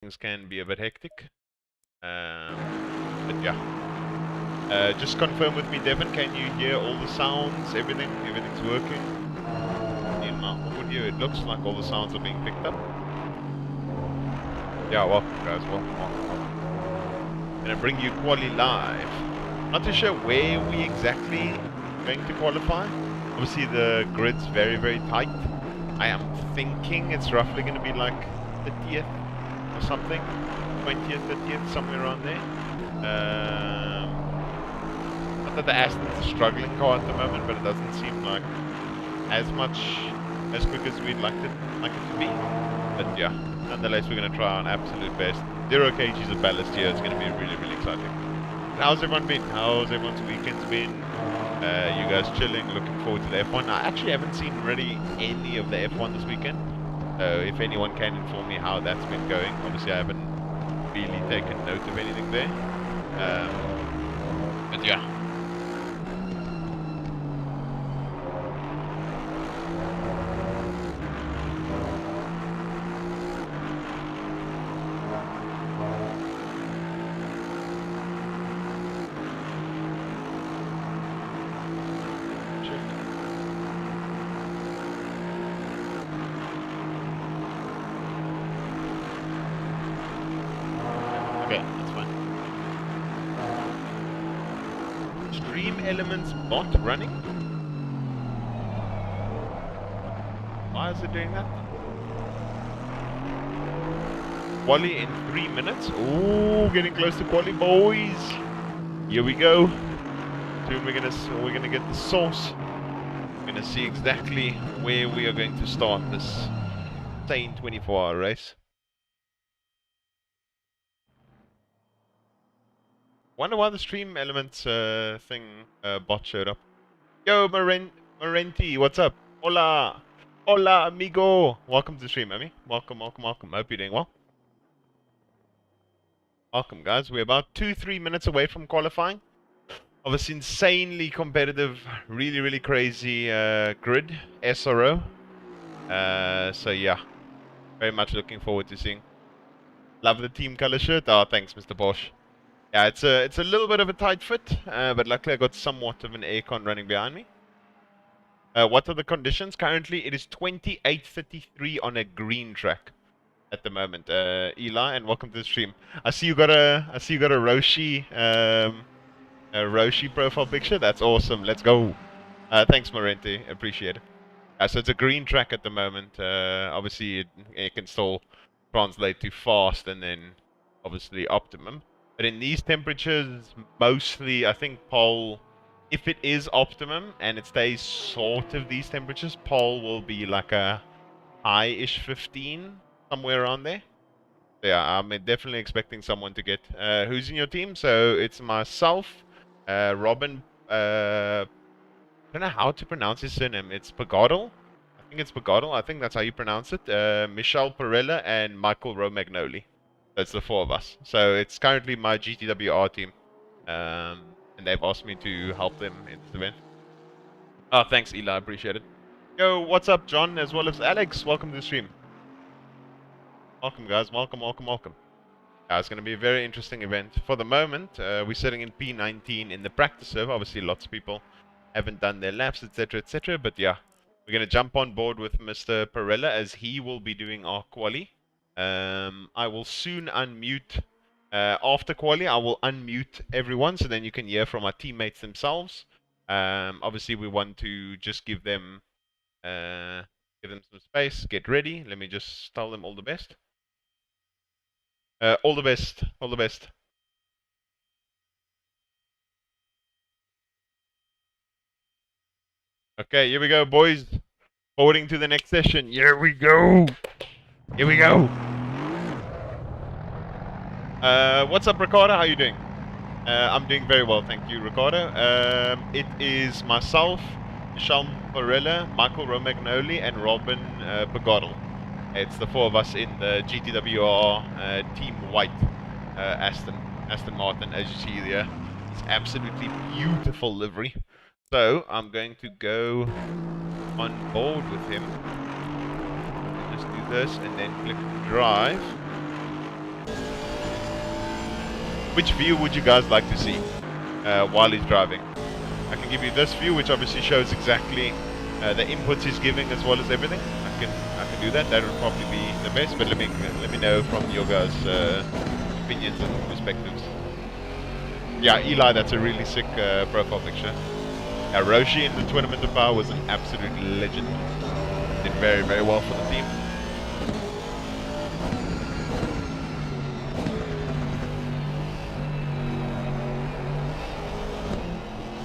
things can be a bit hectic. But yeah. Just confirm with me, Devin, can you hear all the sounds, everything's working? In my audio, it looks like all the sounds are being picked up. Yeah, welcome guys, welcome. Gonna bring you Quali live. Not too sure where we exactly going to qualify. Obviously the grid's very, very tight. I am thinking it's roughly gonna be like 30th or something. 20th, 30th, somewhere around there. Not that the Aston's a struggling car at the moment, but it doesn't seem like as quick as we'd like it to be. But yeah, nonetheless, we're going to try our absolute best. 0 kgs of ballast here is going to be really, really exciting. How's everyone been? How's everyone's weekends been? You guys chilling? Looking forward to the F1? I actually haven't seen really any of the F1 this weekend. So if anyone can inform me how that's been going. Obviously, I haven't really taken note of anything there. But yeah. Elements bot running? Why is it doing that? Quali in 3 minutes. Ooh, getting close to quali, boys. Here we go. Soon we're gonna get the sauce. We're gonna see exactly where we are going to start this insane 24-hour race. Wonder why the stream elements thing bot showed up. Yo, Marenti, what's up? Hola, hola, amigo. Welcome to the stream, Amy. Welcome, welcome, welcome. Hope you're doing well. Welcome, guys. We're about 2-3 minutes away from qualifying of this insanely competitive, really, really crazy grid SRO. So yeah, very much looking forward to seeing. Love the team color shirt. Oh, thanks, Mr. Bosch. Yeah, it's a little bit of a tight fit, but luckily I got somewhat of an aircon running behind me. What are the conditions? Currently, it is 28:33 on a green track at the moment. Eli, and welcome to the stream. I see you got a Roshi profile picture. That's awesome. Let's go. Thanks, Marenti. Appreciate it. So it's a green track at the moment. Obviously, it can still translate to fast and then obviously optimum. But in these temperatures, mostly, I think pole, if it is optimum and it stays sort of these temperatures, pole will be like a high-ish 15, somewhere around there. So yeah, I'm definitely expecting someone to get. Who's in your team? So it's myself, Robin. I don't know how to pronounce his surname. It's Pagodal. I think it's Pagodal. I think that's how you pronounce it. Michelle Perella and Michael Romagnoli. That's the 4 of us. So it's currently my GTWR team. And they've asked me to help them in this event. Oh, thanks, Eli. I appreciate it. Yo, what's up, John, as well as Alex? Welcome to the stream. Welcome, guys. Welcome, welcome, welcome. It's going to be a very interesting event. For the moment, we're sitting in P19 in the practice server. Obviously, lots of people haven't done their laps, etc., etc. But yeah, we're going to jump on board with Mr. Perella as he will be doing our quali. I will soon unmute. After quali, I will unmute everyone so then you can hear from our teammates themselves. Obviously, we want to just give them some space. Get ready. Let me just tell them all the best. All the best. All the best. Okay, here we go, boys. Forwarding to the next session. Here we go. Here we go. What's up, Ricardo? How you doing? I'm doing very well, thank you, Ricardo. It is myself, Michelle Porella, Michael Romagnoli, and Robin Pagodal. It's the 4 of us in the GTWR Team White Aston Martin, as you see there. It's absolutely beautiful livery. So I'm going to go on board with him. Just do this and then click drive. Which view would you guys like to see while he's driving? I can give you this view, which obviously shows exactly the inputs he's giving as well as everything. I can do that. That would probably be the best. But let me know from your guys' opinions and perspectives. Yeah, Eli, that's a really sick profile picture. Roshi in the Tournament of Power was an absolute legend. Did very, very well for the team.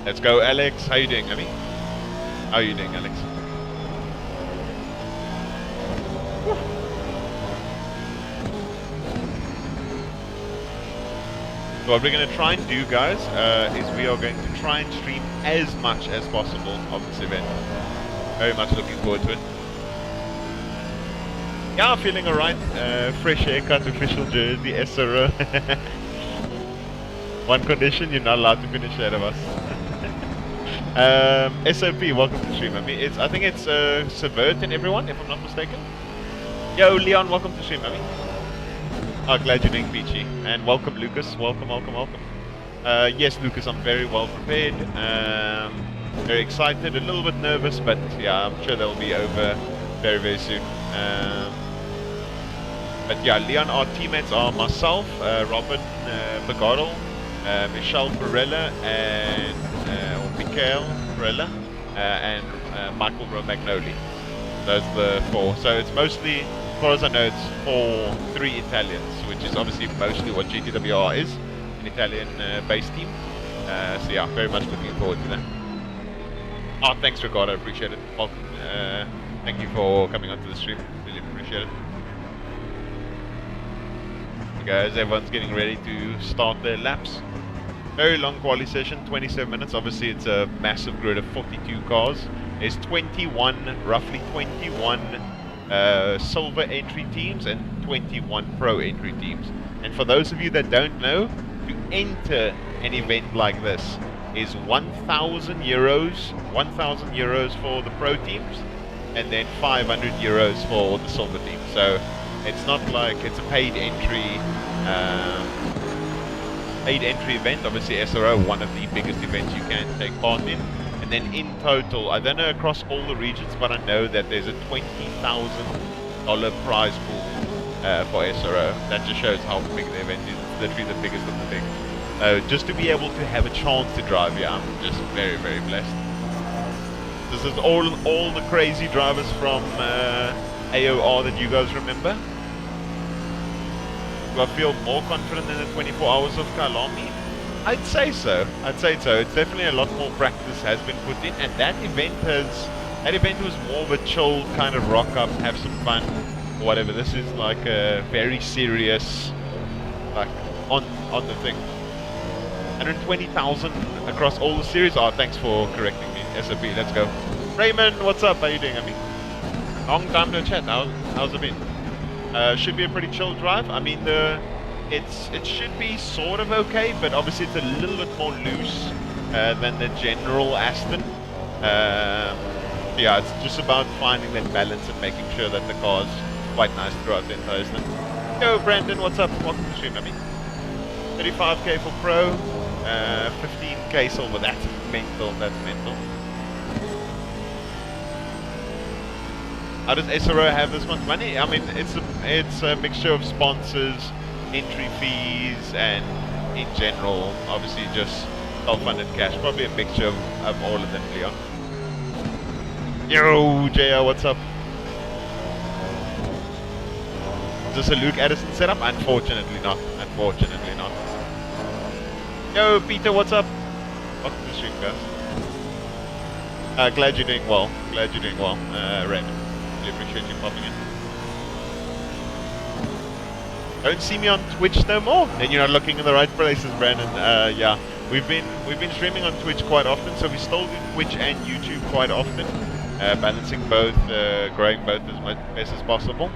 Let's go, Alex. How you doing, Abby? How are you doing, Alex? So what we're going to try and do, guys, is we are going to try and stream as much as possible of this event. Very much looking forward to it. Yeah, I'm feeling alright. Fresh haircut, official jersey, SRO. One condition, you're not allowed to finish ahead of us. SOP, welcome to the stream. I think it's Subvert and everyone, if I'm not mistaken. Yo, Leon, welcome to the stream, Oh, glad you're doing peachy. And welcome, Lucas. Welcome, welcome, welcome. Yes, Lucas, I'm very well prepared. Very excited, a little bit nervous, but yeah, I'm sure they'll be over very, very soon. But yeah, Leon, our teammates are myself, Robin Bagadel, Michelle Perella, and Mikael Perella, and Michael Romagnoli. Those are the four. So it's mostly, as far as I know, it's 3 Italians, which is obviously mostly what GTWR is, an Italian-based team. So yeah, very much looking forward to that. Oh, thanks, Ricardo. Appreciate it. Welcome. Thank you for coming onto the stream. Really appreciate it. Guys, everyone's getting ready to start their laps. Very long quali session, 27 minutes. Obviously, it's a massive grid of 42 cars. There's 21, roughly 21 silver entry teams and 21 pro entry teams. And for those of you that don't know, to enter an event like this is 1,000 euros for the pro teams, and then 500 euros for the silver team. So it's not like it's a paid entry event. Obviously SRO, one of the biggest events you can take part in. And then in total, I don't know across all the regions, but I know that there's a $20,000 prize pool for SRO. That just shows how big the event is. It's literally the biggest of the big. Just to be able to have a chance to drive here, I'm just very, very blessed. This is all the crazy drivers from AOR that you guys remember. Do I feel more confident in the 24 hours of Kalami? I'd say so. I'd say so. It's definitely a lot more practice has been put in, and that event was more of a chill kind of rock up, have some fun, or whatever. This is like a very serious, like on the thing. 120,000 across all the series. Oh, thanks for correcting me, SOP. Let's go. Raymond, what's up? How you doing, Ami? Long time no chat. How's it been? Should be a pretty chill drive. I mean, it should be sort of okay, but obviously it's a little bit more loose than the general Aston. Yeah, it's just about finding that balance and making sure that the car's quite nice throughout the entire thing. Yo, Brandon, what's up? Welcome to the stream, Ami. 35k for pro, 15k silver. That's mental. That's mental. How does SRO have this much money? I mean, it's a mixture of sponsors, entry fees, and in general, obviously just self-funded cash. Probably a mixture of all of them, Leon. Yo, JR, what's up? Is this a Luke Addison setup? Unfortunately not. Unfortunately not. Yo, Peter, what's up? Welcome to the stream, guys. Glad you're doing well. Glad you're doing well, Raymond. Appreciate you popping in. Don't see me on Twitch no more. Then you're not looking in the right places, Brandon. Yeah, we've been streaming on Twitch quite often, so we still do Twitch and YouTube quite often, balancing both, growing both as much as possible.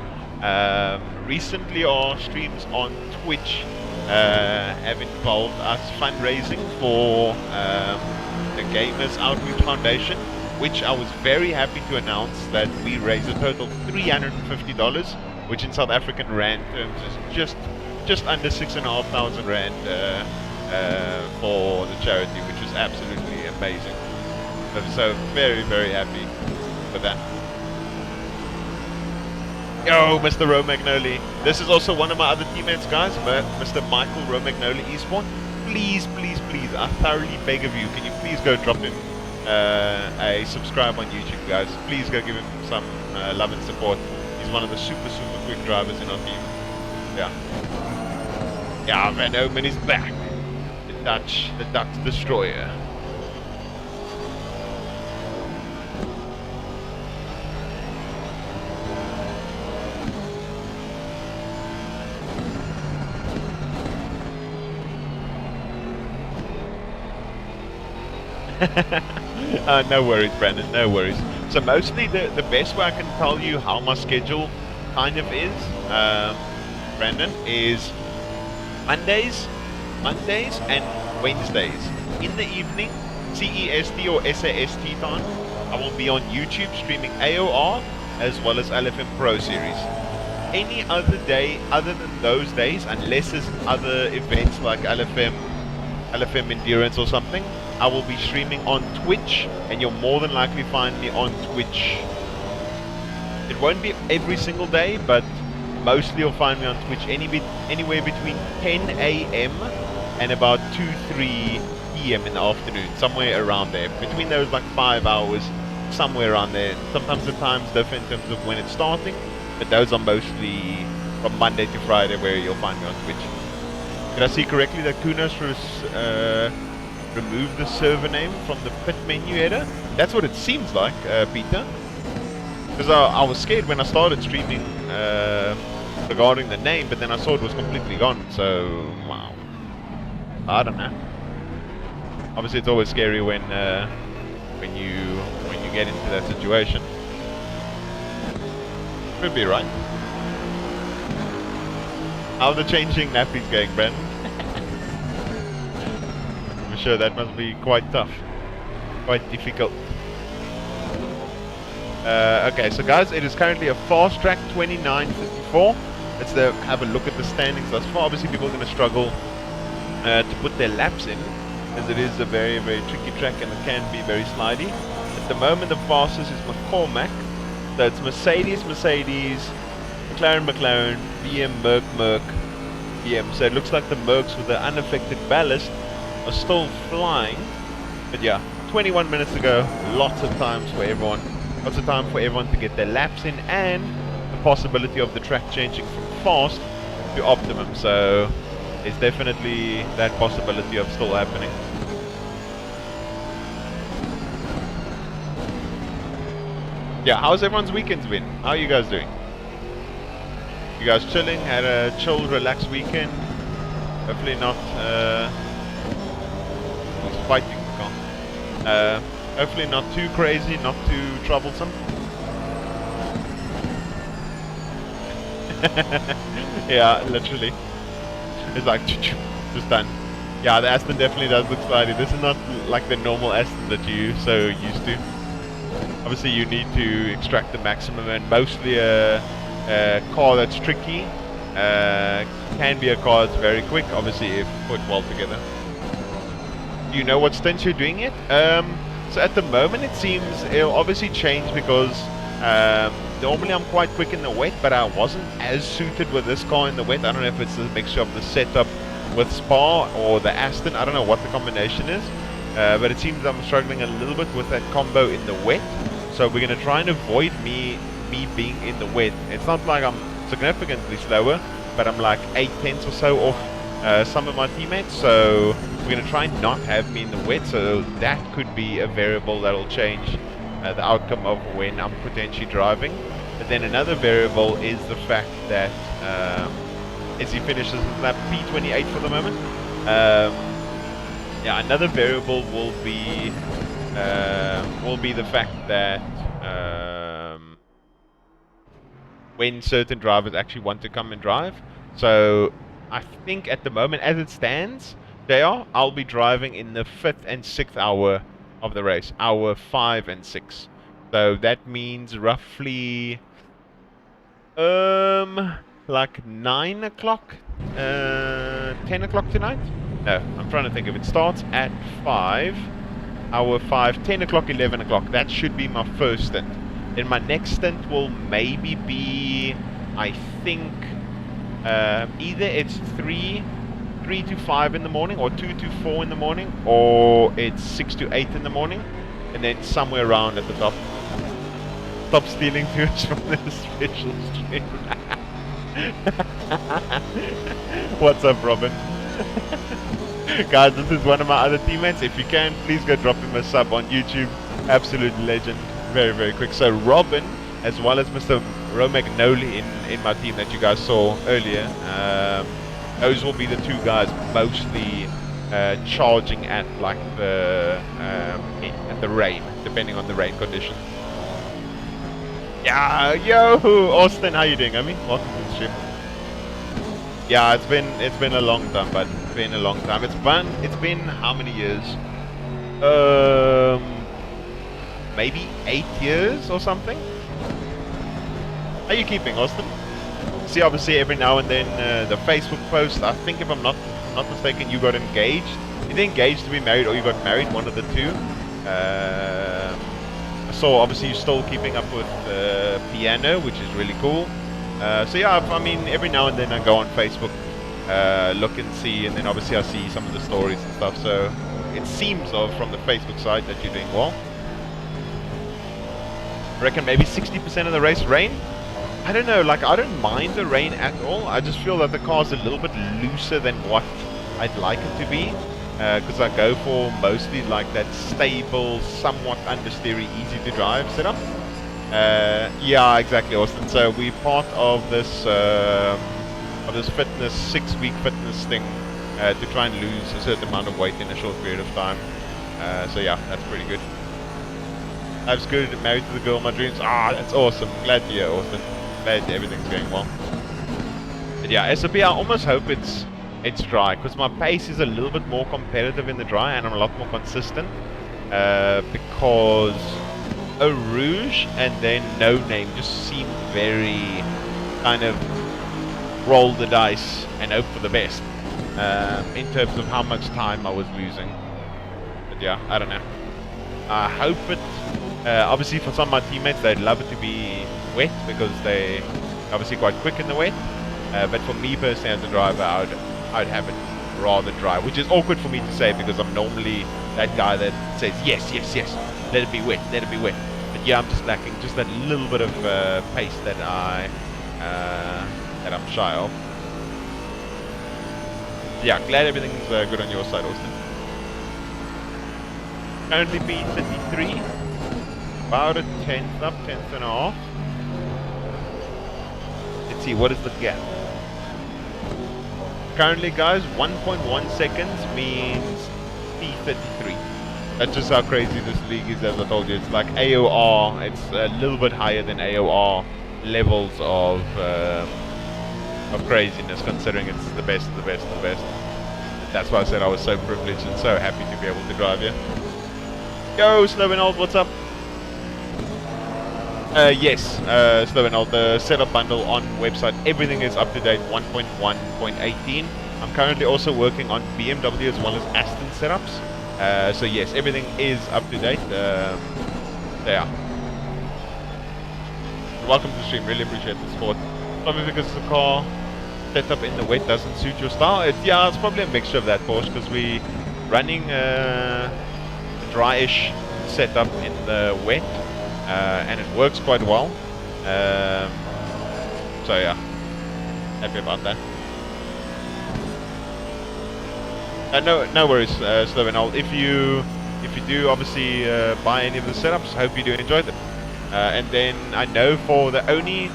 Recently, our streams on Twitch have involved us fundraising for the Gamers Outreach Foundation, which I was very happy to announce that we raised a total of $350, which in South African Rand terms is just under 6,500 rand for the charity, which was absolutely amazing. So very, very happy with that. Yo, Mr. Romagnoli. This is also one of my other teammates, guys, Mr. Michael Romagnoli Esport. Please, please, please, I thoroughly beg of you, can you please go drop him a subscribe on YouTube, guys. Please go give him some love and support. He's one of the super, super quick drivers in our team. Yeah. Yeah, Van Omen is back. The Dutch destroyer. No worries, Brandon, no worries. So mostly the best way I can tell you how my schedule kind of is, Brandon, is Mondays and Wednesdays. In the evening, CEST or SAST time, I will be on YouTube streaming AOR as well as LFM Pro Series. Any other day other than those days, unless there's other events like LFM Endurance or something, I will be streaming on Twitch, and you'll more than likely find me on Twitch. It won't be every single day, but mostly you'll find me on Twitch anywhere between 10 a.m. and about 2-3 p.m. in the afternoon, somewhere around there. Between those, like 5 hours, somewhere around there. Sometimes the time's different in terms of when it's starting, but those are mostly from Monday to Friday where you'll find me on Twitch. Did I see correctly that Kunos removed the server name from the pit menu header? That's what it seems like, Peter. Because I was scared when I started streaming regarding the name, but then I saw it was completely gone, so wow. I don't know. Obviously it's always scary when you get into that situation. Could be right. How are the changing nappies going, Brandon? I'm sure that must be quite tough. Quite difficult. Okay, so guys, it is currently a fast track 29:54. Let's have a look at the standings thus far. Obviously people are going to struggle to put their laps in, as it is a very, very tricky track and it can be very slidey. At the moment the fastest is McCormack. So it's Mercedes, McLaren, BM, Merc, BM. So it looks like the Mercs with the unaffected ballast are still flying. But yeah, 21 minutes to go. Lots of time for everyone to get their laps in, and the possibility of the track changing from fast to optimum. So there's definitely that possibility of still happening. Yeah, how's everyone's weekends been? How are you guys doing? You guys chilling? Had a chill, relaxed weekend? Hopefully not, who's fighting the car? Hopefully not too crazy, not too troublesome. Yeah, literally. It's like, just done. Yeah, the Aston definitely does look slidey. This is not like the normal Aston that you're so used to. Obviously you need to extract the maximum, and mostly a car that's tricky can be a car that's very quick, obviously if put well together. Do you know what stints you're doing yet? So at the moment it seems it'll obviously change, because normally I'm quite quick in the wet, but I wasn't as suited with this car in the wet. I don't know if it's a mixture of the setup with Spa or the Aston. I don't know what the combination is. But it seems I'm struggling a little bit with that combo in the wet. So we're going to try and avoid me being in the wet. It's not like I'm significantly slower, but I'm like 8/10 or so off some of my teammates. So we're going to try and not have me in the wet. So that could be a variable that will change the outcome of when I'm potentially driving. But then another variable is the fact that as he finishes lap P28 for the moment, yeah, another variable will be the fact that when certain drivers actually want to come and drive. So I think at the moment, as it stands, I'll be driving in the 5th and 6th hour of the race, hour 5 and 6. So that means roughly like 9 o'clock, 10 o'clock tonight. No, I'm trying to think. If it starts at 5, hour 5, 10 o'clock, 11 o'clock, that should be my first stint. Then my next stint will maybe be, I think, either it's 3 to 5 in the morning, or 2 to 4 in the morning, or it's 6 to 8 in the morning, and then somewhere around at the top. Stop stealing too much from the special stream. What's up, Robin? Guys, this is one of my other teammates. If you can, please go drop him a sub on YouTube. Absolute legend. Very, very quick. So Robin, as well as Mr. Romagnoli in my team that you guys saw earlier, those will be the two guys mostly charging at like the rain, depending on the rain conditions. Yeah, yo, Austin, how you doing? I mean, welcome to the stream. Yeah, it's been a long time, but it's been a long time. It's been how many years? Maybe 8 years or something. How are you keeping, Austin? See, obviously every now and then the Facebook post. I think if I'm not mistaken, you got engaged. Either engaged to be married, or you got married. One of the two. So obviously you're still keeping up with piano, which is really cool. So yeah, I mean, every now and then I go on Facebook, look and see, and then obviously I see some of the stories and stuff. So it seems from the Facebook side that you're doing well. I reckon maybe 60% of the race rain. I don't know, like I don't mind the rain at all. I just feel that the car's a little bit looser than what I'd like it to be. Because I go for mostly like that stable, somewhat understeery, easy to drive setup. Yeah, exactly, Austin. So we're part of this fitness 6-week fitness thing to try and lose a certain amount of weight in a short period of time. So yeah, that's pretty good. Life's good. Married to the girl of my dreams. Ah, that's awesome. Glad to hear, Austin. Glad everything's going well. But yeah, SOP, I almost hope it's dry, because my pace is a little bit more competitive in the dry, and I'm a lot more consistent, because Eau Rouge and then No Name just seem very kind of roll the dice and hope for the best in terms of how much time I was losing. But yeah, I don't know. I hope it, obviously for some of my teammates, they'd love it to be wet because they're obviously quite quick in the wet, but for me personally as a driver, I'd have it rather dry, which is awkward for me to say because I'm normally that guy that says yes, yes, yes, let it be wet, let it be wet. But yeah, I'm just lacking just that little bit of pace that I'm shy of. Yeah, glad everything's good on your side, Austin. Currently P33, about a tenth up, 10th and a half. Let's see, what is the gap? Currently, guys, 1.1 seconds means P33. That's just how crazy this league is, as I told you. It's like AOR, it's a little bit higher than AOR levels of craziness, considering it's the best of the best of the best. That's why I said I was so privileged and so happy to be able to drive here. Yo, Slow and Old, what's up? Yes, Slow and Old, the setup bundle on website, everything is up to date, 1.1.18. I'm currently also working on BMW as well as Aston setups. So yes, everything is up to date. There. Welcome to the stream, really appreciate the support. Probably because the car setup in the wet doesn't suit your style. Yeah, it's probably a mixture of that, Porsche, because we running a dryish setup in the wet, and it works quite well. So yeah, happy about that. No worries, Slow and Old. If you do obviously buy any of the setups, hope you do enjoy them. And then I know for the only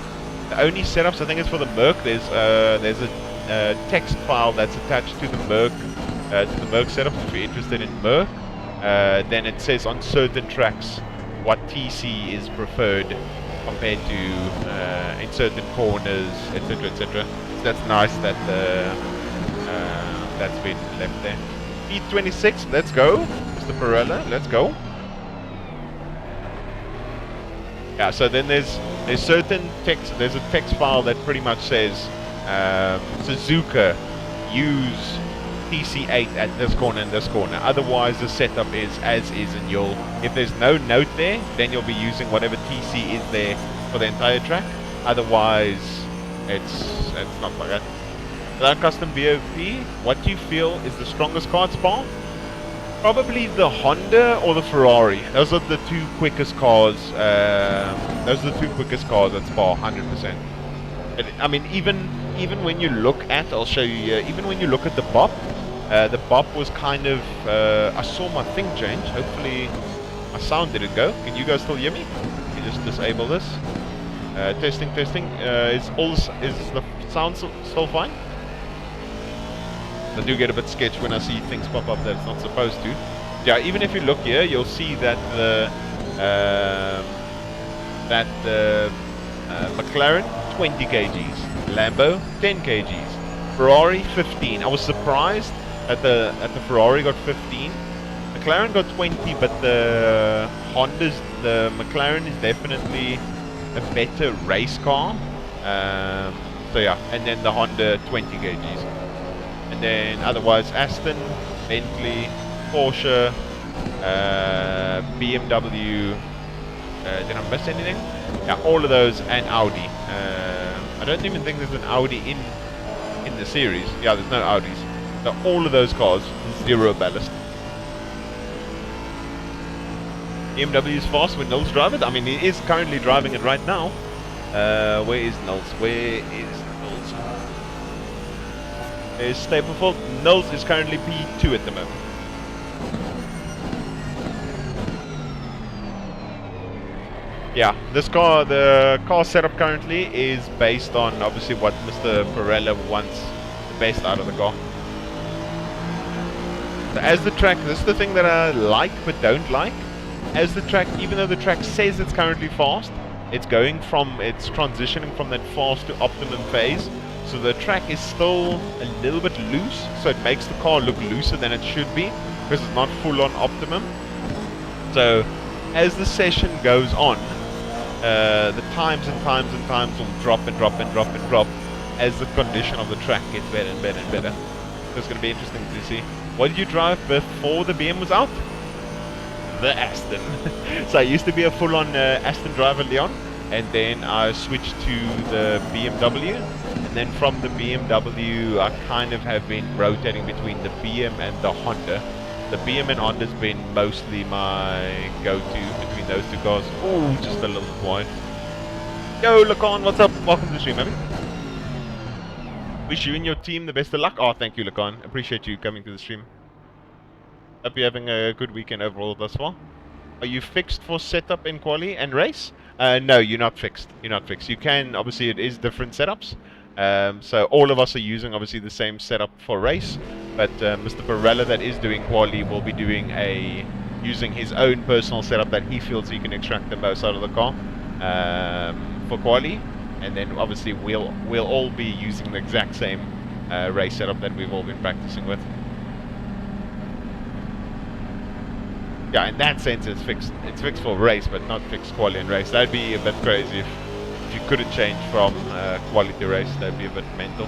setups, I think it's for the Merc. There's a text file that's attached to the Merc setup. If you're interested in Merc, then it says on certain tracks what TC is preferred compared to in certain corners, etc., etc. So that's nice that that's been left there. P26, let's go, Mr. Perella, let's go. Yeah, so then there's certain text. There's a text file that pretty much says Suzuka use TC8 at this corner and this corner. Otherwise, the setup is as is, and if there's no note there, then you'll be using whatever TC is there for the entire track. Otherwise, it's not like that. Without custom BOP, what do you feel is the strongest car at Spa? Probably the Honda or the Ferrari. Those are the two quickest cars. Those are the two quickest cars at Spa, 100%. I mean, even when you look at, I'll show you here, even when you look at the BOP was kind of, I saw my thing change. Hopefully my sound didn't go. Can you guys still hear me? Let me just disable this. Testing. Is the sound still fine? I do get a bit sketched when I see things pop up that it's not supposed to. Yeah, even if you look here, you'll see that the McLaren 20 kgs, Lambo 10 kgs, Ferrari 15. I was surprised that the Ferrari got 15. McLaren got 20, but the McLaren is definitely a better race car. So yeah, and then the Honda 20 kgs. And then otherwise Aston, Bentley, Porsche, BMW, did I miss anything? Yeah, all of those, and Audi. I don't even think there's an Audi in the series. Yeah, there's no Audis. So all of those cars, 0 ballast. BMW is fast when Nils drives it. I mean, he is currently driving it right now. Where is Nils? Is Stapleford. Nils is currently P2 at the moment. Yeah, the car setup currently is based on obviously what Mr. Pirella wants the best out of the car. So as the track, this is the thing that I like but don't like. As the track, even though the track says it's currently fast, it's transitioning from that fast to optimum phase. So the track is still a little bit loose, so it makes the car look looser than it should be, because it's not full on optimum. So as the session goes on, the times will drop as the condition of the track gets better and better and better. So it's going to be interesting to see. What did you drive before the BM was out? The Aston. So I used to be a full-on Aston driver, Leon, and then I switched to the BMW, and then from the BMW I kind of have been rotating between the BM and the Honda. The BM and Honda's been mostly my go-to between those two cars. Oh, just a little quiet. Yo, Lacan, what's up? Welcome to the stream, baby. Wish you and your team the best of luck. Oh, thank you, Lacan. Appreciate you coming to the stream. Hope you're having a good weekend overall thus far. Are you fixed for setup in quali and race? No, you're not fixed. You're not fixed. You can, obviously, it is different setups. So all of us are using, obviously, the same setup for race. But Mr. Pirella, that is doing quali, will be doing using his own personal setup that he feels he can extract the most out of the car for quali. And then, obviously, we'll all be using the exact same race setup that we've all been practicing with. Yeah, in that sense, it's fixed. It's fixed for race, but not fixed quali and race. That'd be a bit crazy if you couldn't change from quali to race. That'd be a bit mental.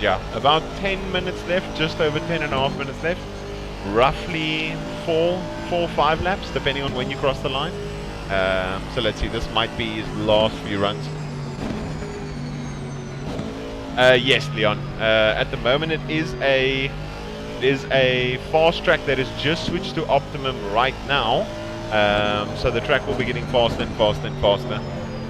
Yeah, about 10 minutes left, just over 10.5 minutes left. Roughly 4 or 5 laps, depending on when you cross the line. So let's see, this might be his last few runs. Yes, Leon. At the moment, it is a fast track that is just switched to optimum right now. So the track will be getting faster and faster and faster.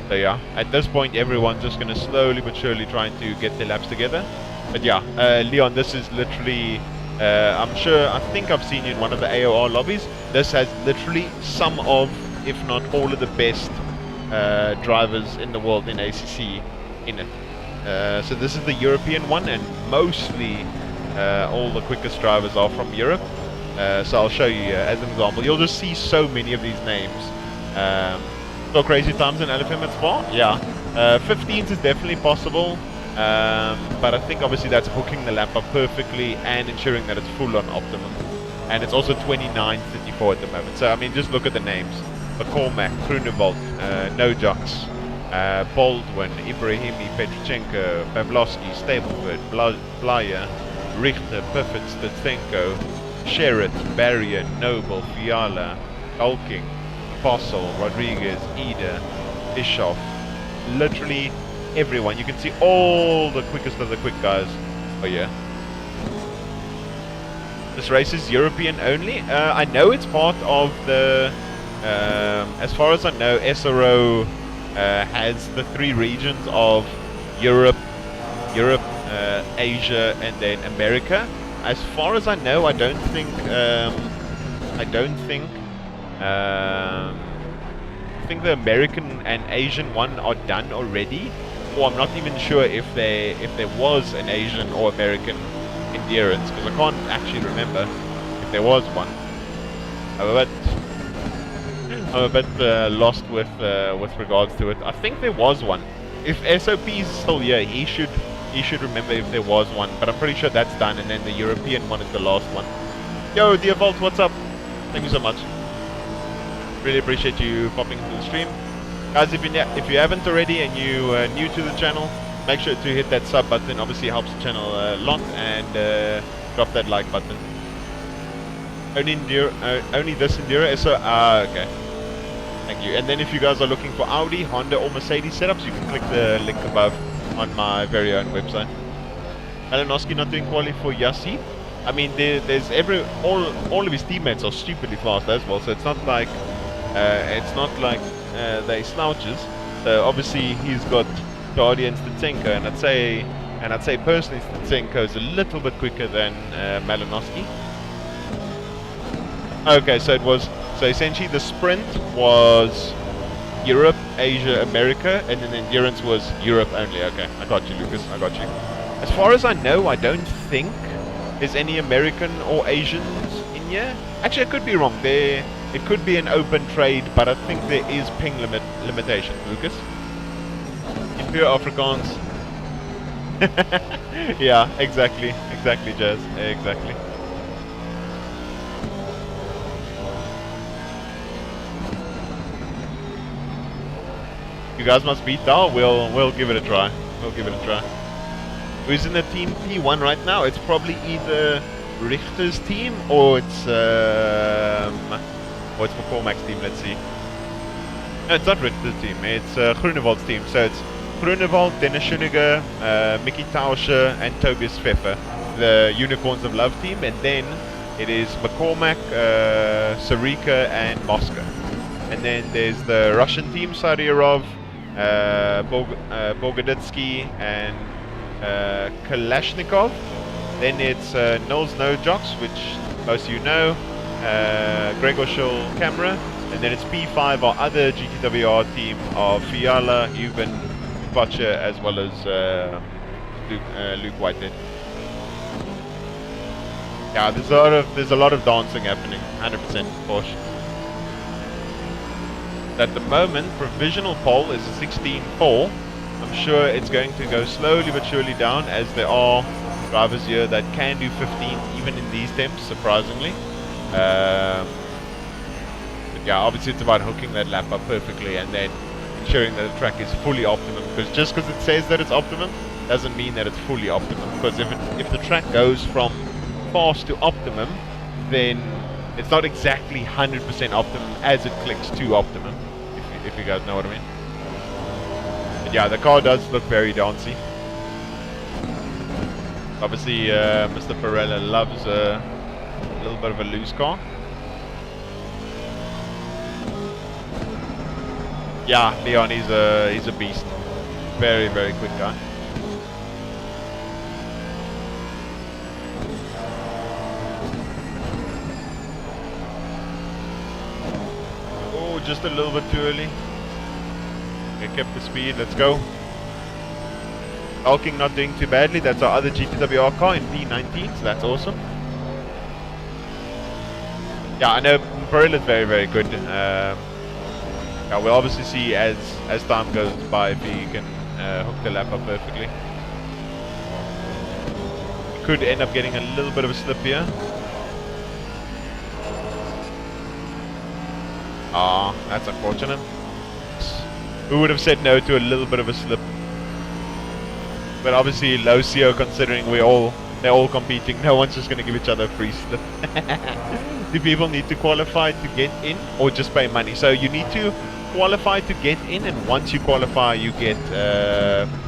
So yeah, at this point, everyone's just going to slowly but surely trying to get their laps together. But yeah, Leon, this is literally, I think I've seen you in one of the AOR lobbies. This has literally some of, if not all of the best drivers in the world in ACC in it. So this is the European one, and mostly all the quickest drivers are from Europe. So I'll show you as an example. You'll just see so many of these names. So crazy times in LFM at Spa? Yeah. 15s is definitely possible. But I think obviously that's hooking the lap up perfectly and ensuring that it's full on optimum. And it's also 29.34 at the moment. So I mean, just look at the names. McCormack, Groenewold, No Jocks, Baldwin, Ibrahimi, Petrichenko, Pavlovsky, Stableford, Blyer, Richter, Piffett, Stutsenko, Sherritt, Barrier, Noble, Fiala, Hulking, Fossil, Rodriguez, Ida, Bischoff, literally everyone. You can see all the quickest of the quick guys. Oh yeah. This race is European only. I know it's part of the, as far as I know, SRO has the 3 regions of Europe, Asia, and then America. As far as I know, I think the American and Asian one are done already, or I'm not even sure if there was an Asian or American endurance, because I can't actually remember if there was one. I'm a bit lost with regards to it. I think there was one. If SOP is still here, he should remember if there was one, but I'm pretty sure that's done, and then the European one is the last one. Yo, Dear Vault, what's up? Thank you so much. Really appreciate you popping into the stream. Guys, if you haven't already and you are new to the channel, make sure to hit that sub button. Obviously helps the channel a lot, and drop that like button. Only this Enduro SO. Okay. Thank you. And then if you guys are looking for Audi, Honda, or Mercedes setups, you can click the link above on my very own website. Malinowski not doing quali for Yassi. I mean, there's all of his teammates are stupidly fast as well, so it's not like they slouches. So obviously he's got Dardi and Stutsenko, and I'd say personally Stutsenko is a little bit quicker than Malinowski. Okay, so essentially the sprint was Europe, Asia, America, and then the endurance was Europe only. Okay, I got you, Lucas. I got you. As far as I know, I don't think there's any American or Asians in here. Actually, I could be wrong. It could be an open trade, but I think there is ping limitation, Lucas. In pure Afrikaans. Yeah, exactly, Jazz, exactly. You guys must beat Dal. We'll give it a try. Who's in the team P1 right now? It's probably either Richter's team or it's McCormack's team. Let's see. No, it's not Richter's team. It's Groenewald's team. So it's Groenewald, Dennis Schoeniger, Mickey Tauscher, and Tobias Pfeffer, the Unicorns of Love team. And then it is McCormack, Sarika, and Moscow. And then there's the Russian team, Sadirov, Bogoditsky, and Kalashnikov. Then it's Knowles Nojocks, which most of you know, Gregor Schull Camera, and then it's P5, our other GTWR team of Fiala, Euben, Butcher, as well as Luke Whitehead. Yeah, there's a lot of dancing happening, 100% Porsche. At the moment, provisional pole is a 16.4. I'm sure it's going to go slowly but surely down, as there are drivers here that can do 15 even in these temps, surprisingly. But yeah, obviously it's about hooking that lap up perfectly and then ensuring that the track is fully optimum. Because just because it says that it's optimum doesn't mean that it's fully optimum. Because if the track goes from fast to optimum, then it's not exactly 100% optimum as it clicks to optimum. If you guys know what I mean. But yeah, the car does look very dancey. Obviously, Mr. Perella loves a little bit of a loose car. Yeah, Leon, he's a beast. Very, very quick guy. Oh, just a little bit too early. Okay, kept the speed. Let's go. Hulking not doing too badly. That's our other GTWR car in P19, so that's awesome. Yeah, I know Perella's very, very good. Yeah, we'll obviously see as time goes by if he can hook the lap up perfectly. Could end up getting a little bit of a slip here. Ah, that's unfortunate. Who would have said no to a little bit of a slip? But obviously low CO considering they're all competing. No one's just going to give each other a free slip. Do people need to qualify to get in or just pay money? So you need to qualify to get in, and once you qualify you get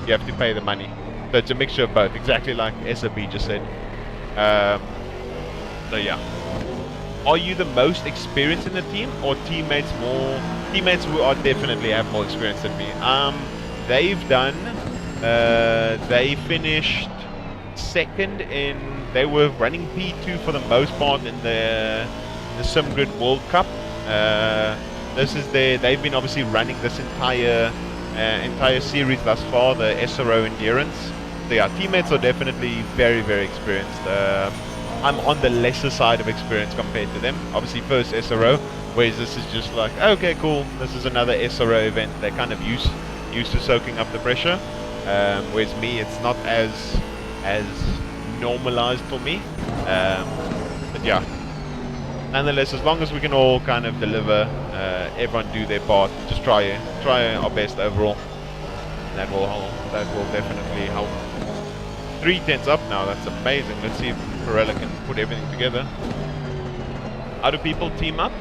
you have to pay the money. So it's a mixture of both, exactly like SRB just said. So yeah. Are you the most experienced in the team, or teammates who are definitely have more experience than me? They finished second they were running P2 for the most part in the SimGrid World Cup. They've been obviously running this entire series thus far, the SRO Endurance. So yeah, teammates are definitely very, very experienced. I'm on the lesser side of experience compared to them. Obviously first SRO, whereas this is just like, okay, cool, this is another SRO event. They're kind of used to soaking up the pressure. Whereas me, it's not as normalized for me. But yeah, nonetheless, as long as we can all kind of deliver, everyone do their part, just try our best overall, that will definitely help. 3 tenths up now, that's amazing. Let's see if Pirella can put everything together. How do people team up?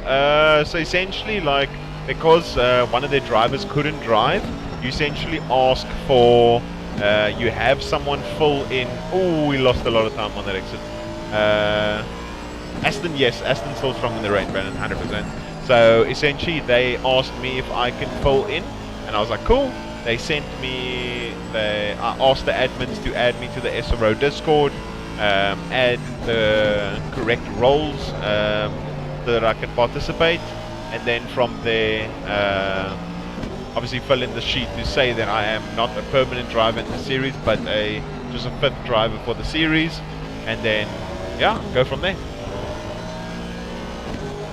So essentially, like, because one of their drivers couldn't drive, you essentially ask for, you have someone full in. Oh, we lost a lot of time on that exit. Aston, yes, Aston's still strong in the rain, Brandon, 100%. So essentially, they asked me if I can fill in, and I was like, cool. They sent me, I asked the admins to add me to the SRO Discord, add the correct roles so that I can participate, and then from there, obviously fill in the sheet to say that I am not a permanent driver in the series, but just a 5th driver for the series, and then, yeah, go from there.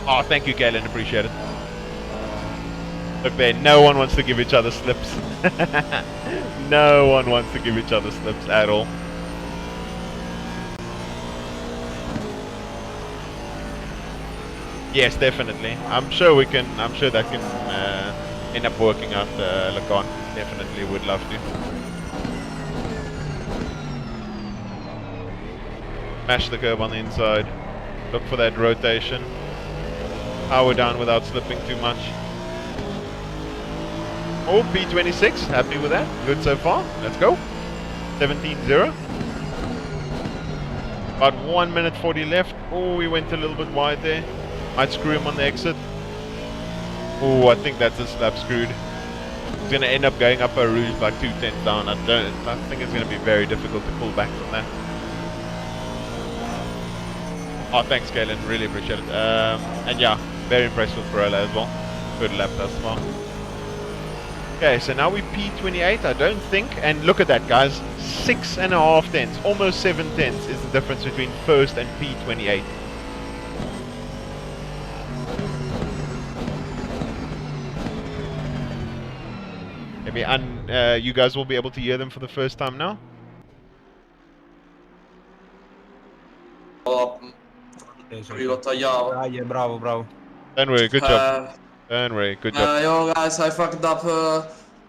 Oh, thank you, Galen, appreciate it. Look there, no one wants to give each other slips. No one wants to give each other slips at all. Yes, definitely. I'm sure that can end up working out Lacan. Definitely would love to. Smash the curb on the inside. Look for that rotation. Power down without slipping too much. Oh, P26, happy with that. Good so far. Let's go. 17-0. About 1 minute 40 left. Oh, we went a little bit wide there. Might screw him on the exit. Oh, I think that's a slap screwed. He's going to end up going up a rouge like 2 tenths down. I think it's going to be very difficult to pull back from that. Oh, thanks, Galen. Really appreciate it. And yeah, very impressed with Pirella as well. Good lap thus far. Okay, so now we P28, I don't think. And look at that, guys. 6.5 tenths, almost 7 tenths is the difference between first and P28. Maybe you guys will be able to hear them for the first time now. Io tagliavo. Dai, bravo, bravo. Don't worry, good job. Don't worry, good job. Yo guys, I fucked up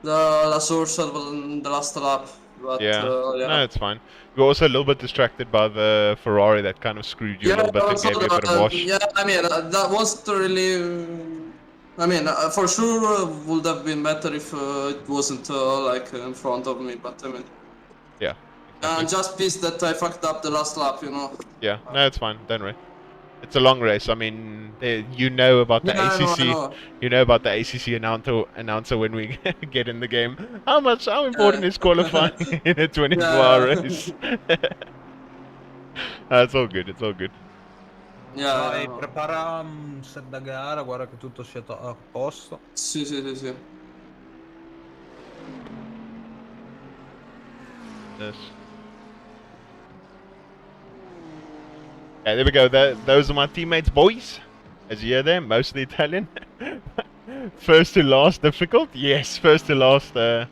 the source of the last lap. But, yeah, yeah. No, it's fine. We were also a little bit distracted by the Ferrari that kind of screwed you a little bit and gave you a bit of wash. Yeah, I mean, that wasn't really... I mean, for sure would have been better if it wasn't like in front of me, but I mean... Yeah. Exactly. I'm just pissed that I fucked up the last lap, you know? Yeah, no, it's fine, don't worry. It's a long race. I mean, you know about the ACC. I know. You know about the ACC announcer when we get in the game. How important is qualifying in a 24-hour race? It's all good. It's all good. Dai, prepara un set da gara, guarda che tutto sia a posto. Sì. Yes. Yeah, there we go. Those are my teammates, boys. As you hear them, mostly Italian. First to last, difficult? Yes, first to last. Oh,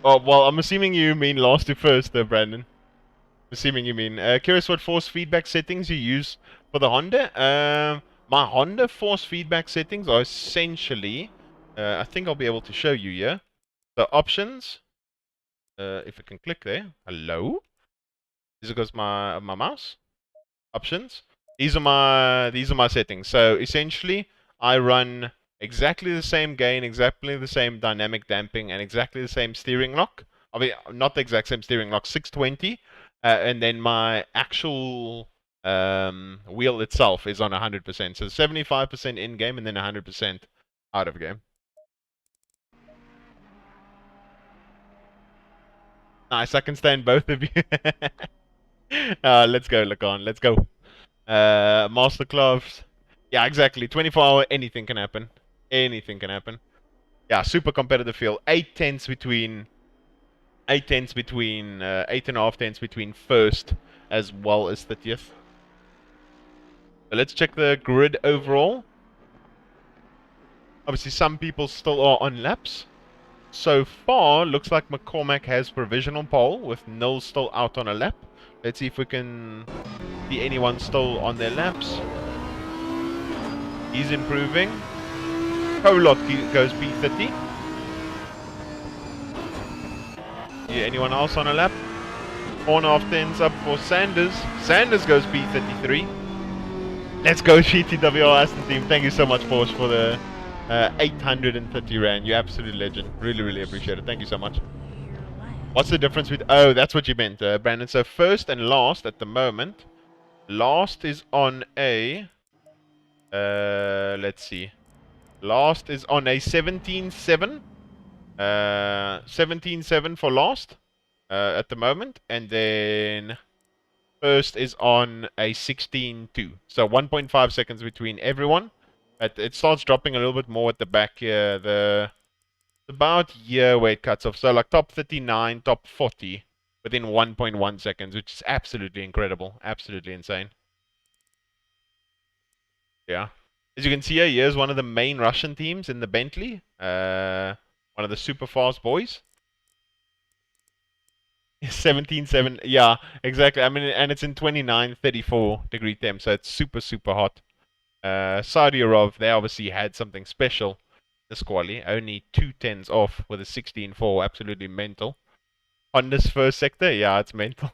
well, I'm assuming you mean last to first, Brandon. Assuming you mean. Curious what force feedback settings you use for the Honda? My Honda force feedback settings are essentially... I think I'll be able to show you, yeah? So options. If I can click there. Hello. This goes my mouse. Options. These are my settings. So essentially, I run exactly the same gain, exactly the same dynamic damping, and exactly the same steering lock. I mean, not the exact same steering lock, 620, and then my actual wheel itself is on 100%. So 75% in game, and then 100% out of game. Nice, I can stand both of you. Let's go, Lacan. Let's go. Masterclass. Yeah, exactly. 24-hour, anything can happen. Anything can happen. Yeah, super competitive field. 8 and a half tenths between first as well as 30th. So let's check the grid overall. Obviously, some people still are on laps. So far, looks like McCormack has provisional pole with Nils still out on a lap. Let's see if we can see anyone still on their laps. He's improving. Kolot goes P30. Yeah, anyone else on a lap? 4.5 tenths up for Sanders. Sanders goes P33. Let's go GTWR Aston team. Thank you so much, Porsche, for the 830 Rand. You're absolute legend. Really, really appreciate it. Thank you so much. What's the difference with... Oh, that's what you meant, Brandon. So first and last at the moment. Last is on a... let's see. Last is on a 17.7. 17.7 for last at the moment. And then first is on a 16.2. So 1.5 seconds between everyone. It starts dropping a little bit more at the back here. About here where it cuts off. So like top 39, top 40 within 1.1 seconds, which is absolutely incredible. Absolutely insane. Yeah. As you can see here, here's one of the main Russian teams in the Bentley. One of the super fast boys. 17.7. Yeah, exactly. I mean, and it's in 29, 34 degree temp, so it's super, super hot. Saudi Arab, they obviously had something special this quali. Only 2 tenths off with a 16.4. Absolutely mental. Honda's first sector, yeah, it's mental.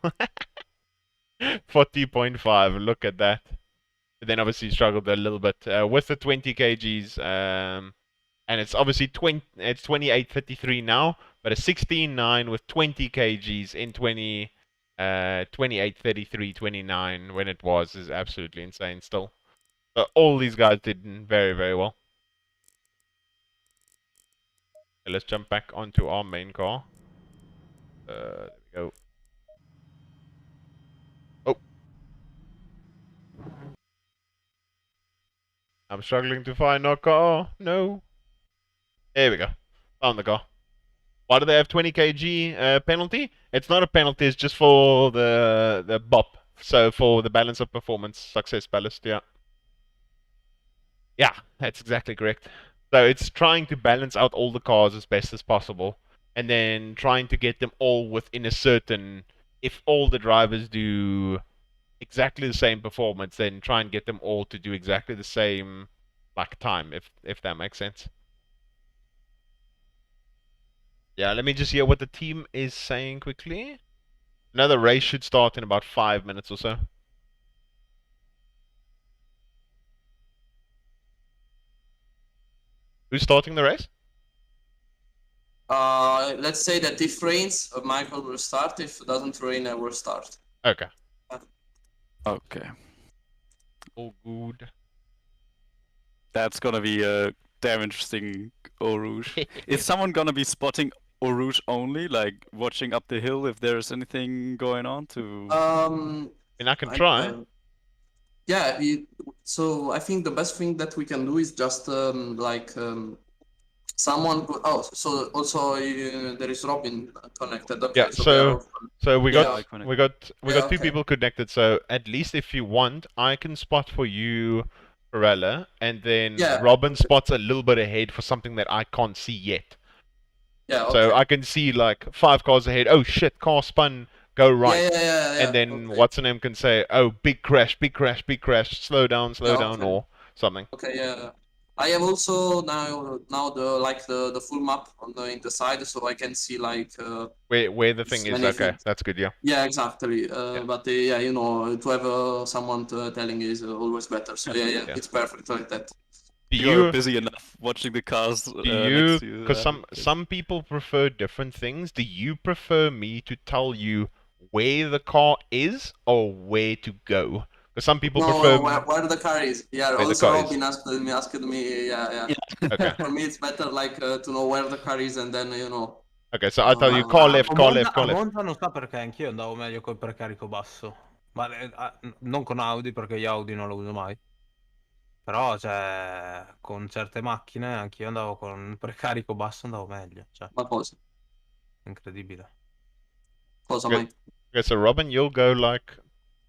40.5. Look at that. But then obviously struggled a little bit with the 20 kgs. And it's obviously 28.33 now, but a 16.9 with 20 kgs in 28.33, 29 when it was is absolutely insane still. So all these guys did very, very well. Okay, let's jump back onto our main car. There we go. Oh. I'm struggling to find our car. No. There we go. Found the car. Why do they have 20 kg penalty? It's not a penalty, it's just for the BOP. So for the balance of performance, success ballast, yeah. Yeah, that's exactly correct. So it's trying to balance out all the cars as best as possible. And then trying to get them all within a certain... If all the drivers do exactly the same performance, then try and get them all to do exactly the same like time, if that makes sense. Yeah, let me just hear what the team is saying quickly. Another race should start in about 5 minutes or so. Who's starting the race? Let's say that if rains, Michael will start. If it doesn't rain, I will start. Okay. Okay. All good. That's gonna be a damn interesting Eau Rouge. Is someone gonna be spotting Eau Rouge only, like watching up the hill if there's anything going on to... I mean, I can try. Yeah, so I think the best thing that we can do is just someone. Oh, so also there is Robin connected. Okay, Yeah, so we got Yeah, two okay. people connected. So at least if you want, I can spot for you, Pirella, and then Yeah. Robin spots a little bit ahead for something that I can't see yet. Yeah, okay. So I can see like 5 cars ahead. Oh shit, car spun, go right. Yeah. And then okay. what's her name can say, oh, big crash, slow down, okay. or something. Okay, yeah. I have also now the full map on in the side, so I can see like Where the thing is, okay, anything. that's good, yeah. Yeah, exactly. Yeah. But yeah, you know, to have someone telling is always better. So yeah, Yeah. it's perfect like that. Do You are you, busy enough watching the cars do next you, to you. because some people prefer different things. Do you prefer me to tell you where the car is or where to go? Because some people prefer No, where the car is. Yeah, where the also car is. Robin asked me, yeah. Okay. For me, it's better like to know where the car is and then, you know. Okay, so I'll tell you, Uh, car left, A car Monza, left, car a left. Monza non sta perché anch'io andavo meglio col precarico basso. Ma non con Audi, perché io Audi non lo uso mai. Però, cioè, con certe macchine anch'io andavo con il precarico basso, andavo meglio. Cioè, ma cosa? incredibile. Cosa Okay, mai? okay, so Robin, you'll go like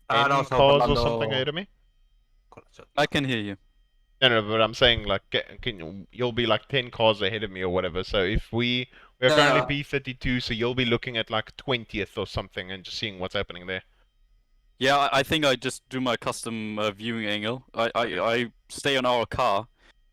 Ah, no, 10 stavo cars or something ahead parlando of me? con la chat. I can hear you. No, but I'm saying like you'll be like 10 cars ahead of me or whatever. So if we're currently Yeah. P32, so you'll be looking at like 20th or something and just seeing what's happening there. Yeah, I think I just do my custom viewing angle. I stay on our car,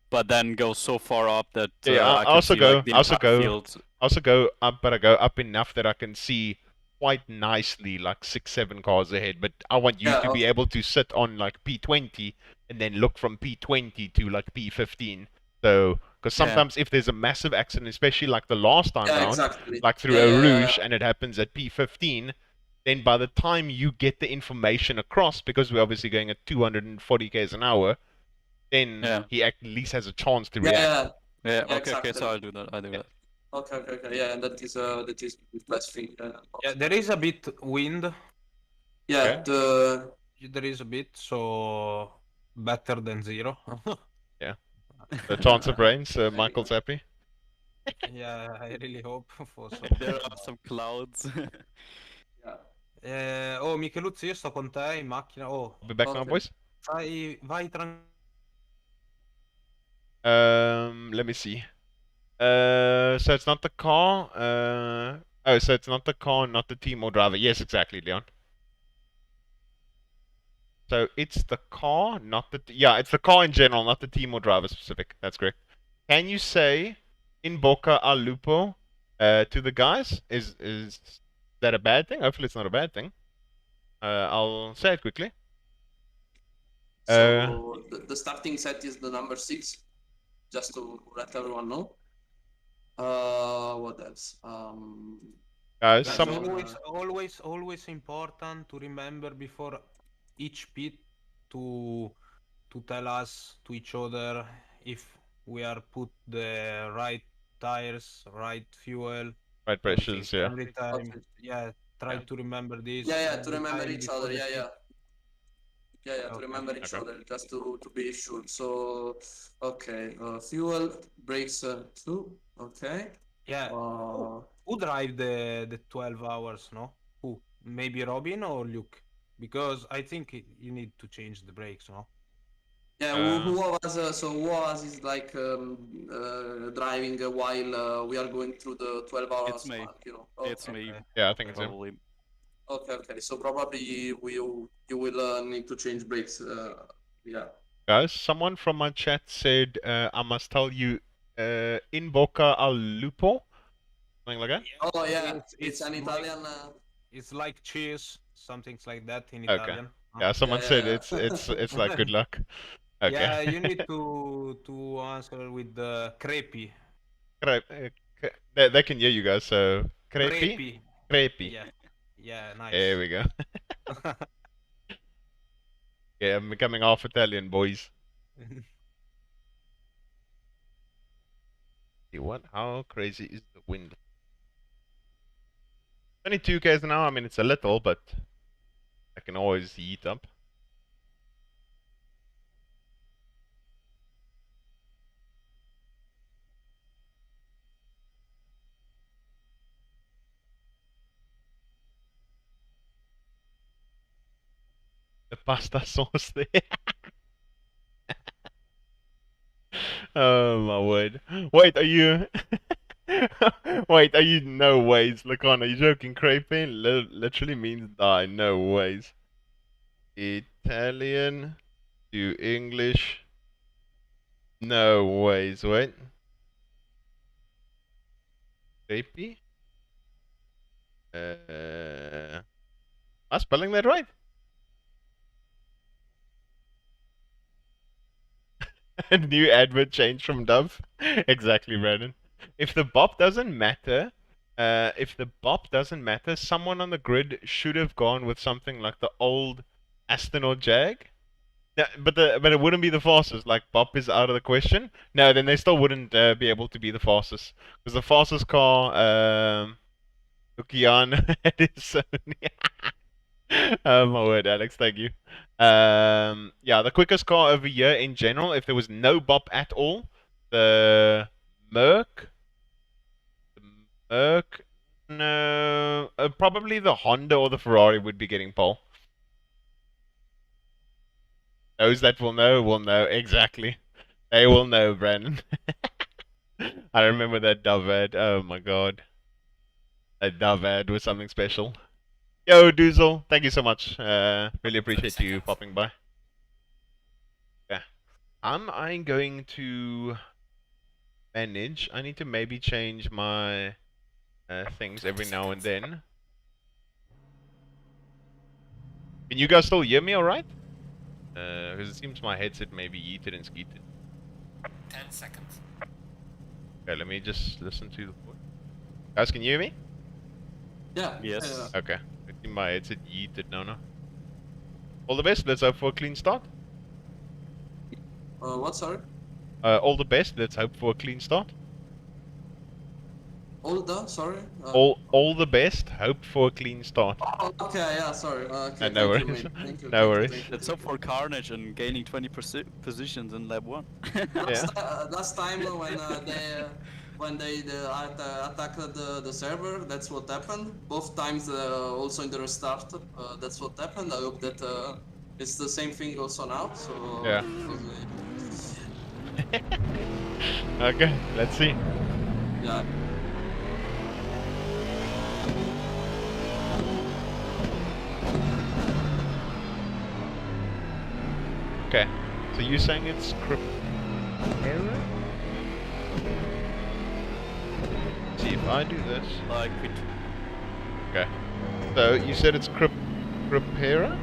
but then go so far up that Yeah, I can see like the entire field. also go up, but I go up enough that I can see quite nicely like 6, 7 cars ahead. But I want you Yeah, to be okay. able to sit on like P20 and then look from P20 to like P15. So, because Yeah. sometimes if there's a massive accident, especially like the last time Yeah, round, exactly. like through Yeah, Eau yeah, Rouge, and it happens at P15, then by the time you get the information across, because we're obviously going at 240 k's an hour, then Yeah. he at least has a chance to Yeah, react. yeah. Yeah, Yeah, okay, exactly. so I'll do that. I'll do that. Okay. Yeah, that is the best thing. Yeah, there is a bit wind. Yeah, Okay. There is a bit, so better than zero. Yeah. The chance of rain, so Michael's happy. Yeah, I really hope for some. There are some clouds. yeah. Oh, Micheluzzi, io sto con te in macchina. Oh, I'll be back now, Okay. boys. vai tranquillo. Let me see. So it's not the car. Oh, so it's not the car, not the team or driver. Yes, exactly, Leon. So it's the car, not the yeah, it's the car in general, not the team or driver specific. That's correct. Can you say in Boca al Lupo to the guys? Is that a bad thing? Hopefully it's not a bad thing. I'll say it quickly. So the starting set is the number 6, just to let everyone know. What else? Guys, It's always important to remember before each pit to tell us to each other if we are put the right tires, right fuel, right pressures, yeah. every time. Okay. Yeah, try to remember this. Yeah, to every remember time each before other. the Yeah, pit. to Okay. remember each Okay. other, just to be sure. So, okay, fuel, brakes, 2. Okay. Yeah. Who drive the 12 hours? No, who? Maybe Robin or Luke? Because I think you need to change the brakes. No. Yeah, who of us? So who of us is like driving while we are going through the 12 hours It's me. mark, you know? It's me. Okay. Yeah, I think it's him. Probably. Okay. So probably you will need to change brakes. Yeah. Guys, someone from my chat said I must tell you in Boca al Lupo. Something like that? Oh yeah, it's an like- Italian. It's like cheers, some things like that in Okay. Italian. Yeah, someone Yeah, said yeah. it's like good luck. Okay. Yeah, you need to answer with the crepi. They can hear you guys, so creepy. Creepy. Yeah, nice. There we go. Yeah, I'm becoming half Italian, boys. See what? How crazy is the wind? 22 k's an hour. I mean, it's a little, but I can always heat up. The pasta sauce there. Oh my word. Wait, are you... Wait, are you... No ways, Lacan, are you joking? Crepe literally means die. No ways. Italian to English No ways, wait. Creepy? Am I spelling that right? A new advert change from Dove. Exactly, Brandon. If the bop doesn't matter, someone on the grid should have gone with something like the old Aston or Jag. Yeah, but it wouldn't be the fastest. Like bop is out of the question. No, then they still wouldn't be able to be the fastest because the fastest car, Ukian Addison. Oh my word, Alex, thank you. Yeah, the quickest car over here in general, if there was no bop at all, the Merc, the Merc, no, probably the Honda or the Ferrari would be getting pole. Those that will know exactly. They will know, Brandon. I remember that Dove ad. Oh my god, that Dove ad was something special. Yo, Doozle, thank you so much. Really appreciate you popping by. Yeah. I'm going to manage. I need to maybe change my things every now and then. Can you guys still hear me alright? Because it seems my headset may be yeeted and skeeted. 10 seconds. Okay, let me just listen to the voice. Guys, can you hear me? Yeah. Yes. Okay. I think my headset yeeted now. All the best. Let's hope for a clean start. What, sorry? All the best. Let's hope for a clean start. Sorry? All the best. Hope for a clean start. Oh, okay, yeah, sorry. Okay, No thank you, worries. mate. Thank you, No thank you, worries. thank you. Let's hope for carnage and gaining 20 positions in lap 1. Yeah. Last time when they attacked the server, that's what happened. Both times also in the restart, that's what happened. I hope that it's the same thing also now. So Yeah. Okay, let's see. Yeah. Okay, so you're saying it's error? See if I do this. Like it. Okay. So you said it's Crepera?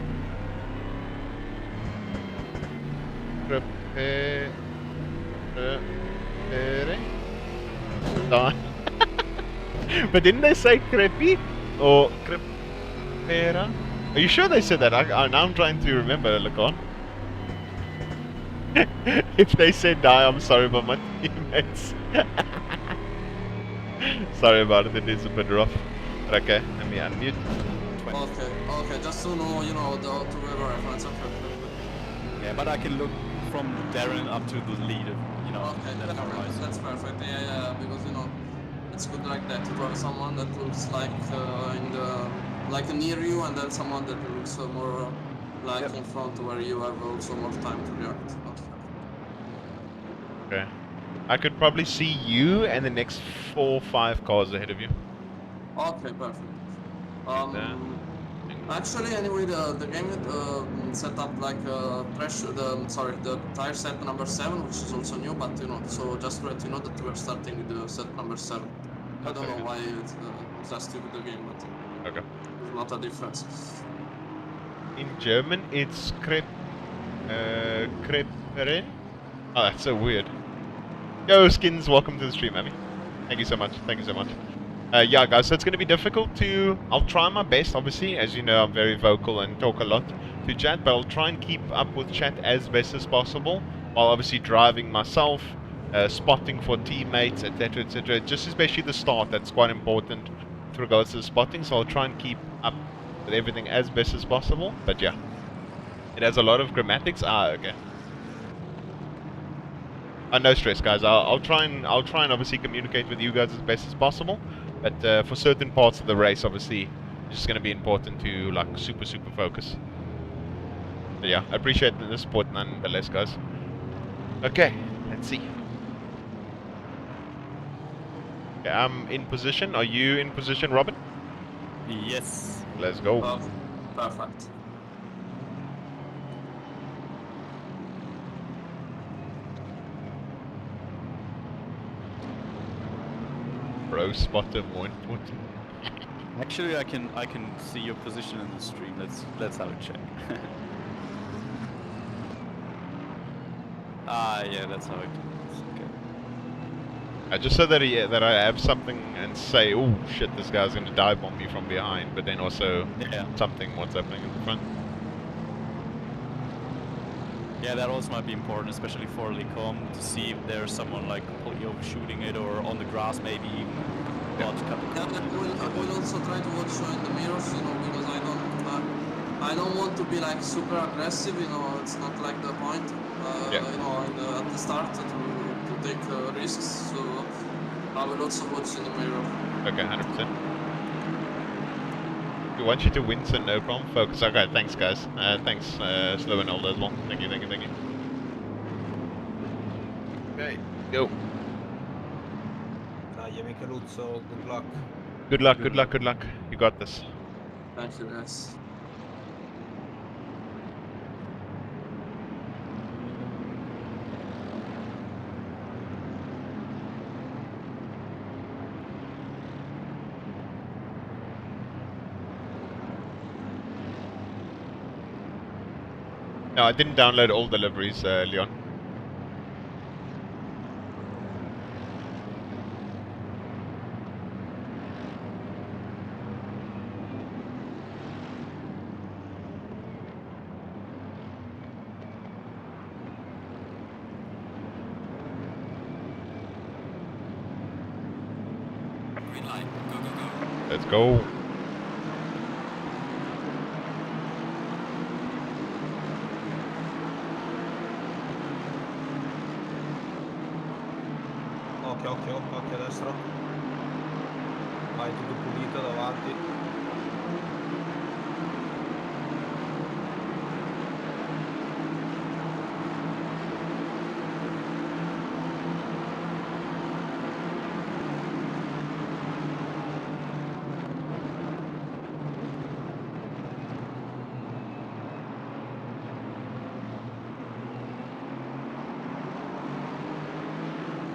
But didn't they say crepi or crepera? Are you sure they said that? Now I'm trying to remember, Lacan. If they said die, I'm sorry about my teammates. Sorry about it, it is a bit rough. But okay, let me unmute. Okay, just to know, to have a reference. Okay. Yeah, but I can look from Darren up to the lead, Okay, that's how I see. that's perfect. Yeah, because it's good like that to have someone that looks like near you, and then someone that looks more like in front, where you have also more time to react. Okay. I could probably see you and the next 4 or 5 cars ahead of you. Okay, perfect. that. Actually, anyway, the game set up like the tire set number 7, which is also new, but so just to let you know that we're starting with the set number 7. I don't know why it's just with the game, but Okay. there's not a difference. In German, it's Kreperen. Oh, that's so weird. Yo, Skins, welcome to the stream, Abby. Thank you so much. Thank you so much. Yeah, guys, so it's going to be difficult to... I'll try my best, obviously. As you know, I'm very vocal and talk a lot to chat, but I'll try and keep up with chat as best as possible, while obviously driving myself, spotting for teammates, etc., etc. Just especially the start, that's quite important with regards to the spotting, so I'll try and keep up with everything as best as possible. But yeah, it has a lot of grammatics. Okay. No stress, guys. I'll try and obviously communicate with you guys as best as possible. But for certain parts of the race, obviously, it's just going to be important to like super focus. But yeah, I appreciate the support nonetheless, guys. Okay, let's see. Okay, I'm in position. Are you in position, Robin? Yes. Let's go. Perfect. SRO spotter more important? Actually, I can see your position in the stream. Let's have a check. Ah, yeah, that's how it is. Okay. Just so that I have something and say, oh shit, this guy's gonna dive bomb me from behind, but then also Yeah. something what's happening in the front. Yeah, that also might be important, especially for Lecom, to see if there's someone like completely overshooting it or on the grass maybe even about to cut the Yeah, I will also try to watch in the mirrors, you know, because I don't want to be like super aggressive, you know. It's not like the point, Yeah. you know, at the start to take risks. So I will also watch in the mirror. Okay, 100%. We want you to win, so no problem. Focus. Okay, thanks guys. Thanks, Slow and Older as well. Thank you. Okay, go. Dai, Micheluzzo, good luck. Good luck. You got this. Thank you, guys. No, I didn't download all deliveries, Leon. Green light. Go, go, go. Let's go. Occhio a destra. Vai tutto pulito davanti.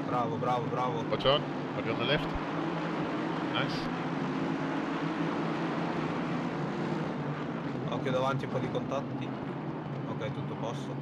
Bravo. Watch out on the left. Nice. Occhio davanti, un po' di contatti. Ok, tutto a posto.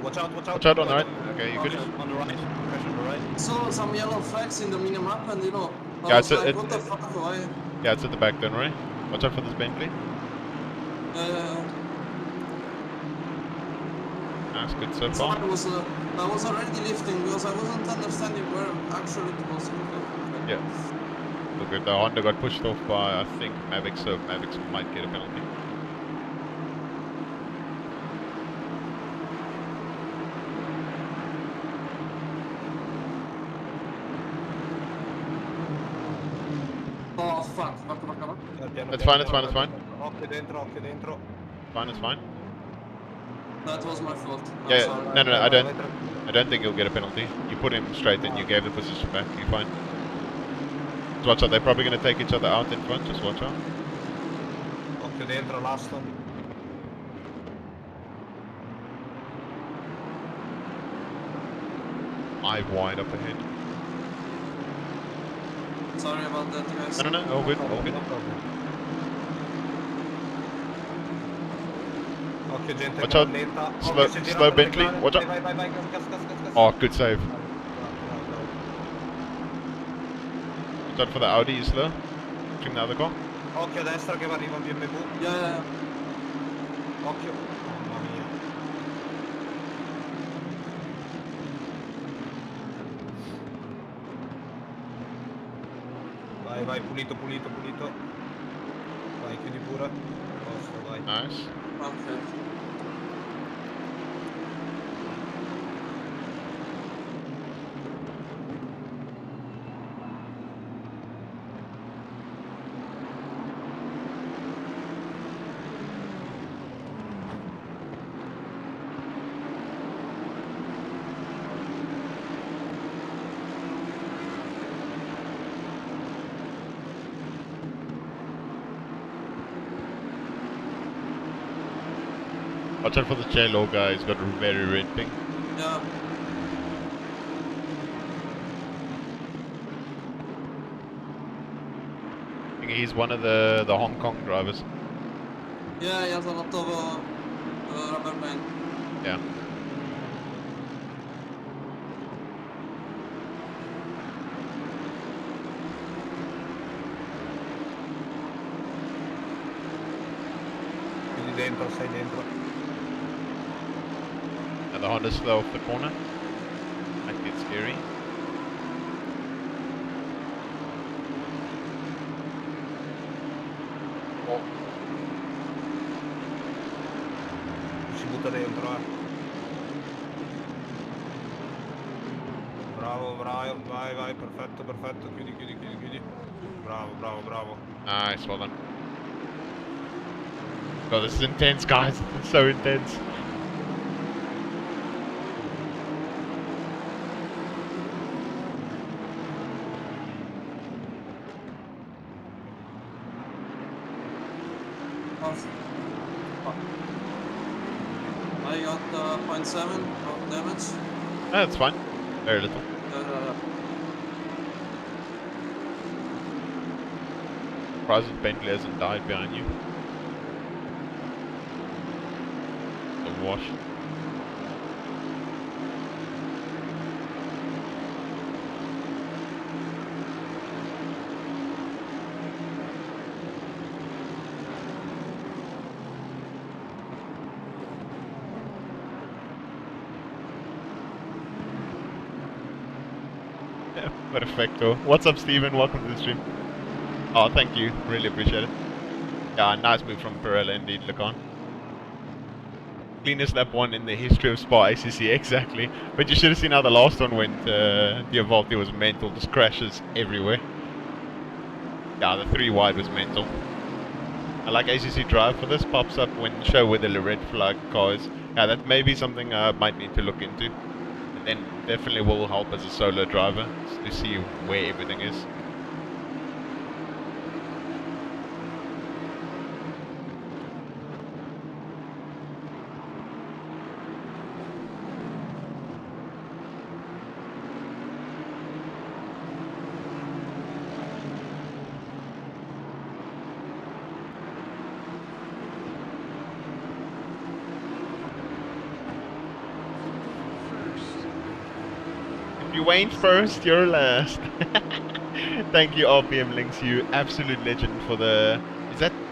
Watch out. Watch out on the right. Okay, you good? On the right. Pressure on the right. Saw some yellow flags in the minimap, and you know, I Yeah, was it's like, what the fuck, why? Yeah, it's at the back, don't worry. Watch out for this Bentley. That's good so So far. I was already lifting because I wasn't understanding where actually it was. Okay. Yeah. Look at the Honda got pushed off by, I think, Mavic, so Mavic might get a penalty. Oh fuck. It's fine. Occhio dentro. It's fine. That was my fault. I'm Yeah, sorry. no, I don't think you'll get a penalty. You put him straight and you gave the position back, you're fine. Just watch out, they're probably going to take each other out in front, just watch out. Occhio dentro, l'Aston. Eye wide up ahead. Sorry about that, guys. No, all good. Occhio gente Watch che out. lenta. Slow- Occhio, si gira slow per Bentley. McLaren. Watch out. Vai, gas. Oh, good save. Bravo. Watch out for the Audi, you slow. Trim the other car. Occhio a destra che arriva un BMW. Yeah. Occhio. Mamma mia. Vai, pulito. Vai, chiudi pure. Posto, vai. Nice. Okay. Watch out for the J-Law guy, he's got a very red ping. Yeah. I think he's one of the Hong Kong drivers. Yeah, he has a lot of rubber band. Yeah. Chiudi dentro, stai dentro. And the Honda's slow off the corner. Might get scary. Si butta dentro, Bravo, bravo, vai, vai, perfetto, perfetto, chiudi, chiudi, chiudi, chiudi. Bravo, bravo, bravo. Nice, well done. Oh, this is intense, guys. It's so intense. I got 0.7 of damage. Ah, that's fine. Very little. Surprised that Bentley hasn't died behind you. The wash. Perfecto. What's up, Steven? Welcome to the stream. Oh, thank you. Really appreciate it. Yeah, nice move from Pirella indeed, Lacan. Cleanest lap one in the history of Spa ACC, exactly. But you should have seen how the last one went. The Avalti was mental, just crashes everywhere. Yeah, the 3 wide was mental. I like ACC Drive for this, pops up when show where the red flag car is. Yeah, that may be something I might need to look into. And then definitely will help as a solo driver to see where everything is. If you ain't first, you're last. Thank you, RPM Links, you absolute legend for the...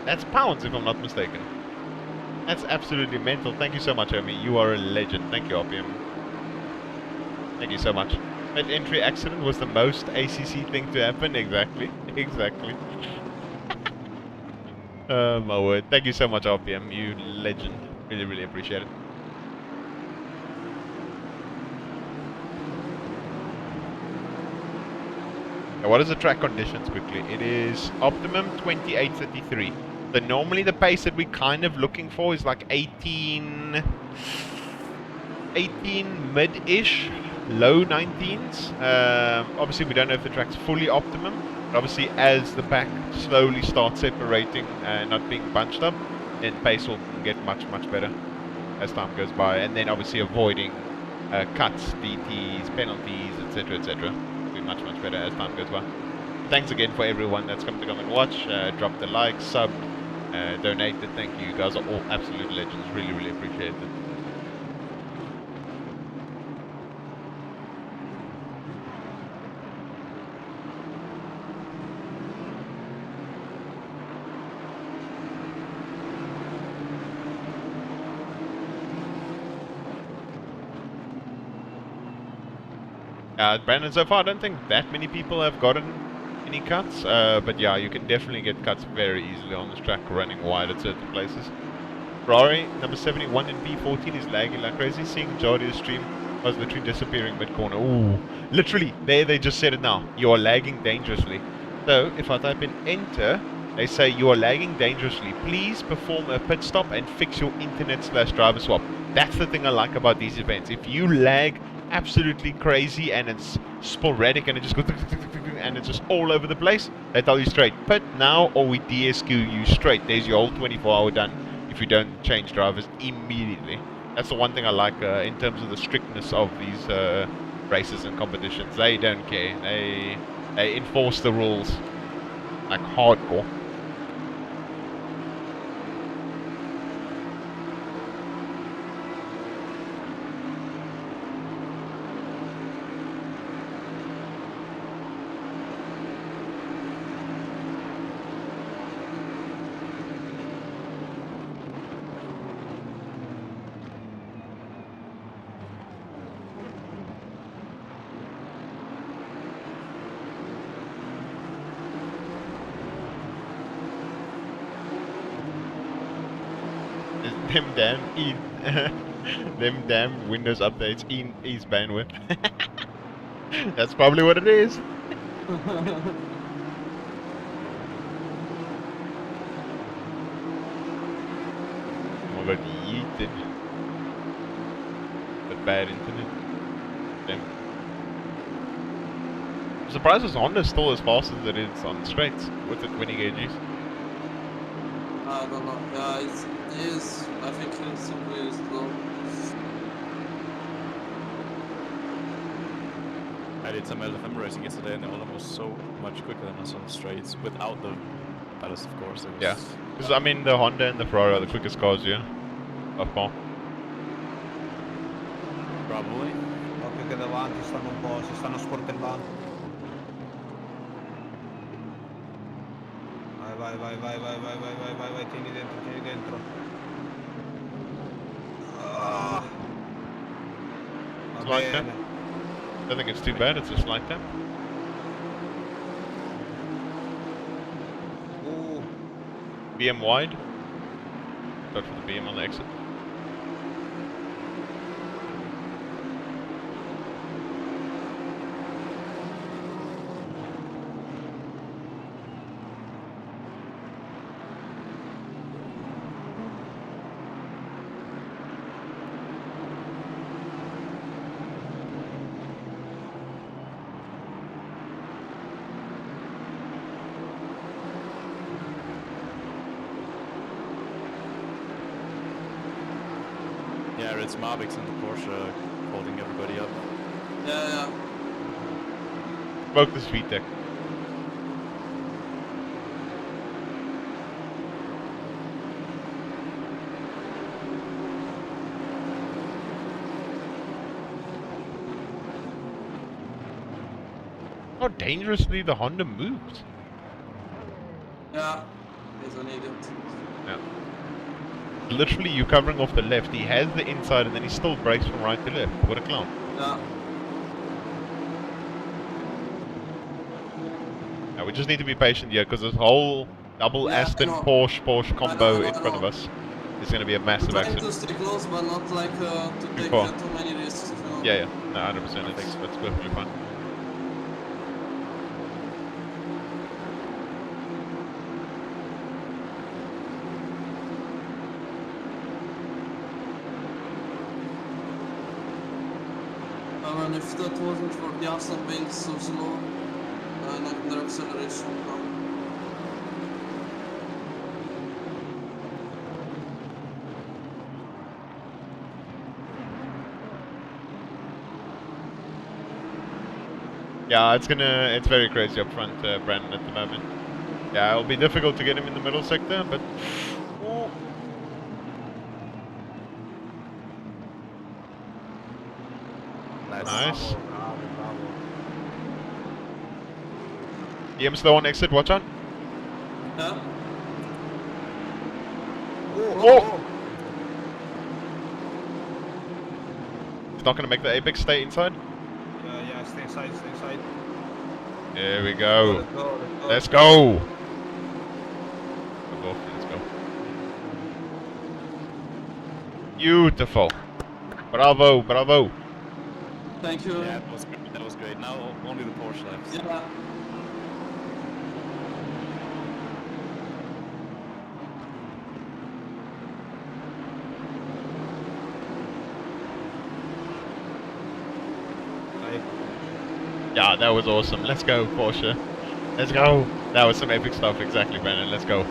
That's pounds if I'm not mistaken. That's absolutely mental. Thank you so much, Omi. You are a legend. Thank you, RPM. Thank you so much. That entry accident was the most ACC thing to happen. Exactly. Exactly. Oh my word. Thank you so much, RPM. You legend. Really, really appreciate it. Now, what is the track conditions quickly? It is optimum 28.33. So normally the pace that we're kind of looking for is like 18 mid-ish, low 19s. Obviously we don't know if the track's fully optimum, but obviously as the pack slowly starts separating and not being bunched up, then pace will get much, much better as time goes by. And then obviously avoiding cuts, DTs, penalties, etc, etc. Much, much better as time goes by. Thanks again for everyone that's come and watch. Drop the like, sub, donated. Thank you. You guys are all absolute legends. Really, really appreciate it. Brandon, so far I don't think that many people have gotten any cuts, but yeah, you can definitely get cuts very easily on this track running wide at certain places. Ferrari, number 71 in P14 is lagging like crazy. Seeing Jardi's stream was literally disappearing mid-corner. Ooh, literally, there they just said it now. You are lagging dangerously. So, if I type in enter, they say you are lagging dangerously. Please perform a pit stop and fix your internet/driver swap. That's the thing I like about these events. If you lag absolutely crazy and it's sporadic and it just goes and it's just all over the place, they tell you straight, pit now or we DSQ you straight. There's your whole 24-hour done. if you don't change drivers immediately. That's the one thing I like in terms of the strictness of these races and competitions. They don't care. They enforce the rules like hardcore. Them damn them damn Windows updates ease bandwidth. That's probably what it is. Oh, but yeeted. But bad internet. Damn. I'm surprised this Honda's still as fast as it is on straights with the 20 kgs. I don't know. Yeah, it is. I think it's simply slow. I did some LFM racing yesterday and all of them was so much quicker than us on the straights without the ballast, of course. It was Yeah. Because I mean, the Honda and the Ferrari are the quickest cars, yeah. By far. Probably. Occhio che davanti stanno un po', si stanno sportellando. Vai, tieni dentro. Ah. Va Slight tap. bene. I don't think it's too bad, it's a slight tap. BM wide. Start for the BM on the exit. Yeah, it's Mavics and the Porsche holding everybody up. Yeah. Smoke the speed deck. How dangerously the Honda moves. Yeah. He's an idiot. Yeah. Literally, you covering off the left, he has the inside and then he still brakes from right to left. What a clown. Yeah. Now, we just need to be patient here because this whole double Yeah, Aston I know. Porsche combo I know. in front of us is going to be a I'm massive trying to accident. stay close, but not like to take far. too many risks. You know? Yeah, no, 100%. That's perfectly fine. And if that wasn't for the Aston being so slow, and their acceleration, Yeah, it's very crazy up front, Brandon, at the moment. Yeah, it'll be difficult to get him in the middle sector, but... Ooh. Nice. Bravo. EM slow on exit, watch out. yeah. Oh! He's not going to make the apex, stay inside. Yeah, stay inside. There we go. Let's go. Let's go. Let's go. Beautiful. Bravo. Thank you. Yeah, that was great. Now only the Porsche left. Yeah. Yeah, that was awesome. Let's go, Porsche. Let's go. That was some epic stuff, exactly, Brandon. Let's go.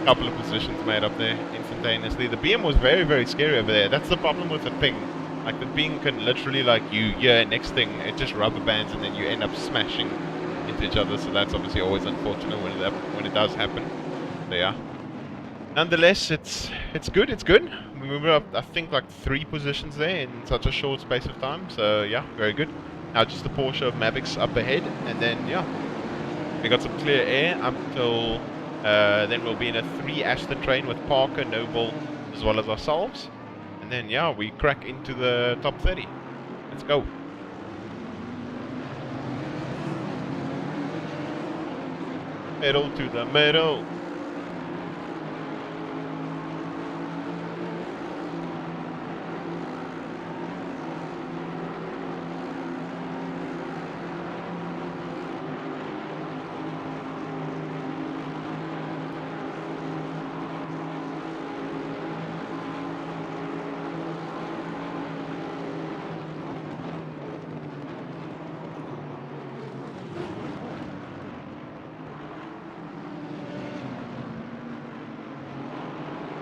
couple of positions made up there instantaneously. The BM was very, very scary over there. That's the problem with the ping. Like the ping can literally, like, next thing, it just rubber bands and then you end up smashing into each other. So that's obviously always unfortunate when it does happen. So yeah. Nonetheless, it's good. It's good. We moved up, I think, like 3 positions there in such a short space of time. So yeah, very good. Now just the Porsche of Mavics up ahead, and then yeah, we got some clear air up till then we'll be in a 3 Aston train with Parker, Noble, as well as ourselves, and then yeah, we crack into the top 30. Let's go. Pedal to the metal.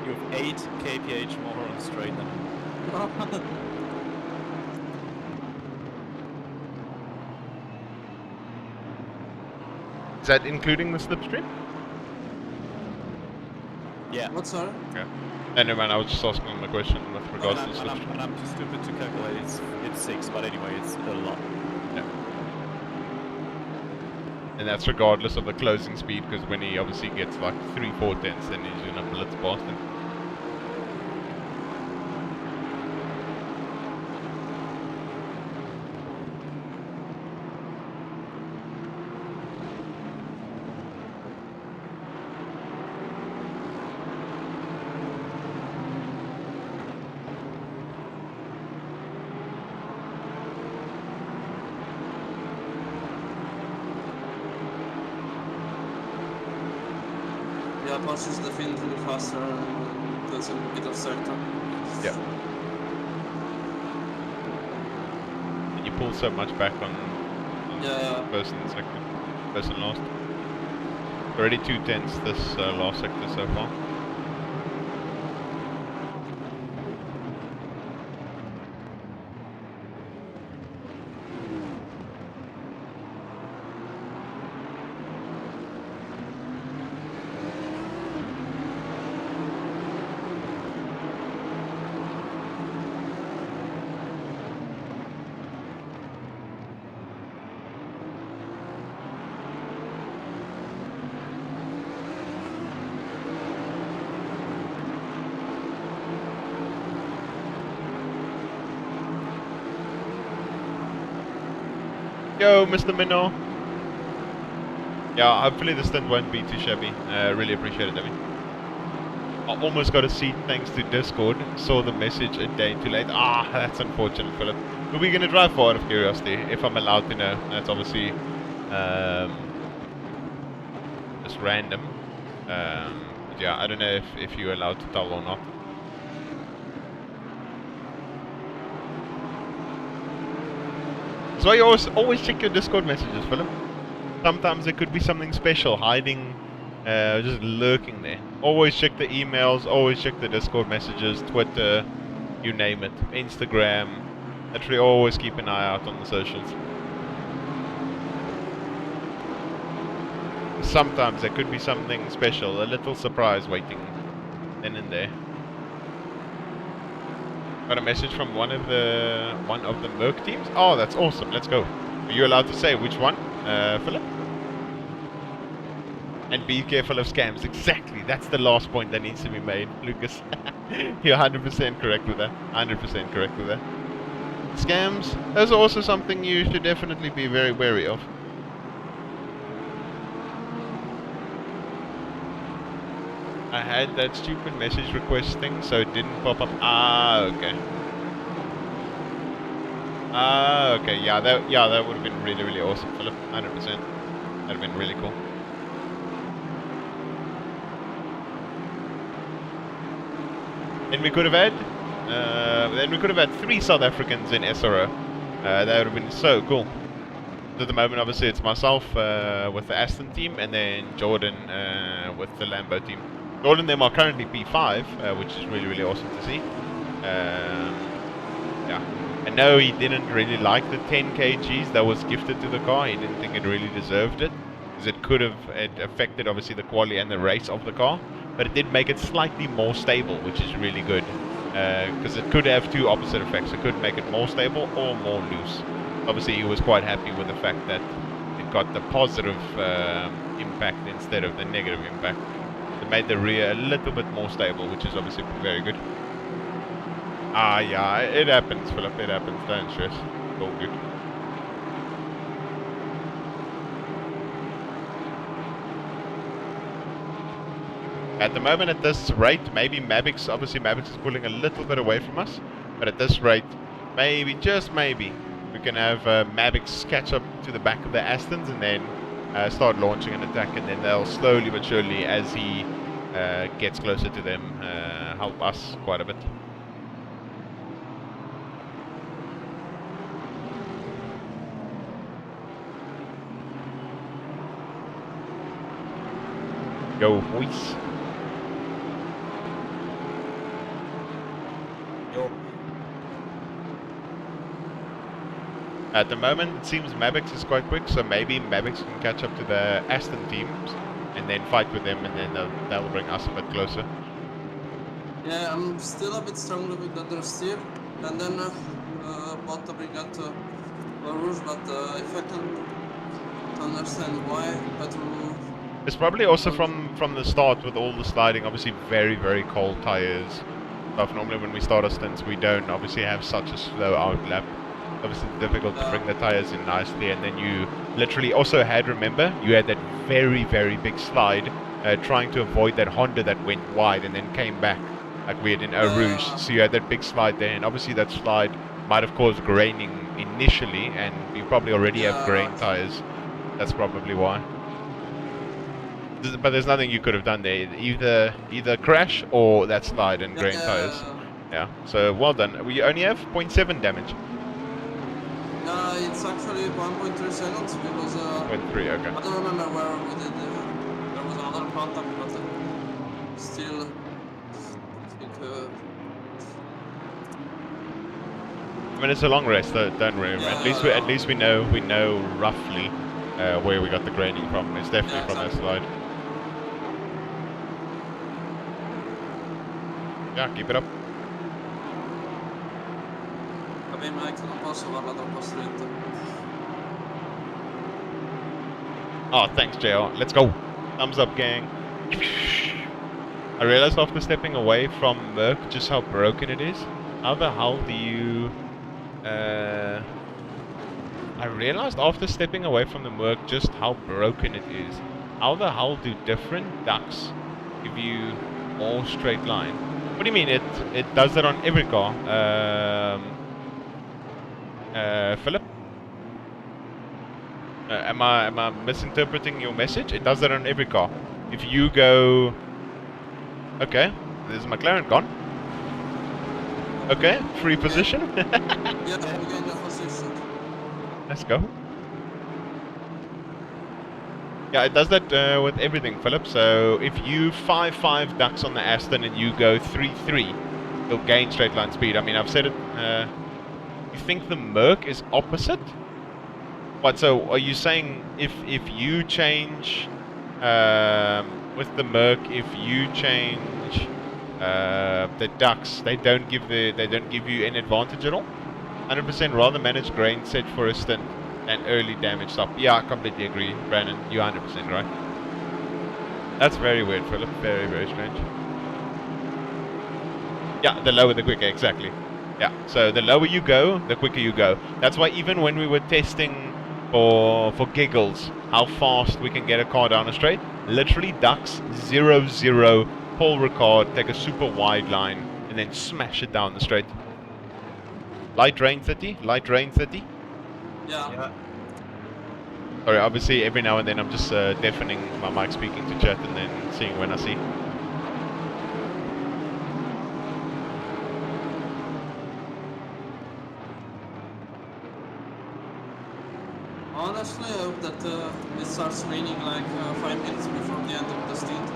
You have 8 kph more on straight than me. Is that including the slipstream? Yeah. What, sorry? Okay. Anyway, I was just asking him a question with regards to the slipstream. And I'm too stupid to calculate. It's 6, but anyway, it's a lot. Yeah. And that's regardless of the closing speed, because when he obviously gets like 3-4 tenths, then he's in a blitz past him. Yeah, Porsche is definitely faster and there's a bit of sector. Yeah. And you pull so much back on Yeah. first and second, first and last. Already 2 tenths this last sector so far. Yo, Mr. Minnow. Yeah, hopefully the stint won't be too shabby. Really appreciate it, Demi. I almost got a seat thanks to Discord. Saw the message a day too late. Ah, that's unfortunate, Philip. Are we going to drive for, out of curiosity? If I'm allowed to know. That's obviously just random. But yeah, I don't know if you're allowed to tell or not. That's why you always check your Discord messages, Philip. Sometimes there could be something special hiding, just lurking there. Always check the emails, always check the Discord messages, Twitter, you name it, Instagram. Literally always keep an eye out on the socials. Sometimes there could be something special, a little surprise waiting then and there. Got a message from one of the Merc teams. Oh, that's awesome. Let's go. Are you allowed to say which one, Philip? And be careful of scams. Exactly. That's the last point that needs to be made, Lucas. You're 100% correct with that. 100% correct with that. Scams. Those are also something you should definitely be very wary of. I had that stupid message request thing, so it didn't pop up. Ah, okay. Ah, okay. Yeah, that would have been really, really awesome, Philip. 100%. That'd have been really cool. Then we could have had 3 South Africans in SRO. That would have been so cool. At the moment, obviously, it's myself with the Aston team, and then Jordan with the Lambo team. All of them are currently P5, which is really, really awesome to see. Yeah. I know he didn't really like the 10 kgs that was gifted to the car. He didn't think it really deserved it, because it could have affected obviously the quality and the race of the car. But it did make it slightly more stable, which is really good. Because it could have two opposite effects. It could make it more stable or more loose. Obviously, he was quite happy with the fact that it got the positive impact instead of the negative impact. It made the rear a little bit more stable, which is obviously very good. Ah, yeah, it happens, Philip. It happens. Don't stress. It's all good. At the moment, at this rate, maybe Mavix, obviously Mavix is pulling a little bit away from us, but at this rate, maybe, just maybe, we can have Mavix catch up to the back of the Astons and then start launching an attack, and then they'll slowly but surely, as he gets closer to them, help us quite a bit. Go, boys. Yo. At the moment, it seems Mavix is quite quick, so maybe Mavix can catch up to the Aston teams and then fight with them, and then that'll bring us a bit closer. Yeah, I'm still a bit struggling with the understeer, and then bought the Brigade Rouge, but if I can understand why, but It's probably also from the start with all the sliding, obviously very, very cold tires. Stuff. Normally when we start our stints, we don't obviously have such a slow outlap. Obviously difficult to bring the tires in nicely, and then you literally also had, remember, you had that very, very big slide trying to avoid that Honda that went wide and then came back like we had in Eau Rouge. So you had that big slide there, and obviously that slide might have caused graining initially, and you probably already have grain tires. That's probably why. But there's nothing you could have done there. Either crash or that slide and grain tires. Yeah. So well done. We only have 0.7 damage. It's actually 1.3 seconds because 0.3. Okay. I don't remember where we did. There was another contact, but still, I think. I mean, it's a long race, don't worry. Yeah, At least we know roughly where we got the graining from. It's definitely from that slide. Yeah, keep it up. Vabbè, Mike, non posso farla troppo stretta. Oh, thanks, JR. Let's go. Thumbs up, gang. I realized after stepping away from Merc just how broken it is. How the hell do you... I realized after stepping away from the Merc just how broken it is. How the hell do different ducks give you more straight line? What do you mean? It does that on every car. Philip? Am I misinterpreting your message? It does that on every car. If you go... Okay, there's McLaren gone. Okay, free position. Yeah, we gained the position. Let's go. Yeah, it does that with everything, Philip. So if you 5-5 ducks on the Aston and you go 3-3, you'll gain straight line speed. I mean, I've said it. You think the Merc is opposite? What? So are you saying if you change with the Merc, if you change the ducks, they don't give you any advantage at all? 100% rather manage grain set for a stint and early damage stop. Yeah, I completely agree, Brandon. You're 100% right. That's very weird, Philip. Very, very strange. Yeah, the lower the quicker, exactly. Yeah, so the lower you go, the quicker you go. That's why even when we were testing for giggles how fast we can get a car down a straight, literally ducks 0-0, pull Ricard, take a super wide line, and then smash it down the straight. Light rain 30? Light rain 30? Yeah. Sorry, obviously every now and then I'm just deafening my mic speaking to chat and then seeing when I see. Honestly, I hope that it starts raining like 5 minutes before the end of the stint,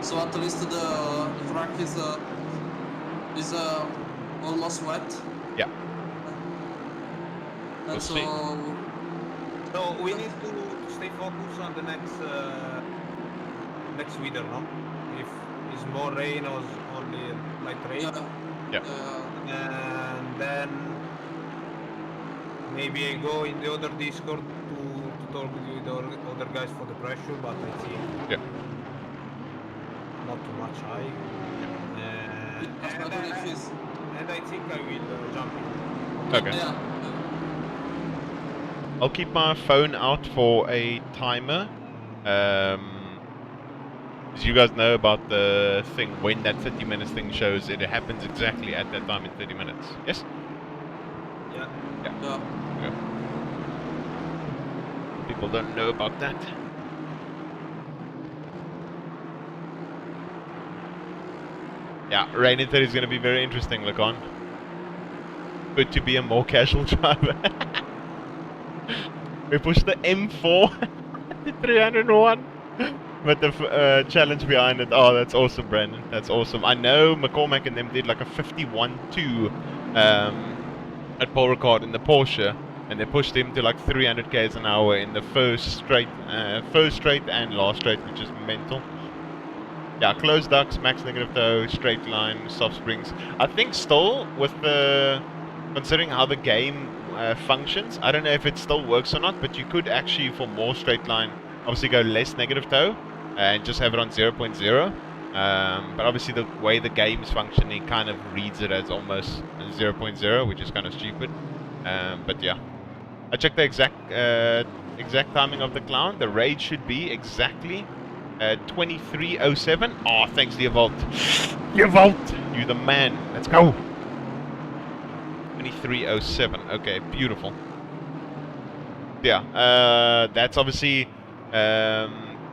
So at least the track is almost wet. Yeah. And We'll so see. So we need to stay focused on the next weather, no? If it's more rain or only light rain, yeah, Yeah. and then maybe I go in the other Discord to talk with the other guys for the pressure, but I think Yeah. not too much high. especially if it's And I think I will jump in. Okay. yeah. I'll keep my phone out for a timer. As you guys know about the thing, when that 30 minutes thing shows, it happens exactly at that time in 30 minutes. Yes? Yeah. Yeah. Okay. People don't know about that. Yeah, rain in 30 is going to be very interesting, Lacan. Good to be a more casual driver. We pushed the M4 to 301. But the challenge behind it, oh, that's awesome, Brandon. That's awesome. I know McCormack and them did like a 51.2 at Paul Ricard in the Porsche, and they pushed him to like 300 k's an hour in the first straight and last straight, which is mental. Yeah, closed ducks, max negative toe, straight line, soft springs. I think still with the considering how the game functions, I don't know if it still works or not, but you could actually, for more straight line, obviously go less negative toe and just have it on 0.0. But obviously the way the game's functioning kind of reads it as almost 0.0, which is kind of stupid. But yeah, I checked the exact timing of the clown. The raid should be exactly 23:07. Oh, thanks, Leovolt. Leovolt, you the man. Let's go. 23:07. Okay, beautiful. Yeah, that's obviously the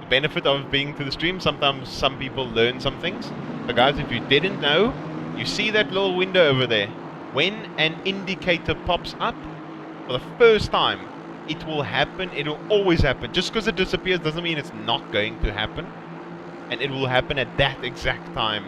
benefit of being to the stream. Sometimes some people learn some things. So guys, if you didn't know, you see that little window over there. When an indicator pops up for the first time, it will happen. It will always happen. Just because it disappears doesn't mean it's not going to happen. And it will happen at that exact time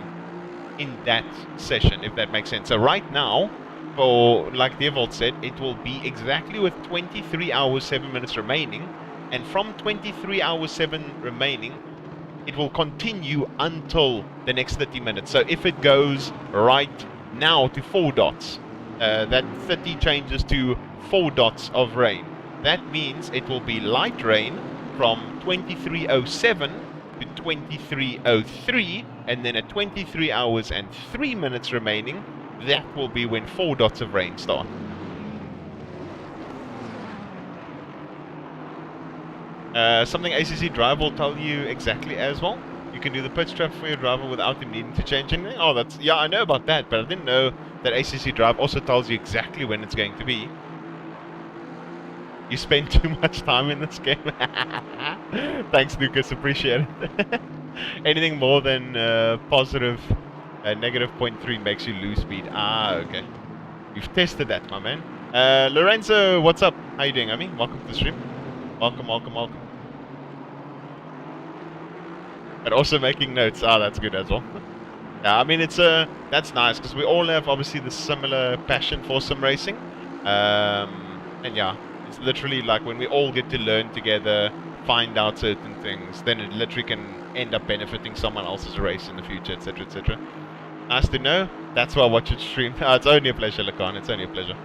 in that session, if that makes sense. So right now, for like Devolt said, it will be exactly with 23 hours 7 minutes remaining, and from 23 hours 7 remaining, it will continue until the next 30 minutes. So if it goes right now to 4 dots, that 30 changes to 4 dots of rain. That means it will be light rain from 23:07 to 23:03, and then at 23 hours and 3 minutes remaining, that will be when 4 dots of rain start. Something ACC Drive will tell you exactly as well. You can do the pitch trap for your driver without him needing to change anything. Oh, that's... Yeah, I know about that, but I didn't know that ACC Drive also tells you exactly when it's going to be. You spend too much time in this game. Thanks, Lucas. Appreciate it. Anything more than positive negative 0.3 makes you lose speed. Ah, okay. You've tested that, my man. Lorenzo, what's up? How you doing, Ami? Welcome to the stream. Welcome, welcome, welcome. And also making notes. Ah, that's good as well. Yeah, I mean, it's that's nice because we all have obviously the similar passion for sim racing. And yeah, it's literally like when we all get to learn together, find out certain things, then it literally can end up benefiting someone else's race in the future, etc., etc. Nice to know. That's why I watch it stream. It's only a pleasure, Lacan. It's only a pleasure.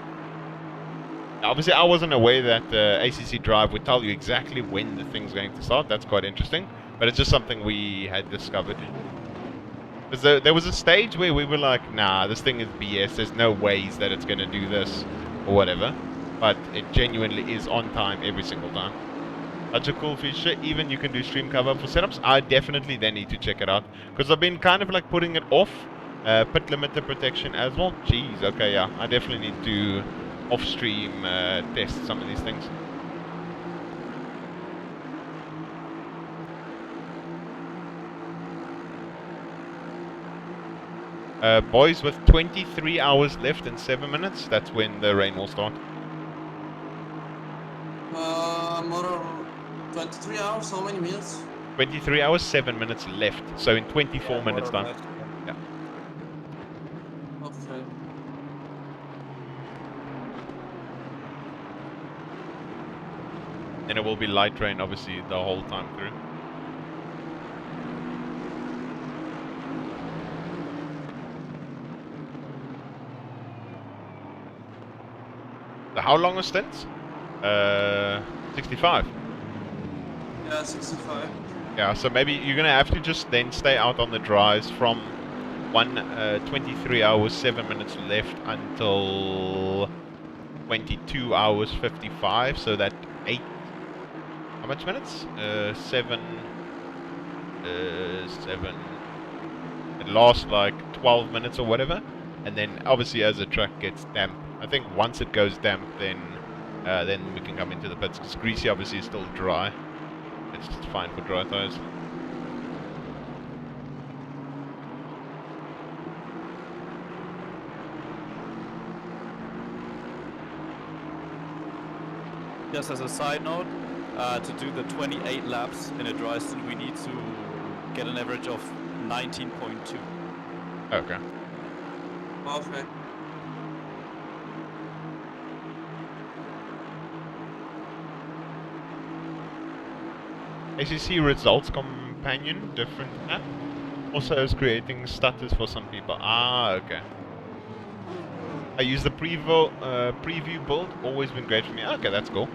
Obviously, I wasn't aware that ACC Drive would tell you exactly when the thing's going to start. That's quite interesting. But it's just something we had discovered. Because there was a stage where we were like, nah, this thing is BS. There's no ways that it's going to do this or whatever. But it genuinely is on time every single time. Such a cool feature. Even you can do stream cover for setups. I definitely then need to check it out. Because I've been kind of like putting it off. Pit limiter protection as well. Jeez, okay, yeah. I definitely need to off-stream test some of these things. Boys, with 23 hours left and 7 minutes, that's when the rain will start. More 23 hours, how many minutes? 23 hours, 7 minutes left. So in 24 Yeah, minutes more or time. less, Yeah. Okay. And it will be light rain, obviously, the whole time through. So how long a stint? 65. Yeah, 65. Yeah, so maybe you're gonna have to just then stay out on the dries from 23 hours, 7 minutes left until 22 hours, 55. So that 8. How much minutes? 7. 7. It lasts like 12 minutes or whatever. And then obviously as the track gets damp, I think once it goes damp, then we can come into the pits. Because greasy obviously is still dry. It's just fine for dry tires. Just as a side note, to do the 28 laps in a dry stint, we need to get an average of 19.2. Okay. Okay. ACC results companion, different app. Also is creating status for some people. Ah, okay. I use the preview build, always been great for me. Okay, that's cool.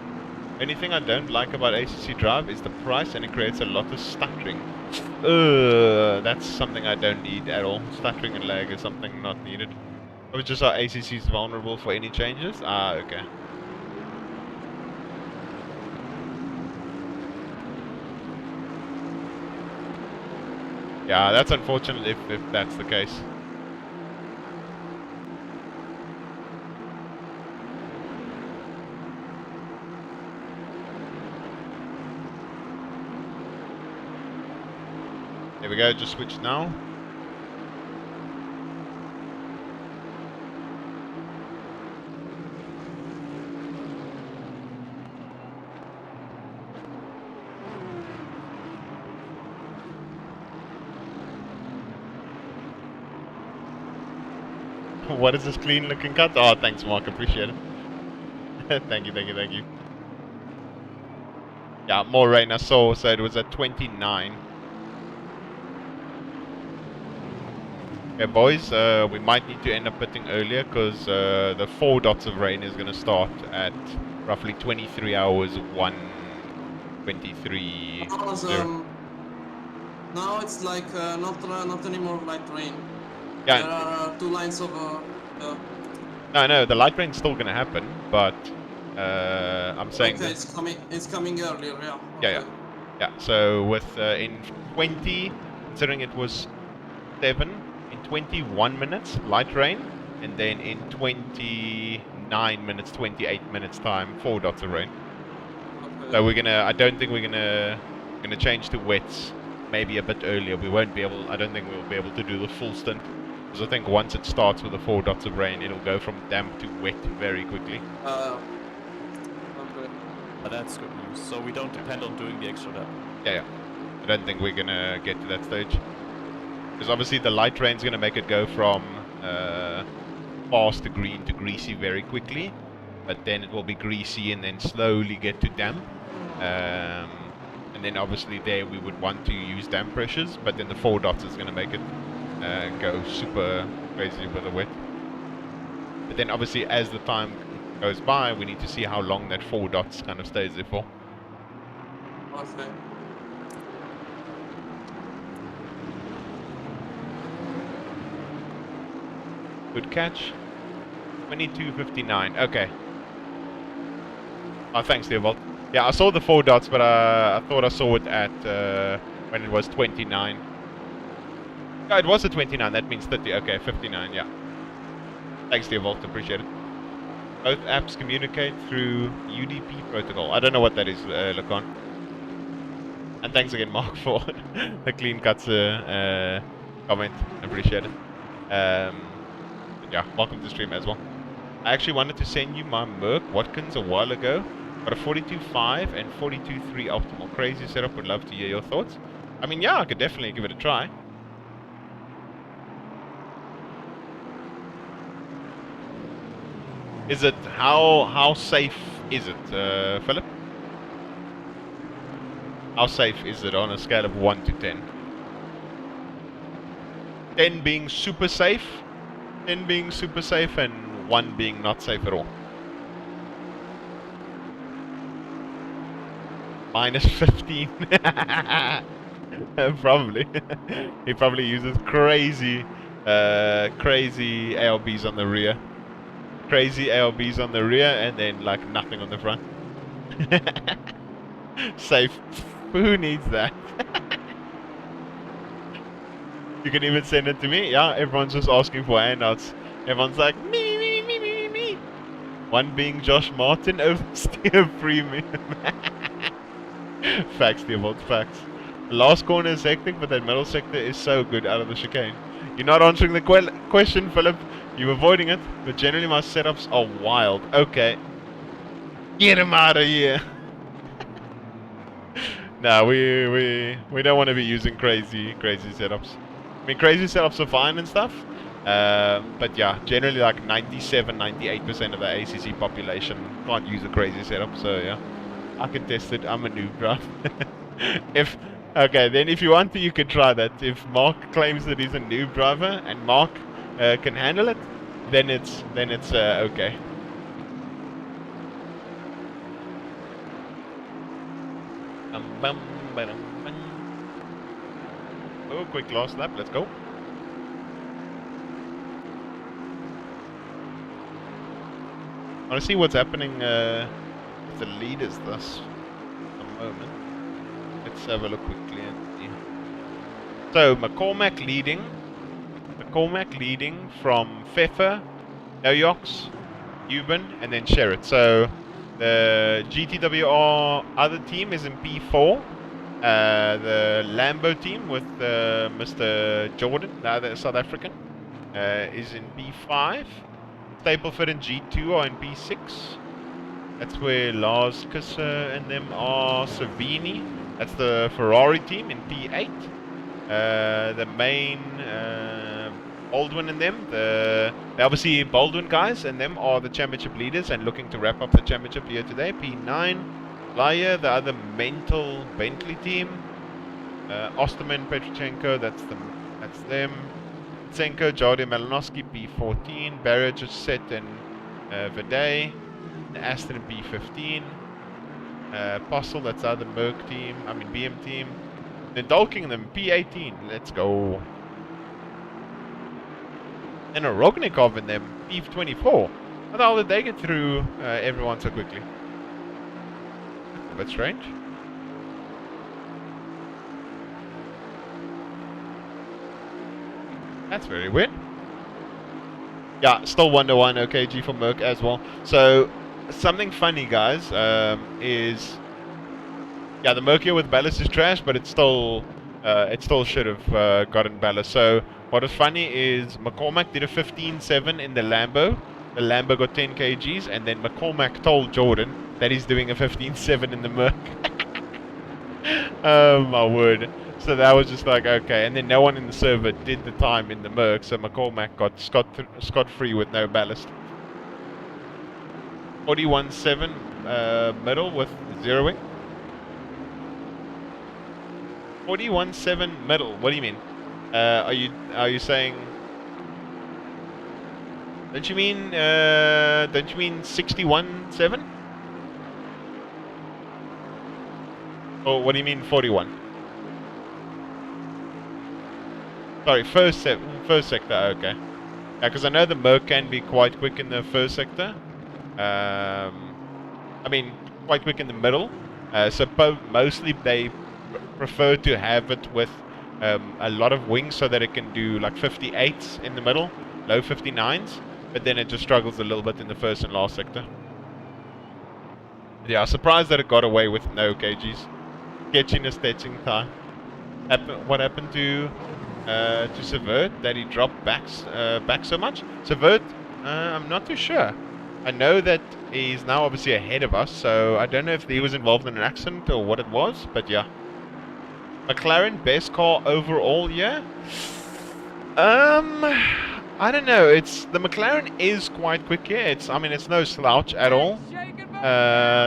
Anything I don't like about ACC Drive is the price, and it creates a lot of stuttering. That's something I don't need at all. Stuttering and lag is something not needed. It was just our ACC is vulnerable for any changes. Ah, okay. Yeah, that's unfortunate if that's the case. There we go, just switch now. What is this clean looking cut? Oh, thanks Mark, appreciate it. Thank you, thank you, thank you. Yeah, more rain I saw, so it was at 29. Okay boys, we might need to end up pitting earlier because the 4 dots of rain is going to start at roughly 23 hours, 1:23. Because, now it's like not anymore light rain. Yeah. There are 2 lines of No, the light rain's still going to happen, but I'm saying okay, that... it's coming earlier, yeah. Yeah, Okay. yeah. So with in 20, considering it was 7, in 21 minutes, light rain, and then in 29 minutes, 28 minutes time, 4 dots of rain. Okay. So we're gonna, I don't think we're gonna change to wets maybe a bit earlier. We won't be able, I don't think we'll be able to do the full stint. Because I think once it starts with the 4 dots of rain, it'll go from damp to wet very quickly. Okay. But that's good news. So we don't depend on doing the extra lap. Yeah. I don't think we're gonna get to that stage. Because obviously the light rain's gonna make it go from fast to green to greasy very quickly. But then it will be greasy and then slowly get to damp. And then obviously there we would want to use damp pressures, but then the 4 dots is gonna make it go super crazy with the wet. But then obviously as the time goes by, we need to see how long that 4 dots kind of stays there for. Okay. Good catch. 22:59. Okay. Oh, thanks, Theobald. Yeah, I saw the 4 dots, but I thought I saw it at when it was 29. Yeah, it was at 29. That means 30. Okay, 59. Yeah. Thanks, Theobald. Appreciate it. Both apps communicate through UDP protocol. I don't know what that is, Lacan. And thanks again, Mark, for the clean cuts comment. Appreciate it. Yeah, welcome to the stream as well. I actually wanted to send you my Merc Watkins a while ago. Got a 42.5 and 42.3 optimal. Crazy setup. Would love to hear your thoughts. I mean, yeah, I could definitely give it a try. Is it, how safe is it, Philip? How safe is it on a scale of 1 to 10? 10 being super safe, 10 being super safe, and 1 being not safe at all. Minus 15. Probably. He probably uses crazy ALBs on the rear. Crazy ALBs on the rear, and then like nothing on the front. Safe. Who needs that? You can even send it to me. Yeah, everyone's just asking for handouts. Everyone's like, me. One being Josh Martin oversteer premium. Facts, dear vault, facts. The last corner is hectic, but that middle sector is so good out of the chicane. You're not answering the question, Philip. You're avoiding it, but generally my setups are wild. Okay. Get him out of here. No, we don't want to be using crazy setups. I mean, crazy setups are fine and stuff. But yeah, generally like 97-98% of the ACC population can't use a crazy setup, so yeah. I can test it. I'm a noob, bro. Okay, then if you want to, you can try that. If Mark claims that he's a noob driver and Mark can handle it, then it's okay. Oh, quick last lap. Let's go. I want to see what's happening with the leaders this moment. Let's have a look quickly and see. So McCormack leading from Pfeffer, Oyox, Euban, and then Sherritt. So the GTWR other team is in P4. The Lambo team with Mr. Jordan, the other South African, is in P5. Stapleford and G2 are in P6. That's where Lars Kisser and them are. Savini, that's the Ferrari team in P8. The main Baldwin and them, the obviously Baldwin guys and them are the championship leaders and looking to wrap up the championship here today. P9. Laya, the other mental Bentley team. Osterman, Petrochenko, that's them. Tsenko, Jardim, Malinowski, P14. Barrage, Set, and Viday. Aston, P15. Postel, that's the other Merc team. I mean BM team. Then Dolking them, P18. Let's go. And a Rognikov in them, P24. How the hell did they get through everyone so quickly? A bit strange. That's very weird. Yeah, still 1-1 OKG for Merc as well. So something funny, guys, is the Merc here with ballast is trash, but it still should have gotten ballast. So what is funny is McCormack did a 15.7 in the Lambo. The Lambo got 10 kgs, and then McCormack told Jordan that he's doing a 15.7 in the Merc. Oh my word. So that was just like, okay. And then no one in the server did the time in the Merc, so McCormack got scot-free with no ballast. 41.7 middle with zeroing. 41.7 middle, what do you mean? Are you saying... Don't you mean 61.7? Or what do you mean 41? Sorry, first sector, okay. Yeah, because I know the Merc can be quite quick in the first sector. I mean, quite quick in the middle. So mostly they prefer to have it with a lot of wings so that it can do like 58s in the middle, low 59s. But then it just struggles a little bit in the first and last sector. Yeah, surprised that it got away with no kgs. Sketchiness, tetching time. What happened to Severt? That he dropped back so much? Severt, I'm not too sure. I know that he's now obviously ahead of us, so I don't know if he was involved in an accident or what it was, but yeah. McLaren best car overall, yeah. I don't know. It's the McLaren is quite quick here. It's no slouch at all.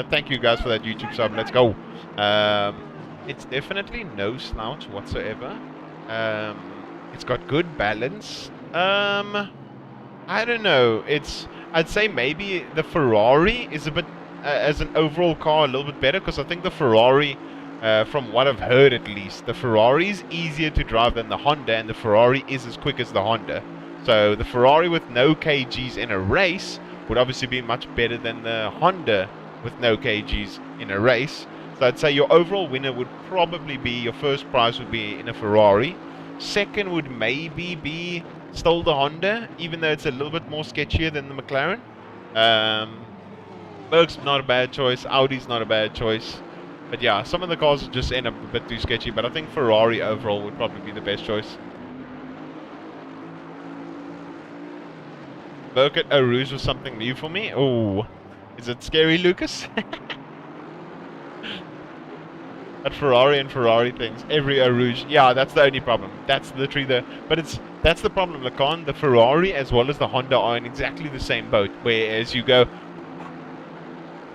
Thank you guys for that YouTube sub. Let's go. It's definitely no slouch whatsoever. It's got good balance. I don't know. I'd say maybe the Ferrari is a bit, as an overall car, a little bit better because I think the Ferrari, from what I've heard at least, the Ferrari is easier to drive than the Honda, and the Ferrari is as quick as the Honda. So the Ferrari with no kgs in a race would obviously be much better than the Honda with no kgs in a race. So I'd say your overall winner would probably be, your first prize would be in a Ferrari. Second would maybe be still the Honda, even though it's a little bit more sketchier than the McLaren. Merc's not a bad choice. Audi's not a bad choice. But yeah, some of the cars just end up a bit too sketchy. But I think Ferrari overall would probably be the best choice. Merc at Eau Rouge was something new for me. Oh, is it scary, Lucas? At Ferrari and Ferrari things, every Eau Rouge. Yeah, that's the only problem. That's literally that's the problem, Lacan. The Ferrari as well as the Honda are in exactly the same boat. Whereas you go,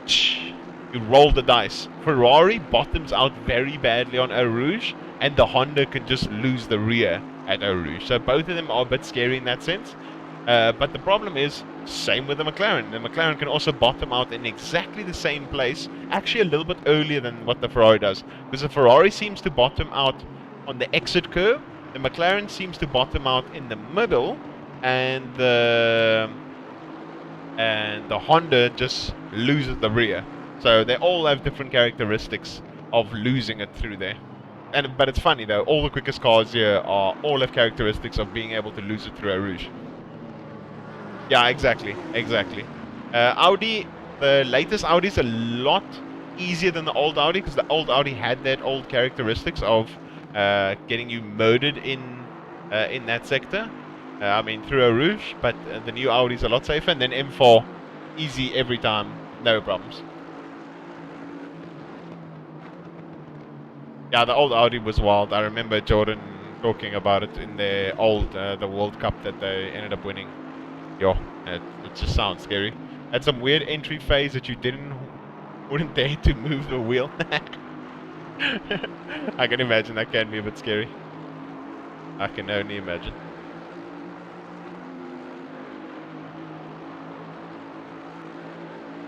you roll the dice. Ferrari bottoms out very badly on Eau Rouge, and the Honda can just lose the rear at Eau Rouge. So both of them are a bit scary in that sense. But the problem is, same with the McLaren. The McLaren can also bottom out in exactly the same place, actually a little bit earlier than what the Ferrari does. Because the Ferrari seems to bottom out on the exit curve, the McLaren seems to bottom out in the middle, and the Honda just loses the rear. So they all have different characteristics of losing it through there. But it's funny though, all the quickest cars here all have characteristics of being able to lose it through Eau Rouge. Yeah, exactly. Audi, the latest Audi is a lot easier than the old Audi because the old Audi had that old characteristics of getting you murdered in that sector. Through Eau Rouge, but the new Audi is a lot safer. And then M4, easy every time, no problems. Yeah, the old Audi was wild. I remember Jordan talking about it in their old the World Cup that they ended up winning. Yo, it just sounds scary. Had some weird entry phase that you wouldn't dare to move the wheel. I can imagine that can be a bit scary. I can only imagine.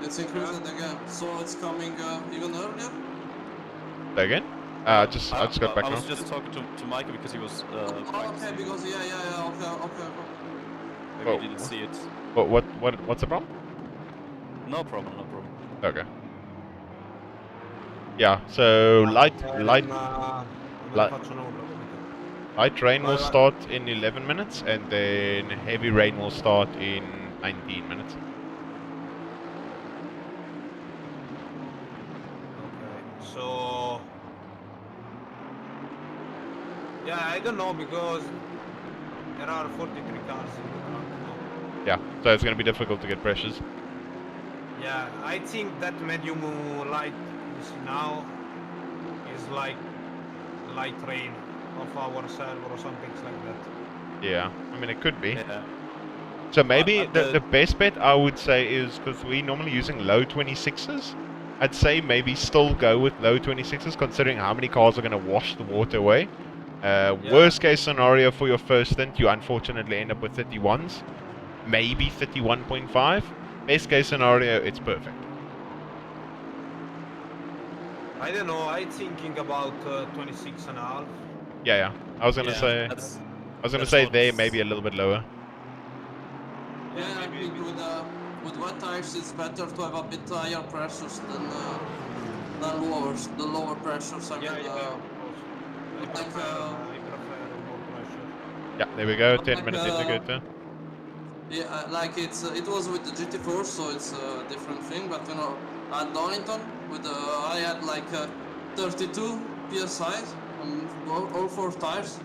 It's increasing again, so it's coming even earlier. Again? I just got back I now. was just talking to Michael because he was. Okay, because okay. Maybe you didn't see it. What's the problem? No problem. Okay. Yeah, so light rain will start in 11 minutes, and then heavy rain will start in 19 minutes. Okay, so yeah, I don't know because there are 43 cars in the track now. Yeah, so it's going to be difficult to get pressures. Yeah, I think that medium light you see now is like light rain of our server or something like that. Yeah, I mean it could be. Yeah. So maybe the best bet I would say is, because we're normally using low 26s, I'd say maybe still go with low 26s considering how many cars are going to wash the water away. Worst case scenario for your first stint, you unfortunately end up with 31s, maybe 31.5. Best case scenario, it's perfect. I don't know, I'm thinking about 26 and a half. Yeah. I was gonna say there maybe a little bit lower. Yeah, I think with wet tires it's better to have a bit higher pressures than lower pressures. I prefer more pressure. Yeah, there we go. 10 like, minutes indicator. Yeah, like it was with the GT4, so it's a different thing. But you know, at Donington, I had like 32 psi on all four tires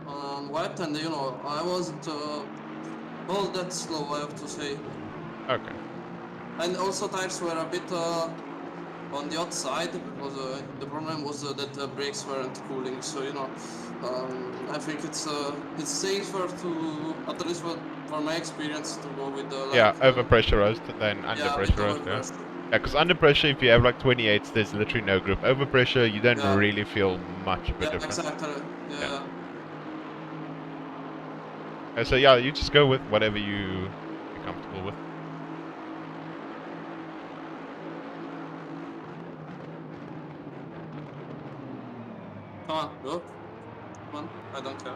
on wet, and you know I wasn't all that slow, I have to say. Okay. And also tires were a bit on the outside because the problem was that the brakes weren't cooling. So I think it's safer to, at least for my experience, to go with Yeah, over pressurized than under yeah, with pressurized. Yeah. overpressure. Yeah, because under pressure, if you have like 28s, there's literally no grip. Over pressure, you don't Yeah. really feel much of a Yeah, difference. exactly. Yeah. So yeah, you just go with whatever you're comfortable with. Come on, go. Come on, I don't care.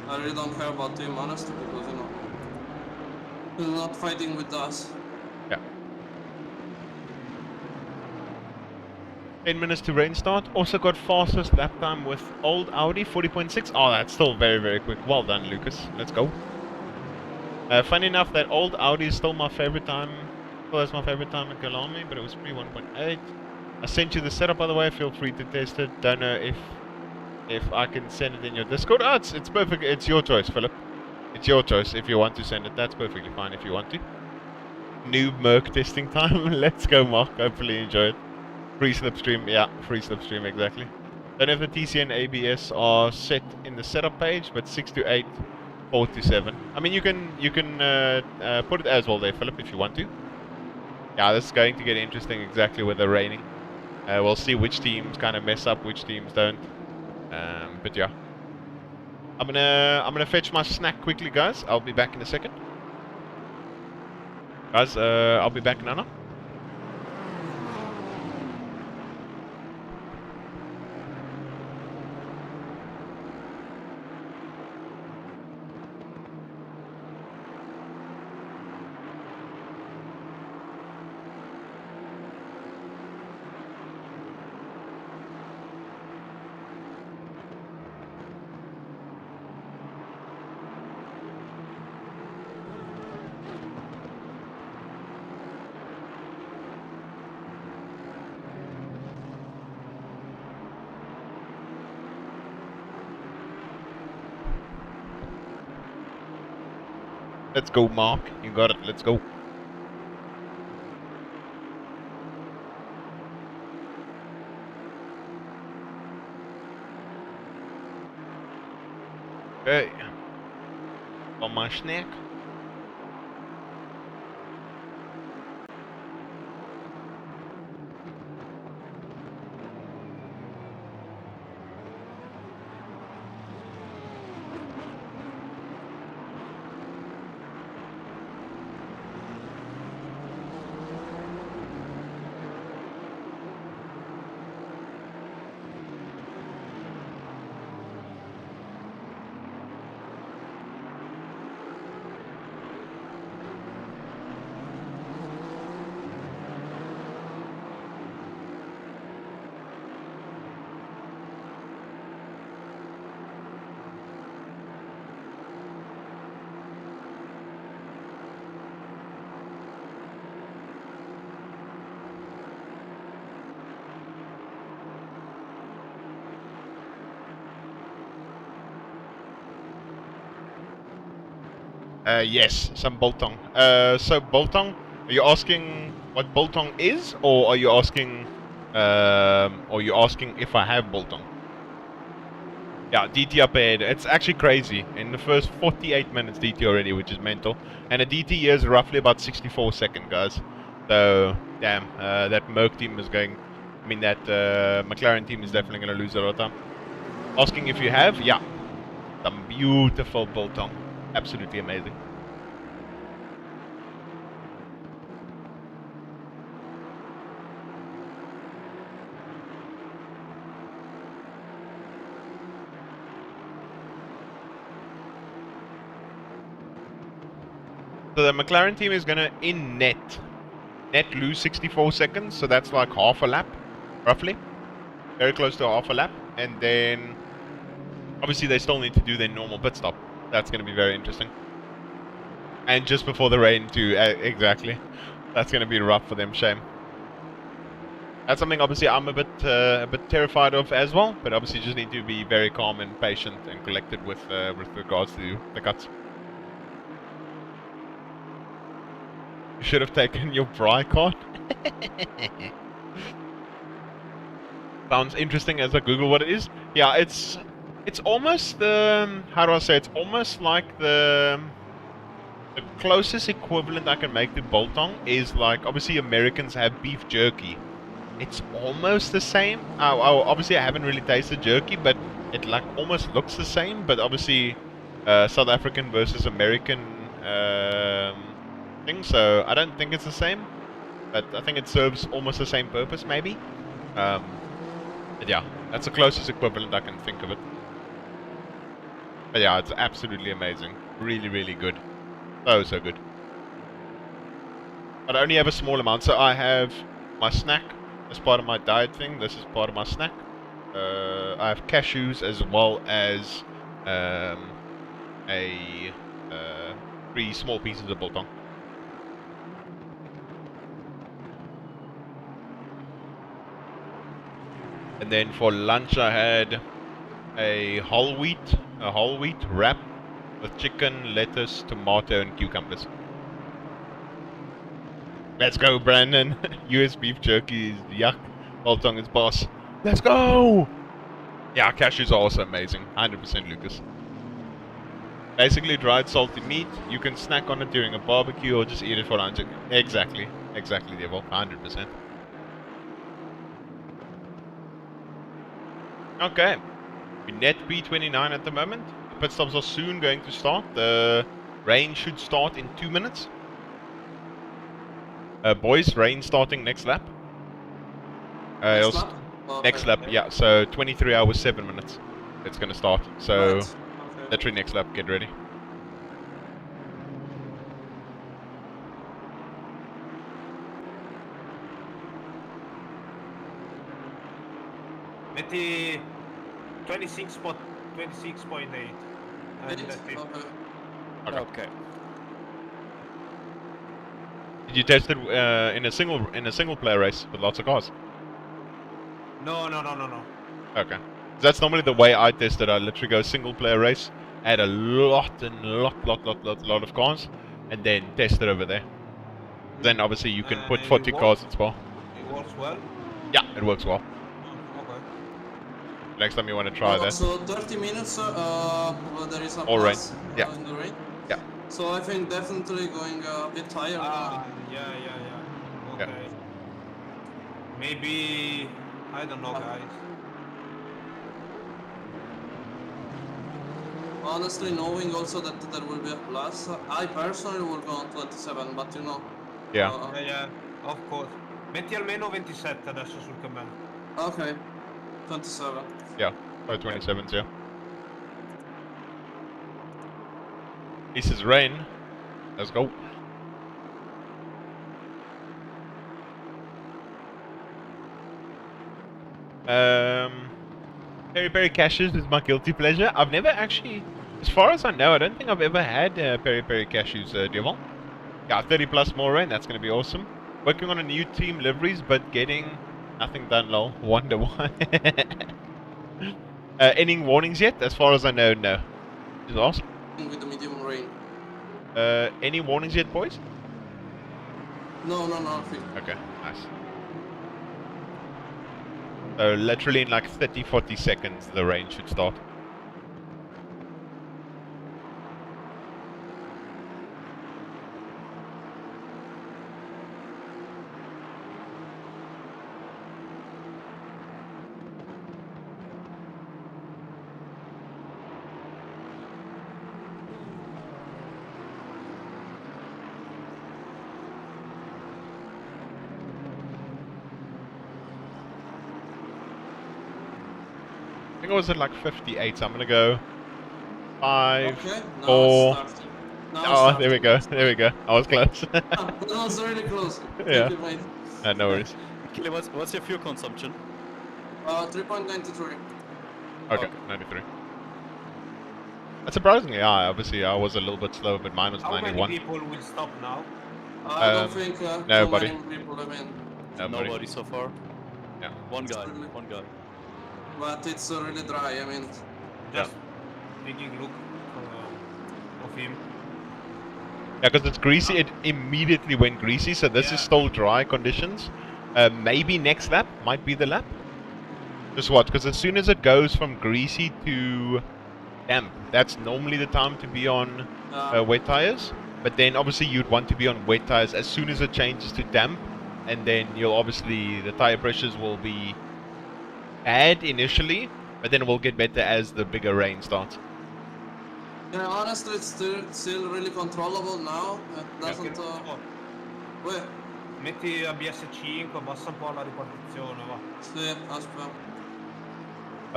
I really don't care about him, honestly, because he's not fighting with us. Yeah. 10 minutes to rain start. Also got fastest lap time with old Audi, 40.6. Oh, that's still very, very quick. Well done, Lucas. Let's go. Funny enough, that old Audi is still my favorite time. Still is my favorite time in Kalami, but it was pre-1.8. I sent you the setup, by the way. Feel free to test it. Don't know if I can send it in your Discord. Oh, it's perfect. It's your choice, Philip. It's your choice. If you want to send it, that's perfectly fine if you want to. Noob Merc testing time. Let's go, Mark. Hopefully you enjoy it. Free slipstream. Yeah, free slipstream, exactly. Don't know if the TC and ABS are set in the setup page, but 6 to 8, 4 to 7. I mean, you can put it as well there, Philip, if you want to. Yeah, this is going to get interesting exactly with the raining. We'll see which teams kind of mess up, which teams don't. But yeah. I'm gonna fetch my snack quickly, guys. I'll be back in a second. Guys, I'll be back, Nana. Let's go, Mark. You got it. Let's go. Okay. On my snack. Yes, some biltong. So biltong, are you asking what biltong is, or are you asking if I have biltong? Yeah, DT up ahead. It's actually crazy. In the first 48 minutes DT already, which is mental. And a DT here is roughly about 64 seconds, guys. So, damn, that Merc team is going... I mean, that McLaren team is definitely going to lose a lot of time. Asking if you have? Yeah. Some beautiful biltong. Absolutely amazing. So the McLaren team is going to, in net lose 64 seconds. So that's like half a lap, roughly. Very close to half a lap. And then, obviously, they still need to do their normal pit stop. That's going to be very interesting. And just before the rain, too. Exactly. That's going to be rough for them. Shame. That's something, obviously, I'm a bit terrified of as well. But obviously, just need to be very calm and patient and collected with regards to the cuts. You should have taken your Bry card. Sounds interesting as I Google what it is. Yeah, it's almost the how do I say? It's almost like the closest equivalent I can make to biltong is like obviously Americans have beef jerky. It's almost the same. Obviously I haven't really tasted jerky, but it like almost looks the same. But obviously South African versus American thing, so I don't think it's the same. But I think it serves almost the same purpose, maybe. But yeah, that's the closest equivalent I can think of it. But yeah, it's absolutely amazing. Really, really good. So good. But I only have a small amount, so I have my snack as part of my diet thing. This is part of my snack. I have cashews as well as 3 small pieces of biltong. And then for lunch I had a whole wheat wrap with chicken, lettuce, tomato, and cucumbers. Let's go, Brandon. US beef jerky is yuck. Biltong is boss. Let's go! Yeah, cashews are also amazing. 100% Lucas. Basically dried salty meat. You can snack on it during a barbecue or just eat it for lunch. Exactly, Devil. 100%. Okay. We're net P29 at the moment. The pit stops are soon going to start. The rain should start in 2 minutes. Boys, rain starting next lap. Next lap? Next lap, yeah. So 23 hours, 7 minutes. It's gonna start. So Right. Okay. literally next lap, get ready. Metti 26.8. And that's it. Okay. Okay. Okay. Did you test it in a single player race with lots of cars? No. Okay. That's normally the way I test it. I literally go single player race, add a lot of cars, and then test it over there. Then obviously you can put And 40 it cars works? in Spa. It works well? Yeah, it works well. Okay. Next time you want to try that. So 30 minutes, there is a All rain. plus Yeah. in the rain. Yeah. So I think definitely going a bit higher. Yeah. Okay. Maybe, I don't know, guys. Honestly, knowing also that there will be a plus, I personally will go on 27, but you know. Yeah. Yeah, of course. Metti almeno 27 adesso sul cammello. Okay, 27. Yeah. 27s, yeah. This is rain. Let's go. Peri cashews is my guilty pleasure. I've never actually, as far as I know, I don't think I've ever had peri cashews, Devil. Yeah, 30 plus more rain. That's going to be awesome. Working on a new team liveries, but getting nothing done. Lol. Wonder why. Any warnings yet? As far as I know, no. Just ask. With the medium rain. Any warnings yet, boys? No, nothing. Okay, nice. So literally in like 30-40 seconds the rain should start. I think I was at like 58, so I'm gonna go 5, Okay, now 4. it's starting. Now Oh, it's there we go. starting. There we go. I was close. That was really close. Yeah. Thank you, mate. No worries. Kili, what's your fuel consumption? 3.93. Okay, 93. That's surprisingly high. Obviously, I was a little bit slow, but mine was How 91. many people will stop now? I don't Um, think nobody. too many people, I mean. Nobody so far. Yeah. One guy. Really? One guy. But it's really dry, I mean. Just taking a look of him. Yeah, because it's greasy. It immediately went greasy, so this is still dry conditions. Maybe next lap might be the lap. Just watch, because as soon as it goes from greasy to damp, that's normally the time to be on wet tires. But then obviously you'd want to be on wet tires as soon as it changes to damp, and then you'll obviously the tire pressures will be bad initially, but then it will get better as the bigger rain starts. Yeah, honestly, it's still really controllable now. It doesn't. Wait, Metti ABS 5, abbassa un po' la ripartizione, va. sì, aspetta.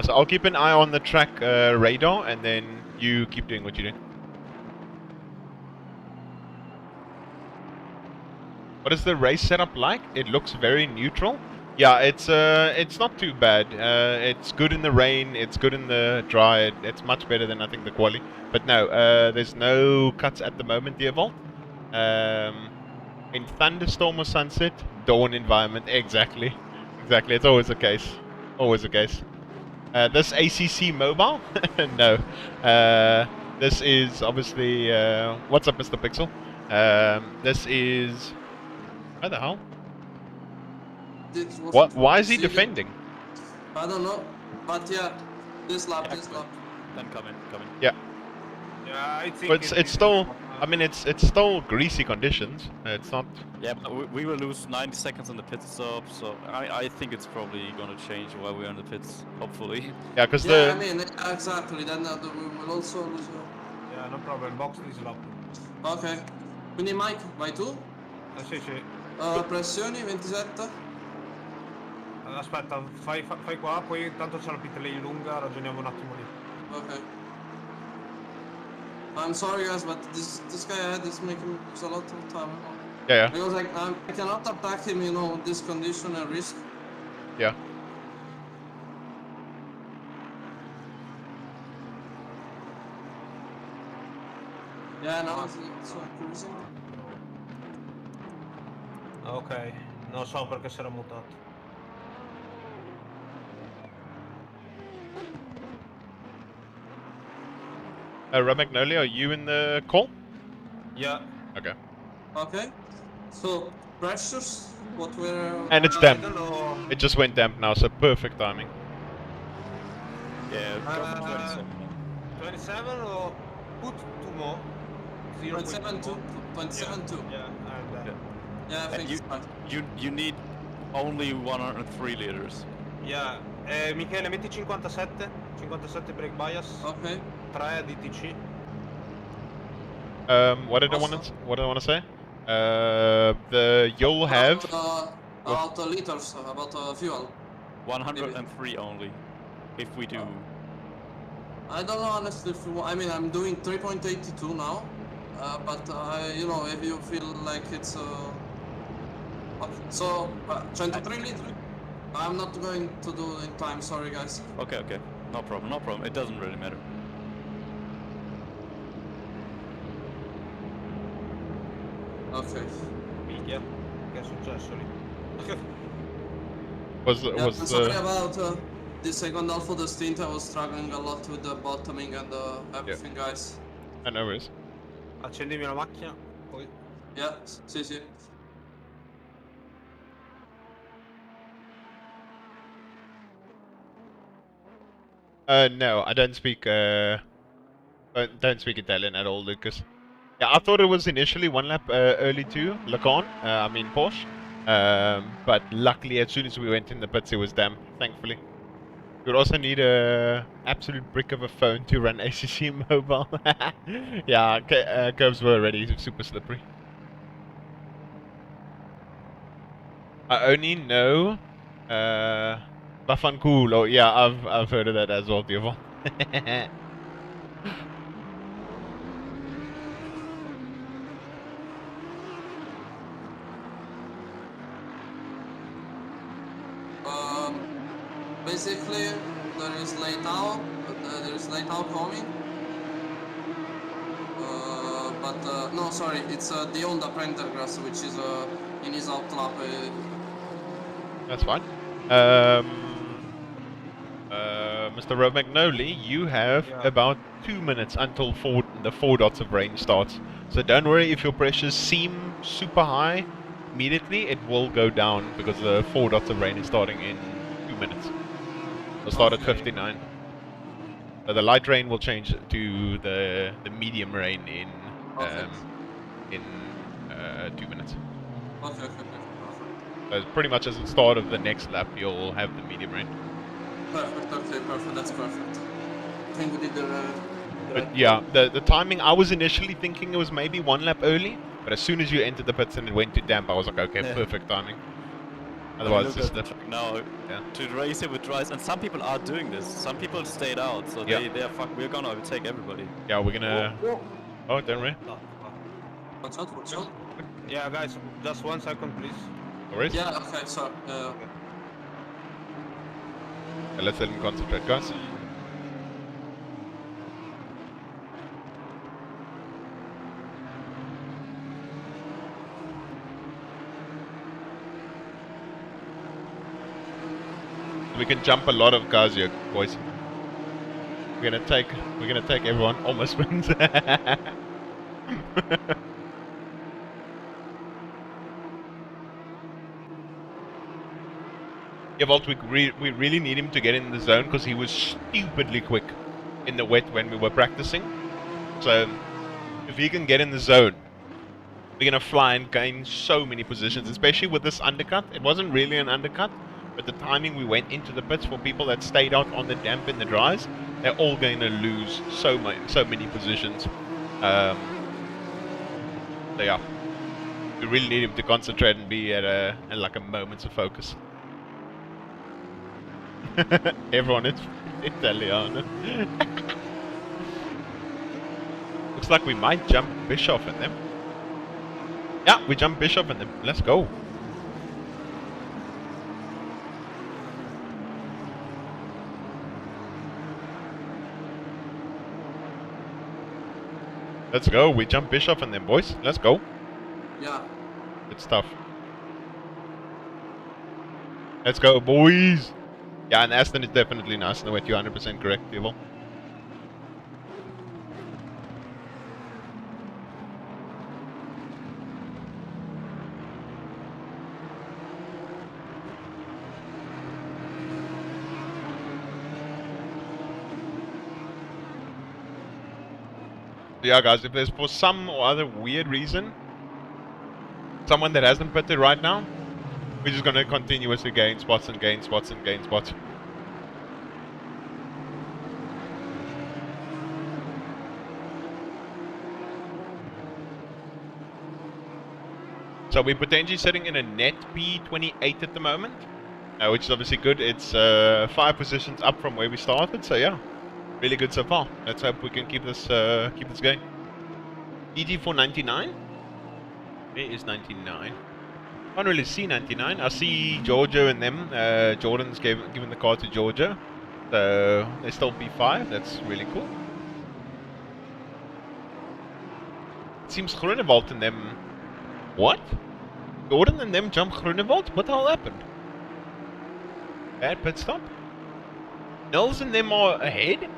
So I'll keep an eye on the track radar, and then you keep doing what you're doing. What is the race setup like? It looks very neutral. Yeah, it's not too bad. It's good in the rain. It's good in the dry. It's much better than I think the quali. But no, there's no cuts at the moment, dear Volt. In thunderstorm or sunset, dawn environment. Exactly. It's always the case. Always the case. This ACC mobile? No. This is obviously... what's up, Mr. Pixel? This is... Where the hell? What? Why is he defending? I don't know. But yeah, this lap. Then come in. Yeah. Yeah, I think But it's still... I mean, it's still greasy conditions. It's not... Yeah, but we will lose 90 seconds on the pit stop, so I think it's probably gonna change while we're in the pits, hopefully. Yeah, because I mean, exactly. Then we will also lose. Yeah, no problem. Box this lap. Ok. Quindi Mike, vai tu? Sì. Pressioni 27. Aspetta, fai qua, poi tanto c'è la pit lane lunga, ragioniamo un attimo lì. Ok. I'm sorry guys, but this guy ahead is making me lose a lot of time. Yeah. Because I cannot attack him, you know, this condition and risk. Yeah. Yeah, now it's cruising. Ok, non so perché si era mutato. Magnolia, are you in the call? Yeah. Okay. Okay. So, pressures, what were... And it's I damp. don't know. It just went damp now, so perfect timing. Yeah, go for 27. 27 or put 2 more? 27-2. 27-2. Yeah, and then. Yeah, I think it's fine. You need only 103 liters. Yeah. Michele, metti 57 brake bias. Okay. 3 DTC. What did I want to say? You'll have... About liters, about fuel. 103 only, if we do. I don't know honestly if I mean I'm doing 3.82 now, but you know, if you feel like it's okay, so 23 liters. I'm not going to do in time. Sorry guys. Okay, no problem. It doesn't really matter. Okay. Minchia, che è successo lì? Sorry about the second half of the stint. I was struggling a lot with the bottoming and everything, guys. No worries. Accendimi la macchina, poi. Yeah, sì. No, I don't speak Italian at all, Lucas. Yeah, I thought it was initially one lap early to Lacan, I mean Porsche. But luckily, as soon as we went in the pits, it was damp, thankfully. You would also need a absolute brick of a phone to run ACC mobile. Yeah, curves were already super slippery. I only know Bafanculo. Yeah, I've heard of that as well, Diovo. Basically, there is late out coming. But no, sorry, it's the Honda Prendergrass, which is in his out lap. That's fine. Mr. Romagnoli, you have Yeah. about 2 minutes until the 4 dots of rain starts. So don't worry if your pressures seem super high. Immediately it will go down because the 4 dots of rain is starting in 2 minutes. It'll start at Okay. 59. So the light rain will change to the medium rain Perfect. in 2 minutes. Okay, perfect. So it's pretty much as the start of the next lap, you'll have the medium rain. Perfect, okay, perfect, that's perfect. I think we did the But right yeah, call. the timing, I was initially thinking it was maybe 1 lap early, but as soon as you entered the pits and it went to damp, I was like, okay, Yeah. perfect timing. I Otherwise, look just at the track now yeah. to race it with dries, and some people are doing this. Some people stayed out, so Yeah. they are fuck. We're gonna overtake everybody. Yeah, we're gonna. Whoa. Oh, don't worry. Watch out, watch out. Yeah, guys, just 1 second, please. No worries. Yeah, okay, sorry. Okay, let's let him concentrate, guys. We can jump a lot of cars here, boys. We're gonna take everyone. Almost wins. Yeah, Volt, we really need him to get in the zone because he was stupidly quick in the wet when we were practicing. So if he can get in the zone, we're gonna fly and gain so many positions, especially with this undercut. It wasn't really an undercut, but the timing we went into the pits for people that stayed out on the damp in the dries, they're all going to lose so many positions. So yeah, we really need him to concentrate and be at like a moments of focus. Everyone is Italiano. Looks like we might jump Bischoff in them. Yeah, we jump Bischoff in them. Let's go. Let's go. We jump Bischoff in them, boys. Let's go. Yeah. Good stuff. Let's go, boys. Yeah, and Aston is definitely nice. No, you're 100% correct, Evil. Yeah, guys, if there's for some or other weird reason someone that hasn't pitted right now, we're just gonna continuously gain spots and gain spots and gain spots. So we're potentially sitting in a net P28 at the moment, which is obviously good. It's 5 positions up from where we started, so yeah, really good so far. Let's hope we can keep this going. DG for 99? Where is 99? Can't really see 99. I see Giorgio and them. Jordan's given the car to Giorgio, so they still P5. That's really cool. It seems Groenewald and them. What? Jordan and them jump Groenewald? What the hell happened? Bad pit stop? Nils and them are ahead?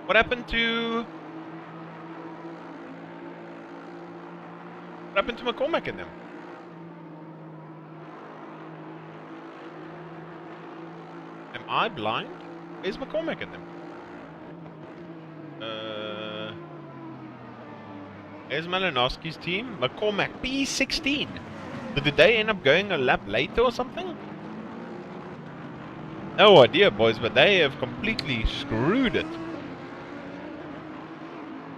What happened to... What happened to McCormack and them? Am I blind? Where's McCormack and them? There's Malinowski's team. McCormack, P16. So did they end up going a lap later or something? No idea, boys, but they have completely screwed it.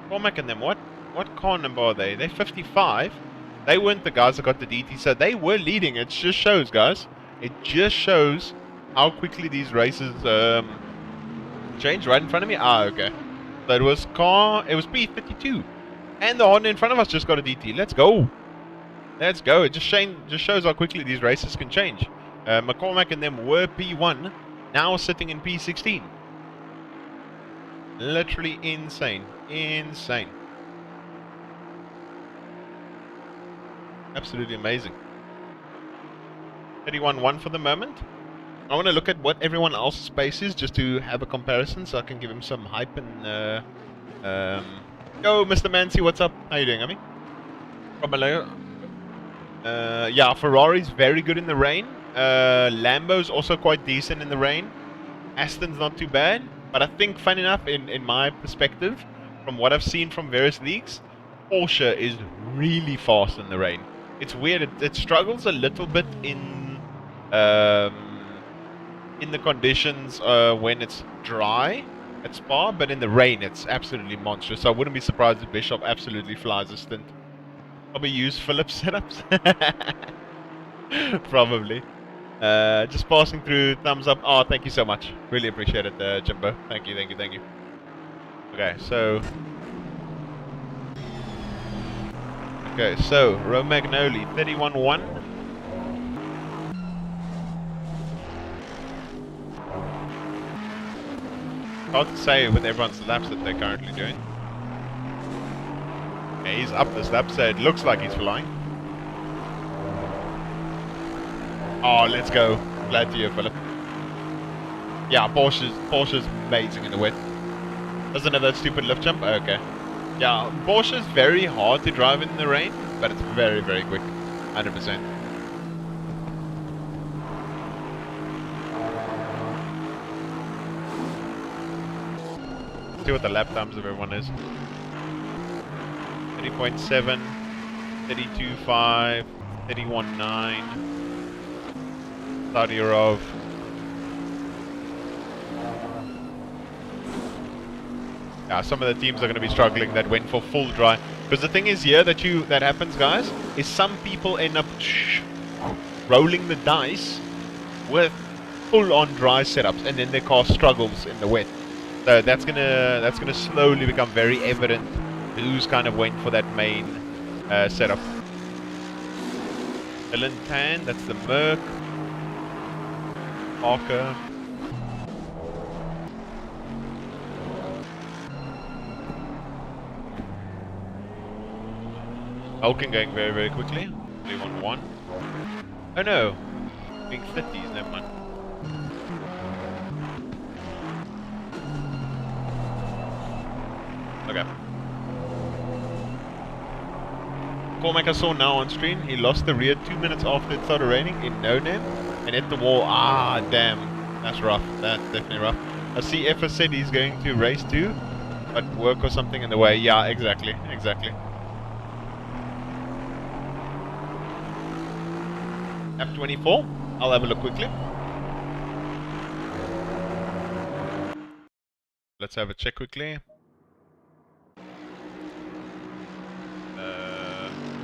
McCormack and them, what car number are they? They're 55. They weren't the guys that got the DT, so they were leading. It just shows, guys. It just shows how quickly these races change right in front of me. Ah, okay. So it was P32. And the Honda in front of us just got a DT. Let's go. Let's go. It just shows how quickly these races can change. McCormack and them were P1, now sitting in P16. Literally insane. Insane. Absolutely amazing. 31-1 for the moment. I want to look at what everyone else's pace is just to have a comparison, so I can give him some hype and. Yo, Mr. Mancy, what's up? How you doing, Ami? From Malaya. Yeah, Ferrari's very good in the rain. Lambo's also quite decent in the rain. Aston's not too bad. But I think, fun enough, in my perspective, from what I've seen from various leagues, Porsche is really fast in the rain. It's weird. It struggles a little bit in the conditions when it's dry at Spa, but in the rain it's absolutely monstrous. So I wouldn't be surprised if Bishop absolutely flies a stint. Probably use Phillips setups. Probably. Just passing through, thumbs up. Oh, thank you so much. Really appreciate it, Jimbo. Thank you, thank you, thank you. Okay, so... Okay, so, Romagnoli, 31-1. Hard to say with everyone's laps that they're currently doing. Yeah, he's up this lap, so it looks like he's flying. Oh, let's go. Glad to hear, Philip. Yeah, Porsche's amazing in the wet. Doesn't have that stupid lift jump? Okay. Yeah, Porsche's very hard to drive in the rain, but it's very, very quick. 100%. See what the lap times of everyone is. 30.7, 32.5, 31.9. Sadirov. Yeah, some of the teams are going to be struggling that went for full dry. Because the thing is here that happens, guys, is some people end up rolling the dice with full-on dry setups, and then their car struggles in the wet. So that's gonna slowly become very evident who's kind of went for that main setup. Dylan Tan, that's the Merc. Parker. Vulcan going very, very quickly. 3-1-1. Oh no! Being 50s, never mind. Okay. Cormac I saw now on screen, he lost the rear 2 minutes after it started raining in no-name and hit the wall. Ah, damn. That's rough. That's definitely rough. I see Effa said he's going to race too, but work or something in the way. Yeah, exactly. Exactly. F24. I'll have a look quickly. Let's have a check quickly.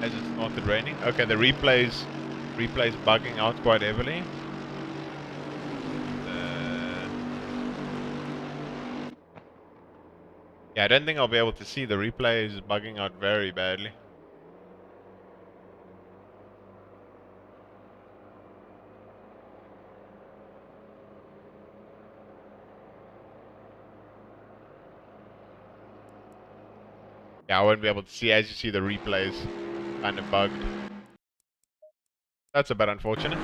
As it started raining. Okay, the replay's bugging out quite heavily. Yeah, I don't think I'll be able to see. The replay is bugging out very badly. Yeah, I won't be able to see. As you see, the replays kind of bugged. That's a bit unfortunate.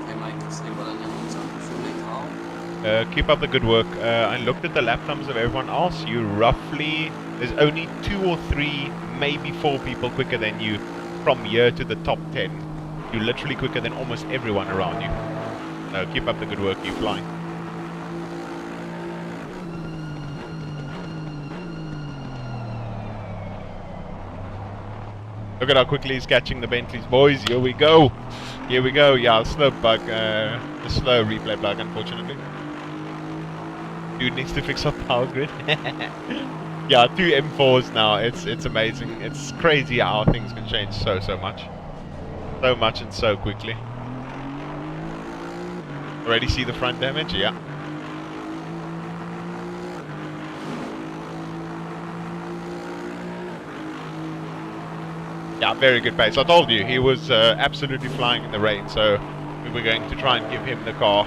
Okay, Mike, stable keep up the good work. I looked at the lap times of everyone else. You roughly, there's only 2 or 3, maybe 4 people quicker than you from here to the top 10. You're literally quicker than almost everyone around you. So keep up the good work. You're flying. Look at how quickly he's catching the Bentleys, boys. Here we go. Here we go. Yeah, slow bug. The slow replay bug, unfortunately. Dude needs to fix our power grid. Yeah, 2 M4s now. It's amazing. It's crazy how things can change so much. So much and so quickly. Already see the front damage? Yeah. Yeah, very good pace. I told you, he was absolutely flying in the rain, so we were going to try and give him the car,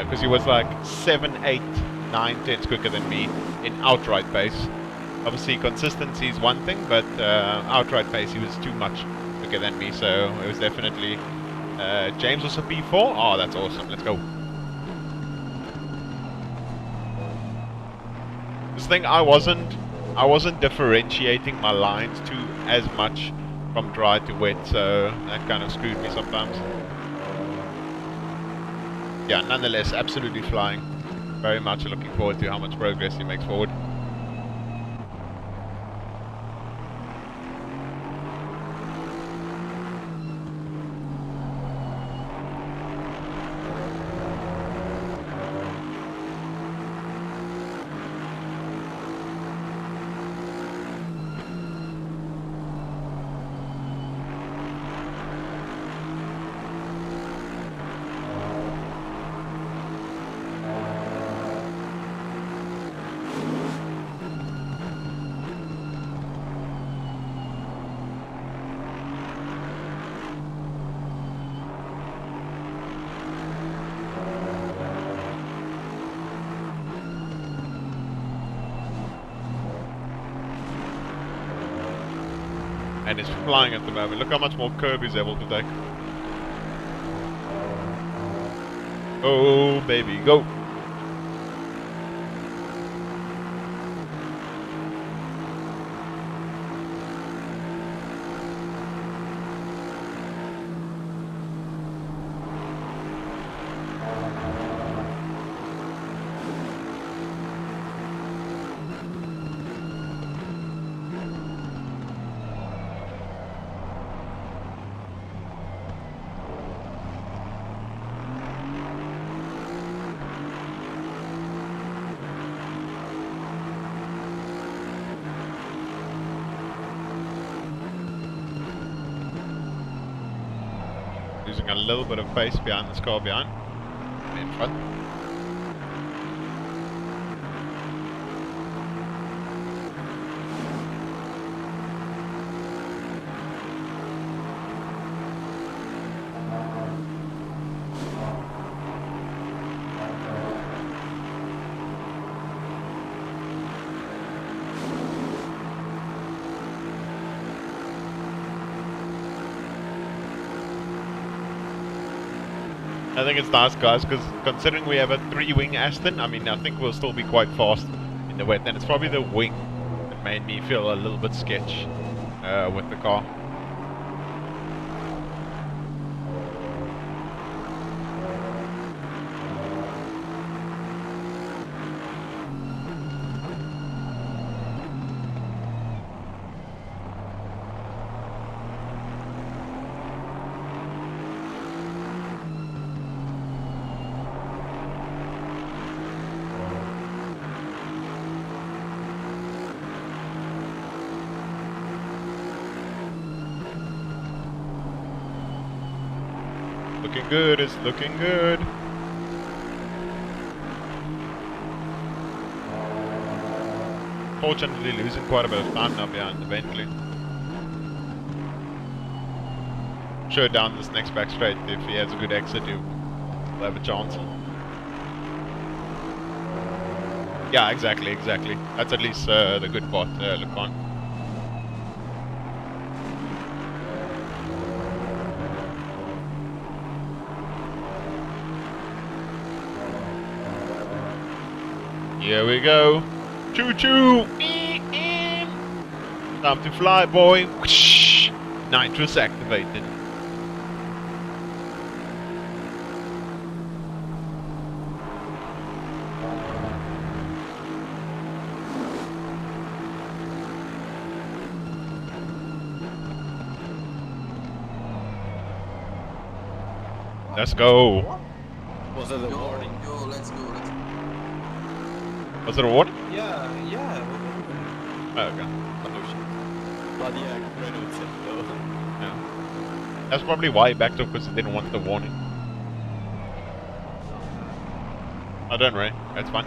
because he was like 7, 8, 9 tenths quicker than me in outright pace. Obviously, consistency is one thing, but outright pace, he was too much quicker than me, so it was definitely James was a P4. Oh, that's awesome. Let's go. This thing, I wasn't differentiating my lines too as much from dry to wet, so that kind of screwed me sometimes. Yeah, nonetheless, absolutely flying. Very much looking forward to how much progress he makes forward. And is flying at the moment. Look how much more curb he's able to take. Oh, baby, go! Losing a little bit of pace behind this car behind. In front. I think it's nice, guys, because considering we have a 3-wing Aston, I mean, I think we'll still be quite fast in the wet, and it's probably the wing that made me feel a little bit sketch with the car. Looking good, it's looking good. Fortunately losing quite a bit of time now behind eventually. Sure, down this next back straight, if he has a good exit, he'll have a chance. Yeah, exactly. That's at least the good part, look on. Here we go. Choo choo! Time to fly, boy. Whoosh. Nitrous activated. Let's go. Was it a Yo, warning? yo, let's go. Was it a warning? Yeah. Oh, okay. Oh shit. But yeah, Renault said no. Yeah. That's probably why he backed up, because he didn't want the warning. Oh, don't worry. That's fine.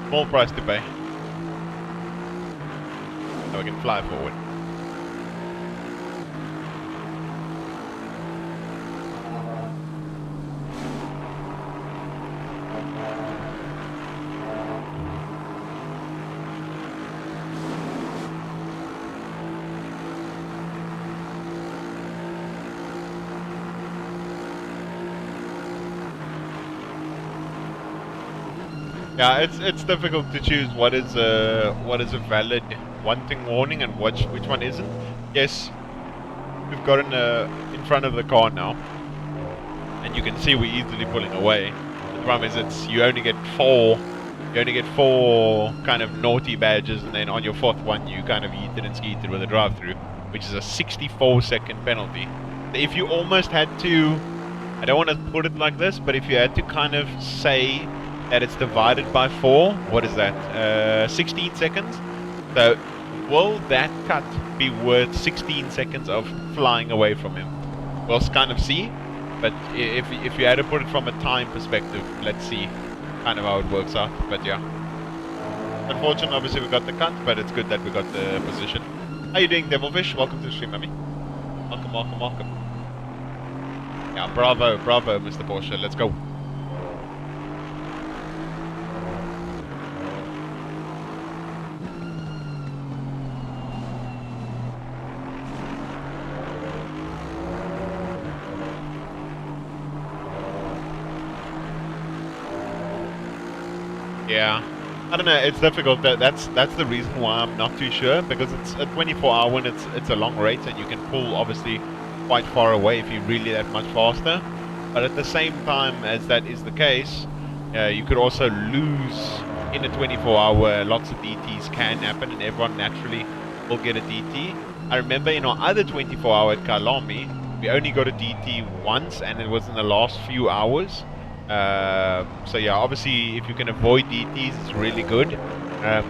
Small price to pay. Now we can fly forward. Yeah, it's difficult to choose what is a valid wanting warning and which one isn't. Yes, we've gotten in front of the car now, and you can see we're easily pulling away. The problem is you only get four kind of naughty badges, and then on your fourth one you kind of yeeted and skeeted with a drive-through, which is a 64-second penalty. If you almost had to, I don't want to put it like this, but if you had to kind of say that it's divided by 4, what is that? 16 seconds? So, will that cut be worth 16 seconds of flying away from him? We'll kind of see, but if you had to put it from a time perspective, let's see kind of how it works out. But yeah, unfortunately, obviously we got the cut, but it's good that we got the position. How you doing, Devilfish? Welcome to the stream, Mummy. Welcome, welcome, welcome. Yeah, bravo, bravo, Mr. Porsche. Let's go. Yeah, I don't know. It's difficult. That's the reason why I'm not too sure, because it's a 24-hour and it's a long race, and you can pull obviously quite far away if you're really that much faster. But at the same time as that is the case, you could also lose in a 24-hour. Lots of DTs can happen, and everyone naturally will get a DT. I remember in our other 24-hour at Kalami, we only got a DT once, and it was in the last few hours. So yeah, obviously if you can avoid DTs, it's really good.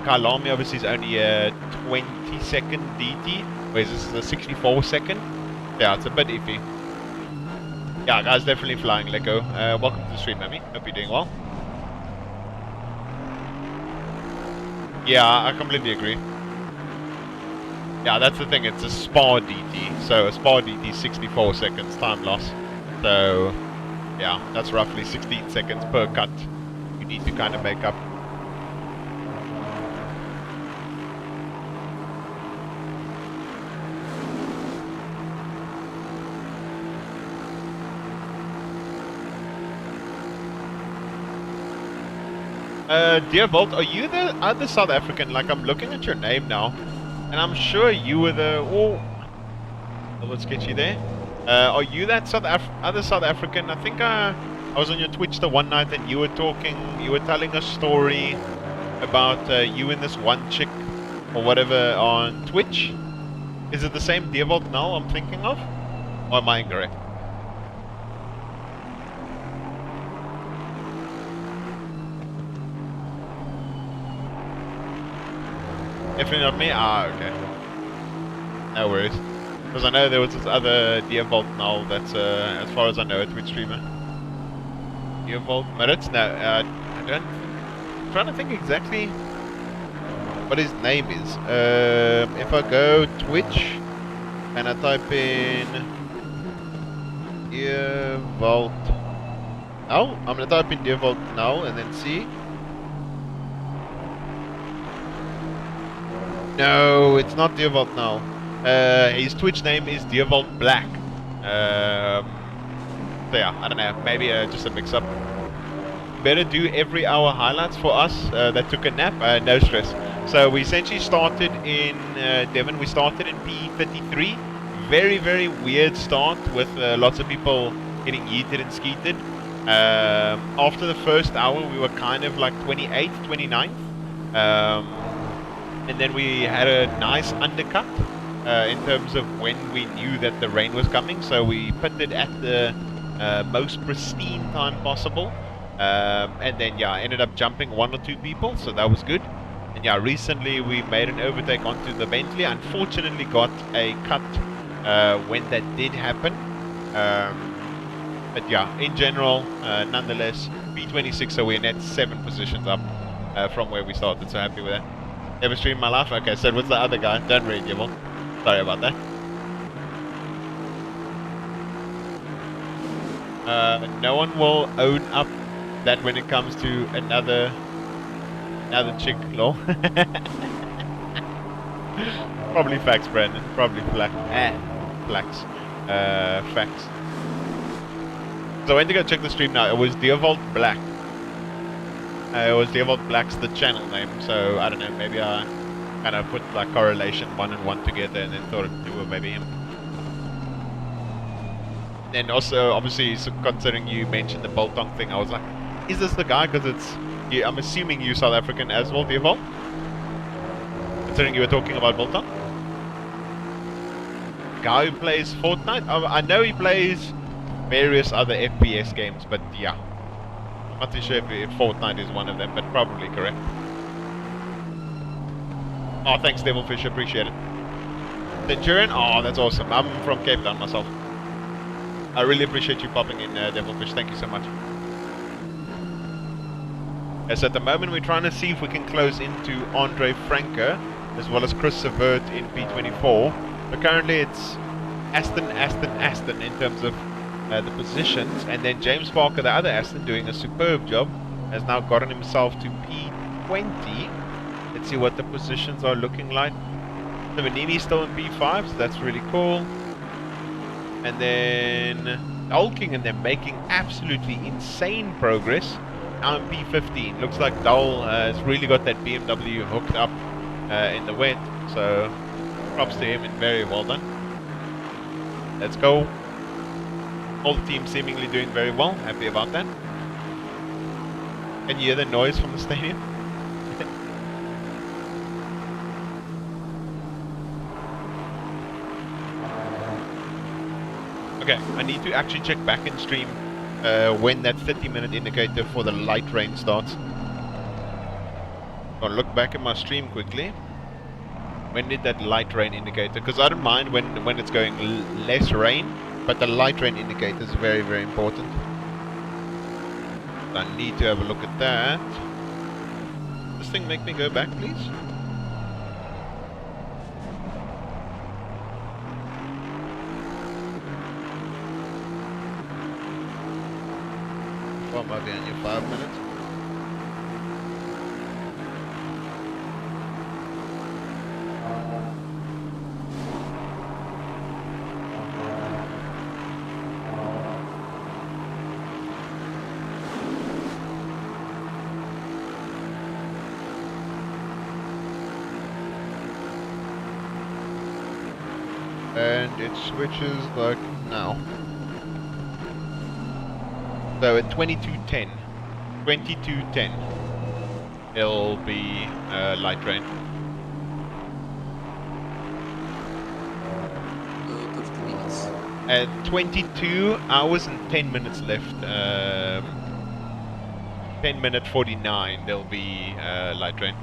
Kalami obviously is only a 20-second DT, whereas this is a 64-second. Yeah, it's a bit iffy. Yeah, guys, definitely flying. Let go. Welcome to the stream, Mammy. Hope you're doing well. Yeah, I completely agree. Yeah, that's the thing. It's a Spa DT. So a Spa DT 64 seconds time loss. So yeah, that's roughly 16 seconds per cut you need to kind of make up. Dear Volt, are you the other South African? Like, I'm looking at your name now, and I'm sure you were the... Oh, a little sketchy there. Are you that other South African? I think I was on your Twitch the one night, and you were telling a story about you and this one chick, or whatever, on Twitch. Is it the same Dear Volt now I'm thinking of? Or am I incorrect? Definitely not me? Ah, okay. No worries. Because I know there was this other Dear Volt now that's, as far as I know, a Twitch streamer. Dear Volt Meritz? No, I don't... I'm trying to think exactly what his name is. If I go Twitch and I type in Dear Volt now, I'm going to type in Dear Volt now and then see. No, it's not Dear Volt now. His Twitch name is Dear Volt Black. So yeah, I don't know. Maybe just a mix-up. Better do every hour highlights for us that took a nap. No stress. So we essentially started in Devon. We started in P33. Very, very weird start with lots of people getting yeeted and skeeted. After the first hour, we were kind of like 28th, 29th. And then we had a nice undercut in terms of when we knew that the rain was coming. So we pitted at the most pristine time possible. And then, yeah, ended up jumping 1 or 2 people. So that was good. And yeah, recently we made an overtake onto the Bentley. Unfortunately got a cut when that did happen. But yeah, in general, nonetheless, P26, so we're net 7 positions up from where we started. So happy with that. Ever streamed my life? Okay, so what's the other guy? Don't read, Gibble. Sorry about that. No one will own up that when it comes to another chick, lol. Probably facts, Brandon. Probably facts. Facts. So I went to go check the stream now. It was Dear Volt Black. It was Devold Black's the channel name, so I don't know, maybe I kind of put like correlation 1 and 1 together and then thought it was maybe him. And also, obviously, so considering you mentioned the Boltong thing, I was like, is this the guy? Because it's, yeah, I'm assuming you South African as well, Devold? Considering you were talking about Boltong? Guy who plays Fortnite? I know he plays various other FPS games, but yeah. I'm not too sure if Fortnite is one of them, but probably correct. Oh, thanks Devilfish, appreciate it. Centurion? Oh, that's awesome. I'm from Cape Town myself. I really appreciate you popping in, Devilfish. Thank you so much. As at the moment, we're trying to see if we can close into Andre Franke, as well as Chris Savert in P24. But currently it's Aston in terms of the positions. And then James Parker, the other Aston, doing a superb job, has now gotten himself to P20. Let's see what the positions are looking like. Savanini's still in P5, so that's really cool. And then Dulking and them making absolutely insane progress. Now in P15. Looks like Dole has really got that BMW hooked up in the wet. So props to him and very well done. Let's go. All the teams seemingly doing very well. Happy about that. Can you hear the noise from the stadium? Okay, I need to actually check back in stream when that 30-minute indicator for the light rain starts. I'll look back at my stream quickly. When did that light rain indicator? Because I don't mind when it's going less rain, but the light rain indicator is very, very important. I need to have a look at that. This thing make me go back, please? What might be on your 5 minutes? And it switches like now. So at 22:10, 22:10, it'll be light rain. 30 minutes. At 22 hours and 10 minutes left. 10:49, there'll be light rain.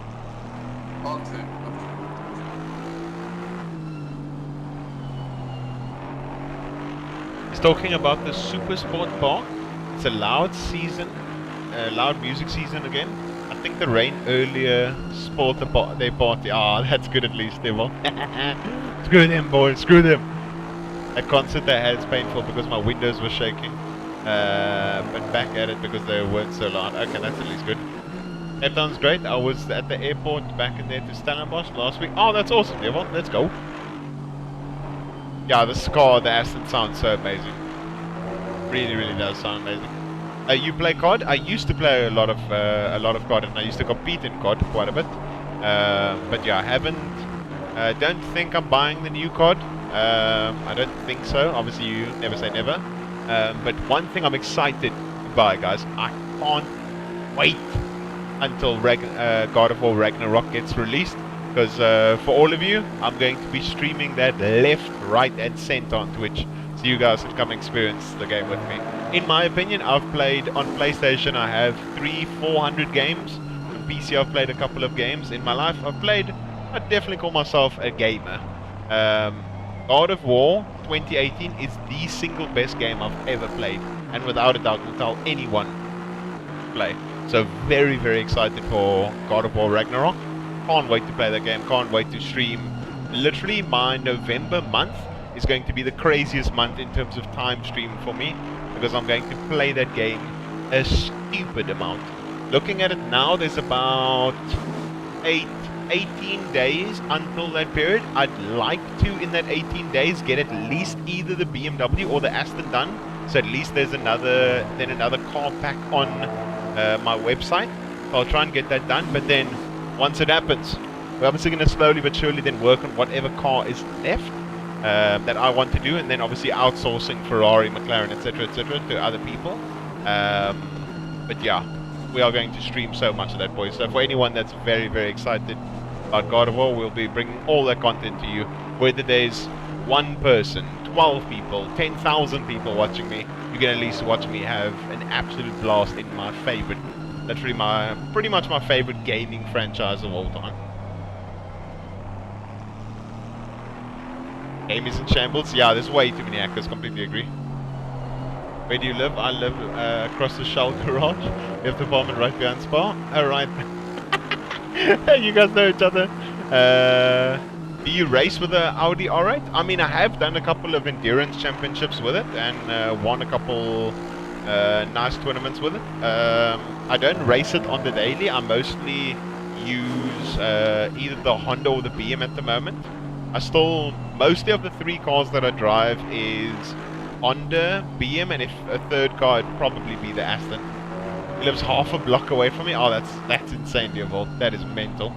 Okay. He's talking about the Super Sport Park. It's a loud season, loud music season again. I think the rain earlier spoiled their party. Ah, that's good at least, they will. Screw them, boys, screw them. That concert they had is painful because my windows were shaking. But back at it because they weren't so loud. Okay, that's at least good. Cape Town's great. I was at the airport back in there to Stellenbosch last week. Oh, that's awesome, Devon. Let's go. Yeah, the Aston sounds so amazing. Really, really does sound amazing. You play COD? I used to play a lot of COD, and I used to compete in COD quite a bit. But yeah, I haven't. Don't think I'm buying the new COD. I don't think so. Obviously, you never say never. But one thing I'm excited to buy, guys. I can't wait until God of War Ragnarok gets released. Because for all of you, I'm going to be streaming that left, right, and center on Twitch. So you guys can come experience the game with me. In my opinion, I've played on PlayStation, I have 300-400 games. On PC, I've played a couple of games. In my life, I'd definitely call myself a gamer. God of War 2018 is the single best game I've ever played. And without a doubt, will tell anyone to play. So very, very excited for God of War Ragnarok. Can't wait to play that game, can't wait to stream. Literally my November month is going to be the craziest month in terms of time stream for me, because I'm going to play that game a stupid amount. Looking at it now, there's about 18 days until that period. I'd like to, in that 18 days, get at least either the BMW or the Aston done, so at least there's another car pack on my website. I'll try and get that done, but then once it happens, we're obviously going to slowly but surely then work on whatever car is left that I want to do, and then obviously outsourcing Ferrari, McLaren, etc., to other people. But yeah, we are going to stream so much of that, boys. So for anyone that's very, very excited about God of War, we'll be bringing all that content to you. Whether there's one person, 12 people, 10,000 people watching me, you can at least watch me have an absolute blast in my favorite, literally pretty much my favorite gaming franchise of all time. Game is in shambles. Yeah, there's way too many hackers. Completely agree. Where do you live? I live across the Shell garage. We have the apartment right behind Spa. Alright. You guys know each other. Do you race with the Audi R8? I mean, I have done a couple of endurance championships with it and won a couple nice tournaments with it. I don't race it on the daily. I mostly use either the Honda or the BM at the moment. Mostly of the three cars that I drive is Honda, BM, and if a third car, it'd probably be the Aston. He lives half a block away from me. Oh, that's insanely involved. That is mental.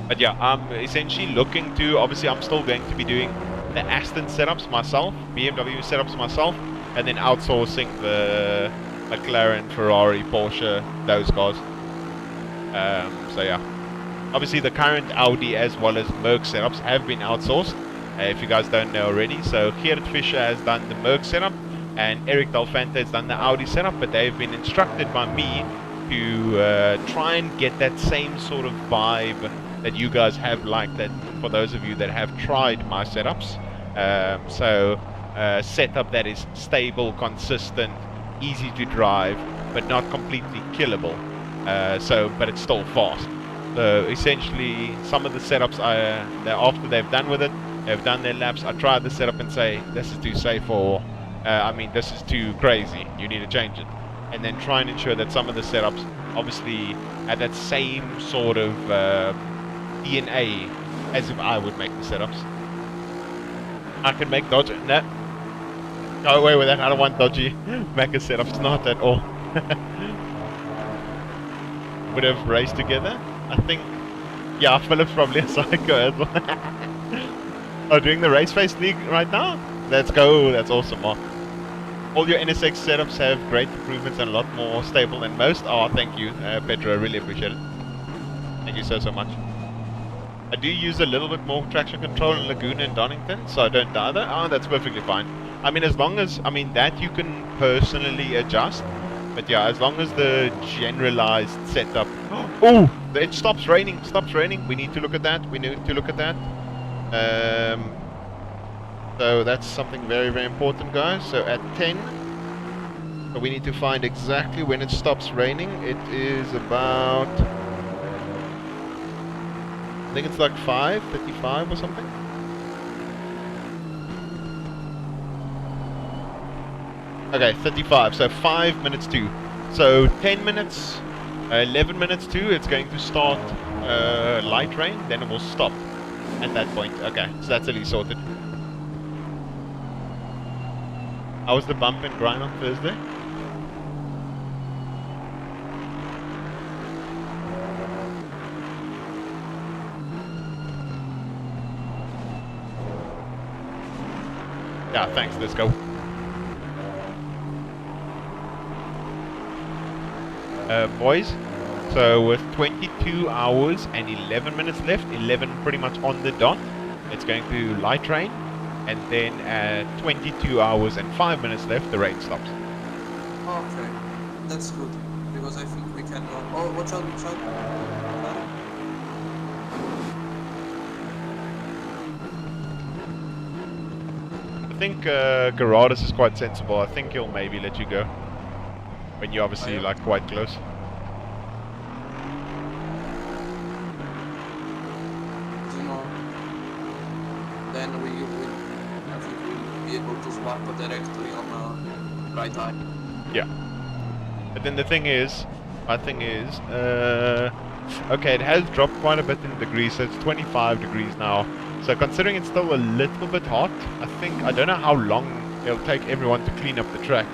But yeah, I'm essentially looking to, obviously I'm still going to be doing the Aston setups myself, BMW setups myself, and then outsourcing the McLaren, Ferrari, Porsche, those cars. So yeah. Obviously the current Audi as well as Merc setups have been outsourced, if you guys don't know already. So Geert Fischer has done the Merc setup and Eric Dalfante has done the Audi setup, but they've been instructed by me to try and get that same sort of vibe that you guys have, like that for those of you that have tried my setups. Setup that is stable, consistent, easy to drive, but not completely killable. But it's still fast. So essentially, some of the setups, after they've done with it, they've done their laps, I try the setup and say, this is too safe, or this is too crazy, you need to change it. And then try and ensure that some of the setups obviously have that same sort of DNA as if I would make the setups. I can make dodgy. No. Go away with that. I don't want dodgy mecha setups. Not at all. Would have raced together. I think. Yeah, Philip's probably a psycho as well. Oh, doing the Race Face League right now? Let's go. That's awesome, Mark. All your NSX setups have great improvements and a lot more stable than most. Oh, thank you, Pedro. I really appreciate it. Thank you so much. I do use a little bit more traction control in Laguna and Donington, so I don't die there. Oh, that's perfectly fine. I mean, as long as, that you can personally adjust. But yeah, as long as the generalized setup... Oh, it stops raining. We need to look at that. So that's something very, very important, guys. So at 10, so we need to find exactly when it stops raining. It is about... I think it's like 5:35 or something. Okay, 35, so 5 minutes to. So 10 minutes, 11 minutes to, it's going to start light rain, then it will stop at that point. Okay, so that's at least sorted. How was the bump and grind on Thursday? Yeah, thanks, let's go. Boys, so with 22 hours and 11 minutes left, 11 pretty much on the dot, it's going to light rain, and then at 22 hours and 5 minutes left, the rain stops. Okay, that's good, because I think we can... Oh, watch out. I think Gerardus is quite sensible. I think he'll maybe let you go when you're obviously like quite close. You know, then I think we'll be able to swap directly on right eye. Yeah. But then the thing is, okay, it has dropped quite a bit in degrees, so it's 25 degrees now. So considering it's still a little bit hot, I don't know how long it'll take everyone to clean up the track.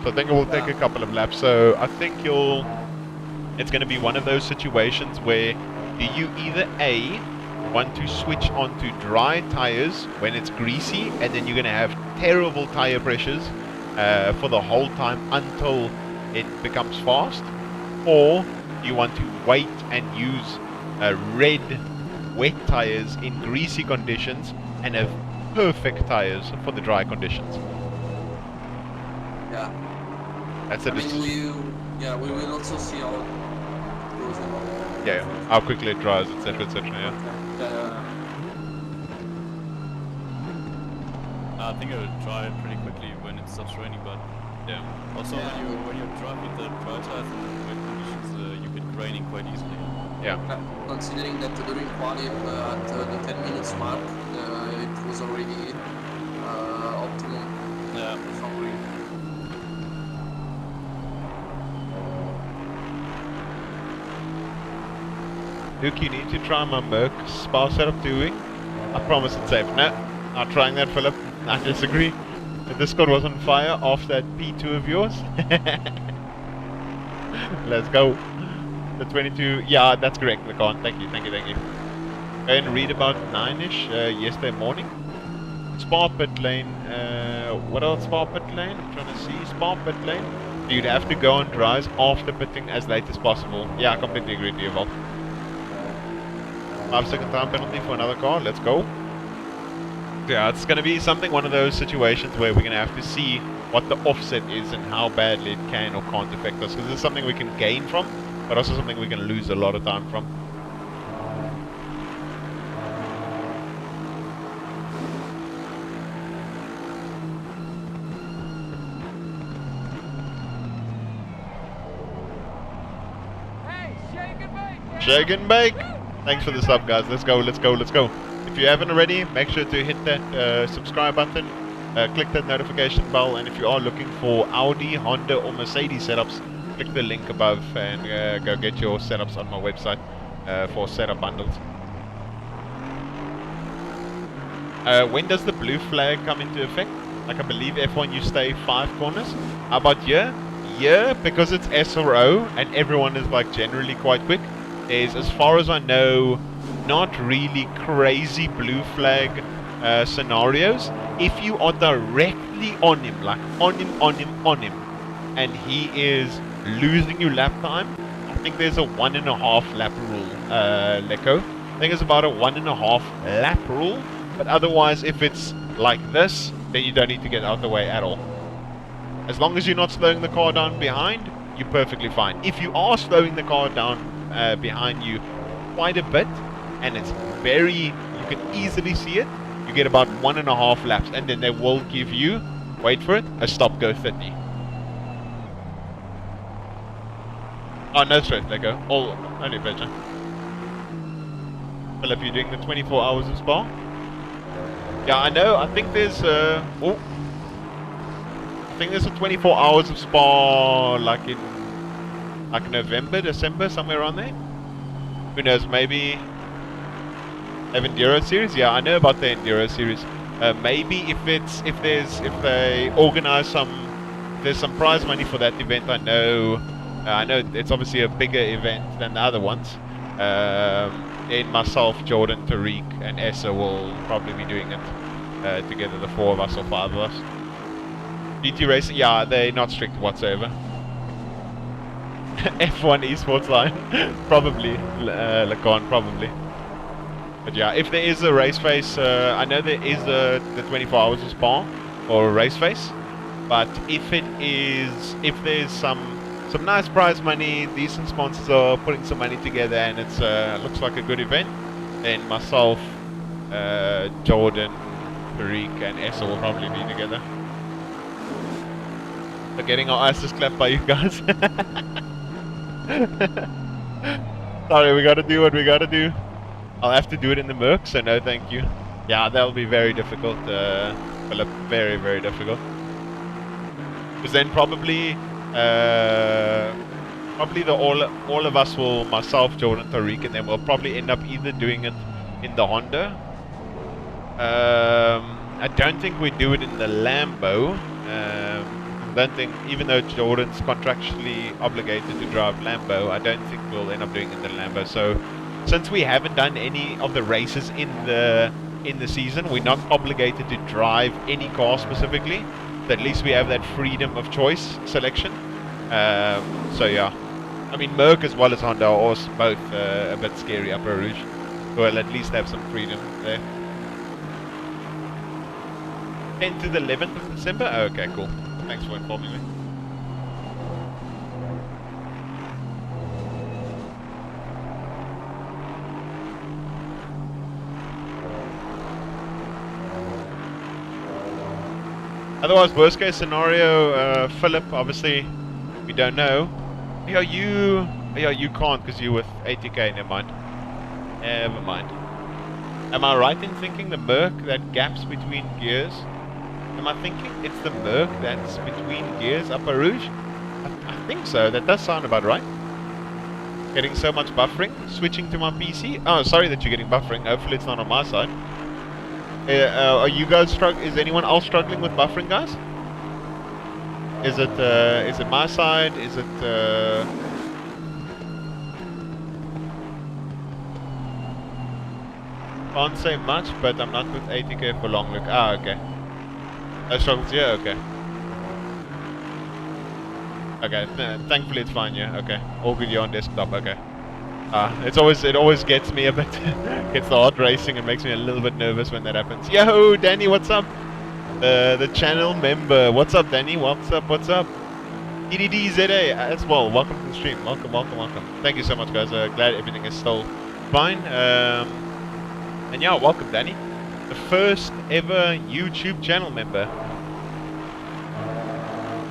So I think it will take a couple of laps. So I think you'll it's going to be one of those situations where do you either A, want to switch onto dry tires when it's greasy, and then you're going to have terrible tire pressures for the whole time until it becomes fast, or you want to wait and use red wet tires in greasy conditions and have perfect tires for the dry conditions. Yeah. That's I a mean, we will also see how it goes in. yeah, how quickly it dries, etc., etc. Yeah. I think it will dry pretty quickly when it stops raining, but yeah. Also, when you drive with the dry tires in wet conditions, you get graining quite easily. Yeah. Considering that during quali at the 10 minutes mark, it was already optimum. Yeah. For some reason. Luke, you need to try my Merc spa setup doing. I promise it's safe. No, not trying that, Philip. I disagree. The Discord was on fire off that P2 of yours. Let's go. The 22. Yeah, that's correct, Lacan. Thank you, thank you, thank you. Go and read about 9-ish yesterday morning. Spa pit lane. What else? Spa pit lane? I'm trying to see. Spa pit lane. You'd have to go on dries after pitting as late as possible. Yeah, I completely agree with you, Evolve. 5-second time penalty for another car. Let's go. Yeah, it's going to be one of those situations where we're going to have to see what the offset is and how badly it can or can't affect us. Because it's something we can gain from, but also something we can lose a lot of time from. Shake and bake! Thanks for the sub, guys. Let's go, let's go, let's go. If you haven't already, make sure to hit that subscribe button, click that notification bell, and if you are looking for Audi, Honda, or Mercedes setups, click the link above and go get your setups on my website for setup bundles. When does the blue flag come into effect? Like, I believe F1 you stay 5 corners. How about here? Yeah, because it's SRO and everyone is like generally quite quick. There's, as far as I know, not really crazy blue flag scenarios. If you are directly on him, like on him, and he is losing you lap time, I think there's a 1.5 lap rule, Leco. I think it's about a 1.5 lap rule, but otherwise if it's like this, then you don't need to get out of the way at all. As long as you're not slowing the car down behind, you're perfectly fine. If you are slowing the car down behind you quite a bit, and it's you can easily see it, you get about 1.5 laps, and then they will give you, wait for it, a stop go 30. Oh, no stress, let go. Only better. Well, if you're doing the 24 hours of Spa. Yeah, I know, I think there's I think there's a 24 hours of Spa, like in November, December, somewhere around there. Who knows, maybe Enduro series? Yeah, I know about the Enduro series. Maybe if they organize there's some prize money for that event. I know it's obviously a bigger event than the other ones. And myself, Jordan, Tariq, and Essa will probably be doing it together, the 4 of us or 5 of us. GT Racing, yeah, they're not strict whatsoever. F1 esports line, probably, Lacan, probably. But yeah, if there is a race face, I know there is the 24 hours of Spa or a race face, but if there's some nice prize money, decent sponsors are putting some money together, and it's looks like a good event, then myself, Jordan, Tariq, and Essa will probably be together. So getting our asses clapped by you guys. Sorry, we gotta do what we gotta do. I'll have to do it in the Merc, so no thank you. Yeah, that'll be very difficult, Philip, very, very difficult. Because then probably all of us will, myself, Jordan, Tariq, and then we'll probably end up either doing it in the Honda. I don't think we do it in the Lambo. I don't think, even though Jordan's contractually obligated to drive Lambo, I don't think we'll end up doing it in the Lambo. So, since we haven't done any of the races in the season, we're not obligated to drive any car specifically. So at least we have that freedom of choice selection. So yeah, I mean Merc as well as Honda are also both a bit scary up Eau Rouge. We'll at least have some freedom there. 10th to the 11th of December? Okay, cool. Thanks for informing me. Otherwise, worst case scenario, Philip, obviously, we don't know. Yeah, you can't because you're with 80k, never mind. Never mind. Am I right in thinking the Merc that gaps between gears? Am I thinking it's the Merc that's between gears, Upper Rouge? I think so, that does sound about right. Getting so much buffering, switching to my PC. Oh, sorry that you're getting buffering, hopefully it's not on my side. Are you guys struggling? Is anyone else struggling with buffering, guys? Is it my side? Is it can't say much, but I'm not with 80k for long look. Ah, okay. I struggled here. Okay. Okay. Thankfully it's fine. Yeah. Okay. All good. You're on desktop. Okay. It always gets me a bit, gets the heart racing and makes me a little bit nervous when that happens. Yo, Danny, what's up? The channel member, what's up, Danny? What's up? What's up? EDDZA as well. Welcome to the stream. Welcome, welcome, welcome. Thank you so much, guys. Glad everything is still fine. And yeah, welcome, Danny. The first ever YouTube channel member.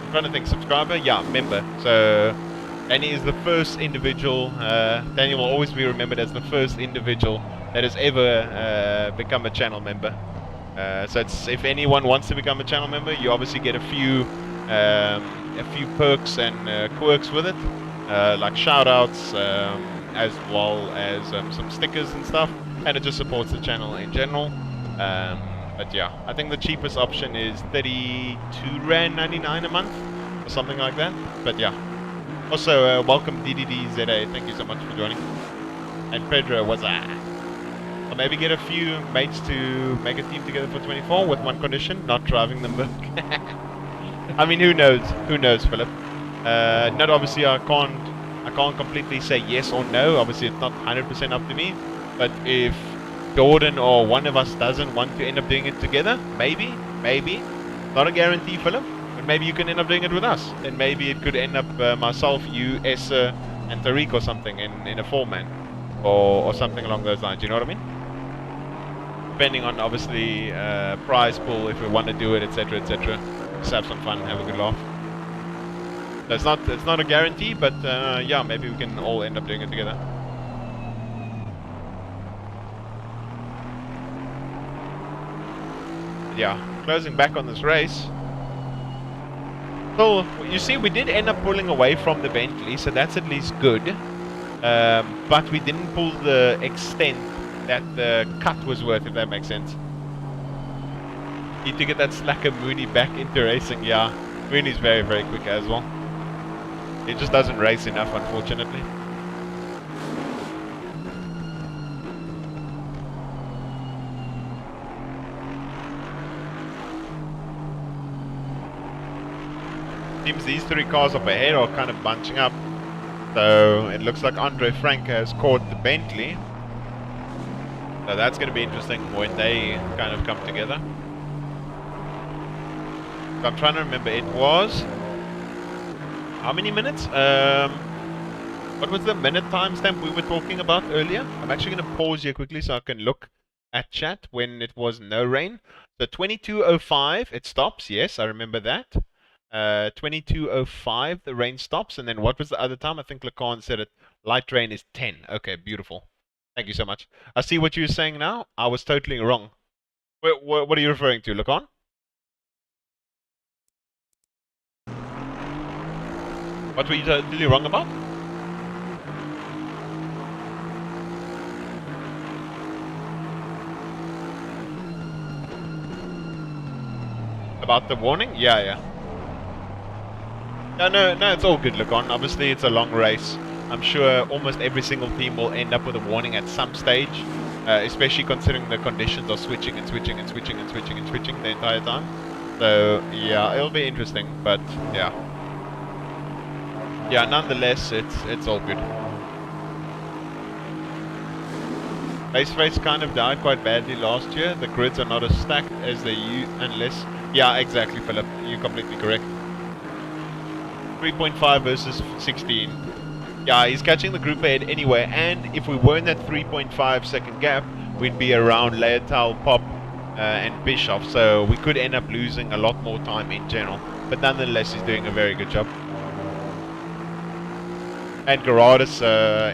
I'm trying to think, subscriber? Yeah, member. So. Danny is the first individual, Danny will always be remembered as the first individual that has ever become a channel member. So it's, if anyone wants to become a channel member, you obviously get a few perks and quirks with it, like shoutouts, as well as some stickers and stuff, and it just supports the channel in general. But yeah, I think the cheapest option is 32.99 a month, or something like that, but yeah. Also, welcome DDDZA, thank you so much for joining. And Pedro, what's that? Or maybe get a few mates to make a team together for 24 with one condition, not driving the Merc. I mean, who knows? Who knows, Philip? Not obviously, I can't completely say yes or no. Obviously, it's not 100% up to me. But if Jordan or one of us doesn't want to end up doing it together, maybe. Not a guarantee, Philip. Maybe you can end up doing it with us. Then maybe it could end up myself, you, Essa, and Tariq or something in a 4-man. Or something along those lines, you know what I mean? Depending on, obviously, prize pool, if we want to do it, etc, etc. Just have some fun, have a good laugh. So it's not a guarantee, but yeah, maybe we can all end up doing it together. But yeah, closing back on this race. So, you see, we did end up pulling away from the Bentley, so that's at least good. But we didn't pull the extent that the cut was worth, if that makes sense. Need to get that slacker Mooney back into racing. Yeah, Mooney's very, very quick as well. He just doesn't race enough, unfortunately. Seems these three cars up ahead are kind of bunching up. So it looks like Andre Frank has caught the Bentley. So that's going to be interesting when they kind of come together. So I'm trying to remember, it was... how many minutes? What was the minute timestamp we were talking about earlier? I'm actually going to pause here quickly so I can look at chat when it was no rain. So 22:05 it stops, yes, I remember that. 22:05 the rain stops, and then what was the other time? I think Lacan said it. Light rain is 10. Okay, beautiful. Thank you so much. I see what you're saying now. I was totally wrong. What are you referring to, Lacan? What were you totally wrong about? About the warning? Yeah. No, it's all good, look on. Obviously, it's a long race. I'm sure almost every single team will end up with a warning at some stage, especially considering the conditions are switching and switching and switching and switching and switching the entire time. So, yeah, it'll be interesting, but yeah. Yeah, nonetheless, it's all good. Race kind of died quite badly last year. The grids are not as stacked as they unless... Yeah, exactly, Philip. You're completely correct. 3.5 versus 16. Yeah, he's catching the group ahead anyway, and if we were in that 3.5 second gap, we'd be around Leotal, Pop, and Bischoff, so we could end up losing a lot more time in general. But nonetheless, he's doing a very good job. And Gerardus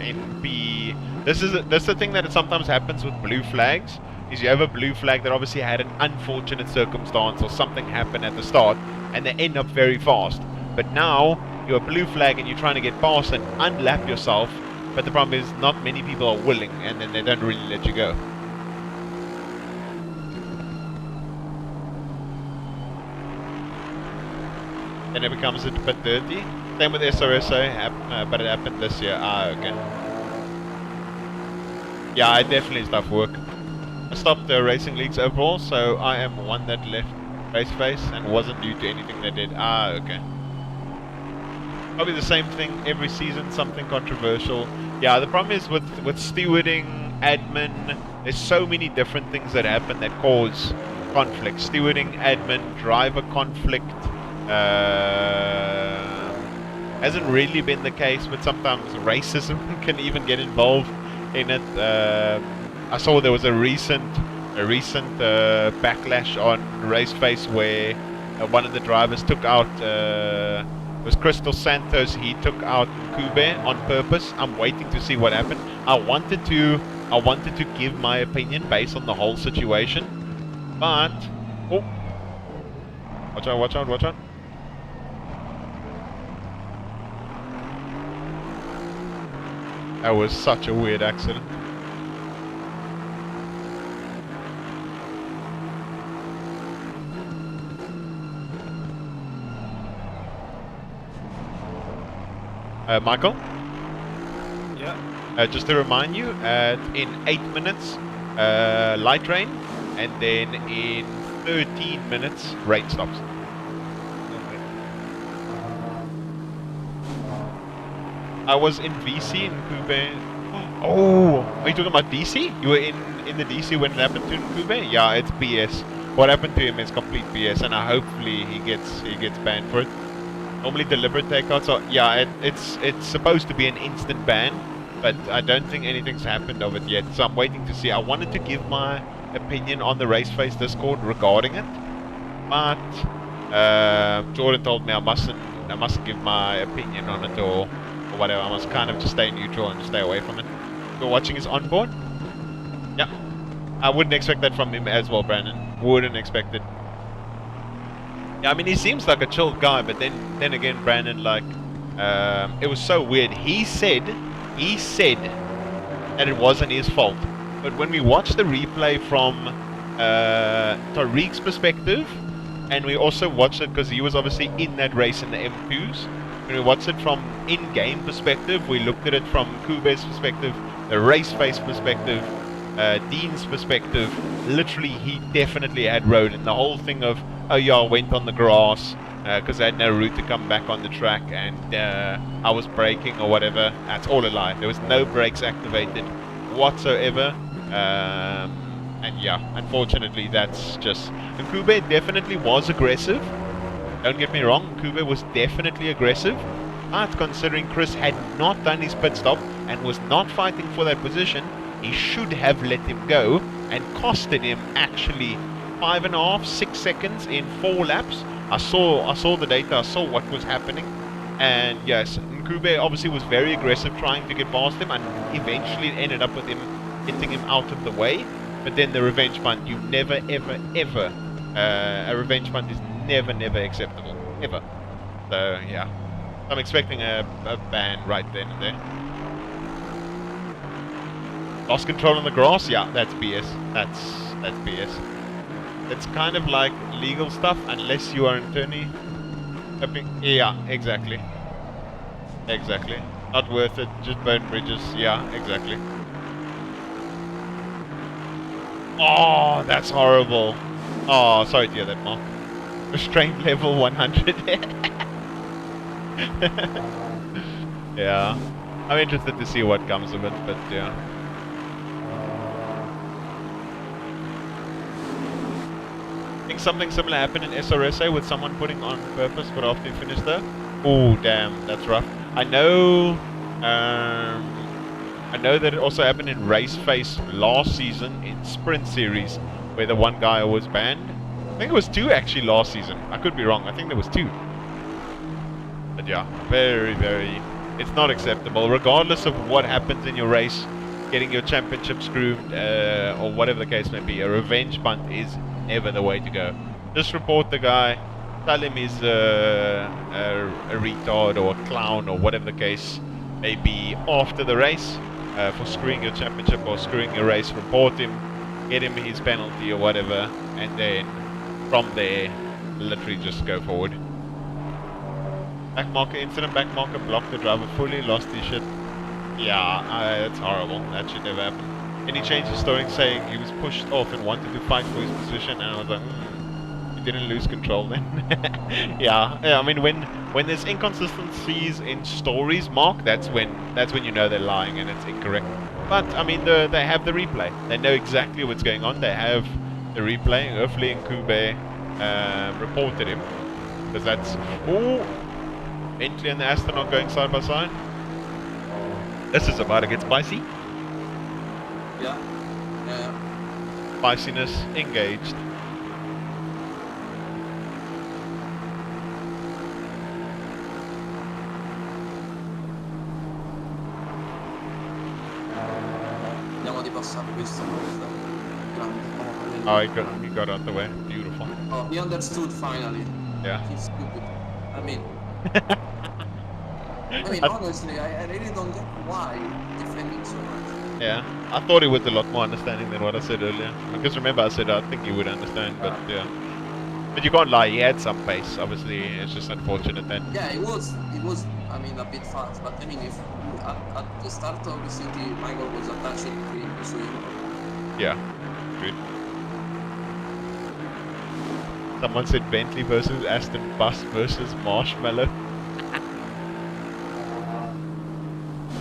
in P... This is the thing that sometimes happens with blue flags, is you have a blue flag that obviously had an unfortunate circumstance or something happened at the start, and they end up very fast. But now, you're a blue flag and you're trying to get past and unlap yourself, but the problem is not many people are willing, and then they don't really let you go. Then it becomes a bit dirty. Same with SRO, but it happened this year. Okay. Yeah, I definitely stopped work. I stopped the racing leagues overall, so I am one that left race face and wasn't due to anything they did. Okay. Probably the same thing every season, something controversial. Yeah, the problem is with stewarding, admin, there's so many different things that happen that cause conflict. Stewarding, admin, driver conflict, hasn't really been the case, but sometimes racism can even get involved in it. I saw there was a recent backlash on Raceface where one of the drivers took out it was Crystal Santos. He took out Kube on purpose. I'm waiting to see what happened. I wanted to give my opinion based on the whole situation, but oh, watch out. That was such a weird accident. Michael? Yeah. Just to remind you, in 8 minutes, light rain, and then in 13 minutes, rain stops. I was in VC in Kube. Oh, are you talking about DC? You were in the DC when it happened to Kube? Yeah, it's BS. What happened to him is complete BS, and hopefully he gets banned for it. Normally deliberate takeouts. So yeah, it's supposed to be an instant ban, but I don't think anything's happened of it yet. So I'm waiting to see. I wanted to give my opinion on the Raceface Discord regarding it, but Jordan told me I mustn't give my opinion on it or whatever. I must kind of just stay neutral and stay away from it. You're watching his onboard? Yeah. I wouldn't expect that from him as well, Brandon. Wouldn't expect it. Yeah, I mean, he seems like a chill guy, but then again, Brandon, like, it was so weird. He said that it wasn't his fault. But when we watched the replay from Tariq's perspective, and we also watched it because he was obviously in that race in the M2s, when we watched it from in-game perspective, we looked at it from Kube's perspective, the Raceface perspective, Dean's perspective. Literally, he definitely had road, and the whole thing of, oh yeah, I went on the grass because I had no route to come back on the track, and I was braking or whatever. That's all a lie. There was no brakes activated whatsoever. And yeah, unfortunately, that's just... And Kube definitely was aggressive. Don't get me wrong, Kube was definitely aggressive. But considering Chris had not done his pit stop and was not fighting for that position, he should have let him go and costed him actually 5.5, 6 seconds in 4 laps. I saw the data, I saw what was happening, and yes, Nkube obviously was very aggressive trying to get past him, and eventually it ended up with him hitting him out of the way. But then the revenge punt, you never ever a revenge punt is never acceptable, ever. So yeah, I'm expecting a ban right then and there. Lost control on the grass? Yeah, that's BS. That's BS. It's kind of like legal stuff unless you are an attorney. Yeah, exactly. Exactly. Not worth it. Just burn bridges. Yeah, exactly. Oh, that's horrible. Oh, sorry to hear that, Mark. Restraint level 100. Yeah. I'm interested to see what comes of it, but yeah. I think something similar happened in SRSA with someone putting on purpose, but after he finished there. Oh, damn, that's rough. I know that it also happened in Race Face last season in Sprint Series, where the one guy was banned. I think it was 2 actually last season. I could be wrong. I think there was 2. But yeah, very, very... It's not acceptable. Regardless of what happens in your race, getting your championship screwed, or whatever the case may be, a revenge punt is never the way to go. Just report the guy, tell him he's a retard or a clown or whatever the case may be after the race, for screwing your championship or screwing your race. Report him, get him his penalty or whatever, and then from there, literally just go forward. Back marker incident, back marker blocked the driver fully, lost his shit. Yeah, that's horrible. That should never happen. And he changed his story saying he was pushed off and wanted to fight for his position, and I was like, he didn't lose control then. Yeah, I mean, when there's inconsistencies in stories, Mark, that's when you know they're lying and it's incorrect. But I mean, they have the replay. They know exactly what's going on. They have the replay. Hopefully, Nkube reported him, because that's Bentley and the Aston not going side by side. This is about to get spicy. Yeah. Yeah. Spiciness engaged. Andiamo di passare questo. Grande. Oh, he got out the way. Beautiful. Oh, he understood finally. Yeah. He's stupid. I mean, honestly, I really don't get why defending so much. Yeah, I thought he was a lot more understanding than what I said earlier. Because remember, I said I think he would understand, but yeah. But you can't lie, he had some pace. Obviously, it's just unfortunate that. Yeah, it was. I mean, a bit fast. But I mean, if at the start of the city, Michael was attaching to him, so Yeah, good. Someone said Bentley versus Aston, bus versus Marshmallow.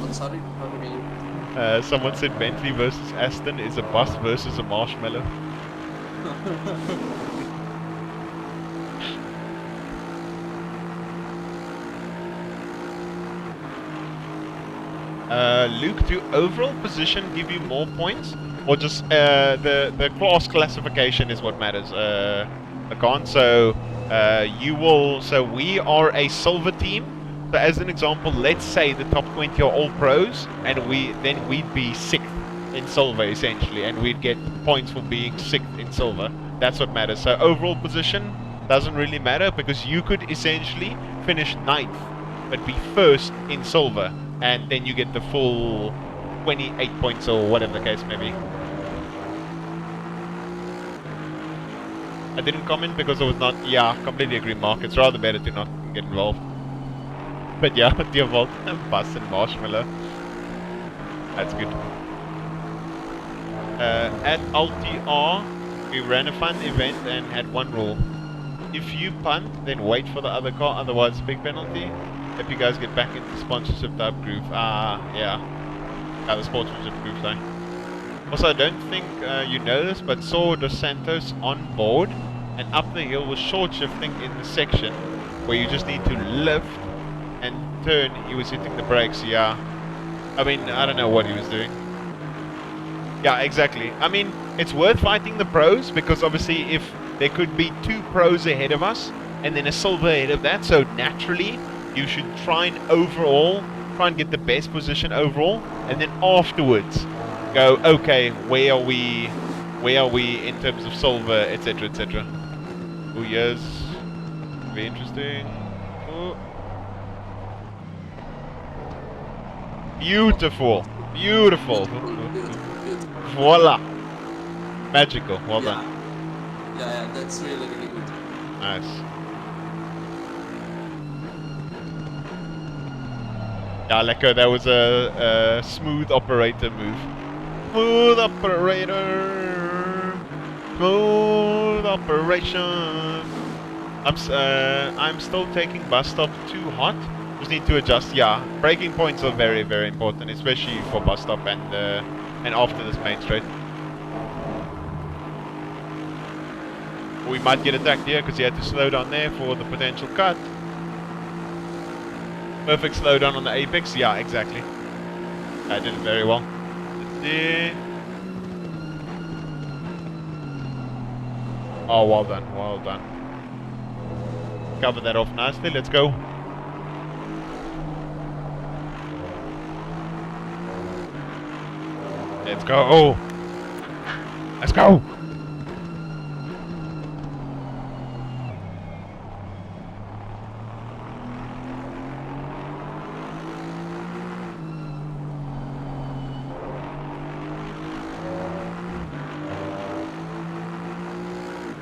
I'm sorry. I mean, Someone said Bentley versus Aston is a bus versus a marshmallow. Luke, do overall position give you more points, or just the class classification is what matters? Lacan. So you will. So we are a silver team. So as an example, let's say the top 20 are all pros, and we'd be 6th in silver essentially, and we'd get points for being 6th in silver. That's what matters. So overall position doesn't really matter, because you could essentially finish 9th but be 1st in silver, and then you get the full 28 points or whatever the case may be. I didn't comment because I was not. Yeah, completely agree, Mark. It's rather better to not get involved. But yeah, Dear Vault, bus and marshmallow. That's good. At LTR, we ran a fun event and had one rule. If you punt, then wait for the other car, otherwise big penalty. Hope you guys get back into sponsorship type groove. Yeah. The sportsmanship groove thing. Also, I don't think you know this, but saw Dos Santos on board and up the hill was short shifting in the section where you just need to lift and turn. He was hitting the brakes. Yeah, I mean, I don't know what he was doing. Yeah, exactly. I mean, it's worth fighting the pros, because obviously if there could be 2 pros ahead of us and then a silver ahead of that, so naturally you should try and get the best position overall, and then afterwards go, okay, where are we in terms of silver, etc, etc. Oh yes, very interesting. Oh. Beautiful. Voila, magical. Well done. Yeah, that's really, really good. Nice. Yeah, Leco, that was a smooth operator move. Smooth operator. Smooth operation. I'm still taking bus stop too hot. Just need to adjust. Yeah, braking points are very, very important, especially for bus stop and after this main straight. We might get attacked here because he had to slow down there for the potential cut. Perfect slowdown on the apex. Yeah, exactly. I did it very well. Oh, well done, well done. Cover that off nicely. Let's go. Let's go. Let's go.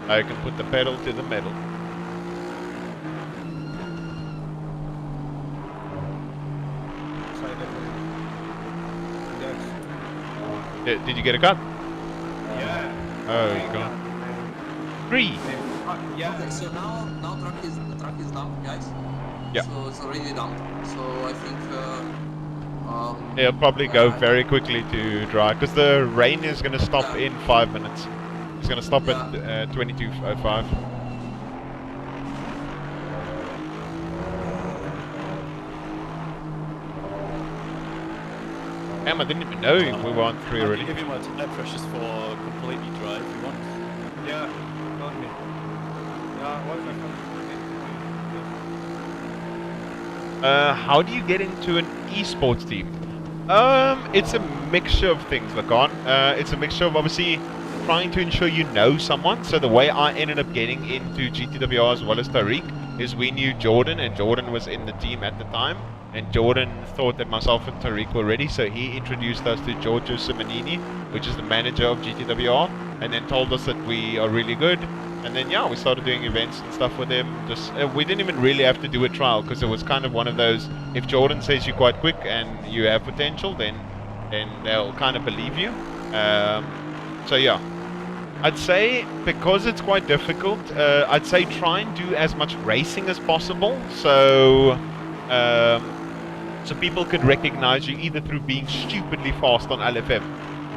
I can put the pedal to the metal. Did you get a cut? Yeah. Oh, you got 3. Yeah. Okay, so now the track is dumped, guys. Yeah. So it's already dumped. So I think It'll probably go very quickly to dry because the rain is going to stop Yeah. in 5 minutes. It's going to stop Yeah. at 22:05. Damn, I didn't even know we were on 3 I already. can give you my tire pressures for completely dry if you want. Yeah. Told me. Yeah. What How do you get into an esports team? It's a mixture of things, Lacan. It's a mixture of obviously trying to ensure you know someone. So the way I ended up getting into GTWR as well as Tariq is we knew Jordan, and Jordan was in the team at the time. And Jordan thought that myself and Tariq were ready, so he introduced us to Giorgio Simonini, which is the manager of GTWR, and then told us that we are really good. And then yeah, we started doing events and stuff with him. Just we didn't even really have to do a trial because it was kind of one of those. If Jordan says you're quite quick and you have potential, then they'll kind of believe you. So yeah, I'd say because it's quite difficult, I'd say try and do as much racing as possible. So people could recognize you either through being stupidly fast on LFM.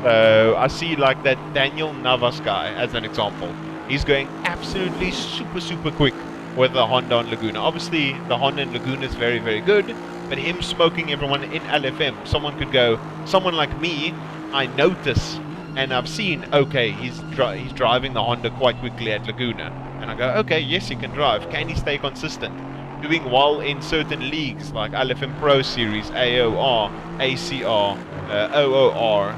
I see like that Daniel Navas guy as an example. He's going absolutely super quick with the Honda on Laguna. Obviously, the Honda in Laguna is very, very good, but him smoking everyone in LFM, someone like me, I notice and I've seen, okay, he's driving the Honda quite quickly at Laguna. And I go, okay, yes, he can drive. Can he stay consistent? Doing well in certain leagues like LFM Pro Series, AOR, ACR, OOR,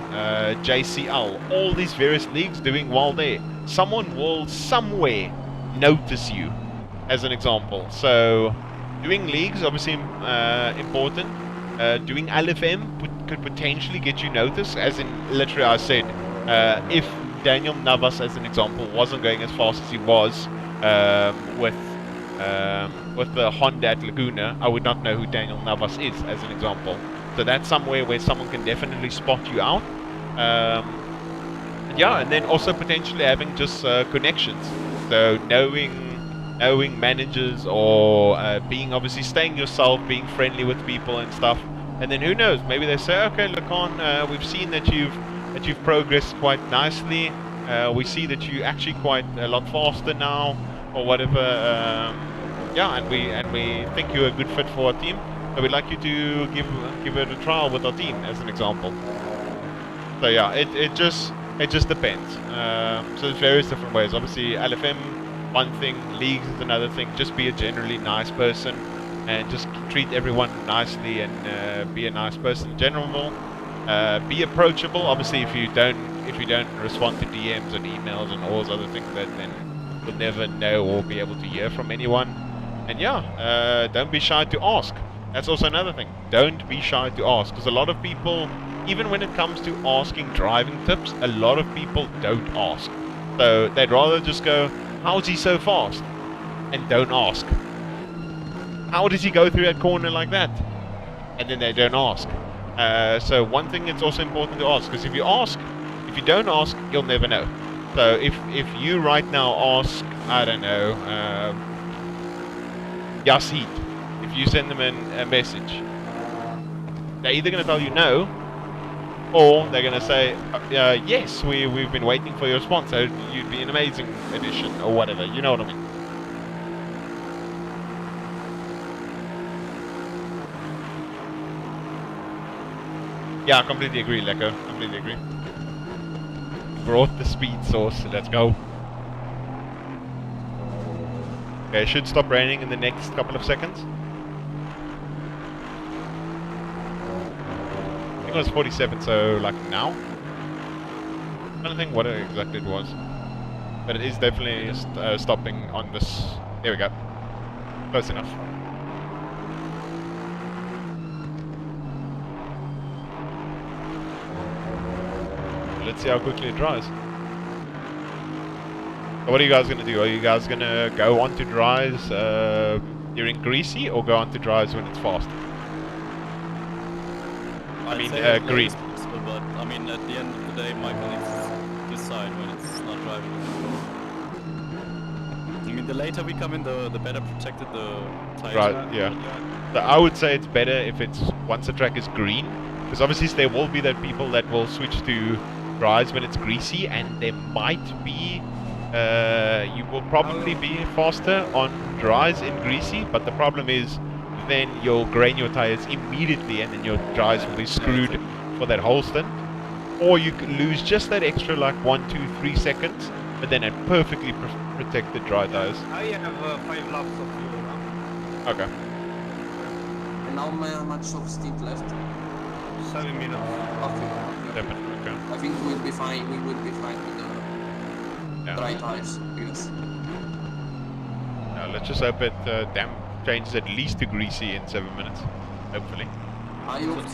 JCL, all these various leagues doing well there. Someone will somewhere notice you, as an example. So, doing leagues, obviously important. Doing LFM could potentially get you noticed, as in, literally I said, if Daniel Navas, as an example, wasn't going as fast as he was with the Honda at Laguna, I would not know who Daniel Navas is, as an example. So that's somewhere where someone can definitely spot you out. Yeah, and then also potentially having just connections. So knowing managers or being obviously staying yourself, being friendly with people and stuff. And then who knows? Maybe they say, okay, Lacan, we've seen that you've progressed quite nicely. We see that you're actually quite a lot faster now, or whatever. Yeah, and we think you're a good fit for our team. So we'd like you to give it a trial with our team, as an example. So yeah, it just depends. So there's various different ways. Obviously, LFM, one thing, leagues is another thing. Just be a generally nice person and just treat everyone nicely and be a nice person in general. Be approachable. Obviously, if you don't respond to DMs and emails and all those other things, then you'll never know or be able to hear from anyone. And yeah, don't be shy to ask. That's also another thing. Don't be shy to ask, because a lot of people, even when it comes to asking driving tips, a lot of people don't ask. So they'd rather just go, how's he so fast? And don't ask. How does he go through that corner like that? and then they don't ask. So one thing that's also important to ask, because if you don't ask, you'll never know. So if you right now ask, I don't know, Yasid, if you send them a message, they're either going to tell you no, or they're going to say, yes, we've been waiting for your response, so you'd be an amazing addition, or whatever, you know what I mean. Yeah, I completely agree, Lecco, completely agree. Brought the speed source, let's go. Okay, it should stop raining in the next couple of seconds. I think it was 47, so like now. I don't think what exactly it was, but it is definitely stopping on this. There we go. Close enough. Let's see how quickly it dries. So what are you guys gonna do? Are you guys gonna go on to dries during greasy, or go on to dries when it's fast? I mean, green. But I mean, at the end of the day, Michael needs to decide when it's not driving. I mean, the later we come in, the better protected the tires Right, are. yeah. So I would say it's better if it's once the track is green, because obviously there will be that people that will switch to dries when it's greasy, and there might be, you will probably be faster on dries in greasy, but the problem is then you'll grain your tires immediately, and then your dries will be screwed for that whole stint. Or you could lose just that extra like 1, 2, 3 seconds, but then it perfectly protected dry tires. I have 5 laps of fuel now. Okay. And how much of stint left? 7 minutes. Okay. Definitely, okay. I think we'll be fine. We will be fine with the dry tires, yes. Let's just hope it changes at least to greasy in 7 minutes. Hopefully. I So, hope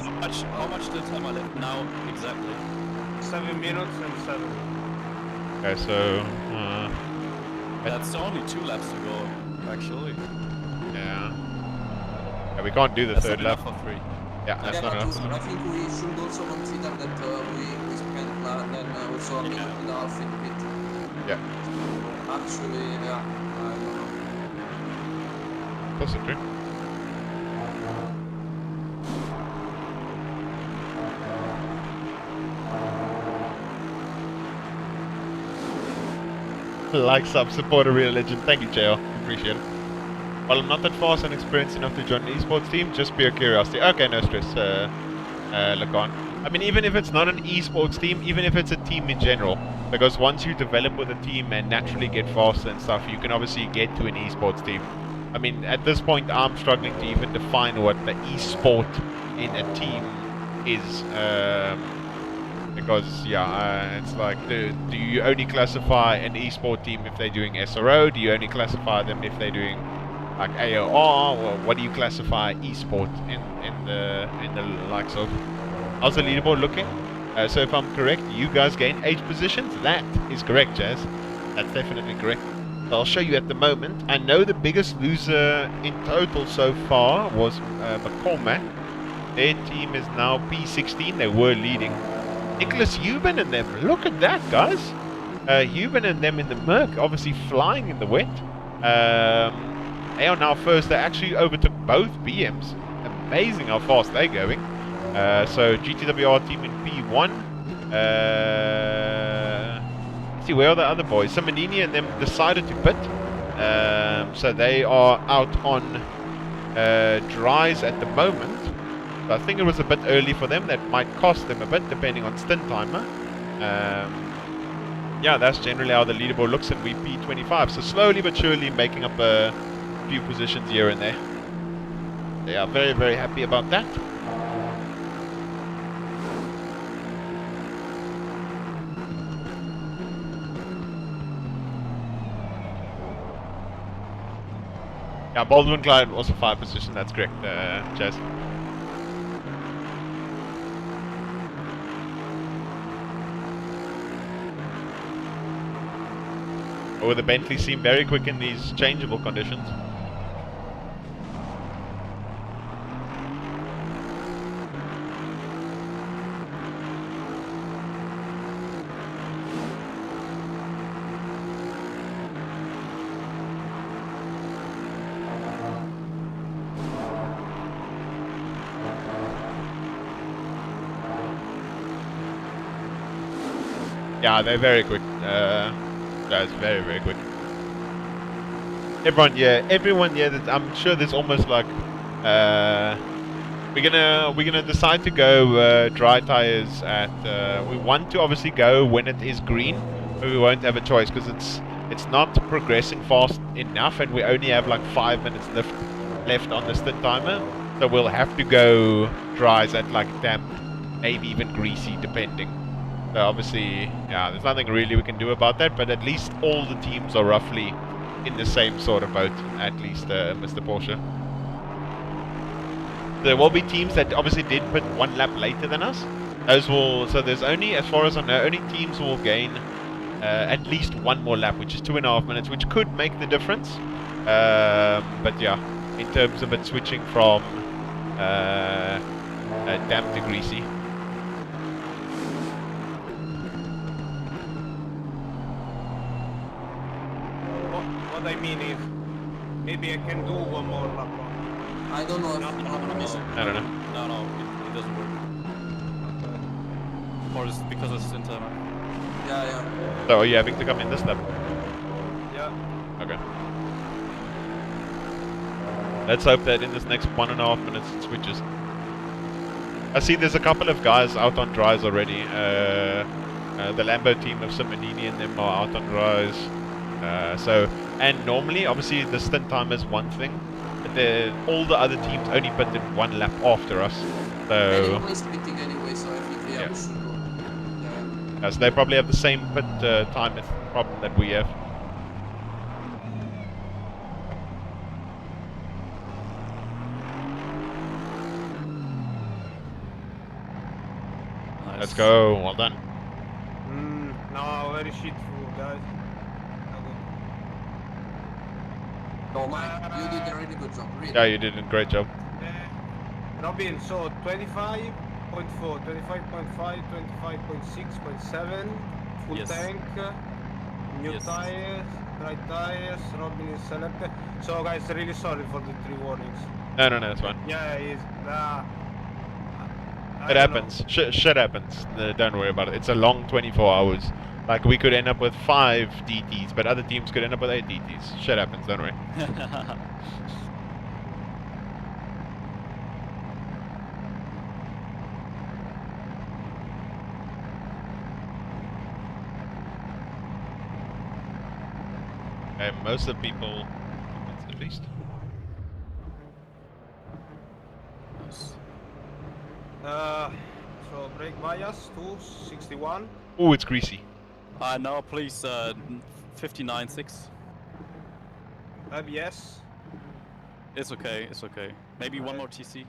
how much the time I left now exactly? 7 minutes and 7. Okay, so That's only 2 laps to go, actually. yeah, we can't do the That's third not lap. enough for 3. Yeah, that's yeah, not but enough. I think we should also consider that we spent then also a minute and a half in pit. Yeah, Actually, yeah, I don't know. possibly. Like, sub, support a real legend. Thank you, JL. Appreciate it. While I'm not that fast and experienced enough to join an esports team, just pure curiosity. Okay, no stress, look on. I mean, even if it's not an esports team, even if it's a team in general, because once you develop with a team and naturally get faster and stuff, you can obviously get to an esports team. I mean, at this point, I'm struggling to even define what the esport in a team is. Because, yeah, it's like, do you only classify an esport team if they're doing SRO? Do you only classify them if they're doing like AOR? Or what do you classify esport in the likes of? How's the leaderboard looking? So if I'm correct, you guys gain 8 positions. That is correct, Jazz. That's definitely correct. So I'll show you at the moment. I know the biggest loser in total so far was McCormack. Their team is now P16. They were leading. Nicholas Euban and them. Look at that, guys. Euban and them in the Merc, obviously flying in the wet. They are now first. They actually overtook both BMs. Amazing how fast they're going. So GTWR team in P1. Let's see, where are the other boys? Samanini and them decided to pit. So they are out on dries at the moment. So I think it was a bit early for them. That might cost them a bit, depending on stint timer. Yeah, that's generally how the leaderboard looks, and we P25. So slowly but surely making up a few positions here and there. They are very, very happy about that. Yeah, Baldwin Clyde also 5 position. That's correct, Chaz. Oh, the Bentley seem very quick in these changeable conditions. Yeah, they're very quick. That's very, very quick. Everyone here. I'm sure there's almost like we're gonna decide to go dry tires at. We want to obviously go when it is green, but we won't have a choice because it's not progressing fast enough, and we only have like 5 minutes left on the stint timer. So we'll have to go dries at like damp, maybe even greasy, depending. So obviously, yeah, there's nothing really we can do about that. But at least all the teams are roughly in the same sort of boat, at least Mr. Porsche. There will be teams that obviously did put 1 lap later than us. Those will, so there's only, as far as I know, only teams will gain at least 1 more lap, which is 2.5 minutes, which could make the difference. But yeah, in terms of it switching from damp to greasy. What I mean is, maybe I can do 1 more lap on. I don't know if No, I don't know. No, it doesn't work. Or is it because it's stint timer? Yeah. So are you having to come in this lap? Yeah. Okay. Let's hope that in this next 1.5 minutes it switches. I see there's a couple of guys out on dries already. The Lambo team of Simonini and them are out on dries. And normally, obviously, the stint time is one thing, but all the other teams only put in 1 lap after us. So Everyone's pitting anyway, so I think Yeah. we should go. Yeah. so they probably have the same pit time problem that we have. Nice. Let's go. Well done. No, very shitful, guys. No, Mike, you did a really good job. Really. Yeah, you did a great job. Robin, so 25.4, 25.5, 25.6, 0.7, full Yes. tank, new Yes. tires, dry tires, Robin is selected. So guys, really sorry for the 3 warnings. No, it's fine. Yeah, he's... It happens. Shit happens. Don't worry about it. It's a long 24 hours. Like, we could end up with 5 DTs, but other teams could end up with 8 DTs. Shit happens, don't worry. Most of the people, at least. So brake bias 261. Oh, it's greasy. No, please, 59.6. ABS. It's okay, it's okay. Maybe 1 more TC.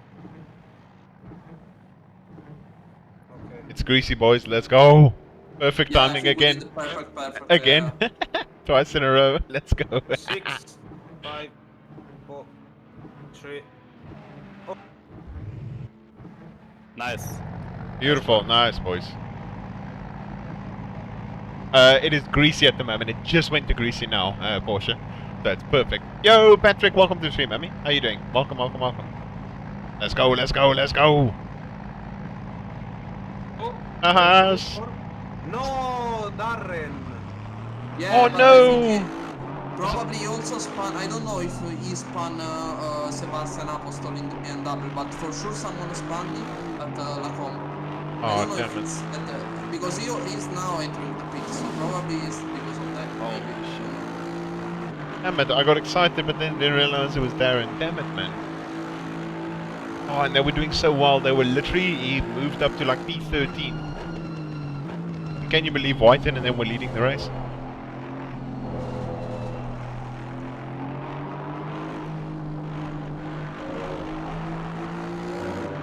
Okay. It's greasy, boys. Let's go. Perfect Yeah, I timing think we again. did it perfect. Again. Yeah. Twice in a row. Let's go. 6, 5, 4, 3. Nice. Beautiful. Nice, boys. It is greasy at the moment. It just went to greasy now, Porsche. So it's perfect. Yo, Patrick, welcome to the stream, Emmy. How you doing? Welcome. Let's go. No, Darren. Yeah, Oh, but no! I think probably he also spun. I don't know if he spun Sebastian Apostol in the BMW, but for sure someone spun him at Lacombe. I Oh, don't know damn if it. it's at because he is now entering the pit, so probably it's because of that. Oh, maybe. Damn it, I got excited, but then didn't realize it was Darren. Damn it, man. Oh, and they were doing so well. They were literally, he moved up to like P13. Can you believe Whiten and then we're leading the race?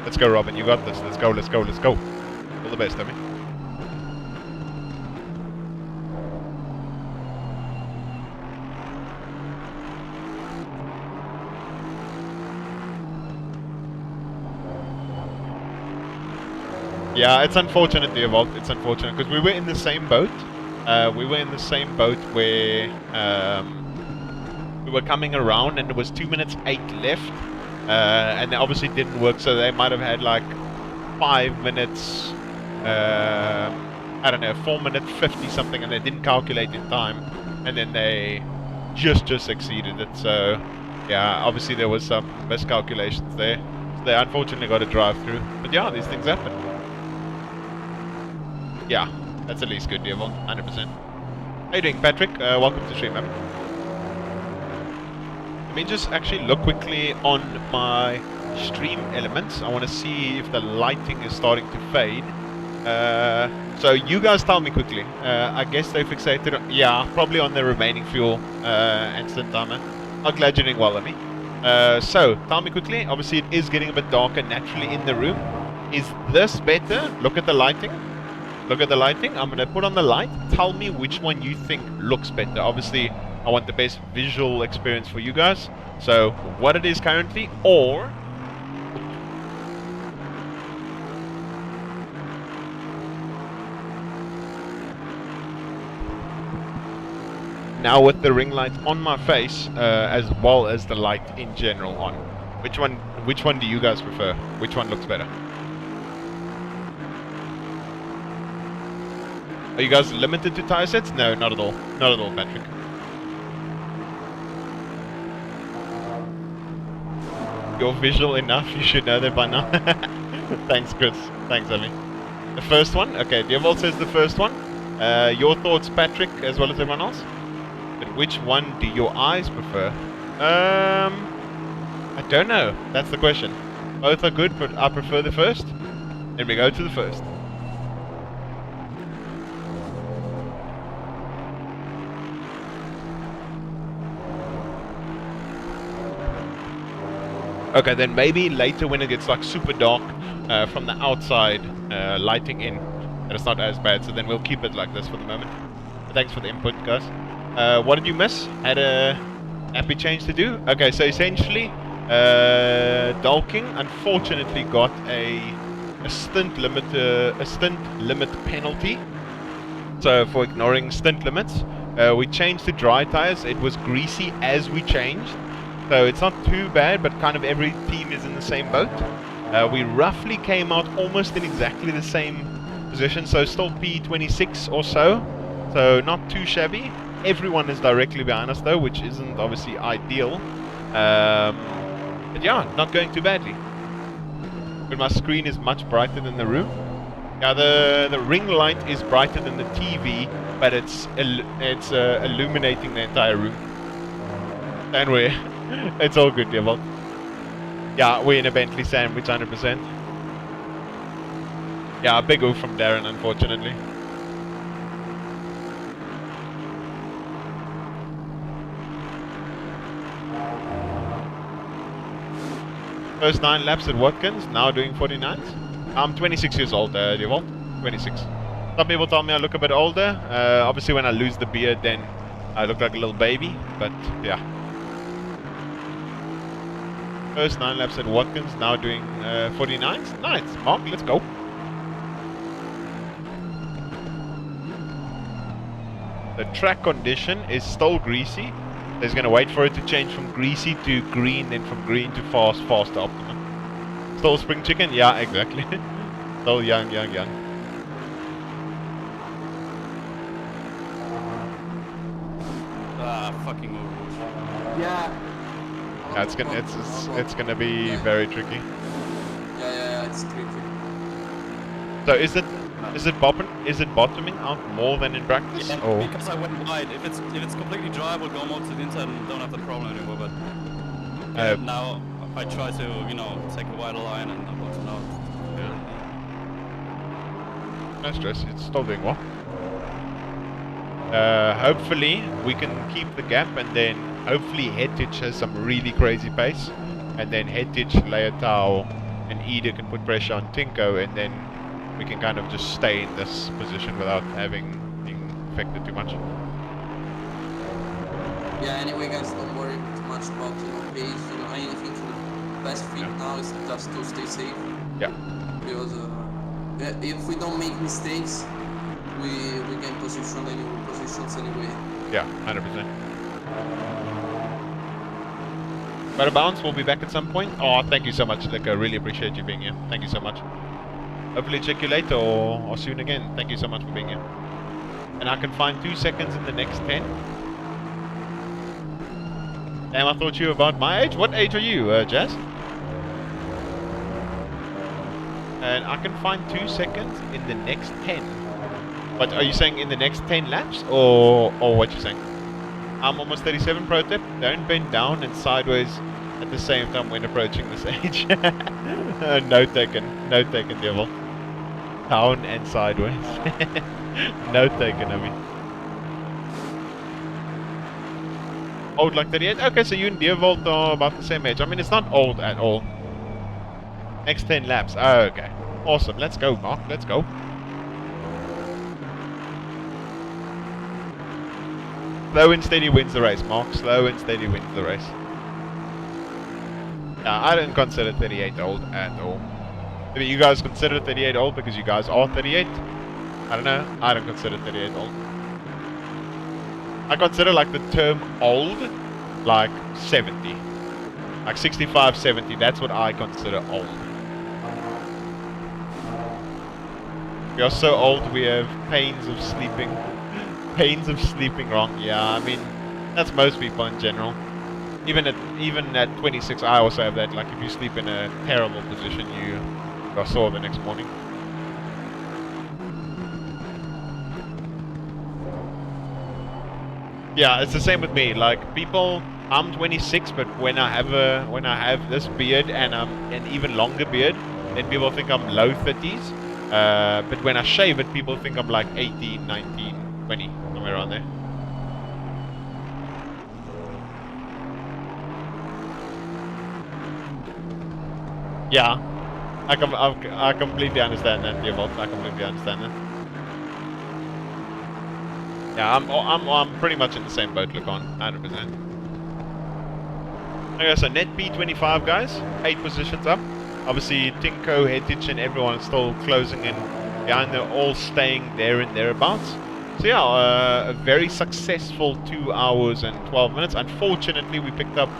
Let's go, Robin. You got this. Let's go. All the best, Emmy. Yeah, it's unfortunate, the Evolve. It's unfortunate because we were in the same boat. We were in the same boat where we were coming around and there was 2 minutes 8 left. And it obviously didn't work, so they might have had like 5 minutes I don't know, 4 minute 50 something, and they didn't calculate in time, and then they just exceeded it. So yeah, obviously there was some miscalculations there. So they unfortunately got a drive through. But yeah, these things happen. Yeah, that's at least good, Devil, 100%. How you doing, Patrick? Welcome to stream, man. Let me just actually look quickly on my stream elements. I want to see if the lighting is starting to fade. So you guys tell me quickly. I guess they fixated on, yeah, probably on the remaining fuel instant timer. I'm glad you're doing well, Lemmy. So tell me quickly. Obviously it is getting a bit darker naturally in the room. Is this better? Look at the lighting. Look at the lighting. I'm gonna put on the light. Tell me which one you think looks better. Obviously I want the best visual experience for you guys. So what it is currently, or now with the ring light on my face, as well as the light in general on. Which one do you guys prefer? Which one looks better? Are you guys limited to tire sets? No, not at all. Not at all, Patrick. You're visual enough, you should know that by now. Thanks, Chris. Thanks, Amy. The first one? Okay, Devolt says the first one. Your thoughts, Patrick, as well as everyone else? But which one do your eyes prefer? I don't know. That's the question. Both are good, but I prefer the first. Then we go to the first. Okay, then maybe later when it gets like super dark from the outside, lighting in, and it's not as bad. So then we'll keep it like this for the moment. But thanks for the input, guys. What did you miss? Had a happy change to do? Okay, so essentially, Dalking unfortunately got a stint limit penalty. So for ignoring stint limits, we changed to dry tires. It was greasy as we changed. So it's not too bad, but kind of every team is in the same boat. We roughly came out almost in exactly the same position, so still P26 or so. So not too shabby. Everyone is directly behind us though, which isn't obviously ideal. But yeah, not going too badly. But my screen is much brighter than the room. Yeah, the ring light is brighter than the TV, but it's illuminating the entire room. And it's all good, Devil. Yeah, we're in a Bentley sandwich, 100%. Yeah, a big oof from Darren, unfortunately. First 9 laps at Watkins, now doing 49s. I'm 26 years old, Devil. 26. Some people tell me I look a bit older. Obviously, when I lose the beard, then I look like a little baby. But yeah. First 9 laps at Watkins, now doing 49s. Nice, Mark, let's go. The track condition is still greasy. He's going to wait for it to change from greasy to green, then from green to fast to optimum. Still spring chicken? Yeah, exactly. Still young. Fucking Yeah. Yeah, it's gonna be very tricky. Yeah, it's tricky. So is it bottoming out more than in practice? Yeah, or? because I went wide. If it's completely dry, we'll go more to the inside and don't have the problem anymore. But now I try to take a wider line and bottom out. Yeah. No stress. It's still doing well. Hopefully we can keep the gap, and then hopefully Hettich has some really crazy pace, and then Hettich, Leotau, and Ida can put pressure on Tinko, and then we can kind of just stay in this position without being affected too much. Yeah, anyway guys, don't worry too much about pace, I think the best thing now is just to stay safe. Yeah. Because if we don't make mistakes, we gain positions anyway. Yeah, 100%. But a bounce, we'll be back at some point. Oh, thank you so much, Lick. I really appreciate you being here. Thank you so much. hopefully check you later or soon again. Thank you so much for being here. And I can find 2 seconds in the next 10. Damn, I thought you were about my age. What age are you, Jazz? And I can find 2 seconds in the next 10. But are you saying in the next 10 laps or what you saying? I'm almost 37, pro tip. Don't bend down and sideways at the same time when approaching this age. No taken, devil. Down and sideways. No taken, I mean. Old like 38? Okay, so you and Deervolt are about the same age. I mean, it's not old at all. Next 10 laps. Oh, okay. Awesome. Let's go, Mark. Let's go. Slow and steady wins the race, Mark. Slow and steady wins the race. I don't consider 38 old at all. Maybe you guys consider 38 old because you guys are 38? I don't know. I don't consider 38 old. I consider like the term old like 70. Like 65, 70. That's what I consider old. We are so old we have pains of sleeping. Pains of sleeping wrong. Yeah, I mean, that's most people in general. Even at 26, I also have that. Like, if you sleep in a terrible position, you are sore the next morning. Yeah, it's the same with me. Like, people, I'm 26, but when I have this beard and an even longer beard, then people think I'm low 30s. But when I shave it, people think I'm like 18, 19, 20, somewhere around there. Yeah, I completely understand that, Deervolt. I completely understand that. Yeah, I'm pretty much in the same boat, look on, 100%. Okay, so net P25, guys, 8 positions up. Obviously, Tinko, Hetich, and everyone is still closing in behind. They're all staying there and thereabouts. So yeah, a very successful 2 hours and 12 minutes. Unfortunately, we picked up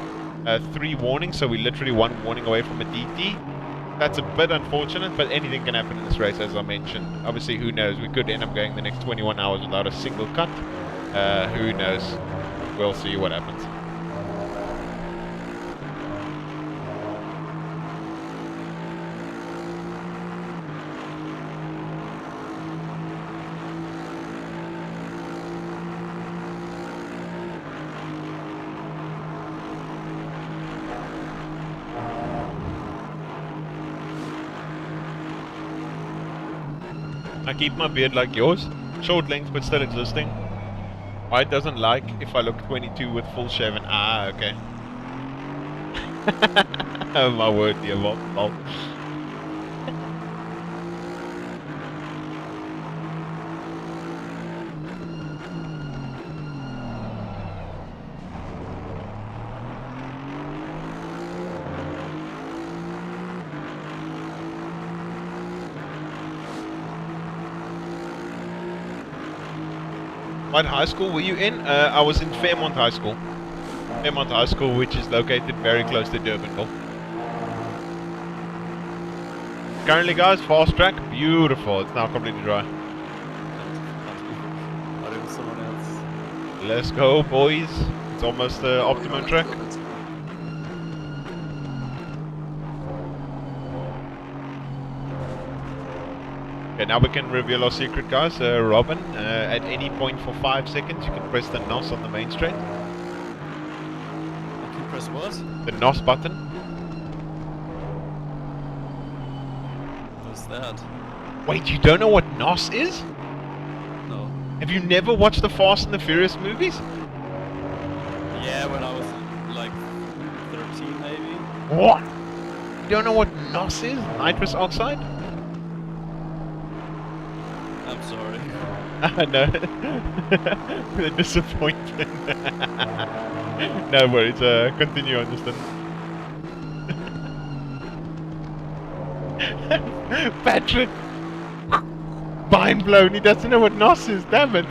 3 warnings, so we're literally 1 warning away from a DT. That's a bit unfortunate, but anything can happen in this race, as I mentioned. Obviously, who knows? We could end up going the next 21 hours without a single cut. Who knows? We'll see what happens. I keep my beard like yours, short length but still existing. White doesn't like if I look 22 with full shaven. Ah, okay. Oh my word, dear lol. What high school were you in? I was in Fairmont High School. Fairmont High School, which is located very close to Durbanville. Currently, guys, fast track, beautiful. It's now completely dry. Let's go, boys. It's almost the optimum track. Okay, now we can reveal our secret, guys. Robin, at any point for 5 seconds, you can press the NOS on the main straight. I can press what? The NOS button. What's that? Wait, you don't know what NOS is? No. Have you never watched the Fast and the Furious movies? Yeah, when I was like 13 maybe. What? You don't know what NOS is? Nitrous oxide? I'm sorry. No. The disappointment. No worries, continue on just then. Patrick! Mind blown, he doesn't know what NOS is, damn it!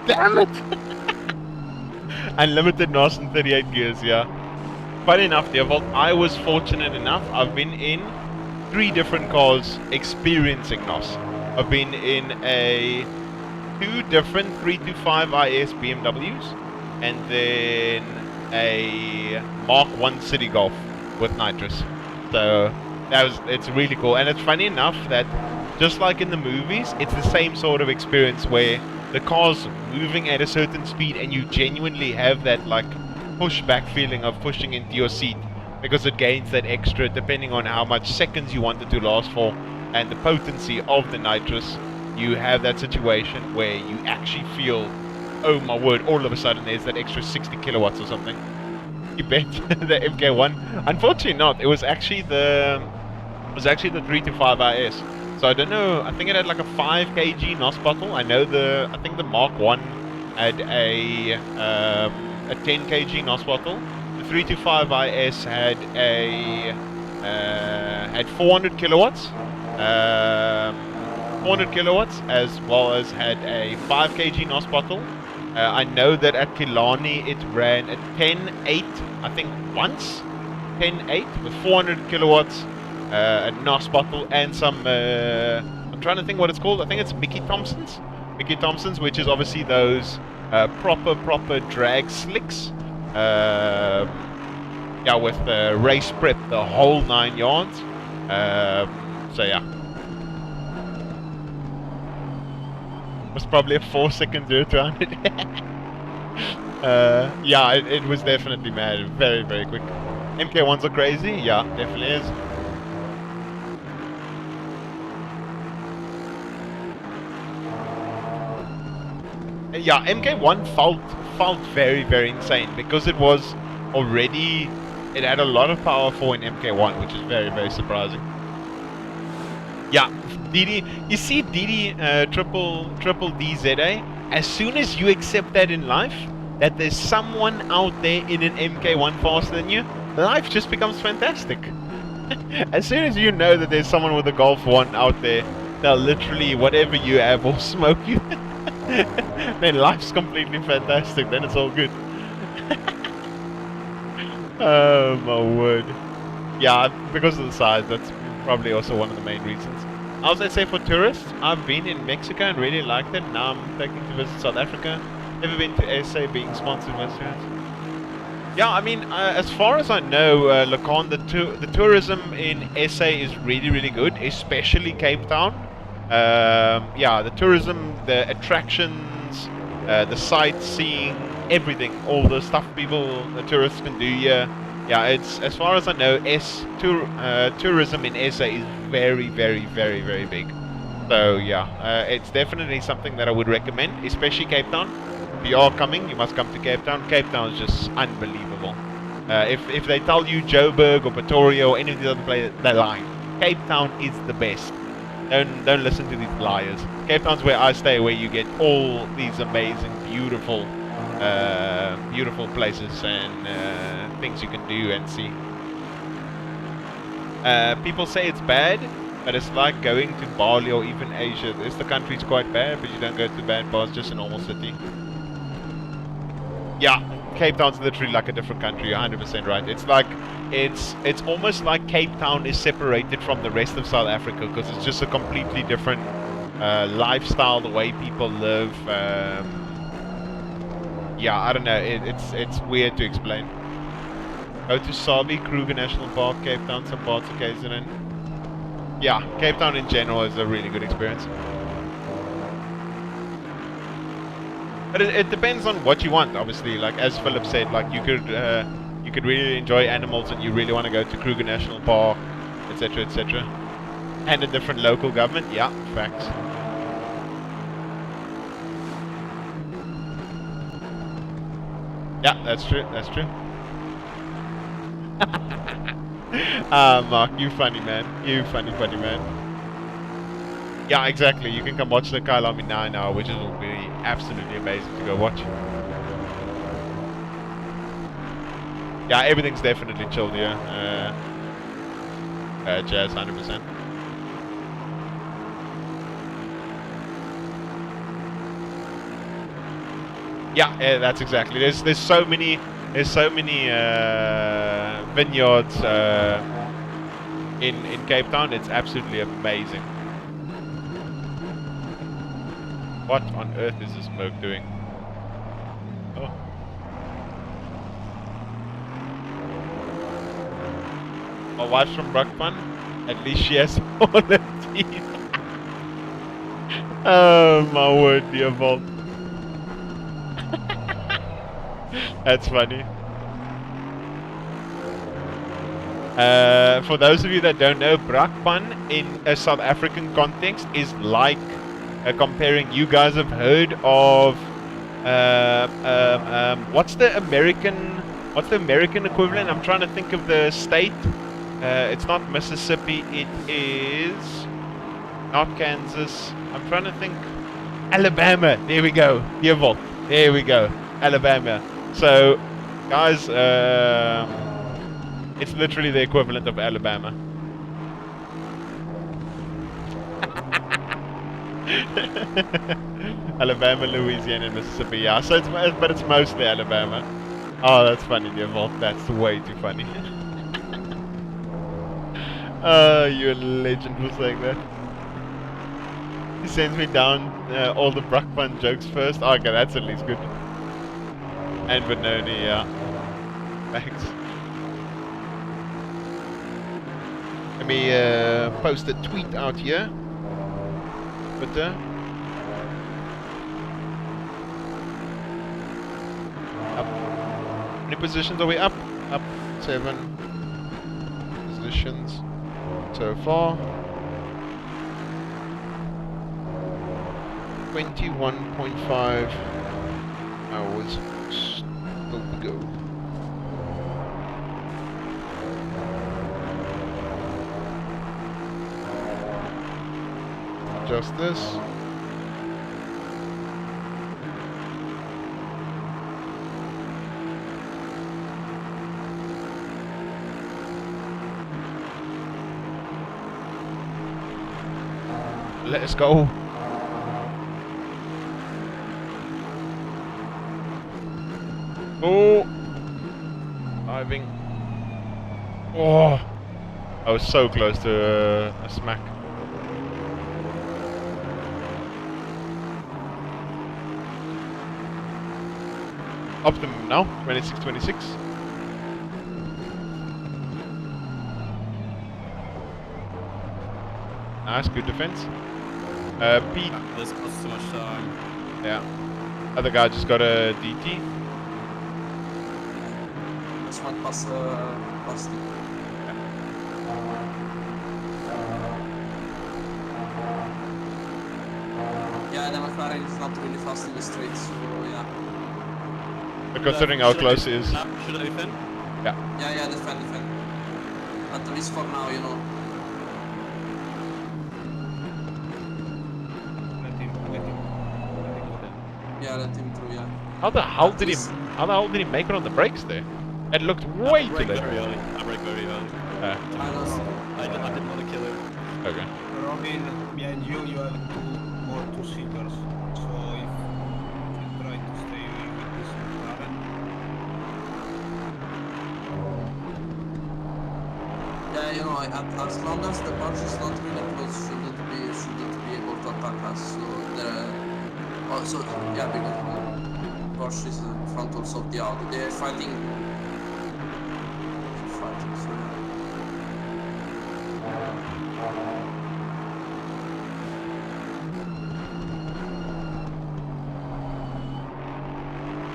Damn it! Unlimited NOS in 38 gears, yeah. Funny enough, Deervolt, I was fortunate enough, I've been in 3 different cars experiencing NOS. I've been in a 2 different 325 IS BMWs, and then a Mark 1 City Golf with nitrous. So it's really cool, and it's funny enough that just like in the movies, it's the same sort of experience where the car's moving at a certain speed and you genuinely have that like pushback feeling of pushing into your seat, because it gains that extra depending on how much seconds you want it to last for and the potency of the nitrous. You have that situation where you actually feel, oh my word, all of a sudden there's that extra 60 kilowatts or something. You bet. The MK1. Unfortunately not. It was actually the 325 IS. So I don't know. I think it had like a 5 kg NOS bottle. I think the Mark 1 had a 10 kg NOS bottle. The 325 IS had had 400 kilowatts. 400 kilowatts, as well as had a 5 kg NOS bottle. I know that at Killarney it ran a 10.8, I think once. 10.8 with 400 kilowatts, a NOS bottle, and some, I'm trying to think what it's called. I think it's Mickey Thompson's. Mickey Thompson's, which is obviously those proper drag slicks. Yeah, with the race prep, the whole 9 yards. So yeah. Was probably a 4-second 0 to 100. Yeah, it was definitely mad. Very, very quick. MK1s are crazy. Yeah, definitely is. Yeah, MK1 felt very, very insane because it was already, it had a lot of power for an MK1, which is very, very surprising. Yeah, DD, you see DD triple DZA, as soon as you accept that in life, that there's someone out there in an MK1 faster than you, life just becomes fantastic. As soon as you know that there's someone with a Golf 1 out there, they'll literally, whatever you have, will smoke you. Then life's completely fantastic, then it's all good. Oh my word. Yeah, because of the size, that's probably also one of the main reasons. I was, say, for tourists, I've been in Mexico and really liked it. Now I'm taking to visit South Africa. Never been to SA, being sponsored by students. Yeah, I mean, as far as I know, Lacan, the tourism in SA is really, really good, especially Cape Town. Yeah, the tourism, the attractions, the sightseeing, everything, all the stuff the tourists can do here. Yeah, it's, as far as I know, tourism in SA is very, very, very, very big. So yeah, it's definitely something that I would recommend, especially Cape Town. If you are coming, you must come to Cape Town. Cape Town is just unbelievable. If they tell you Joburg or Pretoria or any of the other places, they're lying. Cape Town is the best. Don't listen to these liars. Cape Town's where I stay, where you get all these amazing, beautiful places and things you can do and see. People say it's bad, but it's like going to Bali or even Asia. The country's quite bad, but you don't go to bad parts, just a normal city. Yeah, Cape Town's literally like a different country. You're 100% right. It's like it's almost like Cape Town is separated from the rest of South Africa, because it's just a completely different lifestyle, the way people live. Yeah, I don't know. It's weird to explain. Go to Sabi, Kruger National Park, Cape Town, some parts of KZN. Yeah, Cape Town in general is a really good experience. But it depends on what you want, obviously. Like as Philip said, like you could really enjoy animals and you really want to go to Kruger National Park, etc., etc. And a different local government. Yeah, facts. Yeah, that's true. That's true. Mark, you funny man. You funny man. Yeah, exactly. You can come watch the Kailami 9 now, which will be absolutely amazing to go watch. Yeah, everything's definitely chilled here. Jazz, 100%. Yeah, that's exactly. There's so many vineyards. in Cape Town. It's absolutely amazing. What on earth is this smoke doing? Oh. My wife's from Brakpan. At least she has all her teeth. Oh my word, dear vault. That's funny. For those of you that don't know, Brakpan in a South African context is like comparing. You guys have heard of what's the American equivalent? I'm trying to think of the state. It's not Mississippi. It is not Kansas. I'm trying to think. Alabama. There we go. Dear vault. There we go. Alabama. So, guys, it's literally the equivalent of Alabama. Alabama, Louisiana, and Mississippi. Yeah, so but it's mostly Alabama. Oh, that's funny, dear vault. That's way too funny. You're a legend for saying that. He sends me down all the Brakpan jokes first. Oh, okay, that's at least good. And Benoni, yeah. Thanks. Let me post a tweet out here. Twitter. Up. How many positions are we up? Up 7 positions so far. 21.5 hours still to go. Just this. Let's go. Oh, diving. Oh, I was so close to a smack. Optimum now, 26.26. Nice, good defense. Pete. This costs too much time. Yeah. Other guy just got a DT. This one pass plastic. Yeah, the McLaren is not really fast in the straight, so yeah. But considering how close it is. Should I defend? Yeah. Yeah, defend. At least for now, you know. Let him go in. Yeah, let him through, yeah. How the hell At did he? least- How the hell did he make it on the brakes there? It looked way too I late. very early. I break very early. I lost. I didn't want to kill him. Okay. Robin, behind you, you have two seekers. So if you try to stay with this McLaren, Yeah, you know, as long as the Porsche is not really close, shouldn't be able to attack us. So also yeah, because Porsche is in front also of the Audi. They're fighting. So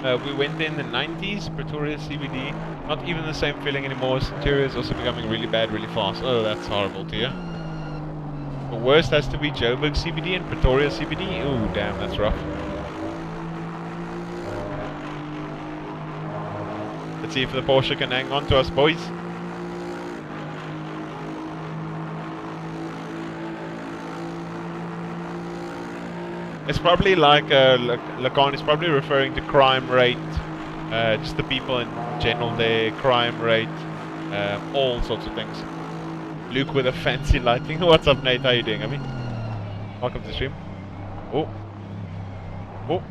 yeah. We went in the 90s, Pretoria CBD. Not even the same feeling anymore. Interior is also becoming really bad, really fast. Oh, that's horrible to hear. The worst has to be Joburg CBD and Pretoria CBD. Ooh, damn, that's rough. Let's see if the Porsche can hang on to us, boys. It's probably like Lacan is probably referring to crime rate, just the people in general, their crime rate, all sorts of things. Luke with a fancy lighting. What's up, Nate? How you doing? I mean, welcome to the stream. Oh, oh.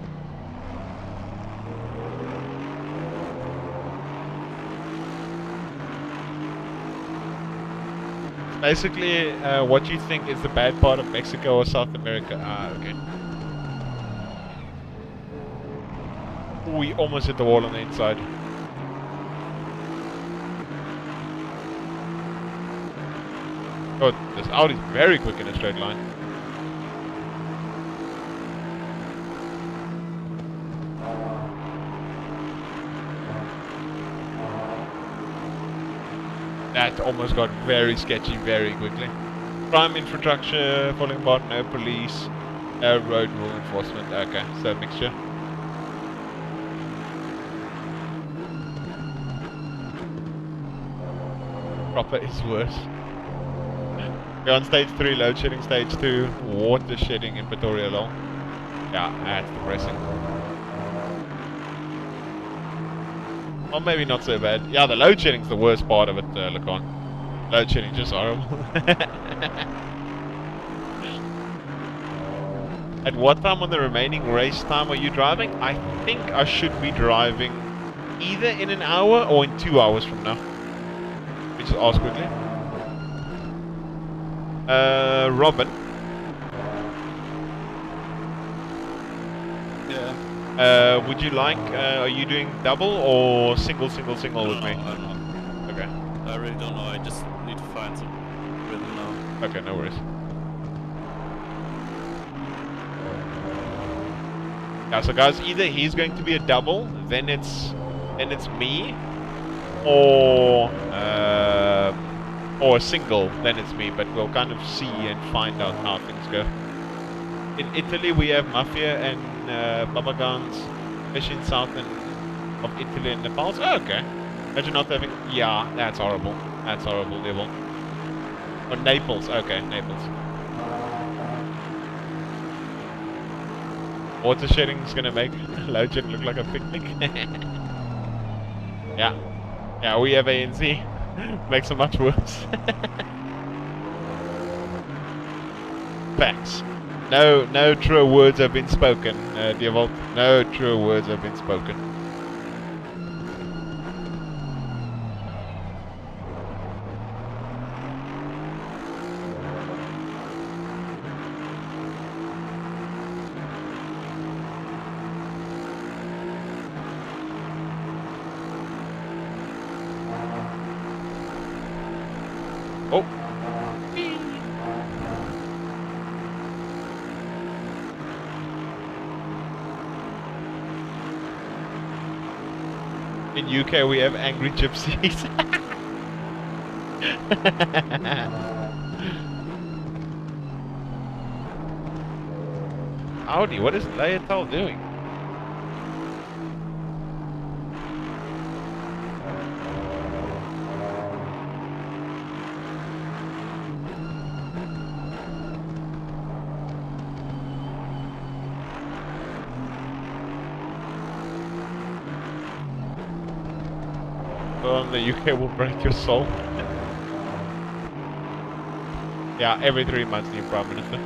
Basically, what you think is the bad part of Mexico or South America? Ah, okay. We almost hit the wall on the inside. Oh, this Audi's very quick in a straight line. That almost got very sketchy very quickly. Prime infrastructure, falling apart, no police, road rule enforcement. Okay, so mixture. Proper is worse. We're on stage 3, load shedding stage 2, water shedding in Pretoria lol. Yeah, that's depressing. Or maybe not so bad. Yeah, the load shedding's the worst part of it, Lacan. Load shedding just horrible. At what time on the remaining race time are you driving? I think I should be driving either in an hour or in 2 hours from now. Let me just ask quickly. Robin. Yeah. Would you like, are you doing double or single with me? I don't know. Okay. I really don't know. I just need to find some rhythm now. Okay, no worries. Yeah, so guys, either he's going to be a double, then it's me, or a single, then it's me. But we'll kind of see and find out how things go. In Italy, we have Mafia and Babagans, especially in south of Italy and Nepal. Oh, okay. Imagine not having... Yeah, that's horrible. That's horrible, Devil. Or Naples. Okay, Naples. Water shedding is gonna make load shedding look like a picnic. Yeah. Yeah, we have ANC. Makes it much worse. Facts. No true words have been spoken, Devolt. No true words have been spoken. Oh. In UK we have angry gypsies. Audi, what is Laetal doing? The UK will break your soul. Yeah, every 3 months new Prime Minister.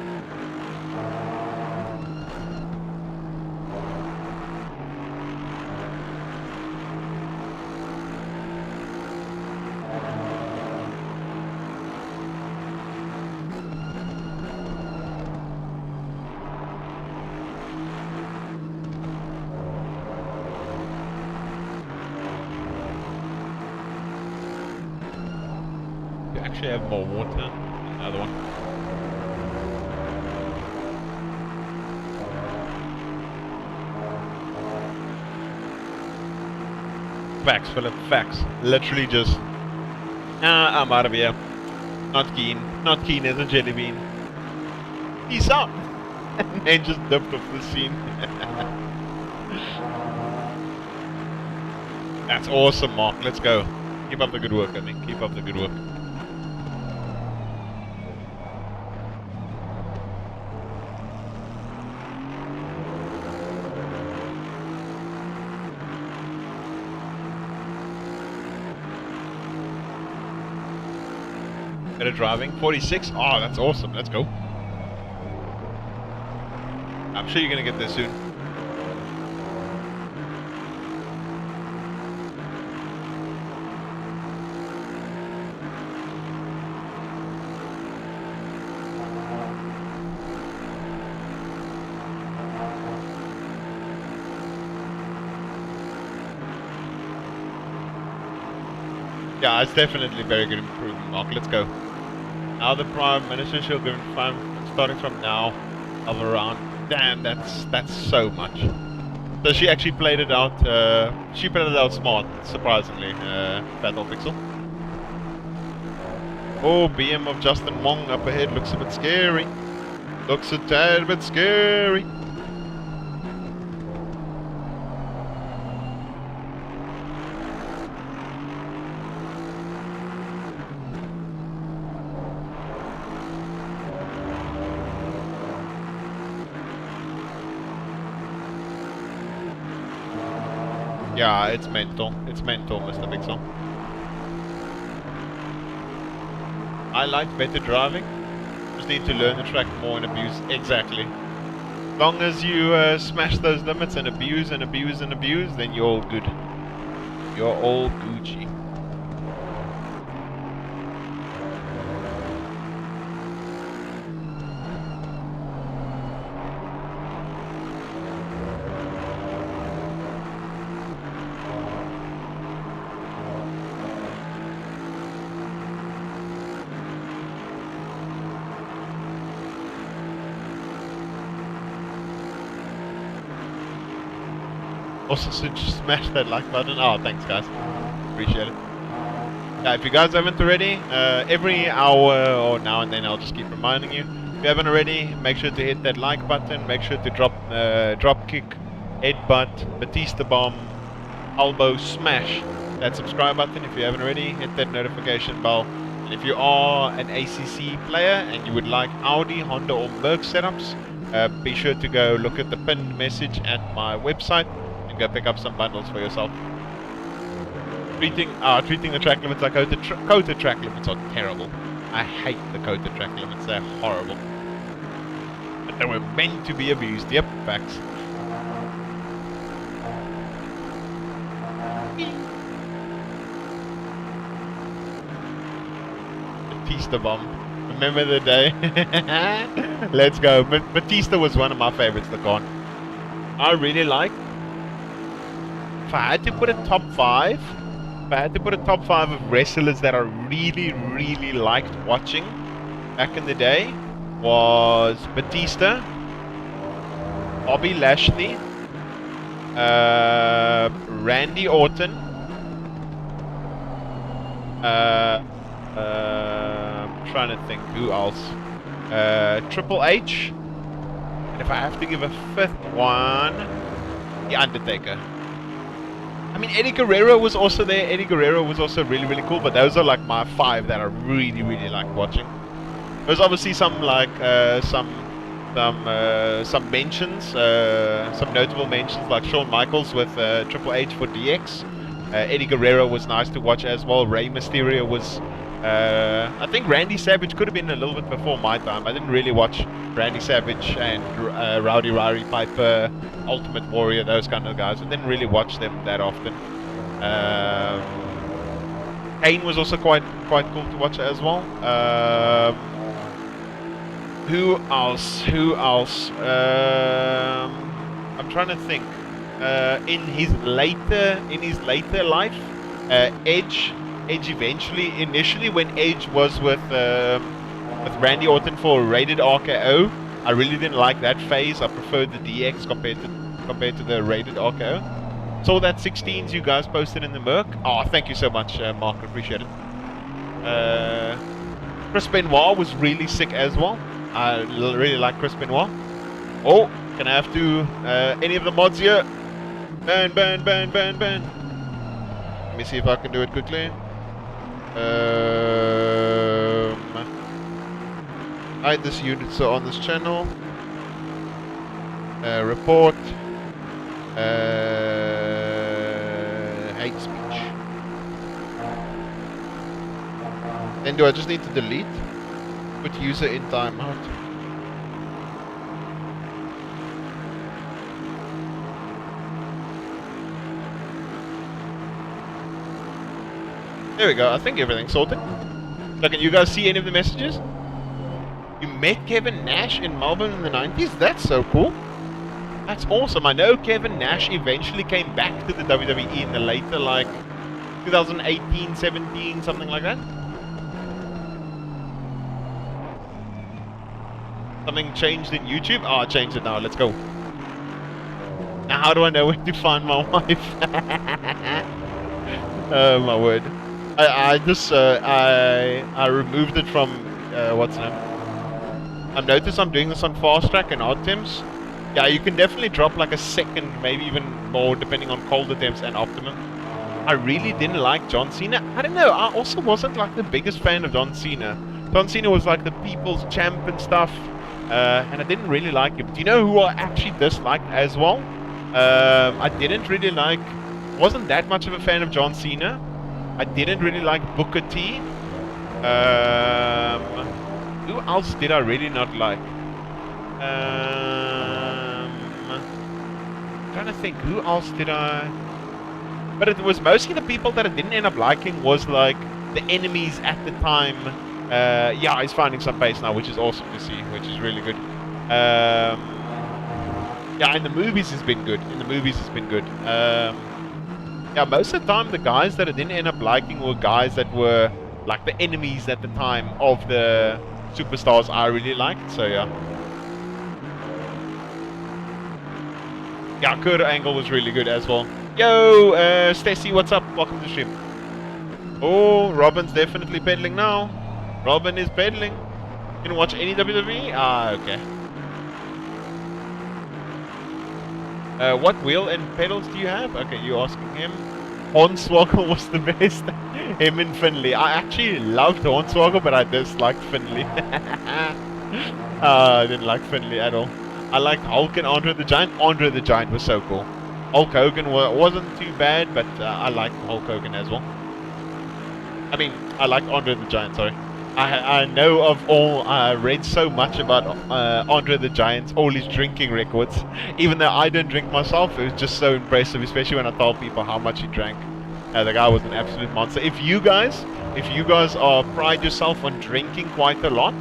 Actually have more water. Another one. Facts, Philip, facts. Literally just... I'm out of here. Not keen. Not keen as a jelly bean. Peace out! And then just dumped off the scene. That's awesome, Mark. Let's go. Keep up the good work, I think. Keep up the good work. Better driving. 46? Oh, that's awesome. Let's go. I'm sure you're going to get there soon. Yeah, it's definitely very good improvement, Mark. Let's go. Now the Prime Minister shall give time starting from now of around. Damn, that's so much. So she actually played it out. She played it out smart, surprisingly. Battle Pixel. Oh, BM of Justin Wong up ahead looks a bit scary. Looks a tad bit scary. Yeah, it's mental. It's mental, Mr. Pixel. I like better driving. Just need to learn the track more and abuse. Exactly. As long as you smash those limits and abuse and abuse and abuse, then you're all good. You're all Gucci. Also, so just smash that like button. Oh, thanks, guys. Appreciate it. Yeah, if you guys haven't already, every hour or now and then I'll just keep reminding you. If you haven't already, make sure to hit that like button. Make sure to drop kick, headbutt, Batista bomb, elbow smash that subscribe button. If you haven't already, hit that notification bell. And if you are an ACC player and you would like Audi, Honda, or Merc setups, be sure to go look at the pinned message at my website. Go pick up some bundles for yourself. Treating the track limits like coated track limits are terrible. I hate the coated track limits, they're horrible. But they were meant to be abused, yep, facts. Batista bomb. Remember the day? Let's go. Batista was one of my favorites, the con. I really like. If I had to put a top 5, of wrestlers that I really, really liked watching back in the day, was Batista, Bobby Lashley, Randy Orton, I'm trying to think who else, Triple H, and if I have to give a 5th one, The Undertaker. I mean, Eddie Guerrero was also there. Eddie Guerrero was also really, really cool. But those are like my 5 that I really, really like watching. There's obviously some like some mentions, some notable mentions like Shawn Michaels with Triple H for DX. Eddie Guerrero was nice to watch as well. Rey Mysterio was. I think Randy Savage could have been a little bit before my time. I didn't really watch Randy Savage and Rowdy Roddy Piper, Ultimate Warrior, those kind of guys. I didn't really watch them that often. Kane was also quite cool to watch as well. Who else? I'm trying to think. In his later life, Edge initially when Edge was with Randy Orton for Rated RKO, I really didn't like that phase. I preferred the DX compared to the Rated RKO. Saw that 16s you guys posted in the Merc. Oh, thank you so much, Mark. Appreciate it. Chris Benoit was really sick as well. I really like Chris Benoit. Oh, can I have to any of the mods here? Ban. Let me see if I can do it quickly. Hide this unit so on this channel. Report. Hate speech. Then do I just need to delete? Put user in timeout. There we go, I think everything's sorted. So can you guys see any of the messages? You met Kevin Nash in Melbourne in the 90s? That's so cool. That's awesome. I know Kevin Nash eventually came back to the WWE in the later, like, 2018, 17, something like that. Something changed in YouTube? Oh, I changed it now. Let's go. Now, how do I know where to find my wife? Oh my word! I just I removed it from what's the name? I've noticed I'm doing this on fast track and odd temps. Yeah, you can definitely drop like a second, maybe even more, depending on cold attempts and optimum. I really didn't like John Cena. I don't know. I also wasn't like the biggest fan of John Cena. John Cena was like the people's champ and stuff, and I didn't really like him. Do you know who I actually disliked as well? I didn't really like. Wasn't that much of a fan of John Cena. I didn't really like Booker T. Who else did I really not like? Trying to think, who else did I? But it was mostly the people that I didn't end up liking was like the enemies at the time. Yeah, he's finding some pace now, which is awesome to see, which is really good. Yeah, in the movies it's been good. Yeah, most of the time the guys that I didn't end up liking were guys that were like the enemies at the time of the superstars I really liked, so yeah. Yeah, Kurt Angle was really good as well. Yo, Stacy, what's up? Welcome to the stream. Oh, Robin's definitely pedaling now. Robin is pedaling. You can watch any WWE? Ah, okay. What wheel and pedals do you have? Okay, you're asking him. Hornswoggle was the best. Him and Finley. I actually loved Hornswoggle, but I disliked Finley. I didn't like Finley at all. I liked Hulk and Andre the Giant. Andre the Giant was so cool. Hulk Hogan wasn't too bad, but I liked Hulk Hogan as well. I mean, I liked Andre the Giant, sorry. I know of all, I read so much about Andre the Giant, all his drinking records. Even though I don't drink myself, it was just so impressive, especially when I told people how much he drank. The guy was an absolute monster. If you guys pride yourself on drinking quite a lot,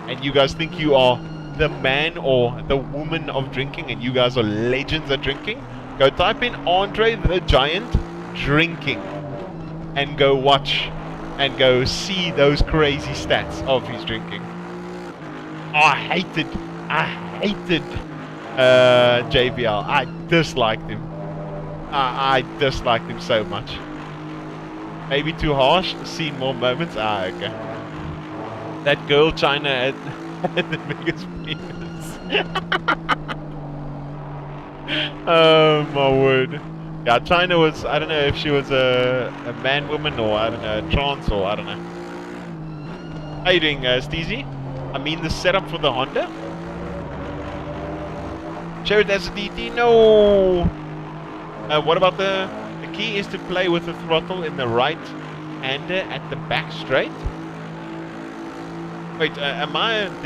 and you guys think you are the man or the woman of drinking, and you guys are legends at drinking, go type in Andre the Giant drinking, and go watch and go see those crazy stats of his drinking. Oh, I hated JBL. I disliked him. I disliked him so much. Maybe too harsh. Seen more moments. Ah, okay. That girl China had the biggest penis. Oh my word. Yeah, China was, I don't know if she was a man, woman, or I don't know, trans, or I don't know. How you doing, Steezy? I mean the setup for the Honda? Share it as a DT? No! What about the key is to play with the throttle in the right hander at the back straight? Wait, did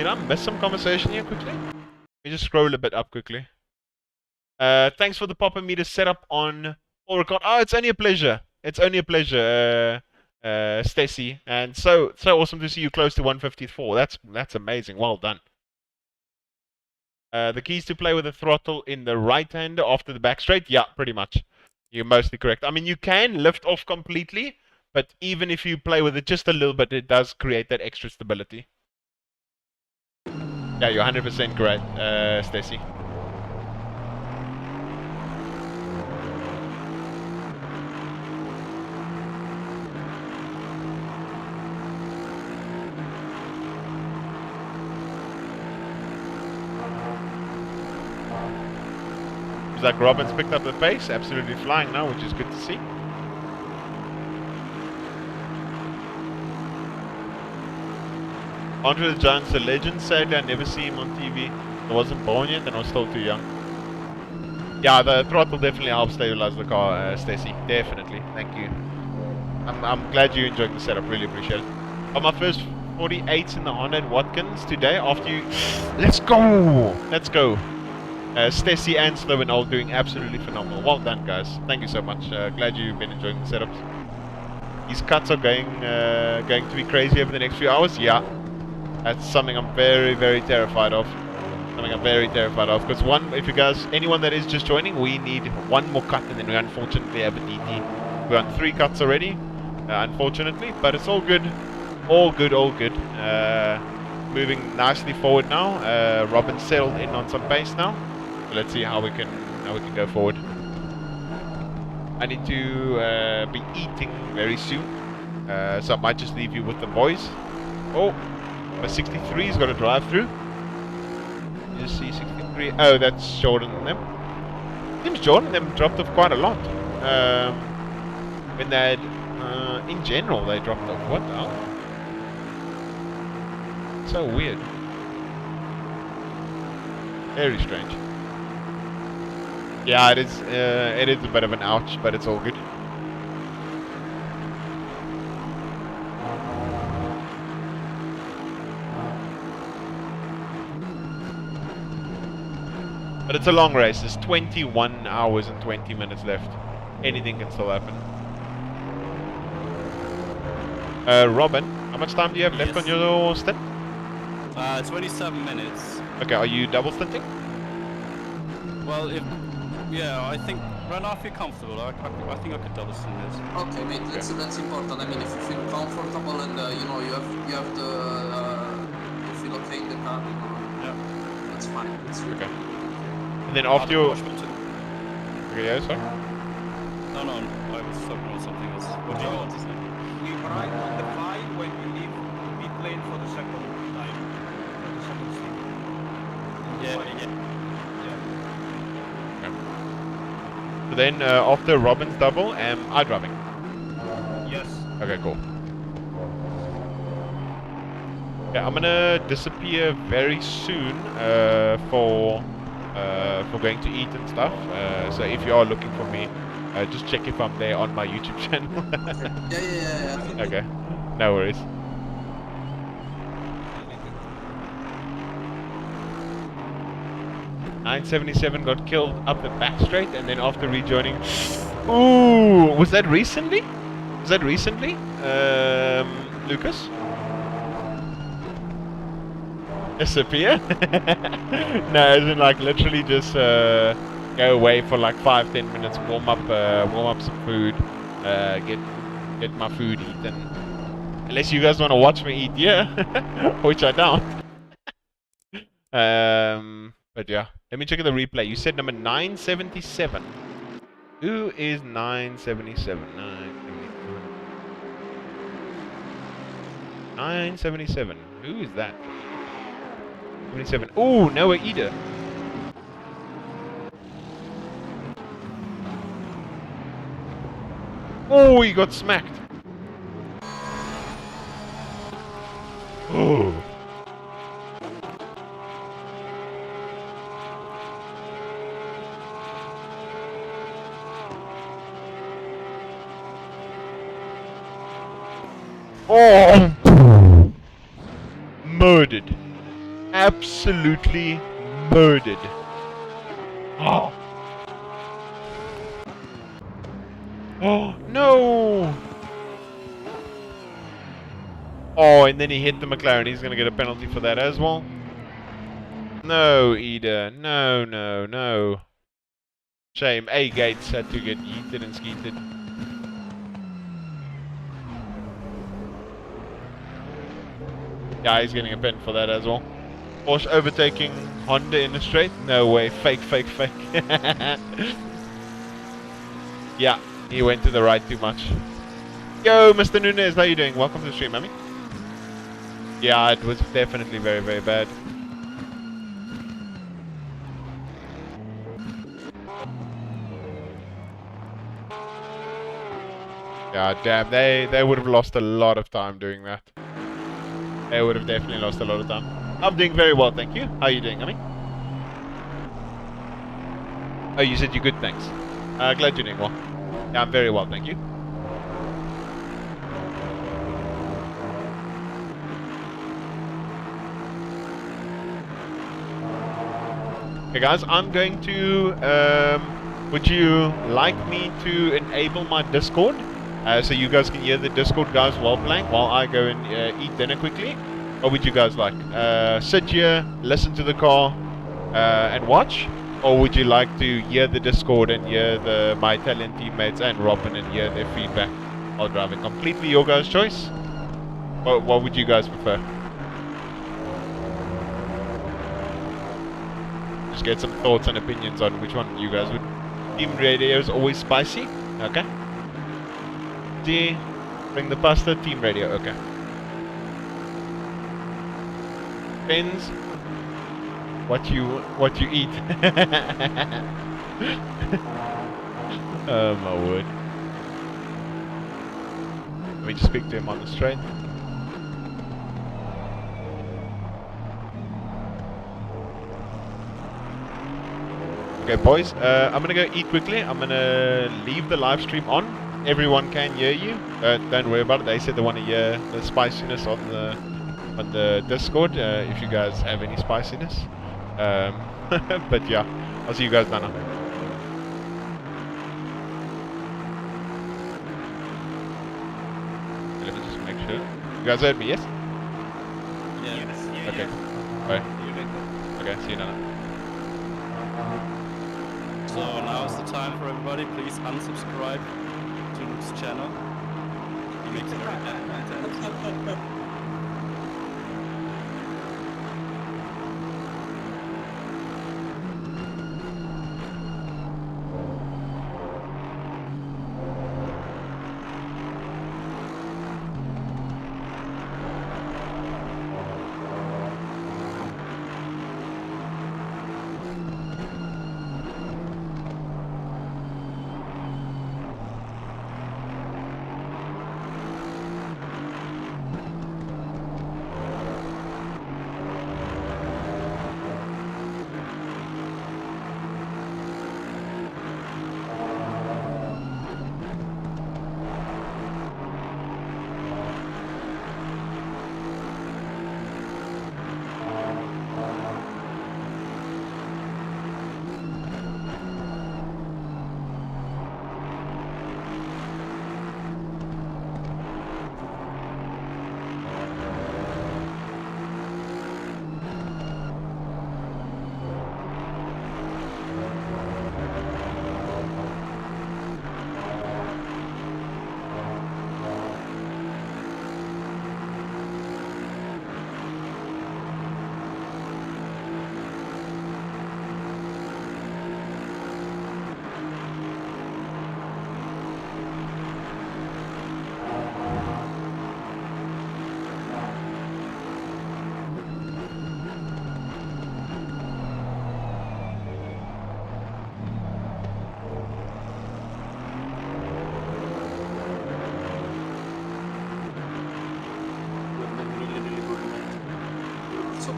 I miss some conversation here quickly? Let me just scroll a bit up quickly. Thanks for the popper meter setup on full record. Oh, it's only a pleasure. It's only a pleasure, Stacy. And so awesome to see you close to 154. That's amazing. Well done. The keys to play with the throttle in the right hander after the back straight. Yeah, pretty much. You're mostly correct. I mean, you can lift off completely, but even if you play with it just a little bit, it does create that extra stability. Yeah, you're 100% correct, Stacy. Like Robin's picked up the pace, absolutely flying now, which is good to see. Andre the Giant's a legend. Sadly, I never see him on TV. I wasn't born yet and I was still too young. Yeah, the throttle definitely helps stabilize the car, Stacy. Definitely. Thank you. I'm glad you enjoyed the setup. Really appreciate it. On my first 48s in the Honda at Watkins today after you... Let's go! Let's go. Stacy and Slow and all doing absolutely phenomenal. Well done, guys. Thank you so much. Glad you've been enjoying the setups. These cuts are going to be crazy over the next few hours. Yeah, that's something I'm very, very terrified of. Because if you guys, anyone that is just joining, we need one more cut, and then we unfortunately have a DT. We're on 3 cuts already. unfortunately, but it's all good. All good, all good. Moving nicely forward now. Robin settled in on some pace now. So let's see how we can go forward. I need to be eating very soon, so I might just leave you with the boys. Oh, my 63's got to drive through. You see 63. Oh, that's Jordan and them. Seems Jordan and them dropped off quite a lot. When they had, in general, they dropped off. What the hell? So weird. Very strange. Yeah, it is a bit of an ouch, but it's all good. But it's a long race. There's 21 hours and 20 minutes left. Anything can still happen. Robin, how much time do you have left on your stint? 27 minutes. Okay, are you double stinting? Well, yeah, I think right now I feel comfortable. I think I could double stint this. Okay, mate, that's important. I mean, if you feel comfortable and you know you have the you feel okay in the car, you know, Yeah. that's fine. It's really Okay. And then after your... Okay, yeah, sorry? No, I was talking about something else. What do you want to say? We ride on the 5 when we leave pit lane for the second time. The second stint. Yeah. So then after Robin's double, am I driving? Yes. Okay, cool. Yeah, I'm gonna disappear very soon for going to eat and stuff. So if you are looking for me, just check if I'm there on my YouTube channel. Yeah. Okay, no worries. .977 got killed up the back straight, and then after rejoining, ooh, was that recently? Lucas? Disappear? No, as in like literally just go away for like 5-10 minutes, warm up some food, get my food eaten. Unless you guys want to watch me eat, yeah, which I don't. But yeah, let me check the replay. You said number 977. Who is 977? 977. Who is that? 77. Ooh, Noah Eder. Oh, he got smacked. Oh. Oh. Murdered. Absolutely murdered. Oh. Oh, no. Oh, and then he hit the McLaren. He's going to get a penalty for that as well. No, Eder. No. Shame. A Gates had to get yeeted and skeeted. Yeah, he's getting a pen for that as well. Porsche overtaking Honda in the straight? No way. Fake. Yeah, he went to the right too much. Yo, Mr. Nunez, how you doing? Welcome to the stream, Mammy. Yeah, it was definitely very, very bad. Yeah, damn, they would have lost a lot of time doing that. They would have definitely lost a lot of time. I'm doing very well, thank you. How are you doing, Ami? Oh, you said you're good, thanks. Glad you're doing well. Yeah, I'm very well, thank you. Okay, guys, I'm going to... would you like me to enable my Discord? So you guys can hear the Discord guys while playing, while I go and eat dinner quickly? What would you guys like? Sit here, listen to the car, and watch? Or would you like to hear the Discord and hear my Italian teammates and Robin and hear their feedback? while driving. Completely your guys' choice. What would you guys prefer? Just get some thoughts and opinions on which one you guys would. Team radio is always spicy. Okay. D. Bring the pasta. Team radio. Okay. Depends what you eat. Oh my word. Let me just speak to him on the straight. Okay, boys, I'm gonna go eat quickly. I'm gonna leave the live stream on. Everyone can hear you. Don't worry about it. They said they want to hear the spiciness on the Discord. If you guys have any spiciness, but yeah, I'll see you guys now. Let me just make sure. You guys heard me, yes? Yes. Okay. Bye. Okay, see you now. So now is the time for everybody. Please unsubscribe to Luke's channel. He makes very bad content.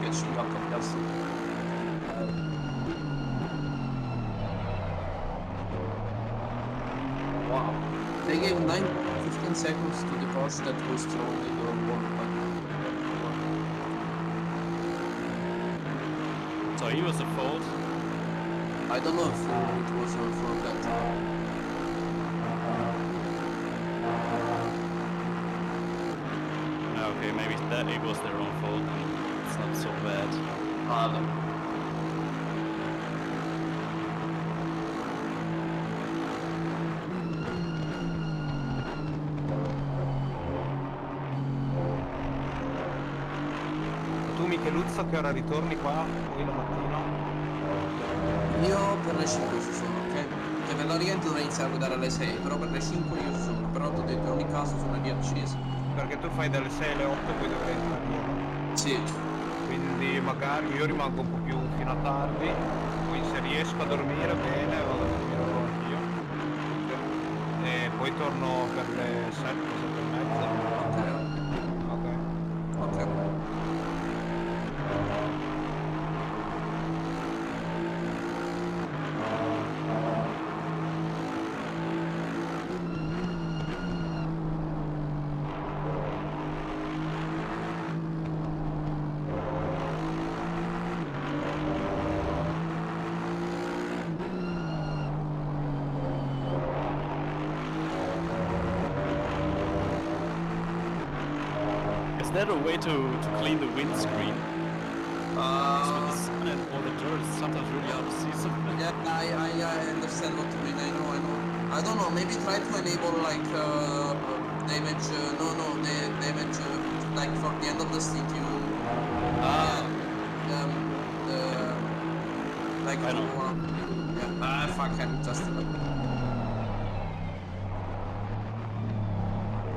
Catching up on Addison. Wow. They gave 15 seconds to the Porsche that was thrown in the wall. So he was at fault. I don't know if it was for that. Okay, maybe that it was their own fault. It's not so bad. Tu Micheluzzo che ora ritorni qua, poi la mattina? Io per le 5 ci sono, ok? Che per l'Oriente dovrei iniziare a guidare alle 6, però per le 5 io ci sono, però ti ho detto in ogni caso sono lì accese. Perché tu fai dalle 6 alle 8 e poi dovrai entrare io. Sì. Quindi magari io rimango un po' più fino a tardi, poi se riesco a dormire bene vado a dormire anch'io. E poi torno per le 7, 7 e mezza. Ok. Is there a way to clean the windscreen? With the sun and all the dirt, it's sometimes really hard to see something. Yeah, I understand what you mean. I know. I don't know. Maybe try to enable like damage. No, the damage like for the end of the stick. You. Ah. The like. I know. Yeah. Fuck. I'm just.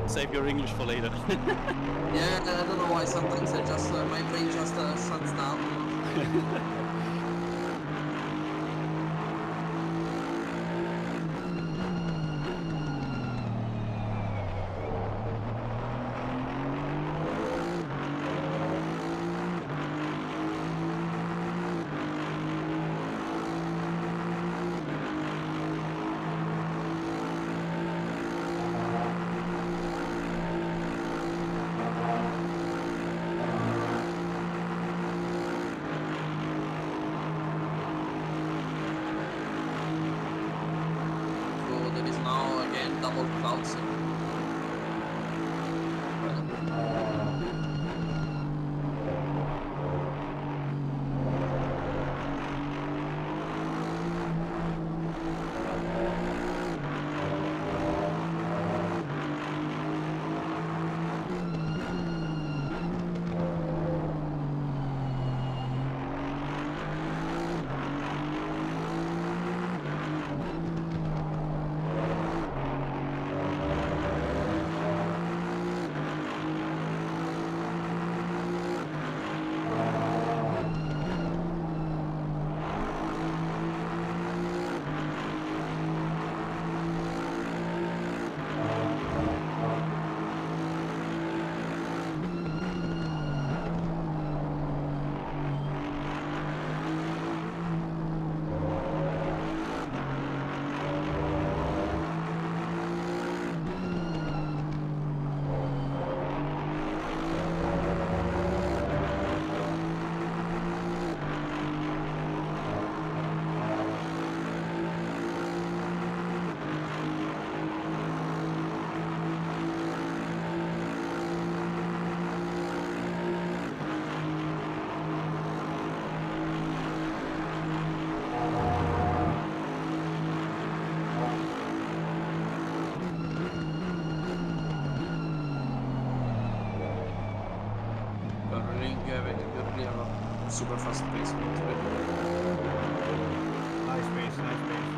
Save your English for later. Yeah, I don't know why. Sometimes I just my brain just shuts down. Double clouds. Super fast pace. Nice pace, nice pace.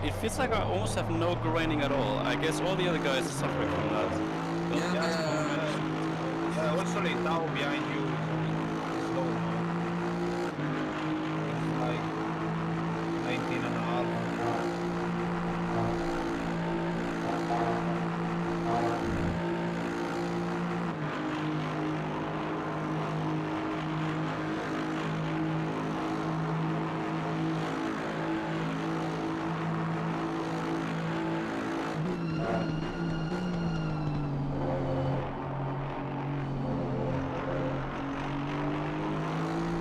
It feels like I almost have no grinding at all. I guess all the other guys are suffering from that. But Yeah, also like now behind you is slow now. It's like 19 and a half.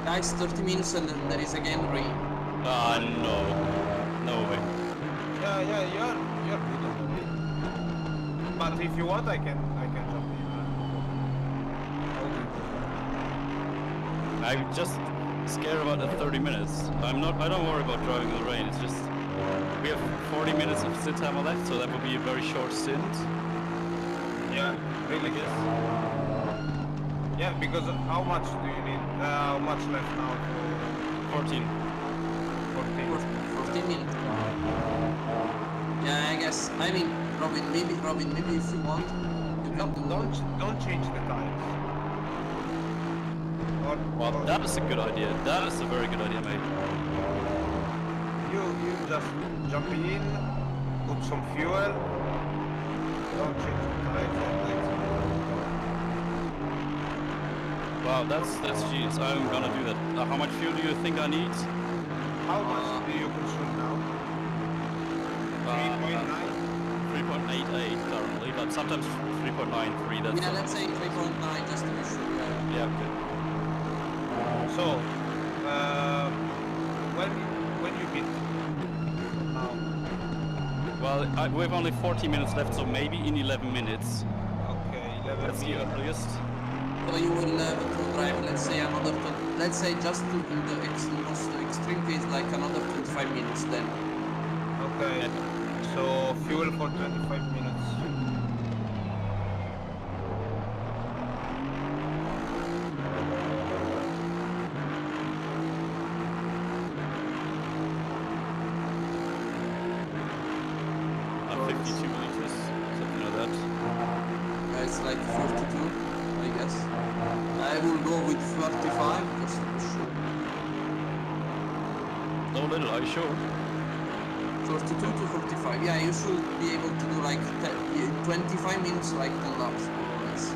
Guys, 30 minutes and then there is again rain. Ah, no. No way. Yeah, you're good on the way. But if you want, I can jump in. I'm just scared about the 30 minutes. I don't worry about driving in the rain. It's just we have 40 minutes of stint timer left, so that would be a very short stint. Yeah, really, I guess. Yeah, because how much do you need? How much left now? 14. 14 minutes. Yeah, I guess. I mean, Robin, maybe if you want, you can do. Don't change the tires. Well, that is a good idea. That is a very good idea, mate. You just jump in, put some fuel. Don't change the tires. Wow, that's genius. I'm gonna do that. How much fuel do you think I need? How much do you consume now? 3.9? 3.88 currently, but sometimes 3.93. That's Yeah, let's say 3.9 just to be sure. yeah, okay. So, when you hit now? Well, we have only 40 minutes left, so maybe in 11 minutes. Okay, 11 That's the minutes. earliest. So you will have to drive, let's say another, let's say just to, in the most extreme case, like another 25 minutes then. Okay. So fuel for 25 minutes. Not 52 liters, something like that. It's like 42, I guess. I will go with 35 just to be sure. No little, are you sure? 42 to 45. Yeah, you should be able to do like 25 minutes, like 10 laps more or less.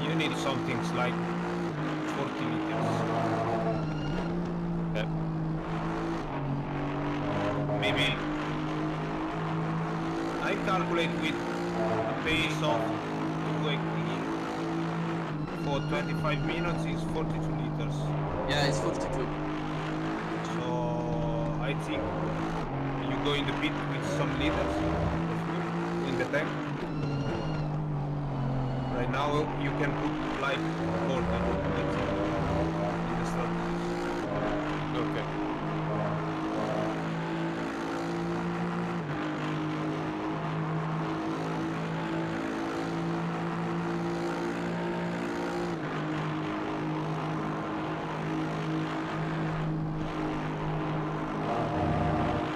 You need something like 40 liters. Okay. Maybe I calculate with a pace of 280 for 25 minutes is 42 liters. Yeah, it's 42. So I think you go in the pit with some liters of fuel in the tank. Right now you can put like 40, let's say, in the start. Okay.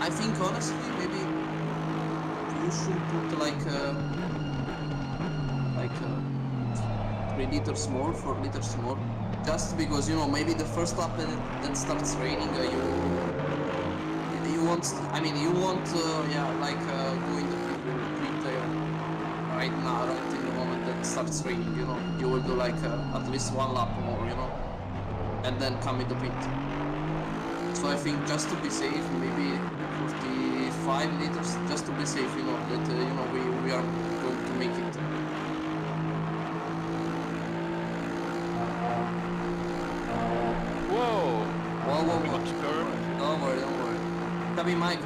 I think honestly, maybe you should put like 3 liters more, 4 liters more, just because maybe the first lap then starts raining. You won't. I mean, you won't. Go in the pit right now, right in the moment that starts raining. You will do like at least 1 lap more. And then come in the pit. So I think just to be safe, maybe 45 liters, just to be safe, that we are going to make it. Wow! Wow. Much curve. Don't worry. Capi Mike,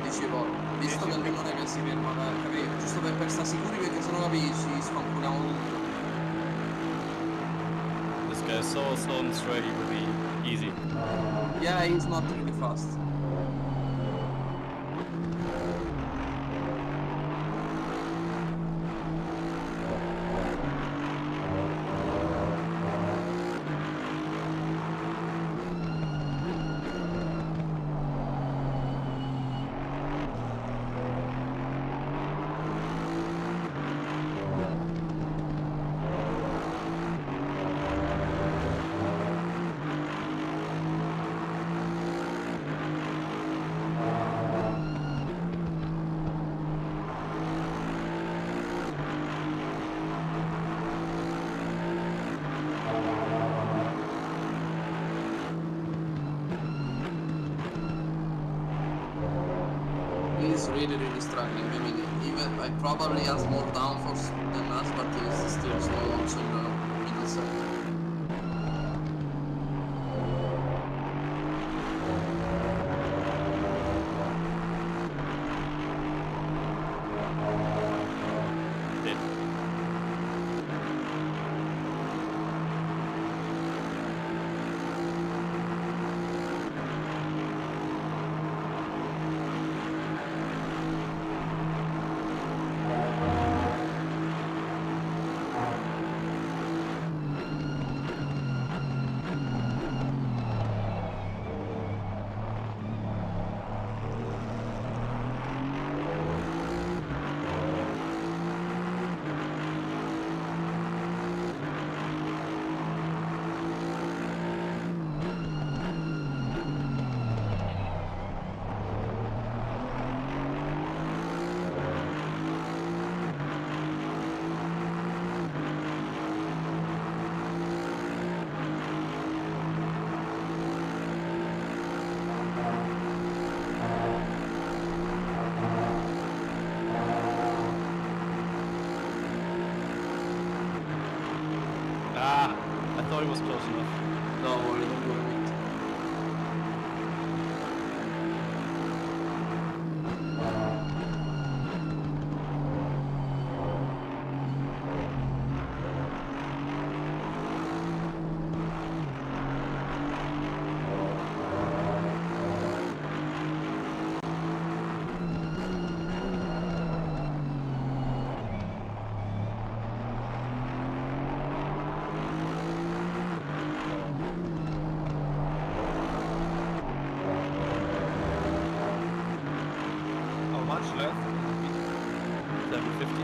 dicevo, visto che lui non è che si ferma, capi? Giusto per sta sicuri, perché sennò capi ci sfanculiamo tutto. This guy is so slow and straight, he will be easy. Yeah, he's not really fast. He's really struggling. I mean, even I probably has more downforce than us, but he's still slow also in the middle sector. thought it was close enough. Don't worry, don't worry. How much left? 750.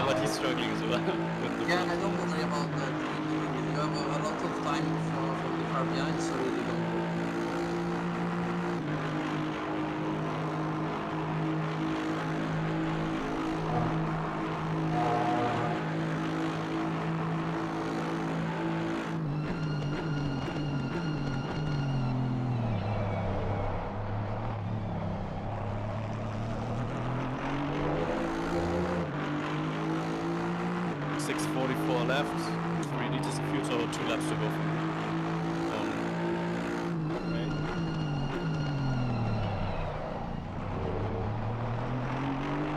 But he's struggling as well. with the Yeah, I don't worry about that. You have a lot of time for the car behind, so really don't worry. .644 left, 3 liters of fuel, so 2 laps to go.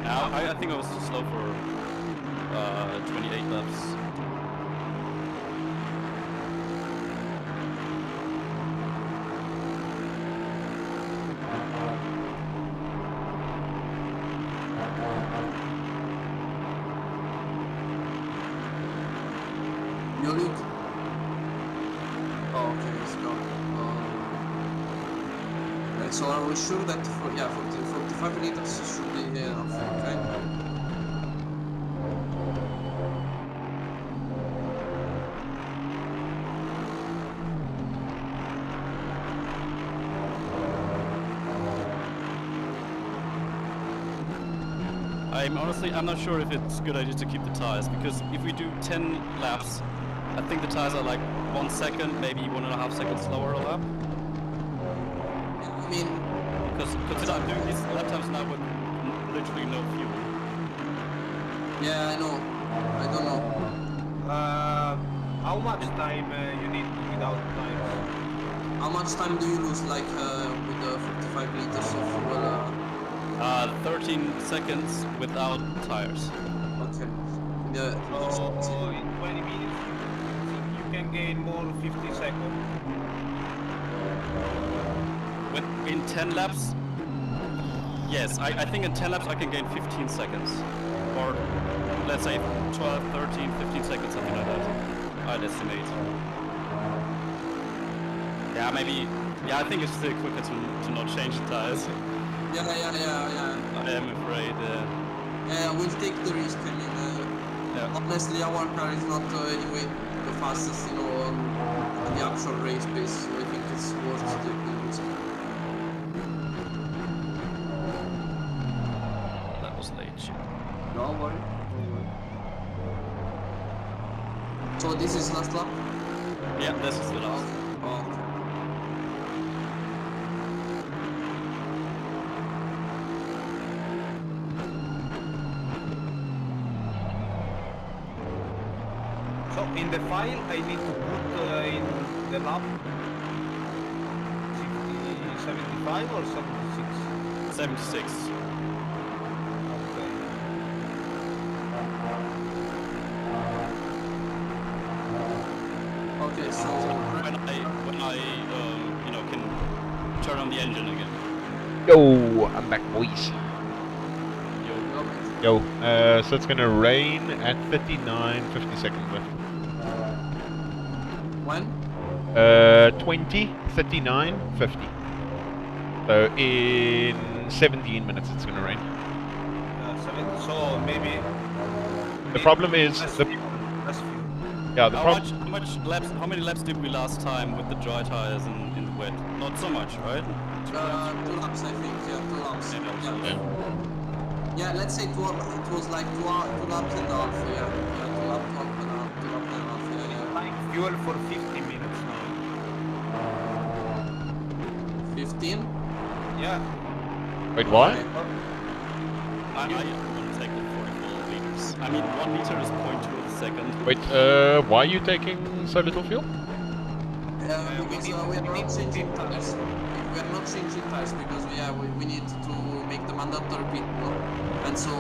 Now, I think I was too slow for 28 laps. You lead. Oh, okay, let's go. Right, so are we sure that for 45 liters should be enough? Okay. I'm not sure if it's a good idea to keep the tires, because if we do 10 laps, I think the tires are like 1 second, maybe 1.5 seconds slower a lap. I mean, Because consider I'm doing these lap times now with literally no fuel. yeah, I know. I don't know. How much time you need without tires? How much time do you lose, like, with the 45 liters of fuel? 13 seconds without tires. Okay. Yeah. So in 20 minutes you can gain more 50 seconds. In 10 laps, yes, I think in 10 laps I can gain 15 seconds. Or let's say 12, 13, 15 seconds, something like that. I'd estimate. Yeah, maybe. Yeah, I think it's still quicker to not change the tires. Yeah. I am afraid. Yeah, we'll take the risk. I mean, Yeah. honestly, our car is not anyway the fastest, you know, on the actual race pace, so I think it's worth taking the risk. That was late. Shit. Don't worry. So this is last lap? Yeah, this is the last. Oh, okay. So in the file I need to put in the lap 75 or 76? 76. Okay. Okay, so When I can turn on the engine again. Yo, I'm back, boys. Yo. Yo, so it's gonna rain at 59.50 seconds left. when? 20, 39, 50. So in 17 minutes it's gonna rain. 70, so maybe The problem is Less the fuel. Less fuel. yeah the problem. How many laps did we last time with the dry tires in the wet? Not so much, right? 2 laps, I think. Yeah, 2 laps. Yeah, Yeah. Yeah. Yeah, let's say it was like 2 laps and a half. Yeah, 2 laps, 2 and a half, 2 laps and a half. Yeah, yeah. Like fuel for 50 minutes now. 15. Yeah. Wait, what? Okay. I want to take the 44 liters. I mean, 1 liter is 0.2 of a second. Wait, why are you taking so little fuel? Because we are not changing tires. We are not changing tires because we need to make the mandatory pit, no? And so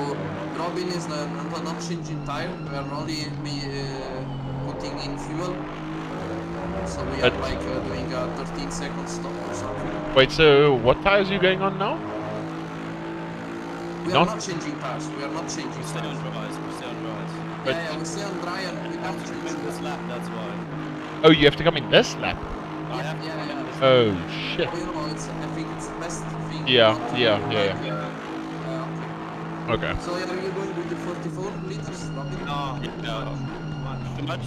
Robin is not changing tire. We are only putting in fuel. So we are like doing a 13 second stop or something. Wait, so what tires are you going on now? We are not changing tires. We are not changing We stay on tires. dries. We stay on dries. Yeah, we stay on dry and we don't After change win this lap, that's why. Oh, you have to come in this lap. I Yeah, have to yeah, come in yeah. this Oh shit. You know, I think it's the best thing. Yeah, not to yeah, do, yeah, like, okay. Okay. So are you going with the 44 liters, Robin? No. No. Much. Too much?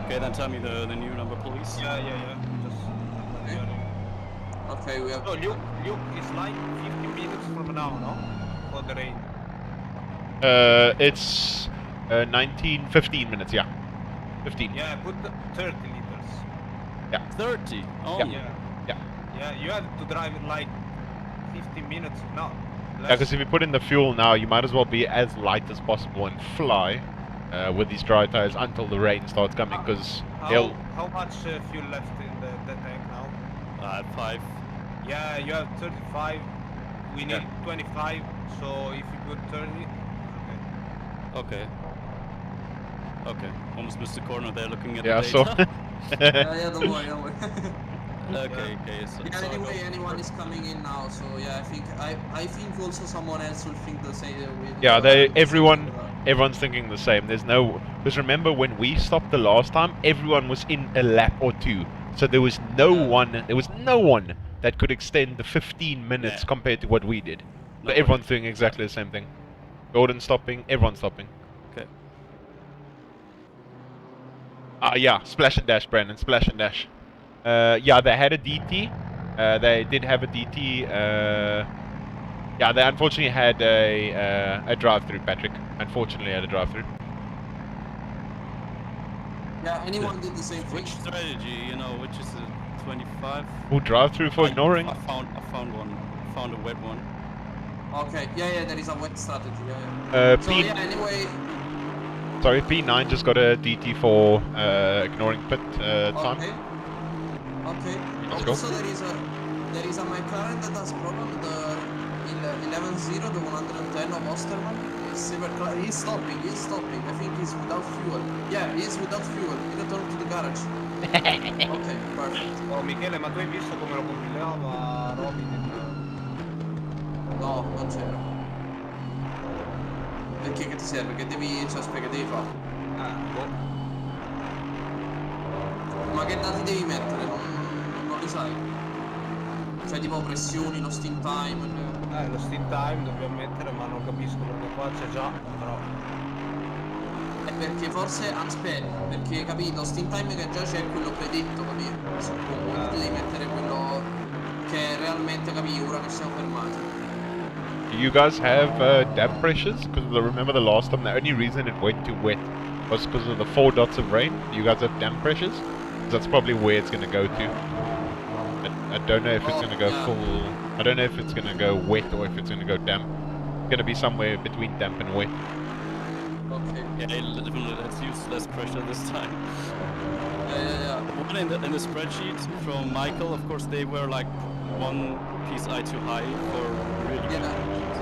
Okay, then tell me the new number, please. Yeah. Just. Okay, we have. So Luke is like 50 minutes from now, no? For the rain. It's 15 minutes. Yeah, 15. Yeah, put 30 liters. 30. Oh, Yeah. Yeah, you have to drive it like 15 minutes. No. Yeah, because if you put in the fuel now, you might as well be as light as possible and fly with these dry tires until the rain starts coming. Because How much fuel left in the tank now? 5. Yeah, you have 35. We need 25. So if you put 30, Okay. Okay. Almost missed the corner there looking at yeah, the so data. Yeah, don't worry. Okay. So, Yeah, so I anyway, go- anyone is coming in now, so yeah, I think also someone else will think the same. yeah, everyone's thinking the same. There's no, because remember when we stopped the last time, everyone was in a lap or two, so there was no one that could extend the 15 minutes Yeah. compared to what we did. So No everyone's way. doing exactly the same thing. Gordon stopping, everyone's stopping. Okay. Yeah, splash and dash, Brandon, splash and dash. Yeah, they had a DT. They did have a DT. Yeah, they unfortunately had a drive-through, Patrick. Unfortunately, had a drive-through. Yeah, anyone did the same thing. Which strategy, which is the 25? Who drive-through for ignoring? I found one. Found a wet one. Okay, yeah, there is a wet strategy. Yeah. So yeah, anyway. Sorry, P9 just got a DT for ignoring pit time. Okay. Let's go. Also, there is a McLaren that has problem. The 11-0, the 110 of Osterman. He's stopping. I think he's without fuel. Yeah, he's without fuel. He returned to the garage. Okay, perfect. Oh, Michele, ma tu hai visto come lo compilava Robin? No, non c'era. Perché che ti serve? Che devi, che devi fare? Boh. Ma che dati devi mettere? Non li sai? Cioè tipo pressioni, lo steam time. Lo steam time dobbiamo mettere, ma non capisco perché qua c'è già, però. È perché forse, aspetta, perché capito, steam time che già c'è quello predetto, capito? Suppongo che devi mettere quello che realmente, capito, ora che siamo fermati. Do you guys have damp pressures? Because remember the last time, the only reason it went too wet was because of the 4 dots of rain. Do you guys have damp pressures? 'Cause that's probably where it's going to go to. I don't know if it's going to go full. I don't know if it's going to go wet or if it's going to go damp. It's going to be somewhere between damp and wet. Okay. Yeah, let's use less pressure this time. Yeah. One in the spreadsheet from Michael, of course, they were like 1 PSI too high for really good conditions.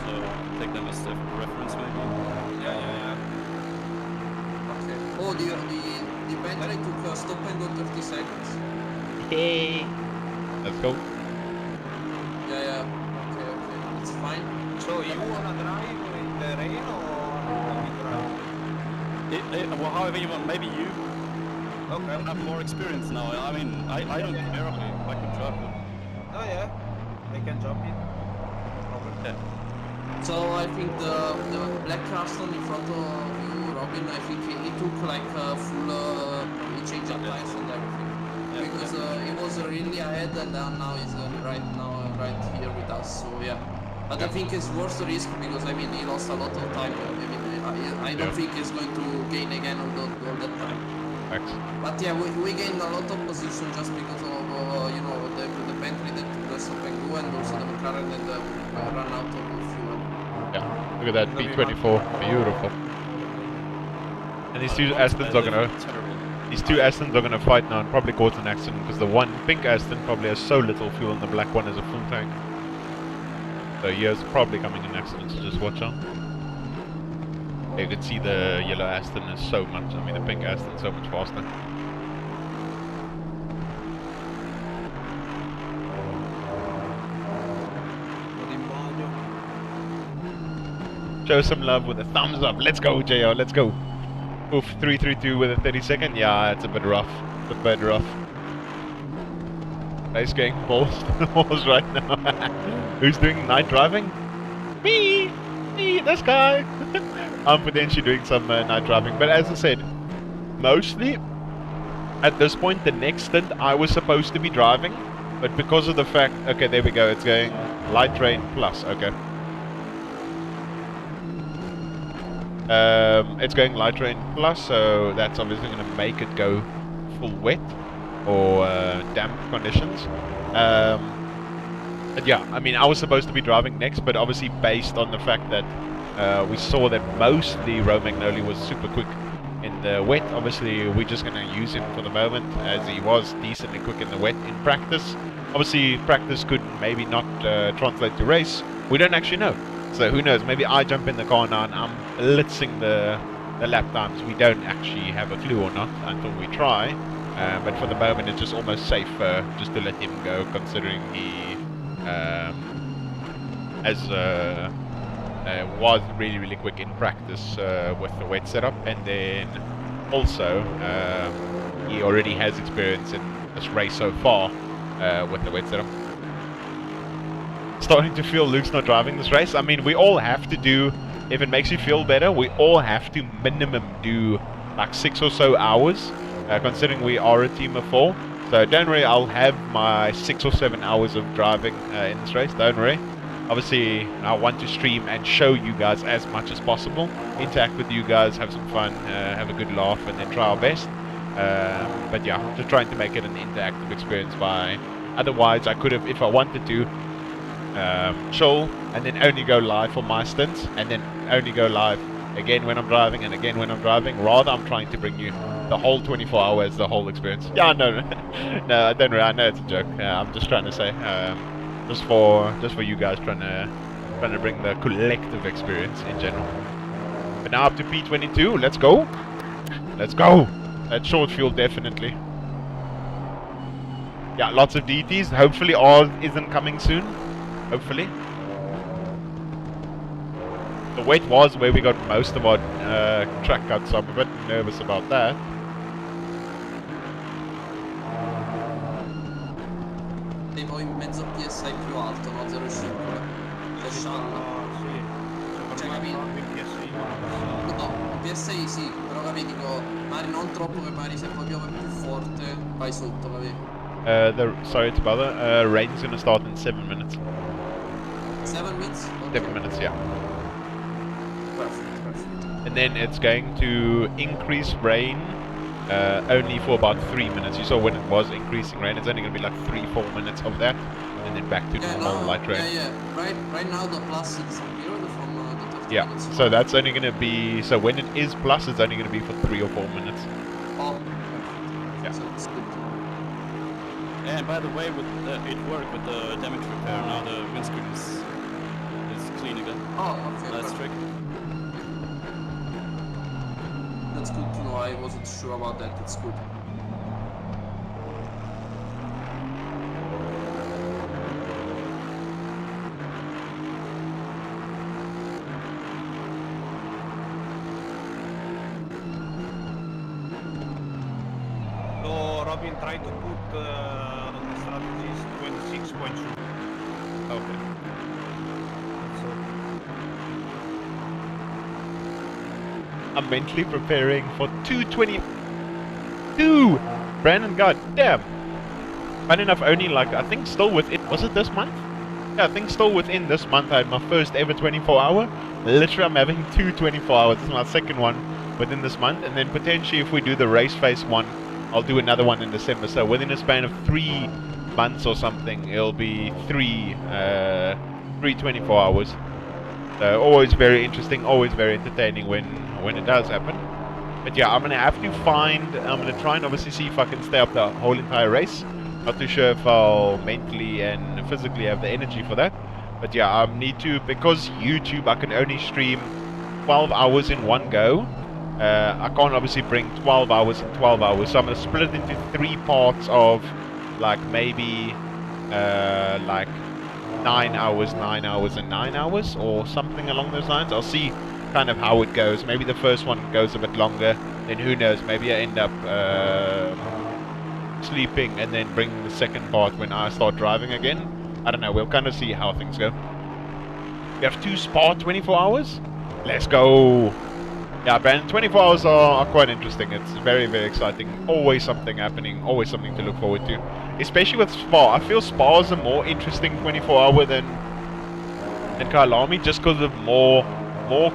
So take them as a reference, maybe. Yeah. Okay. Oh, the battery took a stop and go 30 seconds. Hey. Let's go. Yeah. Okay. It's fine. So you wanna drive in the rain or we drive? Well, however you want, maybe you Okay. have more experience now. I mean, I don't care. I can drive it. Oh yeah, I can jump in. No problem. Yeah. So I think the black Aston in front of you, Robin, I think he took like a full, he changed up tires and everything. Because he was really ahead and now he's right here with us, so yeah. But I think it's worth the risk because I mean he lost a lot of time. I mean I don't think he's going to gain again all that time. Thanks. But yeah, we gained a lot of position just because of you know the Bentley that Verstappen go and also the McLaren that ran out of fuel. Yeah, look at that B24, beautiful. And these two Astons are gonna, fight now and probably cause an accident because the one pink Aston probably has so little fuel and the black one has a full tank. So here's probably coming an accident, so just watch out. You can see the yellow Aston is so much, I mean the pink Aston is so much faster. Show some love with a thumbs up. Let's go, JR. Let's go. Oof, 332 with a 32nd. Yeah, it's a bit rough. It's a bit rough. Nice going balls to the walls right now. Who's doing night driving? Me, this guy. I'm potentially doing some night driving, but as I said, mostly at this point, the next stint I was supposed to be driving, but because of the fact, okay, there we go. It's going light rain plus. Okay. It's going light rain plus, so that's obviously going to make it go full wet or damp conditions. But yeah, I mean, I was supposed to be driving next, but obviously based on the fact that we saw that mostly Romagnoli was super quick in the wet, obviously we're just going to use him for the moment as he was decently quick in the wet in practice. Obviously practice could maybe not translate to race. We don't actually know. So who knows, maybe I jump in the car now and I'm blitzing the lap times. We don't actually have a clue or not until we try. But for the moment it's just almost safer just to let him go, considering he was really quick in practice with the wet setup. And then also he already has experience in this race so far with the wet setup. Starting to feel Luke's not driving this race. I mean, we all have to do, if it makes you feel better, we all have to minimum do like 6 or so hours, considering we are a team of 4. So don't worry, I'll have my 6 or 7 hours of driving in this race, don't worry. Obviously, I want to stream and show you guys as much as possible, interact with you guys, have some fun, have a good laugh, and then try our best. But yeah, just trying to make it an interactive experience otherwise I could have, if I wanted to, chill and then only go live for my stints and then only go live again when I'm driving and again when I'm driving. Rather, I'm trying to bring you the whole 24 hours, the whole experience. Yeah, no, no, don't worry, I know it's a joke. I'm just trying to say, just for you guys, trying to bring the collective experience in general. But now up to P22, let's go. Let's go. That short fuel definitely. Yeah, lots of DTs. Hopefully ours isn't coming soon. Hopefully. The wet was where we got most of our track cuts, so I'm a bit nervous about that. Devo in mezzo PSI più alto, no? 0,5. C'è sciallo. Cioè, capito? No, PSI sì, però capì, dico, magari non troppo che magari se poi piove più forte vai sotto, capì? Sorry to bother, rain's gonna start in 7 minutes. 7 minutes? Okay. 7 minutes, yeah. Perfect. And then it's going to increase rain only for about 3 minutes. You saw when it was increasing rain, it's only going to be like 3-4 minutes of that, and then back to normal light rain. Yeah. Right now the plus is disappeared from the 30 minutes. Yeah, so that's only going to be, so when it is plus, it's only going to be for 3 or 4 minutes. Oh, yeah. So it's good. And by the way, it worked with the damage repair. Now the windscreen is clean again. Oh, okay. That's trick. That's good to know. I wasn't sure about that. It's good. So Robin, try to put the strategies 26.2. Okay. So I'm mentally preparing for 2:22. Brandon, goddamn. Funny enough, only like, I think still within, was it this month? Yeah, I think still within this month I had my first ever 24 hour. Literally, I'm having 2 24 hours. This is my second one within this month. And then potentially if we do the race face one, I'll do another one in December. So within a span of 3 months or something, it'll be three 24 hours. So always very interesting, always very entertaining when it does happen. But yeah, I'm going to have to I'm going to try and obviously see if I can stay up the whole entire race. Not too sure if I'll mentally and physically have the energy for that. But yeah, I need to, because YouTube, I can only stream 12 hours in one go. I can't obviously bring 12 hours and 12 hours. So I'm going to split it into 3 parts of like maybe like 9 hours, 9 hours and 9 hours or something along those lines. I'll see kind of how it goes. Maybe the first one goes a bit longer, then who knows, maybe I end up sleeping and then bring the second part when I start driving again. I don't know, we'll kind of see how things go. We have 2 Spa 24 hours. Let's go. Yeah, Brandon, 24 hours are quite interesting. It's very, very exciting. Always something happening, always something to look forward to. Especially with Spa. I feel Spa is a more interesting 24 hour than Kyalami, just because of more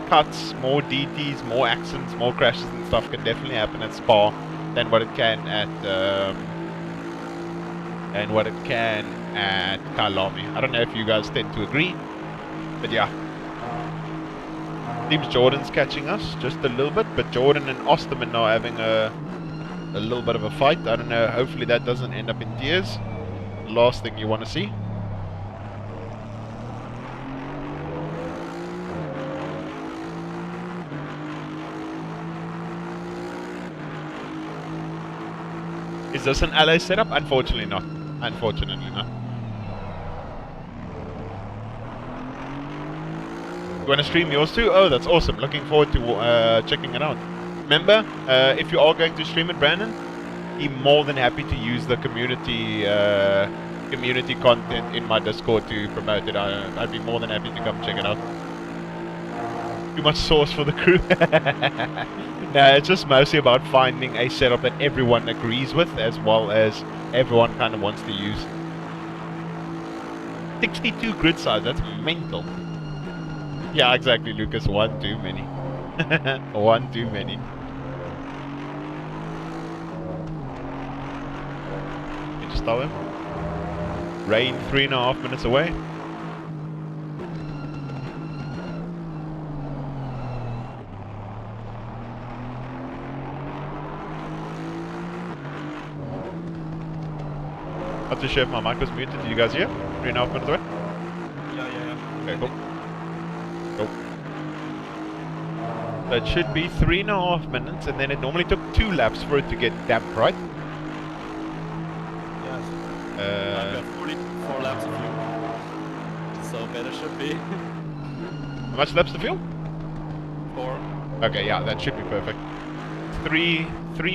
cuts, more DTs, more accidents, more crashes and stuff can definitely happen at Spa than what it can at Kyalami. I don't know if you guys tend to agree, but yeah. Seems Jordan's catching us just a little bit, but Jordan and Osterman are having a little bit of a fight. I don't know, hopefully that doesn't end up in tears. Last thing you want to see. Is this an LA setup? Unfortunately not. Unfortunately not. You want to stream yours too? Oh, that's awesome. Looking forward to checking it out. Remember, if you are going to stream it, Brandon, I'm more than happy to use the community content in my Discord to promote it. I'd be more than happy to come check it out. Too much sauce for the crew. No, it's just mostly about finding a setup that everyone agrees with, as well as everyone kind of wants to use. 62 grid size, that's mental. Yeah, exactly, Lucas. One too many. One too many. Can you just stop him? Rain 3.5 minutes away. Not too sure if my mic was muted. Did you guys hear? 3.5 minutes away? Yeah. Okay, cool. Cool. So it should be 3.5 minutes, and then it normally took 2 laps for it to get damp, right? Yes. We have 44 laps of fuel. So better should be. How much laps to fuel? 4. Okay, yeah, that should be perfect. 3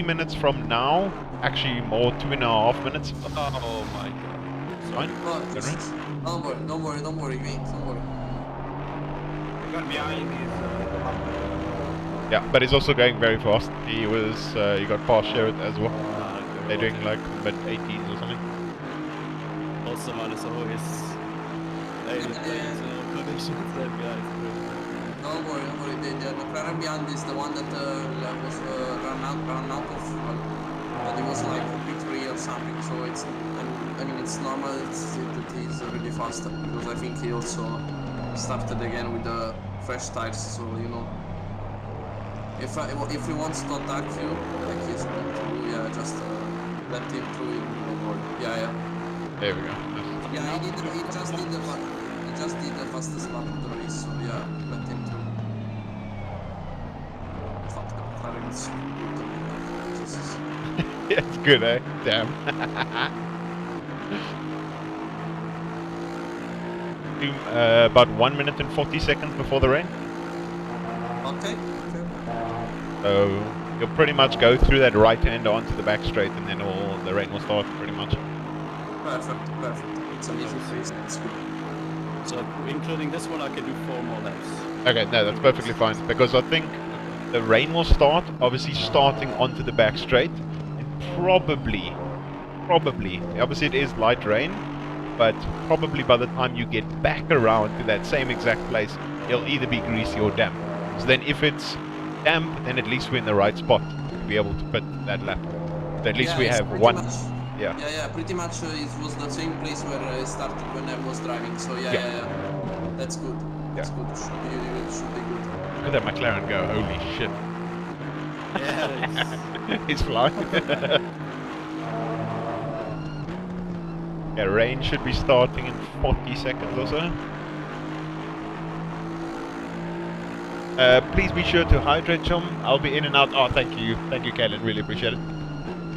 minutes from now. Actually, more, 2.5 minutes. Oh my god. Fine. Oh, Good just, race. don't worry, mate, don't worry. The guy behind is Yeah, but he's also going very fast. He got past Sherrod as well. They're doing like mid-80s or something. Also, man, so his predictions that guy is great. Don't worry. The McLaren behind is the one that was run out of fuel. But it was like P3 or something, so it's, I mean, it's normal that he's really faster, because I think he also started again with the fresh tires, so you know. If he wants to attack you, like he's going to do, yeah, just let him through in the world. Yeah. There we go. Yeah, he just did the fastest lap of the race, so yeah, let him through. Fuck, the McLaren is so good. Jesus. Yeah, it's good, eh? Damn. About 1 minute and 40 seconds before the rain. Okay. So you'll pretty much go through that right hand onto the back straight, and then the rain will start pretty much. Perfect. It's an easy race, it's good. So including this one, I can do 4 more laps. Okay, no, that's perfectly fine, because I think the rain will start, obviously starting onto the back straight, and probably, obviously it is light rain, but probably by the time you get back around to that same exact place, it'll either be greasy or damp. So then if it's damp, then at least we're in the right spot to be able to pit that lap. So at least Yeah, we it's have pretty one. much- Yeah. Yeah, pretty much it was the same place where I started when I was driving. So yeah. That's good. That's good. Should be good. Look at that McLaren go, holy shit. Yeah, He's flying. Yeah, rain should be starting in 40 seconds or so. Please be sure to hydrate, chum. I'll be in and out. Oh, thank you, Kellen. Really appreciate it.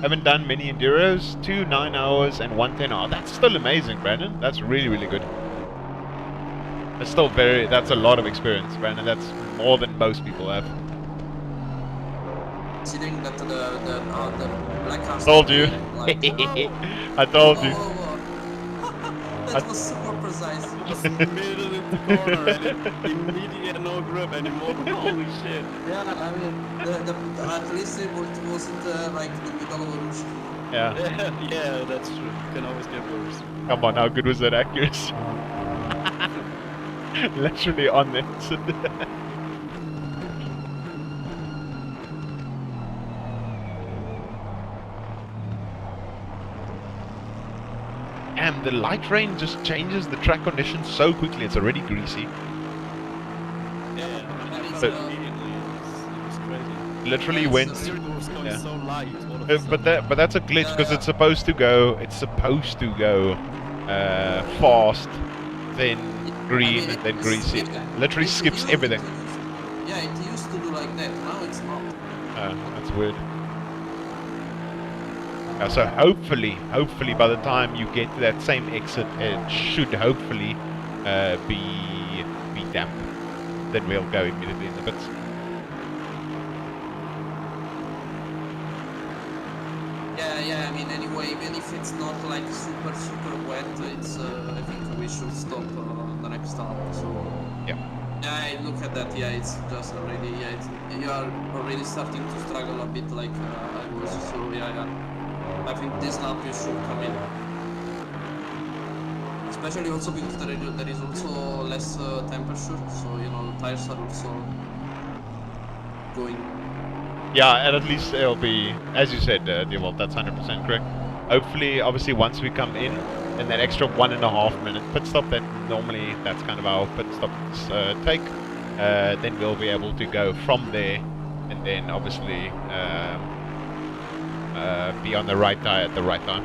Haven't done many enduros. 2 9 hours and 1 10 hour. That's still amazing, Brandon. That's really, really good. That's still that's a lot of experience, Brandon. That's more than most people have. Considering that the black cars. Told you. Like, I told you. That was super precise. just middle in the corner and immediate no grip anymore. Holy shit. Yeah, I mean, at least it wasn't like the middle of a rush. Yeah. Yeah, that's true. Can always get worse. Come on, how good was that accuracy? Literally on it. And the light rain just changes the track conditions so quickly. It's already greasy. Yeah, But- immediately it was crazy. Literally Yeah, went. Steering wheel was going Yeah. so light. All of a But sudden. that's a glitch because it's supposed to go. It's supposed to go fast, then green, I mean, then it greasy. used- Literally it skips used- everything. Yeah, it used to do like that. Now it's not. That's weird. So hopefully by the time you get to that same exit, it should hopefully be damp. Then we'll go immediately in the pits. Yeah. I mean, anyway, even if it's not like super wet, it's. I think we should stop the next time. So. Yeah. Yeah, I look at that. Yeah, it's just already. Yeah, you are already starting to struggle a bit, like I was. So yeah. I think this lap you should come in. Especially also because there is also less temperature, so you know the tires are also going. Yeah, and at least it'll be, as you said, Devolt, that's 100% correct. Hopefully, obviously, once we come in, and that extra 1.5 minute pit stop that normally, that's kind of our pit stops take, then we'll be able to go from there, and then obviously be on the right tire at the right time.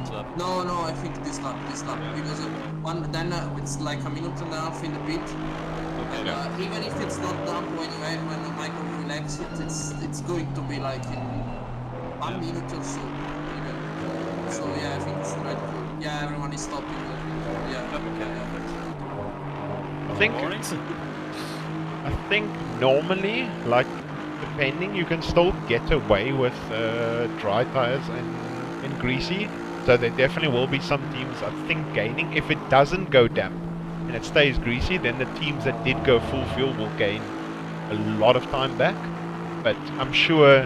So, No, I think this lap, because then it's like a minute and a half in the pit. And Yeah. even if it's not done when Michael will exit, it's going to be like in 1 minute or so. Even. So yeah, I think it's the right call. Yeah, everyone is stopping. Yeah. I think normally, like, depending, you can still get away with dry tires and greasy. So there definitely will be some teams, I think, gaining. If it doesn't go damp and it stays greasy, then the teams that did go full fuel will gain a lot of time back. But I'm sure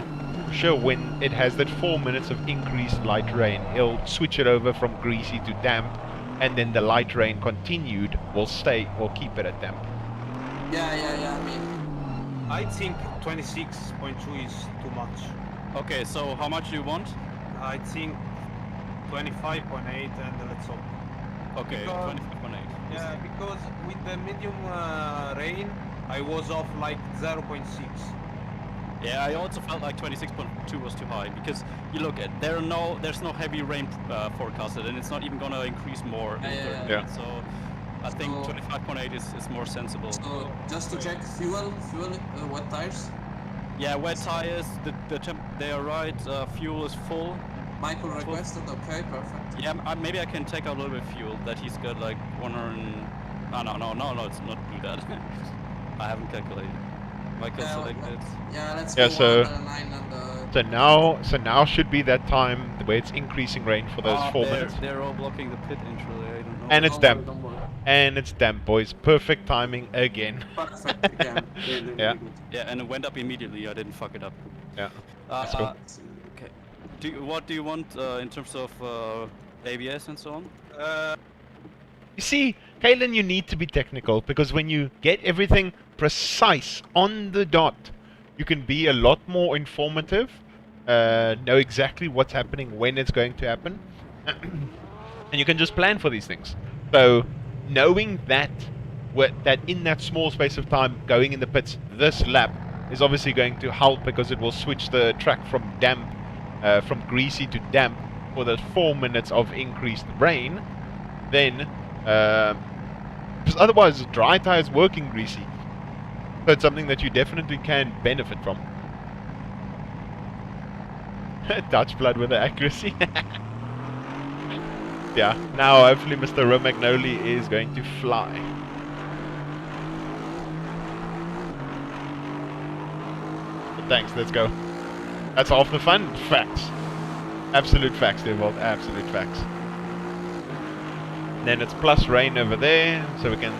when it has that 4 minutes of increased light rain, he'll switch it over from greasy to damp, and then the light rain continued will keep it at damp. Yeah. I mean, I think 26.2 is too much. okay, so how much do you want? I think 25.8 and let's hope. Okay, Because- 25.8. Yeah, because with the medium rain, I was off like 0.6. Yeah, I also felt like 26.2 was too high because you look at there's no heavy rain forecasted, and it's not even gonna increase more. in Yeah. 30 Yeah. minutes. So I think So- 25.8 is more sensible. so just to check fuel, wet tires. Yeah, wet tires, they are right. Fuel is full. Michael requested. Okay, perfect. Yeah, maybe I can take out a little bit of fuel. That he's got like 100. No, it's not do that. I haven't calculated. Michael Yeah, selected. let's Yeah, go so- 109 and So now should be that time where it's increasing rain for those 4 minutes. They're all blocking the pit entry. I don't know. And it's Don't worry, damp. don't worry. And it's damp, boys. Perfect timing again. Perfect again. Really, Yeah. really good. Yeah, and it went up immediately. I didn't fuck it up. Yeah. That's cool. Okay. What do you want in terms of ABS and so on? You see, Kalen, you need to be technical because when you get everything precise on the dot, you can be a lot more informative, know exactly what's happening, when it's going to happen, and you can just plan for these things. So, knowing that in that small space of time, going in the pits this lap is obviously going to help because it will switch the track from damp, from greasy to damp for those 4 minutes of increased rain. Then, because otherwise dry tires working greasy. So it's something that you definitely can benefit from. Dutch blood with the accuracy. Yeah, now hopefully Mr. Romagnoli is going to fly. But thanks, let's go. That's half the fun. Facts. Absolute facts, dear Walt. Absolute facts. Then it's plus rain over there, so we can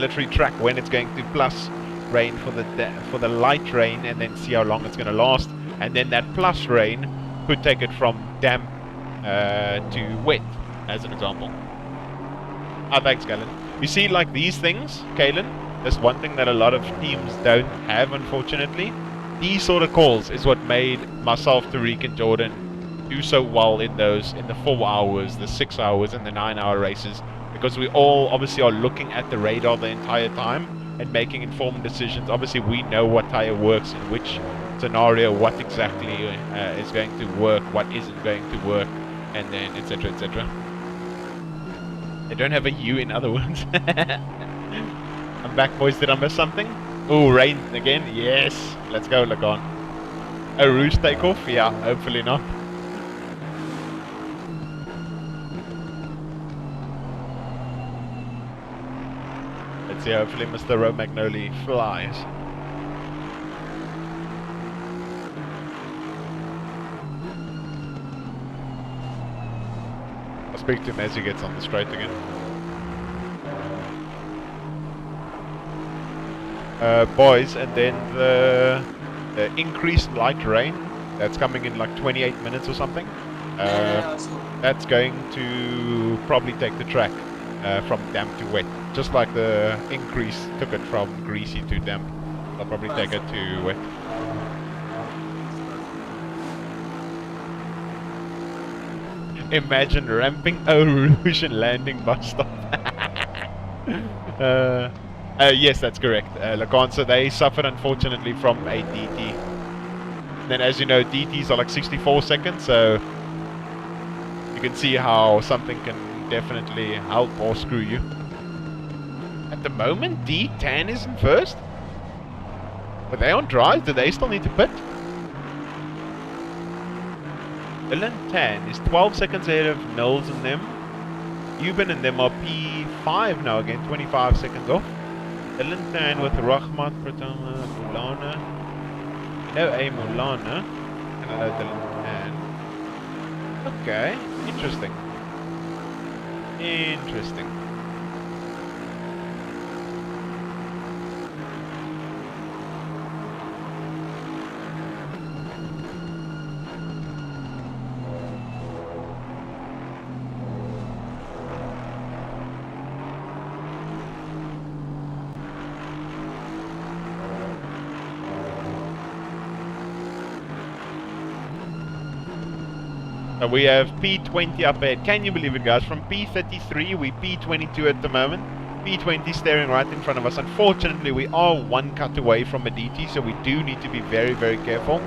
literally track when it's going to plus rain for the light rain, and then see how long it's going to last. And then that plus rain could take it from damp to wet, as an example. Ah, thanks, Galen. You see, like these things, Kalen, there's one thing that a lot of teams don't have, unfortunately. These sort of calls is what made myself, Tariq, and Jordan do so well in the 4 hours, the 6 hours, and the 9-hour races, because we all obviously are looking at the radar the entire time and making informed decisions. Obviously, we know what tire works in which scenario, what exactly is going to work, what isn't going to work, and then etc. etc. They don't have a U, in other words. I'm back, boys. Did I miss something? Oh, rain again. Yes. Let's go, Lagan. A roost takeoff? Yeah, hopefully not. Let's see, hopefully Mr. Romagnoli flies. I'll speak to him as he gets on the straight again. Boys, and then the increased light rain that's coming in like 28 minutes or something. That's going to probably take the track from damp to wet, just like the increase took it from greasy to damp. I'll probably take it to wet. Imagine ramping Eau Rouge and landing bus stop. Yes, that's correct. Lacan, so they suffered unfortunately from a DT. And then, as you know, DTs are like 64 seconds, so you can see how something can definitely help or screw you. At the moment, D10 is in first. But they on drive, do they still need to pit? Dylan 10 is 12 seconds ahead of Knowles and them. Euban and them are P5 now again, 25 seconds off. Dylan 10 with Rahmat, Pratama, Mulana. No, a Mulana. And Dylan 10. Okay, interesting. Interesting. We have P20 up ahead. Can you believe it, guys? From P33, we P22 at the moment. P20 staring right in front of us. Unfortunately, we are one cut away from a DT, so we do need to be very, very careful.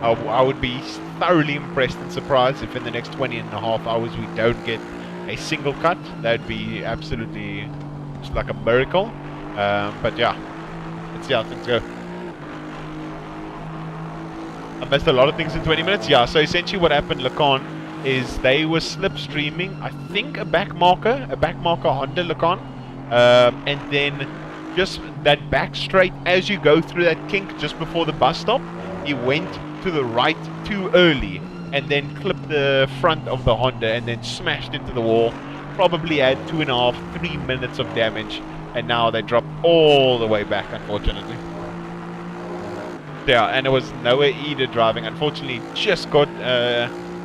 I would be thoroughly impressed and surprised if in the next 20.5 hours we don't get a single cut. That would be absolutely just like a miracle. But yeah, let's see how things go. I missed a lot of things in 20 minutes. Yeah, so essentially what happened, Lacan, is they were slipstreaming, I think, a back marker Honda, Lacan. And then just that back straight, as you go through that kink just before the bus stop, he went to the right too early and then clipped the front of the Honda and then smashed into the wall. Probably had 2.5, 3 minutes of damage, and now they dropped all the way back, unfortunately. Yeah, and it was Noah Eder driving. Unfortunately, just got,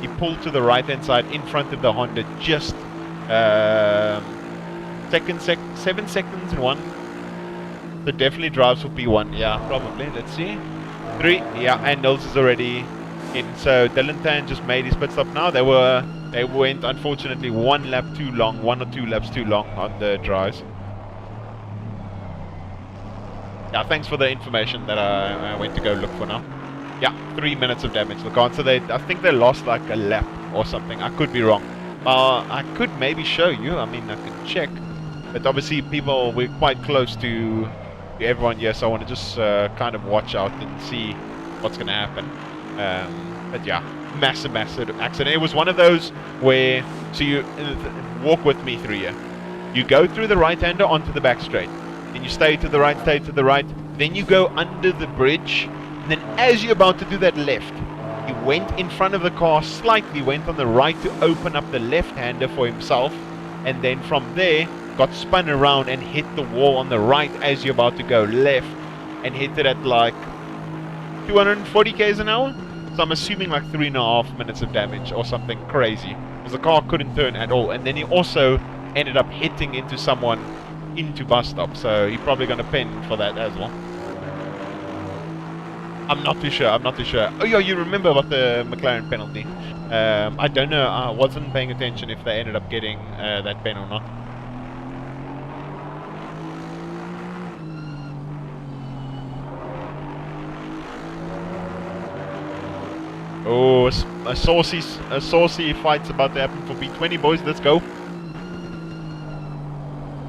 he pulled to the right-hand side in front of the Honda, just 7 seconds in one. So definitely drives for P1, yeah, probably. Let's see. 3, yeah, and Nils is already in. So Dylan Tan just made his pit stop now. They went, unfortunately, 1 lap too long, 1 or 2 laps too long on the drives. Yeah, thanks for the information that I went to go look for now. Yeah, 3 minutes of damage. Look on, so I think they lost like a lap or something. I could be wrong. I could maybe show you. I mean, I could check. But obviously, we're quite close to everyone here, so I want to just kind of watch out and see what's going to happen. But yeah, massive accident. It was one of those where, so you walk with me through here. You go through the right-hander onto the back straight. Then you stay to the right, then you go under the bridge, and then as you're about to do that left, he went in front of the car slightly, went on the right to open up the left-hander for himself, and then from there, got spun around and hit the wall on the right as you're about to go left, and hit it at like 240 k's an hour? So I'm assuming like 3.5 minutes of damage or something crazy, because the car couldn't turn at all, and then he also ended up hitting into someone into bus stop, so he's probably going to pen for that as well. I'm not too sure. Oh yeah, you remember about the McLaren penalty. I don't know, I wasn't paying attention if they ended up getting that pen or not. Oh, a saucy fight's about to happen for P20, boys. Let's go.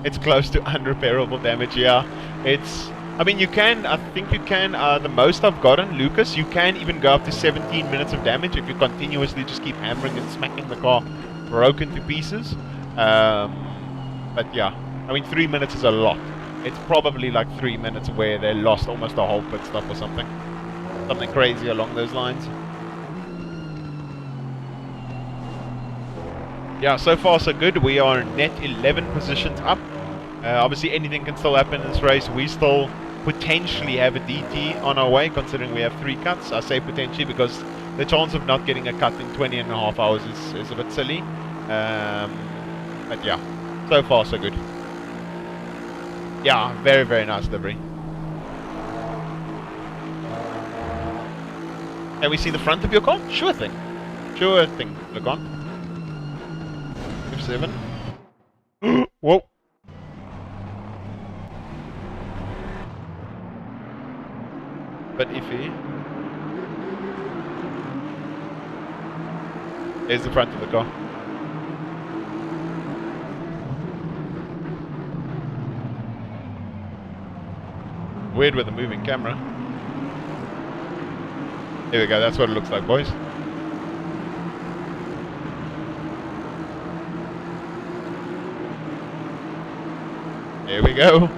It's close to unrepairable damage, yeah. I mean, you can, I think you can, the most I've gotten, Lucas, you can even go up to 17 minutes of damage if you continuously just keep hammering and smacking the car broken to pieces. But yeah, I mean, 3 minutes is a lot. It's probably like 3 minutes where they lost almost a whole pit stop or something. Something crazy along those lines. Yeah, so far so good. We are net 11 positions up. Obviously anything can still happen in this race. We still potentially have a DT on our way, considering we have 3 cuts. I say potentially because the chance of not getting a cut in 20.5 hours is a bit silly. But yeah, so far so good. Yeah, very, very nice delivery. Can we see the front of your car? Sure thing. Sure thing. Look on. 7. Whoa. Bit iffy. There's the front of the car. Weird with a moving camera. Here we go, that's what it looks like, boys. Here we go.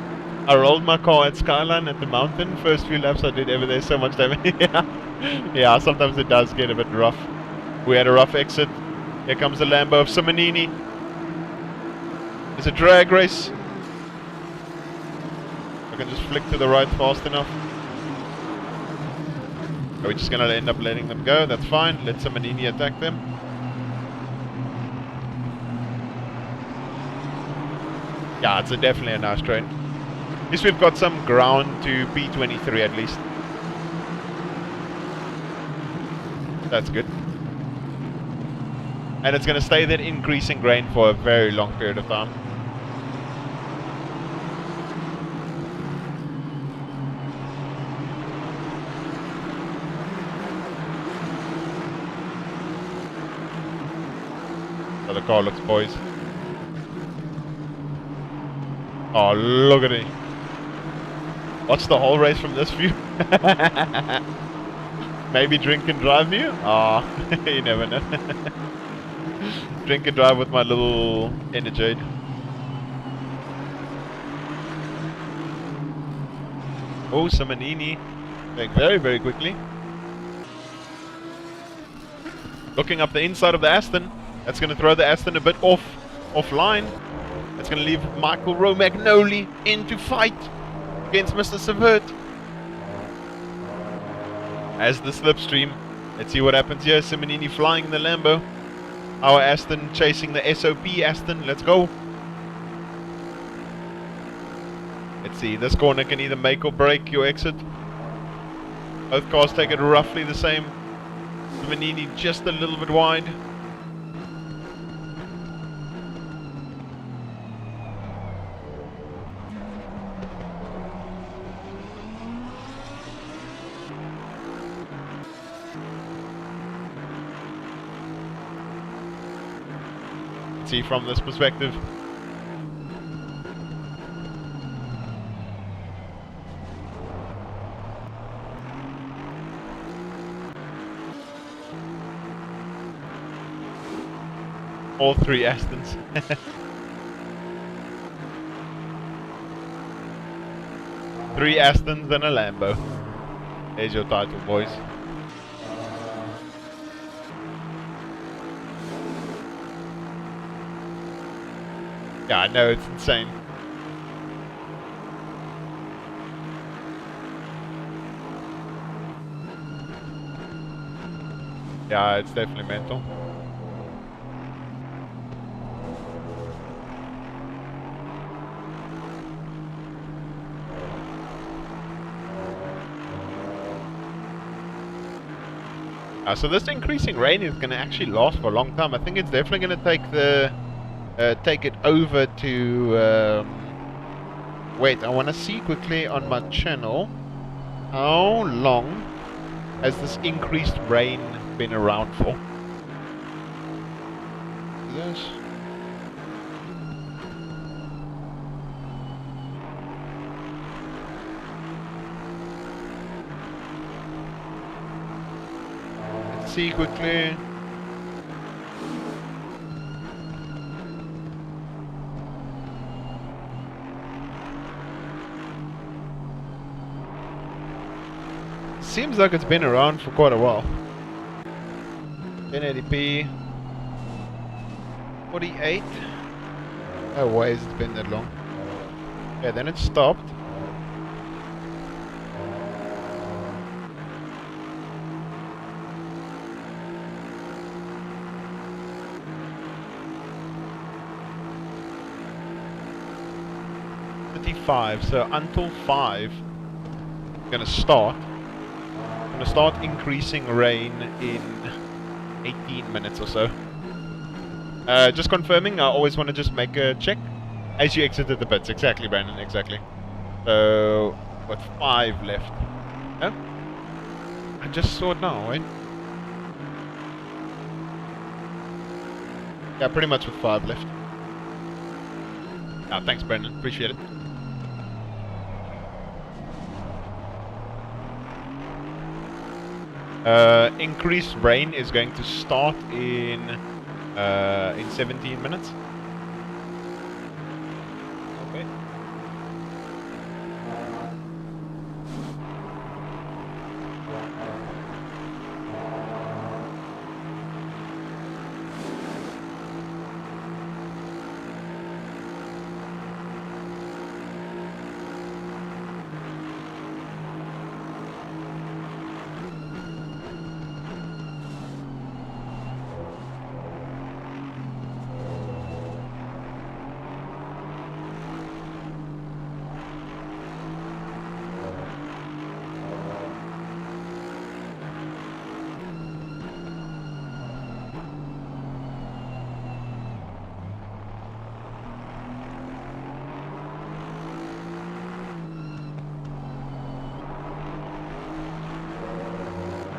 I rolled my car at Skyline at the mountain. First few laps I did ever, there's so much damage. Yeah, sometimes it does get a bit rough. We had a rough exit. Here comes the Lambo of Simonini. It's a drag race. I can just flick to the right fast enough. Are we just gonna end up letting them go? That's fine. Let Simonini attack them. Yeah, it's definitely a nice train. At least we've got some ground to P23 at least. That's good. And it's going to stay that increasing grain for a very long period of time. So the car looks poised. Oh, look at it. Watch the whole race from this view. Maybe drink and drive view? Oh, you never know. Drink and drive with my little Energade. Oh, Simonini going very, very quickly. Looking up the inside of the Aston. That's going to throw the Aston a bit offline. That's going to leave Michael Romagnoli in to fight against Mr. Savert. As the slipstream. Let's see what happens here. Simonini flying in the Lambo. Our Aston chasing the SOP Aston. Let's go. Let's see. This corner can either make or break your exit. Both cars take it roughly the same. Simonini just a little bit wide. See from this perspective. All three Astons. Three Astons and a Lambo. There's your title, boys. Yeah, I know, it's insane. Yeah, it's definitely mental. So this increasing rain is going to actually last for a long time. I think it's definitely going to take the take it over to wait, I want to see quickly on my channel how long has this increased rain been around for. This let's see quickly. Seems like it's been around for quite a while. 1080p 48. Oh, why has it been that long? Yeah, then it stopped. So until 5 gonna start increasing rain in 18 minutes or so. Just confirming, I always want to just make a check as you exited the pits. Exactly, Brandon, exactly. So what, 5 left? No? I just saw it now, right? Yeah, pretty much with 5 left. Ah, thanks, Brandon, appreciate it. Increased rain is going to start in 17 minutes. Okay.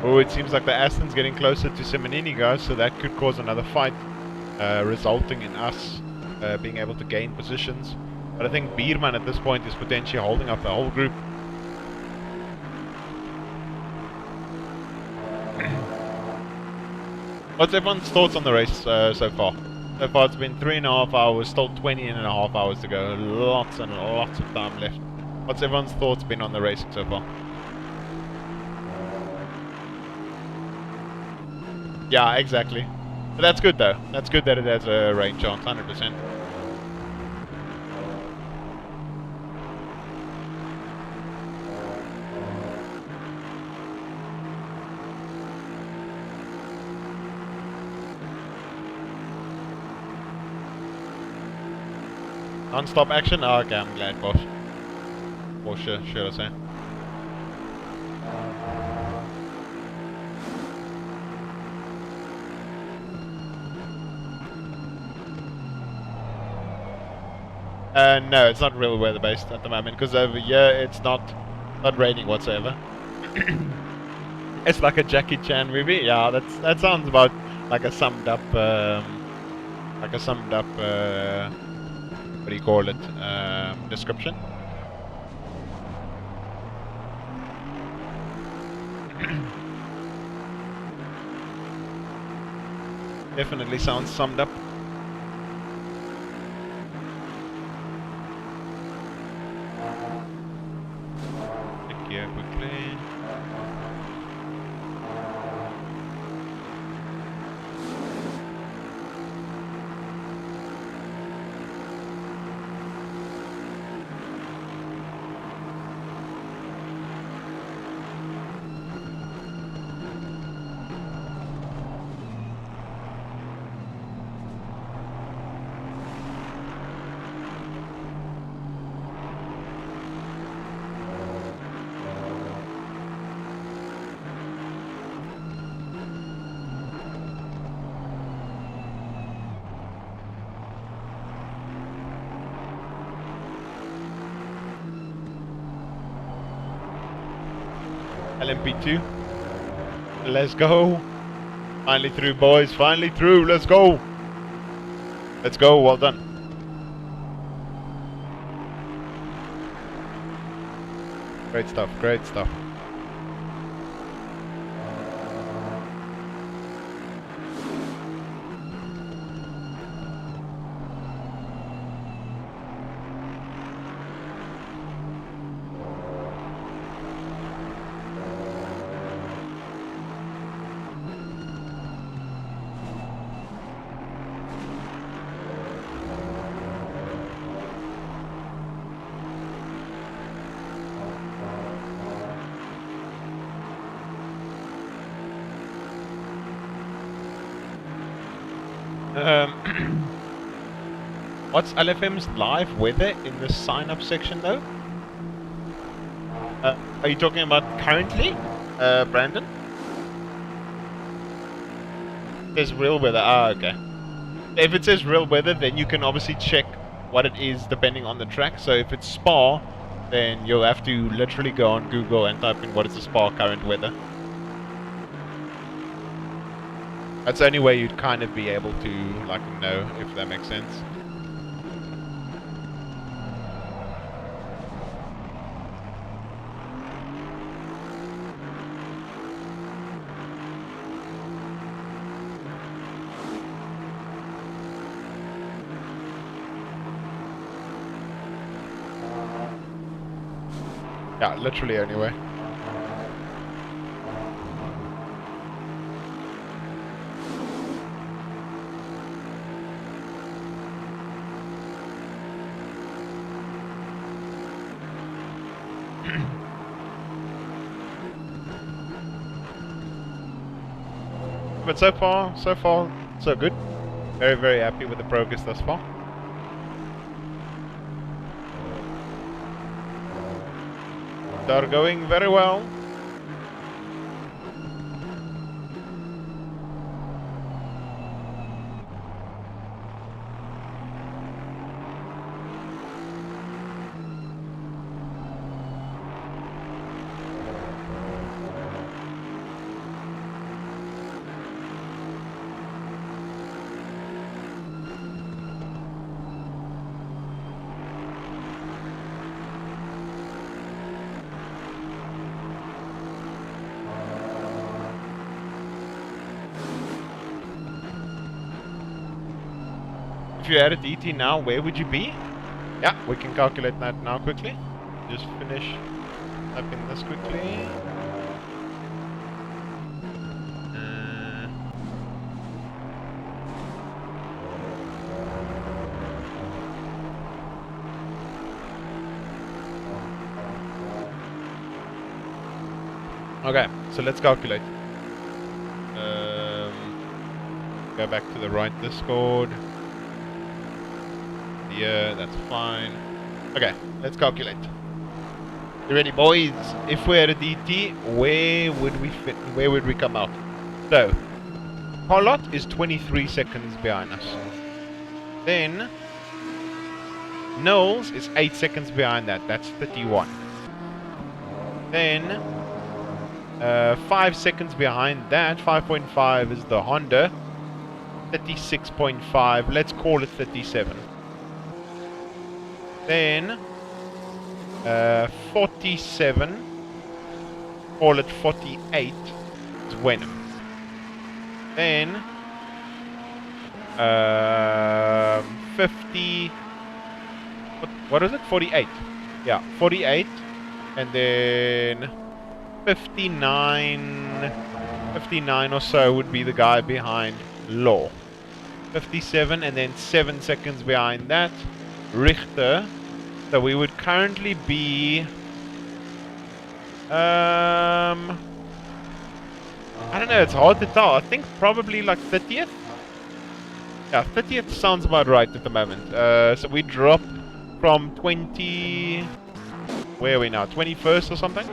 Oh, it seems like the Aston's getting closer to Simonini, guys, so that could cause another fight, resulting in us being able to gain positions. But I think Bierman at this point is potentially holding up the whole group. What's everyone's thoughts on the race so far? So far it's been 3.5 hours, still 20.5 hours to go. Lots and lots of time left. What's everyone's thoughts been on the racing so far? Yeah, exactly. But that's good though. That's good that it has a rain chance, 100%. Non-stop action? Oh, okay, I'm glad, boss. For sure, should I say. No, it's not real weather based at the moment, because over here it's not raining whatsoever. It's like a Jackie Chan movie. Yeah, that sounds about like a summed up, what do you call it, description. Definitely sounds summed up. Check here quickly. LMP2. Let's go. Finally through, boys. Finally through. Let's go. Let's go. Well done. Great stuff. Great stuff. What's LFM's live weather in the sign-up section though? Are you talking about currently, Brandon? There's real weather. Ah, okay. If it says real weather, then you can obviously check what it is depending on the track. So if it's Spa, then you'll have to literally go on Google and type in what is the Spa current weather. That's the only way you'd kind of be able to, like, know, if that makes sense. Yeah, literally anyway. But so far, so good. Very, very happy with the progress thus far. They're going very well. If you added DT now, where would you be? Yeah, we can calculate that now quickly. Just finish typing this quickly. Okay, so let's calculate. Go back to the right Discord. Yeah, that's fine. Okay, let's calculate. You ready, boys? If we had a DT, where would we fit? Where would we come out? So, Carlot is 23 seconds behind us. Then, Knowles is 8 seconds behind that. That's 31. Then, 5 seconds behind that, 5.5 is the Honda. 36.5, let's call it 37. Then 47, call it 48, is Wenham. Then 50, what is it? 48. Yeah, 48. And then 59 or so would be the guy behind Law. 57, and then 7 seconds behind that, Richter. So we would currently be I don't know, it's hard to tell. I think probably like 30th. Yeah, 30th sounds about right at the moment. So we drop from 20, where are we now, 21st or something?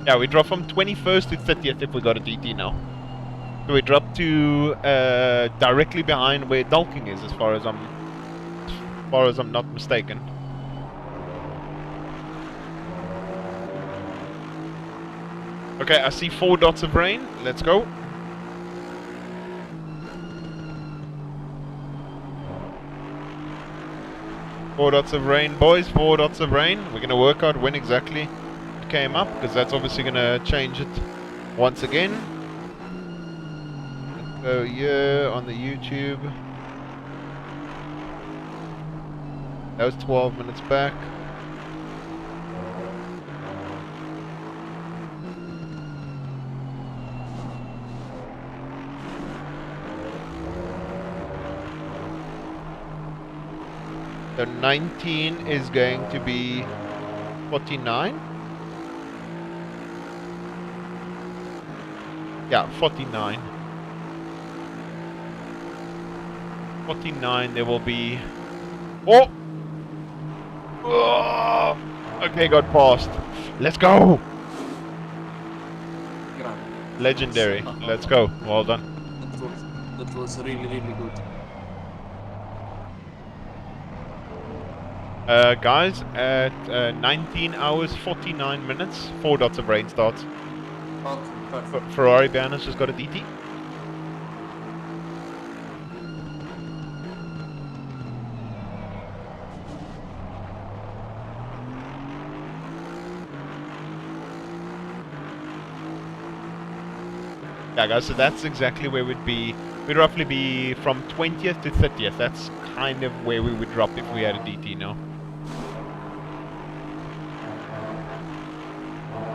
Yeah, we drop from 21st to 30th if we got a DT now. So we drop to directly behind where Dalking is, as far as I'm not mistaken. Okay, I see 4 dots of rain. Let's go. Four dots of rain, boys. 4 dots of rain. We're gonna work out when exactly it came up, because that's obviously gonna change it once again. So yeah, on the YouTube. That was 12 minutes back. So 19 is going to be 49. Yeah, 49. 49, there will be... Oh! Oh! Okay, got passed. Let's go! Legendary. Let's go. Well done. That was really, really good. Guys, at 19 hours 49 minutes, 4 dots of rain starts. Okay, perfect. Ferrari behind us just got a DT. Yeah, guys, so that's exactly where we'd be. We'd roughly be from 20th to 30th. That's kind of where we would drop if we had a DT now.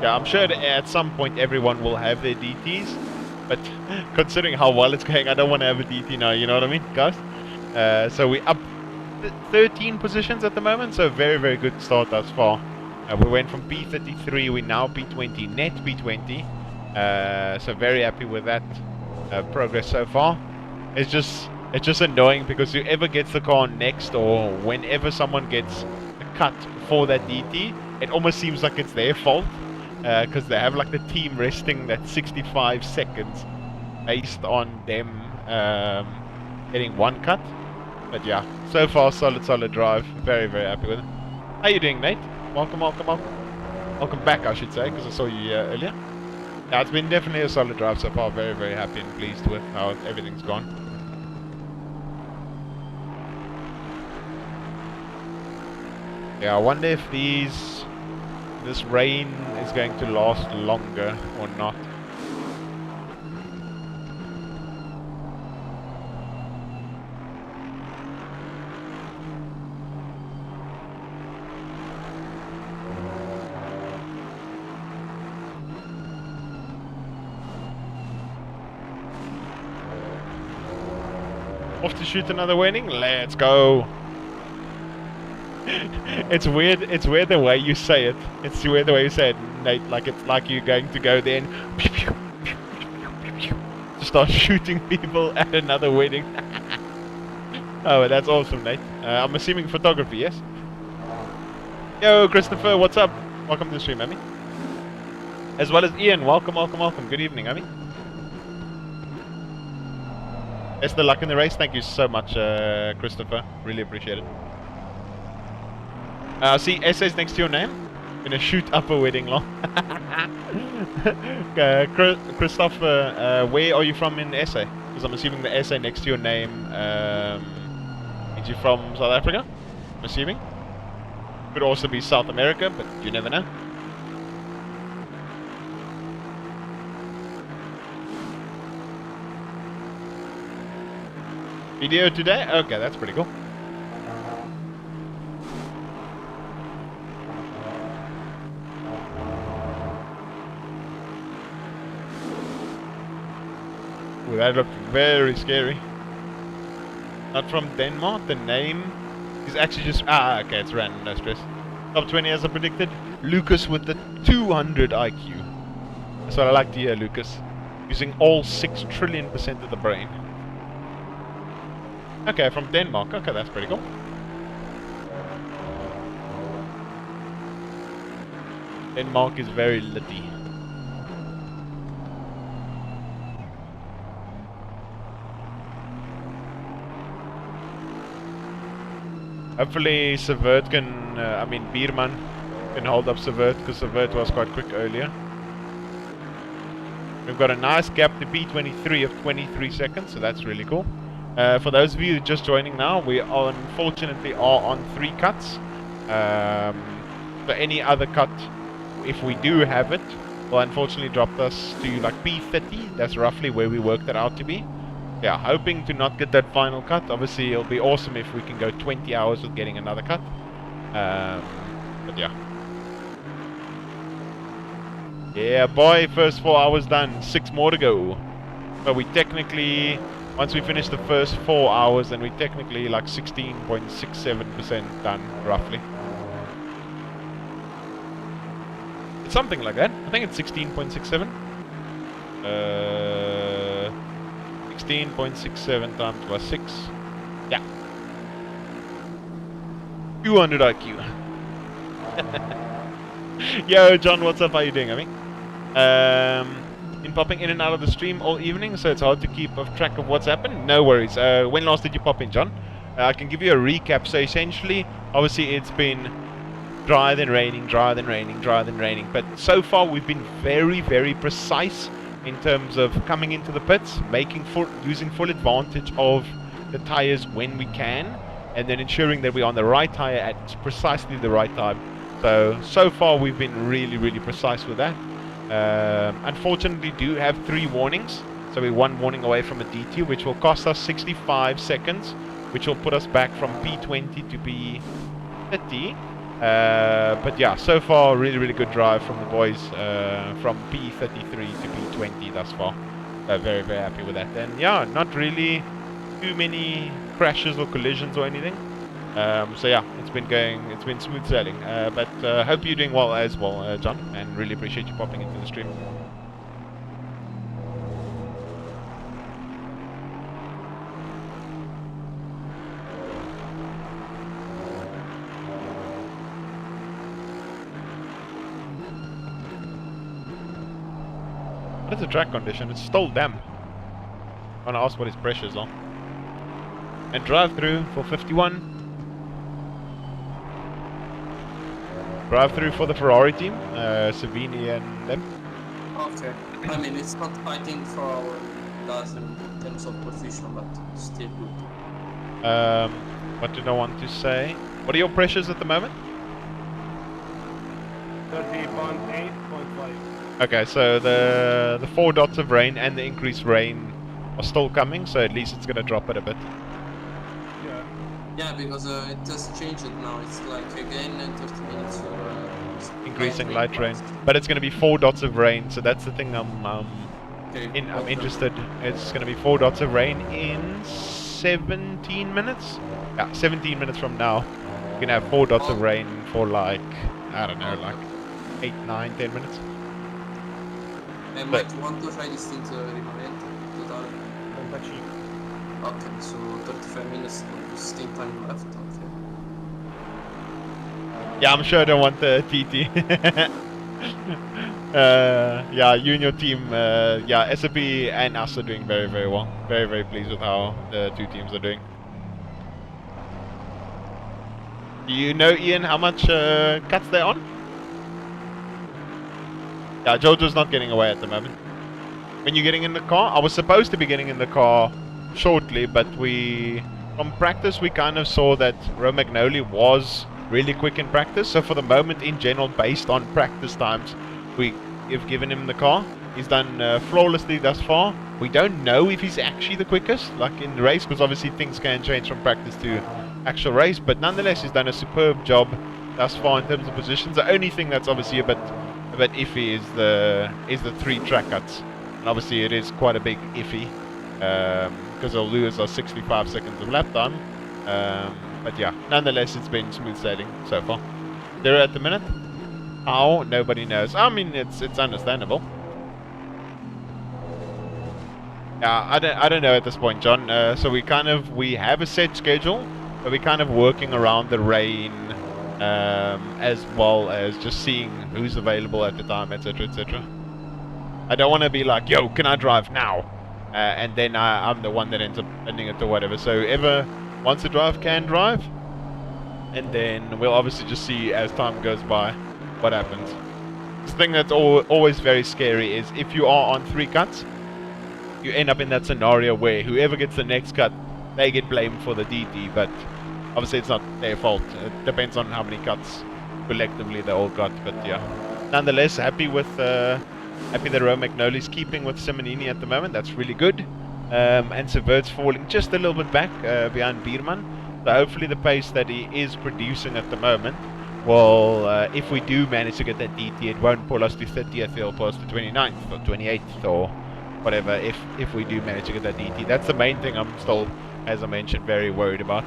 Yeah, I'm sure that at some point everyone will have their DTs, but considering how well it's going, I don't want to have a DT now, you know what I mean, guys? So we're up 13 positions at the moment, so very, very good start thus far. We went from P33, we now P20, net P20, so very happy with that progress so far. It's just annoying because whoever gets the car next, or whenever someone gets a cut for that DT, it almost seems like it's their fault. Because they have like the team resting that 65 seconds based on them getting one cut. But yeah, so far solid drive. Very, very happy with it. How you doing, mate? Welcome back, I should say, because I saw you earlier. Yeah, it's been definitely a solid drive so far. Very, very happy and pleased with how everything's gone. Yeah, I wonder if this rain is going to last longer or not. Off to shoot another winning. Let's go. It's weird. It's weird the way you say it. It's weird the way you say it, Nate. Like it's like you're going to go there and to start shooting people at another wedding. Oh, that's awesome, Nate. I'm assuming photography, yes? Yo, Christopher, what's up? Welcome to the stream, Amy. As well as Ian, welcome, welcome, welcome. Good evening, Amy. Best of luck in the race. Thank you so much, Christopher. Really appreciate it. See, SA's next to your name. Gonna shoot up a wedding long. Christopher, where are you from in SA? Because I'm assuming the SA next to your name means you're from South Africa. I'm assuming. Could also be South America, but you never know. Video today? Okay, that's pretty cool. Ooh, that looked very scary. Not from Denmark, the name is actually just... Ah, okay, it's random, no stress. Top 20 as I predicted. Lucas with the 200 IQ. That's what I like to hear, Lucas. Using all 6 trillion% of the brain. Okay, from Denmark. Okay, that's pretty cool. Denmark is very litty. Hopefully Savert can, Bierman can hold up Savert, because Savert was quite quick earlier. We've got a nice gap to P23 of 23 seconds, so that's really cool. For those of you just joining now, we unfortunately are on 3 cuts. So any other cut, if we do have it, will unfortunately drop us to like P30. That's roughly where we worked it out to be. Yeah, hoping to not get that final cut. Obviously, it'll be awesome if we can go 20 hours with getting another cut. But yeah. Yeah, boy, first 4 hours done. 6 more to go. But we technically, once we finish the first 4 hours, then we technically like 16.67% done, roughly. It's something like that. I think it's 16.67. 16.67 times by 6. Yeah. 200 IQ. Yo, John, what's up? How you doing, Amy? Been popping in and out of the stream all evening, so it's hard to keep track of what's happened. No worries. When last did you pop in, John? I can give you a recap. So essentially, obviously, it's been dry then raining, dry then raining, dry then raining. But so far, we've been very, very precise in terms of coming into the pits, using full advantage of the tires when we can, and then ensuring that we're on the right tire at precisely the right time. So far we've been really, really precise with that. Unfortunately, do have 3 warnings, so we're 1 warning away from a DT, which will cost us 65 seconds, which will put us back from P20 to P30. But yeah, so far really, really good drive from the boys, from P33 to P20 thus far. Very, very happy with that. And yeah, not really too many crashes or collisions or anything. So yeah, it's been smooth sailing. But hope you're doing well as well, John, and really appreciate you popping into the stream. What is the track condition? It's still damp. I want to ask what his pressures are. And drive through for 51. Drive through for the Ferrari team, Savini and them. Okay. I mean, it's not fighting for our guys in terms of position, but still good. What did I want to say? What are your pressures at the moment? 30.8.5. Okay, so the 4 dots of rain and the increased rain are still coming, so at least it's going to drop it a bit. Yeah. Yeah, because it just changed it now. It's like again in 30 minutes. Increasing light rain. But it's going to be 4 dots of rain, so that's the thing I'm interested. It's going to be 4 dots of rain in 17 minutes? Yeah, 17 minutes from now. You can have 4 dots of rain for like, I don't know, like 8, 9, 10 minutes. Mike, quanto fai di stint rimanente totale? 35. Ok, so 35 minutes stint time left, okay. Yeah, I'm sure I don't want the TT. Yeah, you and your team, yeah, SAP and us are doing very, very well. Very, very pleased with how the two teams are doing. Do you know, Ian, how much cuts they're on? Yeah, Jojo's not getting away at the moment. When you're getting in the car, I was supposed to be getting in the car shortly, but from practice, we kind of saw that Romagnoli was really quick in practice. So for the moment, in general, based on practice times, we've given him the car. He's done flawlessly thus far. We don't know if he's actually the quickest, like in the race, because obviously things can change from practice to actual race. But nonetheless, he's done a superb job thus far in terms of positions. The only thing that's obviously a bit iffy is the 3 track cuts. And obviously it is quite a big iffy, because he'll lose our 65 seconds of lap time. But yeah, nonetheless, it's been smooth sailing so far. 0 at the minute. How? Nobody knows. I mean, it's understandable. Yeah, I don't know at this point, John. So we have a set schedule, but we're kind of working around the rain, as well as just seeing who's available at the time, etc., etc. I don't want to be like, yo, can I drive now? And then I'm the one that ends up ending it or whatever. So whoever wants to drive can drive. And then we'll obviously just see as time goes by what happens. The thing that's always very scary is if you are on 3 cuts, you end up in that scenario where whoever gets the next cut, they get blamed for the DT. But obviously it's not their fault. It depends on how many cuts collectively they all got. But yeah, nonetheless, happy that Romagnoli's keeping with Simonini at the moment. That's really good. And Severt's falling just a little bit back behind Bierman. So hopefully the pace that he is producing at the moment will, if we do manage to get that DT, it won't pull us to 30th, it'll pull us to 29th or 28th or whatever, if we do manage to get that DT. That's the main thing I'm still, as I mentioned, very worried about.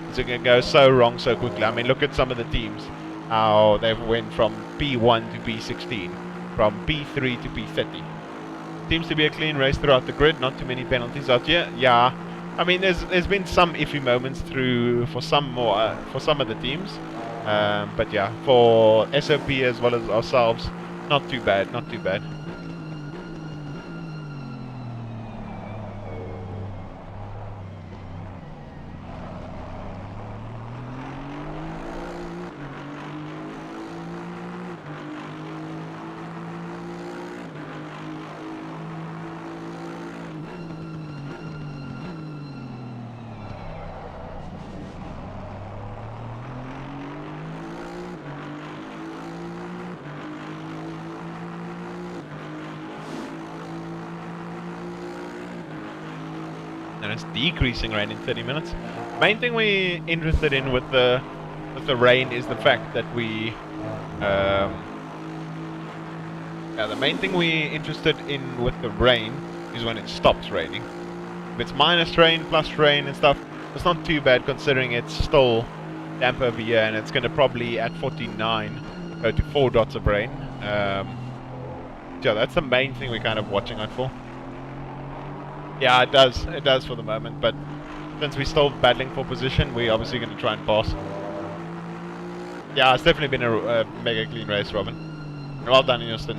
It's going to go so wrong so quickly. I mean, look at some of the teams, how they've went from P1 to P16. From P3 to P30. Seems to be a clean race throughout the grid, not too many penalties out here. Yeah, I mean there's been some iffy moments for some of the teams, but yeah, for SOP as well as ourselves, not too bad, not too bad. And it's decreasing rain in 30 minutes. Main thing we're interested in with the rain is the fact that the main thing we're interested in with the rain is when it stops raining. If it's minus rain, plus rain and stuff, it's not too bad considering it's still damp over here and it's going to probably at 49 go to 4 dots of rain. So that's the main thing we're kind of watching out for. Yeah, it does for the moment, but since we're still battling for position, we're obviously going to try and pass. Yeah, it's definitely been a mega clean race, Robin. Well done, Houston.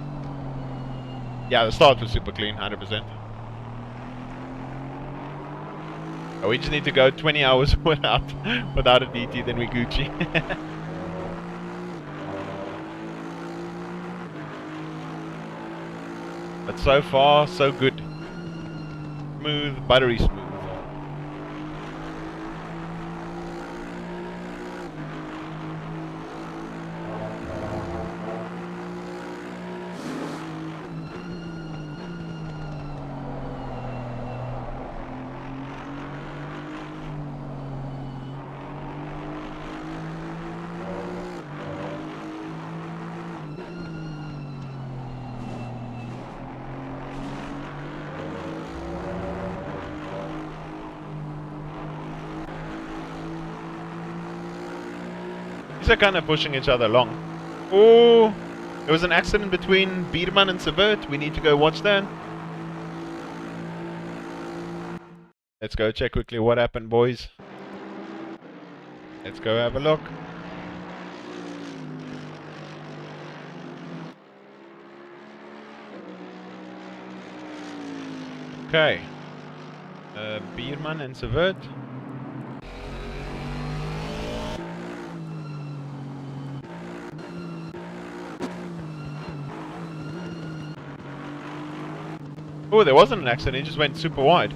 Yeah, the start was super clean, 100%. We just need to go 20 hours without a DT, then we Gucci. But so far, so good. Smooth, buttery smooth. These are kind of pushing each other along. Oh, there was an accident between Bierman and Savert. We need to go watch that. Let's go check quickly what happened, boys. Let's go have a look. Okay. Bierman and Savert. Oh, there wasn't an accident, he just went super wide.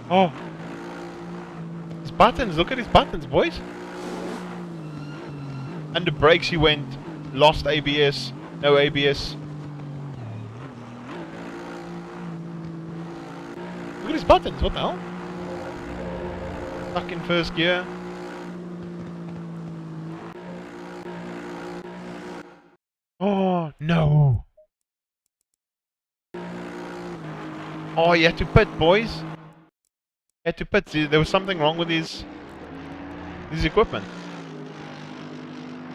Oh. His buttons, look at his buttons, boys. Under brakes he went, lost ABS, no ABS. Look at his buttons, what the hell? Stuck in first gear. Oh, no. Oh, he had to pit, boys. He had to pit. There was something wrong with his equipment.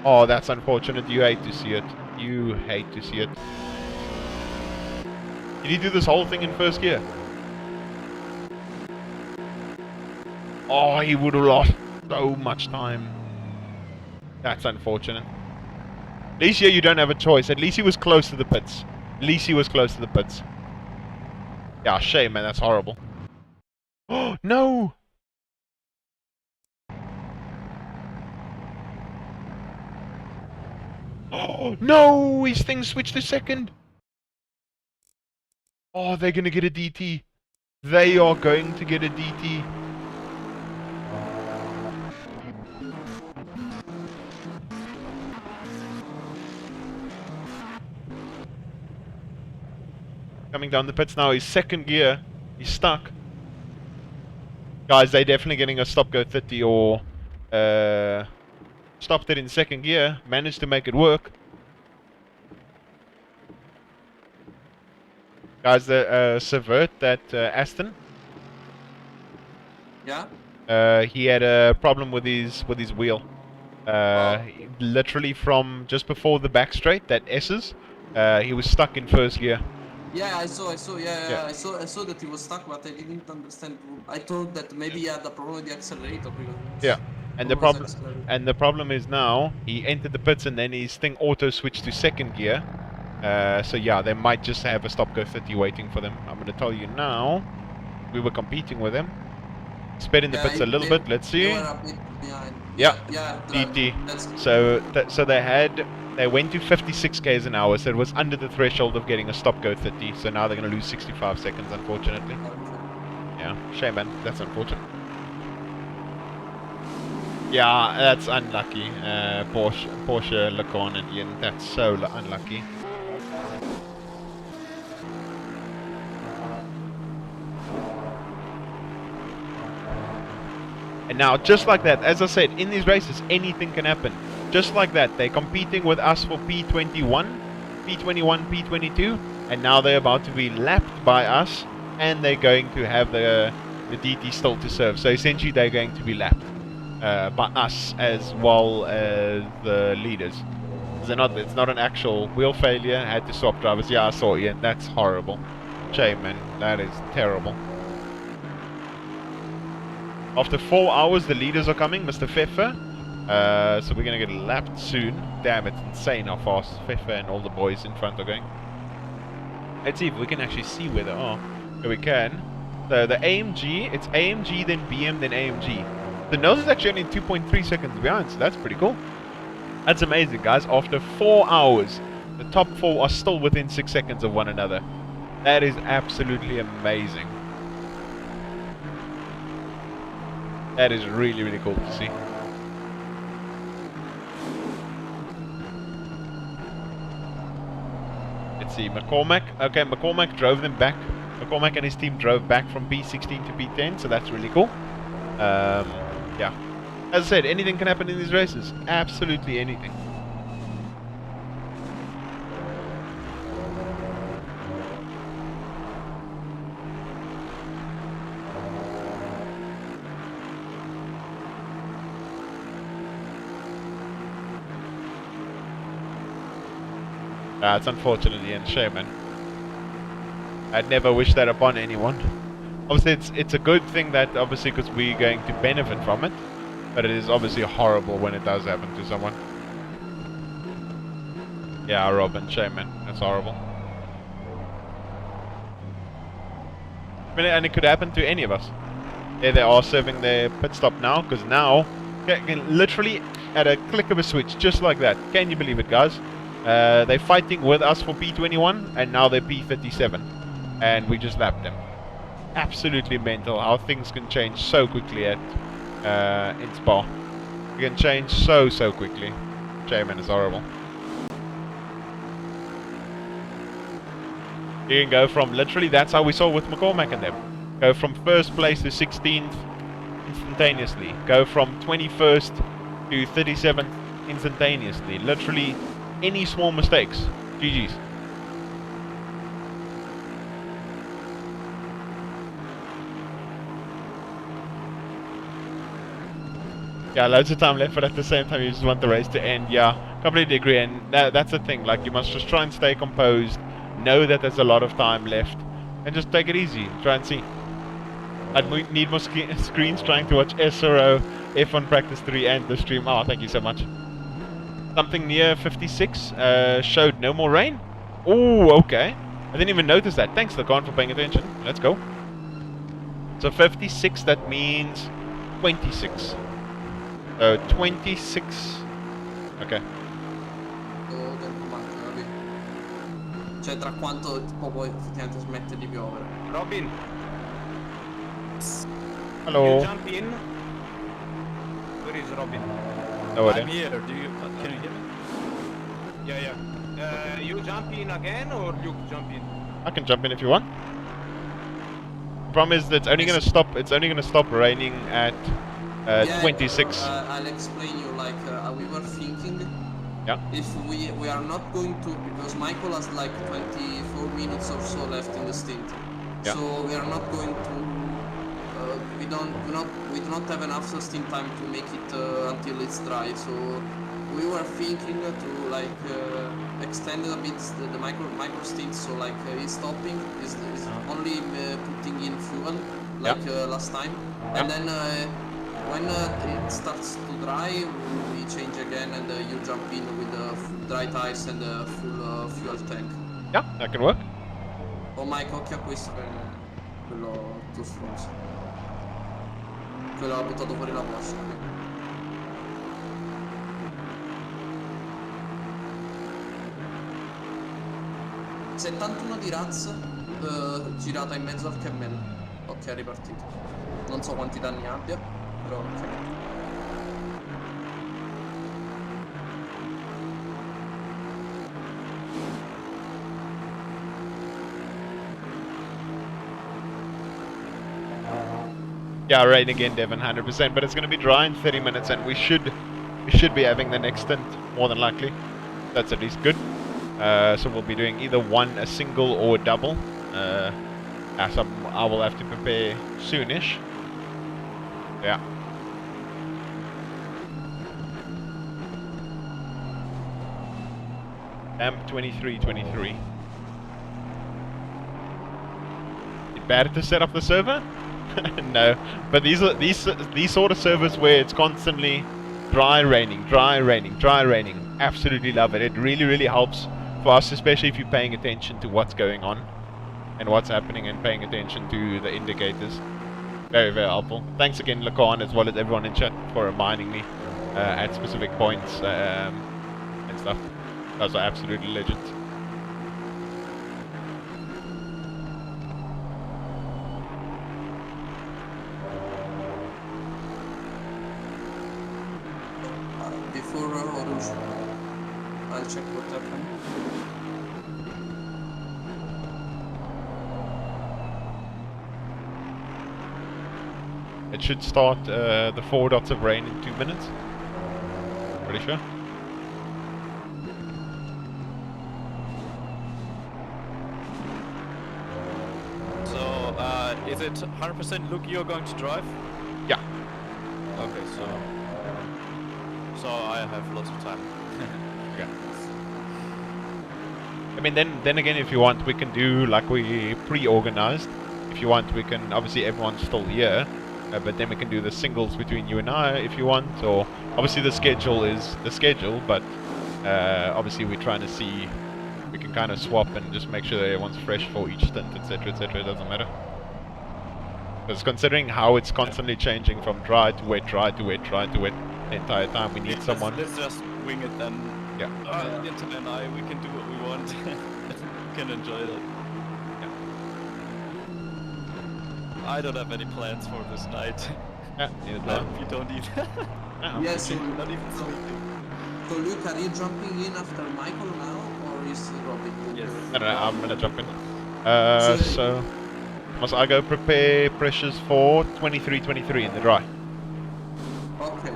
Oh, that's unfortunate. You hate to see it. You hate to see it. Did he do this whole thing in first gear? Oh, he would have lost so much time. That's unfortunate. At least here you don't have a choice. At least he was close to the pits. At least he was close to the pits. Yeah, shame, man. That's horrible. Oh, no! Oh, no! His thing switched to second. Oh, they're going to get a DT. They are going to get a DT. Coming down the pits now, his second gear, he's stuck. Guys, they're definitely getting a stop-go 30 or stopped it in second gear, managed to make it work. Guys, the Savert, that Aston. Yeah? He had a problem with his wheel. Literally from just before the back straight, that S's, he was stuck in first gear. Yeah, I saw, yeah. I saw that he was stuck, but I didn't understand. I thought that maybe he had a problem with the accelerator. Yeah, and the problem is now he entered the pits and then his thing auto switched to second gear. So yeah, they might just have a stop-go 30 waiting for them. I'm gonna tell you now. We were competing with them. Sped in the pits a little bit. Let's see. They were a bit behind. Yeah, yeah, DT. So they went to 56 k's an hour, so it was under the threshold of getting a stop-go 30. So now they're going to lose 65 seconds, unfortunately. Yeah, shame, man. That's unfortunate. Yeah, that's unlucky. Porsche Lacan at the end. That's so unlucky. And now, just like that, as I said, in these races, anything can happen. Just like that, they're competing with us for P21, P22, and now they're about to be lapped by us, and they're going to have the DT still to serve. So essentially, they're going to be lapped by us as well as the leaders. It's not an actual wheel failure. Had to swap drivers. Yeah, I saw it. Yeah, that's horrible. Shame, man. That is terrible. After 4 hours, the leaders are coming, Mr. Pfeffer. So we're going to get lapped soon. Damn, it's insane how fast Pfeffer and all the boys in front are going. Let's see if we can actually see where they are. Here we can. So the AMG, it's AMG, then BM, then AMG. The nose is actually only 2.3 seconds behind, so that's pretty cool. That's amazing, guys. After 4 hours, the top four are still within 6 seconds of one another. That is absolutely amazing. That is really, really cool to see. Let's see, McCormack. Okay, McCormack drove them back. McCormack and his team drove back from P16 to P10, so that's really cool. Yeah. As I said, anything can happen in these races. Absolutely anything. It's unfortunately a shame, man. I'd never wish that upon anyone. Obviously, it's a good thing that obviously because we're going to benefit from it, but it is obviously horrible when it does happen to someone. Yeah, Robin, shame, man. That's horrible. I mean, and it could happen to any of us. There they are serving their pit stop now, because now, literally at a click of a switch, just like that. Can you believe it, guys? They're fighting with us for P21, and now they're P37. And we just lapped them. Absolutely mental how things can change so quickly at in Spa. It can change so quickly. Shame, man, it's horrible. You can go from, literally, that's how we saw with McCormack and them. Go from first place to 16th instantaneously. Go from 21st to 37th instantaneously. Literally, any small mistakes. GG's. Yeah, loads of time left, but at the same time you just want the race to end. Yeah, completely agree, and that's the thing. Like, you must just try and stay composed, know that there's a lot of time left, and just take it easy. Try and see. I'd need more screens trying to watch SRO, F1 Practice 3 and the stream. Oh, thank you so much. Something near 56 showed no more rain. Oh, okay. I didn't even notice that. Thanks, Lacan, for paying attention. Let's go. So 56, that means 26. So 26. Ok. Cioè, tra quanto tipo poi effettivamente smette di piovere. Robin, Hello. you jump in. Where is Robin? No I'm idea. here. Can you hear me? Yeah. You jump in again or Luke jump in? I can jump in if you want. The problem is that it's only gonna stop. It's only gonna stop raining at 26. I'll explain you. Like we were thinking. Yeah. If we are not going to, because Michael has like 24 minutes or so left in the stint. Yeah. So we are not going to. We do not have enough stint time to make it until it's dry. So we were thinking to like extend a bit the micro stint. So like he's stopping, is only putting in fuel like last time, and then when it starts to dry, we change again, and you jump in with the dry tires and the full fuel tank. Yeah, that can work. Oh Mike, occhio a questo che è quello tuo stronzo. Quello l'ha buttato fuori la Porsche. 71 di Raz girata in mezzo al cammello. Ok, è ripartito. Non so quanti danni abbia, però ok. Yeah, rain again, Devon, 100%. But it's going to be dry in 30 minutes, and we should be having the next stint more than likely. That's at least good. So we'll be doing either a single or a double. So I will have to prepare soonish. Yeah. AMP 2323. It better to set up the server? No, but these sort of servers where it's constantly dry raining. Absolutely love it. It really helps for us, especially if you're paying attention to what's going on and what's happening and paying attention to the indicators. Very helpful. Thanks again, Lacan, as well as everyone in chat for reminding me at specific points and stuff. Those are absolutely legends. Before Orange, I'll check what happened. It should start the 4 dots of rain in 2 minutes. Pretty sure. So, is it 100% Luke you're going to drive? Yeah. Okay, so I have lots of time. Okay. I mean, then again, if you want, we can do like we pre-organized. If you want, we can, obviously everyone's still here, but then we can do the singles between you and I if you want. Or obviously the schedule is the schedule, but obviously we're trying to see, we can kind of swap and just make sure that everyone's fresh for each stint, etc., etc. It doesn't matter. Because considering how it's constantly changing from dry to wet, dry to wet, dry to wet the entire time, we need someone. Let's just wing it then. Yeah. The internet and I, we can do what we want. We can enjoy that. I don't have any plans for this night. Yeah, neither do I. You don't either. Yeah, Yes, so, Not even sleeping. so Luke, are you jumping in after Michael now, or is Robin? Yes. No, I'm gonna jump in. So- So must I go prepare pressures for 23-23 in the dry? Okay.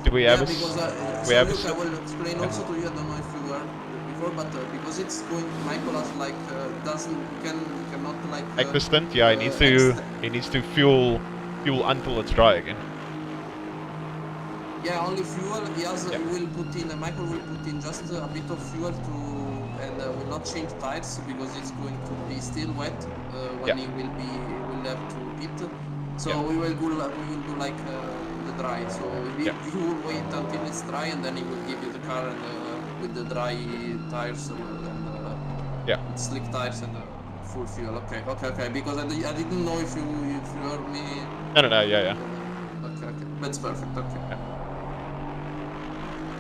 Do we have a because we so have a Luke, I s- will explain also to you. I don't know if you were before, but because it's going, Michael has like cannot like like the stint? Yeah, he needs to fuel until it's dry again. Yeah, only fuel. He Yeah. will put in. Michael will put in just a bit of fuel to, and will not change tires because it's going to be still wet when Yeah. he will have to pit. So Yeah. we will do like the dry. So Yeah. he will wait until it's dry and then he will give you the car and with the dry tires and Yeah. slick tires and full fuel. Okay. Because I didn't know if you heard me. No, yeah. Okay. That's perfect. Okay.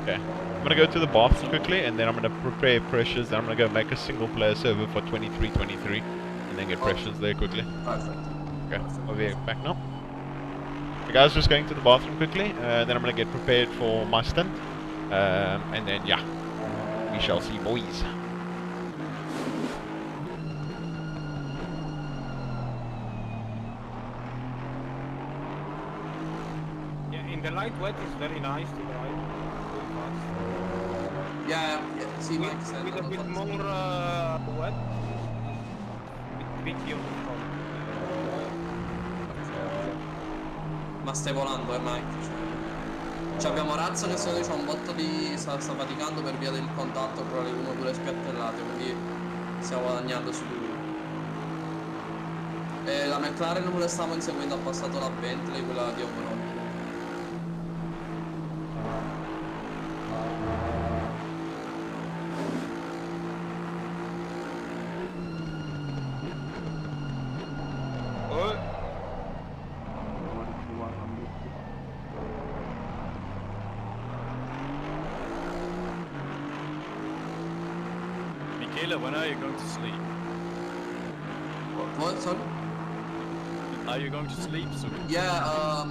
Okay. I'm gonna go to the bathroom quickly, and then I'm gonna prepare pressures. Then I'm gonna go make a single player server for 23-23, and then get pressures there quickly. Perfect. Okay, I'll be back now. The guys just going to the bathroom quickly, then I'm gonna get prepared for my stint, and then yeah, we shall see, boys. Yeah, in the light wet is very nice to drive. Very fast. Yeah. See, Mike said. With a bit more wet, bit tricky on the front. Ma stai volando, Mike? Cioè, abbiamo Razzo che secondo me c'ha un botto di. sta faticando per via del contatto con le 1-2 spiattellate, quindi stiamo guadagnando su lui. E la McLaren non la stiamo inseguendo, ha passato la Bentley, quella di Overall. Michele, when are you going to sleep? What? Sorry? Are you going to sleep soon? Yeah,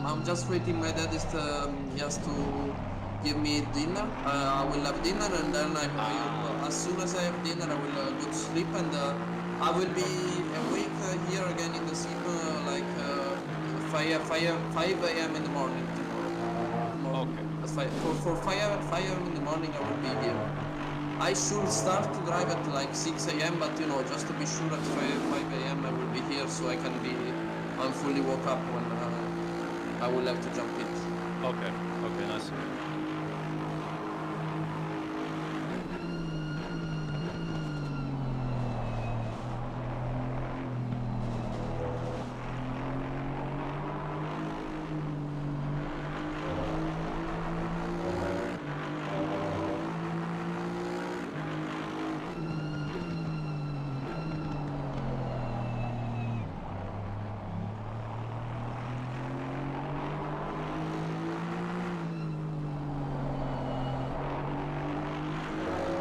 I'm just waiting. My dad is he has to give me dinner. I will have dinner and then as soon as I have dinner, I will go to sleep and I will be awake here again in the sim like 5 a.m. in the morning tomorrow. Okay. That's for 5 a.m. in the morning, I will be here. I should start to drive at like 6 a.m. but you know, just to be sure at 5 a.m. I will be here so I'm fully woke up when I will have to jump in. Okay, nice.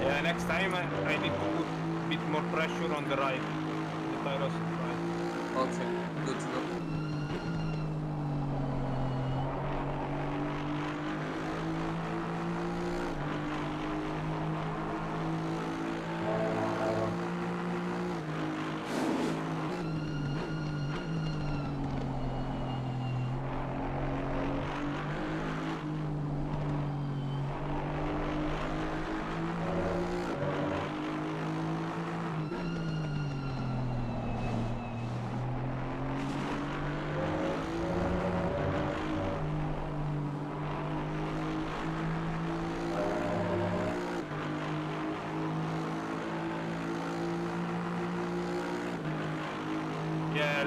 Yeah, next time I need to put a bit more pressure on the right. The tires right. Okay, good to know.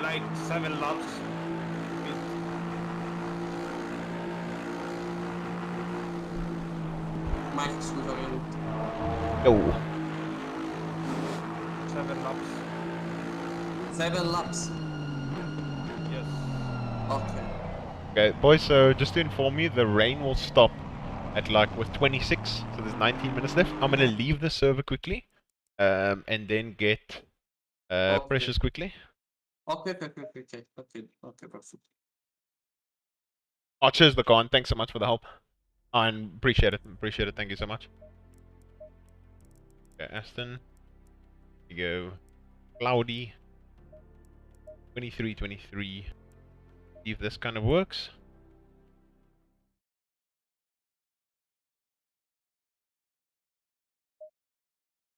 like 7 laps. Mike, scusami. Yo. 7 laps. 7 laps. Yes. Okay. Okay, boys, so just to inform you, the rain will stop at like with 26, so there's 19 minutes left. I'm gonna leave the server quickly, and then get Okay. pressures quickly. Okay, perfect. Oh, cheers, Lacan. Thanks so much for the help. And appreciate it. Appreciate it. Thank you so much. Okay, Aston. Here you go. Cloudy. 23. See if this kind of works.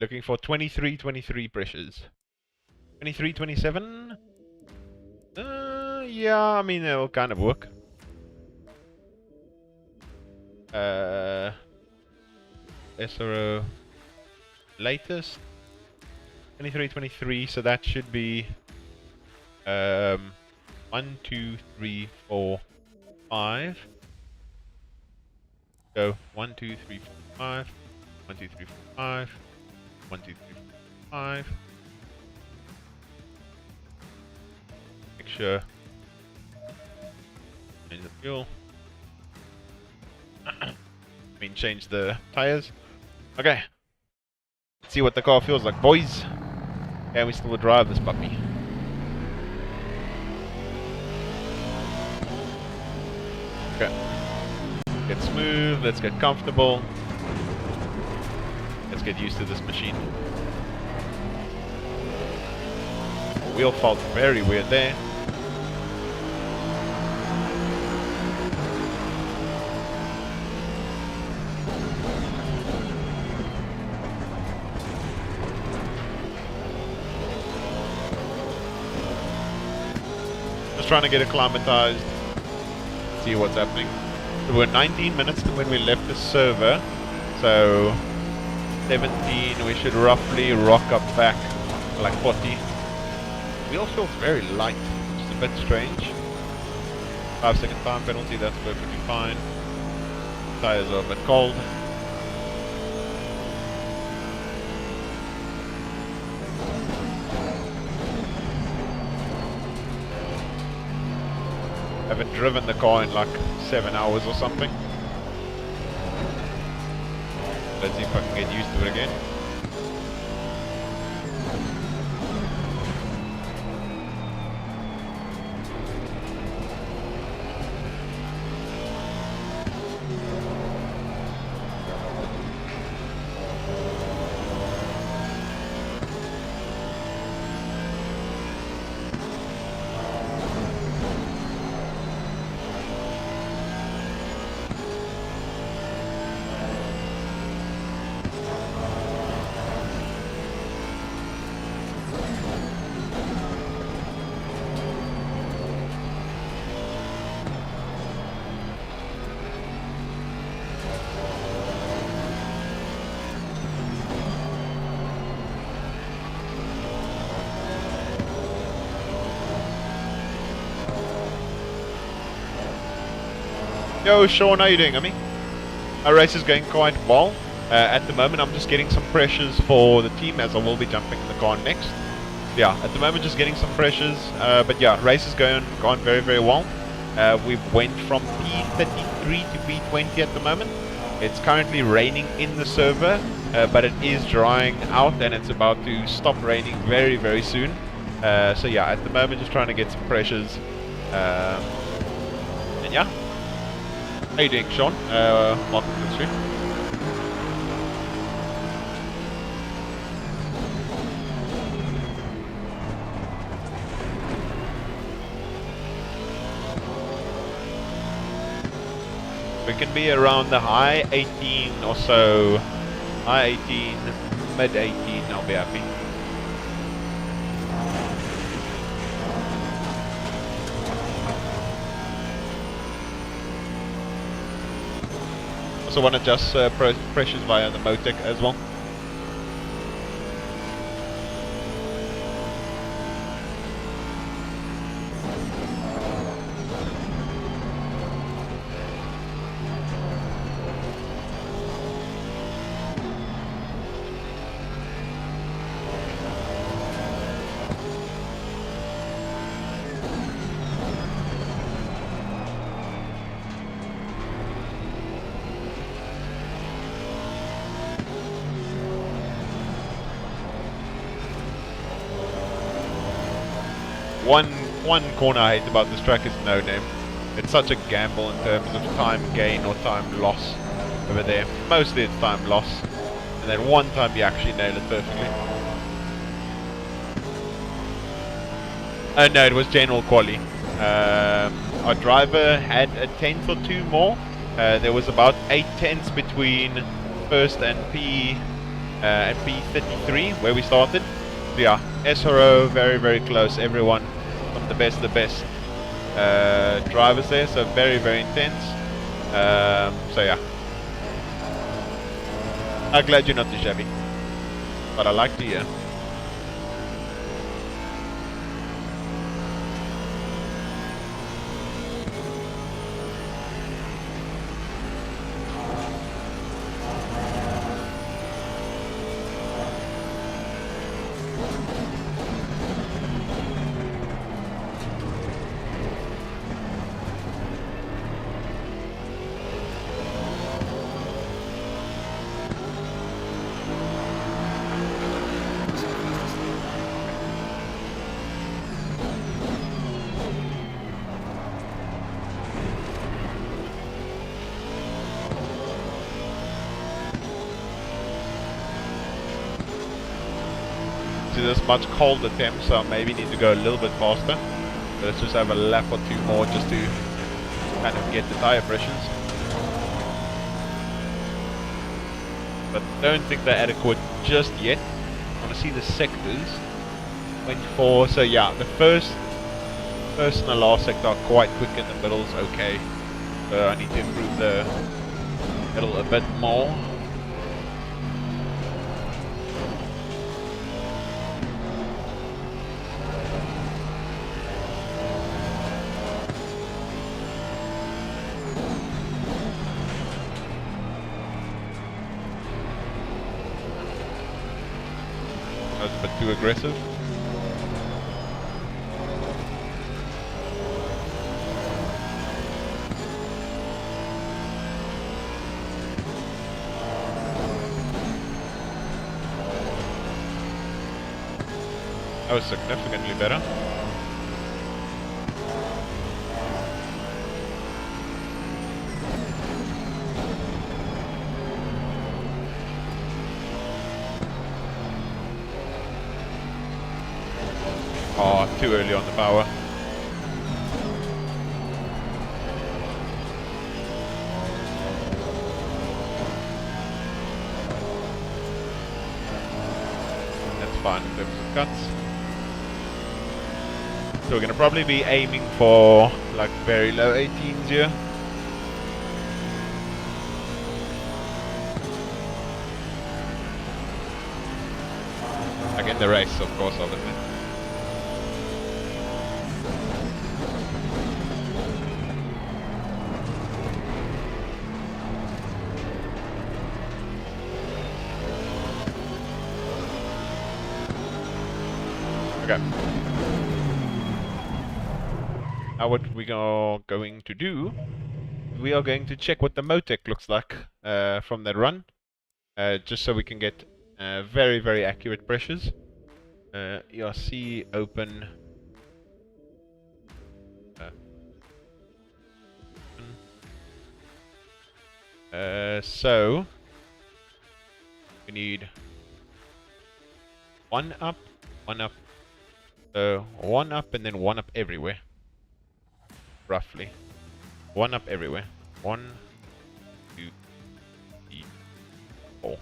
Looking for 23 pressures. 27. Yeah, I mean, it'll kind of work. SRO latest 23, so that should be 1, 2, 3, 4, 5. Go 1, 2, 3, 4, 5. 1, 2, 3, 4, 5. 1, 2, 3, 4, 5. Make sure. Change the fuel. I mean, change the tires. Okay. Let's see what the car feels like, boys. Can we still drive this puppy? Okay. Get smooth. Let's get comfortable. Let's get used to this machine. Wheel fault, very weird there. Just trying to get acclimatized, see what's happening. So we're 19 minutes to when we left the server, so 17, we should roughly rock up back like 40. Wheel feels very light, which is a bit strange. 5-second time penalty, that's perfectly fine. Tires are a bit cold. Haven't driven the car in like 7 hours or something. Let's see if I can get used to it again. Yo, Sean, how you doing, Amy? Our race is going quite well. At the moment, I'm just getting some pressures for the team, as I will be jumping in the car next. Yeah, at the moment, just getting some pressures. But yeah, race is going very, very well. We've went from P33 to P20 at the moment. It's currently raining in the server, but it is drying out, and it's about to stop raining very, very soon. So yeah, at the moment, just trying to get some pressures. And yeah. How you doing, Sean? Welcome to the stream. We can be around the high 18 or so. High 18, mid 18, I'll be happy. Also want to adjust pressures via the Motec as well. one corner I hate about this track is no name. It's such a gamble in terms of time gain or time loss over there. Mostly it's time loss, and then one time you actually nail it perfectly. Oh no, it was general quali. Our driver had a tenth or two more. There was about 8 tenths between first and P33 where we started. So yeah, SRO very, very close. Everyone from the best of the best drivers there, so very, very intense. So yeah, I'm glad you're not too shabby, but I like to hear. This much colder temp, so I maybe need to go a little bit faster. So let's just have a lap or two more just to kind of get the tire pressures. But don't think they're adequate just yet. I want to see the sectors. 24, so yeah, the first and the last sector are quite quick, in the middle's okay. So I need to improve the middle a bit more. That's a bit too aggressive. That was significantly better. Oh, too early on the power. That's fine in terms of cuts. So we're going to probably be aiming for like very low 18s here. Like in the race, of course, obviously. Okay. Now what we are going to do, we are going to check what the Motec looks like from that run, just so we can get very, very accurate pressures. ERC open. So we need one up, one up, and then one up everywhere. Roughly, one up everywhere. 1, 2, 3, 4.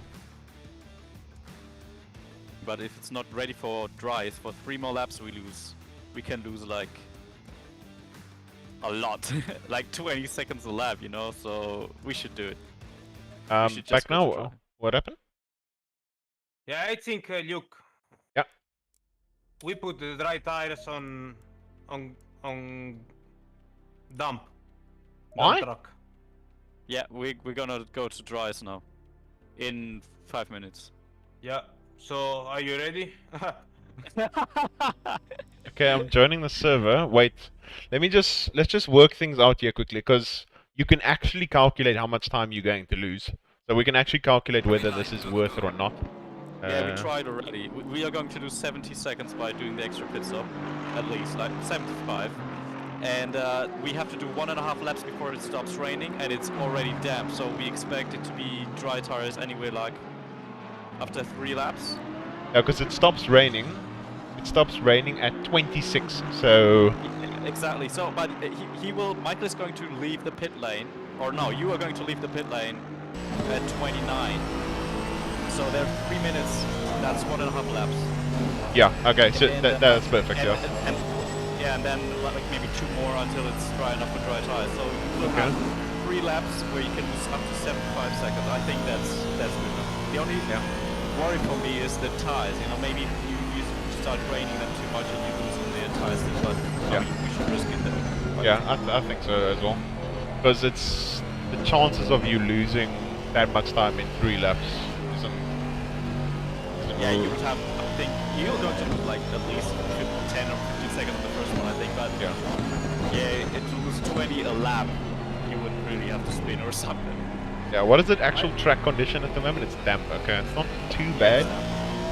But if it's not ready for dries, for 3 more laps we lose. We can lose like a lot, like 20 seconds a lap, you know. So we should do it. Back now. What happened? Yeah, I think Luke. Yeah. We put the dry tires on dump. Why? Dump truck. Yeah, we're gonna go to dries now, in 5 minutes. Yeah. So are you ready? Okay, I'm joining the server. Wait, let's just work things out here quickly, because you can actually calculate how much time you're going to lose. So we can actually calculate whether this is worth it or not. Yeah, we tried already. We are going to do 70 seconds by doing the extra pit stop, at least, like 75. And we have to do 1.5 laps before it stops raining, and it's already damp, so we expect it to be dry tires anyway, like after 3 laps. Yeah, because it stops raining. It stops raining at 26, so... Exactly, so, but Michael is going to leave the pit lane, or no, you are going to leave the pit lane at 29. So there are 3 minutes, that's 1.5 laps. Yeah, okay, so And, that's perfect, and, yeah. and then like maybe 2 more until it's dry enough for dry tires. So you will have 3 laps where you can lose up to 75 seconds. I think that's good enough. The only worry for me is the tires. You know, maybe you start draining them too much and you lose the tires. But we should risk it then. Yeah, I think so as well. Because it's the chances of you losing that much time in 3 laps isn't yeah, you would have, I think, you're going to lose like at least 10 or 15 seconds on the first one, I think, but yeah, to lose 20 a lap, you would really have to spin or something. Yeah, what is it? Actual track condition at the moment? It's damp, okay. It's not too bad.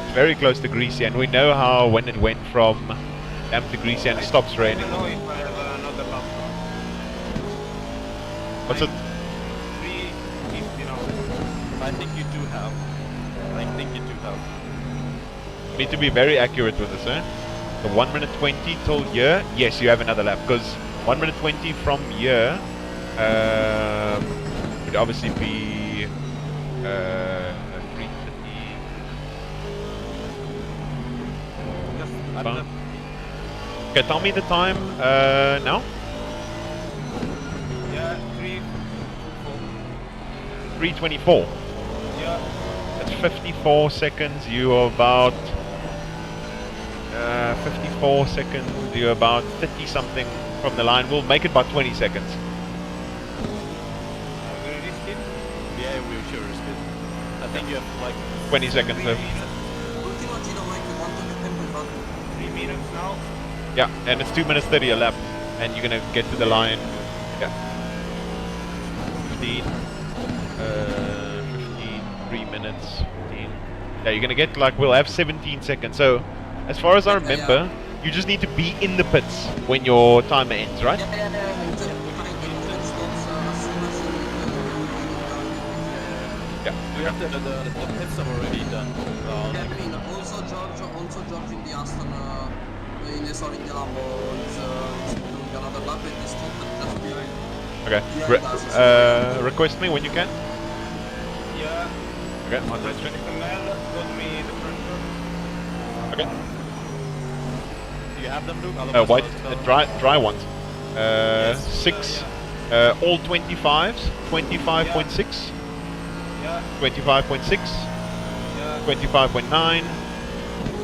It's very close to greasy, and we know how when it went from damp to greasy and it stops raining. I don't know if I have another lap. What's it? 3:50 now. I think you do have. Need to be very accurate with this, eh? So 1 minute 20 till here, yes, you have another lap, because 1 minute 20 from here would obviously be 3:30. Okay, tell me the time now. Yeah, 3:24. Yeah. That's 54 seconds. You are about 54 seconds. You're about 30 something from the line. We'll make it about 20 seconds. Will you risk it? Yeah, we sure risk it. I think you have like 20 seconds left. L'ultimo giro, Mike, quanto tempo hai fatto? 3 minutes now. Yeah, and it's 2 minutes 30 a lap, and you're gonna get to the line. Yeah. 15, 3 minutes, 15. Yeah, you're gonna get like, we'll have 17 seconds. So, as far as I remember, you just need to be in the pits when your timer ends, right? Yeah. we have the pit stop already done. Yeah, I mean, also George in the Aston, in the Lambo is doing another lap and he's stopped just behind. Okay. Request me when you can. Yeah. Okay. Mel got me the first one. Okay. Do you have them, Luke? Otherwise White, I'll tell dry ones. Yes, 6. yeah. All 25s. 25.6. Yeah. 25.6. Yeah. 25.9.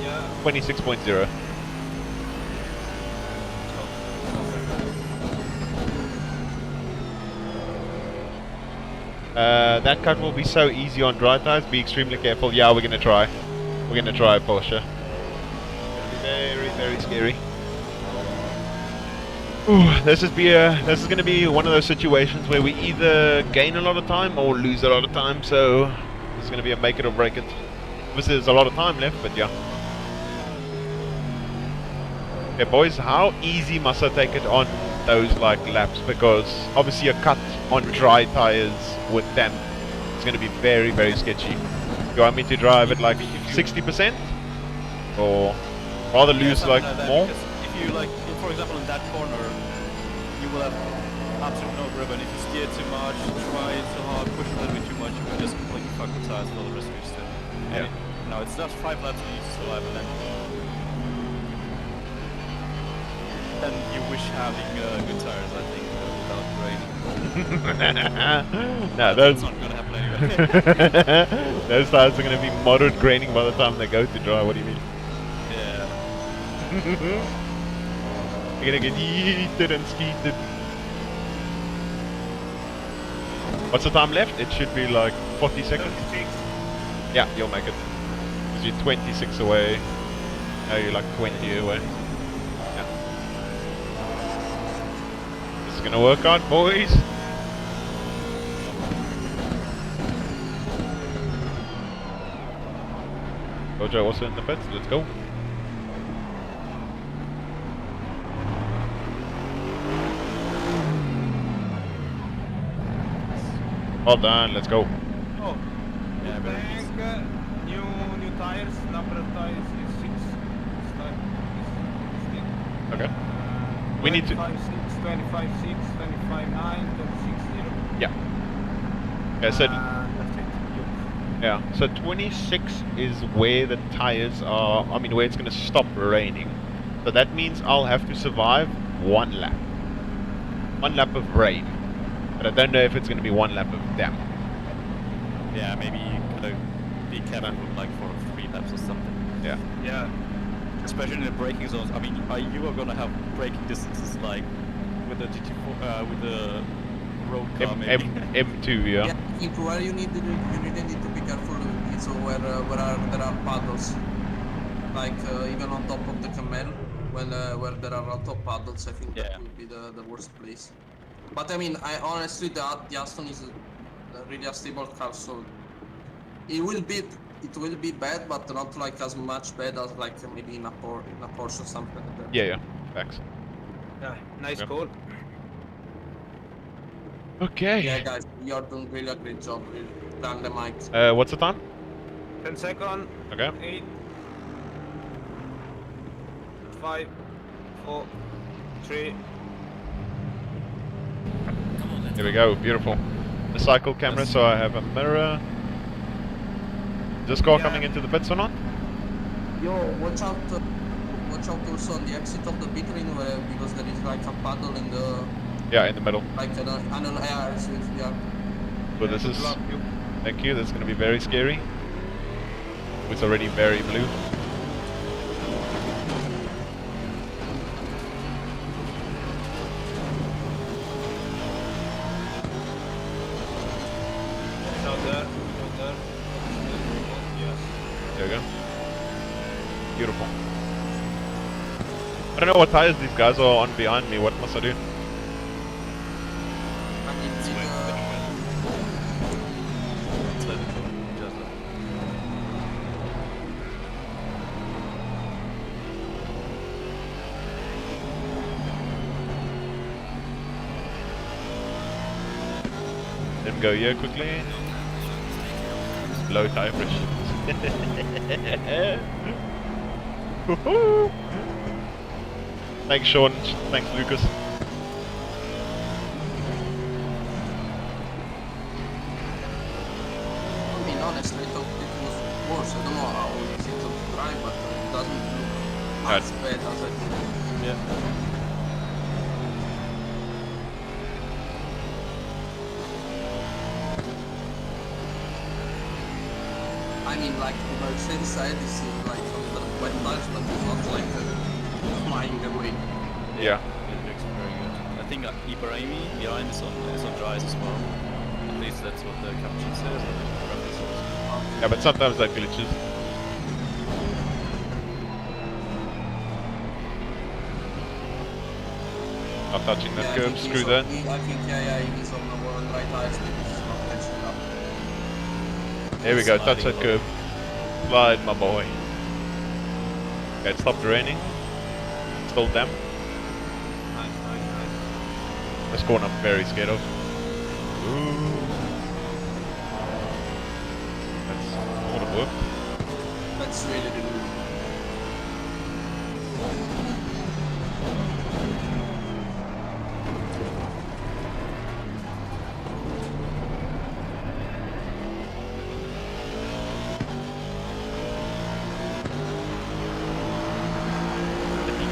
Yeah. 26.0. That cut will be so easy on dry tires. Be extremely careful. Yeah, we're gonna try. We're gonna try, Porsche. Very, very scary. Ooh, this is gonna be one of those situations where we either gain a lot of time or lose a lot of time. So this is gonna be a make it or break it. Obviously, there's a lot of time left, but yeah. Okay, boys, how easy must I take it on those like laps? Because obviously a cut on dry tires with damp is going to be very, very sketchy. Do you want me to drive at like 60%? Or rather lose like more? If you like, for example, in that corner, you will have absolutely no grip, and if you steer too much, try too hard, push a little bit too much, you will just completely fuck the tires for the rest of your stint. Yeah. No, it's just 5 laps you need to survive, and then you wish having good tires, I think, without graining. No, That's not gonna happen anyway. those tires are going to be moderate graining by the time they go to dry. What do you mean? Yeah. You're going to get yeeted and skeeted. What's the time left? It should be like 40 seconds. 36. Yeah, you'll make it. Because you're 26 away. Now you're like 20 away. Yeah. This is gonna work out, boys. Jojo also in the pits. Let's go. Well done. Let's go. Oh, Yeah, very tank, new tires, number of tires is 6. Okay. We need to. 25, 6, 25, 6, 25, 9, 26, 0. Yeah. Yeah. So That's it. yeah. So 26 is where the tires are. I mean, where it's gonna stop raining. So that means I'll have to survive 1 lap. 1 lap of rain. But I don't know if it's gonna be 1 lap of damp. Yeah, maybe be careful like for 3 laps or something. Yeah. Yeah. Especially in the braking zones. I mean, you are gonna have braking distances like with the GT4, with the road car maybe. M2. Yeah. Yeah, I think where you really need to be careful is where there are paddles. Like even on top of the camel, where there are a lot of paddles, I think that Yeah. would be the worst place. But I mean, I honestly, the Aston is really a stable car, so it will be bad, but not like as much bad as like maybe in a Porsche or something like that. Yeah. Facts. Yeah, nice Yep. call. Okay. Yeah, guys, you're doing really a great job. Really. Down the mic. What's the time? 10 seconds. Okay. 8, 5, 4, 3. Come on, let's Here we go. Beautiful. The cycle camera, so I have a mirror. Is this car Yeah. coming into the pits or not? Yo, watch out also on the exit of the pit lane because there is like a paddle in the Yeah, in the middle. like an air switch. Yeah. So this is. Block you. Thank you. That's going to be very scary. It's already very blue. Out there. Out there. Yes. There we go. Beautiful. I don't know what tires these guys are on behind me. What must I do? I mean, Let's let it go. Just let it Let him go here quickly. Low tire pressure. Woohoo! Thanks, Sean. Thanks, Lucas. I mean, honestly, I thought it was worse. I don't know how easy it is to drive, but it doesn't look as bad as I thought. Yeah. I mean, like the Mercedes side is like on the wet tires, but it's not like flying away. Yeah. It looks very good. I think Ibrahimi behind is on dries as well. At least that's what the caption says. And the graphics also. Yeah, but sometimes that glitches. Not touching that I curb. think he's Screw on- that. I think he's on the right tires, maybe he's not catching up. There we go. Touch Sliding that curb. Slide, my boy. Okay, it stopped raining. Still damp. Nice, nice, nice. This corner I'm very scared of. Ooh. That's would have worked. That's really good.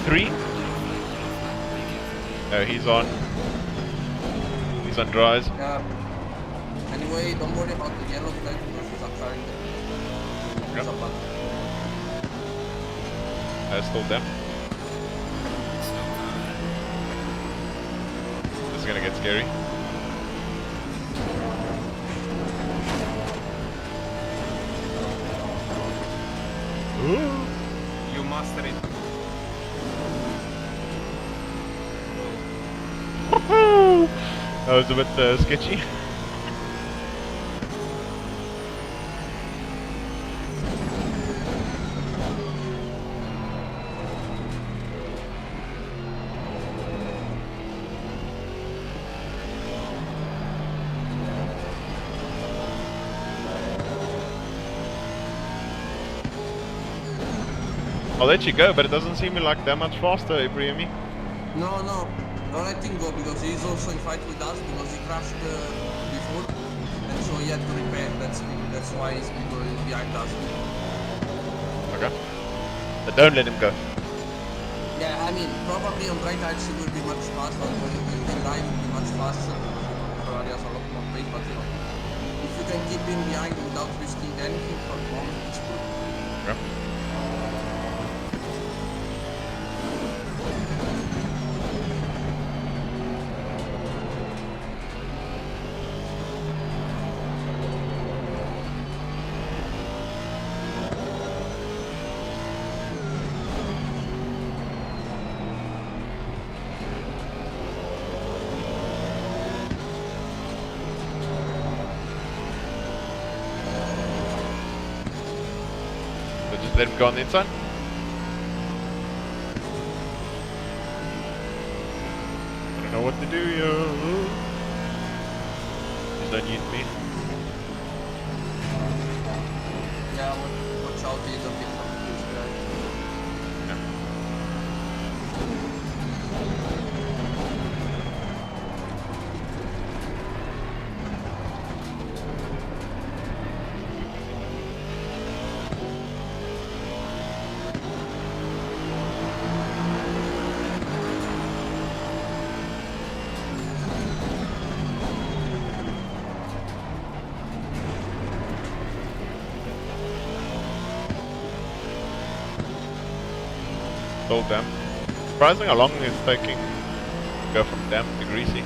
Three. Oh, he's on. He's on dries. Yeah. Anyway, don't worry about the yellow flag because he's not carrying the Yep. button. Still damp. This is gonna get scary. Ooh. You master it. Woohoo! That was a bit sketchy. I'll let you go, but it doesn't seem like that much faster, Ibrahimi. No, no, don't let him go because he's also in fight with us because he crashed before, and so he had to repair. That's why he's behind us. Okay. But don't let him go. Yeah, I mean, probably on dry tires he will be much faster, in dry he will be much faster, Ferrari has a lot more weight, but you know, if you can keep him behind without risking anything for the moment, it's good. Okay. So just let him go on the inside. I don't know what to do, yo. Just don't use me. Yeah, watch out, he's a bit confused, guys. Sold them. Surprising how long it's taking to go from damp to greasy.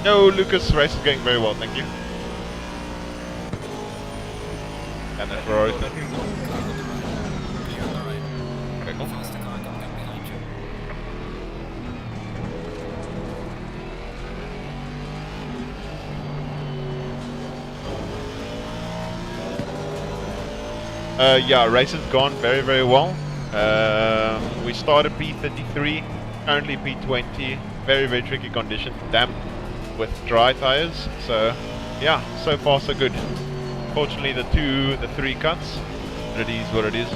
No, Lucas, race is going very well, thank you. And then Ferrari. Clear on the right. Okay, cool. Faster car coming up behind you. Yeah, race has gone very, very well. We started P33, currently P20. Very, very tricky condition, damp with dry tires. So, yeah, so far so good. Fortunately, the 3 cuts, but it is what it is.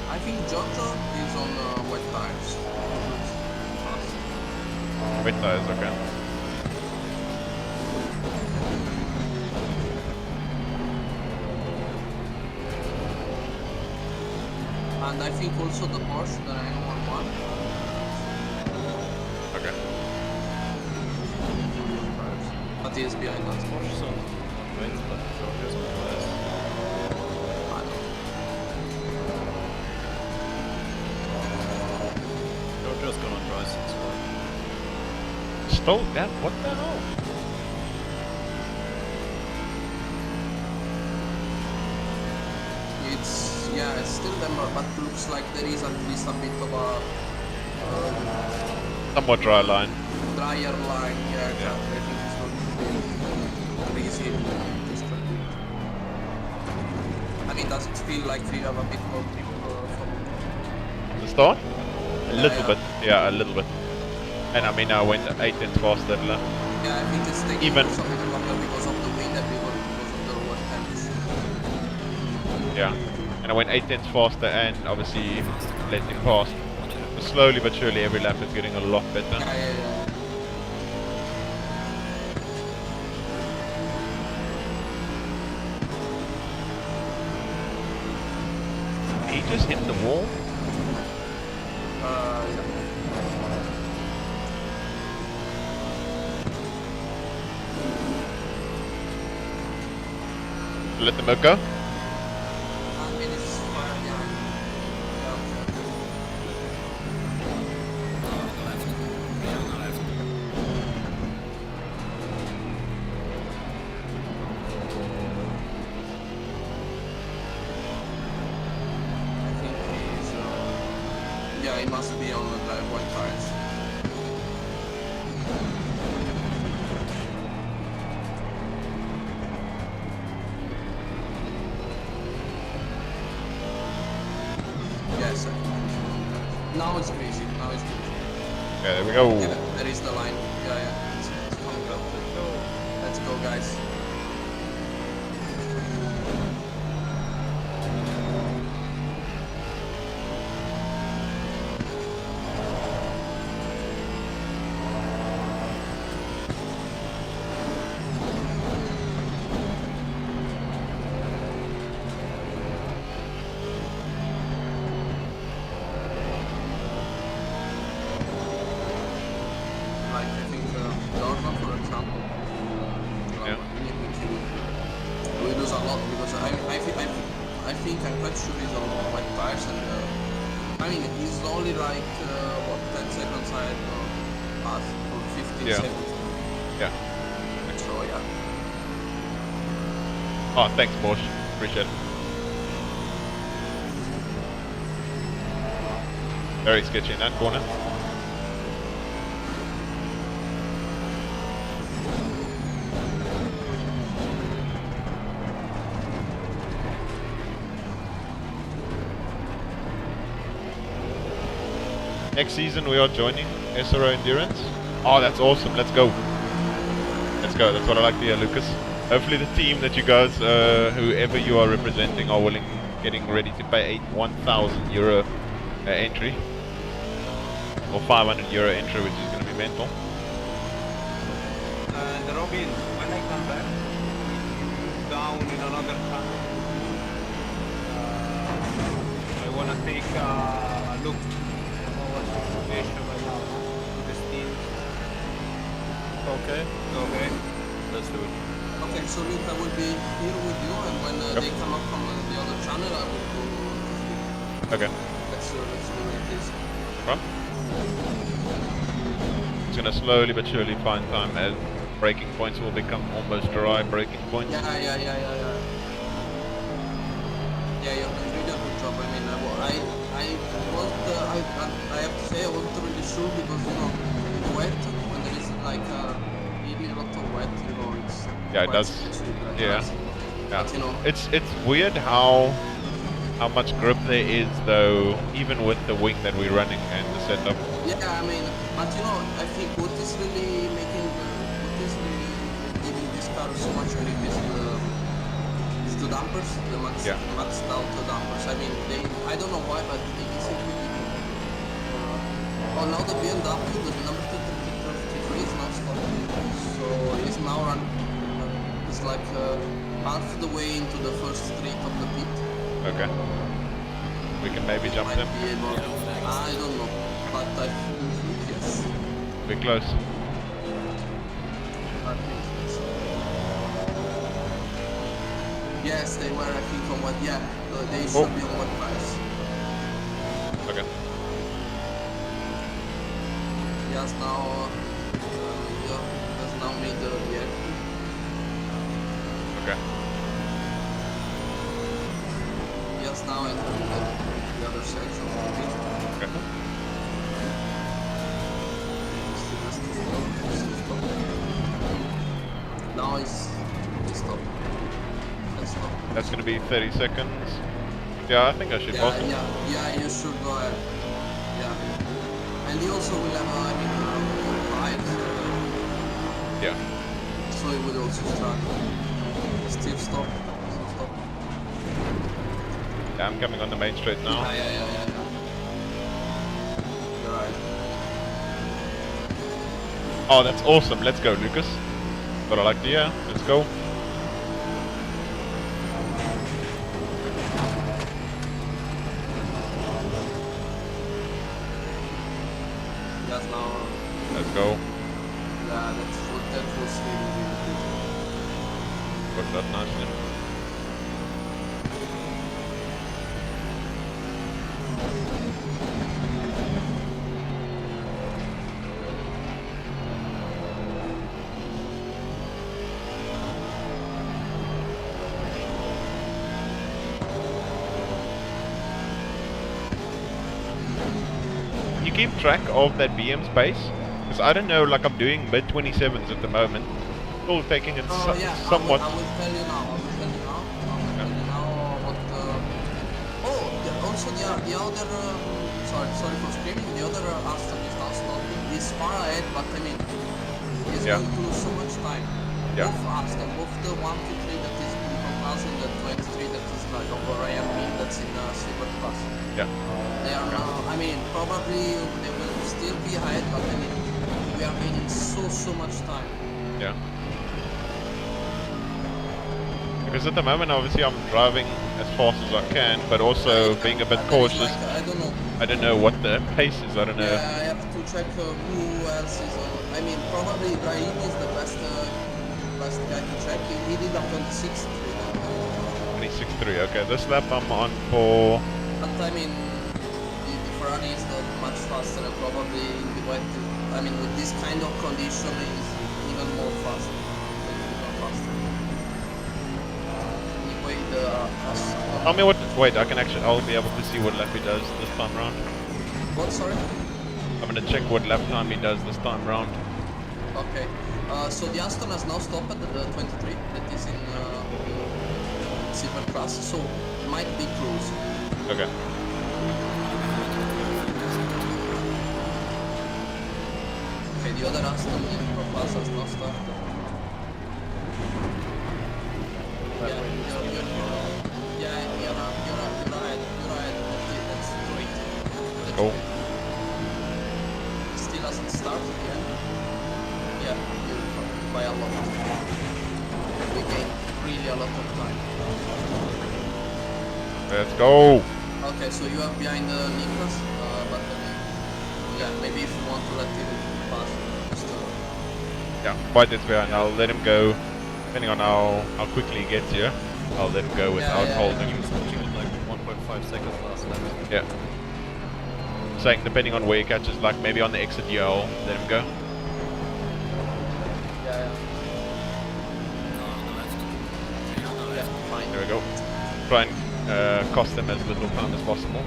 I think Giorgio is on wet tires. Wet tires, okay. And I think also the Porsche, the 911. Okay. But he is behind us. Porsche's on wet, but Georgia's on fast. I don't know. Georgia's gonna dry since well. Stole that? What the hell? Yeah, it's still Denver, but looks like there is at least a bit of a Somewhat dry line. drier line. Yeah, exactly. I think it's going to be easy. I mean, does it feel like we have a bit more grip from The start? A Yeah, little yeah. bit. Yeah, a little bit. And I mean, I went 8 tenths faster. Yeah, I think it's taking Even- also a bit longer because of the wind and because of the lower temps. Yeah. And I went 8 tenths faster and obviously letting past. But slowly but surely every lap is getting a lot better. Yeah. He just hit the wall. Yeah. Let the milk go. And it's fine, yeah. On the left. Clear on the left. I think he's, yeah, he must be on the white tires. Yes, now it's crazy. Now it's crazy. Okay, there we go. Yeah, there is the line. Yeah. It's coming up. Let's go, guys. Like I think Dortmund, for example. Yeah. We lose a lot because I think I'm quite sure he's on wet tires and I mean he's only like what 10 seconds ahead of us or 15 Yeah. seconds. Yeah. So yeah. Oh, thanks, Bosch. Appreciate it. Very sketchy in that corner. Next season we are joining SRO Endurance. Oh, that's awesome. Let's go. Let's go. That's what I like to hear, Lucas. Hopefully the team that you guys, whoever you are representing, are getting ready to pay €1,000 entry. Or €500 entry, which is going to be mental. And Robin, when I come back, down in another channel, I wanna take a look at our situation right now to the teams. Okay, Okay. let's do it. Okay, so Luke, I will be here with you and when they come up from the other channel I will go to sleep. Okay. Let's do it like this. Right. It's going to slowly but surely find time as braking points will become almost dry braking points. Yeah, you're doing really a good job. I mean, I have to say I wasn't really sure because in wet when there is like really a lot of wet, it's Yeah, it quite does. sketchy, like Yeah. icy. Yeah. But, It's weird how much grip there is though, even with the wing that we're running and the setup. yeah, I mean, but I think what is really giving this car so much grip is the dampers, the maxed out dampers. I mean, I don't know why, but they basically oh, now the BMW, the number 233 is now stopping, so it's now it's like half the way into the first straight of the pit. Okay. We can maybe jump Might them. be able, I don't know, but I think yes. We're close. I think so. Yes, they were, I think, on what, yeah, they should be on what price. Okay. He has now made the reactor. Okay. He has now entered the other section of the pit. Okay. Still stop. Now he's stop. Let's stop. That's going to be 30 seconds. Yeah, I think I should pass him. Yeah, you should go ahead. Yeah. And he also will have, more tires. Yeah. So he will also struggle. Still stop. Yeah, I'm coming on the main straight now. Yeah. You're right. Oh, that's awesome. Let's go, Lucas. What I like to hear. Let's go. Yes, now. Let's go. Yeah, that was really good. Worked out nicely. You keep track of that BM space? Because I don't know, like I'm doing mid 27s at the moment. Still taking it Yeah, somewhat. I will tell you now. What? Also the other. Sorry for screaming. The other Aston is now stopping. He's far ahead, but I mean, he's Yeah. going to lose so much time. Yeah. Both Aston, both the 123 that is Blue Class and the 23 that is like over Ryan Mean that's in Silver Class. Yeah. They are now. I mean, probably they will still be ahead, but I mean, we are gaining so much time. Yeah. Because at the moment, obviously, I'm driving as fast as I can, but also being a bit cautious. Like, I don't know what the pace is. I don't know. Yeah, I have to check who else is on. I mean, probably Ibrahim is the best guy to check. He did a 26.3. 26.3. Okay, this lap I'm on for. But I mean, the Ferrari is not much faster, and probably in the wet. I mean, with this kind of condition, is even more faster. Anyway, Tell me what. Wait, I can actually. I'll be able to see what lap he does this time round. What? Sorry. I'm gonna check what lap time he does this time round. Okay. So the Aston has now stopped at the 23. That is in Silver Class. So it might be close. Okay. Okay, the other Aston in Pro Class has now started. You're ahead. That's great. Cool. Still hasn't started yet. Yeah, you're by a lot. We gain really a lot of time. Let's go. Okay, so you are behind Nicholas, but yeah, maybe if you want to let him pass, just Yeah, quite this behind. I'll let him go. Depending on how quickly he gets here, I'll let him go without holding. He was holding it like 1.5 seconds last lap. Yeah. Saying depending on where he catches, like maybe on the exit here, I'll let him go. yeah, fine. There we go. Try and cost them as little time as possible.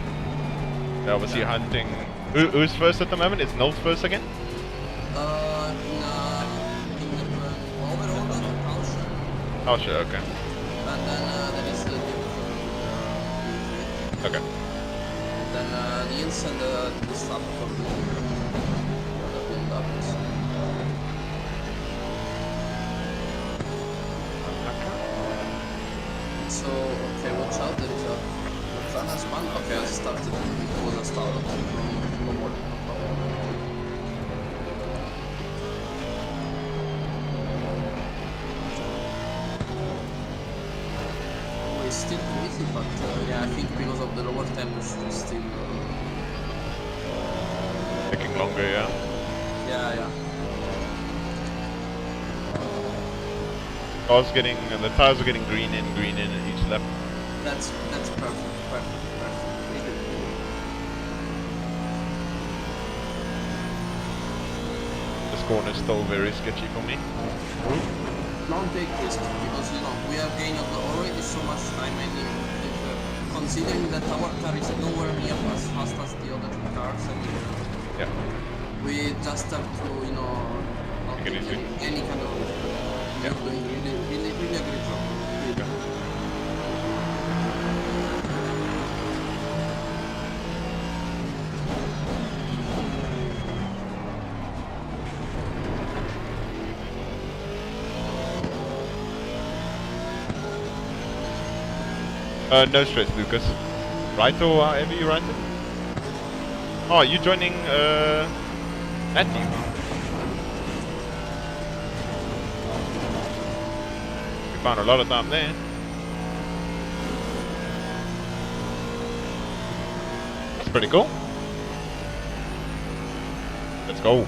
They're obviously hunting. Who's first at the moment? Is Nils first again? In the overall, Tauscher. Oh, sure, okay. And then there is the Okay. then Niels and the stop for the build-ups. So, okay, watch out, there is a Trana span. Okay, I started. It was a start. No more. No problem. It's still too easy, but yeah, I think because of the lower temperature, it's still. Taking longer, yeah. Yeah. The tires are getting green in at each lap. That's perfect. Really. This corner is still very sketchy for me. Don't take risk because we have gained already so much time, and considering that our car is nowhere near as fast as the other cars, I mean, Yeah. we just have to not Take it take easy. any kind of risk. Yeah. You're doing really a great job. Really. No stress, Lucas. Right or however you write it? Oh, you joining that team? We found a lot of time there. That's pretty cool. Let's go.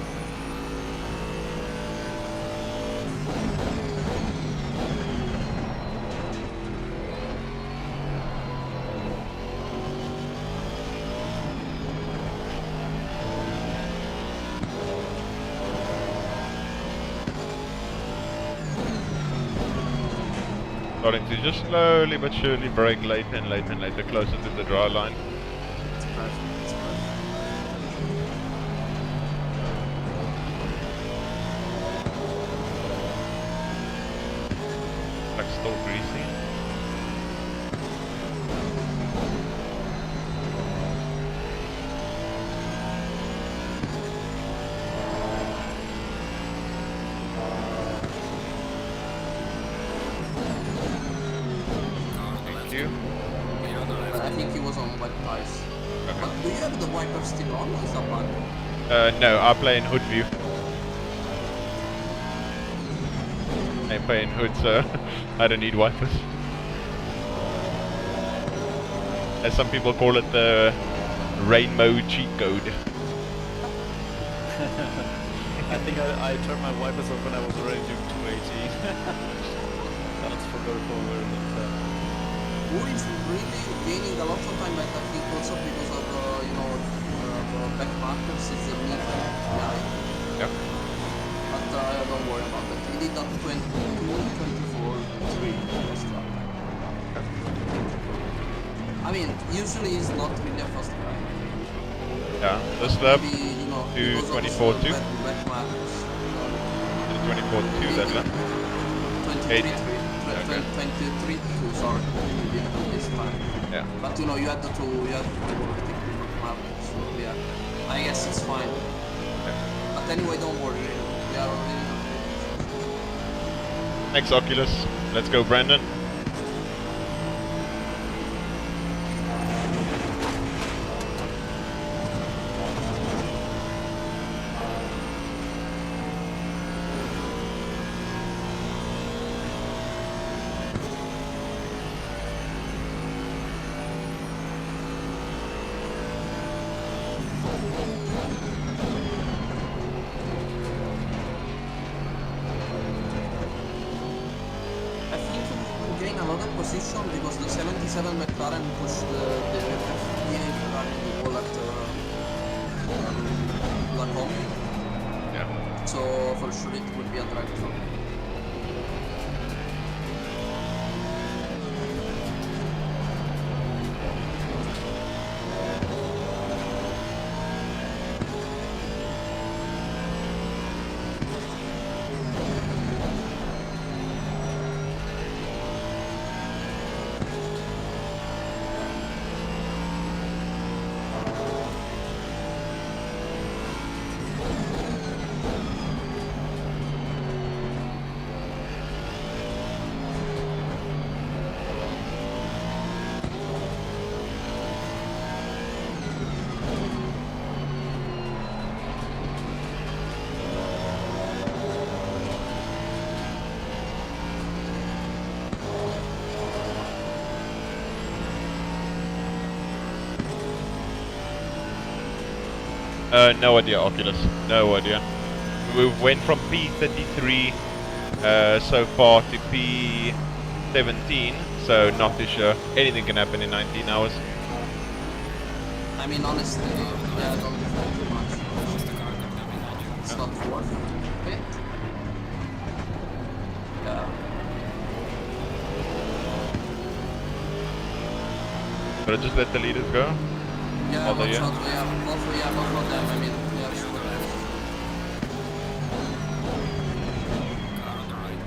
Starting to just slowly but surely brake later and later, closer to the dry line. It's perfect. wipers still on, or is that bug? No, I play in hood view. I play in hood, so I don't need wipers. As some people call it, the rainbow cheat code. I think I turned my wipers off when I was already doing 280. That's for going forward. Who is really gaining a lot of time, but I think also because of the back markers is the mid guy. Yeah. But don't worry about that. He did up 22, 24, 3 first lap. I mean, usually he's not really a fast guy. Yeah, this lap, Maybe, you know, to because of 24.2. the back markers. 24.2 that lap. 23, 3, Okay. 23, 2, sorry. You didn't do this time. Yeah. But you know, you had to overtake the market, so yeah, I guess it's fine. But anyway, don't worry, we are already not ready. Next Oculus. Let's go, Brandon. I think you will gain a lot of position because the 77 McLaren pushed the 58 Ferrari in the wall at Lacombe, Yeah. so for sure it will be a drag through. No idea, Oculus. No idea. We went from P33 so far to P17, so not too sure. Anything can happen in 19 hours. I mean, honestly, yeah, don't defend too much. It's not worth it. Yeah. But I just let the leaders go. Yeah, Although, both yeah. both of them, I mean, yeah, sure. Car on the right.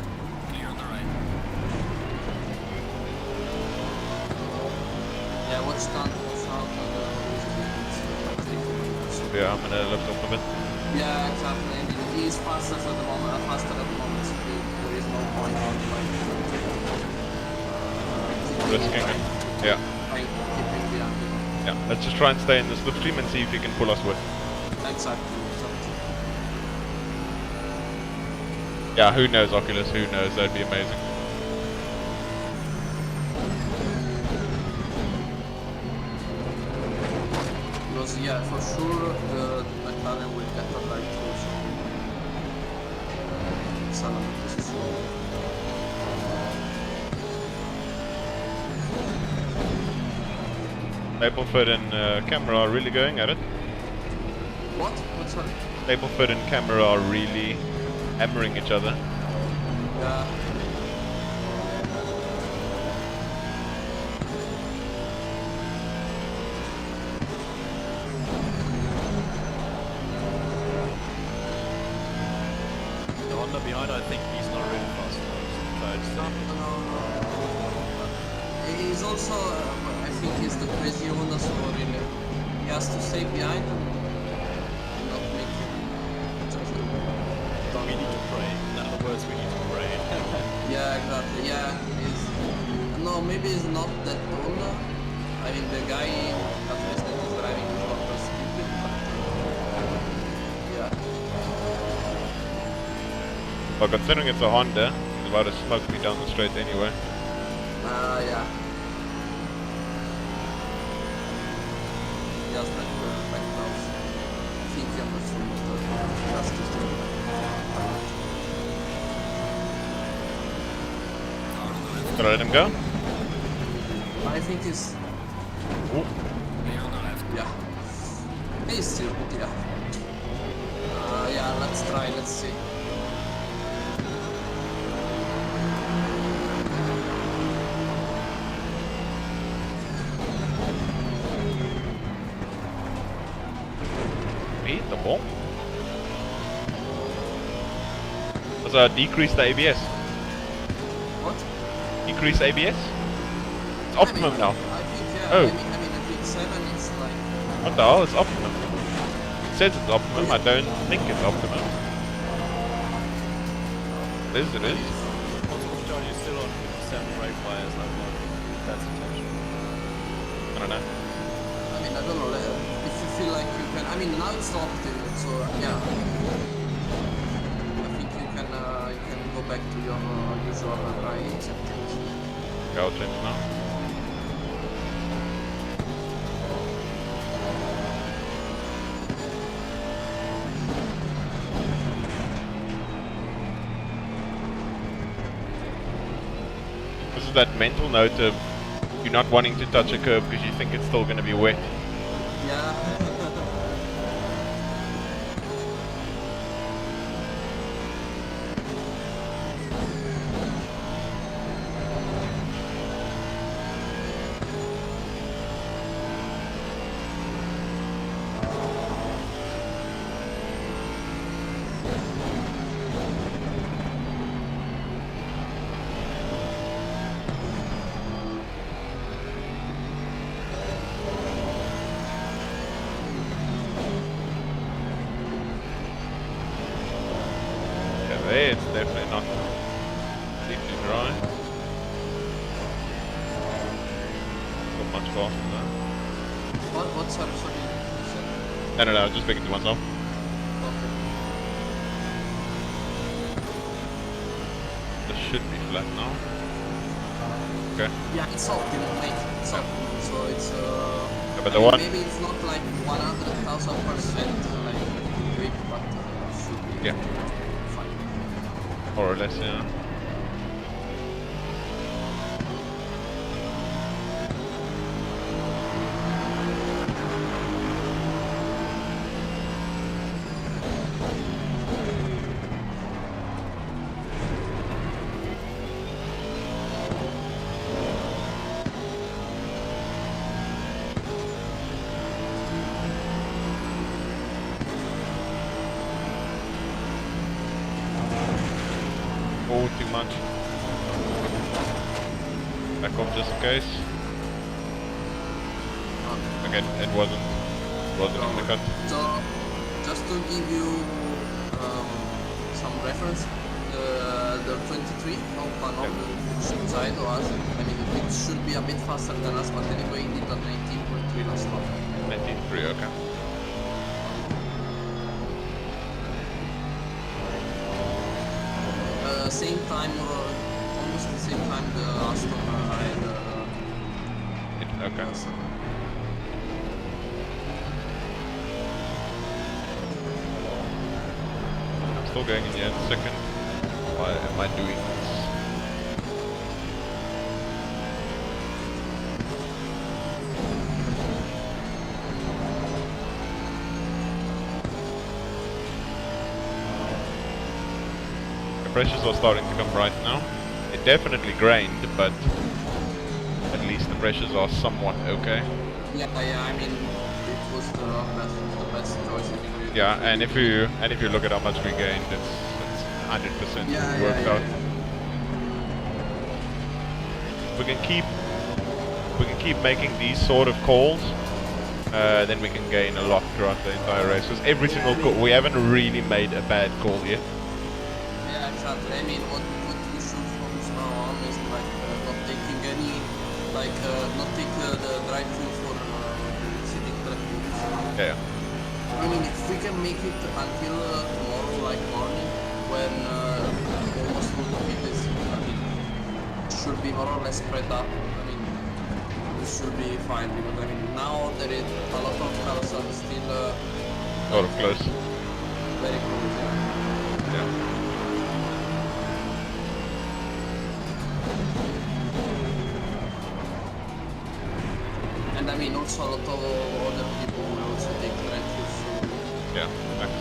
Clear on the right. Yeah, watch out. Yeah, I'm gonna lift off a bit. Yeah, exactly. I mean, he is faster at the moment, so there is no point in Risking it. Yeah. keeping behind. Yeah. Let's just try and stay in the slipstream and see if he can pull us with. Exactly. Yeah, who knows, Oculus, who knows, that'd be amazing. Because yeah, for sure the McLaren will get a right through. So this is Stapleford and camera are really going at it. what? What's that? Stapleford and camera are really hammering each other. Yeah. The Honda behind, I think he's not really fast. He's also, I think he's the crazy Honda, so really, he has to stay behind and not make him just We need to pray. In other words, we need to pray. Yeah, exactly. Yeah, no, maybe it's not that Honda. I mean, the guy at least that is driving shorter speed Well, considering it's a Honda, he's about to smoke me down the straight anyway. Yeah. Just back close. I think he understood what the last is doing. Car on the left. Should I let him go? I think he's... Ooh. Clear on the left. Yeah. He's still good, yeah. Yeah, let's try, let's see. Me? The ball? Let's decrease the ABS. What? Decrease ABS? It's optimum now. I think, yeah. Oh. I mean, if it's 7, it's like... What the hell? It's optimum. It says it's optimum. I don't think it's optimum. It is, it is. John, you're still on 7 brake fires, like what? That's intentional. I don't know. I mean, I don't know, if you feel like you can... I mean, now it's optimum, so yeah. I think you can go back to your usual dry settings. Okay, I'll change now. This is that mental note of you not wanting to touch a curb because you think it's still going to be wet. Yeah. Yeah, there it's definitely not deeply dry. Not much faster than that. What sorry, you said? No, just speaking to myself. Okay. This should be flat now. Okay. Yeah, it's optimum, mate. It's optimum, so it's Yeah, but I the mean, one, maybe it's not like 100,000% like grip, but should be yeah, fine. more or less, yeah. Oh, too much. Back off just in case. Okay, it wasn't in the cut. So, just to give you some reference, the 23 of Panon side was, I mean, it should be a bit faster than us, but anyway, it did a 19.3 last lap. 19.3, okay. Same time, or almost the same time, the Aston had. Okay. I'm still going in here in a second. Why am I doing this? The pressures are starting to come right now. It definitely grained, but at least the pressures are somewhat okay. Yeah, I mean, it was the best choice. I think. Yeah, and if you look at how much we gained, it's 100% worked out. We can keep making these sort of calls, then we can gain a lot throughout the entire race. Because every single call, we haven't really made a bad call yet. Yeah, exactly. I mean, what we should focus now on is like not taking any, like not take the drive through for sitting track rules. Yeah. I mean, if we can make it until tomorrow, like morning, when should be more or less spread up. I mean, it should be fine because I mean now there is a lot of cars are still Sort of close. very close. Yeah. Yeah. And I mean also a lot of other people will also take the refuge. So Yeah. Thanks.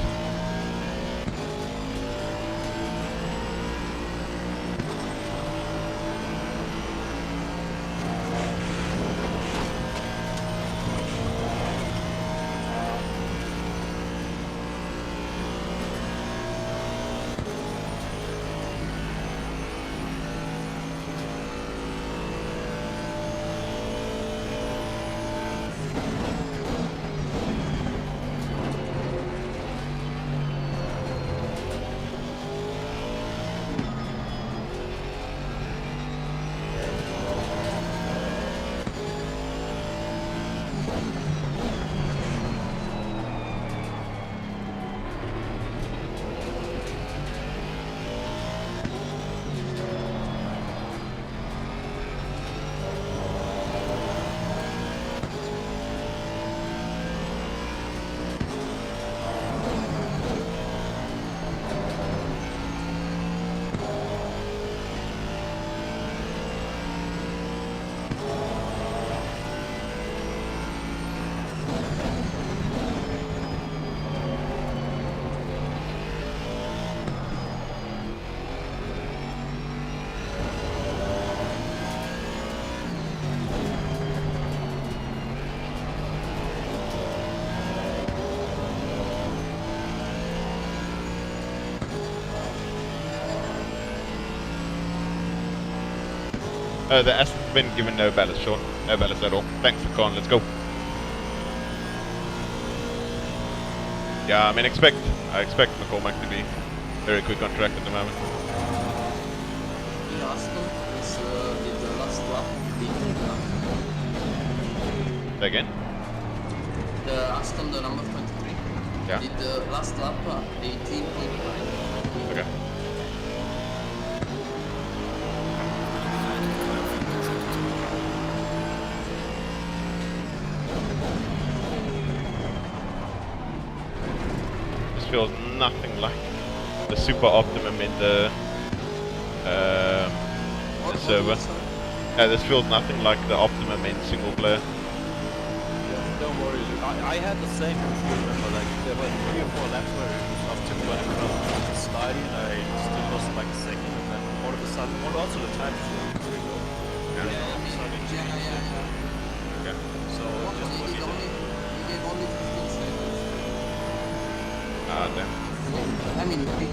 The Assetto's been given no ballast, Sean. No ballast at all. Thanks for calling. Let's go. Yeah, I mean, I expect McCormack to be very quick on track at the moment. the Aston is did the last lap 18 lap. Say again? The Aston, the number 23, Yeah. did the last lap 18.9. Okay. This feels nothing like the super optimum in the server. Yeah, this feels nothing like the optimum in single player. Don't worry, Luke. I had the same, if you remember, like there were 3 or 4 laps where it was up to 20 sliding and I still lost like a second and then all of a sudden, also the time was pretty low. Yeah, yeah. Okay. So just He what gave you only, did. he gave only 15 seconds. Ah, damn. I mean, he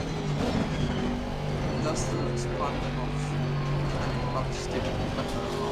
just sparked them off. I mean, not still, but no.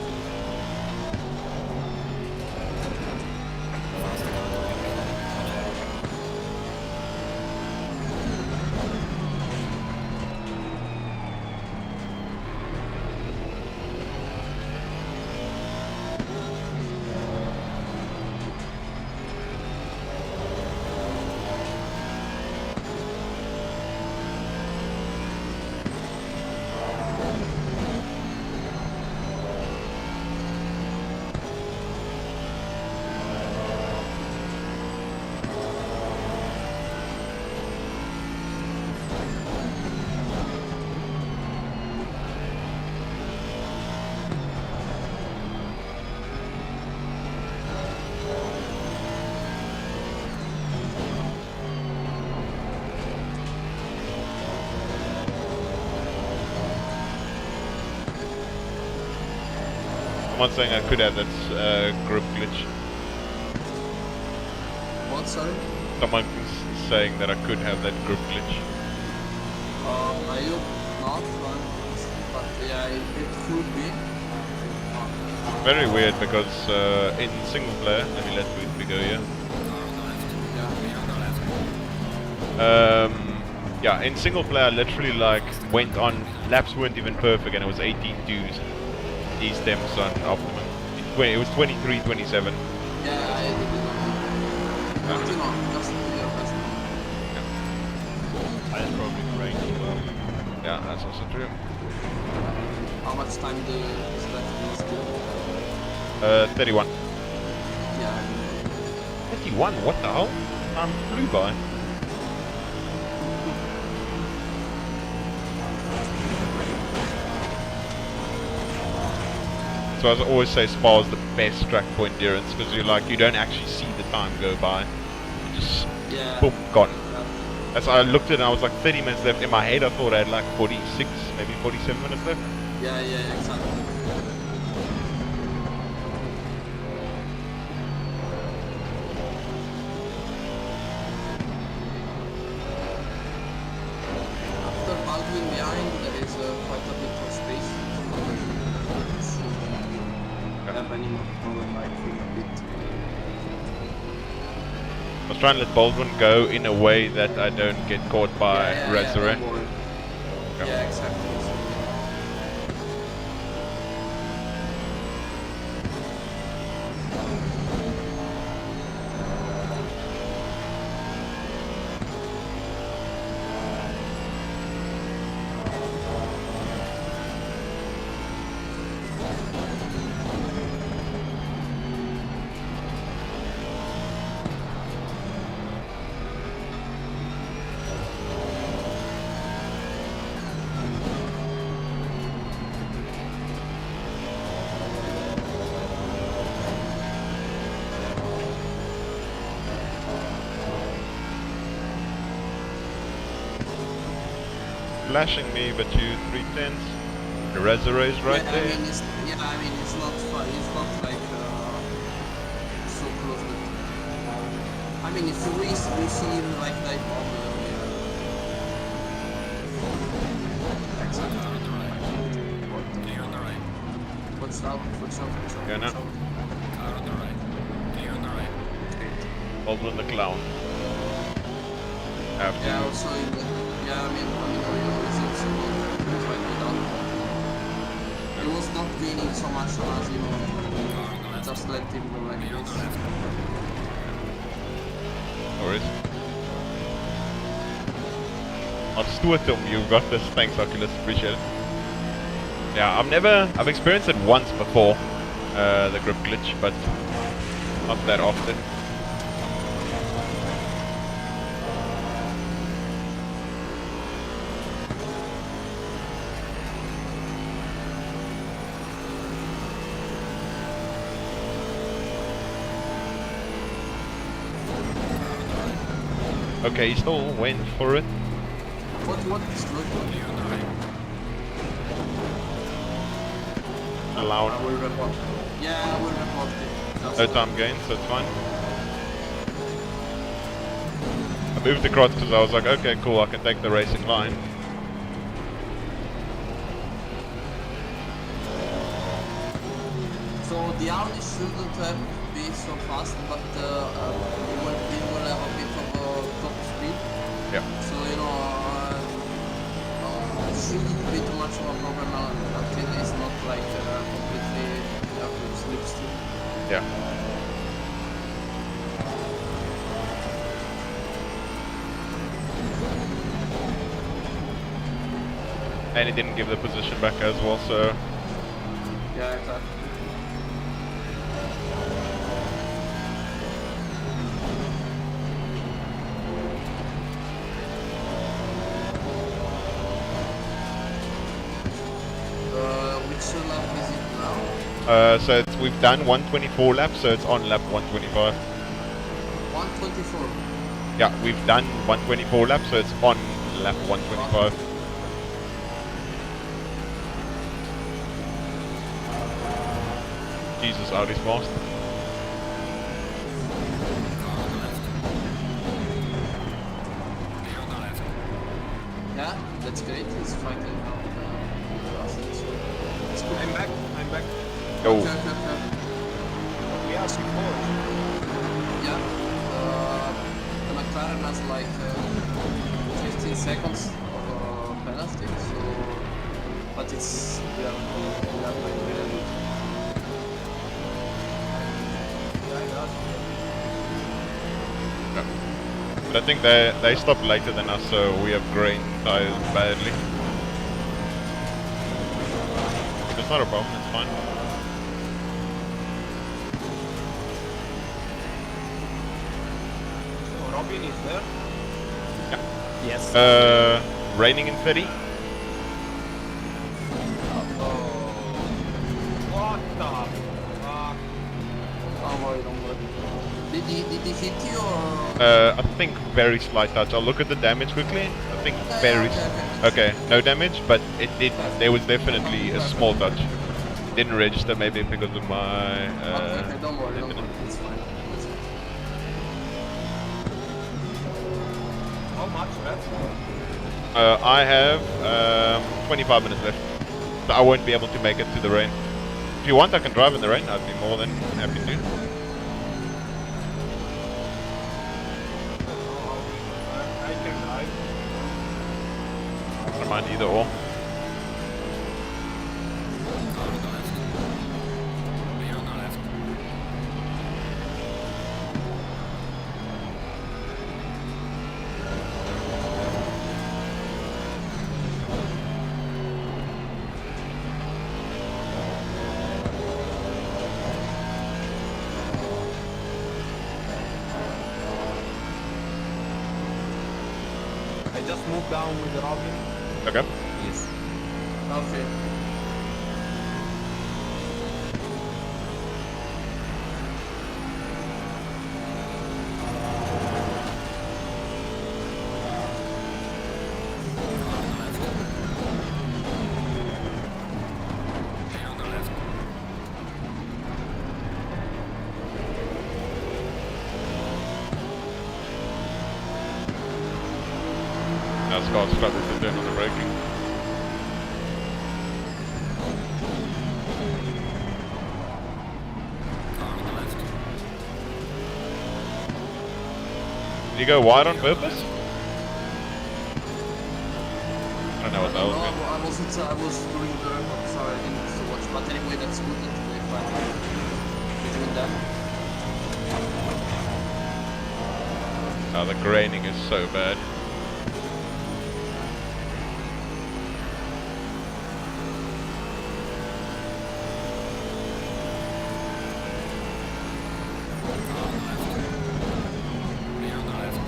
Someone's saying I could have that group glitch. What, sorry? Someone is saying that I could have that group glitch. I hope not, but yeah, it could be. Very weird because in single player, let me let me go here. Yeah, in single player, I literally like went on, laps weren't even perfect, and it was 18.2s. These temps on optimum. It was 23, 27. Yeah, I did it. But you know, just do your best. I had probably great as well. Yeah, that's also true. How much time is left in this game? 31. Yeah. 31? What the hell? Time flew by. So as I always say, Spa is the best track for endurance because you don't actually see the time go by. You just boom, gone. As I looked at it, I was like 30 minutes left. In my head, I thought I had like 46, maybe 47 minutes left. Yeah, exactly. After Baldwin behind, there is quite a bit of space. So have any more problem, I feel a bit. I was trying to let Baldwin go in a way that I don't get caught by Resurrect. Don't worry. Yeah, exactly. Flashing me, but you 310s. The Resurrect is right there. I mean, it's not fun. It's not like so close. But, I mean, if you see like that bomb, Car on the right. Clear on the right. Watch out. Yeah, no. Car on the right. Clear on the right. Baldwin the clown. After Yeah, you. also in the, I mean, it's also quite good out. He was not gaining so much on us, Car on the left. just let him go like Clear on the this. left. No worries. I'll stoot him, you got this. Thanks, Oculus, appreciate it. Yeah, I've experienced it once before, the grip glitch, but not that often. Okay, he still went for it. What is good? Clear on the right. Allowed. I will report. Yeah, I will report it. Just No time gain, so it's fine. I moved across because I was like, okay, cool, I can take the racing line. So the Audi shouldn't have be so fast, but it will have a bit of top speed. Yeah. So it shouldn't be too much of a problem until it's not like completely slipstream. Yeah. And he didn't give the position back as well, so Yeah, exactly. Which lap is it now? so we've done 124 laps, so it's on lap 125. 124. Yeah, we've done 124 laps, so it's on lap 125. Jesus, Audi's fast. Car on the left. Clear on the left. Yeah, that's great. He's fighting now. It's good. I'm back. Go. Okay. We are support. Yeah. The McLaren has like 15 seconds of penalty, so but we are going really good. Yeah. But I think they stopped later than us, so we have grain tires badly. not a problem. It's fine. So Robin is there. Yes. Raining in 30. What the fuck? Don't worry, don't worry. Did he hit you or? I think very slight touch. I'll look at the damage quickly. I think very. Okay, no damage, but it did. There was definitely a small touch. Didn't register maybe because of my. Okay, don't worry, don't worry. It's fine. It's fine. How much left? I have 25 minutes left. So I won't be able to make it to the rain. If you want, I can drive in the rain. I'd be more than happy to. I can drive. I don't mind either or. Car on the left. Me on the left. I just moved down with Robin. Okay. Yes. Okay. Car on the left. Me on the left. Now Scott's struggled to turn on the braking. Car on the left. Did you go wide on purpose? I don't know what that was. No, Man. I wasn't. I was doing the record, so I didn't have to watch. But anyway, that's good that they finally between them. Oh, the graining is so bad. Car on the left. Me on the left.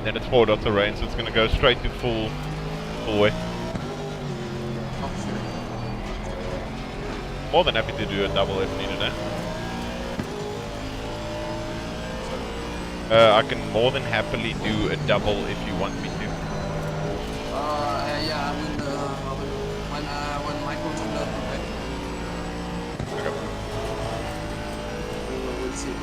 Then it's 4 dots of rain, so it's gonna go straight to full way. Okay. More than happy to do a double if needed, eh? I can more than happily do a double if you want me to. Yeah, when Michael comes back, Okay. we'll see.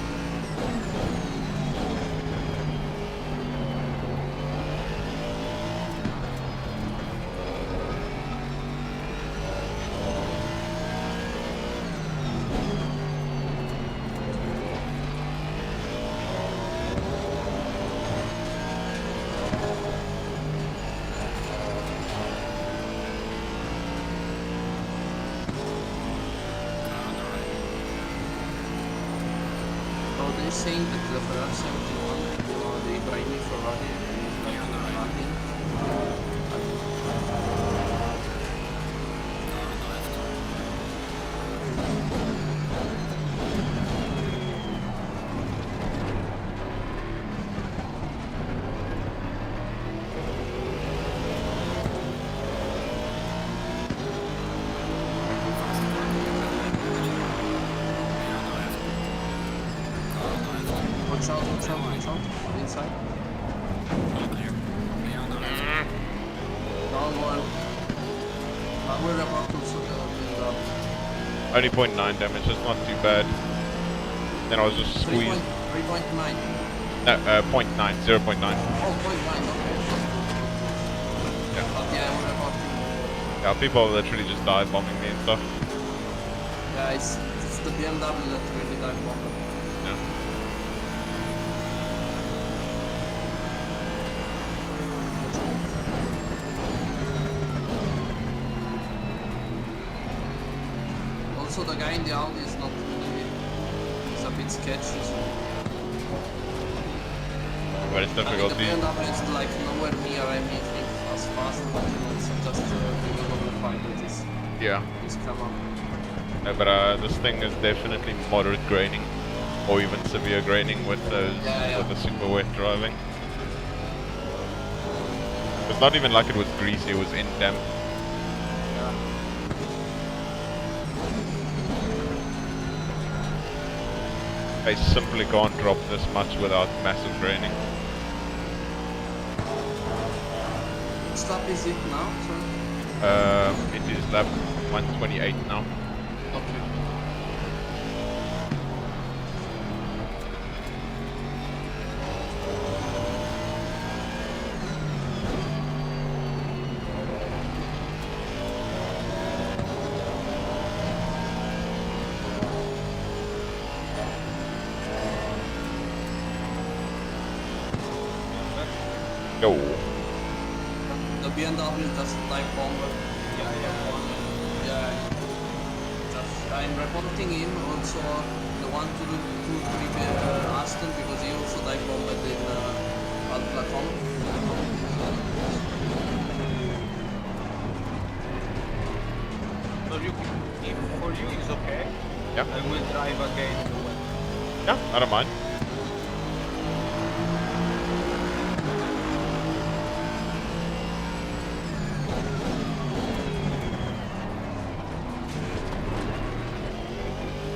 Car on the right. So they're saying that the Ferrari 71, the Ibrahimi Ferrari, is like running. Car on the left. Watch out, inside. Clear. Me on the left. Don't worry. I will report also the build-up. Only 0.9 damage, that's not too bad. Then I was just squeezed. 3.9. No, 0.9, 0.9. Oh, 0.9, okay. Yeah. But yeah, I will report. Yeah, people literally just dive bombing me and stuff. Yeah, it's the BMW that really dive bomb. Yeah. also the guy in the Audi is not really, he's a bit sketchy, so. But it's I mean, difficult. the BMW is like nowhere near anything as fast, but you know, it's just because of the fact that Yeah. it's come up. No, but this thing is definitely moderate graining, or even severe graining with those with the super wet driving. It's not even like it was greasy; it was in damp. I simply can't drop this much without massive graining. Which lap is it now? Sorry. It is lap 128 now. Okay. Go. The BMW is just like bomber. Yeah. Just I'm reporting him also the 123 Aston because he also like bombed in Alplacom. So if for you it's okay, Yeah. I will drive again the wet. Yeah, I don't mind.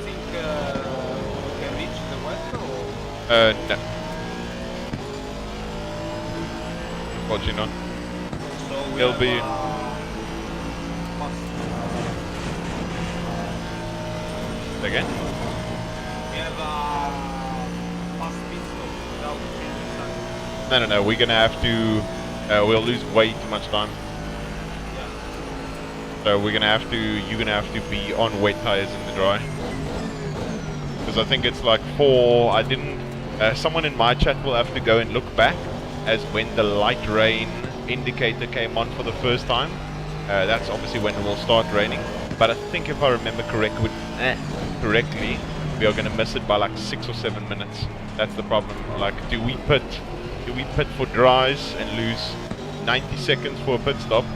Think you can reach the wet or? No. Unfortunately not. So we It'll have, be- Again? we have a fast pit stop without changing time. No. We're gonna have to. We'll lose way too much time. Yeah. So we're gonna have to. You're gonna have to be on wet tires in the dry. Because I think it's like 4. I didn't. Someone in my chat will have to go and look back as when the light rain indicator came on for the first time. That's obviously when it will start raining. But I think if I remember correctly, we are going to miss it by like 6 or 7 minutes. That's the problem. Like, do we pit for dries and lose 90 seconds for a pit stop,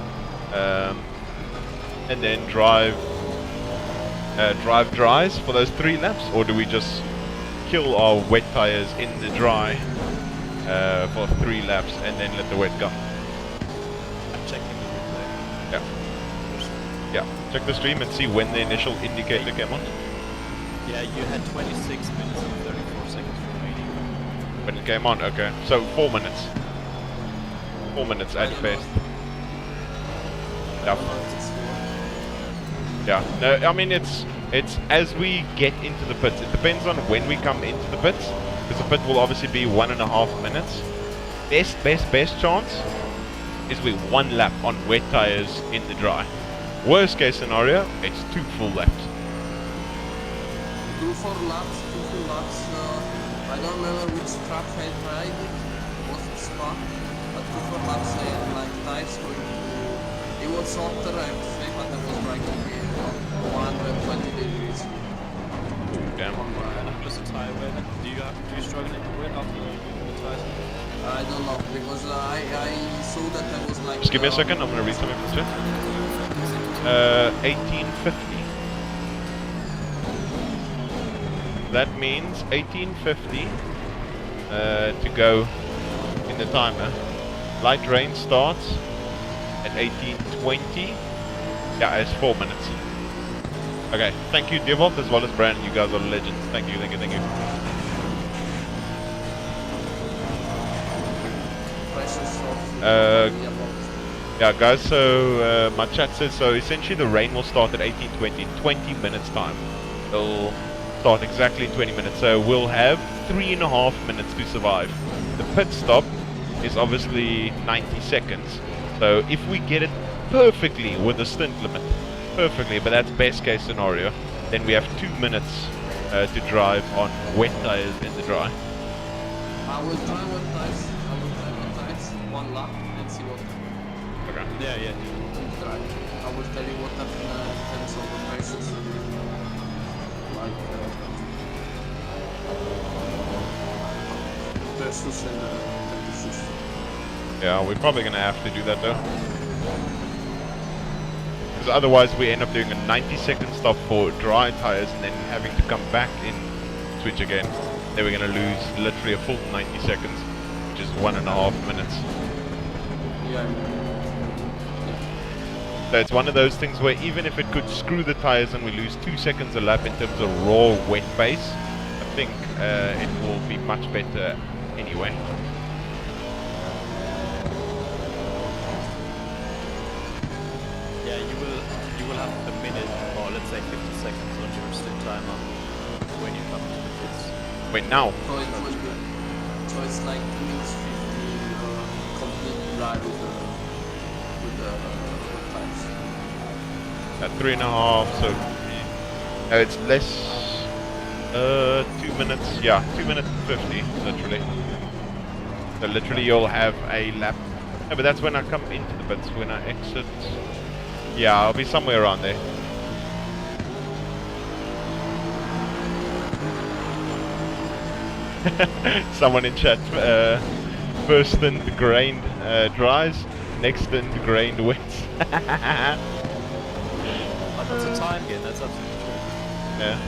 and then drive dries for those 3 laps, or do we just kill our wet tires in the dry for 3 laps and then let the wet go? I'm checking the replay. Yeah. Yeah, check the stream and see when the initial indicator came on. Yeah, you had 26 minutes and 34 seconds remaining. When it came on, okay. So 4 minutes. 4 minutes at best. Yeah. Yeah. No, I mean it's as we get into the pits. It depends on when we come into the pits, because the pit will obviously be 1.5 minutes. Best chance is we 1 lap on wet tires in the dry. Worst case scenario, it's 2 full laps. 2 full laps. I don't remember which track I tried. It was Spa, but 2 full laps I had like tires going to. It was hotter, I have to say, but it was like 120 degrees. Damn. I'm just a tire weather. Do you struggle in the wet after the tires? I don't know because I saw that I was like. Just give me a second, I'm gonna read something from chat. 1850. That means 1850 to go in the timer. Light rain starts at 1820. Yeah, it's 4 minutes. Okay, thank you Devolt as well as Brandon, you guys are legends. Thank you. Yeah guys, so my chat says, so essentially the rain will start at 1820, 20 minutes time. It'll start exactly in 20 minutes, so we'll have 3.5 minutes to survive. The pit stop is obviously 90 seconds, so if we get it perfectly with the stint limit, perfectly, but that's best case scenario, then we have 2 minutes to drive on wet tires in the dry. I will try wet tires. 1 lap and see what. Okay. Yeah. Try. I will tell you what happened in terms of the prices. like versus and versus. Yeah, we're probably gonna have to do that though. Because otherwise we end up doing a 90-second stop for dry tires and then having to come back in switch again. Then we're gonna lose literally a full 90 seconds, which is 1.5 minutes. Yeah. So it's one of those things where even if it could screw the tires and we lose 2 seconds a lap in terms of raw wet base, I think it will be much better anyway. Yeah, you will have a minute or let's say 50 seconds on your stint timer when you come to the pits. Wait, now? So it will be. So it's like 2 minutes 50 complete drive with the tires. At 3.5, so it's less. 2 minutes. Yeah, 2 minutes and 50, literally. So literally, you'll have a lap. No, but that's when I come into the pits. When I exit. Yeah, I'll be somewhere around there. Someone in chat. First stint grained dries, next stint grained wets. That's a time gain, that's absolutely true. Yeah.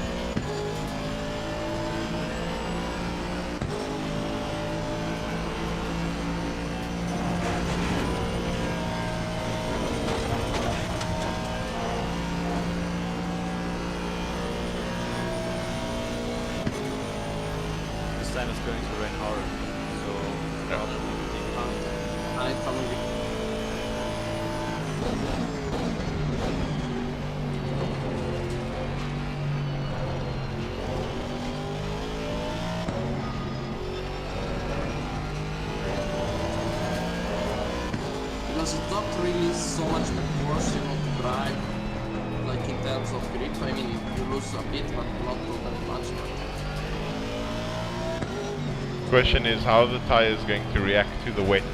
This time it's going to rain hard, so probably I come because it's not really so much worse, to drive, like in terms of grip. I mean, you lose a bit, but not that much. Question is how the tire is going to react to the wet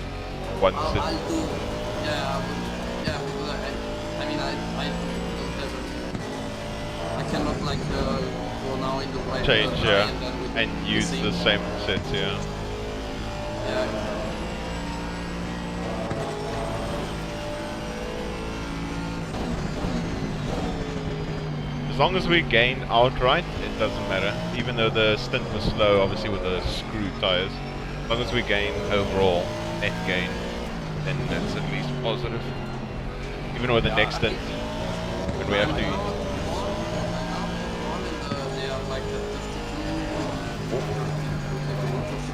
once I'll it. do, yeah, I will, yeah, because I mean, I don't have I cannot like go now in the right Change, yeah, and then with and use the same sets, yeah. Yeah. As long as we gain outright, it doesn't matter. Even though the stint was slow, obviously with the screw tires. As long as we gain overall net gain, then that's at least positive. Even with the next stint, when we have to. They are like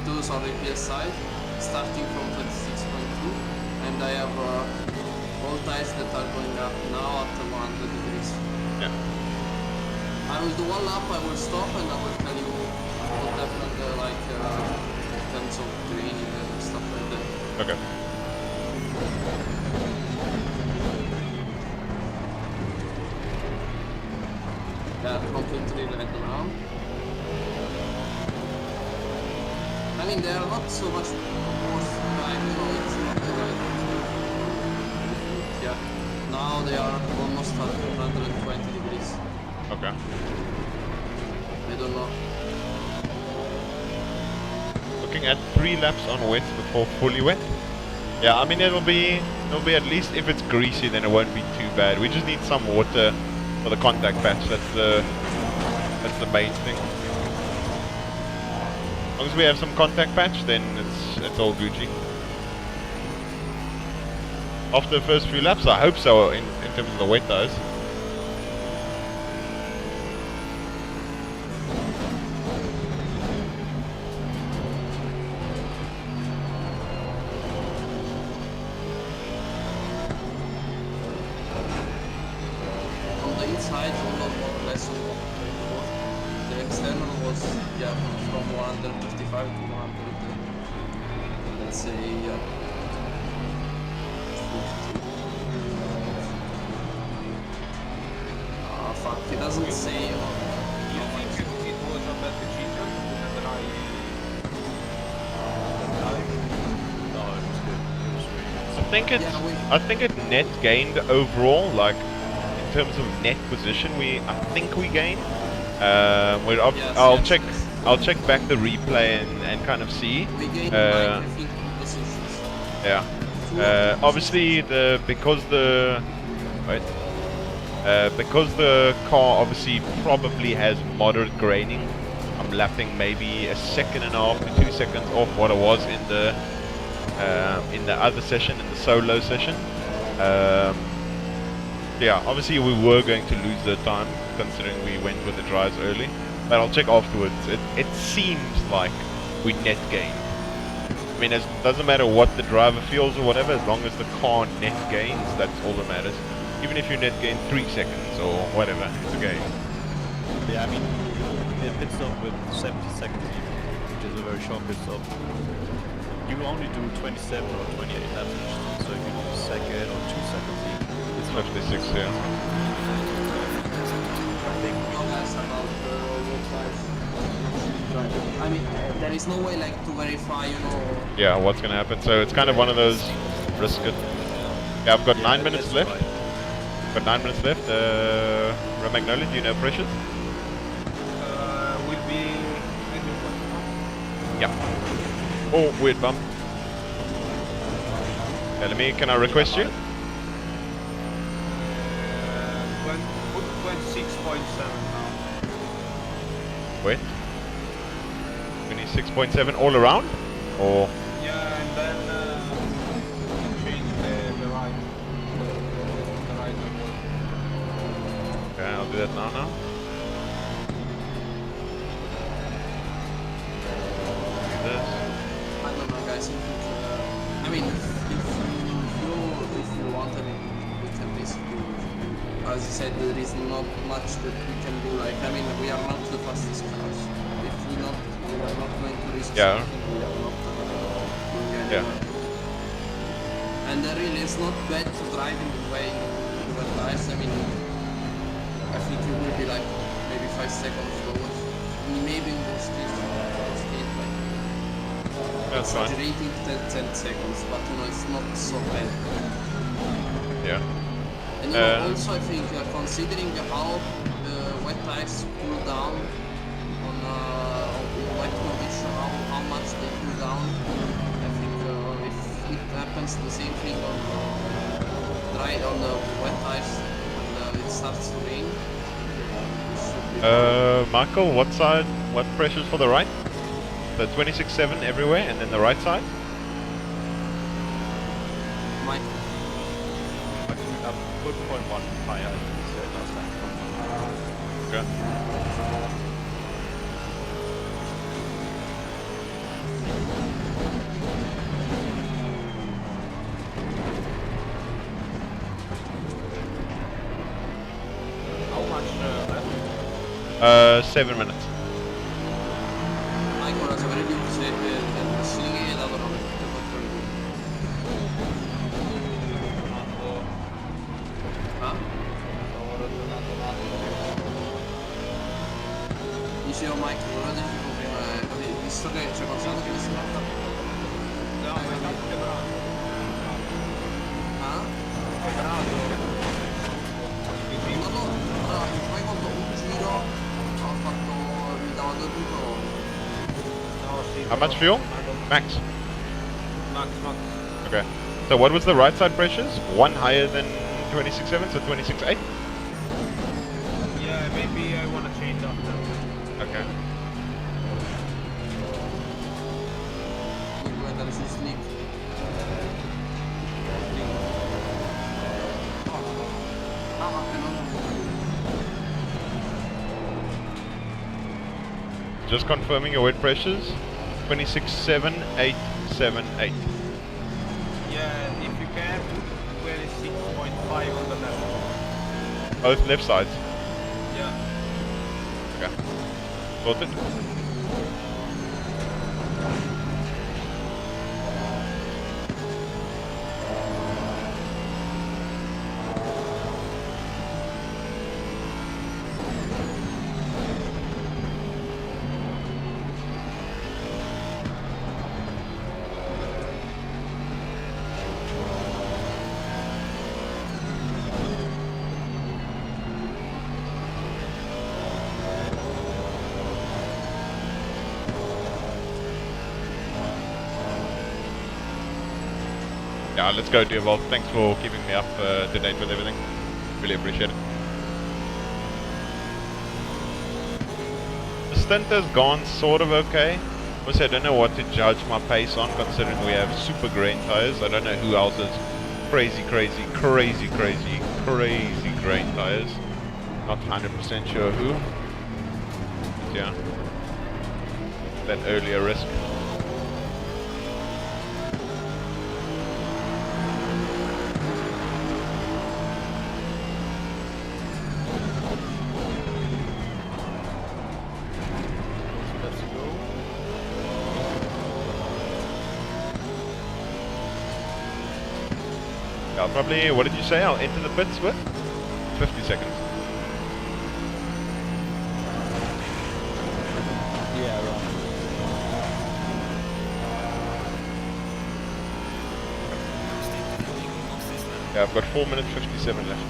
32, sorry, PSI, starting from 26.2, and I have all tires that are going up now at 100 degrees. Yeah. I will do one lap, I will stop, and I will tell you what happened, like in terms of graining and stuff like that. Okay. Yeah, completely red now. I mean, they are not so much worse. It's not right. Yeah. Now they are almost at 120 degrees. Okay. I don't know. Looking at 3 laps on wet before fully wet. Yeah, I mean it'll be at least if it's greasy then it won't be too bad. We just need some water for the contact patch. That's the main thing. As long as we have some contact patch, then it's all Gucci. After the first few laps, I hope so in terms of the wet tires. On the inside, all more or less on 1.4. The external was, yeah, from 135 to 100, let's say, 50. Fuck, he doesn't say, Do you think it was a bad decision to try? No, it was good. It was really good. I think it net gained overall, like in terms of net position, I think we gained. Yes, I'll yes, check. yes. I'll check back the replay and kind of see. We gained Uh, like I think 2 positions. yeah. 2 or 3 Obviously, positions. because the car obviously probably has moderate graining. I'm lapping maybe a second and a half to 2 seconds off what I was in the other session, in the solo session. Yeah, obviously we were going to lose the time considering we went with the drives early, but I'll check afterwards. It seems like we net gained. I mean, it doesn't matter what the driver feels or whatever, as long as the car net gains, that's all that matters. Even if you net gain 3 seconds or whatever, it's okay. Yeah, I mean, a pit stop with 70 seconds even, which is a very short pit stop. You only do 27 or 28 laps each time, so if you do a second or 2 seconds even, it's not 56, yeah. I think no guys about what guys. I mean, there is no way like to verify, you know. Yeah, what's gonna happen? So it's kind of one of those risk it. Yeah, I've got 9 minutes that's left. right. Got 9 minutes left. Romagnoli, do you know pressures? Will be maybe Yeah. Oh, weird bump. Yeah, can I request you? 26.7 now. Wait. 26.7 all around? Or Yeah, and then change the right. The right one. okay, I'll do that now. Do this. I don't know, guys. I mean, if you want, I mean, we can basically, as you said, there is not much that we can do. Like, I mean, we are not the fastest cars. If we are not going to risk Yeah. something, we are not going Yeah. anywhere. And really, it's not bad to drive in the way with tires. I mean, I think you will be like maybe 5 seconds lower. Maybe in worst case, like. That's fine. Exaggerating 10 seconds, but you know, it's not so bad. Yeah. And you know, also I think considering how wet tires cool down on in wet condition, how much they cool down, I think if it happens the same thing on the wet tires when it starts to rain, it should be Michael, what pressures for the right? The 26.7 everywhere, and then the right side? might. I put 0.1 higher, I think you said last time. Okay. How much left? 7 minutes. Michael has already said that sì, è dato 9.2. Ah? Dicevo Michael, volevo dirti prima, visto che c'è qualcosa che si tratta. No, ma è stato quebrato. Ah? Quebrato. No, poi quando un giro ho fatto, mi dava 2 punto. No, sì. How much fuel? Max. Max. Okay. So what was the right side pressures? One higher than 26.7, so 26.8? Yeah, maybe I wanna change after. Okay. Devo andare su slick. No, ma che non. Just confirming your wet pressures. 26.7.878. Yeah, if you can, 26.5 on the left. Both left sides. Yeah. Okay. Sorted. Yeah, let's go, Dearbolt. Thanks for keeping me up to date with everything. Really appreciate it. The stint has gone sort of okay. Obviously, I don't know what to judge my pace on, considering we have super grain tires. I don't know who else has crazy grain tires. Not 100% sure who. But yeah, that earlier risk. I'll probably, what did you say? I'll enter the pits with 50 seconds. Yeah, right. Yeah, I've got 4 minutes 57 left.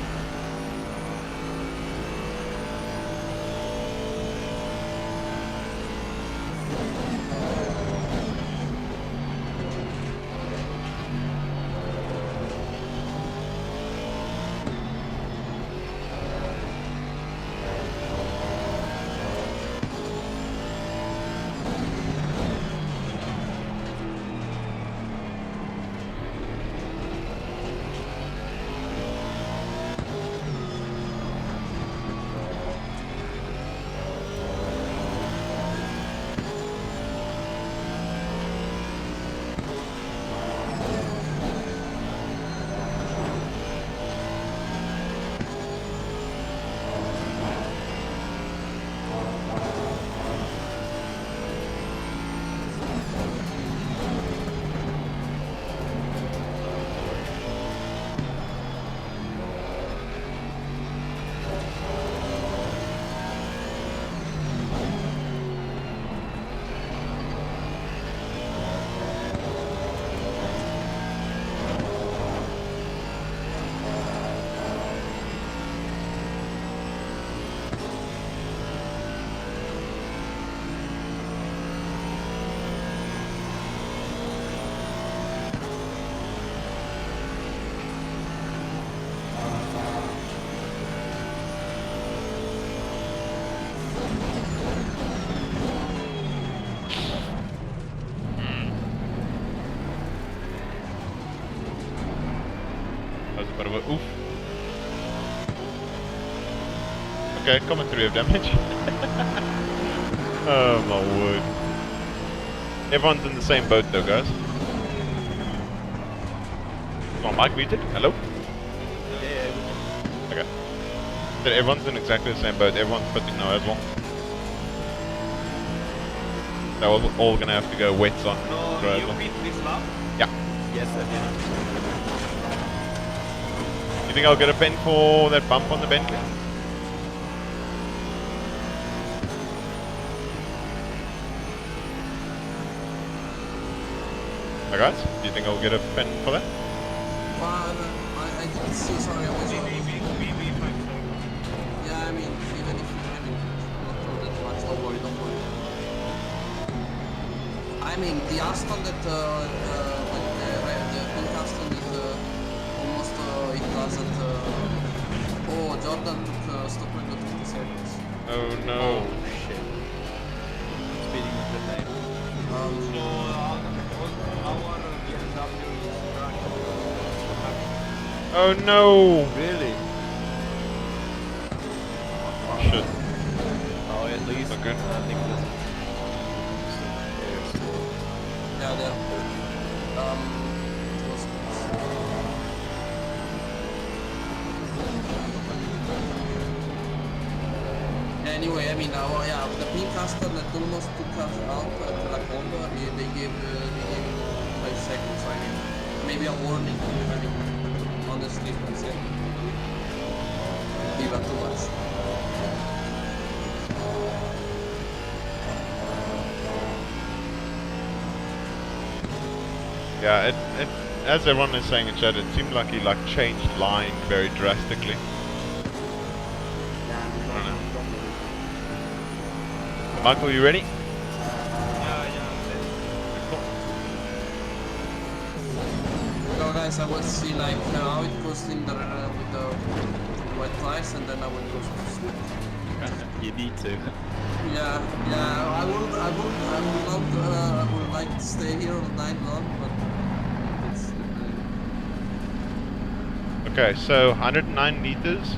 That was a bit of a oof. Okay, coming through of damage. Oh my word. Everyone's in the same boat though, guys. Come on, Mike muted? Hello? Yeah. Okay. So everyone's in exactly the same boat. Everyone's putting now as well. So we're all gonna have to go wets on. No, as you well. beat this lap? Yeah. Yes, I did. You think I'll get a pen for that bump on the Bentley? Hey guys, do you think I'll get a pen for that? I didn't see, sorry, I was on. Yeah, I mean, even if not that much, don't worry. I mean, the Aston that, like the pink Aston, it almost, it doesn't, oh, Jordan took stop and got 50 seconds. Oh no. Shit. Speeding with the name. So our BMW is crashing. Oh no! Really? Oh shit. Oh, at least. Okay. I think this. Yeah, there. It was anyway, I mean, yeah, the pink Aston that almost took us out at La Comba, they gave 5 seconds. I mean, maybe a warning. I mean, honestly, I'm saying, give up too much. Yeah, it as everyone is saying in chat, it seemed like he changed line very drastically. I don't know. Michael, you ready? Yeah. Cool. Go guys. guys, I will see like how it goes in the with the wet tires, and then I will go to sleep. You need to. Yeah, yeah. I would not. I would like to stay here all night long, but it's. Okay, so 109 meters,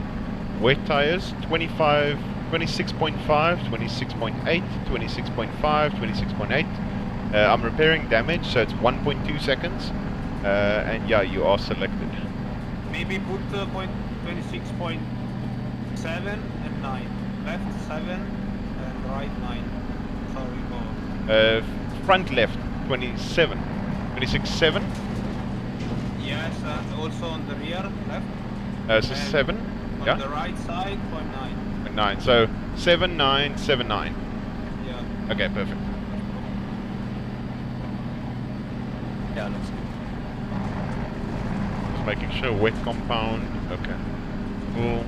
wet tires, 25, 26.5, 26.8, 26.5, 26.8. I'm repairing damage, so it's 1.2 seconds. And yeah, you are selected. Maybe put point 26.7 and 9. Left 7 and right 9. Sorry, go. Front left, 27. 26.7. Yes, also on the rear, left. So And 7. On Yeah. the right side, point 9. 9. So 7, 9, 7, 9. Yeah. Okay, perfect. Yeah, looks good. Just making sure wet compound. Okay. Cool.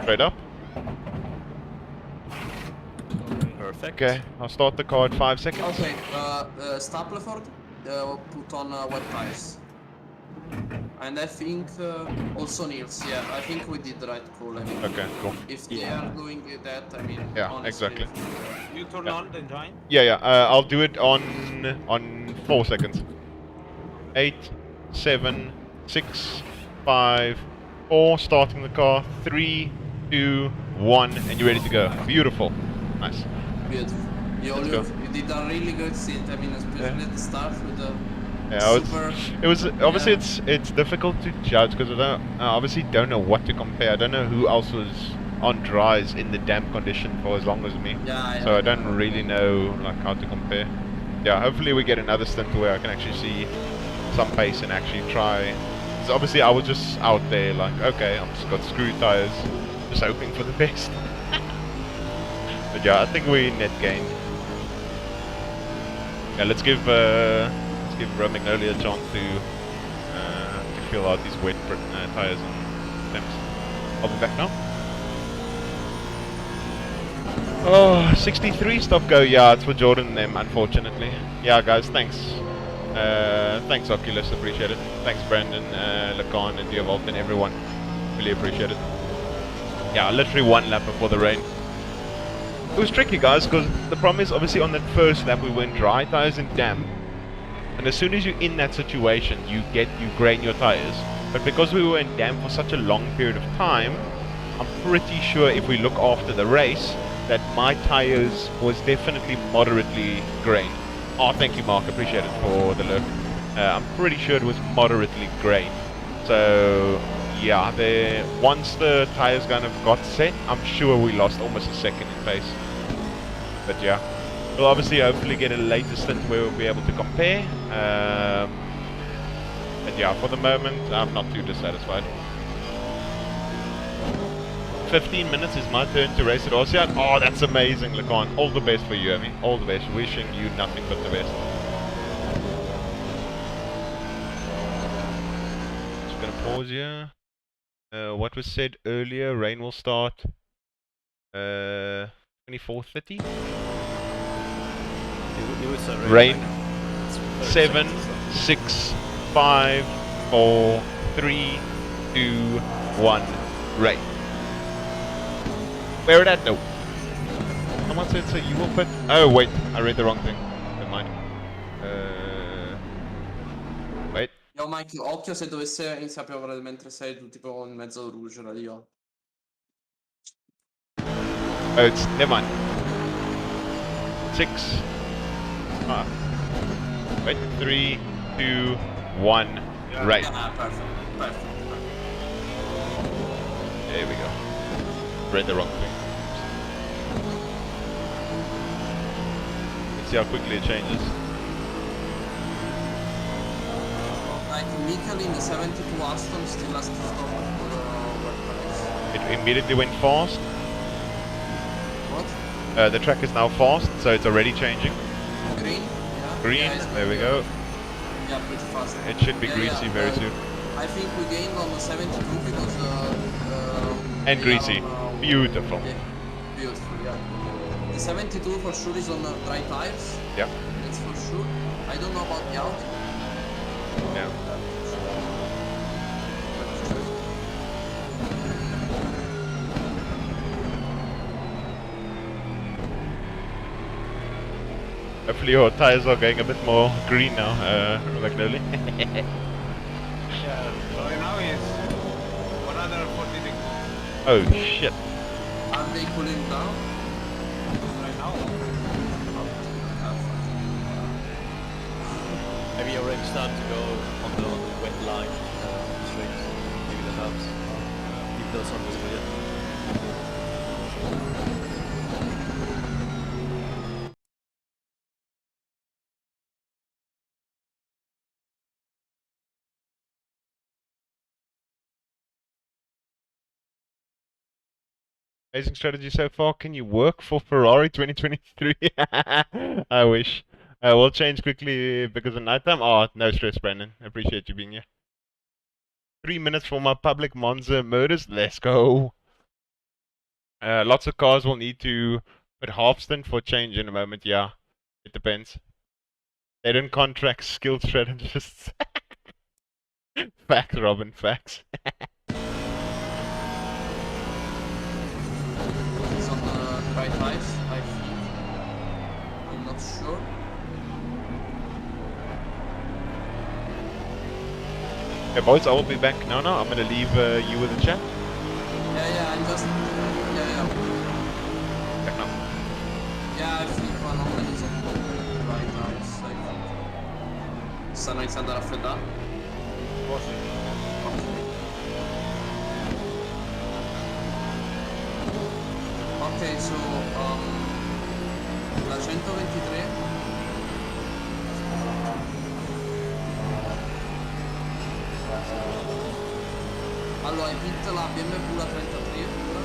Straight up. Perfect. Okay, I'll start the car at 5 seconds. Okay. Stapleford, put on wet tires. And I think also Niels. Yeah, I think we did the right call. I mean, Okay, cool. if they are doing that, I mean, Yeah, honestly, exactly. You turn Yeah. on the engine. Yeah, I'll do it on 4 seconds. 8, 7, 6, 5, 4. Starting the car. 3, 2, 1, and you're ready to go. Beautiful. Nice. Beautiful. Let's go. You did a really good stint. I mean, especially at the start with the Yeah, super. it was obviously yeah. it's difficult to judge because I obviously don't know what to compare. I don't know who else was on dries in the damp condition for as long as me. Yeah, So I don't really know like how to compare. Yeah, hopefully we get another stint where I can actually see some pace and actually try. So obviously I was just out there like, okay, I've just got screw tires, just hoping for the best. But yeah, I think we net gained. Yeah, let's give Romagnolia a chance to feel out these wet tires and temps. I'll be back now. Oh, 63 stop go. Yeah, it's for Jordan and them, unfortunately. Yeah, guys, thanks. Thanks, Oculus, appreciate it. Thanks, Brandon, Lacan, and Diovolt, and everyone. Really appreciate it. Yeah, literally one lap before the rain. It was tricky, guys, because the problem is obviously on that first lap we went dry tires and damp. And as soon as you're in that situation, you grain your tires. But because we were in damp for such a long period of time, I'm pretty sure if we look after the race, that my tires was definitely moderately grained. Oh, thank you, Mark. Appreciate it for the look. I'm pretty sure it was moderately grained. So, yeah, once the tires kind of got set, I'm sure we lost almost a second in pace. But yeah, we'll obviously hopefully get a later stint where we'll be able to compare. But yeah, for the moment, I'm not too dissatisfied. 15 minutes is my turn to race at Ocean. Oh, that's amazing, Lacan. All the best for you, Amy. All the best. Wishing you nothing but the best. Just gonna pause here. What was said earlier, rain will start 24:30. It was a Rain. It's 30 7, seconds, so. 6, 5, 4, 3, 2, 1, rain. Where it at? No. Someone said so you will put... Oh wait, I read the wrong thing. Never mind. Wait. Yo Mike, occhio se dovesse iniziare a piovere mentre sei tu tipo in mezzo al rouge radio. Oh, it's... Never mind. 6. Ah. Wait, 3, 2, 1, rain. Yeah, perfect. There we go. Read the wrong thing. Let's see how quickly it changes. Like Mikkel in the 72 Aston still has to stop for wet tires. It immediately went fast. What? The track is now fast, so it's already changing. Green? Yeah. Green, Yeah, it's there we go. Yeah, pretty fast. It should be greasy very soon. I think we gained on the 72 because And we greasy. are on, Beautiful. yeah, beautiful, yeah. The 72 for sure is on dry tires. Yeah. That's for sure. I don't know about the Audi. Yeah. Hopefully your tires are going a bit more green now, McNally. Yeah, so now is 140 degrees Oh shit. Are they cooling down? right now. Maybe you're already starting to go on the wet line strings. Maybe that helps. Even though it's not visible yet. Amazing strategy so far. Can you work for Ferrari 2023? I wish. We'll change quickly because of nighttime. Oh, no stress, Brandon. I appreciate you being here. 3 minutes for my public Monza murders. Let's go. Lots of cars will need to put half stint for change in a moment. Yeah, it depends. They don't contract skilled strategists. Facts, Robin. Facts. It's on dry tires, I think. I'm not sure. Okay, boys, I will be back. No, I'm gonna leave you with the chat. Yeah, I'm just... Yeah. Back now. Yeah, I think one of them is on dry tires, I think. Stanno iniziando a raffreddare? Ok, so la 123 allora, in pit la BMW la 33 ora.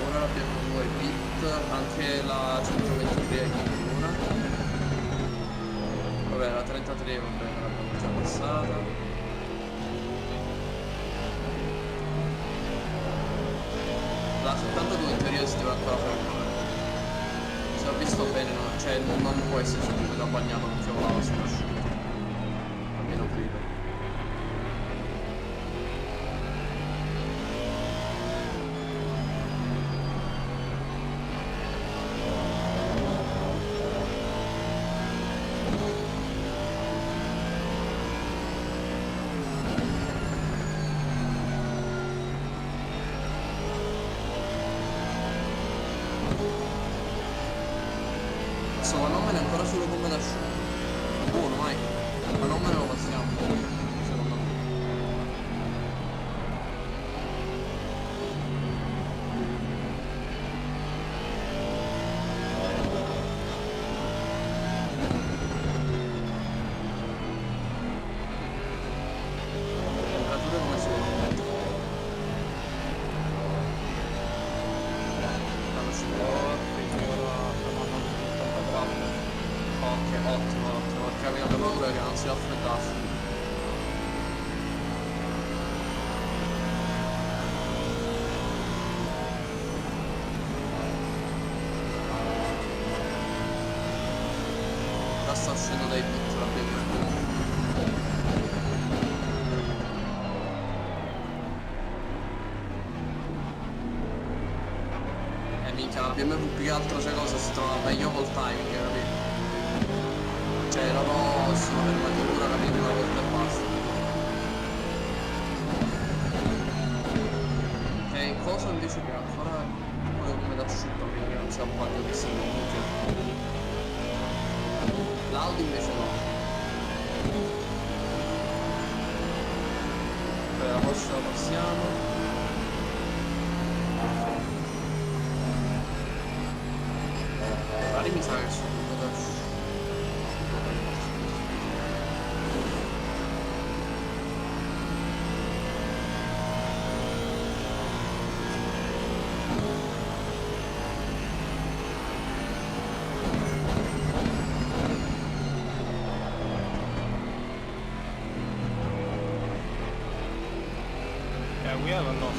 Ora la BMW è pit, anche la 123 è pit ora. Vabbè, la 33 vabbè, l'abbiamo già passata. La 72 in teoria si deve ancora fermare. Se ho visto bene, no? Cioè non può essere subito bagnato perché volava sull'asciutto. Almeno credo. Ma non me ne ancora solo come d'asciutto. Buono, vai. Ma non me ne lo passiamo. Secondo me. Le temperature come sono? Dallo sciuppo. Ok, ottimo, perché abbiamo paura che non si raffreddasse. Già sta uscendo dai pit la BMW. Minchia, la BMW più che altro c'è cosa, si trova meglio col timing, capito? Cioè loro sono fermati ora, capito, una volta e basta. E in cosa invece che ancora quello come d'asciutto, che non si abbaglio che si minchia. L'Audi invece no. La Porsche la passiamo. Ferrari mi sa che sono come d'asciutto. Yeah, but no.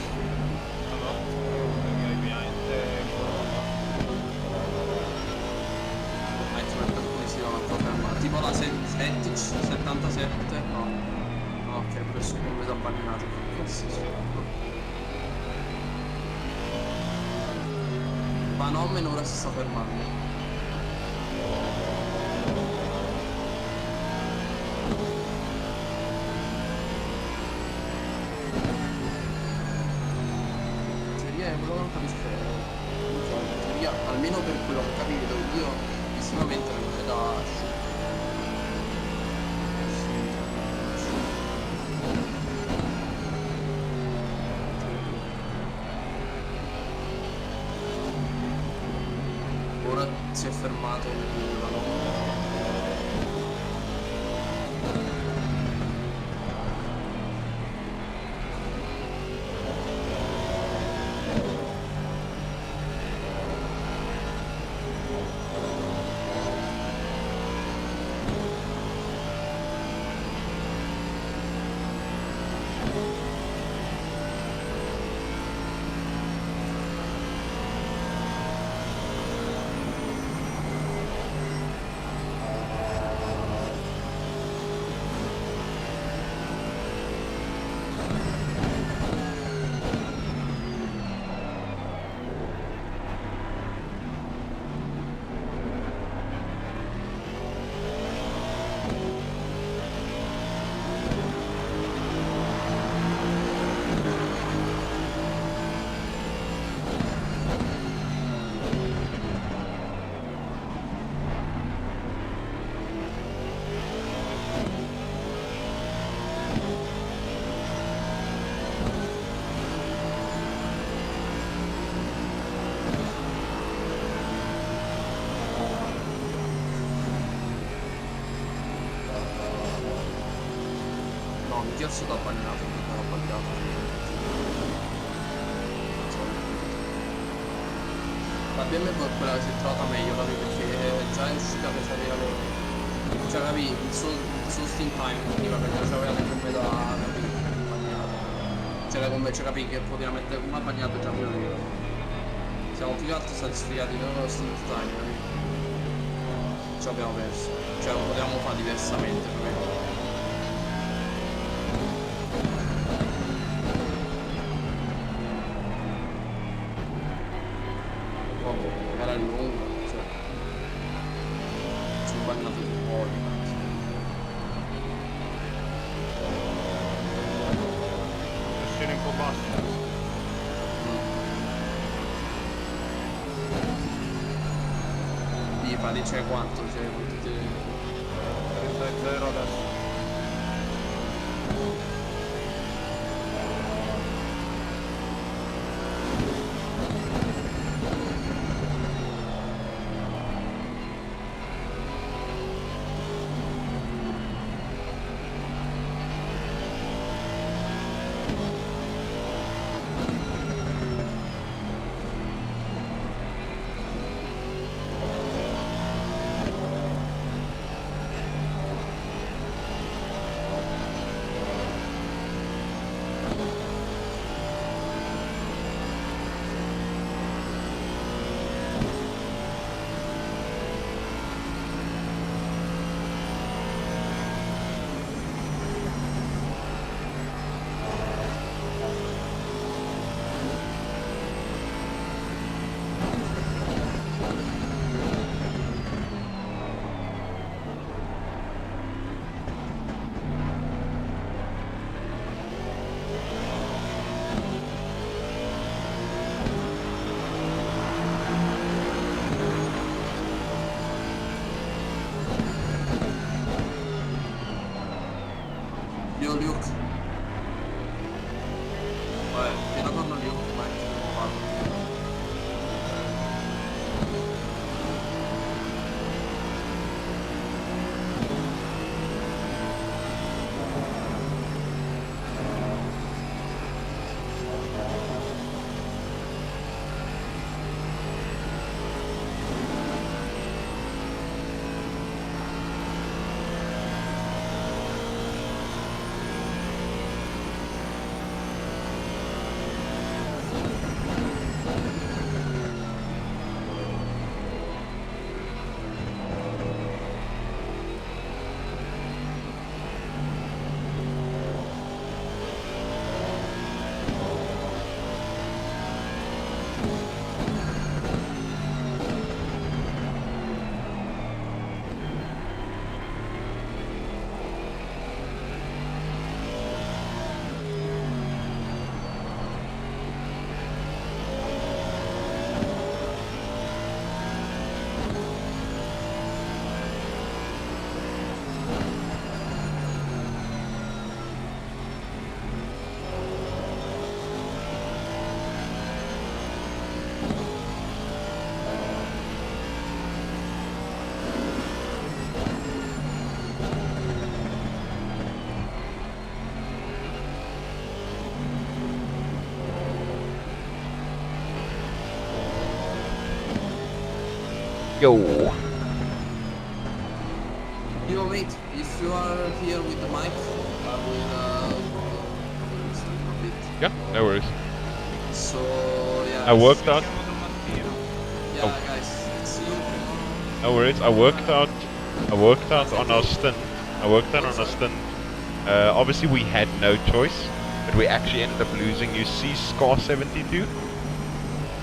Per alcuni si devono ancora fermare. Tipo la 77, no. No, ok, questo non mi sono bagnato. Sì, sì. Van Omen ora si sta fermando. Quello non capisco, in teoria, almeno per quello che ho capito io, visivamente non è da ora si è fermato il Piazza da bagnato, non ho bagnato. La BMW è quella che si è trovata meglio, capi? Perché già è uscita che c'aveva le... cioè capi, il suo steam time veniva perché c'aveva le gomme da bagnato. Cioè le gomme, cioè capi che poteva mettere come ha bagnato già quello lì. Siamo più che altro satisfatti dello steam time, capi? Ci abbiamo perso. Cioè lo potevamo fare diversamente, capi? Era lungo, cioè sono bagnato di fuori. Pressione un po' bassa. Gli fa dice quanto? Cioè tutti... 30-0 adesso. Yo. Yo, mate, if you are here with the mic, I will stop a bit. Yeah, no worries. So, yeah. I worked out. Yeah, guys, it's you. No worries. I worked out on our stint. Obviously, we had no choice, but we actually ended up losing. You see, score 72.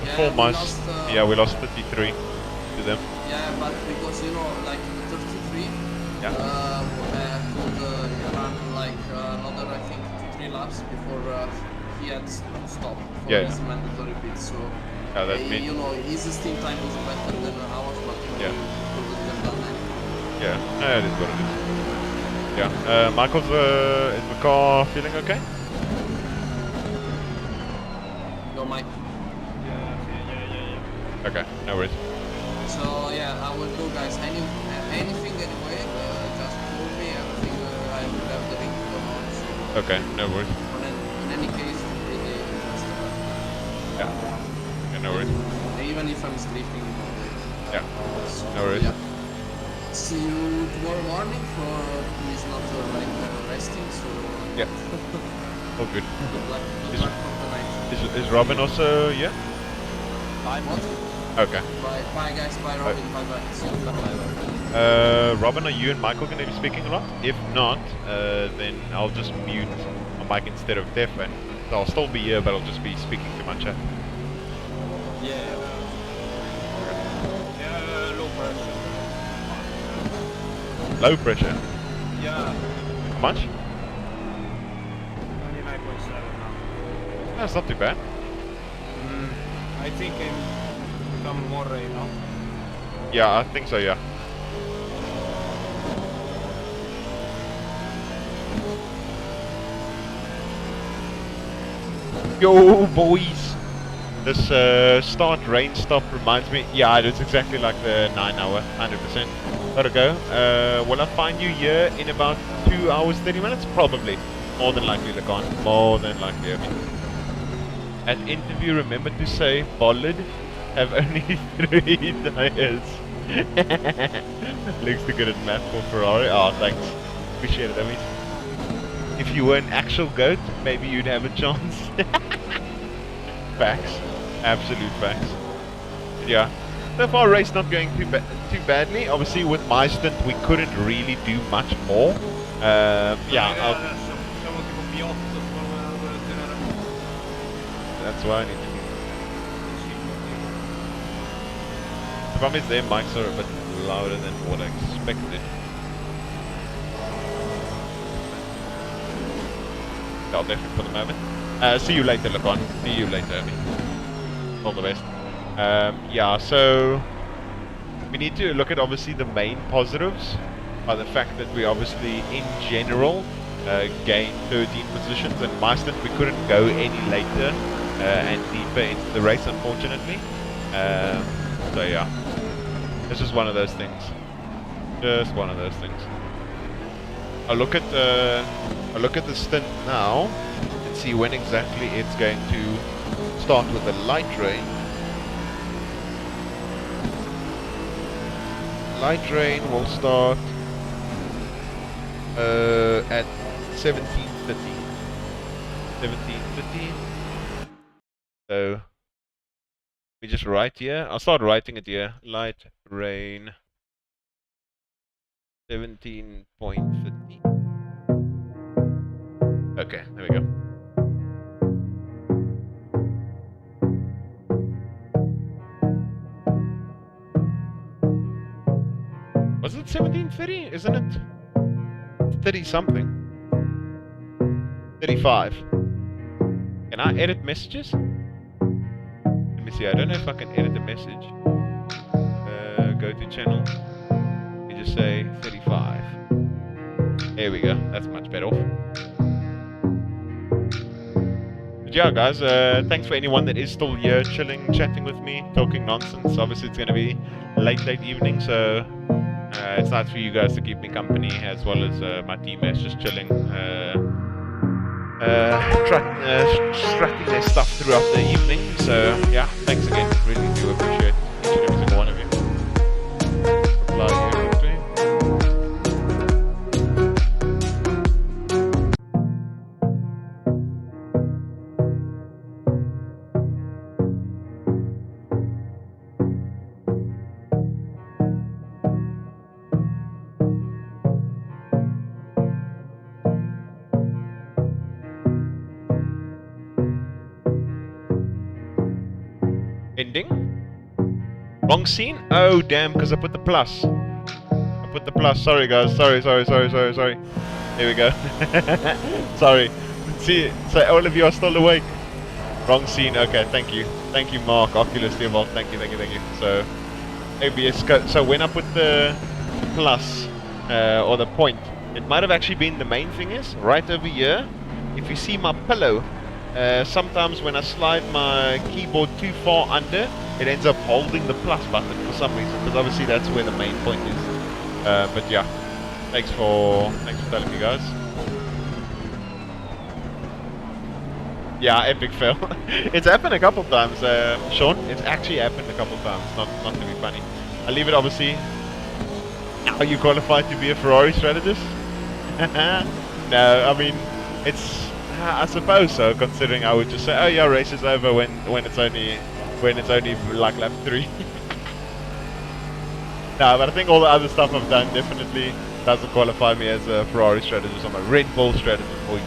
Yeah, We lost 33 to them. Yeah, but because you know, like the 33, Yeah. could run like another, I think, 2-3 laps before he had to stop for Yeah. his mandatory pit. So, Yeah, that's me. you know, his steam time was better than ours, but you know, Yeah. we couldn't have done anything. Yeah, it is what it is. Yeah. Michael's is the car feeling okay? Yo, Mike. Okay, no worries. So yeah, I will do, guys. Anything anyway, just call me. Everything I will have the ring on. So Okay, no worries. in any case, really interested. Yeah, no worries. Even if I'm sleeping. Yeah, So, no worries. yeah. See you tomorrow morning for he's not resting. So Yeah. All good. good luck Is- for the night. Is Robin also here? What? Okay. Bye guys. Bye Robin. Bye. See you. Robin, are you and Michael going to be speaking a lot? If not, then I'll just mute my mic instead of Stefan. So I'll still be here, but I'll just be speaking to my chat. Yeah. Low pressure. Low pressure. Yeah. How much? 29.7 now. That's not too bad. I think it become more, you know. Yeah, I think so, yeah. Yo, boys! This start rain stop reminds me. Yeah, it's exactly like the 9 hour, 100%. Gotta go. Will I find you here in about 2 hours, 30 minutes? Probably. More than likely, Lacan. More than likely, I mean. At interview, remember to say, Bollard have only 3 tires. Looks too good at math for Ferrari. Oh, thanks. Appreciate it, I mean. If you were an actual GOAT, maybe you'd have a chance. Facts. Absolute facts. Yeah. So far, race not going too badly. Obviously, with my stint, we couldn't really do much more. Yeah. That's why I need to. The problem is their mics are a bit louder than what I expected. I'll definitely for the moment. See you later, Lacan. See you later, I mean. All the best. Yeah, so we need to look at obviously the main positives are the fact that we obviously in general gained 13 positions, and my stint we couldn't go any later and deeper into the race, unfortunately. So yeah, this is one of those things. Just one of those things. I'll look at the stint now and see when exactly it's going to start with the light rain. Light rain will start at 17:50. 17:50. So we just write here. I'll start writing it here. Light rain 17.50. Okay, there we go. Was it 17:30? Isn't it 30 something? 35. Can I edit messages? Let me see. I don't know if I can edit a message. Go to channel. You just say 35. There we go. That's much better. But yeah, guys, thanks for anyone that is still here, chilling, chatting with me, talking nonsense. Obviously, it's going to be late evening, so it's nice for you guys to keep me company, as well as my teammates just chilling, strutting their stuff throughout the evening. So yeah, thanks again. Really do appreciate each and every single one of you. Ending. Wrong scene? Oh, damn, because I put the plus. I put the plus. Sorry, guys. Sorry. There we go. Sorry. See, so all of you are still awake. Wrong scene. Okay, thank you. Thank you, Mark. Oculus Evolved. Thank you. So, ABS. So when I put the plus, or the point, it might have actually been the main thing is, right over here, if you see my pillow, sometimes when I slide my keyboard too far under, it ends up holding the plus button for some reason, because obviously that's where the main point is. But yeah, thanks for telling me, guys. Yeah, epic fail. It's happened a couple times, Sean. It's actually happened a couple times, not to be funny. I leave it obviously. Are you qualified to be a Ferrari strategist? No, I mean, it's, I suppose so, considering I would just say, oh yeah, race is over when it's only like lap 3. No, but I think all the other stuff I've done definitely doesn't qualify me as a Ferrari strategist. I'm a Red Bull strategist, boys.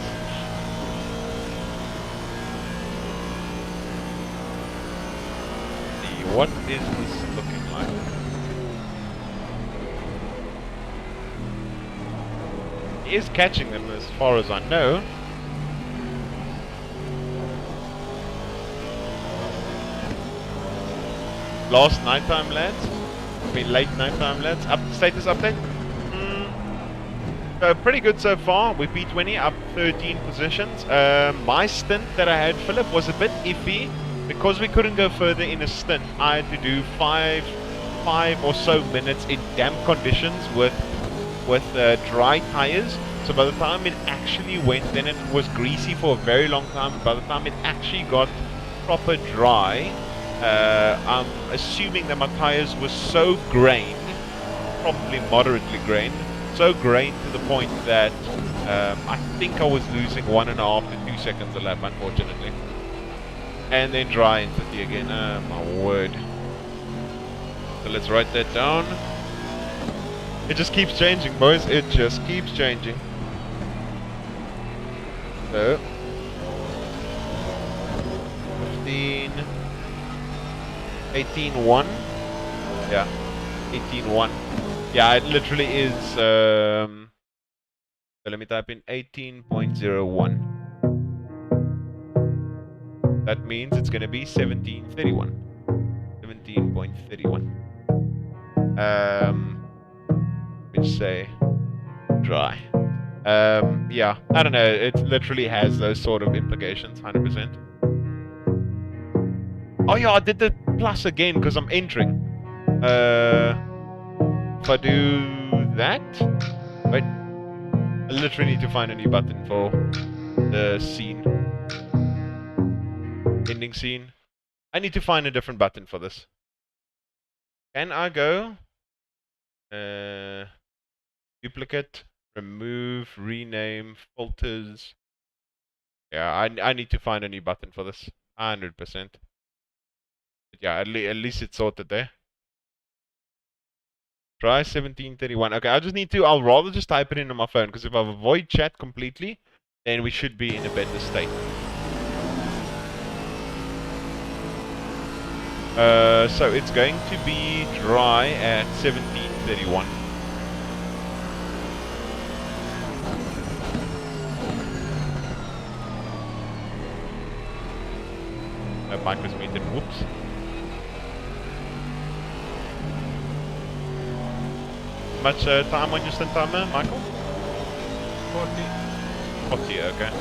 What is this looking like? He is catching them as far as I know. Last nighttime, lads. I mean late nighttime, lads. Status update. So pretty good so far. We P20 up 13 positions. My stint that I had, Philip, was a bit iffy. Because we couldn't go further in a stint, I had to do five or so minutes in damp conditions with dry tires. So by the time it actually went, then it was greasy for a very long time. By the time it actually got proper dry, I'm assuming that my tires were so grained, probably moderately grained, so grained to the point that I think I was losing 1.5 to 2 seconds a lap, unfortunately. And then dry in 50 again. Oh my word. So let's write that down. It just keeps changing, boys. It just keeps changing. So 15, 18.1. Yeah, 18.1. Yeah, it literally is. So let me type in 18.01. That means it's going to be 17.31. 17.31. Which say dry. Yeah, I don't know. It literally has those sort of implications, 100%. Oh yeah, I did the plus again because I'm entering. If I do that, wait, I literally need to find a new button for the scene. Ending scene. I need to find a different button for this. Can I go duplicate, remove, rename, filters? Yeah, I need to find a new button for this. 100%. But yeah, at least it's sorted there. Try 1731. Okay, I'll rather just type it in on my phone, because if I avoid chat completely, then we should be in a better state. So it's going to be dry at 1731. Mike was muted. Whoops. Much time on your stint timer, Michael? 40. 40, okay.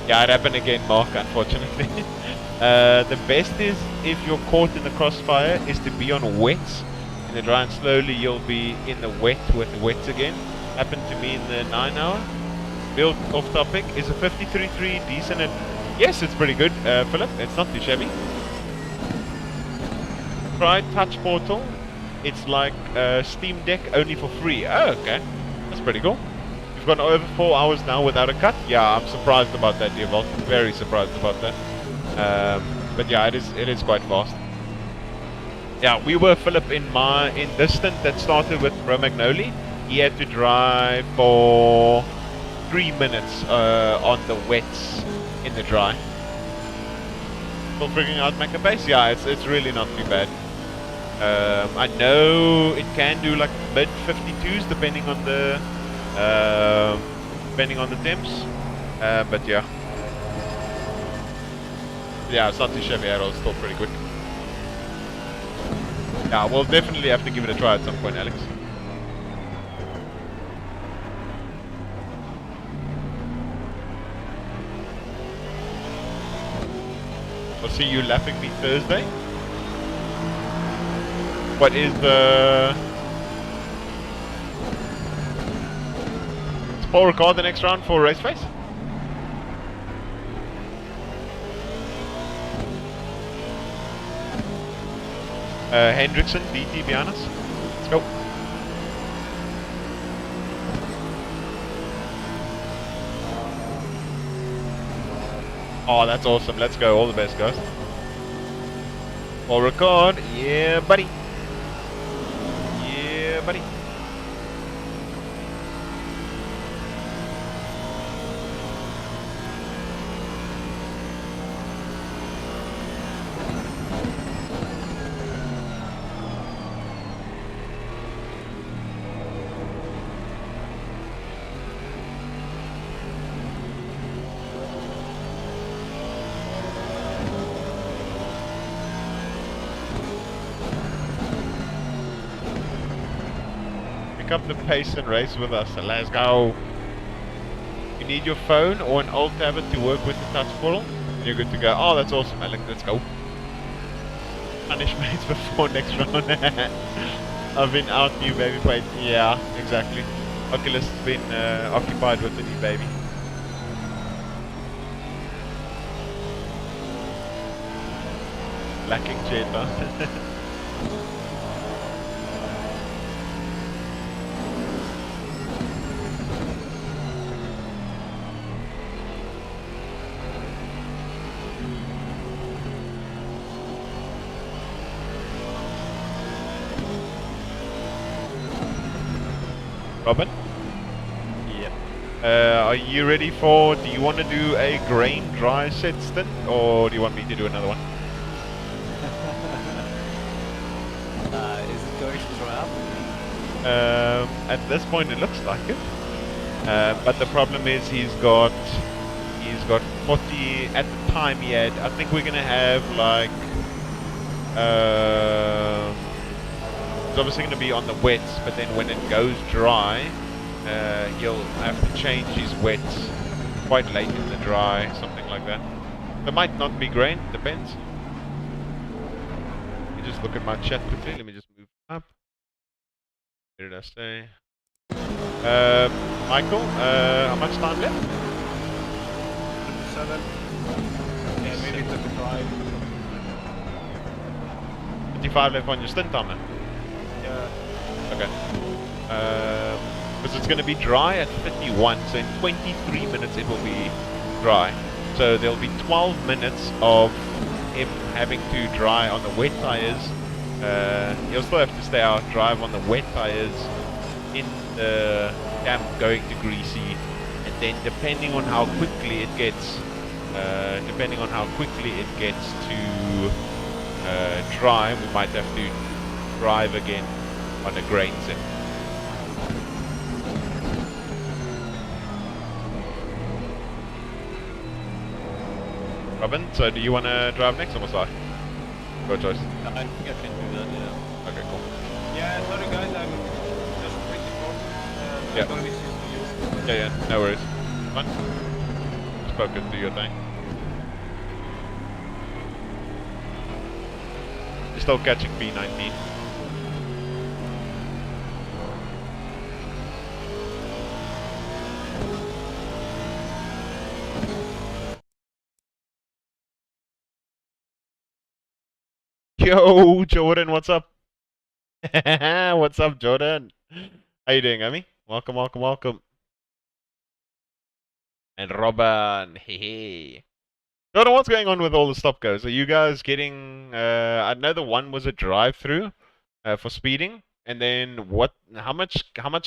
Yeah, it happened again, Mark, unfortunately. The best is, if you're caught in the crossfire, is to be on wets. In the dry and slowly, you'll be in the wet with the wets again. Happened to me in the 9 hour. Build off topic. Is a 53.3 decent? Yes, it's pretty good, Philip. It's not too shabby. Try Touch Portal. It's like Steam Deck, only for free. Oh, okay. That's pretty cool. We've gone over 4 hours now without a cut. Yeah, I'm surprised about that, Dearvolt. Very surprised about that. But yeah, it is quite fast. Yeah, we were Philip in this stint that started with Romagnoli. He had to drive for 3 minutes on the wets in the dry. Still figuring out mecha pace? Yeah, it's really not too bad. I know it can do like mid 52s depending on the temps. But yeah. Yeah, it's not too shabby at all, it's still pretty quick. Yeah, we'll definitely have to give it a try at some point, Alex. I'll see you lapping me Thursday. What is the... Is Paul Ricard the next round for race face? Hendrickson, DT, be honest. Let's go. Oh, that's awesome. Let's go. All the best, guys. Paul Ricard. Yeah, buddy. Yeah, buddy. Up the pace and race with us, so let's go. You need your phone or an old tablet to work with the touch portal, and you're good to go. Oh, that's awesome, Alex. Let's go. Punish mates before next round. I've been out new baby plate. Yeah, exactly. Oculus has been occupied with the new baby. Lacking Jetta. Robin? Yep. Are you ready for, do you want to do a grain dry set stint, or do you want me to do another one? Is it going to dry up? At this point it looks like it. But the problem is he's got 40, at the time he had, I think we're going to have like, it's obviously going to be on the wets, but then when it goes dry, he'll have to change his wets quite late in the dry, something like that. There might not be grain, depends. Let me just look at my chat quickly, let me just move up. Where did I say? Michael, how much time left? 7. Yeah, maybe 35. 55 left on your stint timer. Yeah. Okay. Because it's going to be dry at 51, so in 23 minutes it will be dry. So there'll be 12 minutes of him having to dry on the wet tires. He'll still have to stay out, drive on the wet tires in the damp going to greasy, and then depending on how quickly it gets, to dry, we might have to drive again on a grain sim. Robin, so do you want to drive next or must I? Your choice. I think I can do that, yeah. Okay, cool. Yeah, sorry guys, I'm just pretty short. Yeah. I'm gonna listen to you. Yeah, no worries. Fine. Spoken to your thing. You're still catching B19. Yo, Jordan, what's up? What's up, Jordan? How you doing, Amy? Welcome, welcome, welcome. And Robin, hey. Jordan, what's going on with all the stop goes? Are you guys getting? I know the one was a drive-through for speeding, and then what? How much?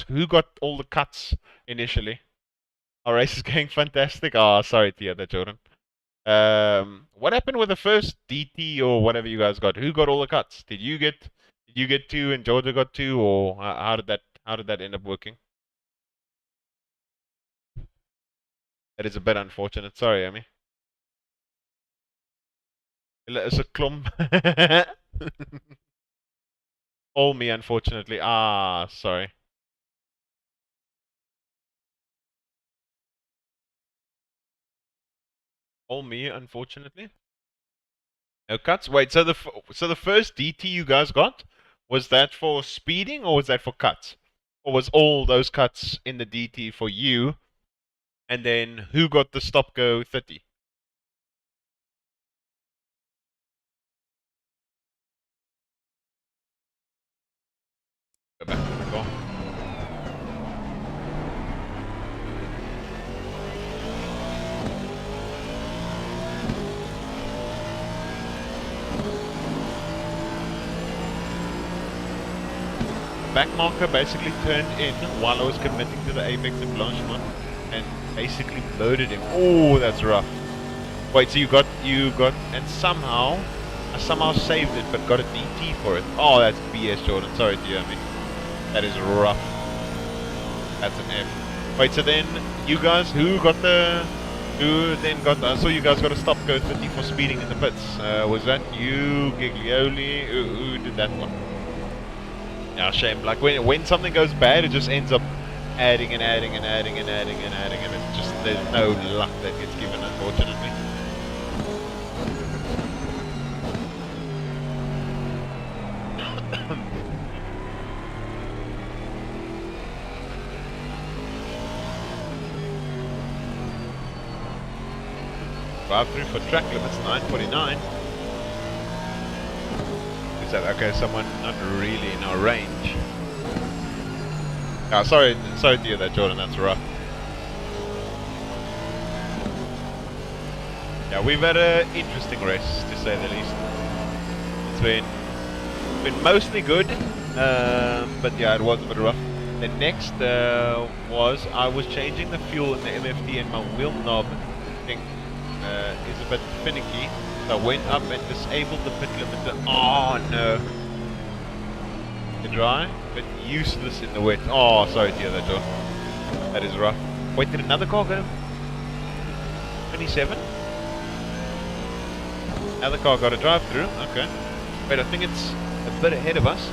Who got all the cuts initially? Our race is going fantastic. Oh, sorry to hear that, Jordan. What happened with the first DT or whatever you guys got? Who got all the cuts? Did you get? Did you get two and Georgia got two, or how did that? How did that end up working? That is a bit unfortunate. Sorry, Amy. It's a klomp. All me, unfortunately. Ah, sorry. All me, unfortunately. No cuts. Wait, so the first DT you guys got, was that for speeding or was that for cuts, or was all those cuts in the DT for you? And then who got the stop go 30? Go back to the car. Back marker basically turned in while I was committing to the apex and blanchiment and basically murdered him. Oh, that's rough. Wait, so you got, and somehow, I somehow saved it but got a DT for it. Oh, that's BS, Jordan. Sorry to hear me. That is rough. That's an F. Wait, so then you guys, who then got, I saw you guys got a stop go 30 for speeding in the pits. Was that you, Giglioli? Who did that one? Yeah, shame. Like when something goes bad, it just ends up adding and adding and adding and adding and adding, and it's just, there's no luck that gets given, unfortunately. Drive-through for track limits 9:49. Is that okay? Someone not really in our range. Oh, sorry to hear that, Jordan. That's rough. Yeah, we've had an interesting race, to say the least. It's been mostly good, but yeah, it was a bit rough. The next was I was changing the fuel in the MFD, and my wheel knob, I think, is a bit finicky. So I went up and disabled the pit limiter. Oh no! The dry, but useless in the wet. Oh, sorry to hear that, John. That is rough. Wait, did another car go? 27? Another car got a drive through. Okay. Wait, I think it's a bit ahead of us.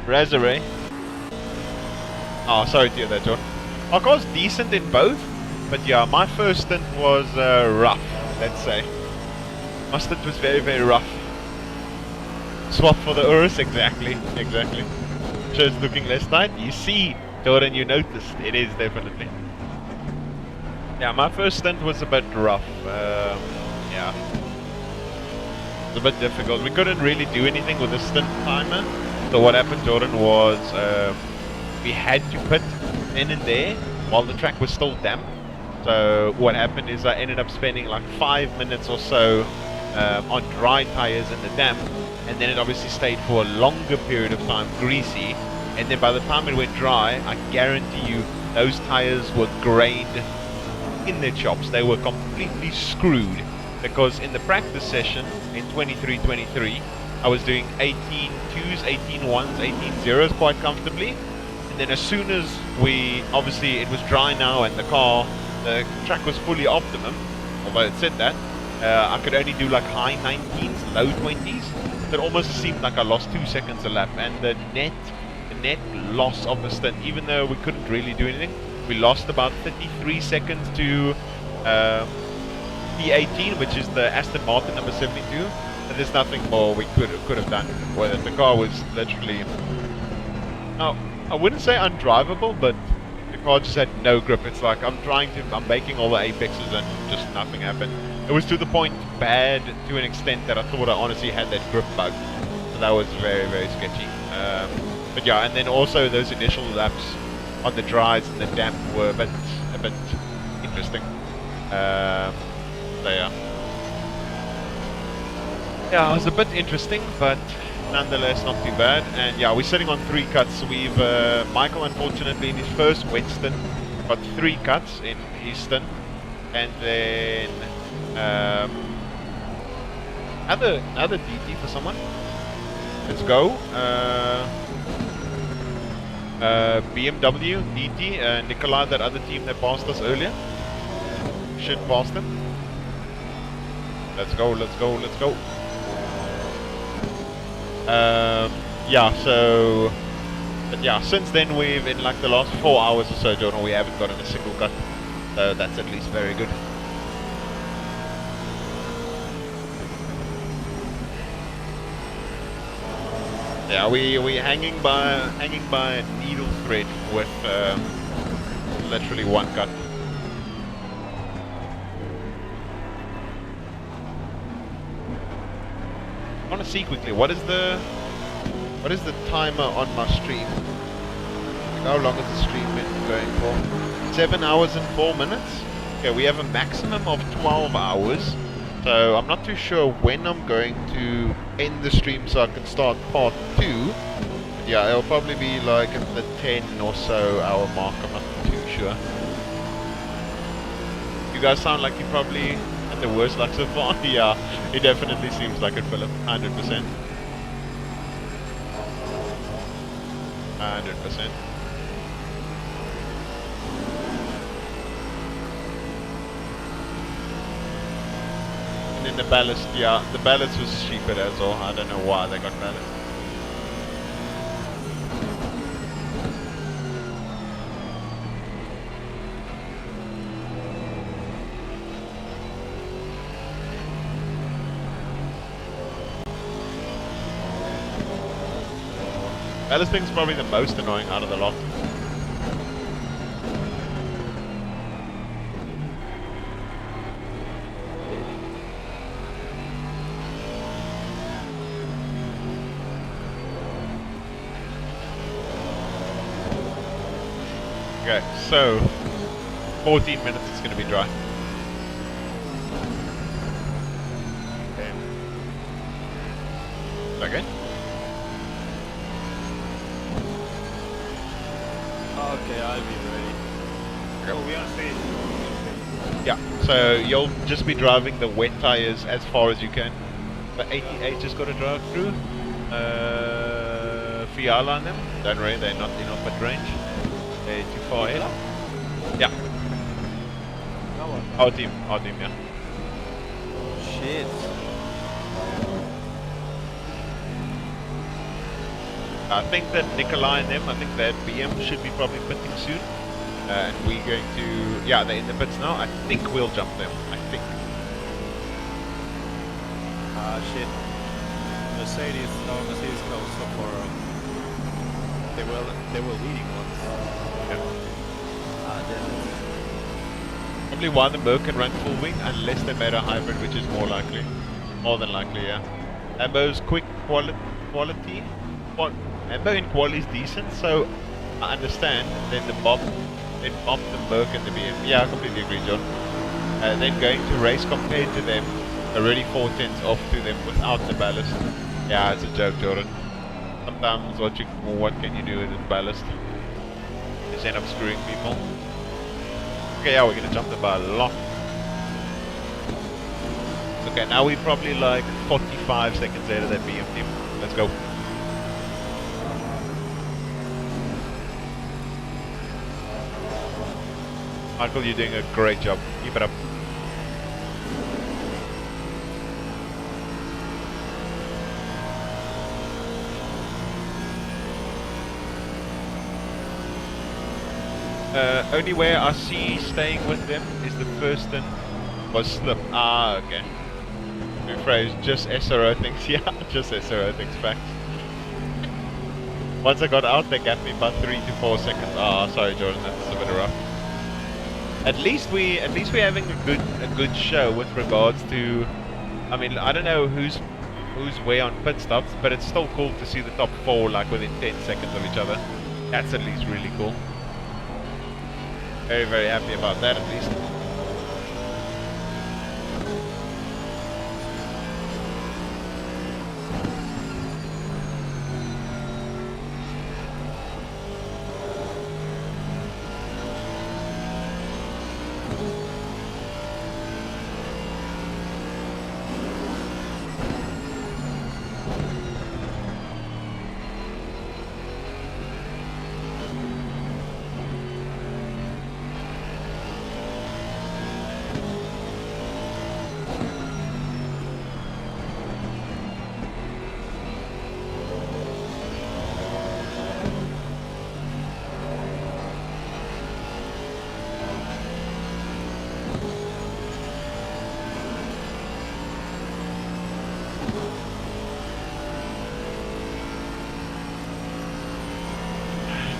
Razare. Oh, sorry to hear that, John. Our car's decent in both. But yeah, my first stint was rough, let's say. My stint was very, very rough. Swap for the Urus, exactly. Sure, it's looking less tight. You see, Jordan, you noticed. It is definitely. Yeah, my first stint was a bit rough. Yeah. It's a bit difficult. We couldn't really do anything with the stint timer. So what happened, Jordan, was we had to pit then and there while the track was still damp. So what happened is I ended up spending like 5 minutes or so on dry tires in the damp, and then it obviously stayed for a longer period of time greasy, and then by the time it went dry, I guarantee you those tires were grained in their chops. They were completely screwed, because in the practice session in 23-23 I was doing 18.2s, 18.1s, 18.0s quite comfortably, and then as soon as obviously it was dry now and the track was fully optimum, although it said that, I could only do like high 19s, low 20s. So it almost seemed like I lost 2 seconds a lap, and the net loss of the stint, even though we couldn't really do anything, we lost about 33 seconds to P18, which is the Aston Martin number 72. And there's nothing more we could have done. Whether the car was literally, no, I wouldn't say undrivable, but the car just had no grip. It's like I'm making all the apexes and just nothing happened. It was to the point bad to an extent that I thought I honestly had that grip bug. So that was very, very sketchy. But yeah, and then also those initial laps on the dries and the damp were a bit interesting. So yeah. Yeah, it was a bit interesting, but nonetheless not too bad. And yeah, we're sitting on 3 cuts. We've Michael, unfortunately, in his first wet stint, got 3 cuts in his stint, and then another DT for someone. Let's go. BMW DT, Nikolai, that other team that passed us earlier, should pass them. Let's go, let's go, let's go. Yeah, so, but yeah, since then we've, in like the last 4 hours or so, Jordan, we haven't gotten a single cut, so that's at least very good. Yeah, we hanging by a needle thread with literally 1 cut. I want to see quickly what is the timer on my stream? Like how long has the stream been going for? 7 hours and 4 minutes. Okay, we have a maximum of 12 hours. So I'm not too sure when I'm going to end the stream so I can start part 2. But yeah, it'll probably be like at the 10 or so hour mark. I'm not too sure. You guys sound like you probably had the worst luck so far. Yeah, it definitely seems like it, Philip. 100%. 100%. And then the ballast, yeah, the ballast was cheaper as well. I don't know why they got ballast. Ballast thing's probably the most annoying out of the lot. Okay, so 14 minutes is going to be dry. Okay. Okay, I'll be ready. Oh, we are safe. Yeah, so you'll just be driving the wet tires as far as you can. The 88 just got to drive through. Fiala on them. Don't worry, they're not in off at range. They're too far ahead. Yeah. Our team, yeah. Shit. I think that Nikolai and them, I think that BM should be probably pitting soon. And we're going to, yeah, they're in the pits now. I think we'll jump them, I think. Ah, shit. Mercedes goes so far. They were leading once. Yeah. Ah, damn it. Probably why the Merc can run full wing, unless they made a hybrid, which is more likely. More than likely, yeah. Ambo's quick quality. Ambo in quali is decent, so I understand. Then the Bob, the Merc and the BM. Yeah, I completely agree, John. Then going to race compared to them, already 4/10 off to them without the ballast. Yeah, it's a joke, Jordan. Sometimes what can you do with this ballast? Just end up screwing people. Okay, yeah, we're gonna jump them by a lot. Okay, now we're probably like 45 seconds ahead of that BM team. Let's go. Michael, you're doing a great job. Keep it up. Only way I see staying with them is the first and was slip. Ah, okay. Rephrase, just SRO things. Yeah, just SRO things, facts. Once I got out, they gapped me about 3 to 4 seconds. Ah, sorry, Jordan, that's a bit rough. At least we're having a good show with regards to. I mean, I don't know who's way on pit stops, but it's still cool to see the top 4 like within 10 seconds of each other. That's at least really cool. Very, very happy about that at least.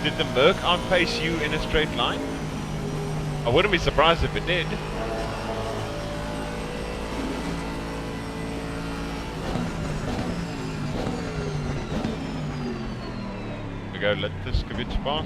Did the Merc outpace you in a straight line? I wouldn't be surprised if it did. We go, let this Kavich pass.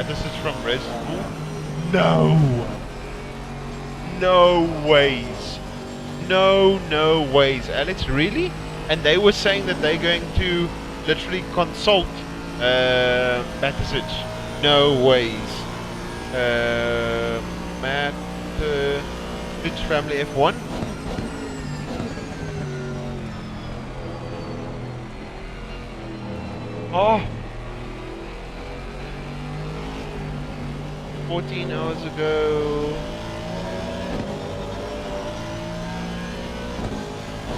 This is from Res Bull. No! No ways. No ways. Alex, really? And they were saying that they're going to literally consult Matisic. No ways. Matt Rich Family F1. Oh! 14 hours ago.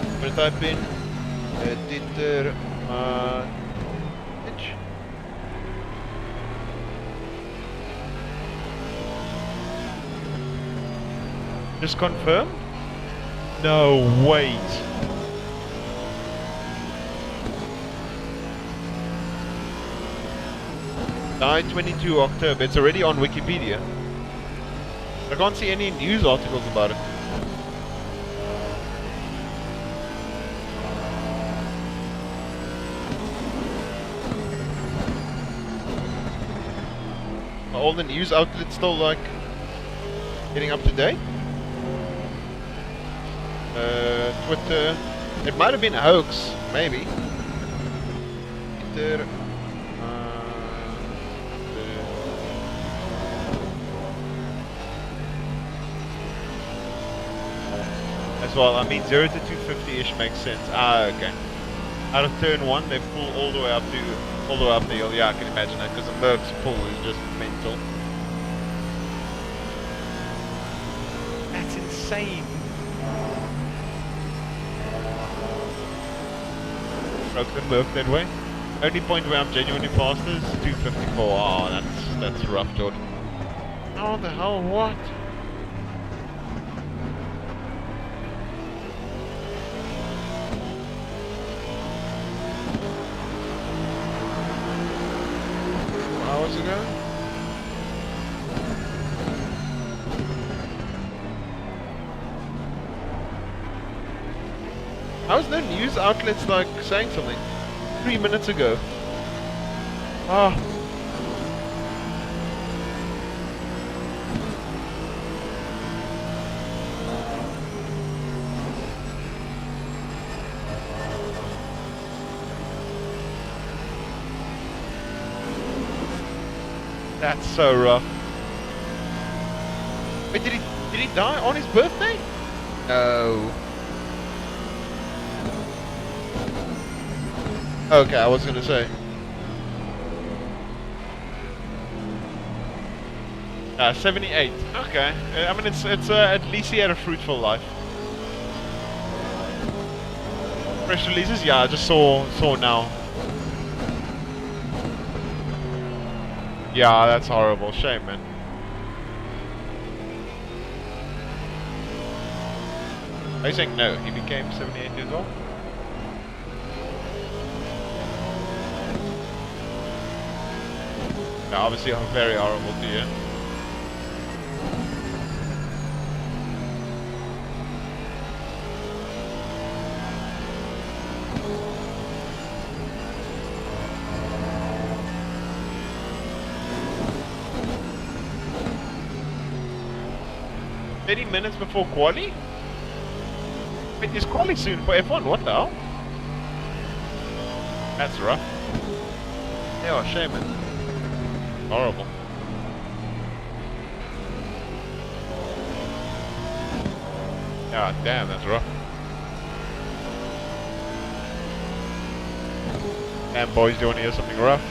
I'm gonna type in Dieter Hitch. Just confirm? No, wait. Died 22 October. It's already on Wikipedia. I can't see any news articles about it. Are all the news outlets still like getting up to date? Twitter. It might have been a hoax, maybe. Twitter. As well, I mean 0 to 250-ish makes sense. Ah, okay. Out of turn 1, they pull all the way up the hill. Yeah, I can imagine that because the Merc's pull is just mental. That's insane. Broke the Merc that way. Only point where I'm genuinely faster is 254. Oh, that's rough, Jordan. How the hell? What? Hours ago? How is no news outlets like saying something? 3 minutes ago. Ah. That's so rough. Wait, did he die on his birthday? No. Okay, I was gonna say. 78. Okay. I mean, it's at least he had a fruitful life. Press releases? Yeah, I just saw now. Yeah, that's horrible. Shame, man. Are you saying no? He became 78 years old? Yeah, obviously very horrible to you. Minutes before quali? Wait, is quali soon for F1? What the hell? That's rough. Yeah, shame it. Horrible. Yeah, damn, that's rough. Damn, boys, do you want to hear something rough?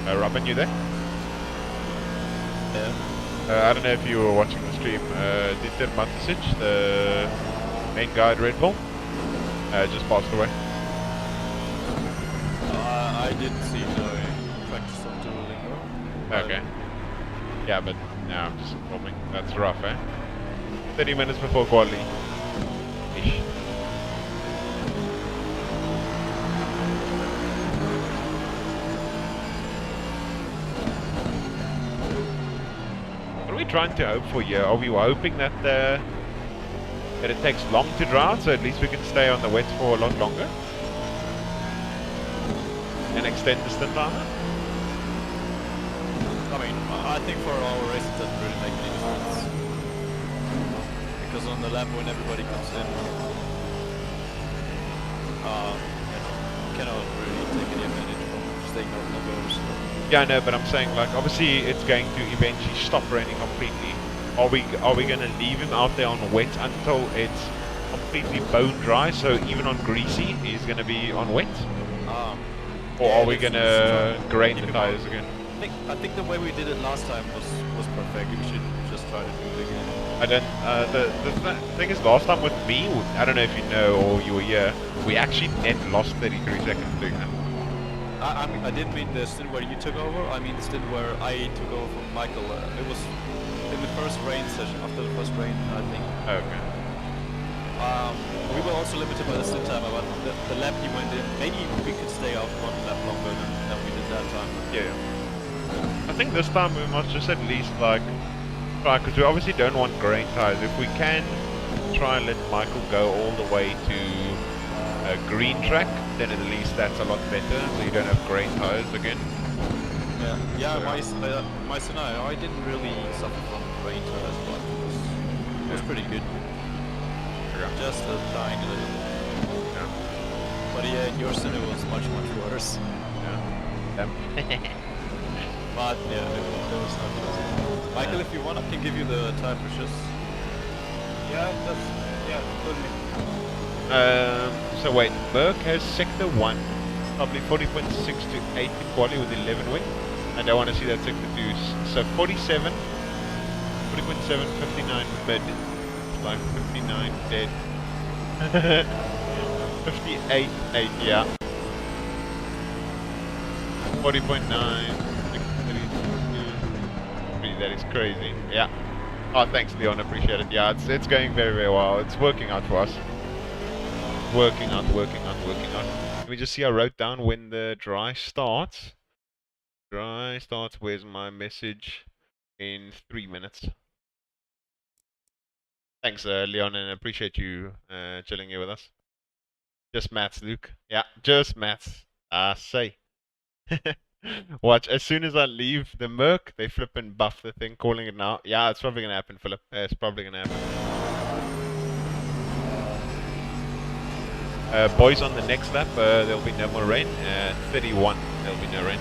Robin, you there? Yeah. I don't know if you were watching the stream. Dieter Matisic, the main guy at Red Bull, just passed away. I didn't see no practice on Duolingo. Okay. Yeah, but no, I'm just informing. That's rough, eh? 30 minutes before quali. Ish. What are we trying to hope for here? Are we hoping that that it takes long to dry out, so at least we can stay on the wets for a lot longer? And extend the stint timer? I mean, I think for our race it doesn't really make any difference. Because on the lap when everybody comes in, you cannot really take any advantage from staying out the doors. Yeah, I know, but I'm saying, like, obviously it's going to eventually stop raining completely. Are we going to leave him out there on wet until it's completely bone dry, so even on greasy he's going to be on wet? Or Yeah, are we going to grain the tires again? I think the way we did it last time was perfect. We should just try to do it again. I don't. The thing is, last time with me, I don't know if you know or you were here, we actually net lost 33 seconds doing that. I mean, I didn't mean the stint where you took over. I mean the stint where I took over from Michael. It was in the first rain session, after the first rain, I think. Okay. We were also limited by the stint timer, but the lap he went in, maybe we could stay out one lap longer than we did that time. Yeah. I think this time we must just at least like try, because we obviously don't want grain tires. If we can try and let Michael go all the way to a green track, then at least that's a lot better, so you don't have grain tires again. Yeah, my scenario, I didn't really suffer from rain tires, but it was pretty good. Yeah. Just dying a little bit. Yeah. But yeah, in your scenario was much worse. Yeah. But yeah, there was nothing. Michael, if you want, I can give you the tire pushes. Tell me. So wait, Merck has sector 1, probably 40.6 to 8 in quali with 11 wins. And I want to see that sector 2. So 47, 40.7, 59 mid. It's like 59 dead. 58, 8, yeah. 40.9. That is crazy. Yeah. Oh, thanks, Leon. Appreciate it. Yeah, it's going very well. It's working out for us. Working out. Let me just see. I wrote down when the dry starts. Dry starts. Where's my message? In 3 minutes. Thanks, Leon, and appreciate you chilling here with us. Just maths, Luke. Yeah, just maths. Say. Watch, as soon as I leave the Merc, they flip and buff the thing, calling it now. Yeah, it's probably gonna happen, Philip. It's probably gonna happen. Boys, on the next lap, there'll be no more rain. 31, there'll be no rain.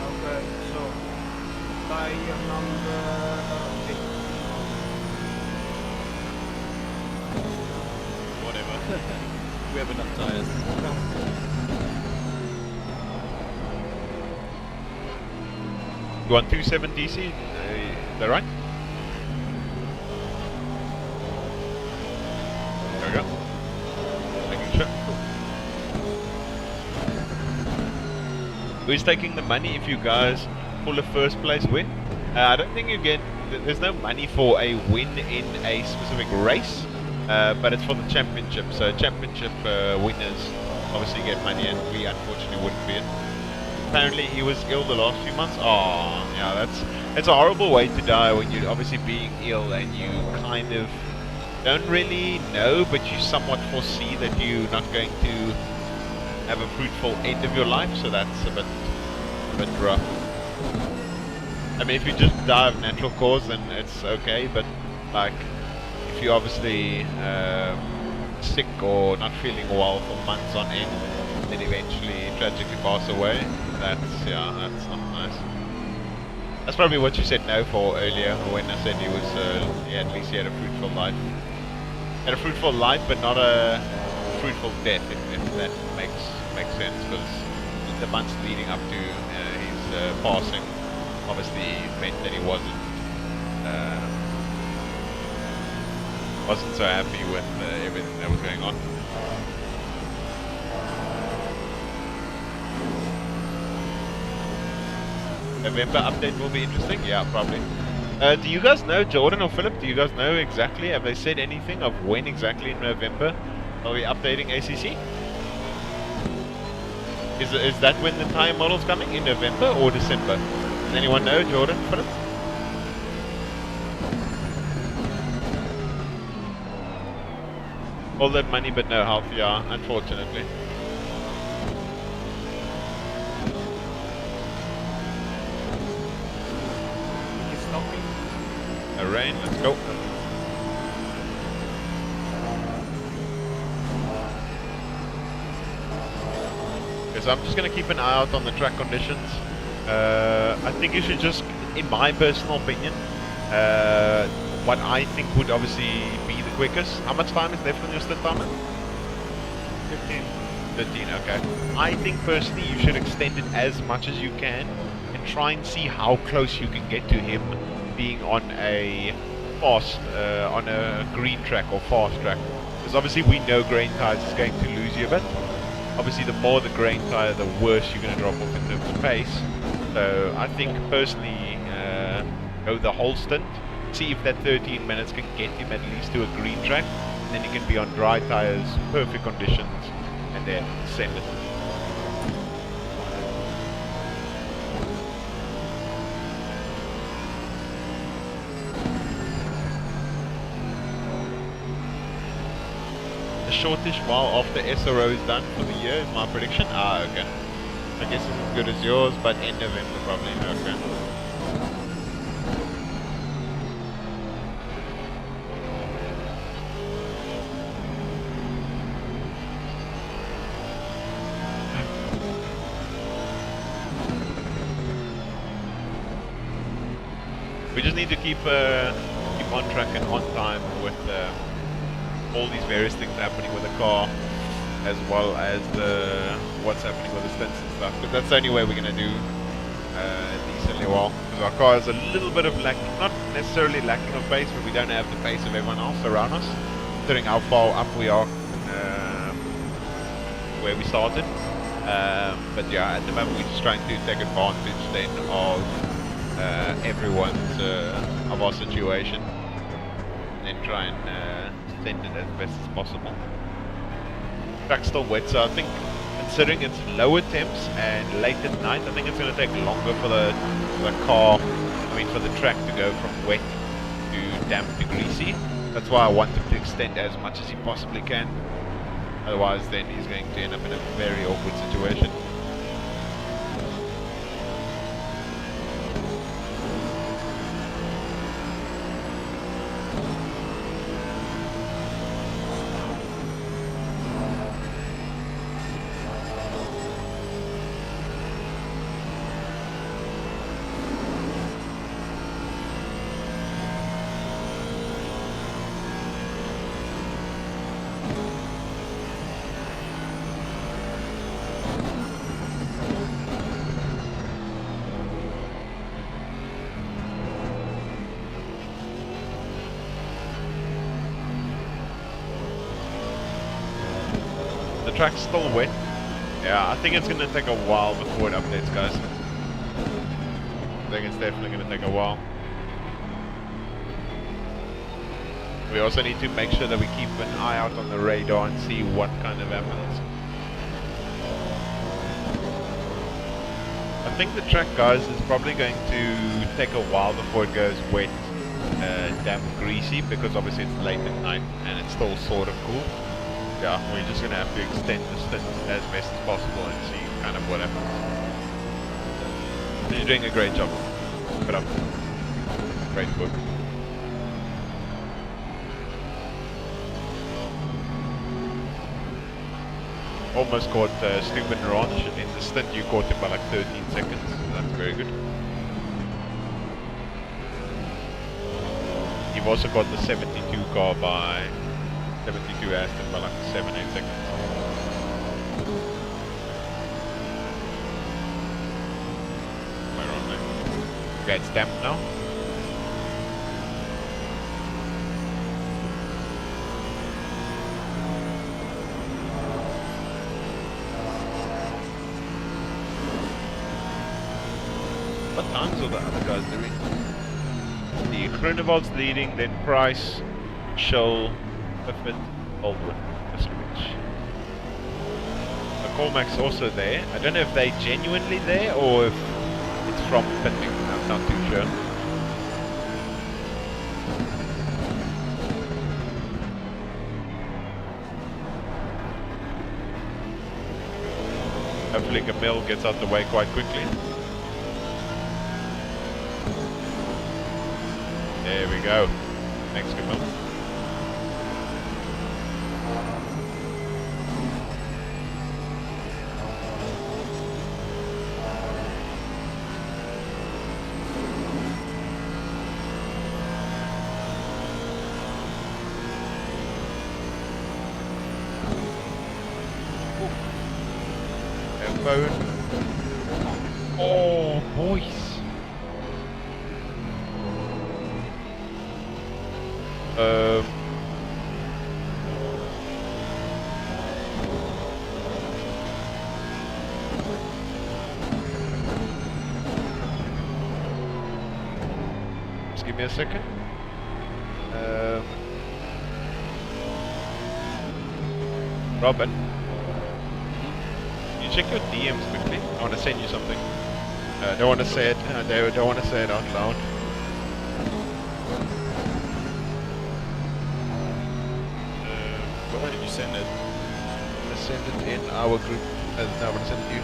Okay, so tire number 8. Whatever. We have enough tires. You want 2.7 DC? Is that right? There we go. Making sure. Who's taking the money if you guys pull a first place win? I don't think you get... There's no money for a win in a specific race, but it's for the championship. So championship winners obviously get money, and we unfortunately wouldn't be it. Apparently he was ill the last few months. Oh, yeah, it's a horrible way to die when you're obviously being ill and you kind of don't really know, but you somewhat foresee that you're not going to have a fruitful end of your life. So that's a bit rough. I mean, if you just die of natural cause, then it's okay. But like, if you're obviously sick or not feeling well for months on end, then eventually tragically pass away. That's not nice. That's probably what you said no for earlier when I said he was, at least he had a fruitful life. Had a fruitful life, but not a fruitful death, if that makes sense, because the months leading up to his passing obviously meant that he wasn't so happy with everything that was going on. November update will be interesting. Yeah, probably. Do you guys know, Jordan or Philip, do you guys know exactly, have they said anything of when exactly in November are we updating ACC? Is that when the tire model's coming, in November or December? Does anyone know, Jordan, Philip? All that money but no health, yeah, unfortunately. He's stopping. No rain, let's go. Okay, so I'm just going to keep an eye out on the track conditions. I think you should just, in my personal opinion, what I think would obviously be the quickest. How much time is left on your stint timer? 15. 15, okay. I think personally you should extend it as much as you can and try and see how close you can get to him being on a fast, on a green track or fast track. Because obviously we know grain tires is going to lose you a bit. Obviously the more the grain tire, the worse you're going to drop off in terms of pace. So I think personally go the whole stint. See if that 13 minutes can get him at least to a green track, and then he can be on dry tires, perfect conditions, and then send it. The shortish while after SRO is done for the year is my prediction. Ah, okay. I guess it's as good as yours, but end November probably. Okay. We just need to keep on track and on time with all these various things happening with the car, as well as what's happening with the stints and stuff. Because that's the only way we're gonna do decently well. Because our car is a little bit of not necessarily lacking of pace, but we don't have the pace of everyone else around us, considering how far up we are where we started. But yeah, at the moment we're just trying to take advantage then of everyone's of our situation, and then try and send it as best as possible. Track's still wet, so I think considering it's lower temps and late at night, I think it's going to take longer for the for the track to go from wet to damp to greasy. That's why I want him to extend as much as he possibly can. Otherwise then he's going to end up in a very awkward situation. The track's still wet. Yeah, I think it's going to take a while before it updates, guys. I think it's definitely going to take a while. We also need to make sure that we keep an eye out on the radar and see what kind of happens. I think the track, guys, is probably going to take a while before it goes wet, damp, greasy, because obviously it's late at night and it's still sort of cool. Yeah, we're just going to have to extend the stint as best as possible and see kind of what happens. You're doing a great job. Keep it up. Great work. Almost caught Stupid Ranch. In the stint you caught him by like 13 seconds. That's very good. You've also got the 72 car by 72 Aston by like 7-8 seconds. Okay, it's damp now. What times are the other guys doing? The Groenewold's leading, then Price, Scholl, Piffin, Baldwin, Switch. McCormack's also there. I don't know if they're genuinely there or if it's from pitting. I'm not too sure. Hopefully Camille gets out the way quite quickly. There we go. Thanks, Camille. Phone. Oh, boys. Just give me a second. Robin. Check your DMs quickly. I want to send you something. Don't want to say it. Don't want to say it out loud. Where did you send it? I'm gonna send it in our group. No, I'm gonna send it to you.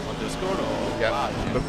On Discord or? Yeah. Ah, Look.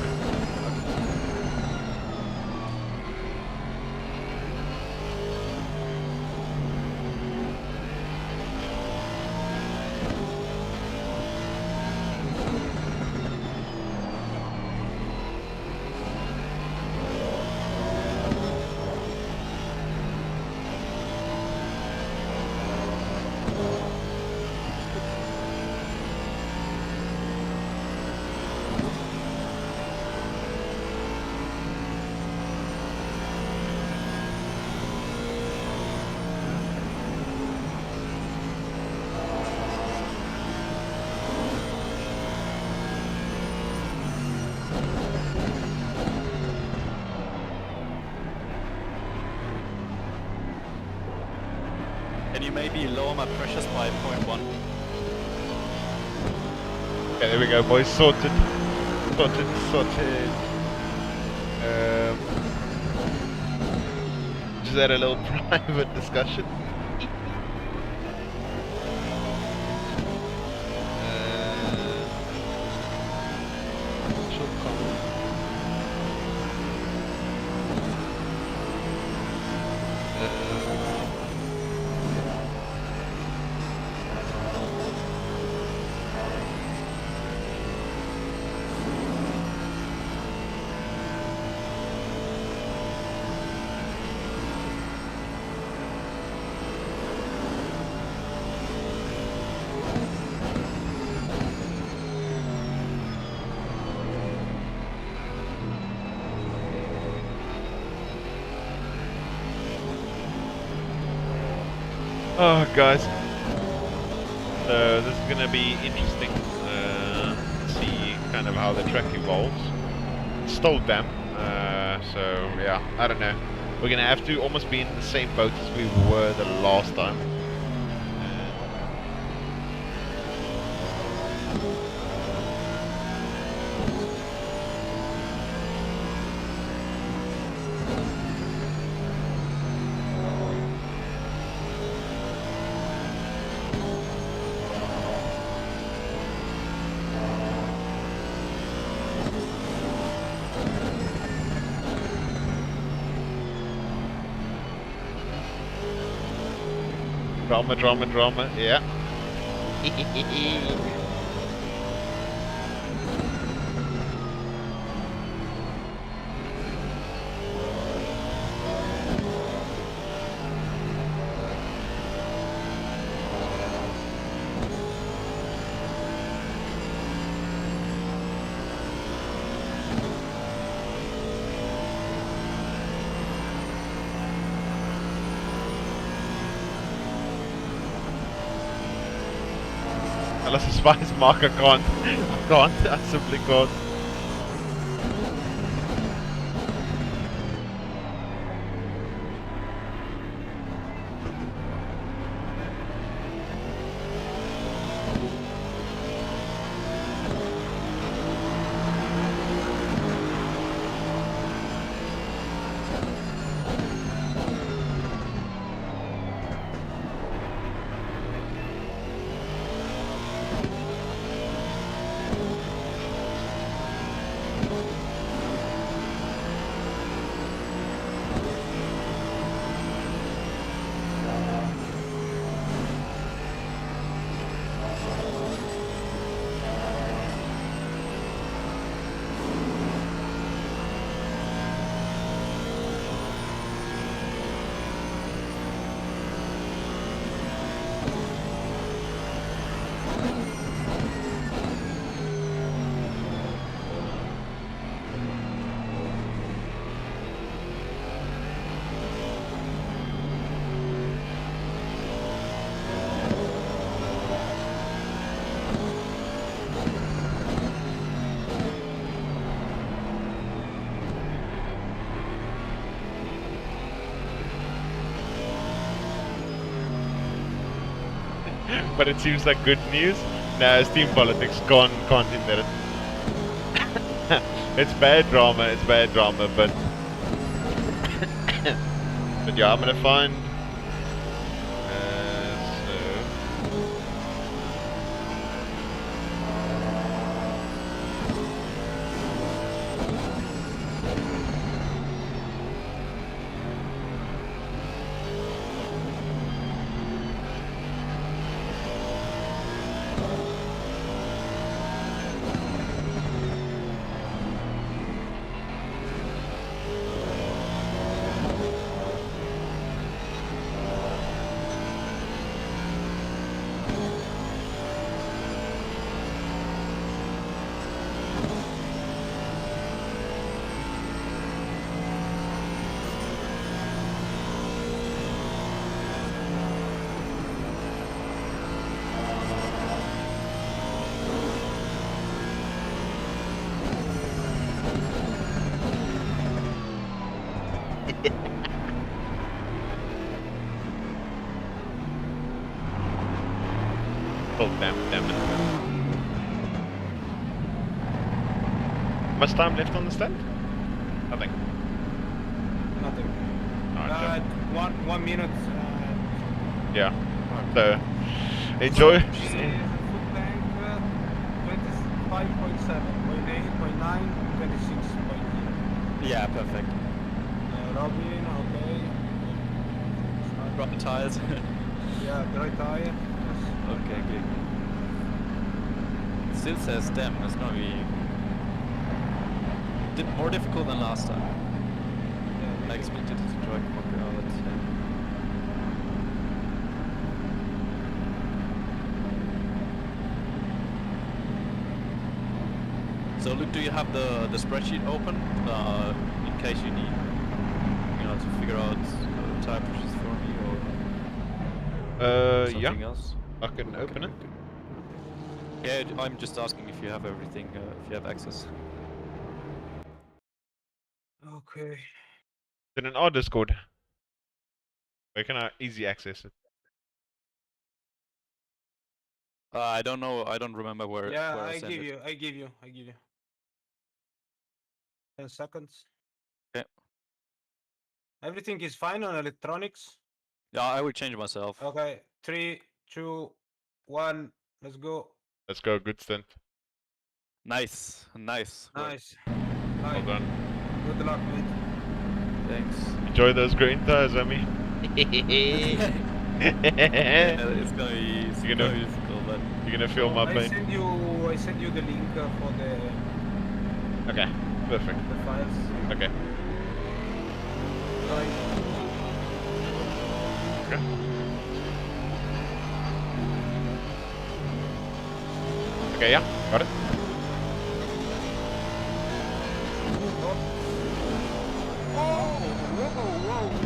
Can you maybe lower my pressures by 0.1? Okay, there we go, boys. Sorted. Sorted. Just had a little private discussion. Short comment. Oh, guys. So this is going to be interesting. See kind of how the track evolves. It's still damp, so yeah, I don't know. We're going to have to almost be in the same boat as we were the last time. Drama, yeah. Unless a spice mark, I can't. I can't. I simply can't. But it seems like good news. Nah, Steam politics can't hinder it. It's bad drama, but but yeah, I'm gonna find oh damn it. Much time left on the stand? Nothing. Nothing. Alright, 1 minute. yeah. So enjoy. Food tank 25.7, 0.8, 0.9, 26.0. Yeah, perfect. Robin, okay. Run the tires. Yeah, dry tire. Yes. Okay, good. It still says stem. It's gonna be more difficult than last time. Yeah, I expected it to drag more but So Luke, do you have the spreadsheet open in case you need, to figure out tire pushes for me or Yeah, something else? I can open it. Yeah, I'm just asking if you have everything, if you have access. Okay. Is it in our Discord? Where can I easy access it? I don't know. I don't remember where. Yeah, where I sent give it. you. I give you. 10 seconds. Okay. Everything is fine on electronics. Yeah, I will change myself. Okay. 3, 2, 1. Let's go. Let's go, good stint. Nice, nice. work. Nice. Well Hi. done. Good luck, mate. Thanks. Enjoy those green tires, Amy. Yeah, it's gonna be. It's You're gonna gonna- be difficult, but You're gonna feel my I pain. send you the link for Okay, perfect. the files. Okay. Bye. Okay. Okay, yeah, got it.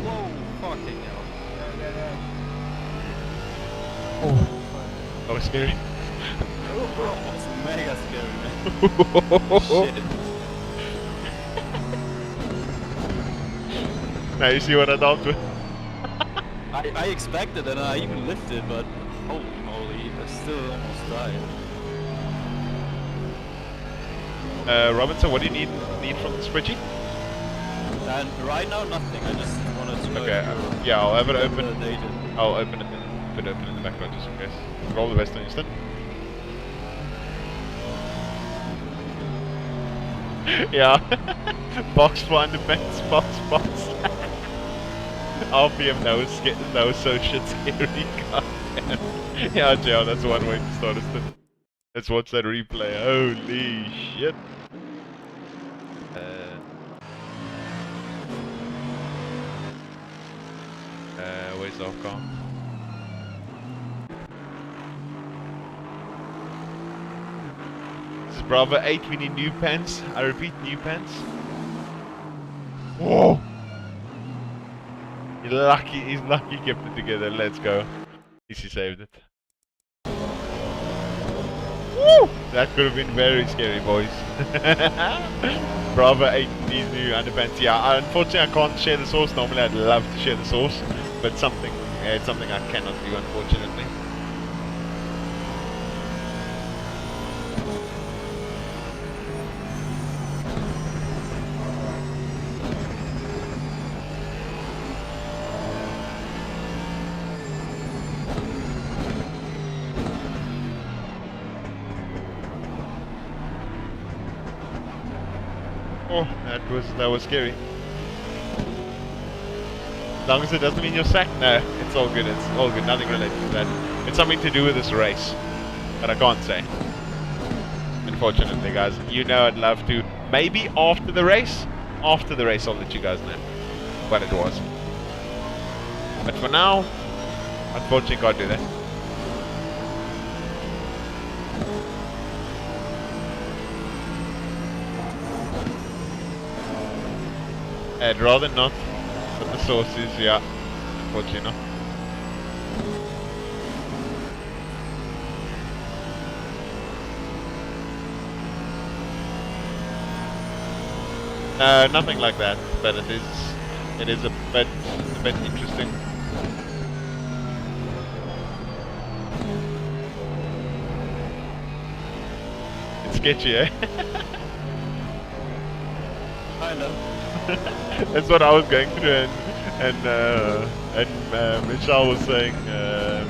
whoa! Fucking hell! Yeah. Oh, that was scary. It's mega scary, man. Shit. Now you see what I dealt with. I expected and I even lifted, but holy moly, I still almost died. Robinson, what do you need from the spreadsheet? And right now, nothing. I just wanted to know Okay, if you're yeah, I'll have it open. validated. I'll open it put it open in the background just in case. Roll the Western instant. Yeah. Box behind the fence, box. RPM, that was so shit scary. God damn. Yeah, Joe, that's one way to start us. Let's watch that replay. Holy shit. Where's our car? This is Bravo 8, we need new pants. I repeat, new pants. Whoa! He's lucky he kept it together. Let's go. At least he saved it. Woo! That could have been very scary, boys. Bravo 8 needs new underpants. Yeah, unfortunately I can't share the source. Normally I'd love to share the source, but it's something I cannot do, unfortunately. Oh, that was scary. As long as it doesn't mean you're sacked, no, it's all good. It's all good. Nothing related to that. It's something to do with this race, but I can't say. Unfortunately, guys, you know I'd love to. Maybe after the race. After the race, I'll let you guys know what it was. But for now, unfortunately, can't do that. I'd rather not, but the sources, yeah, unfortunately not. Nothing like that, but it is a bit interesting. It's sketchy, eh? I know. That's what I was going through, and Michelle was saying,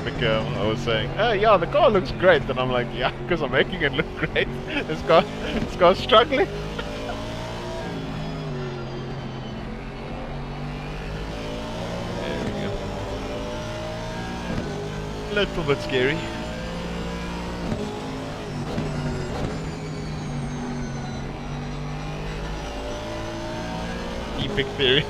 Mikhail, I was saying, yeah, the car looks great, and I'm like, yeah, because I'm making it look great. This car's struggling. There we go. A little bit scary. Epic theory.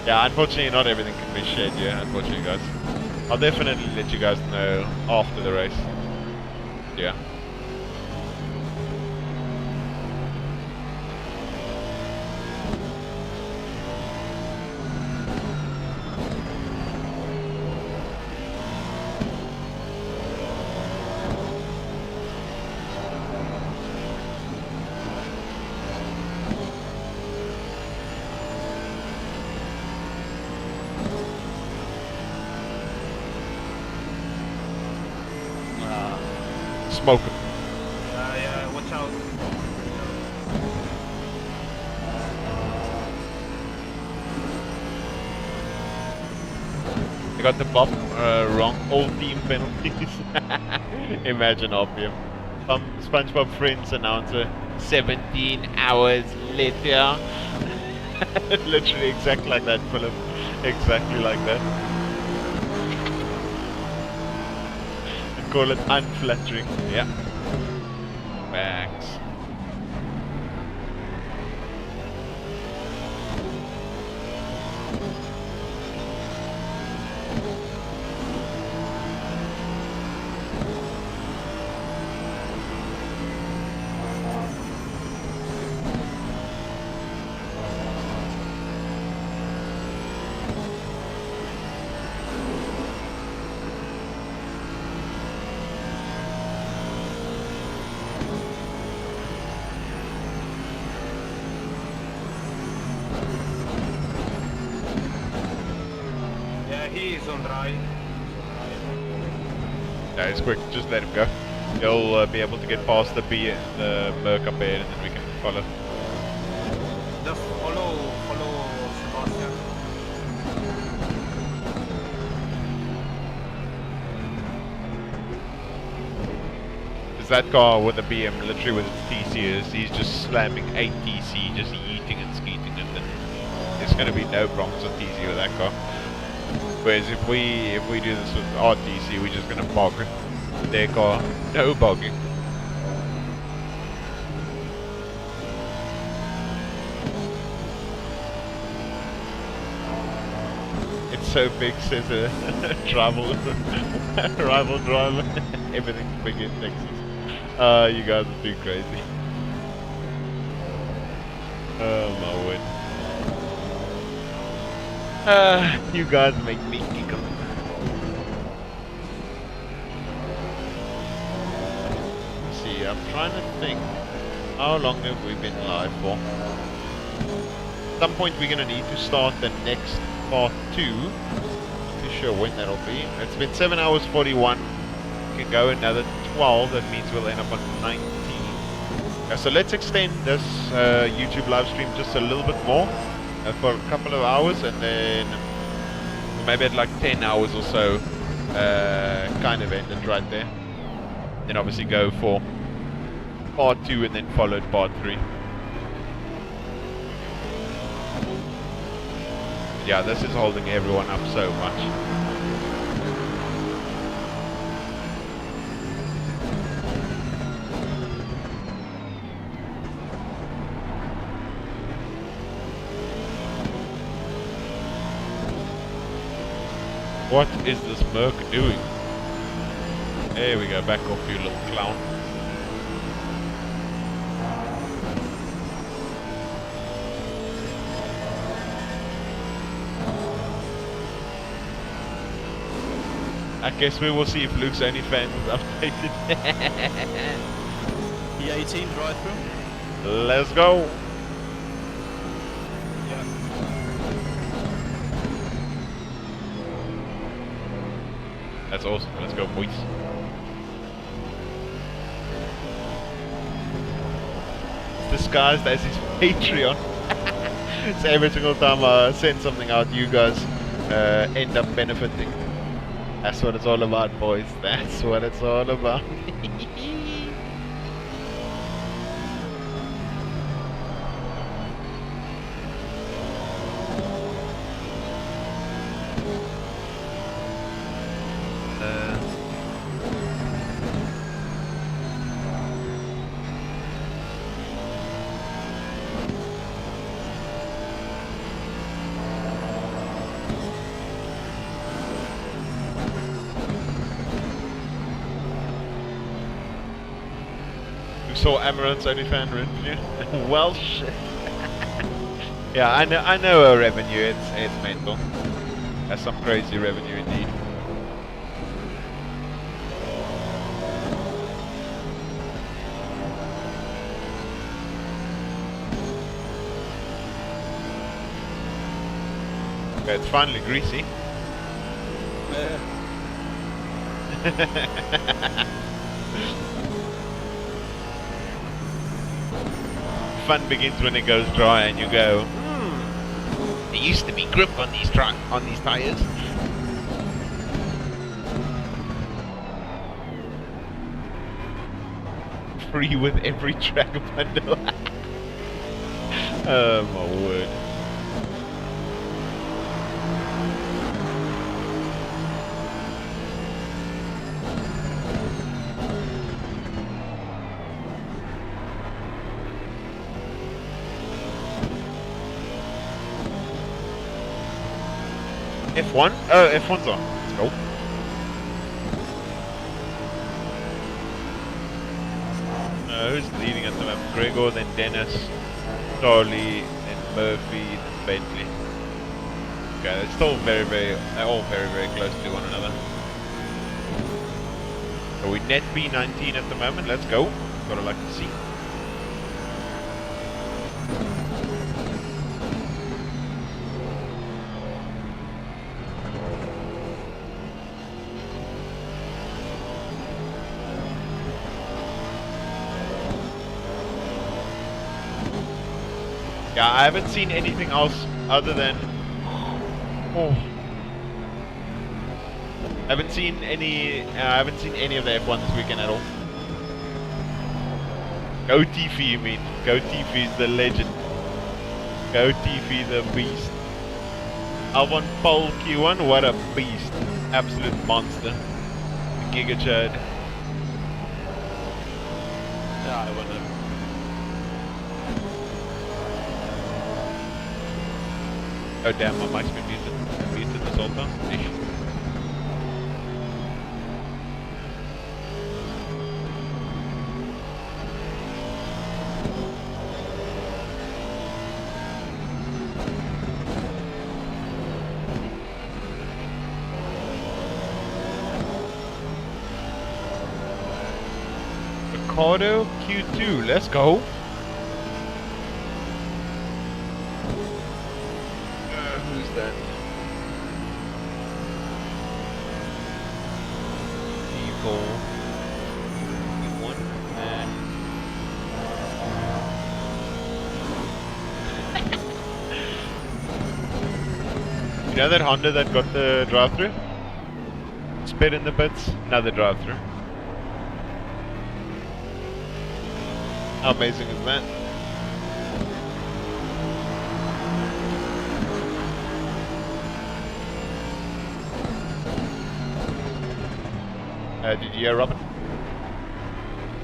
Yeah, unfortunately not everything can be shared, yeah, unfortunately guys. I'll definitely let you guys know after the race. Yeah. Smoking. Yeah, watch out. I got the bop wrong. All team penalties. Imagine RPM. SpongeBob Friends announcer 17 hours later. Literally exactly like that, Philip. Exactly like that. Call it unflattering. Yeah. Facts. He is on dry. Yeah, it's quick. Just let him go. He'll be able to get past the Merc up there, and then we can follow. Just follow Sebastian. Is that car with the BM, literally with its TC, he's just slamming 8 TC, just yeeting and skeeting it, and there's going to be no problems with TC with that car. Whereas if we do this with our TC, we're just going to bog their car. No bogging. It's so big, says a rival driver. Everything's big in Texas. You guys are too crazy. Oh my word. You guys make me giggle. Let's see, I'm trying to think. How long have we been live for? At some point we're gonna need to start the next part 2. Not too sure when that'll be. It's been 7 hours 41. We can go another 12. That means we'll end up on 19. So let's extend this YouTube live stream just a little bit more for a couple of hours, and then maybe at like 10 hours or so, kind of end it right there. Then obviously go for part 2 and then followed part 3. Yeah, this is holding everyone up so much. What is this Merc doing? There we go, back off you little clown. I guess we will see if Luke's OnlyFans is updated. E18 drive-through. Let's go! That's awesome. Let's go, boys. It's disguised as his Patreon. So every single time I send something out, you guys end up benefiting. That's what it's all about, boys. That's what it's all about. Saw Amaranth's OnlyFans revenue. Well, shit. Yeah, I know her revenue. It's mental. That's some crazy revenue indeed. Okay, it's finally greasy. Fun begins when it goes dry and you go, there used to be grip on these tires. Free with every track bundle. Oh my word. F1? Oh, F1's on. Let's go. Who's leading at the moment? Gregor, then Dennis, Charlie, then Murphy, then Bentley. Okay, they're still they're all very close to one another. So we net B19 at the moment. Let's go. Gotta like to see. Yeah, I haven't seen anything else other than... Oh. I haven't seen any of the F1 this weekend at all. Go Tiffy, you mean? Go Tiffy is the legend. Go Tiffy, the beast. Albon pole Q1, what a beast. Absolute monster. The Giga Chad. Yeah, I wonder. Oh damn, my mic's been muted this whole time. Ish. Ricardo Q2, let's go. Who's that? Evil. One man. You know that Honda that got the drive-through? Spit in the pits, another drive-through. How amazing is that? Did you hear Robin?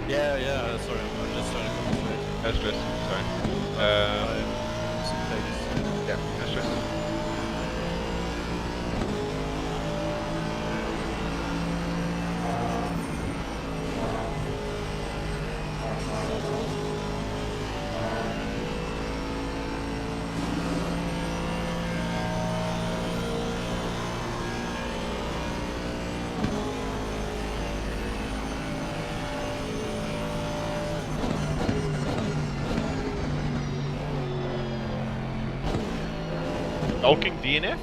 Yeah, sorry, I'm just trying to concentrate. No stress, sorry. Yeah, no stress. Hulking DNF?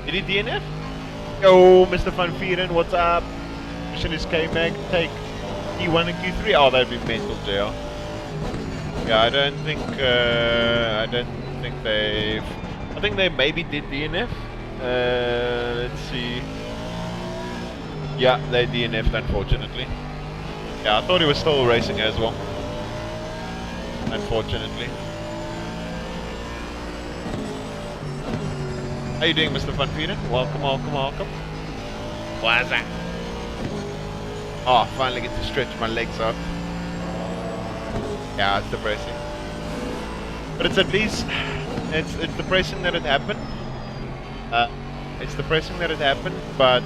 Did he DNF? Yo, Mr. Van Vieren, what's up? Mission is K-Mag, take Q1 and Q3. Oh, that'd be mental, JR. Yeah, I don't think they've... I think they maybe did DNF. Let's see. Yeah, they DNF'd, unfortunately. Yeah, I thought he was still racing as well. Unfortunately. How you doing, Mr. Van Vieren? Welcome. What's that? Oh, I finally get to stretch my legs out. Yeah, it's depressing. But it's at least... It's depressing that it happened. It's depressing that it happened, but...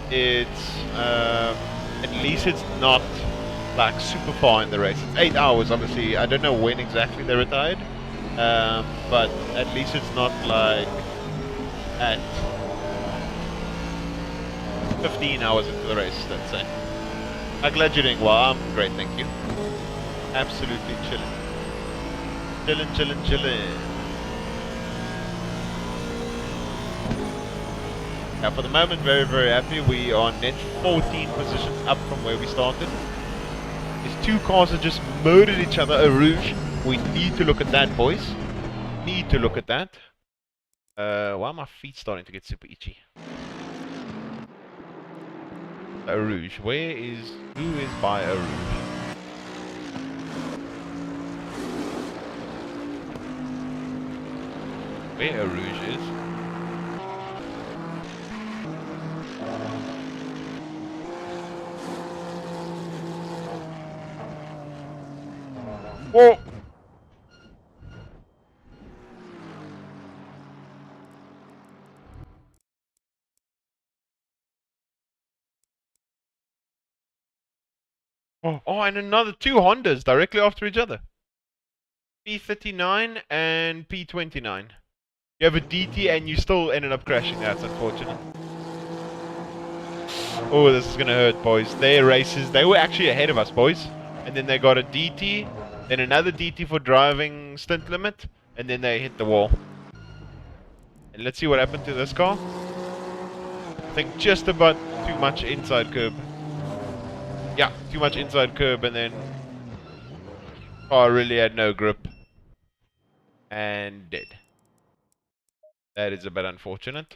It's... at least it's not, like, super far in the race. It's 8 hours, obviously. I don't know when exactly they retired. But at least it's not, like... at 15 hours into the race, let's say. I'm glad you're doing well. I'm great, thank you. Absolutely chilling. Chilling. Yeah, for the moment, very, very happy. We are net 14 positions up from where we started. These two cars have just murdered each other. A Rouge. We need to look at that, boys. Need to look at that. Why are my feet starting to get super itchy? A Rouge. Who is by a Rouge? Where a Rouge is? Whoa! Oh, and another two Hondas directly after each other. P39 and P29. You have a DT and you still ended up crashing. That's unfortunate. Oh, this is gonna hurt, boys. Their races, they were actually ahead of us, boys. And then they got a DT, then another DT for driving stint limit, and then they hit the wall. And let's see what happened to this car. I think just about too much inside curb. Yeah, too much inside curb, and then car really had no grip. And dead. That is a bit unfortunate.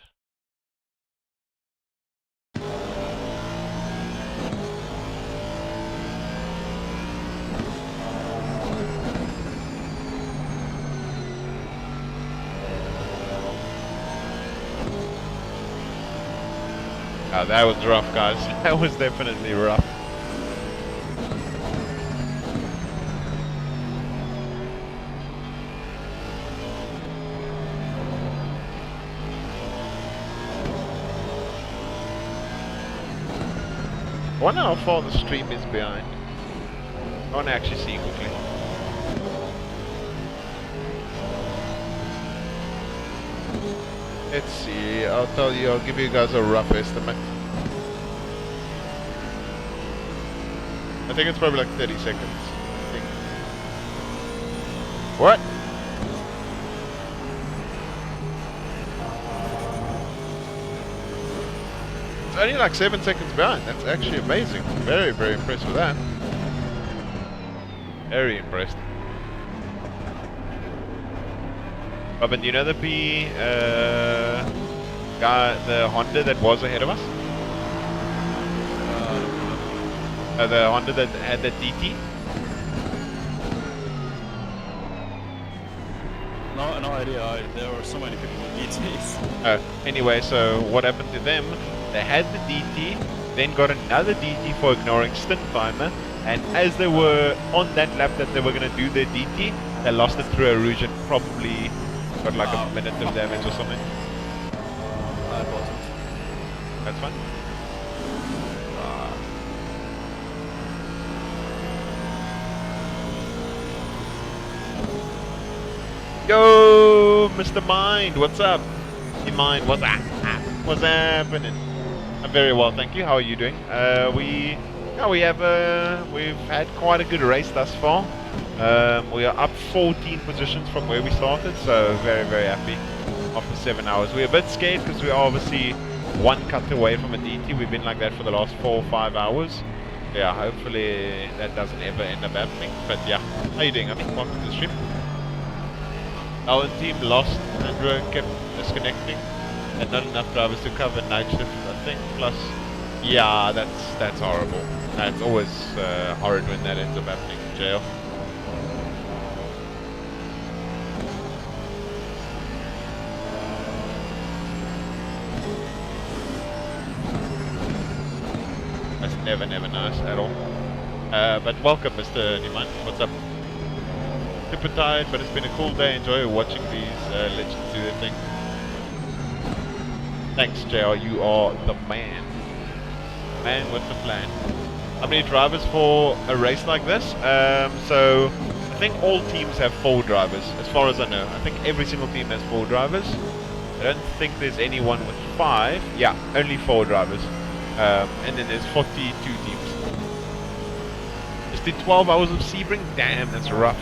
Oh, that was rough, guys. That was definitely rough. I wonder how far the stream is behind. I want to actually see quickly. Let's see, I'll tell you, I'll give you guys a rough estimate. I think it's probably like 30 seconds. I think. What? It's only like 7 seconds behind. That's actually amazing. Very, very impressed with that. Very impressed. Robin, you know the guy, the Honda that was ahead of us? The Honda that had the DT? No idea. There were so many people with DTs. Anyway, so what happened to them? They had the DT, then got another DT for ignoring stint timer, and as they were on that lap that they were going to do their DT, they lost it through erosion, probably got like a minute of damage or something. I bought it. That's fine. Yo, Mr. Mind, what's up? Hey, Mind, what's up? What's happening? I'm very well, thank you. How are you doing? We've had quite a good race thus far. We are up 14 positions from where we started, so very, very happy after 7 hours. We're a bit scared because we are obviously one cut away from a DT. We've been like that for the last 4 or 5 hours. Yeah, hopefully that doesn't ever end up happening. But yeah, how you doing? I mean, welcome to the stream. Our team lost. Andrew kept disconnecting, and not enough drivers to cover night shift, I think. Plus, yeah, that's horrible. That's always horrid when that ends up happening in jail. That's never nice at all. But welcome, Mr. Newman. What's up? Super tired, but it's been a cool day. Enjoy watching these legends do their thing. Thanks, JR. You are the man. Man with the plan. How many drivers for a race like this? So I think all teams have 4 drivers, as far as I know. I think every single team has 4 drivers. I don't think there's anyone with 5. Yeah, only 4 drivers. And then there's 42 teams. Just did 12 hours of Sebring? Damn, that's rough.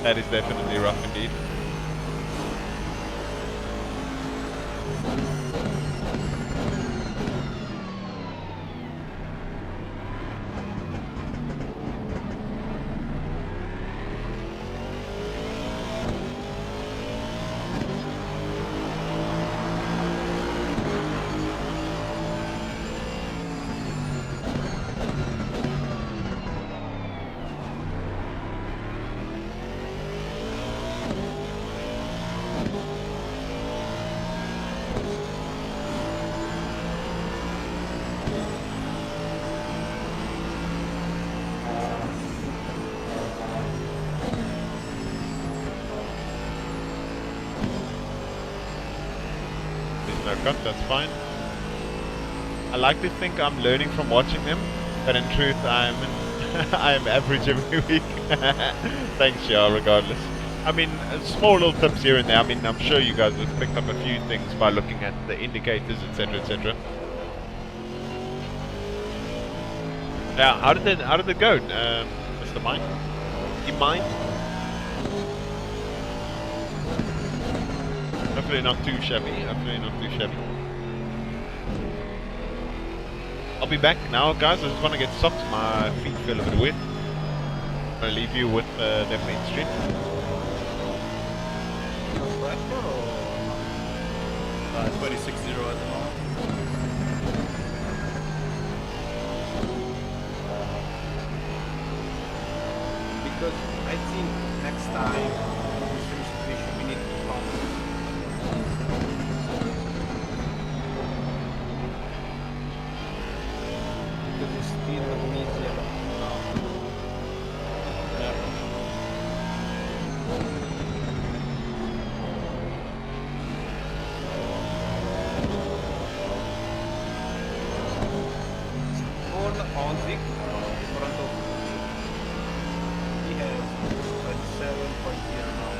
That is definitely rough indeed. That's fine. I like to think I'm learning from watching them, but in truth I'm average every week. Thanks, yeah, regardless. I mean, small little tips here and there. I mean, I'm sure you guys have picked up a few things by looking at the indicators, etc., etc. Yeah, how did it go, Mr. Mind? You mind? Hopefully not too shabby. Hopefully not too shabby. I'll be back now, guys. I just want to get socks. My feet feel a bit weird. I'm going to leave you with the main street. No pressure or not? 26-0 at the moment. Because I think next time in the same situation we need to come. Because it's still easier now. All Ozzy in front of he has 27.0 now.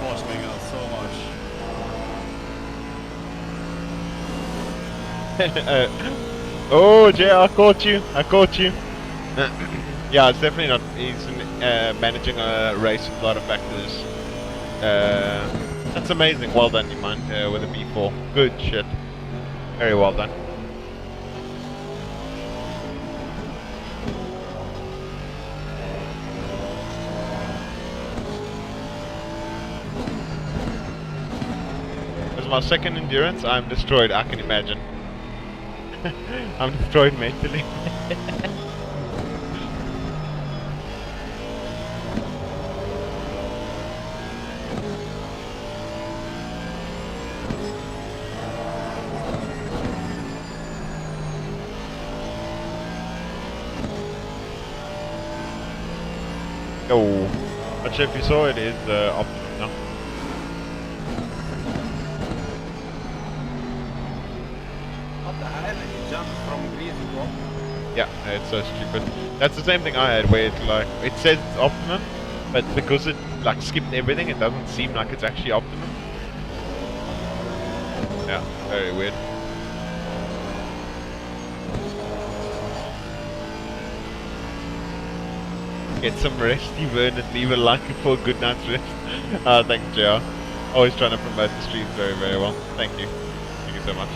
Gosh, making out so much. Oh, Jay, I caught you. I caught you. Yeah, it's definitely not. He's managing a race with a lot of factors. That's amazing. Well done, you man, with a B4. Good shit. Very well done. As my second endurance, I'm destroyed, I can imagine. I'm destroyed mentally. Oh, not sure if you saw it, is optimum now. What the hell? You jumped from green to go? Yeah, it's so stupid. That's the same thing I had, where it like it says it's optimum, but because it like skipped everything, it doesn't seem like it's actually optimum. Yeah, very weird. Get some rest, you burn and leave a like for a good night's rest. Thanks, JR. Always trying to promote the streams very, very well. Thank you. Thank you so much.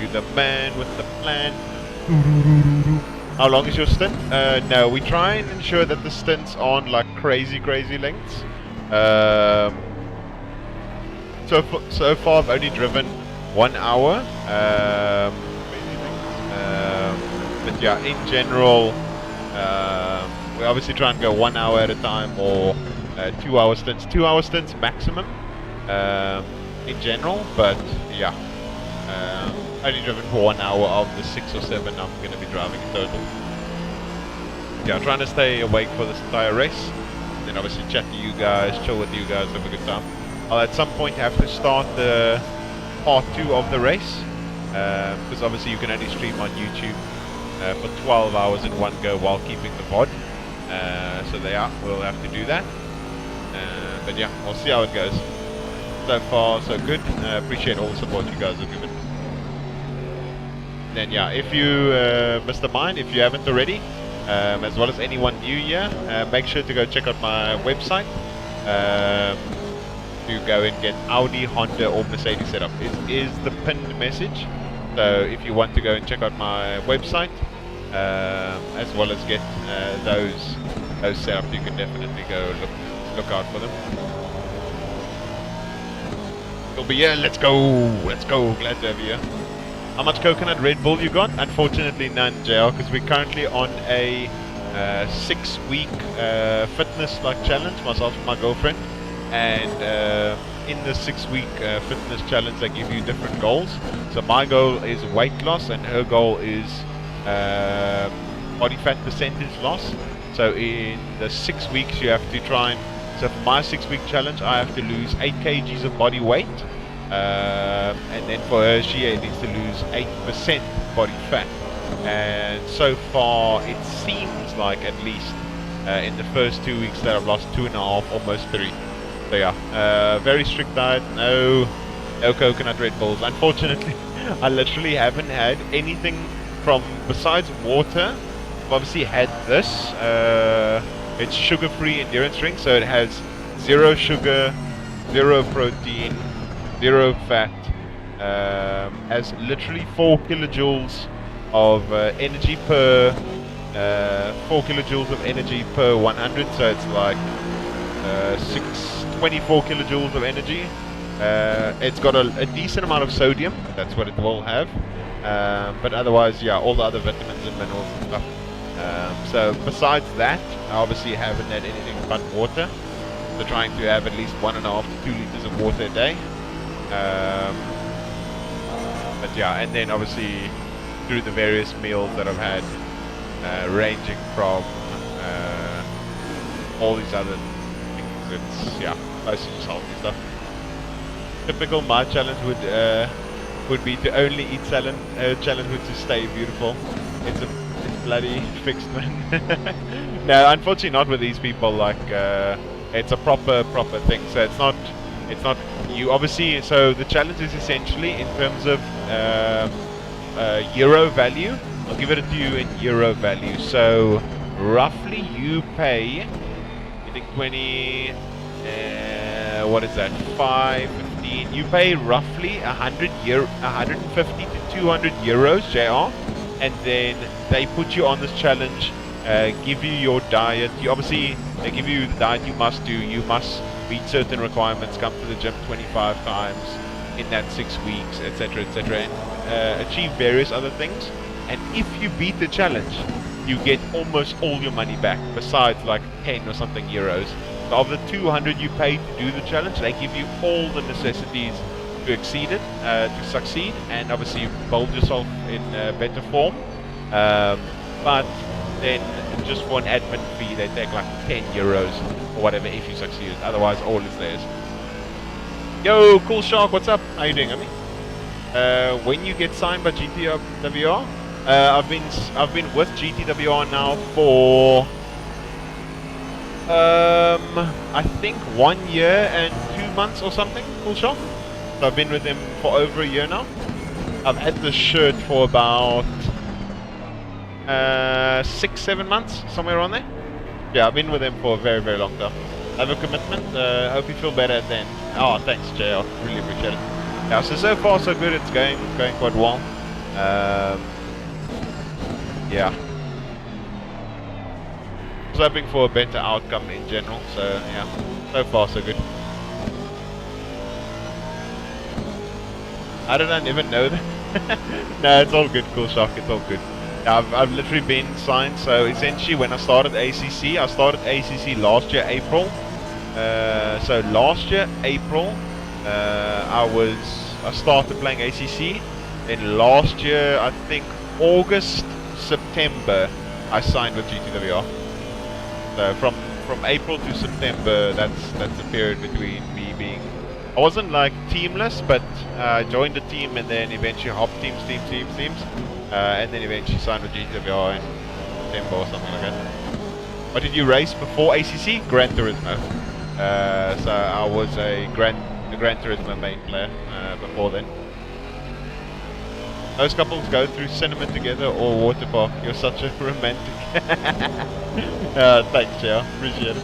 You the man with the plan. How long is your stint? No, we try and ensure that the stints aren't like crazy lengths. So far I've only driven 1 hour. But yeah, in general, we obviously try and go 1 hour at a time or 2 hour stints. 2 hour stints maximum in general, but yeah. Only driven for 1 hour of the 6 or 7 I'm going to be driving in total. Yeah, trying to stay awake for this entire race. And then obviously chat to you guys, chill with you guys, have a good time. I'll at some point have to start the part 2 of the race. Because obviously you can only stream on YouTube for 12 hours in one go while keeping the VOD. So we'll have to do that. But yeah, we'll see how it goes. So far, so good. Appreciate all the support you guys have given. Then yeah, if you missed the mine, if you haven't already, as well as anyone new here, make sure to go check out my website. To go and get Audi, Honda or Mercedes setup. It is the pinned message. So if you want to go and check out my website, as well as get those set up, you can definitely go look out for them. It'll be here. Let's go. Glad to have you here. How much coconut Red Bull you got? Unfortunately none, JL, because we're currently on a 6-week fitness challenge, myself and my girlfriend, and in the 6-week fitness challenge, they give you different goals. So my goal is weight loss, and her goal is body fat percentage loss. So in the 6 weeks, you have to try and. So for my 6-week challenge, I have to lose 8 kgs of body weight, and then for her, she needs to lose 8% body fat. And so far, it seems like at least in the first 2 weeks that I've lost 2.5, almost 3. So yeah, very strict diet, no coconut Red Bulls. Unfortunately, I literally haven't had anything from besides water. I've obviously had this. It's sugar-free endurance drink, so it has 0 sugar, 0 protein, 0 fat. Has literally 4 kilojoules of energy per 4 kilojoules of energy per 100. So it's like 24 kilojoules of energy. It's got a decent amount of sodium. That's what it will have. But otherwise, yeah, all the other vitamins and minerals and stuff. So besides that, I obviously haven't had anything but water. So trying to have at least 1.5 to 2 liters of water a day. But yeah, and then obviously through the various meals that I've had, ranging from all these other things. It's mostly just healthy stuff. Typical my challenge would be to only eat salad. Challenge would to stay beautiful. It's bloody fixed, man. No, unfortunately not with these people. Like it's a proper thing. So it's not you obviously. So the challenge is essentially in terms of euro value. I'll give it to you in euro value. So roughly you pay, I think 20. What is that? 5, 15. You pay roughly 150 to 200 euros, JR, and then they put you on this challenge, give you your diet. They give you the diet you must do. You must meet certain requirements, come to the gym 25 times in that 6 weeks, etc., etc., and achieve various other things. And if you beat the challenge, you get almost all your money back, besides like 10 or something euros. So of the 200 you pay to do the challenge, they give you all the necessities to exceed it, to succeed, and obviously build yourself in better form. But then just for an admin fee, they take like 10 euros or whatever if you succeed. Otherwise, all is theirs. Yo, Cool Shark, what's up? How you doing, Ami? When you get signed by GTWR, I've been with GTWR now for I think 1 year and 2 months or something. Cool Shark. So I've been with them for over a year now. I've had this shirt for about 6-7 months, somewhere around there. Yeah, I've been with them for a very, very long time. I have a commitment. Hope you feel better at the end. Oh, thanks, JL. Really appreciate it. Yeah, so far so good. It's going quite well. Yeah. I was hoping for a better outcome in general. So yeah, so far so good. How did I never know that? No, it's all good, Cool Shark. It's all good. I've literally been signed. So essentially, when I started ACC last year April. So last year April, I started playing ACC. Then last year, I think August, September, I signed with GTWR. So from April to September, that's the period between me being. I wasn't like teamless, but I joined the team and then eventually hopped teams, and then eventually signed with GTWR in September or something like that. What did you race before ACC? Gran Turismo. So I was the Gran Turismo main player before then. Most couples go through cinema together or water park. You're such a romantic. Thanks, Joe. Appreciate it.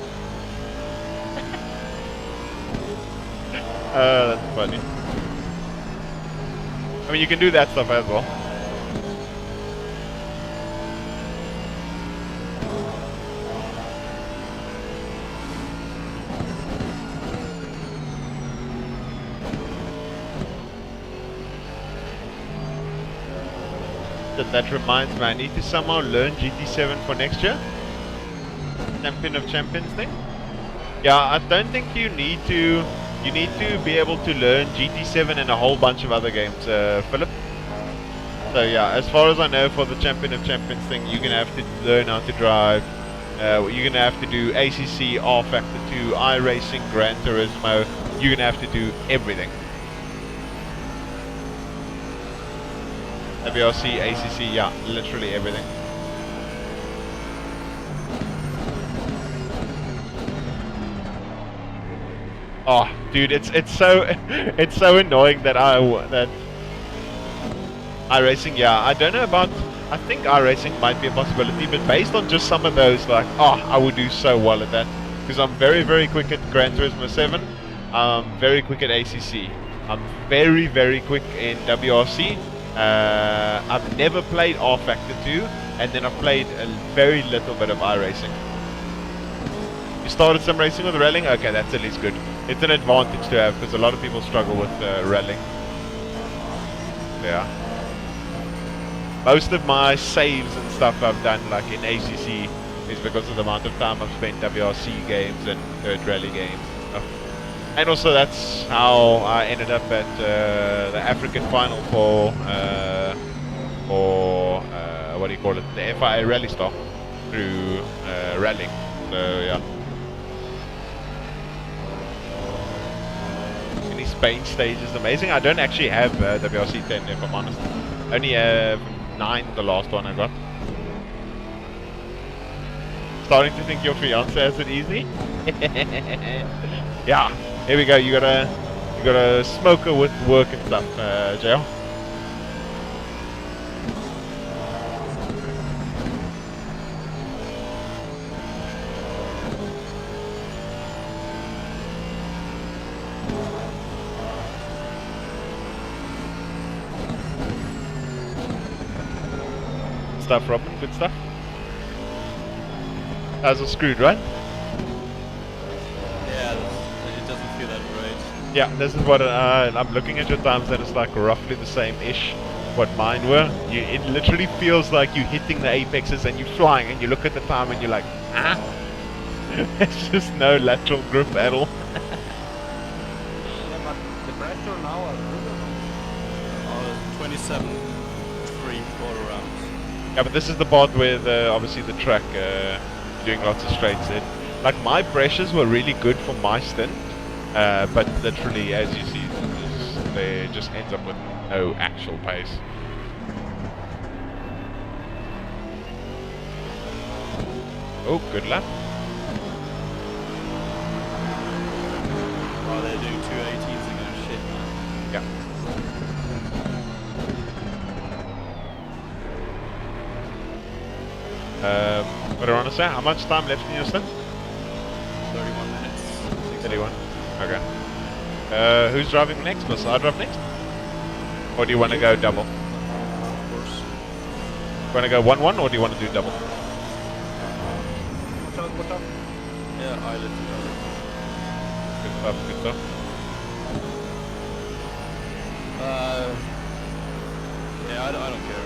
That's funny. I mean, you can do that stuff as well. That reminds me, I need to somehow learn GT7 for next year. Champion of Champions thing. Yeah, I don't think you need to You need to be able to learn GT7 and a whole bunch of other games, Philip. So yeah, as far as I know, for the Champion of Champions thing, you're gonna have to learn how to drive. You're gonna have to do ACC, R Factor 2, iRacing, Gran Turismo. You're gonna have to do everything. WRC, ACC, yeah, literally everything. Oh, dude, it's so it's so annoying that iRacing, yeah, I don't know about. I think iRacing might be a possibility, but based on just some of those, like, oh, I would do so well at that because I'm very, very quick at Gran Turismo 7. I'm very quick at ACC. I'm very, very quick in WRC. I've never played R Factor 2, and then I've played a very little bit of iRacing. You started some racing with rallying? Okay, that's at least good. It's an advantage to have because a lot of people struggle with rallying. Yeah. Most of my saves and stuff I've done like in ACC is because of the amount of time I've spent WRC games and third rally games and stuff. And also that's how I ended up at the African final for what do you call it? The FIA Rally Star through rallying. So yeah. Any Spain stage is amazing. I don't actually have WRC 10 if I'm honest. Only 9, the last one I got. Starting to think your fiance has it easy? Yeah, here we go. You gotta smoke her with work and stuff, JL. Stuff, Robin, good stuff. That's all screwed, right? Yeah, it doesn't feel that great. Yeah, this is what I'm looking at your times and it's like roughly the same-ish what mine were. It literally feels like you're hitting the apexes and you're flying and you look at the time and you're like, ah? It's just no lateral grip at all. Yeah, but the pressure now are good. 27.3 quarter rounds. Yeah, but this is the part with obviously the track doing lots of straights in. Like my pressures were really good for my stint, but literally, as you see, they just ends up with no actual pace. Oh, good lap. Oh, they're doing 218s again. Shit, man. Yeah. What do I want to say? How much time left in your stint? 31 minutes. 31. Okay. Who's driving next? Must I drive next? Or do you want to go double? Of course. Want to go 1-1 or do you want to do double? Watch out. Yeah, I let you go. Good stuff, good stuff. Yeah, I don't care.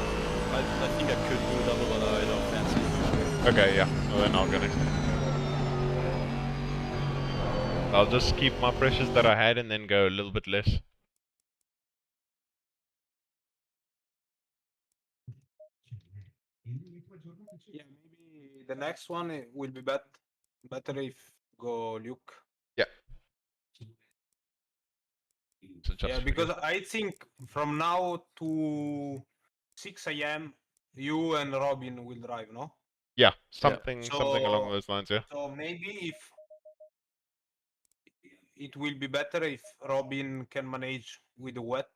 I think I could do double, but I don't fancy it. Okay, yeah. Well, then I'll go next. I'll just keep my pressures that I had and then go a little bit less. Yeah, maybe the next one will be better if go Luke. Yeah. So just Yeah, because I think from now to 6 a.m. you and Robin will drive, no? yeah, something So- along those lines, yeah. So maybe if it will be better if Robin can manage with the wet.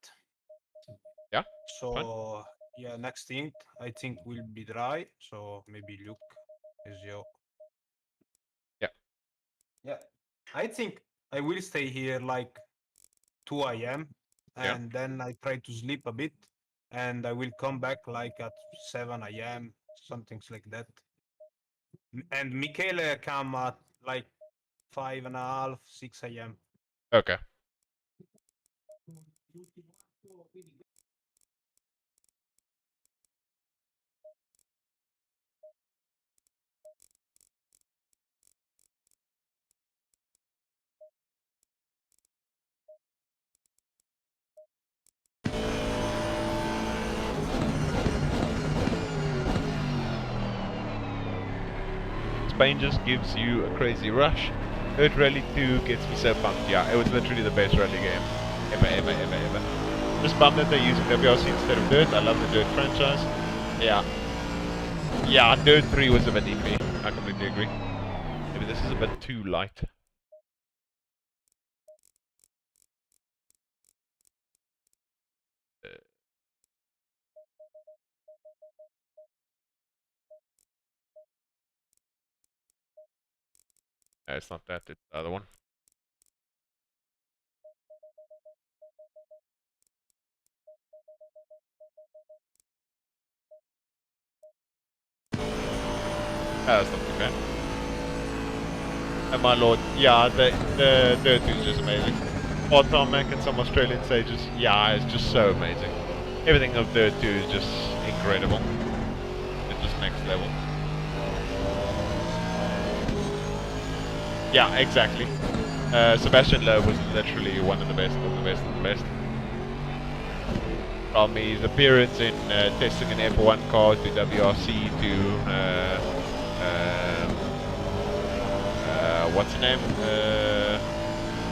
Yeah, So yeah, next thing I think will be dry. So maybe Luke is your. Yeah. Yeah, I think I will stay here like 2 a.m. Yeah. and then I try to sleep a bit, and I will come back like at 7 a.m. something like that. And Michele come at like 5:30, 6 a.m. Okay. Spain just gives you a crazy rush. Dirt Rally 2 gets me so pumped. Yeah, it was literally the best rally game ever. Just bummed that they're using WRC instead of Dirt. I love the Dirt franchise. Yeah, Dirt 3 was a bit iffy. I completely agree. Maybe this is a bit too light. It's not that, it's the other one. That's not too bad. And my lord, yeah, the Dirt 2 is just amazing. Hard tarmac and some Australian stages, yeah, it's just so amazing. Everything of Dirt 2 is just incredible. It's just next level. Yeah, exactly. Sebastian Loeb was literally one of the best of the best of the best. From his appearance in testing an F1 car to WRC to what's the name?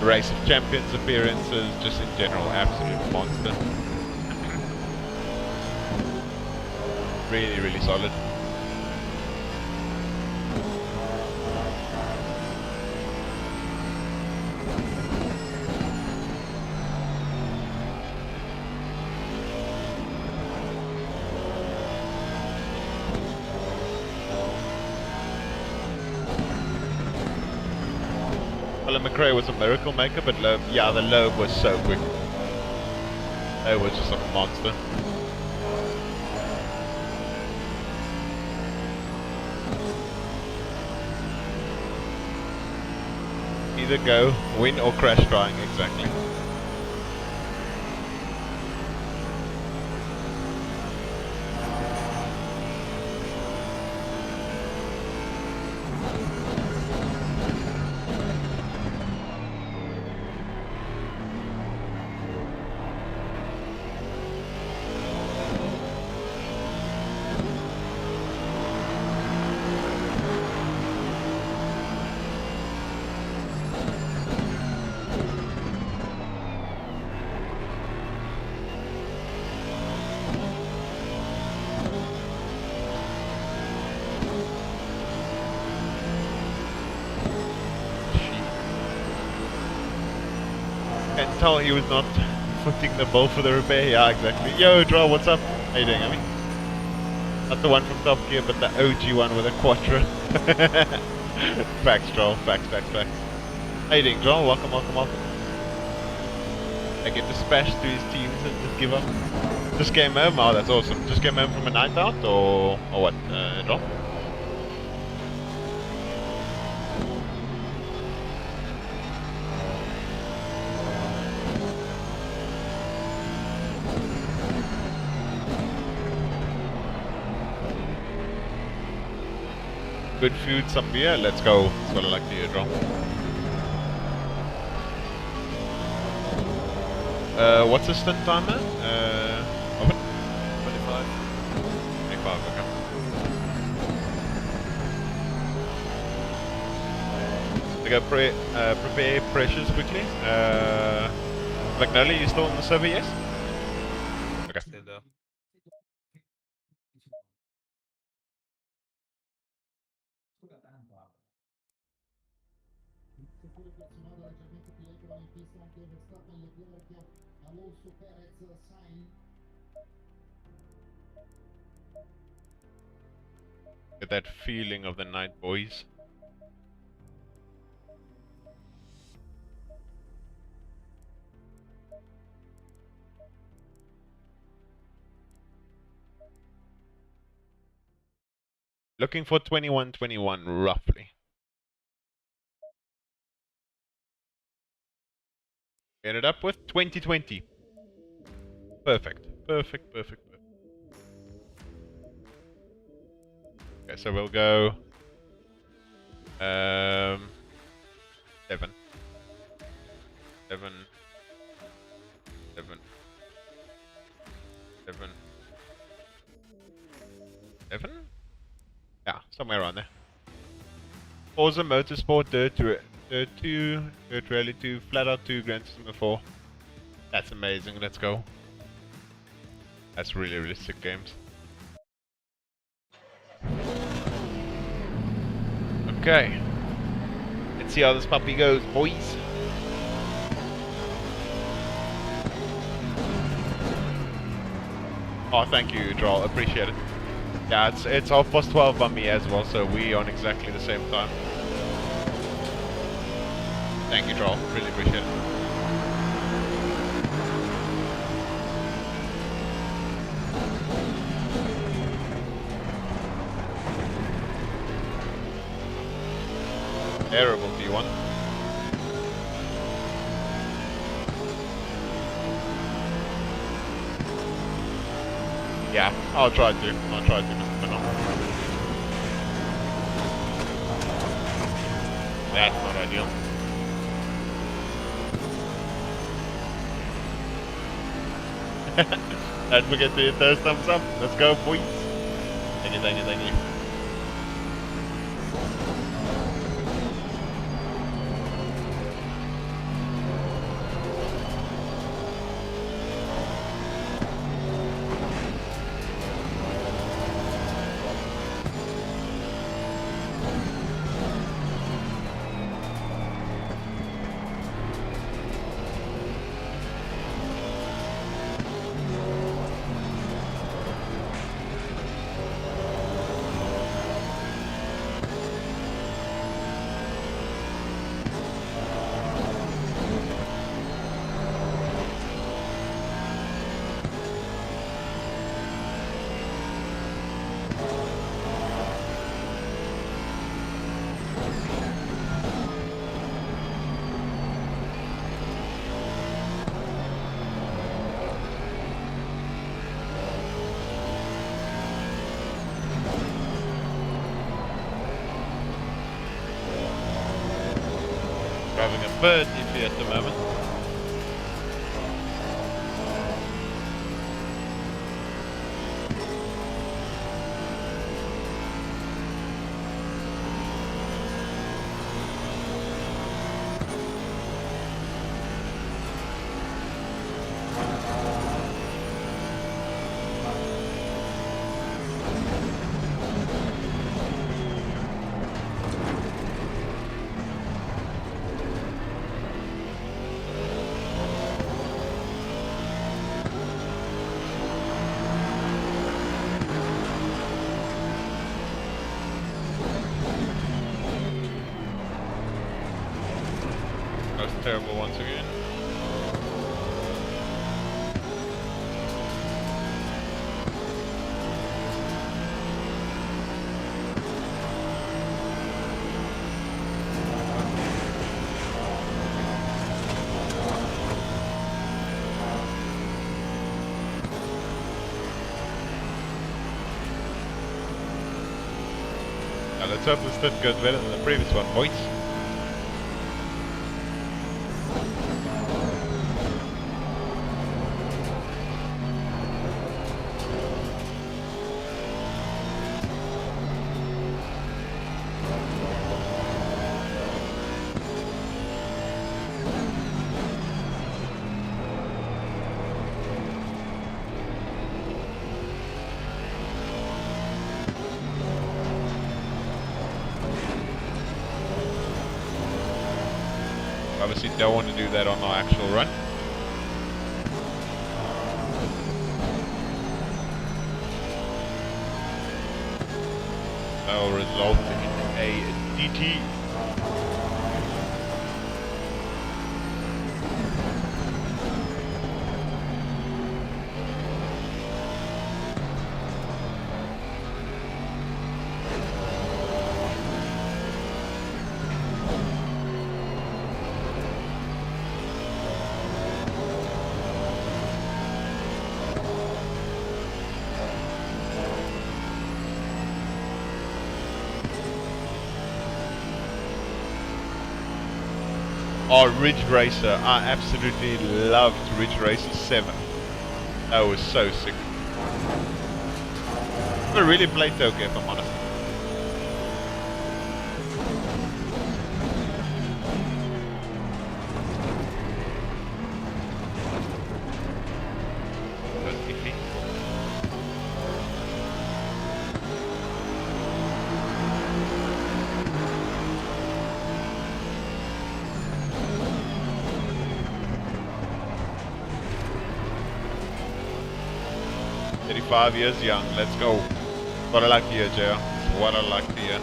Race of Champions appearances, just in general, absolute monster. Really solid. Colin McRae was a miracle maker, but Loeb, yeah, the Loeb was so quick. It was just a monster. Either go, win or crash trying, exactly. Can tell he was not footing the ball for the repair. Yeah, exactly. Yo, Draw, what's up? How you doing, Amy? Not the one from Top Gear, but the OG one with a Quattro. Facts, Draw. Facts. How you doing, Draw? Welcome. I get dispatched to his teams and just give up. Just came home? Oh, that's awesome. Just came home from a night out, or what, Draw? Good food, some beer, let's go. That's what I like to hear, Draw. What's the stint timer? Open? 25. 25, okay. We go prepare pressures quickly. Magnolia, you still on the server, yes? Okay. Still there. Get that feeling of the night, boys. Looking for 21-21 roughly. Ended up with 2020. Perfect. Okay, so we'll go 7. 7. 7. 7. Yeah, somewhere around there. Forza Motorsport Dirt 2, Dirt Rally 2, Flat Out 2, Gran Turismo 4. That's amazing, let's go. That's really, really sick games. Okay. Let's see how this puppy goes, boys. Oh, thank you, Droll. Appreciate it. Yeah, it's 12:30 by me as well, so we on exactly the same time. Thank you, Droll. Really appreciate it. Terrible T1. Yeah, I'll try to, Mr. Manon. That's not ideal. Don't forget to hit those thumbs up. Let's go, boys. Thank you, thank you, thank you. Driving a bird iffy at the moment. That was terrible once again. Now let's hope this stint goes better than the previous one, boys. Obviously don't want to do that on our actual run. That will result in a DT. Oh, Ridge Racer. I absolutely loved Ridge Racer 7. That was so sick. I really played Tokyo, if I'm honest. 35 years young. Let's go. What I like to hear, JR. It's what I like to hear.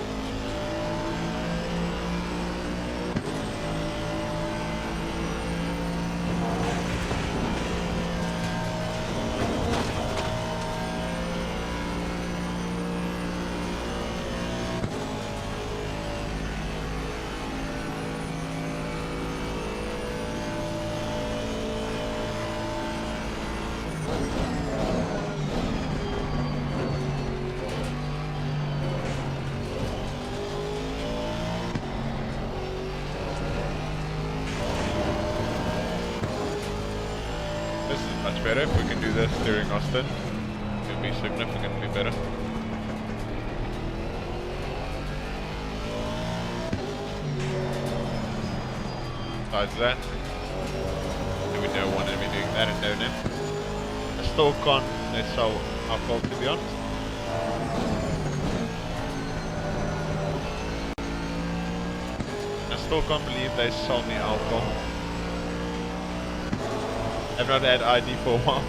This is much better. If we can do this during Austin, it'll be significantly better. Besides that, we don't want to be doing that and down there. I still can't sell alcohol, to be honest. I still can't believe they sold me alcohol. I've not had ID for a while.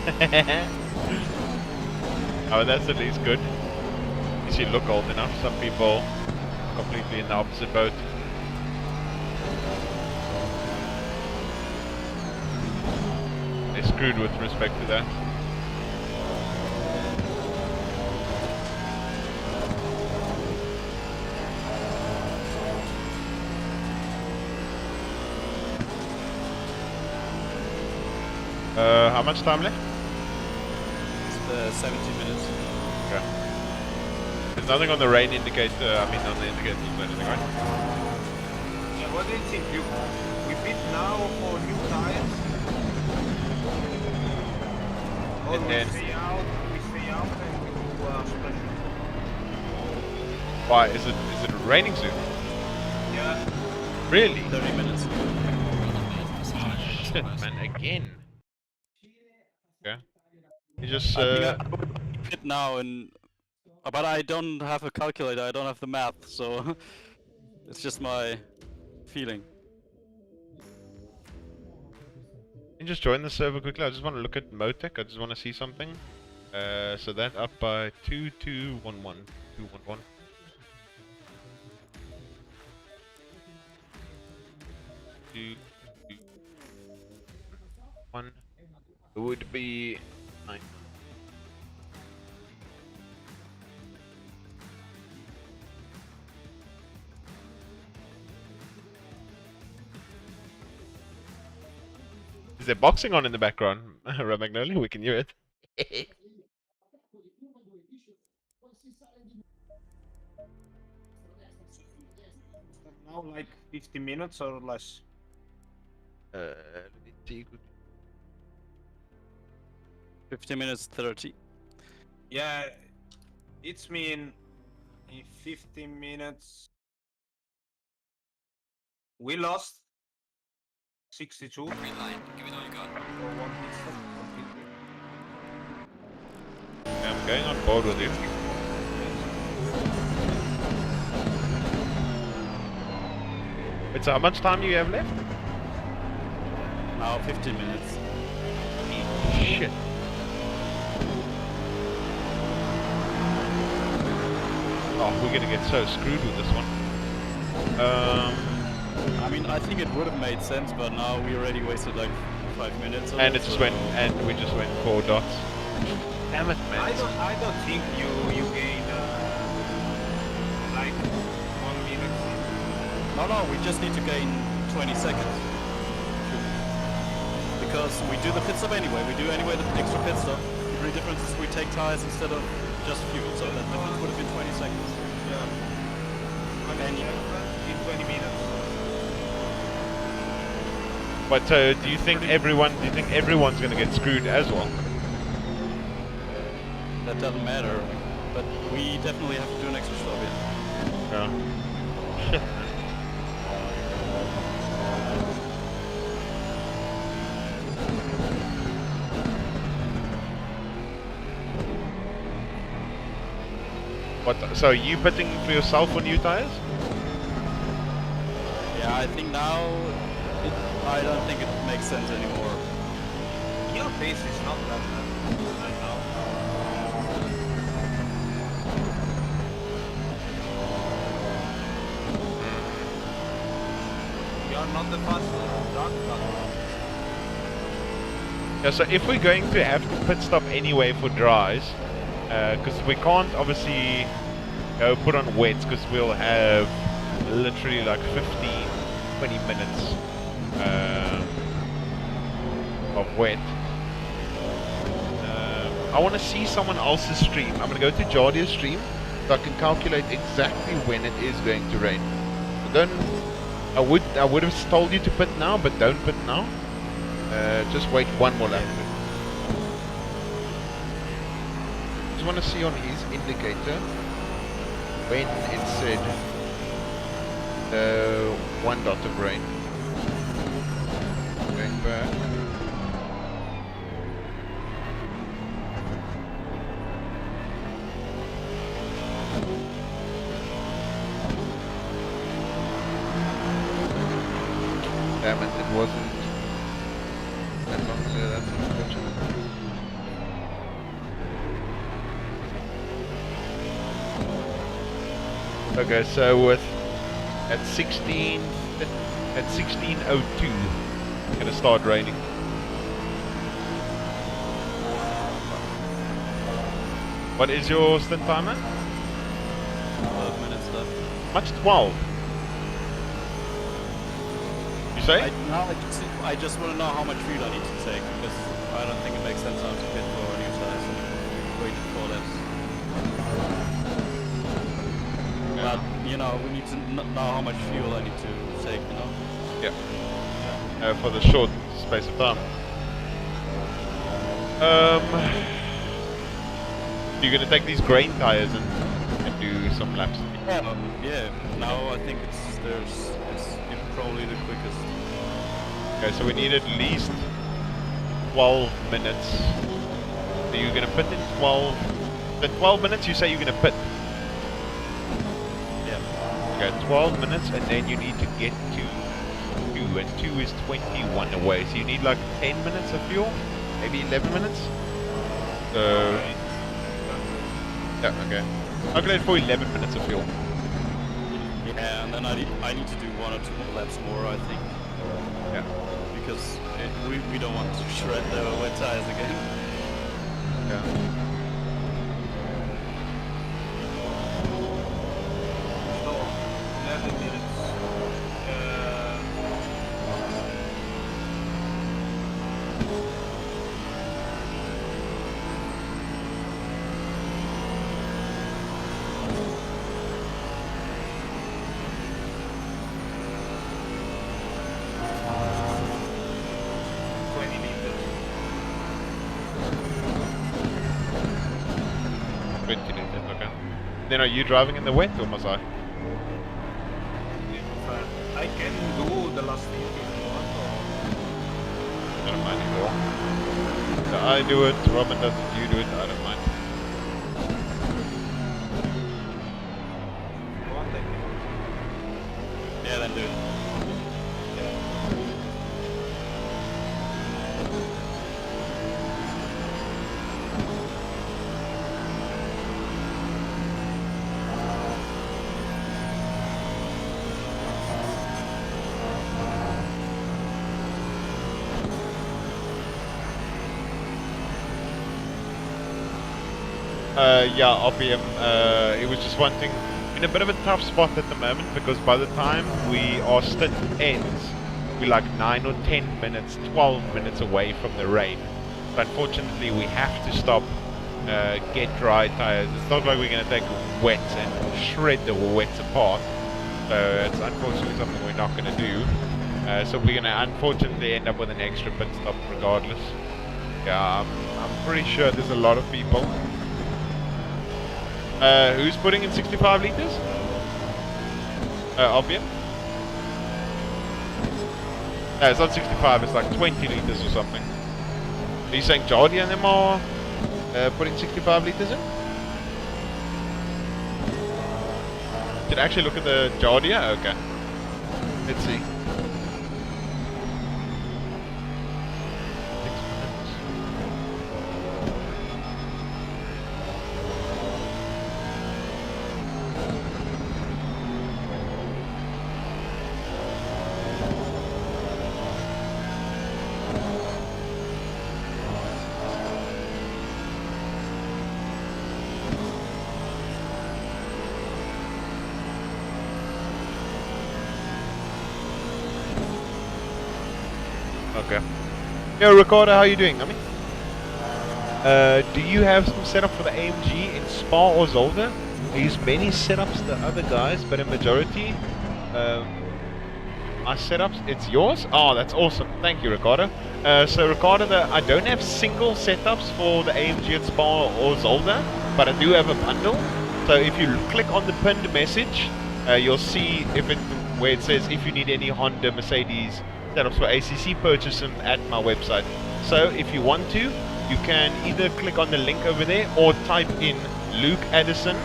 Oh, that's at least good. At least you look old enough. Some people completely in the opposite boat. They're screwed with respect to that. How much time left? It's 17 minutes. Okay. There's nothing on the rain indicator, on the indicators or anything, right? Yeah, what do you think? We pit now for new tires? Or And then- we stay out and we do special? Why? Is it raining soon? Yeah. Really? 30 minutes. Shit, man, again. Okay. You just, I think I would pit now, but I don't have a calculator. I don't have the math, so it's just my feeling. you just join the server quickly. I just want to look at Motec. I just want to see something. So that up by 2211. 211. One would be 9. Is there boxing on in the background? Magnolia, we can hear it. Now like 50 minutes or less. Let me see. 15 minutes 30. Yeah, it's mean in 15 minutes we lost 62. Green line, give it all you got. For one pit stop completely. I'm going on board with you. Wait, so how much time do you have left? Now 15 minutes. Shit. Oh, we're gonna get so screwed with this one. I mean, I think it would have made sense, but now we already wasted like 5 minutes. And it just went, and we just went 4 dots. Damn it, man. I don't think you gain like 1 minute. No, we just need to gain 20 seconds. Because we do the pit stop anyway. We do anyway the extra pit stop. The only difference is we take tires instead of just fuel, so that difference would have been 20 seconds. Yeah. And In 20 minutes. But do you think everyone's gonna get screwed as well? that doesn't matter. But we definitely have to do an extra stop, yeah. Yeah. What? So are you pitting for yourself on new tires? Yeah, I think now, I don't think it makes sense anymore. Your pace is not that bad right now. on the fast track, but Yeah, so if we're going to have to pit stop anyway for dries, because we can't obviously go put on wets, because we'll have literally like 15, 20 minutes of wet. I want to see someone else's stream. I'm going to go to Jardia's stream so I can calculate exactly when it is going to rain. I would have told you to pit now, but don't pit now. Just wait one more lap. Just want to see on his indicator when it said one dot of rain. Going back. Damn it, it wasn't. That's unfortunate. Okay, so with at 16:02, it's gonna start raining. What is your stint timer? 12 minutes left. Much 12. You say? I just want to know how much fuel I need to take, because I don't think it makes sense now to pit for new tires and wait 4 laps. But, you know, we need to know how much fuel I need to take, you know? Yeah. For the short space of time. You're gonna take these grain tires and do some laps. Yeah. Now I think it's probably the quickest. Okay, so we need at least 12 minutes. So you're gonna pit in 12. The 12 minutes you say you're gonna pit. Yeah. Okay, 12 minutes, and then you need to get to 2, and 2 is 21 away. So you need like 10 minutes of fuel, maybe 11 minutes. So yeah, okay. Calculate for 11 minutes of fuel. Yeah, and then I need to do 1 or 2 more laps more, I think. Yeah. Because we don't want to shred the wet tires again. Yeah. so 11 minutes. Then are you driving in the wet or must I? I can do the last thing if you want. I don't mind either. So I do it, Robin does it, you do it, I don't mind. Yeah, then do it. Yeah, RPM, it was just one thing, in a bit of a tough spot at the moment, because by the time our stint ends, we're like 9 or 10 minutes, 12 minutes away from the rain. So unfortunately we have to stop, get dry tires. It's not like we're going to take wets and shred the wets apart. So it's unfortunately something we're not going to do. So we're going to unfortunately end up with an extra pit stop regardless. Yeah, I'm pretty sure there's a lot of people. Who's putting in 65 liters? Albion? No, it's not 65, it's like 20 liters or something. Are you saying Jardia and them are putting 65 liters in? Did I actually look at the Jardia? Okay. Let's see. Okay. Yo, Ricardo, how you doing? I mean, do you have some setup for the AMG in Spa or Zolder? I use many setups the other guys, but in majority, my setups, it's yours? Oh, that's awesome. Thank you, Ricardo. So Ricardo, I don't have single setups for the AMG at Spa or Zolder, but I do have a bundle. So if you click on the pinned message, you'll see where it says if you need any Honda, Mercedes setups for ACC, purchase them at my website. So if you want to, you can either click on the link over there or type in Luke Addison,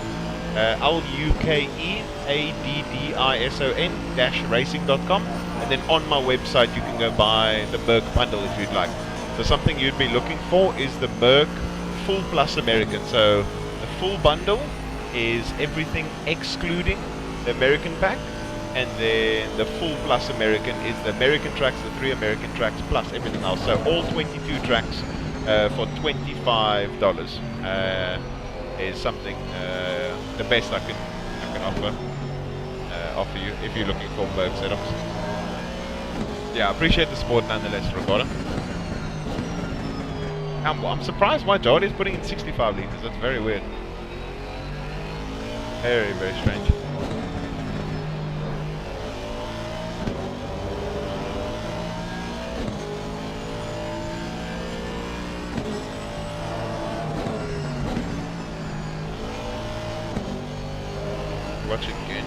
LUKEADDISON-racing.com, and then on my website you can go buy the Merc bundle if you'd like. So something you'd be looking for is the Merc Full Plus American. So the full bundle is everything excluding the American pack, and then the Full Plus American is the American tracks, the 3 American tracks, plus everything else. So all 22 tracks for $25 is something the best I can offer you if you're looking for Merc setups. Yeah, I appreciate the support nonetheless, Ricardo. I'm surprised why Jordy is putting in 65 liters. That's very weird. Very, very strange. Watch it again.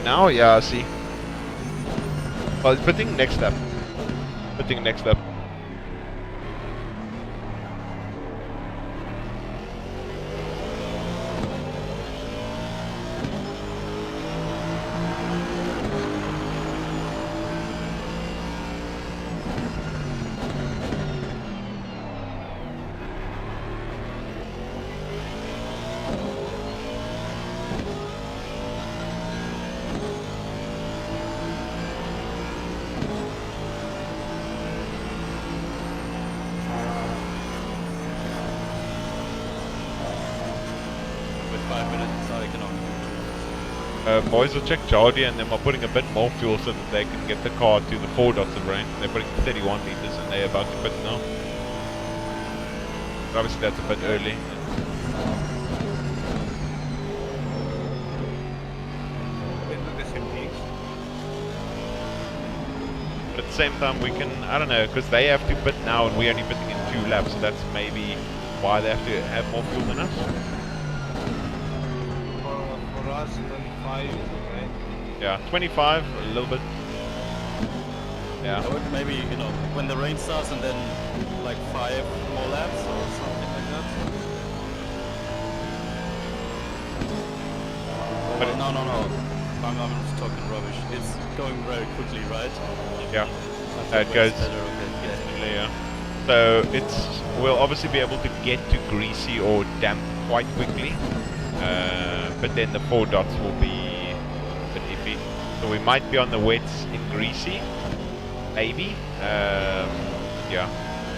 Now, yeah, I see. Well, putting next up. Putting next up. Boys will check Jardy, and then we're putting a bit more fuel so that they can get the car to the 4 dots of range. They're putting 31 liters and they're about to pit now. But obviously that's a bit early. But at the same time we can, I don't know, because they have to pit now and we're only pitting in 2 laps, so that's maybe why they have to have more fuel than us. For us, 25 is okay. Yeah, 25, a little bit. Yeah. Maybe, you know, when the rain starts and then like 5 more laps or something like that. But no. I'm just talking rubbish. It's going very quickly, right? Yeah. It goes. Okay. Yeah. So we'll obviously be able to get to greasy or damp quite quickly. But then the 4 dots will be a bit iffy. So we might be on the wets in greasy, maybe. Yeah.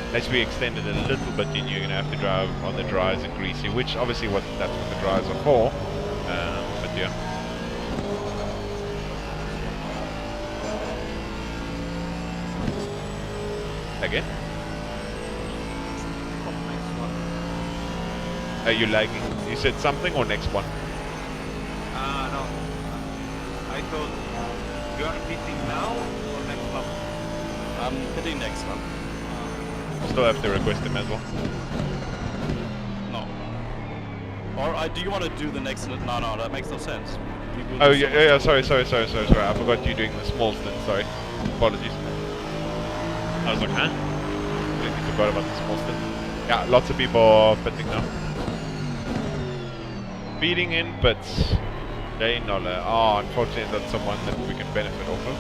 Unless we extend it a little bit, then you're going to have to drive on the dries in greasy, which obviously that's what the dries are for. But yeah. Again? Are you lagging? You said something or next one? No. I told you are pitting now or next lap? I'm pitting next one. Still have to request him as well. No. Or do you want to do the next? No, that makes no sense. Oh yeah, sorry. I forgot you doing the small stint. Sorry, apologies. I was like, huh? Completely forgot about the small stint. Yeah, lots of people are pitting now. Feeding in pits. Jay Noller. Oh, unfortunately that's someone that we can benefit off of.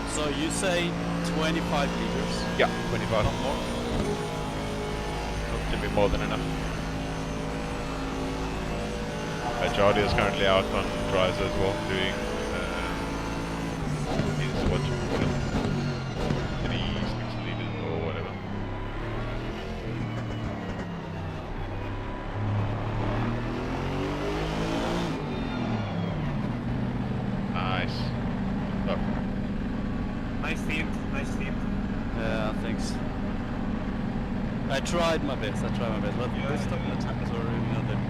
So you say 25 liters? Yeah, 25. Not more? Should be more than enough. Jardy is currently out on dries as well, doing what you call it, 36 liters or whatever. Nice. Look. Nice team, nice team. Yeah, thanks. I tried my best, but this stuff in the tires were really not there.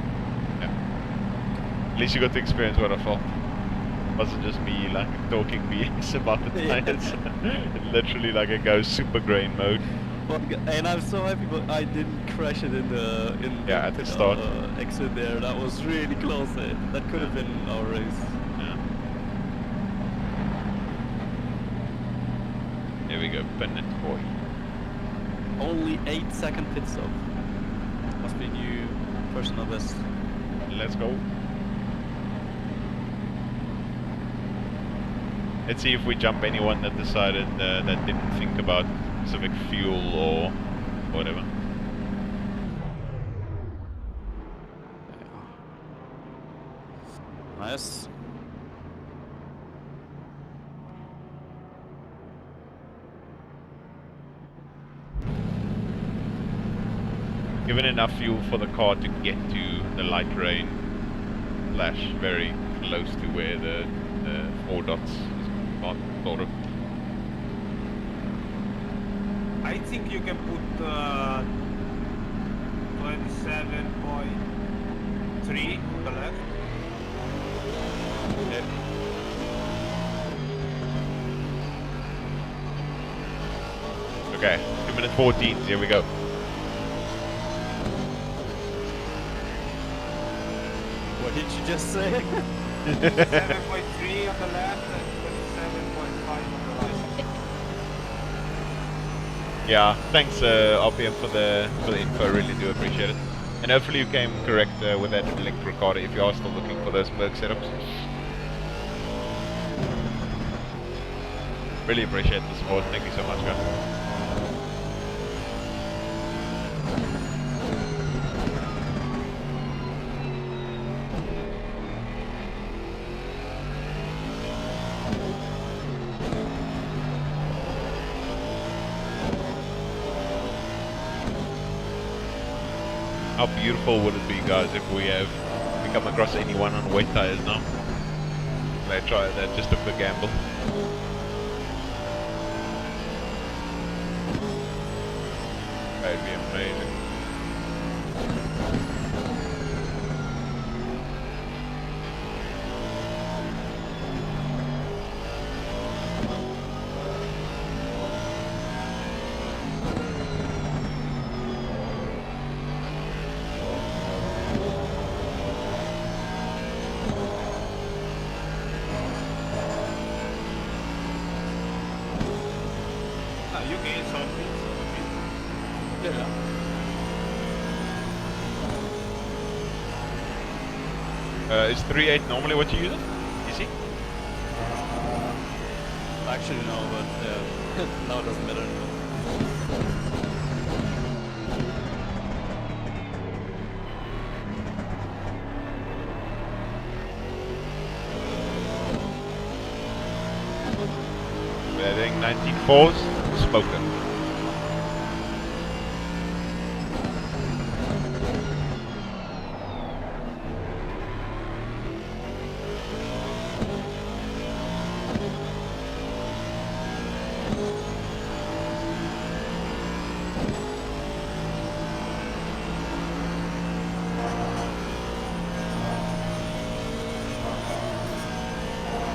At least you got to experience what I felt. It wasn't just me like talking BS about the tires. It literally like it goes super grain mode. And I'm so happy, but I didn't crash it in the at the start. exit there. That was really close. That could have been our race. Yeah. Here we go, Bennett boy. Only 8-second pit stop. Must be new personal best. Let's go. Let's see if we jump anyone that decided that didn't think about specific fuel or whatever. Nice. Given enough fuel for the car to get to the light rain slash very close to where the 4 dots is sort of. I think you can put 27.3 on the left. Yeah. Okay, 2 minutes 14, here we go. What did you just say? 7.3 on the left and 27.5 on the right. Yeah, thanks RPM for the info, I really do appreciate it. And hopefully you came correct with that electric car if you are still looking for those Merc setups. Really appreciate the support, thank you so much guys. How beautiful would it be, guys, if we come across anyone on wet tires now? They try that, just took the gamble. That'd be amazing. You gain something. Yeah. Is 3.8 normally what you use it? Easy? Actually, no, but now it doesn't matter anymore. We're doing 19.4s, smoker.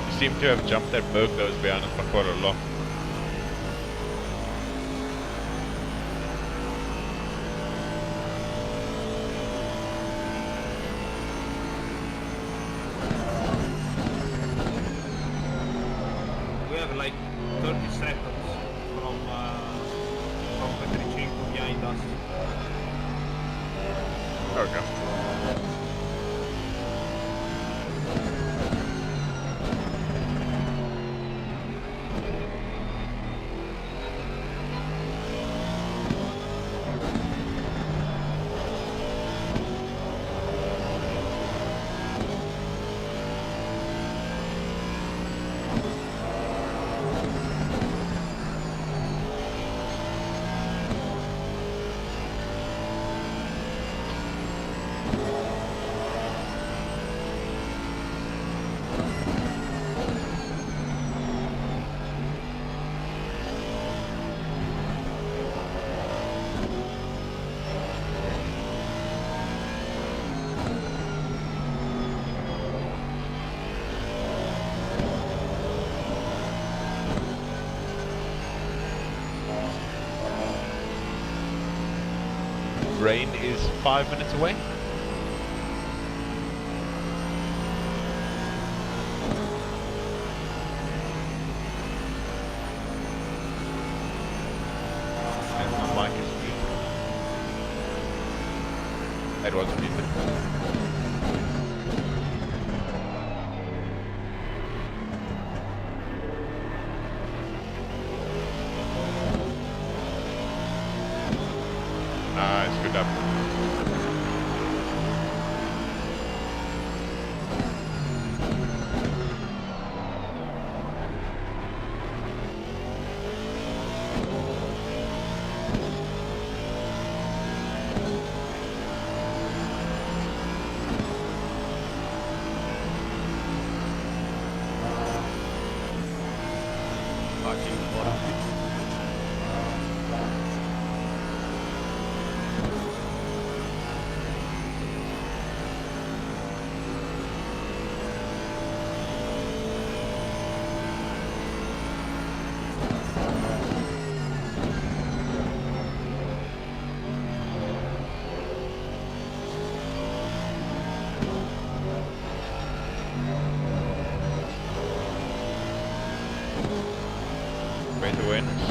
You seem to have jumped that berg that was behind us by quite a lot. We have like 30 seconds from Petricinco behind us. Okay. Rain is 5 minutes away. And my mic is muted. It wasn't muted. Nice, good up. Great awareness.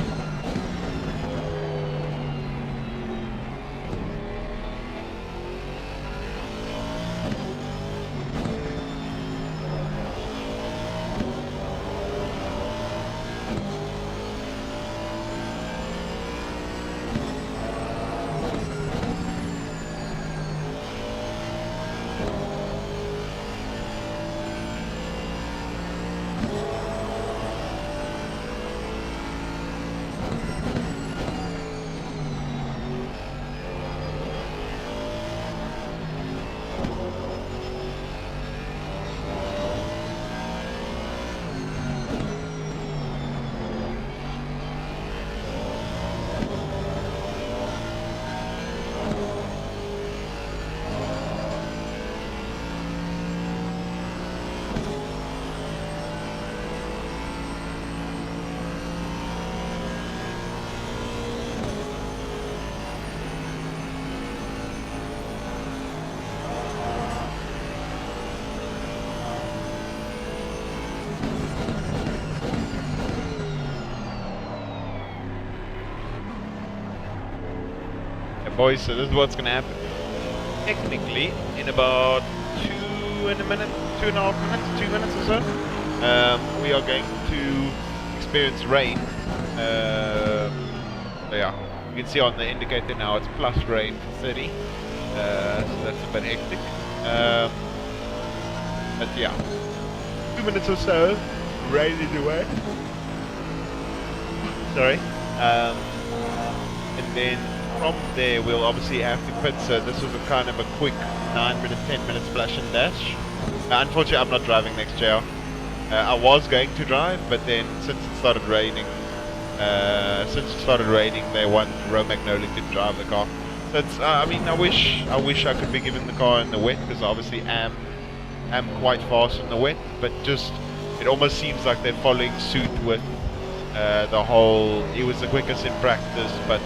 boys, so this is what's going to happen. Technically, in about 2 minutes, 2.5 minutes, 2 minutes or so, we are going to experience rain. So yeah, you can see on the indicator now it's plus rain for 30. So that's a bit hectic. But yeah, 2 minutes or so, rain is away. Sorry. And then from there we'll obviously have to pit, so this was a kind of a quick 9-minute, 10-minute splash and dash. Unfortunately I'm not driving next year. I was going to drive, but then since it started raining, they want Romagnolia to drive the car. So it's, I mean, I wish I could be given the car in the wet, because obviously am quite fast in the wet, but just it almost seems like they're following suit with the whole. He was the quickest in practice, but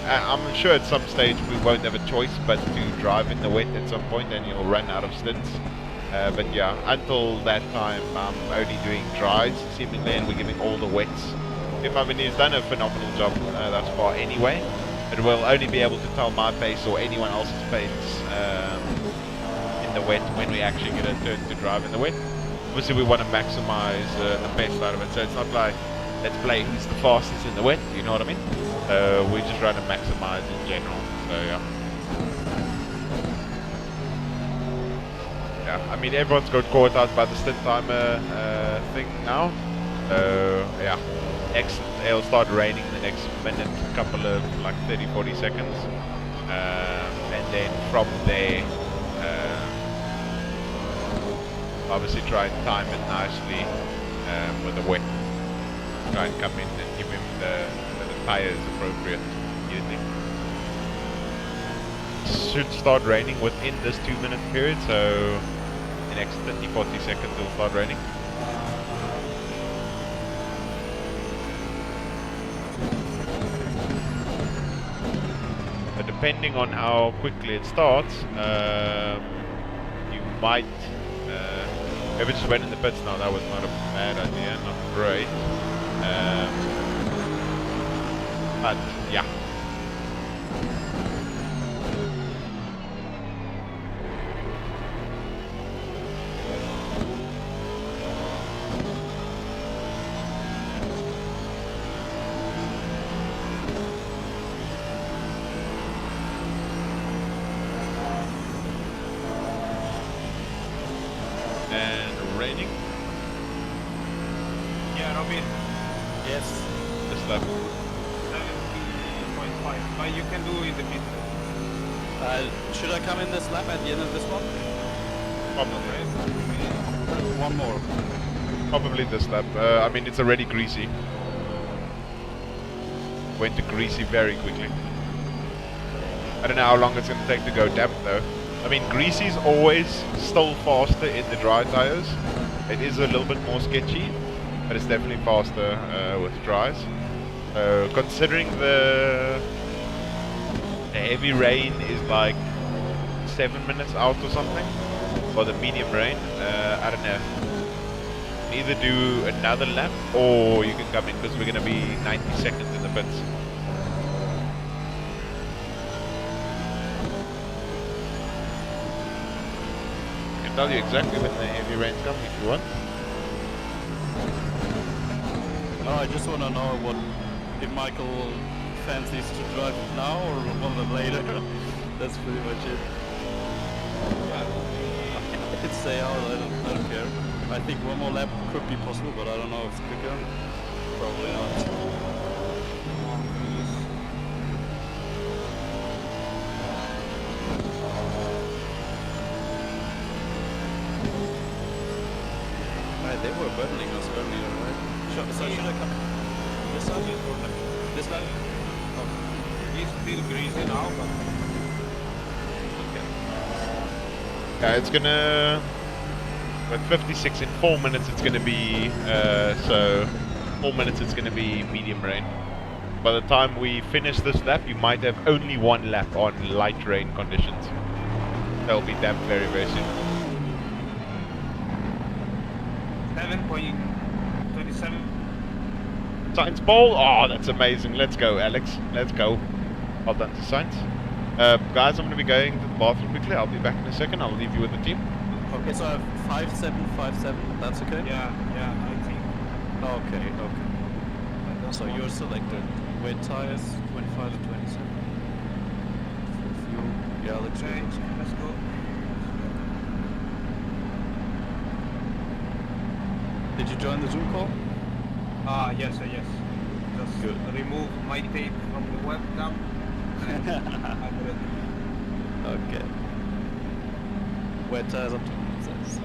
I'm sure at some stage we won't have a choice but to drive in the wet at some point, and you'll run out of stints. But yeah, until that time, I'm only doing dries, seemingly, and we're giving all the wets. I mean, he's done a phenomenal job thus far anyway, but we'll only be able to tell my pace or anyone else's pace in the wet when we actually get a turn to drive in the wet. Obviously, we want to maximize the best out of it, so it's not like, let's play who's the fastest in the wet, you know what I mean? We're just trying to maximize in general, so yeah. Yeah, I mean, everyone's got caught out by the stint timer thing now. So yeah, it'll start raining in the next minute, a couple of like 30-40 seconds, and then from there, obviously try and time it nicely with the wet. Try and come in and give him the tires appropriate using. Should start raining within this 2-minute period, so the next 30-40 seconds it'll start raining. But depending on how quickly it starts, you might maybe just went in the pits now. That was not a bad idea, not great. But yeah. And raining. Yeah, Robin. Yes. This lap. 70.5. But you can do in the mid. Should I come in this lap at the end of this one? Probably. One more. Probably this lap. I mean, it's already greasy. Went to greasy very quickly. I don't know how long it's going to take to go damp though. I mean, greasy's always still faster in the dry tires. It is a little bit more sketchy, but it's definitely faster with dries. Considering the heavy rain is like 7 minutes out or something, or the medium rain, I don't know. Either do another lap or you can come in, because we're going to be 90 seconds in the pits. I can tell you exactly when the heavy rain's coming if you want. Oh, I just want to know what if Michael fancies to drive now or one of them later. That's pretty much it. I could stay out, I don't care. I think one more lap could be possible, but I don't know if it's quicker. Probably not. Right, they were battling us earlier, right? So should I come this side or this side? Oh. He's still greasy now, but Okay. Yeah, it's gonna. At 56 in 4 minutes, it's gonna be. So 4 minutes, it's gonna be medium rain. By the time we finish this lap, you might have only one lap on light rain conditions. They'll be damp very, very soon. 7.27. Science ball. Oh, that's amazing. Let's go, Alex. Let's go. Well done to Sainz. Guys, I'm going to be going to the bathroom quickly. I'll be back in a second. I'll leave you with the team. Okay, so I have 5.757. That's okay. Yeah, I think. Okay, okay. I don't So want- you're selected. Wet tires, 25 and 27. Full fuel. Yeah, looks Okay, good. let's go. Did you join the Zoom call? Yes. Just Good. remove my tape from the webcam. And I'm ready. Okay. Wet tires up to says.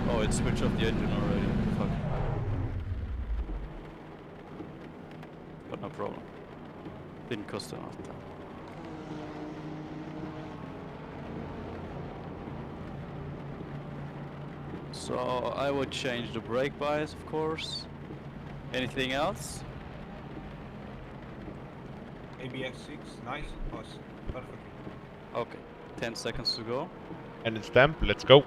Oh, it switched off the engine already. Fuck. But no problem. Didn't cost enough time. So I would change the brake bias, of course. Anything else? ABS 6, nice. Awesome. Perfect. Okay. 10 seconds to go. And it's stamp. Let's go.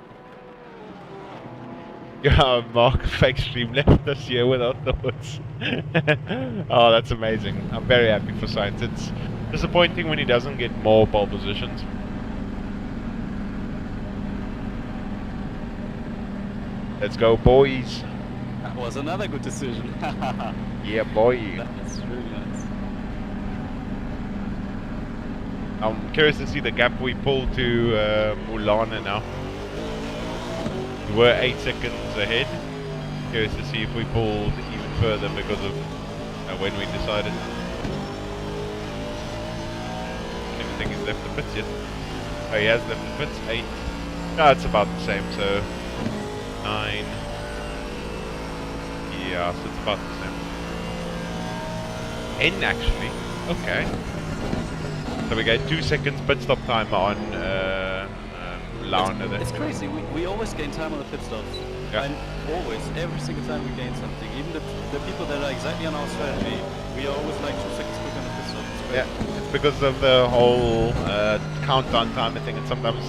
Yeah, Mark fake stream left us here without thoughts. Oh, that's amazing. I'm very happy for Sainz. It's disappointing when he doesn't get more pole positions. Let's go, boys. That was another good decision. Yeah, boy. That's really nice. I'm curious to see the gap we pulled to Mulana now. We were 8 seconds ahead. Curious to see if we pulled even further because of when we decided. I don't even think he's left the pits yet. Oh, he has left the pits. 8. No, it's about the same, so 9. Yeah, so it's about the same. N actually. Okay. So we get 2 seconds pit stop time on Launa there. It's crazy. We always gain time on the pit stops. Yeah. And always, every single time we gain something. Even the people that are exactly on our strategy, we are always like 2 seconds quicker on the pit stop. It's crazy. Yeah, it's because of the whole countdown timer thing, and sometimes,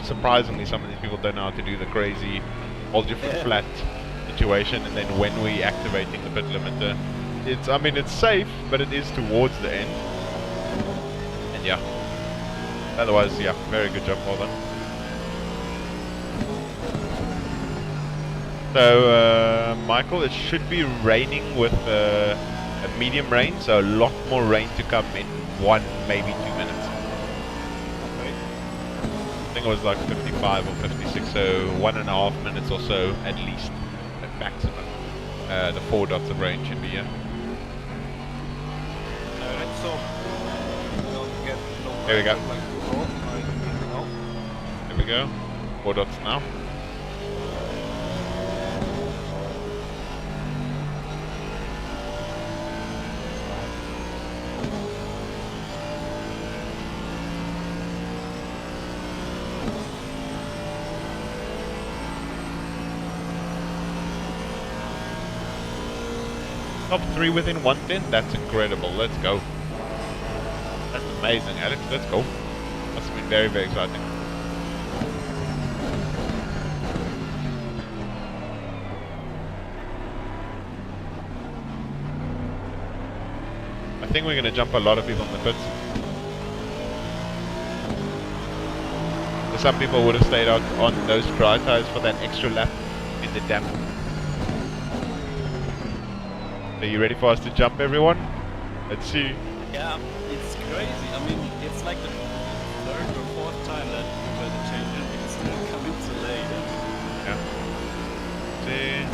surprisingly, some of these people don't know how to do the crazy hold your foot Yeah. flat situation, and then when we activating the pit limiter, I mean, it's safe, but it is towards the end. And yeah, otherwise, yeah, very good job, well done. So, Michael, it should be raining with a medium rain, so a lot more rain to come in 1, maybe 2 minutes. Okay. I think it was like 55 or 56, so 1.5 minutes or so at least, at maximum. The 4 dots of rain should be here. Let's hope we don't get no Here we go. rain like before. I don't know. There we go. 4 dots now. Top 3 within 110? That's incredible. Let's go. That's amazing, Alex. Let's go. Must have been very, very exciting. I think we're going to jump a lot of people in the pits. Some people would have stayed out on those dry tires for that extra lap in the damp. Are you ready for us to jump, everyone? Let's see. Yeah, it's crazy. I mean, it's like the 3rd or 4th time that we're the champion because they're coming too late. Yeah. See.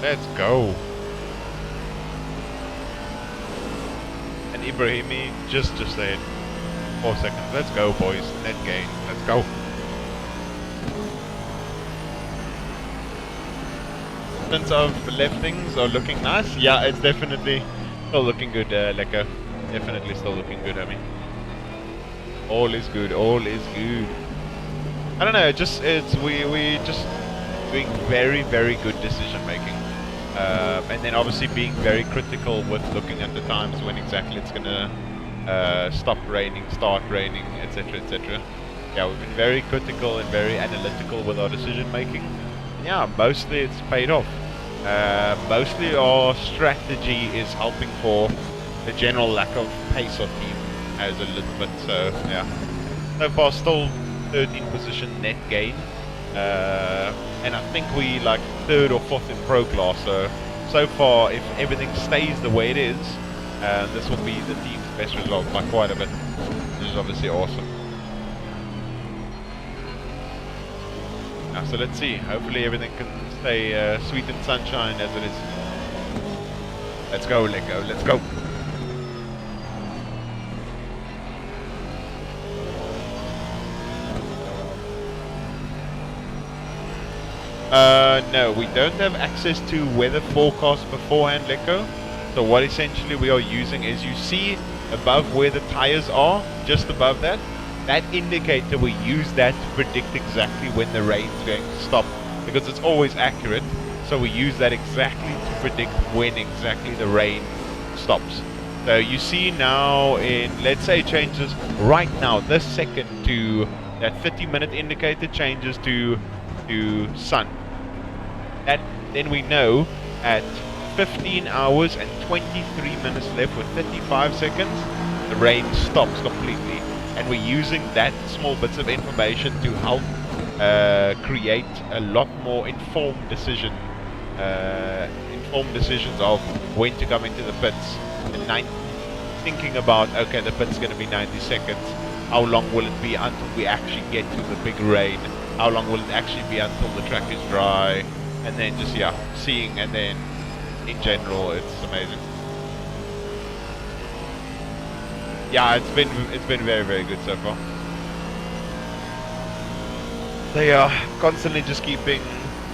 Let's go. And Ibrahimi just stayed 4 seconds. Let's go, boys. Net gain. Let's go. Of leftings are looking nice. Yeah, it's definitely still looking good, Lecker. Definitely still looking good, I mean. All is good, all is good. I don't know, we just doing very, very good decision making. And then obviously being very critical with looking at the times when exactly it's gonna stop raining, start raining, etc., etc. Yeah, we've been very critical and very analytical with our decision making. Yeah, mostly it's paid off. Mostly our strategy is helping for the general lack of pace our team has a little bit. So yeah, so far still 13th position net gain, and I think we like 3rd or 4th in pro class. So far, if everything stays the way it is, this will be the team's best result by quite a bit, which is obviously awesome. Now, so let's see. Hopefully everything can stay sweet and sunshine as it is. Let's go, Lego. Let's go. No, we don't have access to weather forecasts beforehand, Leko. So what essentially we are using is, you see above where the tires are, just above that, that indicator, we use that to predict exactly when the rain's going to stop, because it's always accurate. So we use that exactly to predict when exactly the rain stops. So you see now in, let's say it changes right now, this second, to that 30-minute indicator changes to sun. That then we know at 15 hours and 23 minutes left with 35 seconds, the rain stops completely. And we're using that small bits of information to help create a lot more informed decisions of when to come into the pits. And thinking about, okay, the pit's going to be 90 seconds. How long will it be until we actually get to the big rain? How long will it actually be until the track is dry? And then just, yeah, seeing, and then in general, it's amazing. Yeah, it's been very, very good so far. They are constantly just keeping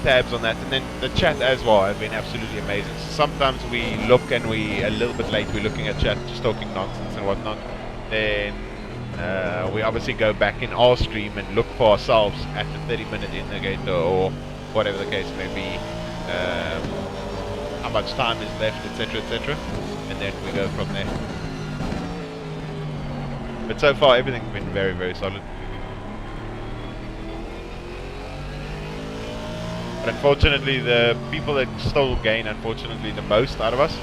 tabs on that, and then the chat as well has been absolutely amazing. So sometimes we look and we a little bit late, we're looking at chat, just talking nonsense and whatnot. Then we obviously go back in our stream and look for ourselves at the 30-minute indicator or whatever the case may be, how much time is left, etc., etc., and then we go from there. But so far everything's been very, very solid. But unfortunately, the people that still gain, unfortunately, the most out of us.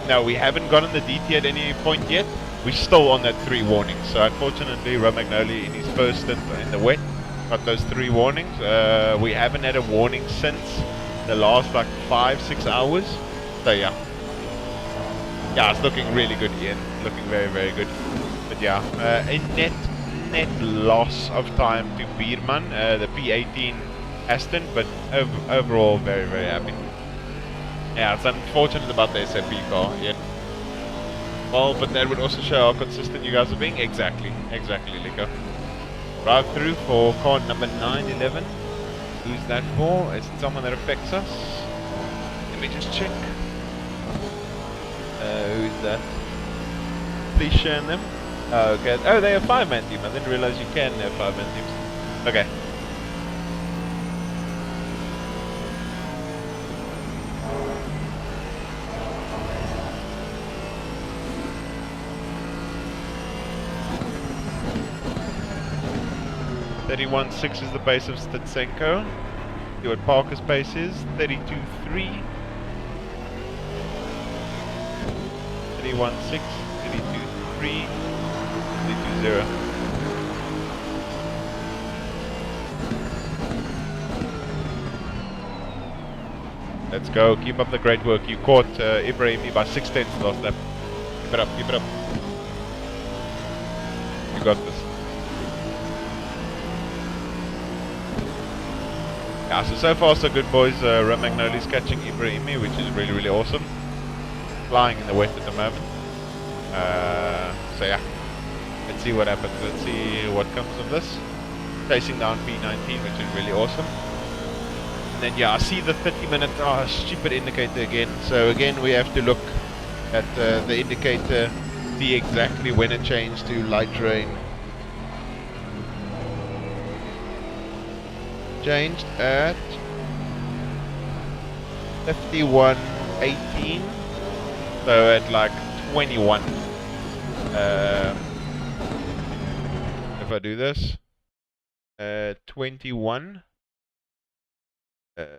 No, we haven't gotten the DT at any point yet. We're still on that 3 warnings. So unfortunately, Romagnoli in his first stint in the wet got those 3 warnings. We haven't had a warning since the last like 5-6 hours. So yeah. Yeah, it's looking really good, Ian. Looking very, very good. But yeah, a net loss of time to Bierman, the P18 Aston, but overall very, very happy. Yeah, it's unfortunate about the SAP car, yeah. Well, but that would also show how consistent you guys are being. Exactly, Lico. Drive through for car number 911. Who's that for? Is it someone that affects us? Let me just check. Who's that? Please share them. Oh, okay. Oh, they have 5-man team. I didn't realize you can have 5-man teams. Okay. .31.6 is the pace of Stutsenko. See what Parker's pace is. 32.3. 31.6, 32.3, 32.0. Let's go. Keep up the great work. You caught Ibrahimi by 6/10 last lap. Keep it up. Keep it up. You got this. Yeah, so far so good, boys. Romagnoli's catching Ibrahimi, which is really, really awesome. Flying in the wet at the moment. So yeah, let's see what happens. Let's see what comes of this. Chasing down P19, which is really awesome. And then yeah, I see the 30-minute stupid indicator again. So again, we have to look at the indicator, see exactly when it changed to light rain. Changed at 51.18. So at like 21. If I do this, 21. Let's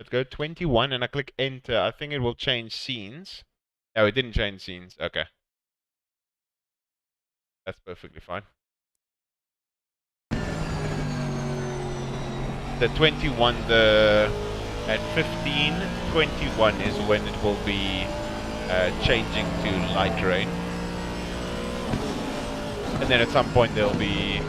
go 21 and I click enter. I think it will change scenes. No, it didn't change scenes. Okay. That's perfectly fine. The 21, at 15:21 is when it will be changing to light rain. And then at some point there'll be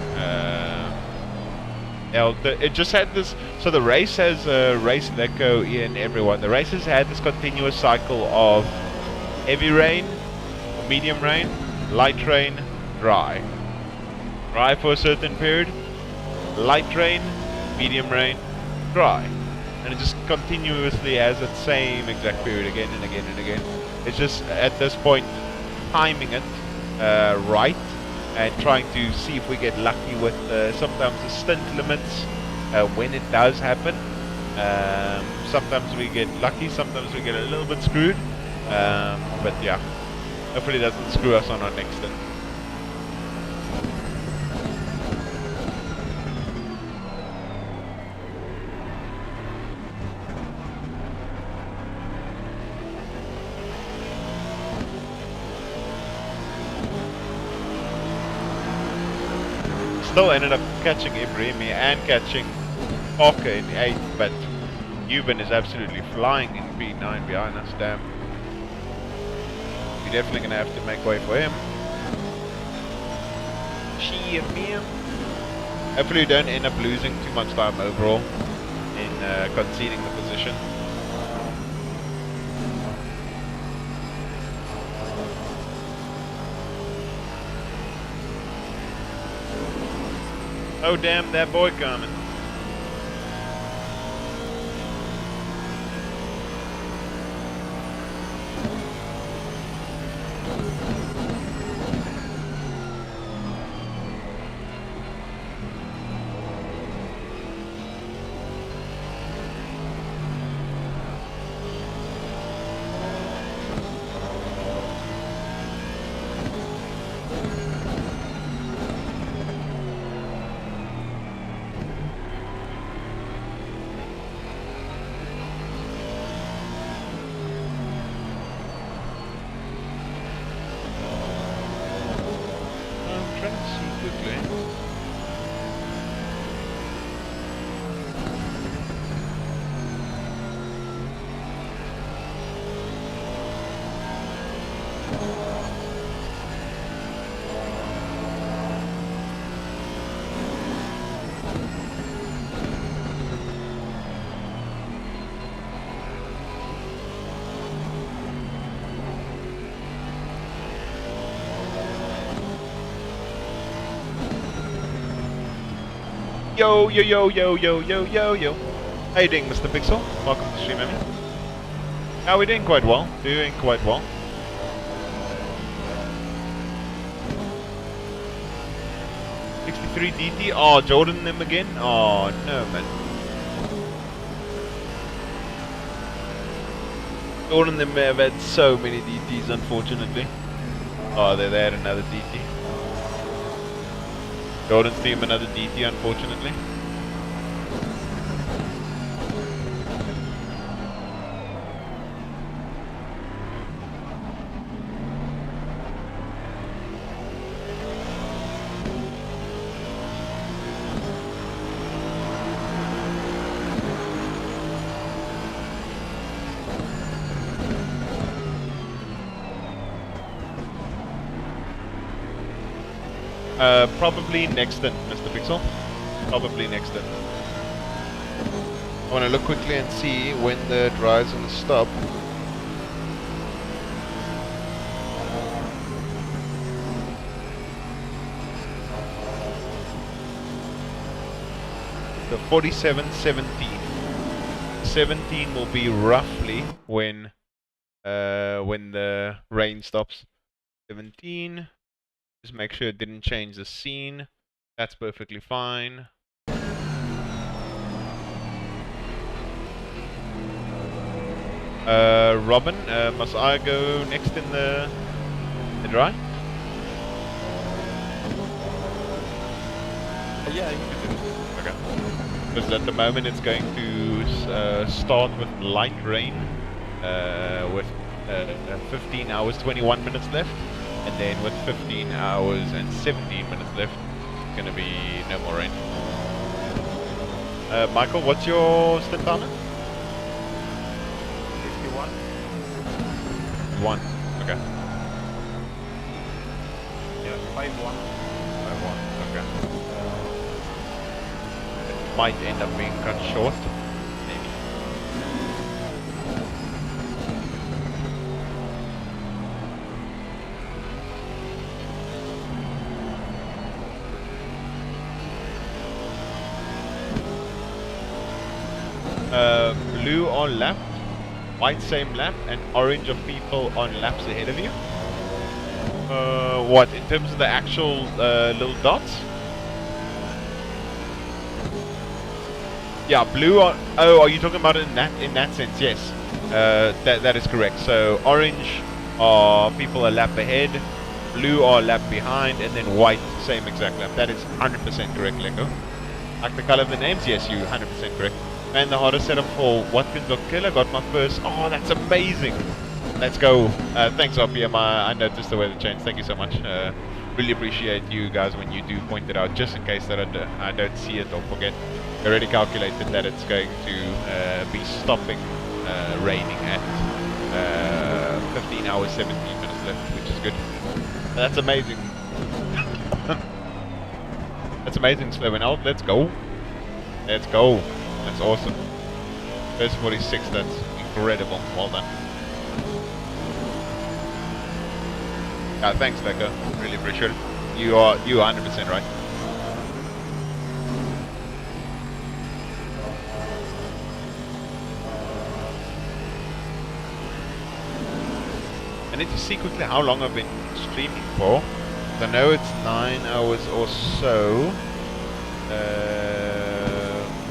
it just had this, so the race has race deco in everyone. The race has had this continuous cycle of heavy rain, medium rain, light rain, dry. Dry for a certain period, light rain, medium rain, dry. And it just continuously has that same exact period again and again and again. It's just at this point timing it right and trying to see if we get lucky with sometimes the stint limits when it does happen. Sometimes we get lucky, sometimes we get a little bit screwed. But yeah, hopefully it doesn't screw us on our next stint. Still ended up catching Ibrahimi and catching Parker in 8th, but Euban is absolutely flying in P9 behind us, damn. We're definitely going to have to make way for him. Hopefully we don't end up losing too much time overall in conceding the position. Oh damn, that boy coming. Yo, yo, yo, yo, yo, yo, yo, yo. How you doing, Mr. Pixel? Welcome to stream, Emmy. How are we doing? Quite well. Doing quite well. '63 DT. Oh, Jordan them again? Oh, no, man. Jordan them have had so many DTs, unfortunately. Oh, they had another DT. Jordan's team another DT, unfortunately. Probably next then, Mr. Pixel. Probably next then. I want to look quickly and see when the drive's going to stop. The 47:17. 17 will be roughly when the rain stops. 17. Just make sure it didn't change the scene. That's perfectly fine. Robin, must I go next in the dry? Yeah, you can do it. Okay. Because at the moment it's going to start with light rain, with 15 hours 21 minutes left, and then with 15 hours and 17 minutes left, it's going to be no more rain. Michael, what's your stint timer? 51. 1. Okay. Yeah, 5-1. 1. Okay. It might end up being cut short. Maybe. Blue on lap, white same lap, and orange of people on laps ahead of you. What, in terms of the actual little dots? Yeah, blue on. Oh, are you talking about it in that sense? Yes, that is correct. So orange are people a lap ahead, blue are a lap behind, and then white same exact lap. That is 100% correct, Leko. Like the color of the names, yes, you 100% correct. And the hardest setup for Watkins or Killer got my first. Oh, that's amazing. Let's go. Thanks, RPM. I noticed the weather change. Thank you so much. Really appreciate you guys when you do point it out, just in case that I don't see it or forget. I already calculated that it's going to be stopping raining at 15 hours 17 minutes left, which is good. That's amazing. That's amazing, Slowen out. Let's go. Let's go. That's awesome. First 46, that's incredible. Well done. Yeah, thanks, Becca. Really appreciate it. You are 100% right. I need to see quickly how long I've been streaming for. I know it's 9 hours or so.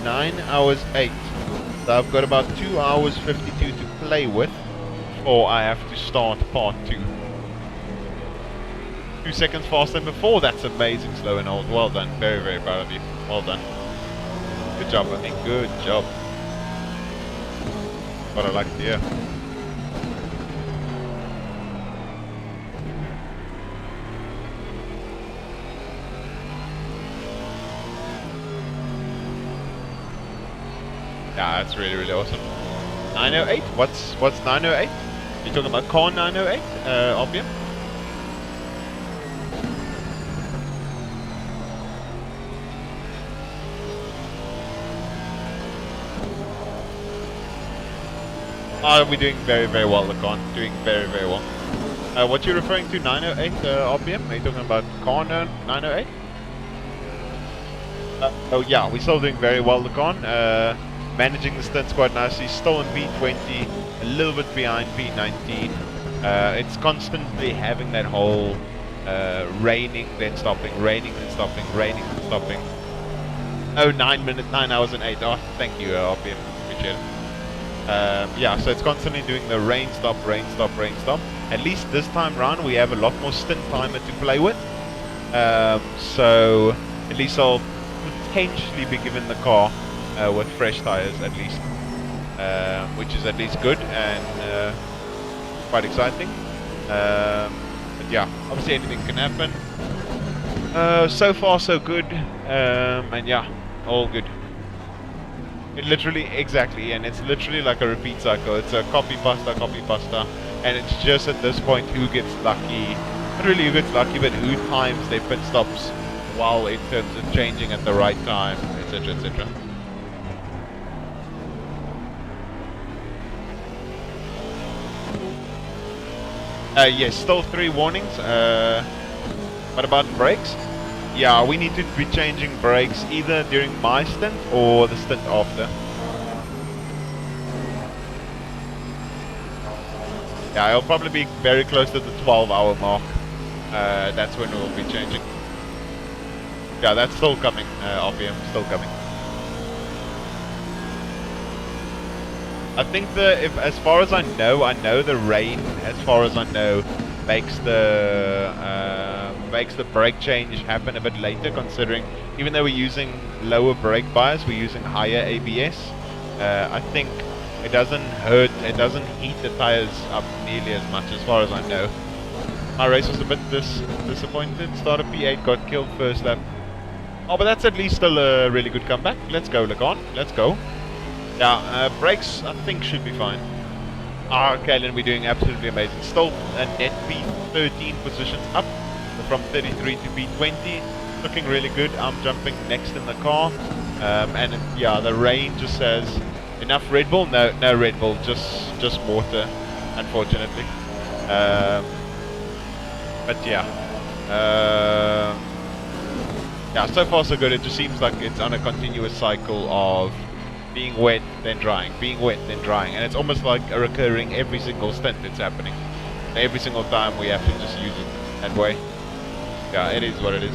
9 hours 8. So I've got about 2 hours 52 to play with before I have to start part 2. 2 seconds faster than before. That's amazing, Slow and Old. Well done. Very, very proud of you. Well done. Good job, I mean, good job. What I like to hear. Yeah, that's really, really awesome. 908? What's 908? You talking about car 908? RPM? We're doing very, very well, Lacan. Doing very, very well. What you're referring to, 908 RPM? Are you talking about car 908? Oh yeah, we're still doing very well, Lacan. Managing the stunts quite nicely, still in P20, a little bit behind P19. It's constantly having that whole raining, then stopping, raining, then stopping, raining, then stopping. Oh, 9 hours and 8. Oh, thank you, RPM. Appreciate it. Yeah, so it's constantly doing the rain, stop, rain, stop, rain, stop. At least this time round, we have a lot more stint timer to play with. So at least I'll potentially be given the car with fresh tires at least, which is at least good and quite exciting. But yeah, obviously anything can happen. So far so good, and yeah, all good. It literally, exactly, and it's literally like a repeat cycle. It's a copy pasta, and it's just at this point who gets lucky. Not really who gets lucky, but who times their pit stops well in terms of changing at the right time, etc, etc. Yes, still 3 warnings. What about brakes? Yeah, we need to be changing brakes either during my stint or the stint after. Yeah, it'll probably be very close to the 12-hour mark. That's when we'll be changing. Yeah, that's still coming, RPM, still coming. I think as far as I know the rain, as far as I know, makes the brake change happen a bit later. Considering even though we're using lower brake bias, we're using higher ABS. I think it doesn't heat the tires up nearly as much, as far as I know. My race was a bit disappointed. Started P8, got killed first lap. Oh, but that's at least still a really good comeback. Let's go, Lacan. Let's go. Yeah, brakes I think should be fine. Kalen, we're doing absolutely amazing. Still a net P13 positions up from 33 to P20. Looking really good. I'm jumping next in the car. And yeah, the rain just says enough Red Bull. No Red Bull, just water, unfortunately. But yeah. Yeah, so far so good. It just seems like it's on a continuous cycle of being wet, then drying, being wet, then drying. And it's almost like a recurring every single stint it's happening. Every single time we have to just use it that way. Yeah, it is what it is.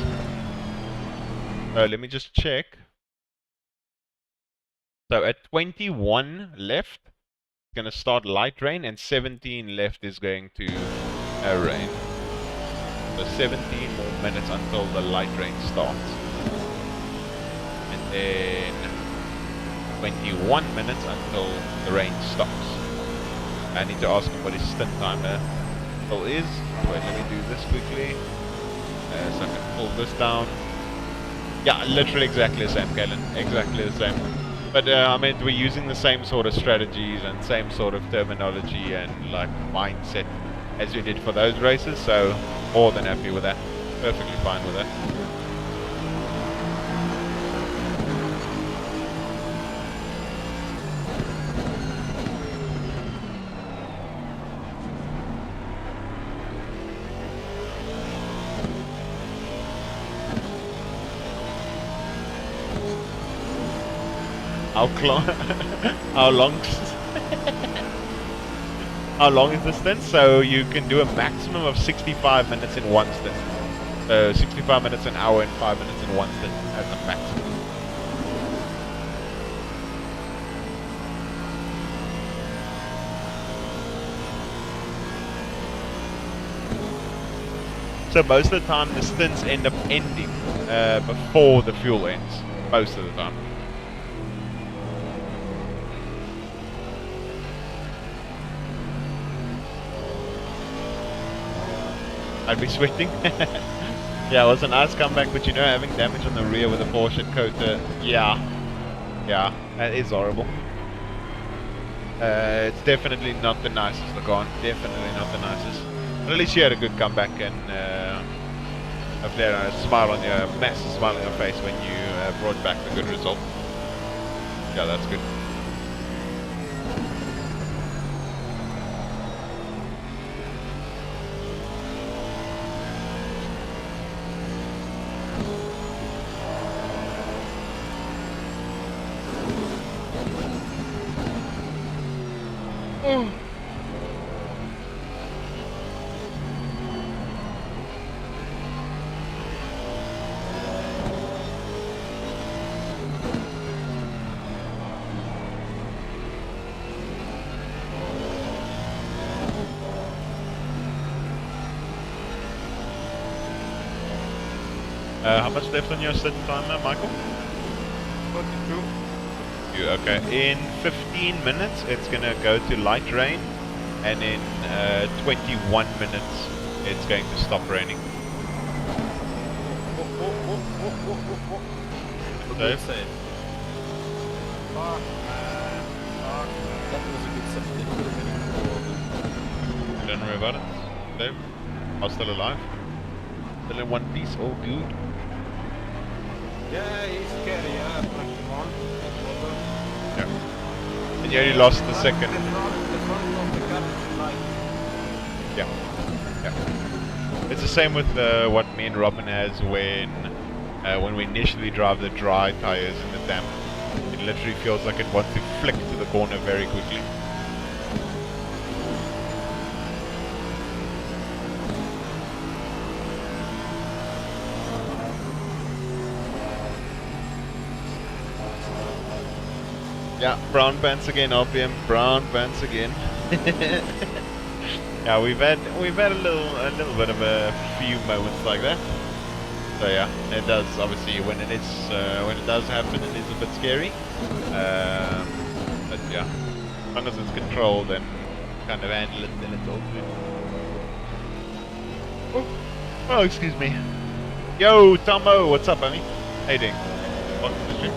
Let me just check. So at 21 left, it's going to start light rain, and 17 left is going to rain. So 17 more minutes until the light rain starts. And then 21 minutes until the rain stops. I need to ask him what his stint timer still is. Wait, let me do this quickly. So I can pull this down. Yeah, literally exactly the same, Kalen. Exactly the same. But I mean, we're using the same sort of strategies and same sort of terminology and like mindset as we did for those races. So more than happy with that. Perfectly fine with that. How long is the stint? So you can do a maximum of 65 minutes in one stint. So 65 minutes an hour and 5 minutes in one stint as a maximum. So most of the time the stints end up ending before the fuel ends. Most of the time. I'd be sweating. Yeah, it was a nice comeback, but you know, having damage on the rear with a Porsche coater, yeah, that is horrible. It's definitely not the nicest, Lacan. Definitely not the nicest. But at least you had a good comeback, and hopefully a smile on your massive smile on your face when you brought back the good result. Yeah, that's good. How much left on your stint timer, Michael? 42. Okay. In 15 minutes, it's gonna go to light rain, and in 21 minutes, it's going to stop raining. Good save. Fuck, man. Fuck. That was a good save. It could have been. Don't worry about it. Dave, I'm still alive. Still in one piece. All good. Yeah, he's scary, yeah, like him on. Yeah. And you only lost the second. The front of the car is light. Yeah. Yeah. It's the same with what me and Robin has when we initially drive the dry tires in the damp. It literally feels like it wants to flick to the corner very quickly. Yeah, brown pants again, RPM. Brown pants again. Yeah, we've had a little bit of a few moments like that. So yeah, it does obviously when it does happen, it is a bit scary. But yeah, as long as it's controlled and kind of handle it, then it's all good. Oh, excuse me. Yo, Tomo, what's up, homie? How you doing? Welcome to the stream.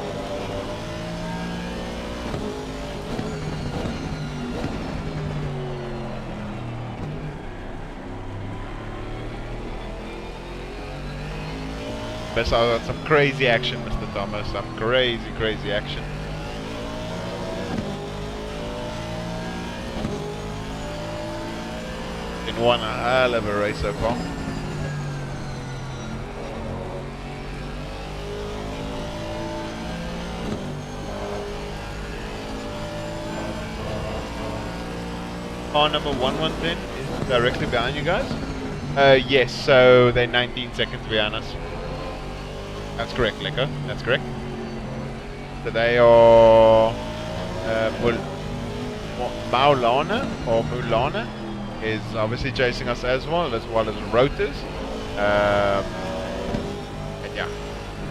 Best out some crazy action, Mr. Thomas. Some crazy action. Been one hell of a race so far. Car number 110 is directly behind you guys? Yes, so they're 19 seconds behind us. That's correct, Leko. That's correct. So they are Maulana or Mulana is obviously chasing us as well as Rotors. And yeah,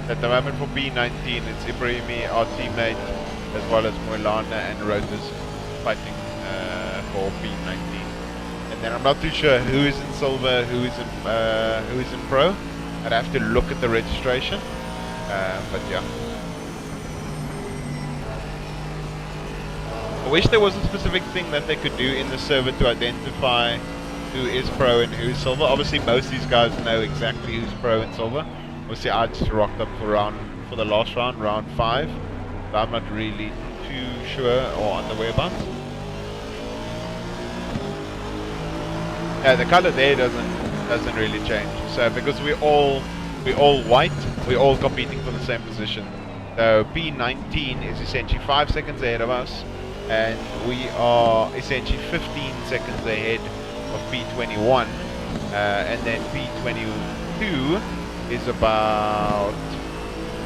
at the moment for B19 it's Ibrahimi, our teammate, as well as Mulana and Rotors fighting for B19. And then I'm not too sure who is in silver, who is in pro. I'd have to look at the registration, but yeah. I wish there was a specific thing that they could do in the server to identify who is pro and who is silver. Obviously, most of these guys know exactly who's pro and silver. Obviously, I just rocked up for the last round, round 5. So I'm not really too sure or on the whereabouts. Yeah, the color there doesn't really change. So because we're all white, we're all competing for the same position. So P19 is essentially 5 seconds ahead of us, and we are essentially 15 seconds ahead of P21, and then P22 is about,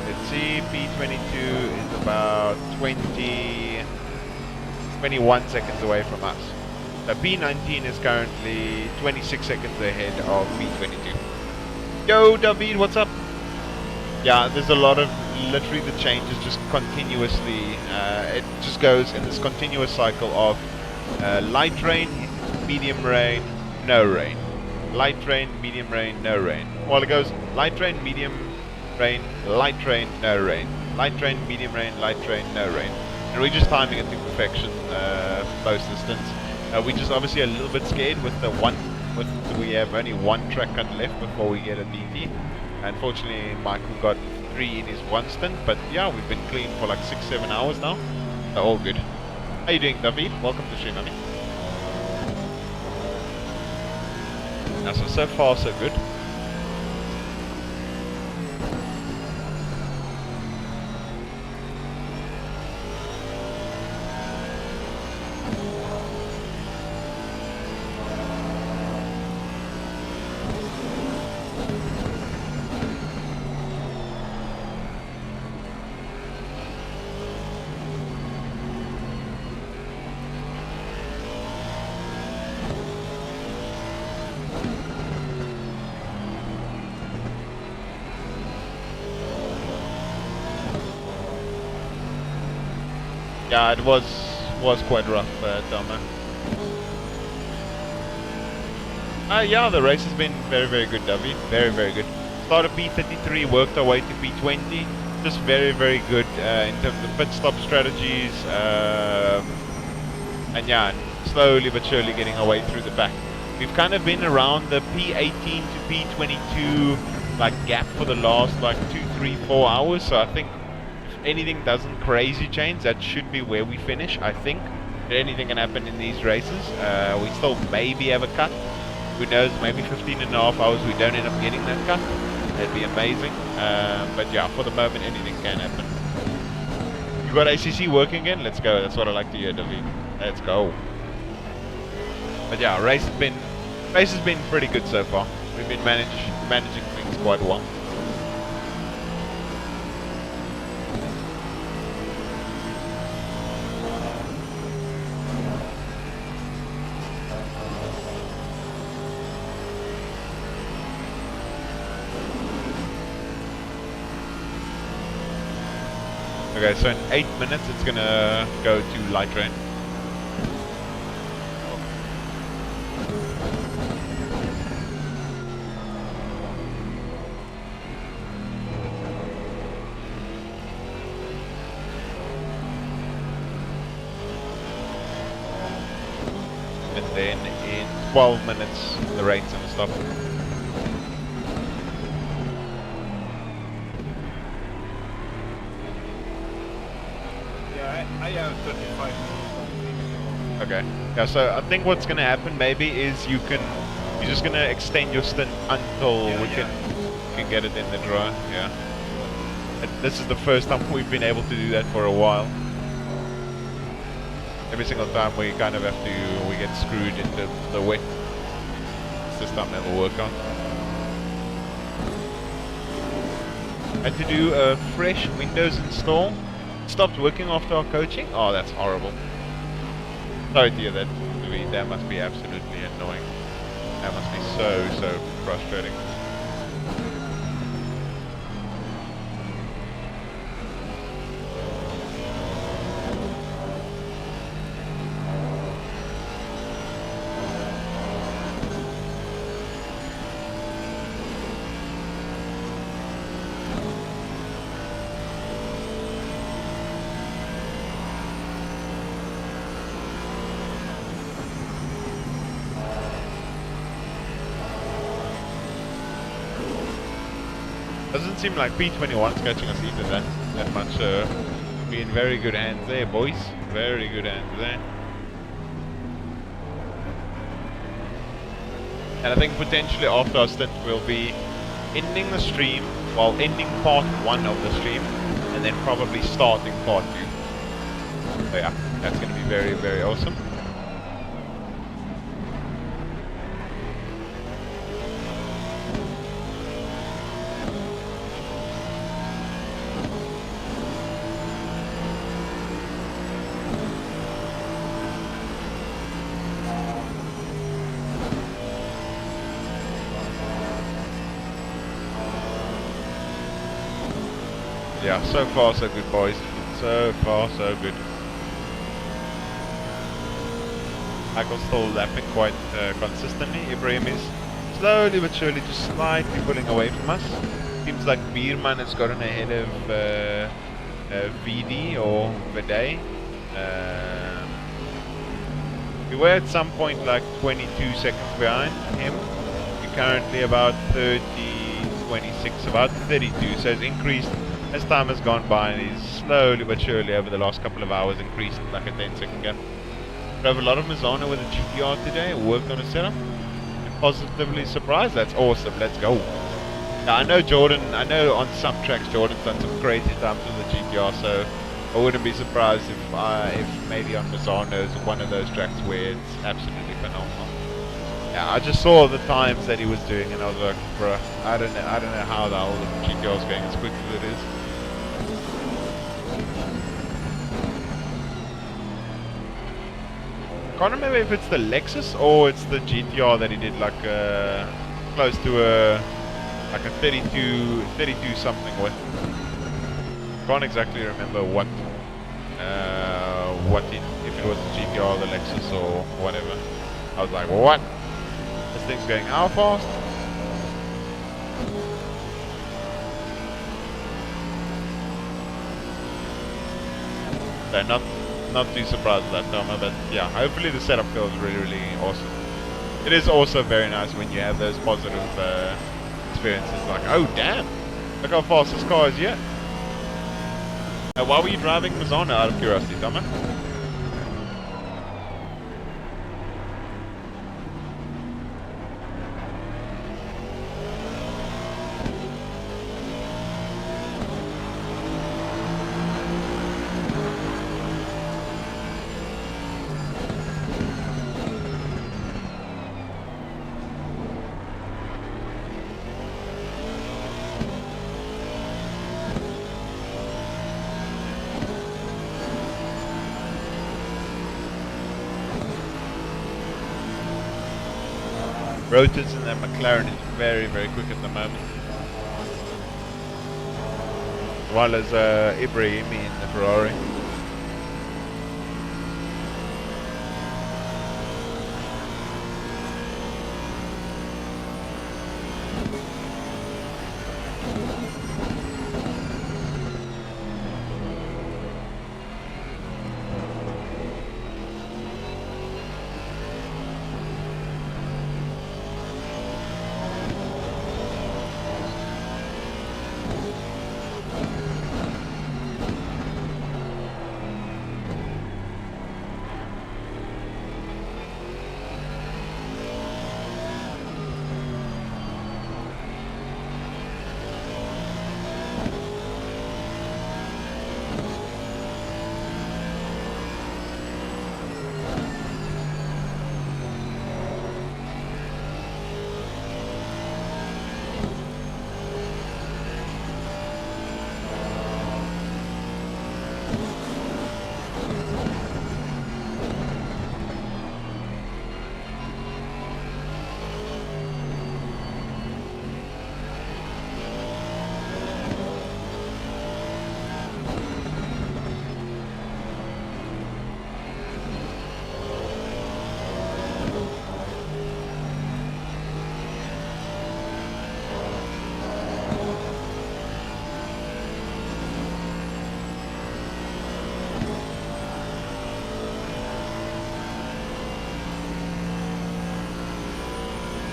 let's see, P22 is about 21 seconds away from us. So P19 is currently 26 seconds ahead of P22. Yo, David, what's up? Yeah, there's a lot of, literally the changes just continuously, it just goes in this continuous cycle of light rain, medium rain, no rain. Light rain, medium rain, no rain. Well, it goes light rain, medium rain, light rain, no rain. Light rain, medium rain, light rain, no rain. And we're just timing it to perfection, most distance. We're just obviously a little bit scared with we have only one track cut left before we get a DT. Unfortunately, Michael got 3 in his one stint, but yeah, we've been clean for like 6-7 hours now. So all good. How you doing, David? Welcome to stream, homie. So far so good. Yeah, it was quite rough, Doma. Yeah, the race has been very, very good, Davi. Very, very good. Started P33, worked our way to P20. Just very, very good in terms of pit stop strategies. And yeah, slowly but surely getting our way through the pack. We've kind of been around the P18 to P22 like gap for the last like 2, 3, 4 hours. So I think anything doesn't crazy change, that should be where we finish, I think. Anything can happen in these races. We still maybe have a cut. Who knows, maybe 15.5 hours we don't end up getting that cut. That'd be amazing. But yeah, for the moment anything can happen. You got ACC working again? Let's go. That's what I like to hear, David. Let's go. But yeah, race has been pretty good so far. We've been managing things quite well. Okay, so in 8 minutes it's gonna go to light rain. And then in 12 minutes the rain's gonna stop. Yeah, I have 35 minutes. Okay. Yeah, so I think what's gonna happen maybe is you're just gonna extend your stint until we can get it in the draw. Yeah. And this is the first time we've been able to do that for a while. Every single time we kind of have to, we get screwed into the wet. This time it'll work on. Had to do a fresh Windows install. Stopped working after our coaching. Oh, that's horrible. Sorry to hear that, Louis. That must be absolutely annoying. That must be so frustrating. Doesn't seem like P21's catching us either that much. Be in very good hands there, boys. Very good hands there. And I think potentially after our stint we'll be ending the stream, well, ending part 1 of the stream, and then probably starting part 2. So yeah, that's going to be very awesome. Yeah, so far so good, boys. So far so good. Michael's still lapping quite consistently. Ibrahim is slowly but surely just slightly pulling away from us. Seems like Bierman has gotten ahead of VD or Viday. We were at some point like 22 seconds behind him. We're currently about 30, 26, about 32, so it's increased as time has gone by, and he's slowly but surely over the last couple of hours increased like a 10-second gap. Drove a lot of Mizzano with a GTR today, worked on a setup, and positively surprised. That's awesome, let's go. Now I know Jordan, I know on some tracks Jordan's done some crazy times with the GTR, so I wouldn't be surprised if maybe on Mizzano's one of those tracks where it's absolutely phenomenal. Yeah, I just saw the times that he was doing and I was like, bruh, I don't know how the hell the GTR's going as quick as it is. Can't remember if it's the Lexus or it's the GTR that he did like close to a 32 something with. Can't exactly remember what if it was the GTR or the Lexus or whatever. I was like, what? This thing's going how fast? So not too surprised with that, Toma, but yeah, hopefully the setup feels really awesome. It is also very nice when you have those positive experiences, like, oh damn, look how fast this car is yet. Why were you driving Mizzano out of curiosity, Toma? Rotors in that McLaren is very quick at the moment. well as Ibrahimi in the Ferrari.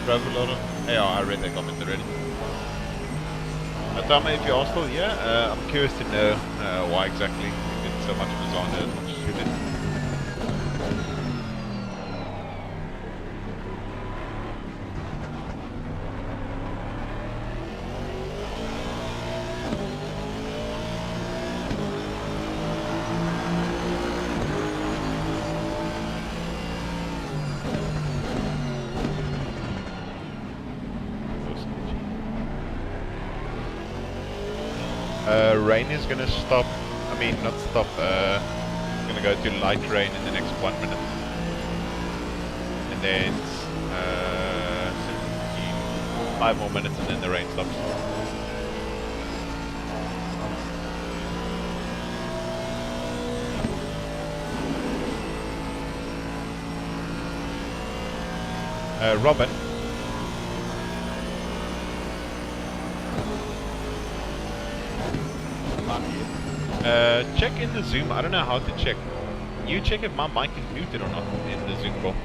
Travel a lot of... Yeah, I read that comment already. Tell me if you are still here. I'm curious to know why exactly you did so much lasagna as much as you did. Rain is gonna stop, I mean not stop, it's gonna go to light rain in the next 1 minute. And then 5 more minutes and then the rain stops. Robin. Check in the Zoom. I don't know how to check. You check if my mic is muted or not in the Zoom call.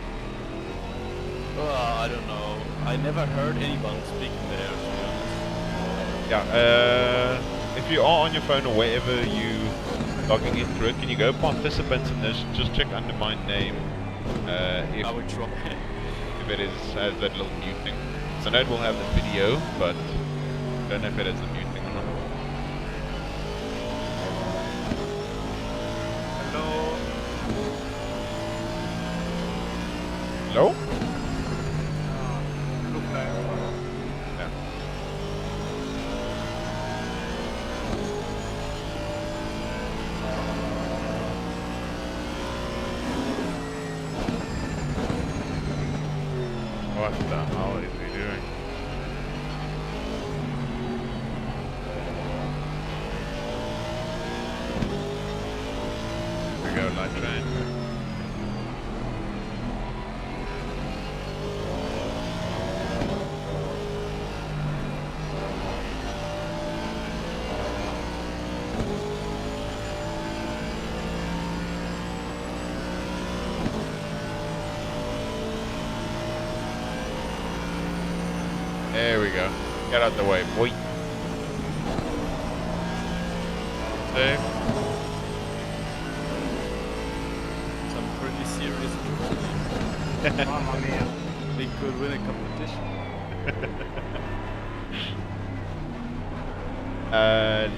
I don't know. I never heard anyone speaking there, to be honest. Yeah, if you are on your phone or wherever you logging in through it, can you go participants and just check under my name if, I would try. if it has that little mute thing. So I know it will have the video, but I don't know if it has the mute thing or not. Hello? Yeah. What the hell is he doing? Here we go, light train. There we go. Get out the way, boy. Safe. Some pretty serious people. Mamma mia. They could win a competition.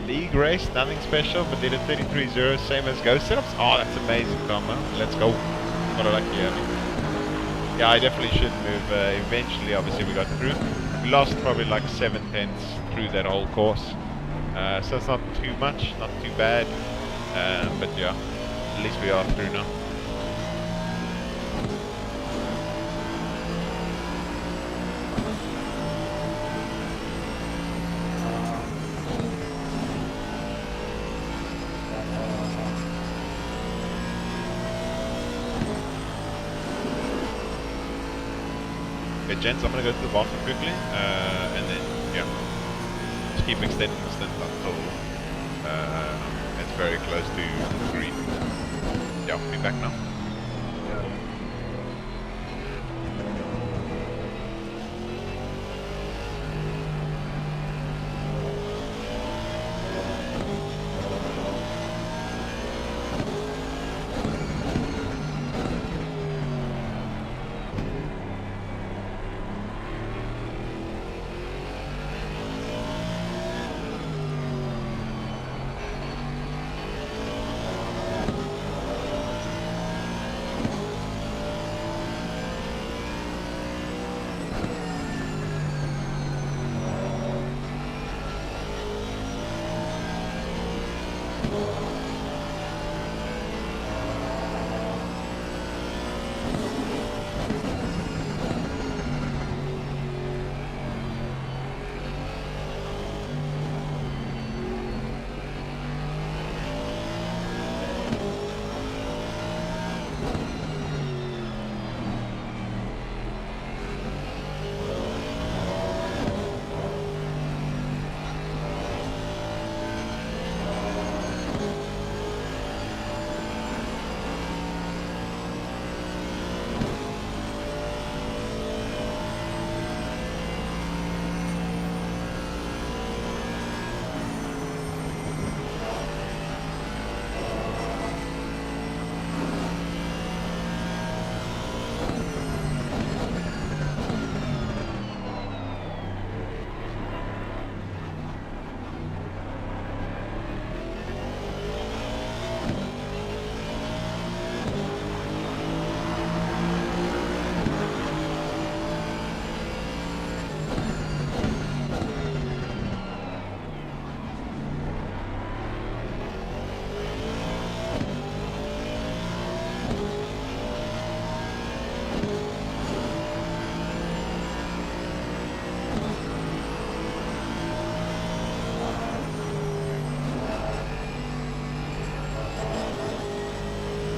League race, nothing special, but did a 33-0, same as Ghost setups. Oh, that's amazing, combo. Let's go. What a lucky having. Yeah, I definitely should move. Eventually, obviously, we got through. We lost probably like 7/10 through that whole course. So it's not too much, not too bad. But yeah, at least we are through now. Okay, gents, I'm gonna go to the bathroom quickly, and then yeah, just keep extending the stint until it's very close to green. Yeah, I'll be back now.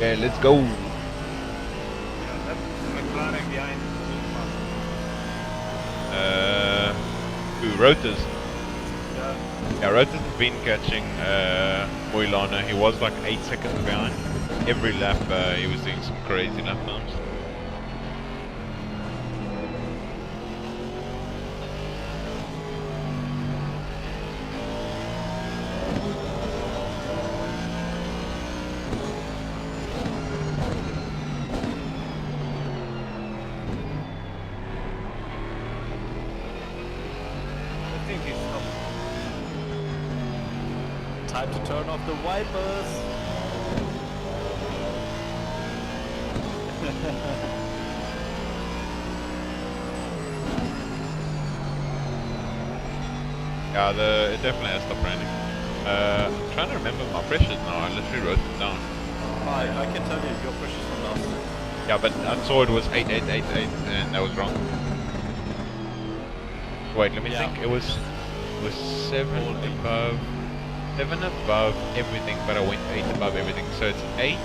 Okay, let's go. Yeah, that's McLaren behind. Who, Rotors? Yeah. Yeah, Rotors has been catching Moilana. He was like 8 seconds behind. Every lap he was doing some crazy lap times. I think he's stopped. Time to turn off the wipers. Yeah, it definitely has stopped raining. I'm trying to remember my pressures now. I literally wrote them down. I can tell you your pressures from last time. Yeah, but I saw it was 8888 and that was wrong. Wait, let me Yeah. think. It was 7 above everything, but I went 8 above everything. So it's 8,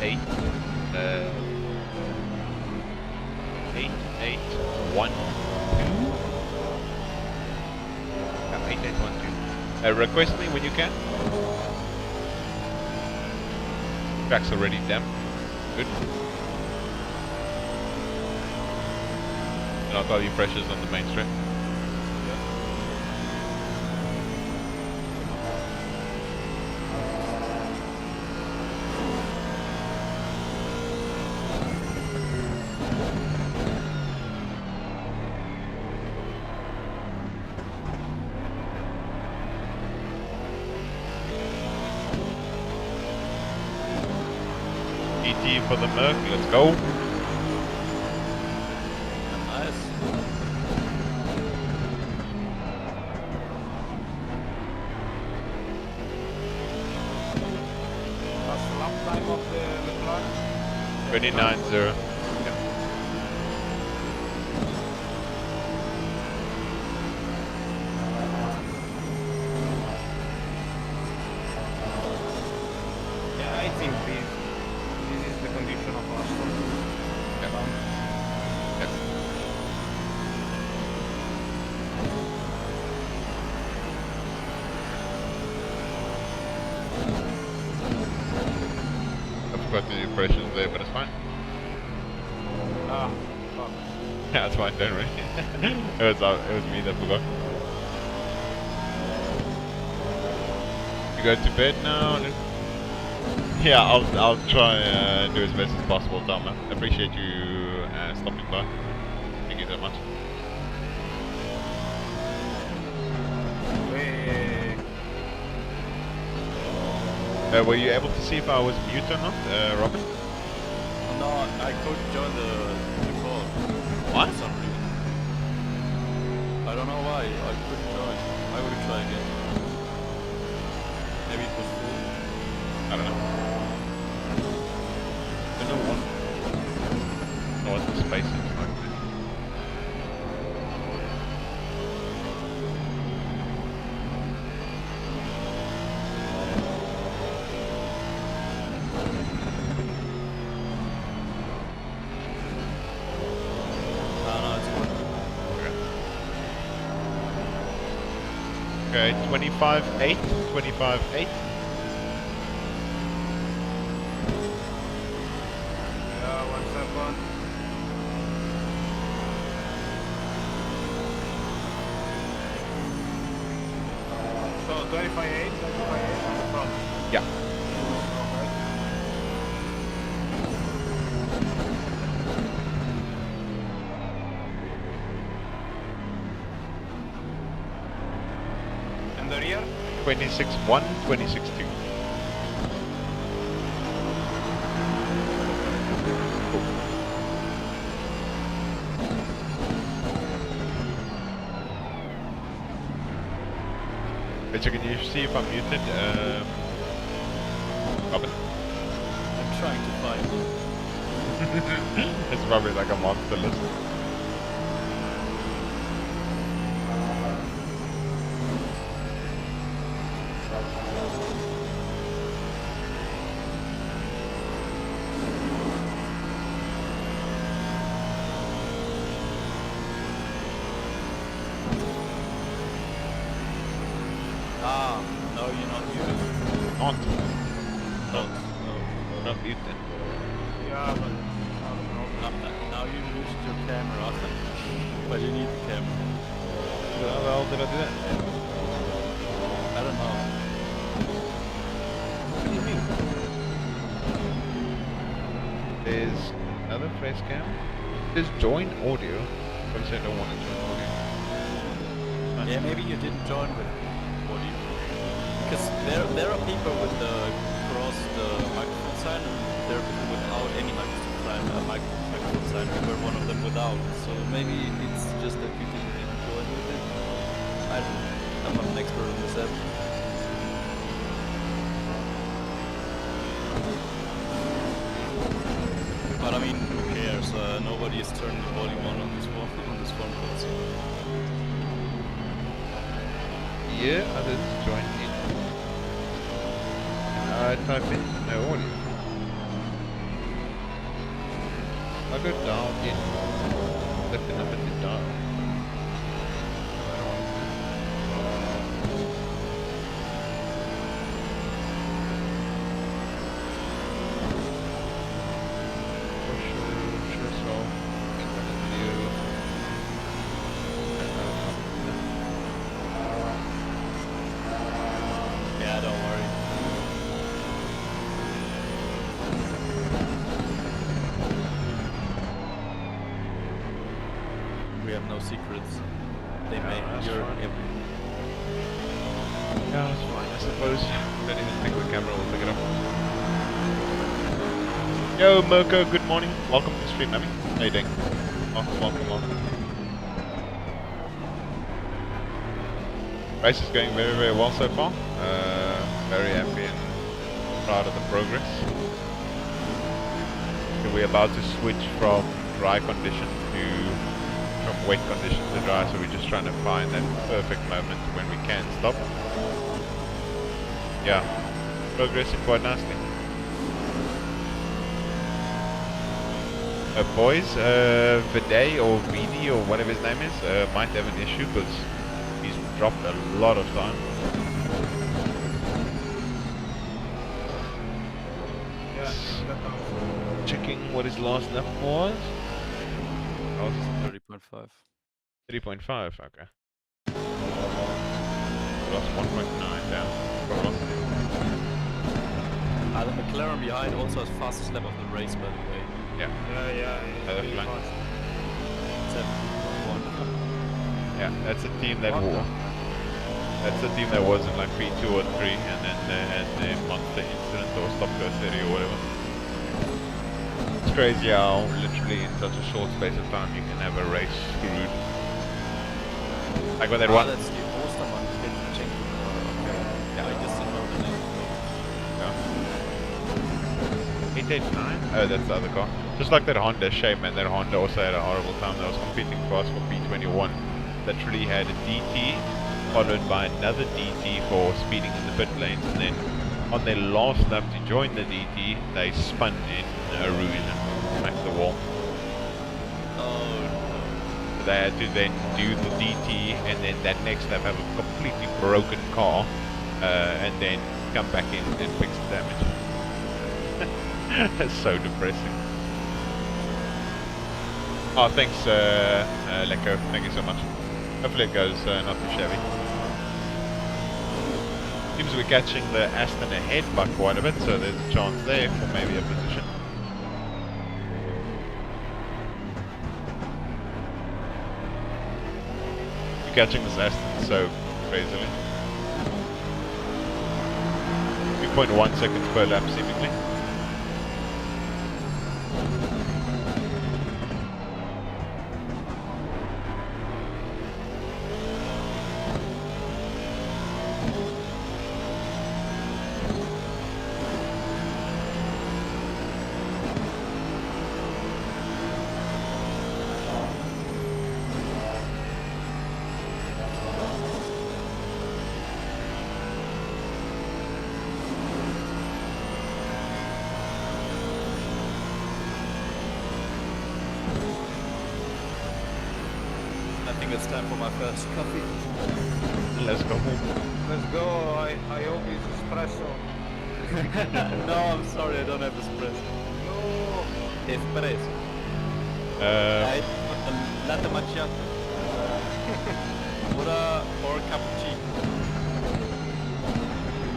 8, 8, 8, 1, 2. Yeah, 8, 8, 1, 2. Request me when you can. Track's already damp. Good. And I'll tell you pressures on the main strip. ET for the Merc, let's go. Nice. Last lap time of the McLaren. 29.0. Yeah, I think this is the condition of Aston. Yeah. Got the impressions there, but it's fine. Ah, fuck. Yeah, it's fine, don't worry. it was me that forgot. You go to bed now? Yeah, I'll try do as best as possible, Tom. I appreciate you stopping by. Thank you so much. Were you able to see if I was mute or not, Robin? No, I couldn't join the call. What? For some reason. I don't know why. I couldn't join. I will try again. Maybe it was full. I don't know. I don't know what the space is like. Okay, 25.8, 25.8. Yeah, 1 second. So 25.8 on the front. Yeah. Okay. And the rear? 26.1, 26.2. Richard, can you see if I'm muted? Robin? I'm trying to find it. It's probably like a monster list. Ah, no, you're not muted. Not. No. Not muted. Yeah, but I don't know. Now you used your camera. But you need the camera. How the hell did I do that? I don't know. What do you mean? There's another face cam. There's join audio. Obviously I don't want to join audio. Fine. Yeah, maybe you didn't join with audio. Because there are people with the microphone sign and there are people without any microphone sign. We were one of them without. So maybe it's just that you didn't join with it. I don't know. I'm not an expert on this app. But I mean, who cares? Nobody is turning the volume on this phone call. So. Yeah, others join in. I type in no audio. I go down in let the number to dial. Yeah, don't worry. We have no secrets. They may hear everything. Yeah, that's fine, I suppose. Don't even think the camera will pick it up. Yo, Mirko, good morning. Welcome to the stream, Emmy. How you doing? Welcome. Race is going very, very well so far. Very happy and proud of the progress. So we're about to switch from dry conditions from wet conditions to dry, so we're just trying to find that perfect moment when we can stop. Yeah, progressing quite nicely. Boys, Viday or Vidi or whatever his name is, might have an issue because he's dropped a lot of time. Yeah. Checking what his last lap was. Oh, 30.5. 3.5, okay. Lost 1.9 down. The McLaren behind also has fastest lap of the race, by the way. Yeah. Yeah, Really fast. 7.1. Yeah, that's a team that won. That's a team that was in like P2 or 3 and then they had the monster incident or stop go 30 or whatever. It's crazy how literally in such a short space of time you can have a race screwed. Like when that one. That's the Ostermann. Yeah. I just didn't know the name. Yeah. 889? Oh, that's the other car. Just like that Honda, shame man, that Honda also had a horrible time. That was competing for us for P21. Literally had a DT, followed by another DT for speeding in the pit lanes, and then on their last lap to join the DT, they spun in a ruin and smacked the wall. Oh, They had to then do the DT and then that next lap have a completely broken car and then come back in and fix the damage. That's so depressing. Oh, thanks Lecco, thank you so much. Hopefully it goes not too shabby. Seems we're catching the Aston ahead by quite a bit, so there's a chance there for maybe a position. We're catching this Aston so crazily. 2.1 seconds per lap seemingly. I think it's time for my first coffee. Let's go. Let's go. I hope it's espresso. No, I'm sorry, I don't have espresso. No. Espresso. I want a latte macchiato. or cappuccino.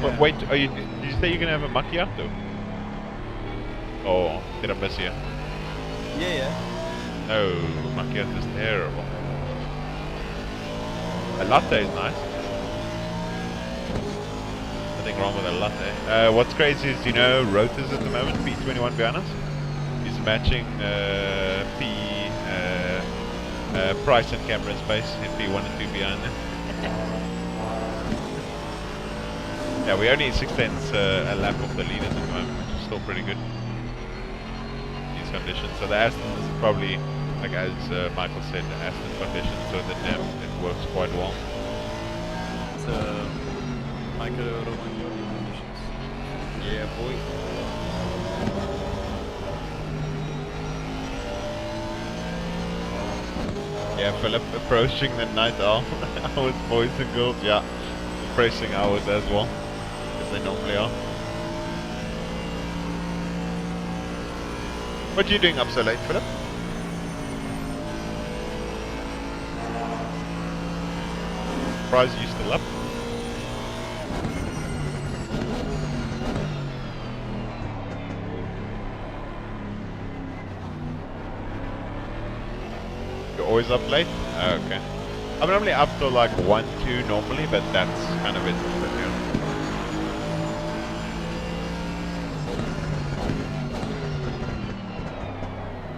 But wait, are you? Did you say you're gonna have a macchiato? Oh, did I miss you? Yeah. No, macchiato is terrible. A latte is nice. Nothing wrong with a latte. What's crazy is, you know, rotors at the moment, P21 behind us, is matching price and camera space in P1 and 2 behind them. Yeah, we only 6/10 a lap of the leaders at the moment, which is still pretty good. These conditions. So the Aston is probably, like as Michael said, the Aston conditions, so the NAM, it works quite well. It's Michael Romagnoli conditions. Yeah, boy. Yeah, Philip, approaching the night owl hours, boys and girls, yeah. Depressing hours as well, as they normally are. What are you doing up so late, Philip? Surprised you still up. You're always up late? Oh, okay. I'm normally up till like 1, 2 normally, but that's kind of it. But, yeah.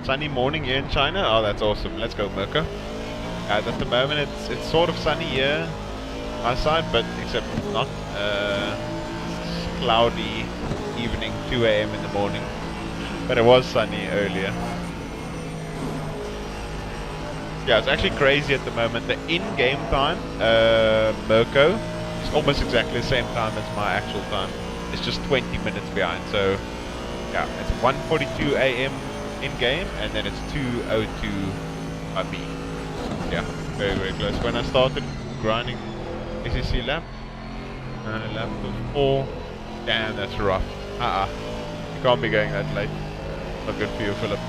Sunny morning here in China? Oh, that's awesome. Let's go, Mirko. At the moment, it's sort of sunny here, my side, but except it's not. It's cloudy evening, 2 AM in the morning. But it was sunny earlier. Yeah, it's actually crazy at the moment. The in-game time, Mirko, is almost exactly the same time as my actual time. It's just 20 minutes behind. So, yeah, it's 1:42 AM in-game, and then it's 2:02 by me. Yeah, very, very close. When I started grinding ACC lap 4, damn, that's rough. can't be going that late. Not good for you, Philip.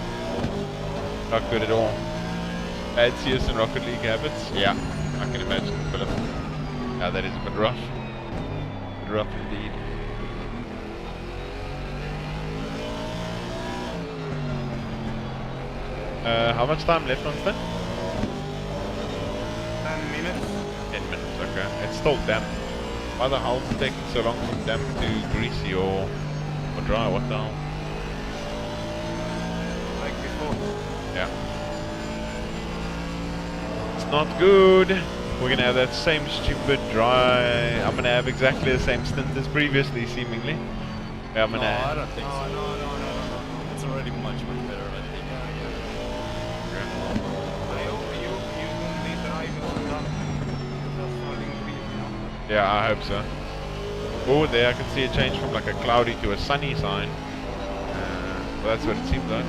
Not good at all. Bad CS and Rocket League habits? Yeah, I can imagine, Philip. Yeah, that is a bit rough. A bit rough indeed. How much time left on Stan? 10 minutes. 10 minutes, okay. It's still damp. Why the hell is it taking so long from damp to greasy or dry? What the hell? Like before. Yeah. It's not good. We're gonna have that same stupid dry. I'm gonna have exactly the same stint as previously, seemingly. Yeah, I'm No, gonna. I don't think so. No. It's already much better, I think. I hope you don't need drive on that. That's not increase, Yeah, I hope so. Oh, there I can see a change from like a cloudy to a sunny sign. Well, that's what it seems like.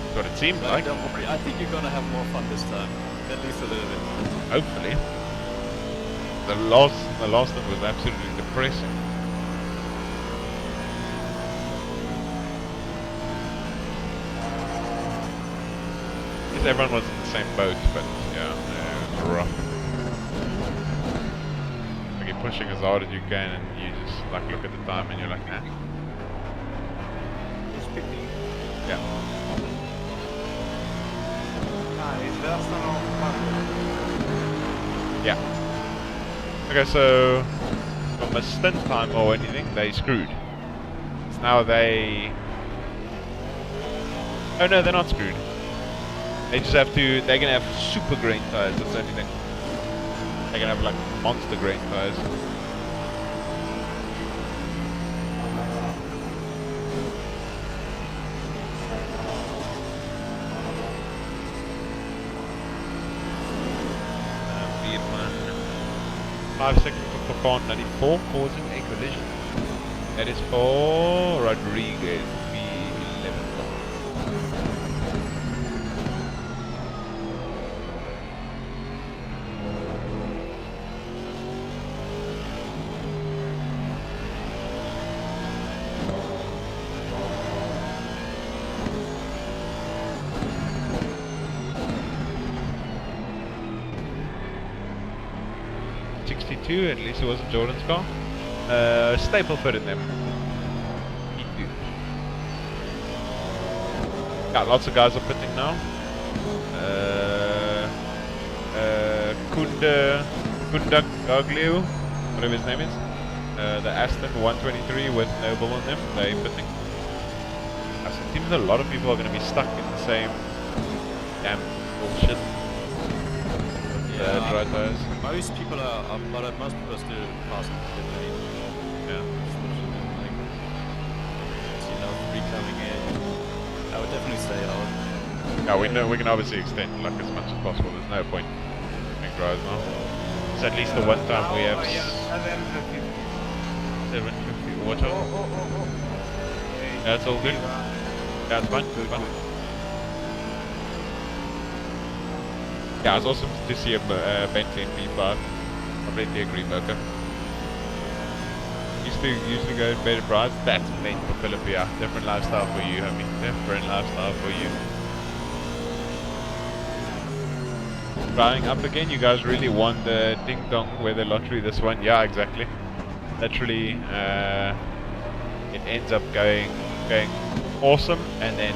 That's what it seems But like. don't worry, I think you're gonna have more fun this time. At least a little bit. Hopefully. The last one was absolutely depressing. I guess everyone was in the same boat, but yeah, it was rough. Like you're pushing as hard as you can and you just like look at the time and you're like, nah. It's pity. Yeah. Is there some Yeah. Okay, so from a stint time or anything, they screwed. So now they... Oh no, they're not screwed. They just have to... They're gonna have super grain tires, that's the only thing. They're gonna have like monster grain tires. Vietman. 5 seconds for Pocon 94, causing a collision. That is for Rodriguez, V11. At least it wasn't Jordan's car. Staple put in them. P2. Yeah, lots of guys are pitting now. Kunda Gaglio, whatever his name is. The Aston 123 with Noble on them, they pitting. It seems a lot of people are going to be stuck in the same damn bullshit. Dry tires. Most people are, but most people are still passing the lane. Yeah. Like, see now 3 coming in. I would definitely stay out. Yeah, we know we can obviously extend like as much as possible. There's no point in drives now. It's at least the one time we have 750 water. That's all good. Yeah, it's fine. It's fine. Yeah, it's awesome to see a Bentley in P5. Completely agree, Mocha. Used to go in better price. That's meant for Philip, yeah. Different lifestyle for you, homie. Different lifestyle for you. Flying up again, you guys really won the ding dong weather lottery this one. Yeah, exactly. Literally, it ends up going awesome, and then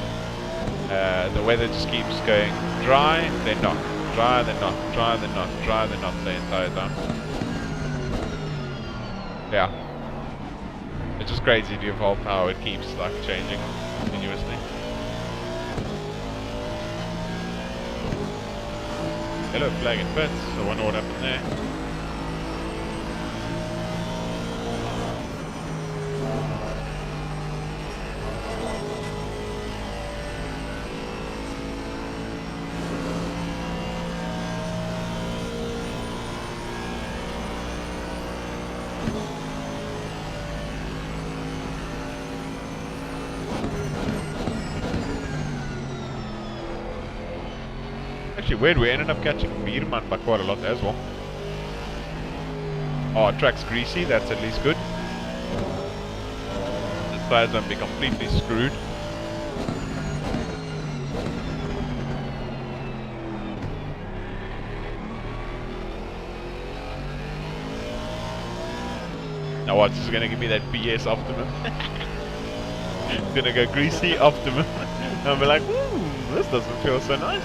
the weather just keeps going dry, then not. Dry, then not, dry, then not, dry, then not the entire time. Yeah. It's just crazy to evolve how it keeps like changing continuously. Yellow flag and pits, I wonder what happened there. Actually weird, we ended up catching Bierman by quite a lot as well. Oh, track's greasy, that's at least good. tires don't be completely screwed. Now what's this gonna give me that BS optimum? It's gonna go greasy optimum. And I'll be like, ooh, this doesn't feel so nice.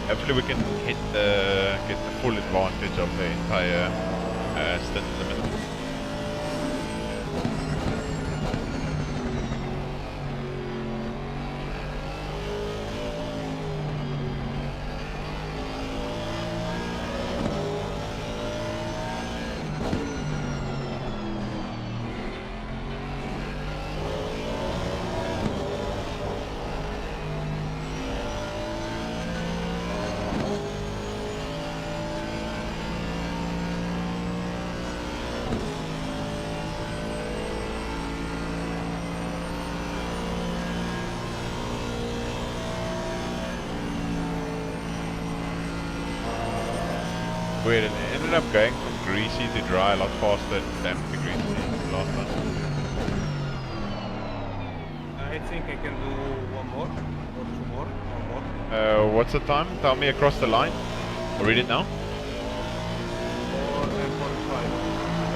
Hopefully we can get the full advantage of the entire stint limit. Weird, it ended up going from greasy to dry a lot faster than the greasy last time. I think I can do one more or two more or more. What's the time? Tell me across the line. I'll read it now.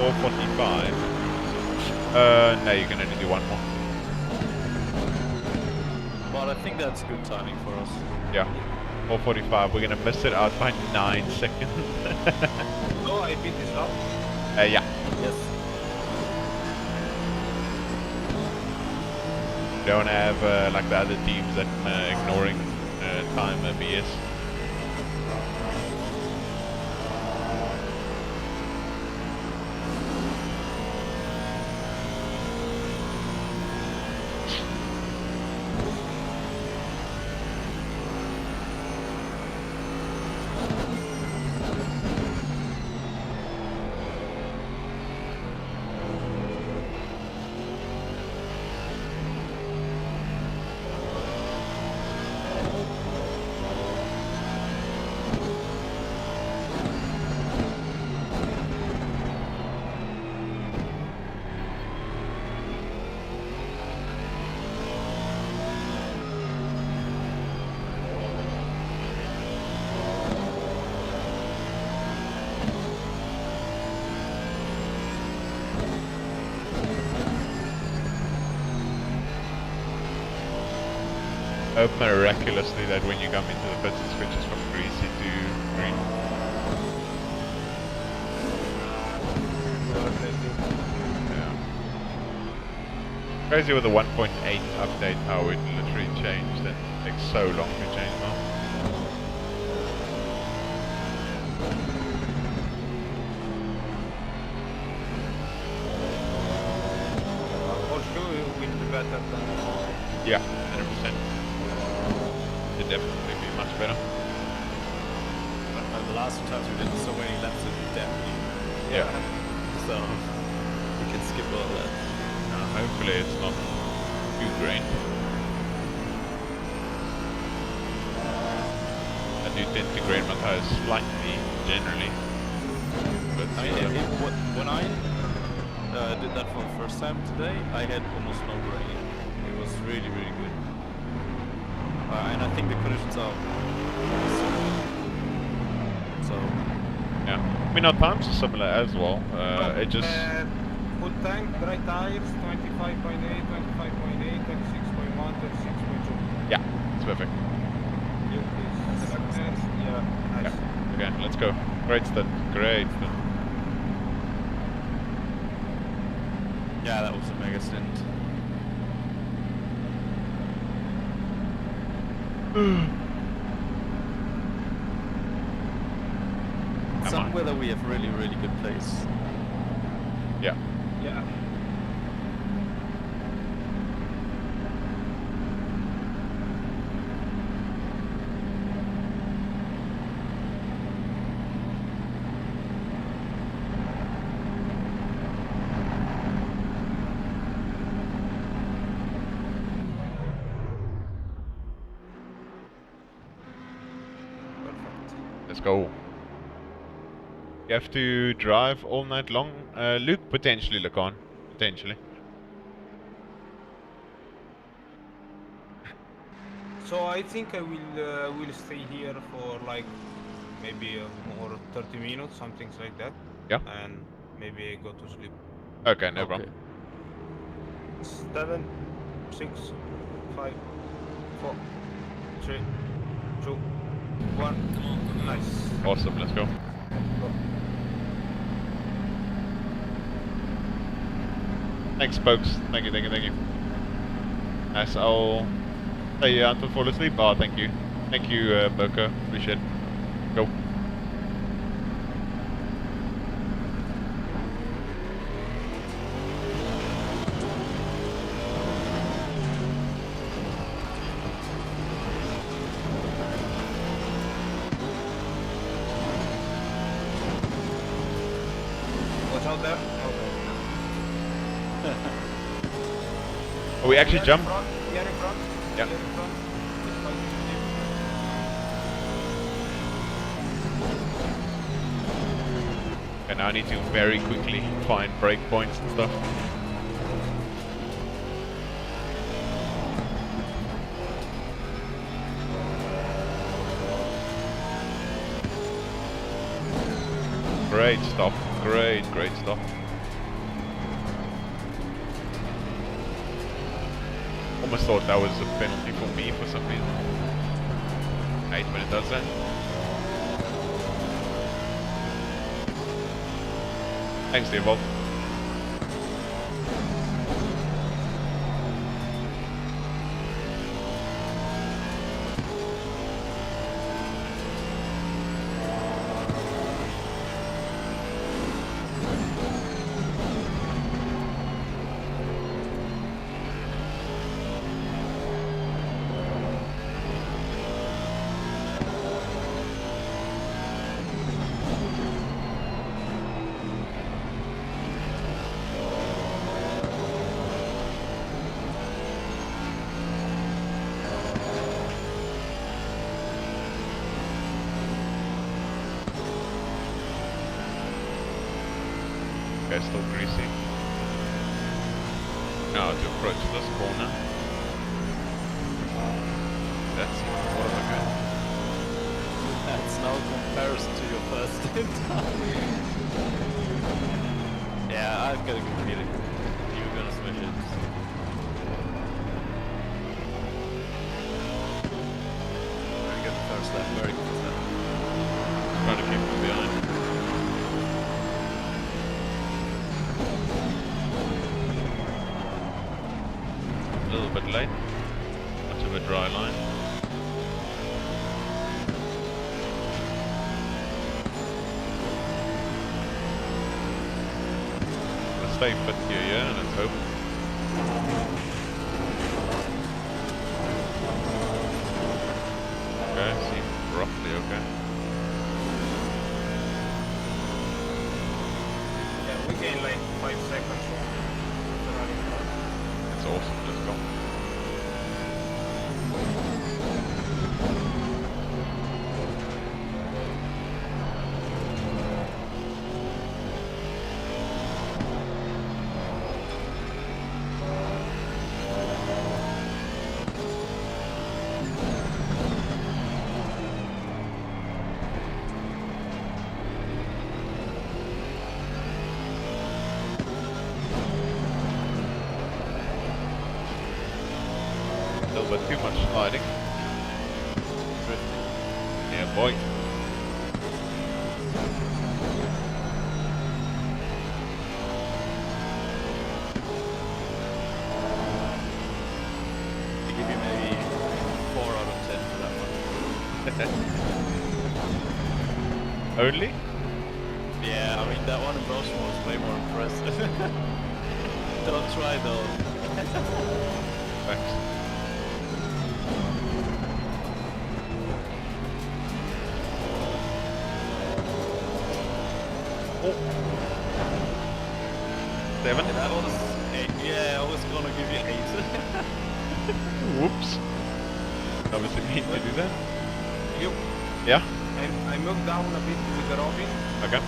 4:45. 4:45. No, you can only do one more. But I think that's good timing for us. Yeah. 4:45. We're gonna miss it out by 9 seconds. No, I beat this lap. Yeah. Yes. Don't have like the other teams that ignoring time BS. Hope miraculously that when you come into the pits it switches from greasy to green. Yeah. Crazy with the 1.8 update how it literally changed and it takes so long to change now. Also, it will be better than. Yeah, 100%. It'd definitely be much better. The last two times we did so many laps in depth. Yeah. So we can skip all that. Hopefully it's not too grained. I do tend to grain my tires slightly, generally. But I mean, when I did that for the first time today, I had almost no grain. It was really, really good. And I think the conditions are similar. So, yeah. I mean, our times are similar as well. It just... Full tank, dry tires, 25.8, 25.8, 36.1, 36.2. Yeah, it's perfect. You please. Yeah, nice. Yeah. Okay, let's go. Great stunt. Great stunt. yeah, that was a mega stint. Somewhere that we have really, really good place. Yeah. Yeah. Let's go. You have to drive all night long? Luke, potentially, Lacan. Potentially. So I think I will stay here for like maybe more 30 minutes, something like that. Yeah. And maybe I go to sleep. Okay, no Okay. problem. 7, 6, 5, 4, 3, 2, 1. Nice. Awesome, let's go. Go. Thanks, folks. Thank you, thank you, thank you. Nice, I'll stay until fall asleep. Oh, thank you. Thank you, Boko. Appreciate it. Go. Watch out there. Oh, we actually jump? We are in front. Yeah. We are in front. It's quite easy. And now I need to very quickly find breakpoints and stuff. Great stuff. Great stuff. Almost thought that was a penalty for me for some reason. I hate when it does that. Thanks, Devolve. Okay, still greasy. Now to approach this corner. That's even more of a good. That's now comparison to your first time. Yeah, I've got a good feeling. You're gonna smash it. Very good first lap, very good lap. Trying to keep him behind. A little bit late. Much of a dry line. Let's stay fit here, yeah, let's hope. Okay, seems roughly okay. Yeah, we gain like 5 seconds. That's awesome, let's go. A little bit too much sliding. Drifting. Yeah, boy. I give you maybe 4 out of 10 for that one. Only? Yeah, I mean that one in motion was way more impressive. Don't try though. Thanks. Oh. 7? That was 8. Yeah, I was gonna give you 8. Whoops. Obviously mean to do that. You, Yeah? I moved down a bit with the roping. Okay.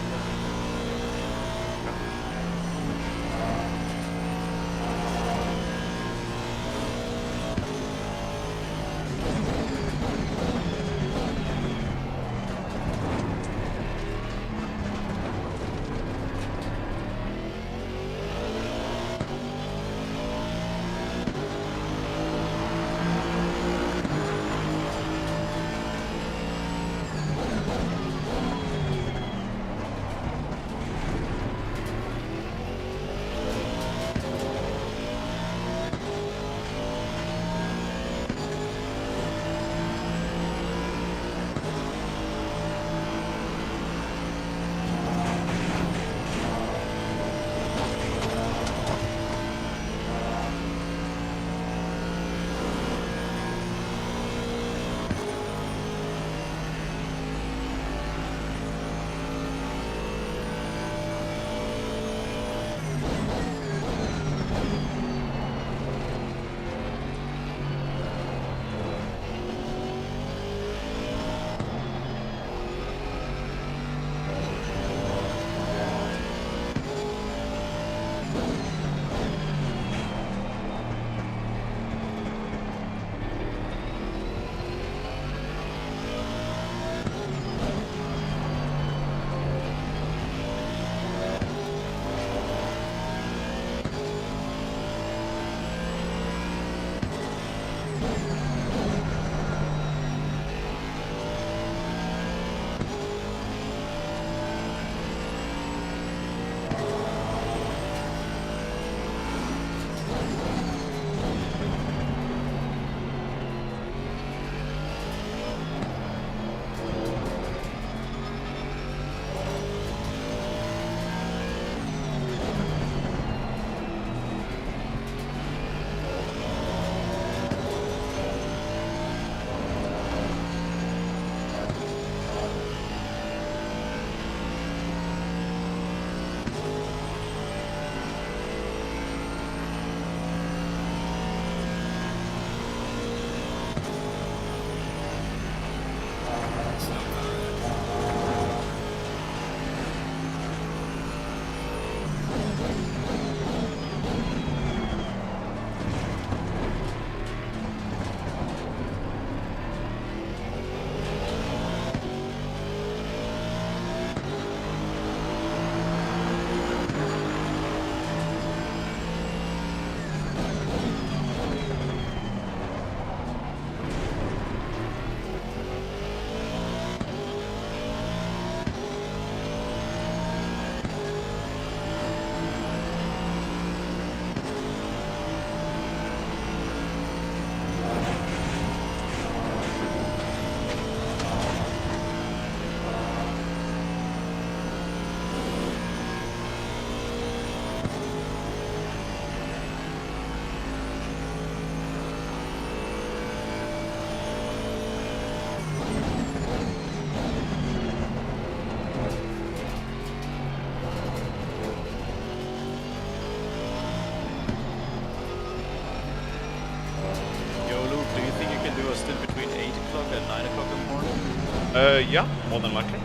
Yeah, more than likely.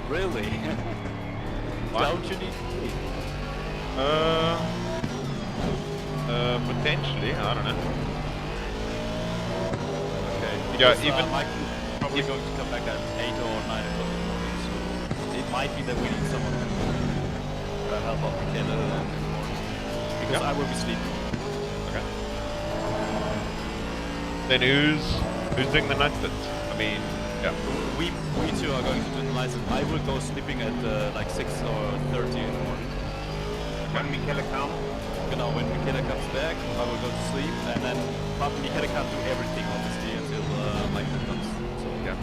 Really? What? Don't you need three? Potentially, I don't know. Okay. Yeah, Because, even Mike is probably going to come back at 8 or 9 o'clock in the morning, so it might be that we need someone to help out Michaela in the morning. Because Yeah. I will be sleeping. okay. Then who's doing the night splits? I mean, yeah. We two are going to do the nights, and I will go sleeping at like 6 or 30 in the morning. When Michele comes. Genau, when Michaela comes back, I will go to sleep, and then but Michaela can't do everything, obviously, until Michael comes. So Yeah.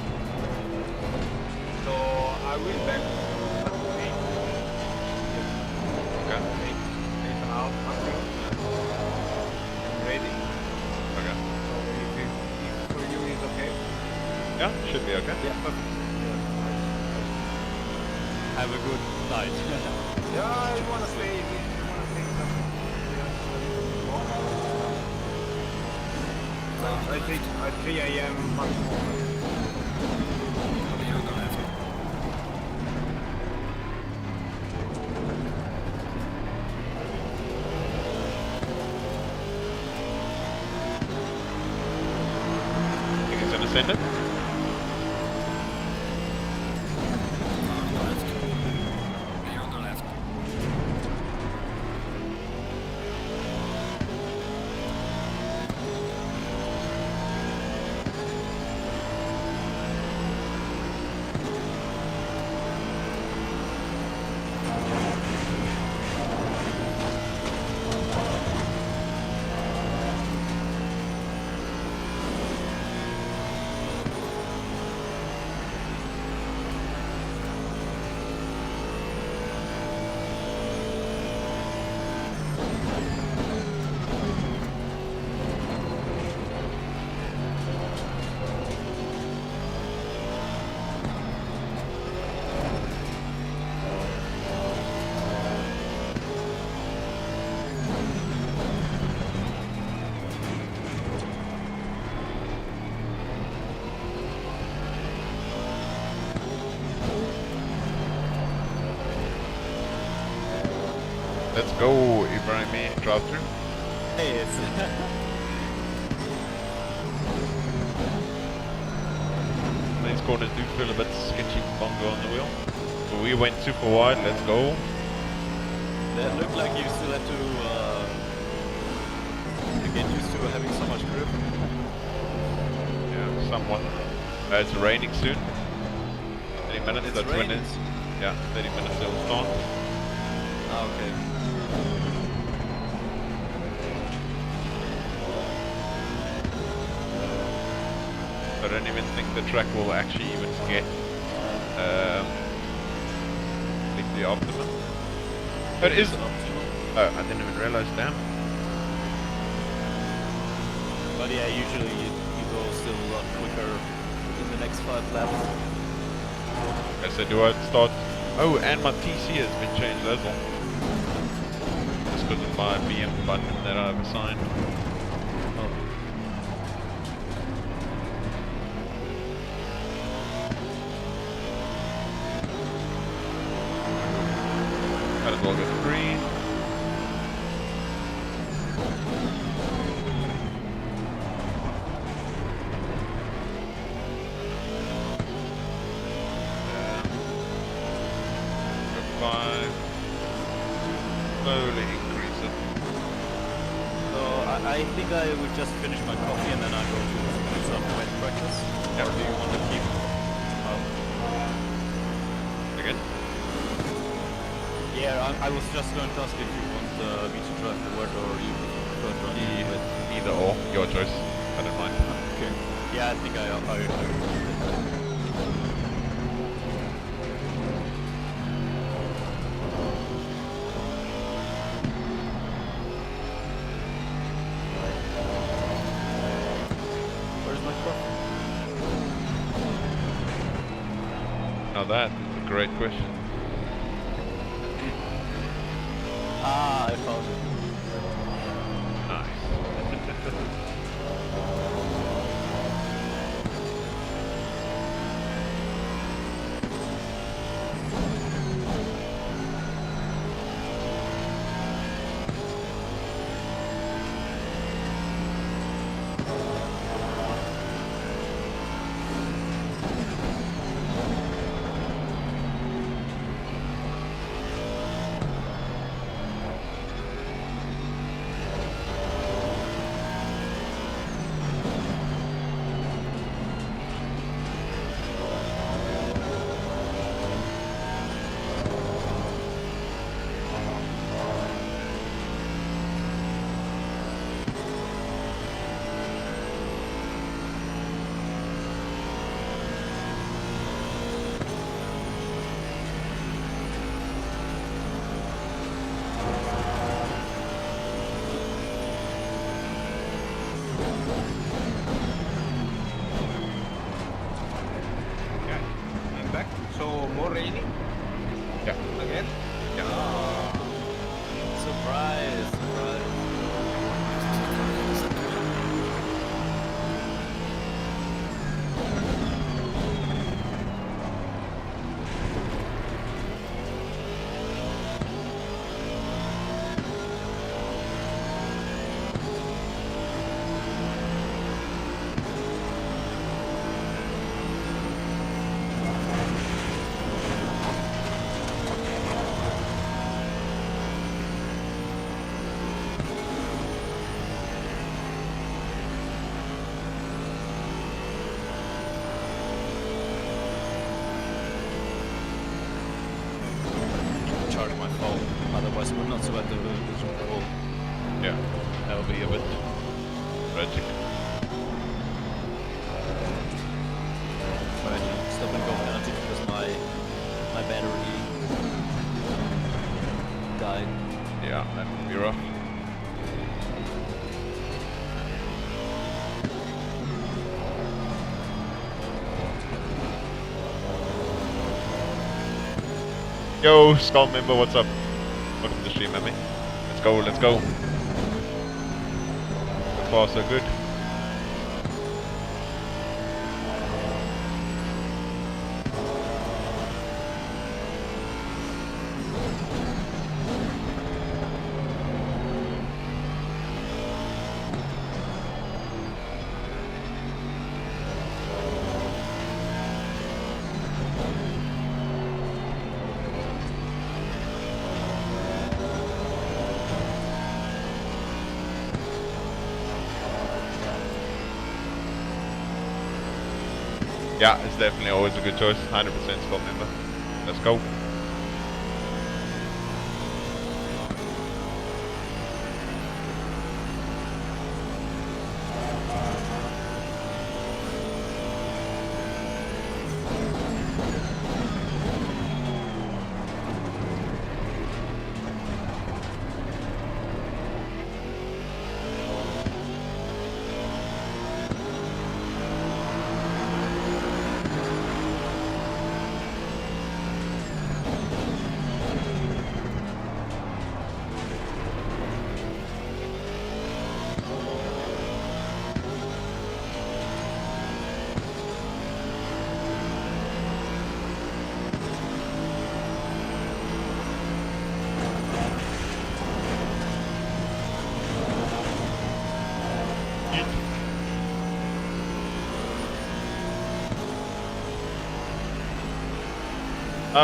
So I will back at 8. Okay. 8 and a half, something. I'm ready. Okay. So if for you is okay. Yeah, should be okay. yeah, perfect. Have a good night. Yeah, I wanna stay. I think at 3 a.m. maximum. I'll be on the left. Think he's gonna send it? On the left. Be on the left. Let's go, Ibrahimi. Drive through. Yes. These corners do feel a bit sketchy, bongo on the wheel. But we went super wide, let's go. That looked like you still had to get used to having so much grip. Yeah, somewhat. It's raining soon. 30 minutes, It's that's when raining. it's... Yeah, 30 minutes it'll start. Ah, okay. I don't even think the track will actually even get the optimum. But it is... Oh, I didn't even realize, damn. But yeah, usually you go still a lot quicker in the next 5 laps. Okay, so do I start... Oh, and my TC has been changed as well. Just because of my BM button that I've assigned. Might as well go green. Go 5. Slowly increase it. So I think I will just finish my coffee and then I go to do some weight practice. Yeah. Or do you want to keep? Again? Yeah, I was just going to ask if you want me to drive the word or you prefer driving it. Either or, your choice. I don't mind. Okay. Yeah, I think I Where's my coffee? Now that is a great question. Ah, I found it. Nice. Again? Surprise! Surprise! Charge my phone, otherwise we're not about the Super Bowl. Yeah, that'll be a bit tragic. But I can stop and go penalty because my battery died. Yeah, that would be rough. Yo, Skull member, what's up? Welcome to the stream, Emmy. Let's go, let's go. So far, so good. Yeah, it's definitely always a good choice. 100% Skull member. Let's go.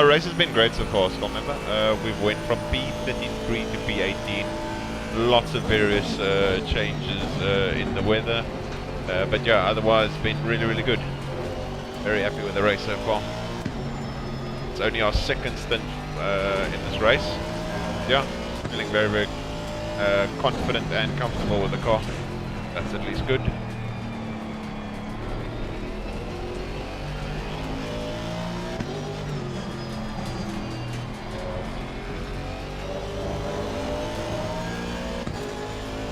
Race has been great so far, Skull member. We've went from P33 to P18. Lots of various changes in the weather. But yeah, otherwise been really, really good. Very happy with the race so far. It's only our second stint in this race. Yeah, feeling very, very confident and comfortable with the car. That's at least good.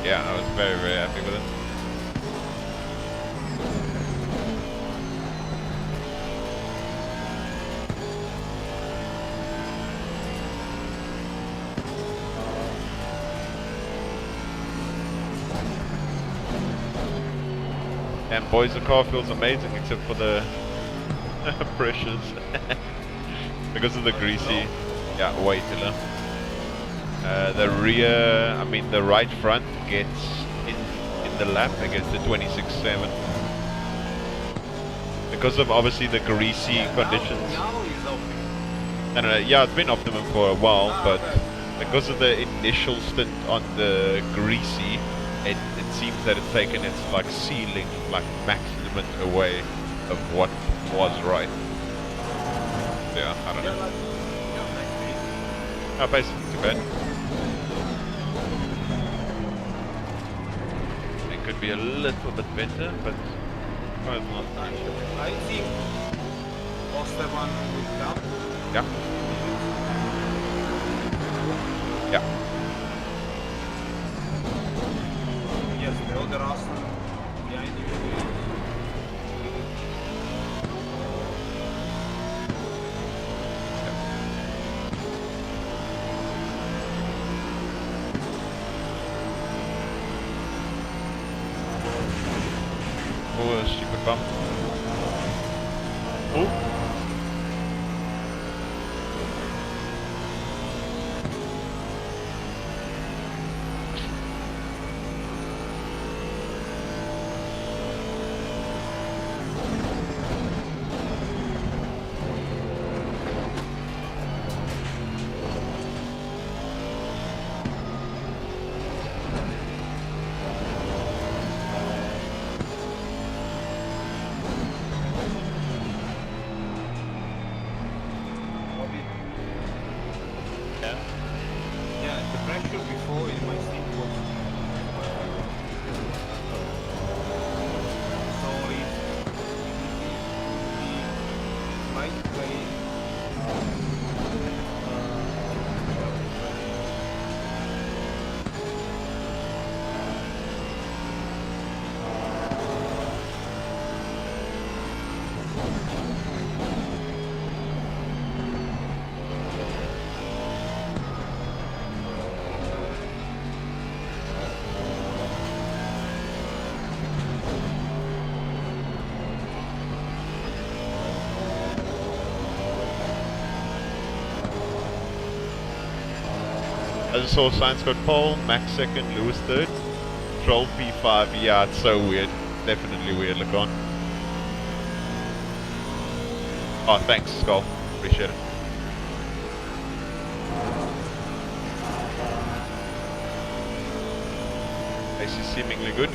Yeah, I was very, very happy with it. And boys, the car feels amazing except for the pressures. Because of the greasy, yeah, way too low. The rear, I mean the right front gets in the lap against the 26.7. Because of obviously the greasy conditions. And yeah, it's been optimum for a while, but because of the initial stint on the greasy, it seems that it's taken its like ceiling, like maximum away of what was right. Yeah, I don't know. Oh, basically too bad. It could be a little bit better, but oh, it's not. I think Osterman will come. Yeah. Yeah. Yes, the other Aston behind you. bump. Oh. Yeah, the pressure before in my seat was so it might play. I just saw Science got pole, Max second, Lewis third, Troll P5. Yeah, it's so weird. Definitely weird. Look on. Oh, thanks, Skull. Appreciate it. This is seemingly good.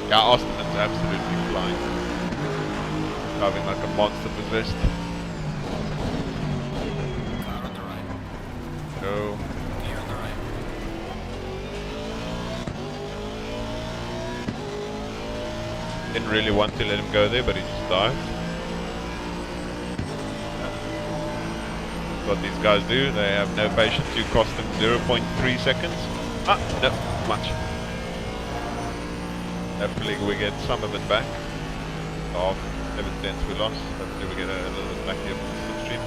Yeah, Austin is absolutely flying. Driving like a monster possessed. Car on the right. Go. Clear on the right. Didn't really want to let him go there, but he just dived. That's what these guys do. They have no patience. You cost them 0.3 seconds. Ah, no, much. Hopefully we get some of it back. Of 11 tenths we lost. Hopefully we get a little bit back here from the slipstream.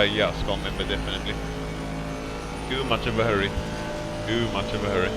Yeah, Skull member definitely. Too much of a hurry. Too much of a hurry.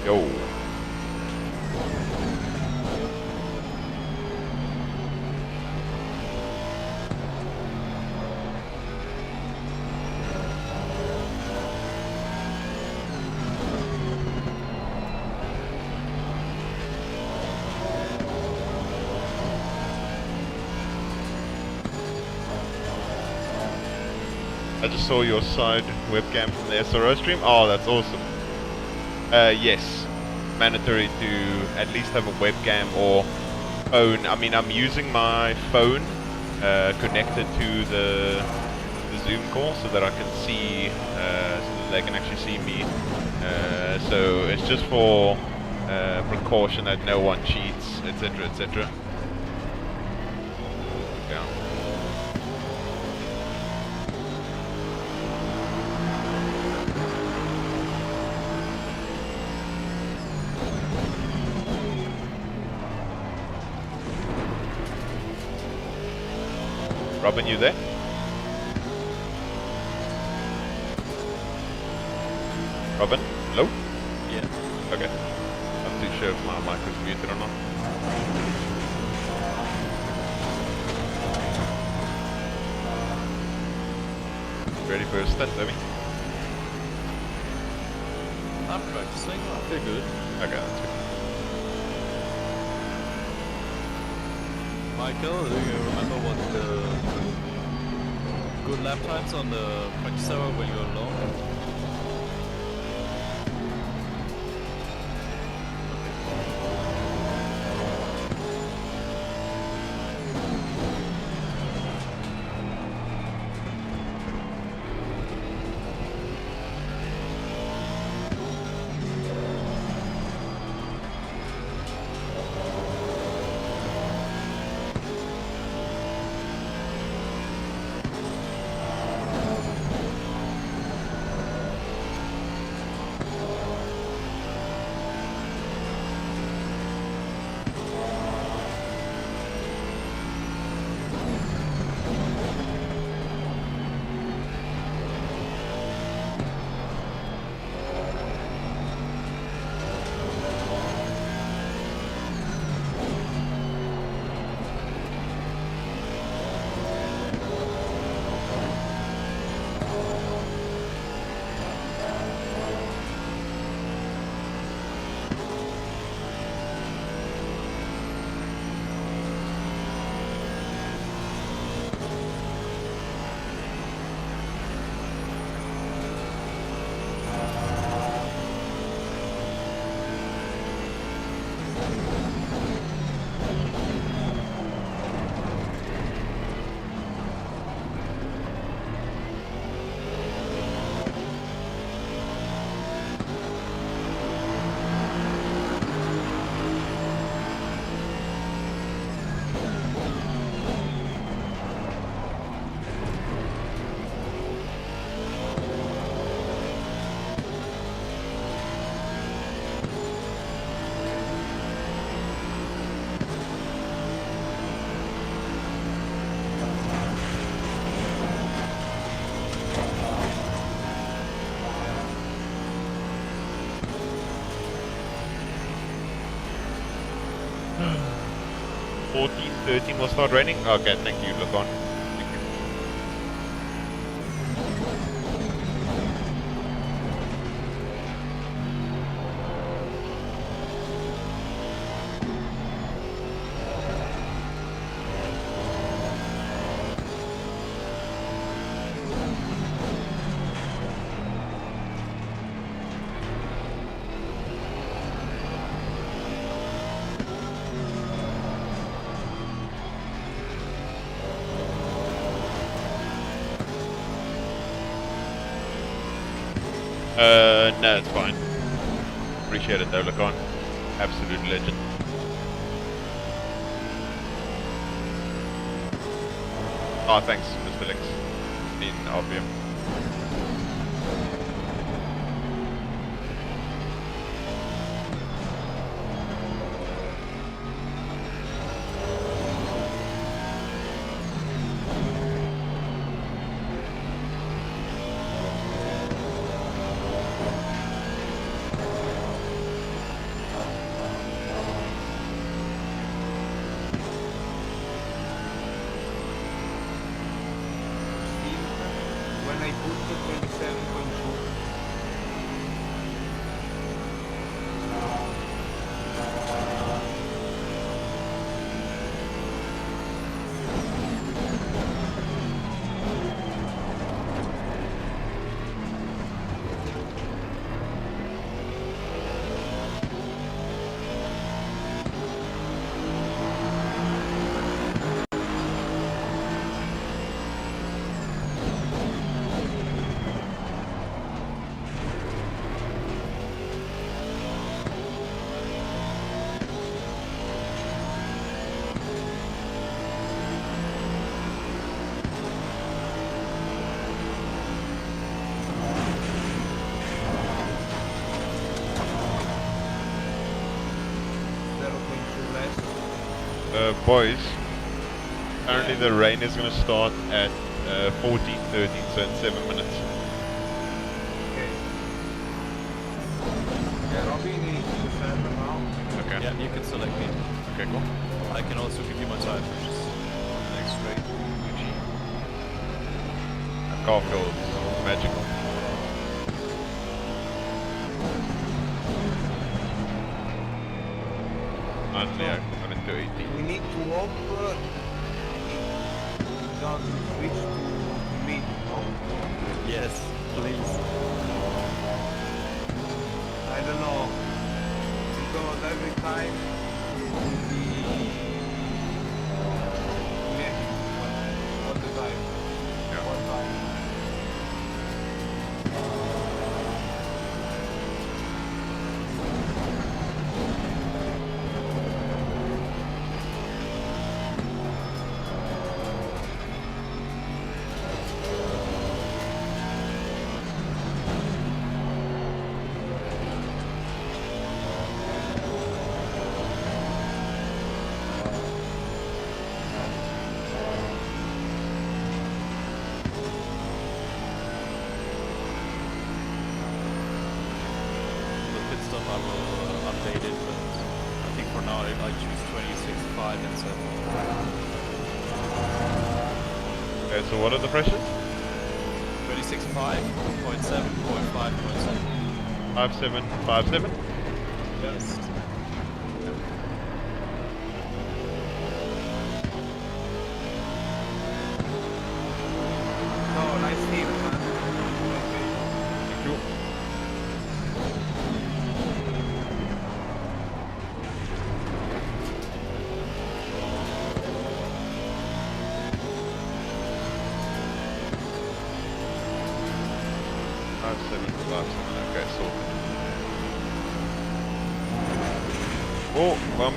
Yo. I just saw your side webcam from the SRO stream. Oh, that's awesome. Yes, mandatory to at least have a webcam or phone. I mean, I'm using my phone connected to the Zoom call so that I can see, so that they can actually see me. So it's just for precaution that no one cheats, etc., etc. Yeah. Robin, you there? Robin? Hello? Yeah. Okay. Not too sure if my mic was muted or not. Ready for a stint, Demi? I'm practicing. I feel good. Okay, that's good. Michael, do you remember what the good lap times on the practice server when you're alone? 14, 13 will start raining? Okay, thank you, look on. Thank you. No, it's fine. Appreciate it though, look on. Absolute legend. Oh, thanks, Mr. Lix. In RPM. When I put the 27.2. Boys, apparently the rain is going to start at 14:13, so in 7 minutes. Okay. Yeah, Robin is 7 now. Okay. Yeah, you can select me. Okay, cool. I can also give you my time, which is next straight. That car feels magical. Finally, I got into 18. We need to hope it doesn't switch to mid, no? Yes, please. I don't know. Because every time it will be negative all the time. Yeah. All time. I will update it, but I think for now I choose 26.5 instead. Okay, so what are the pressures? 26.5, 0.7, 0.5, 0.7. 57, 57? Yes. No, nice team, man. Thank you. Okay, so. Oh, bump.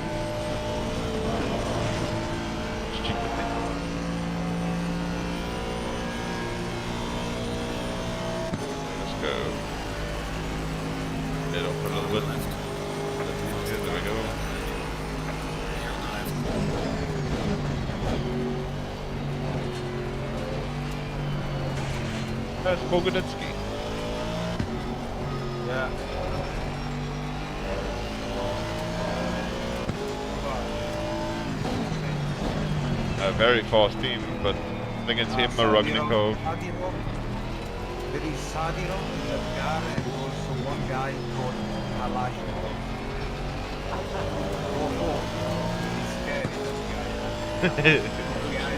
Stupid thing. Let's go. Get off a little bit. Yeah, there we go. That's Bogodetsky. Yeah. a very fast team, but I think it's him or Rognikov. There is Sadiro in that car and also one guy called Kalashnikov. Oh, he's scary, that guy.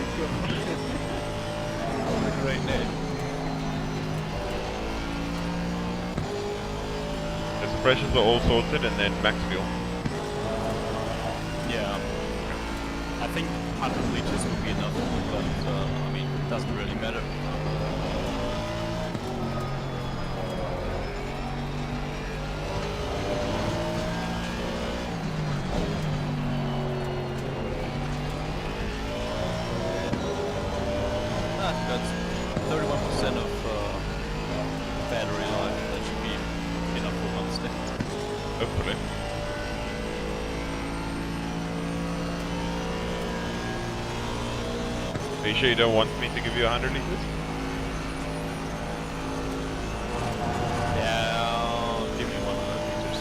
What a great name. The suppressions are all sorted, and then max fuel. Yeah. I think 100 liters would be enough, but I mean, it doesn't really matter. That's 31% of battery life. That should be enough for one stint. Hopefully. Are you sure you don't want me to give you 100 liters? Yeah, give me 100 liters.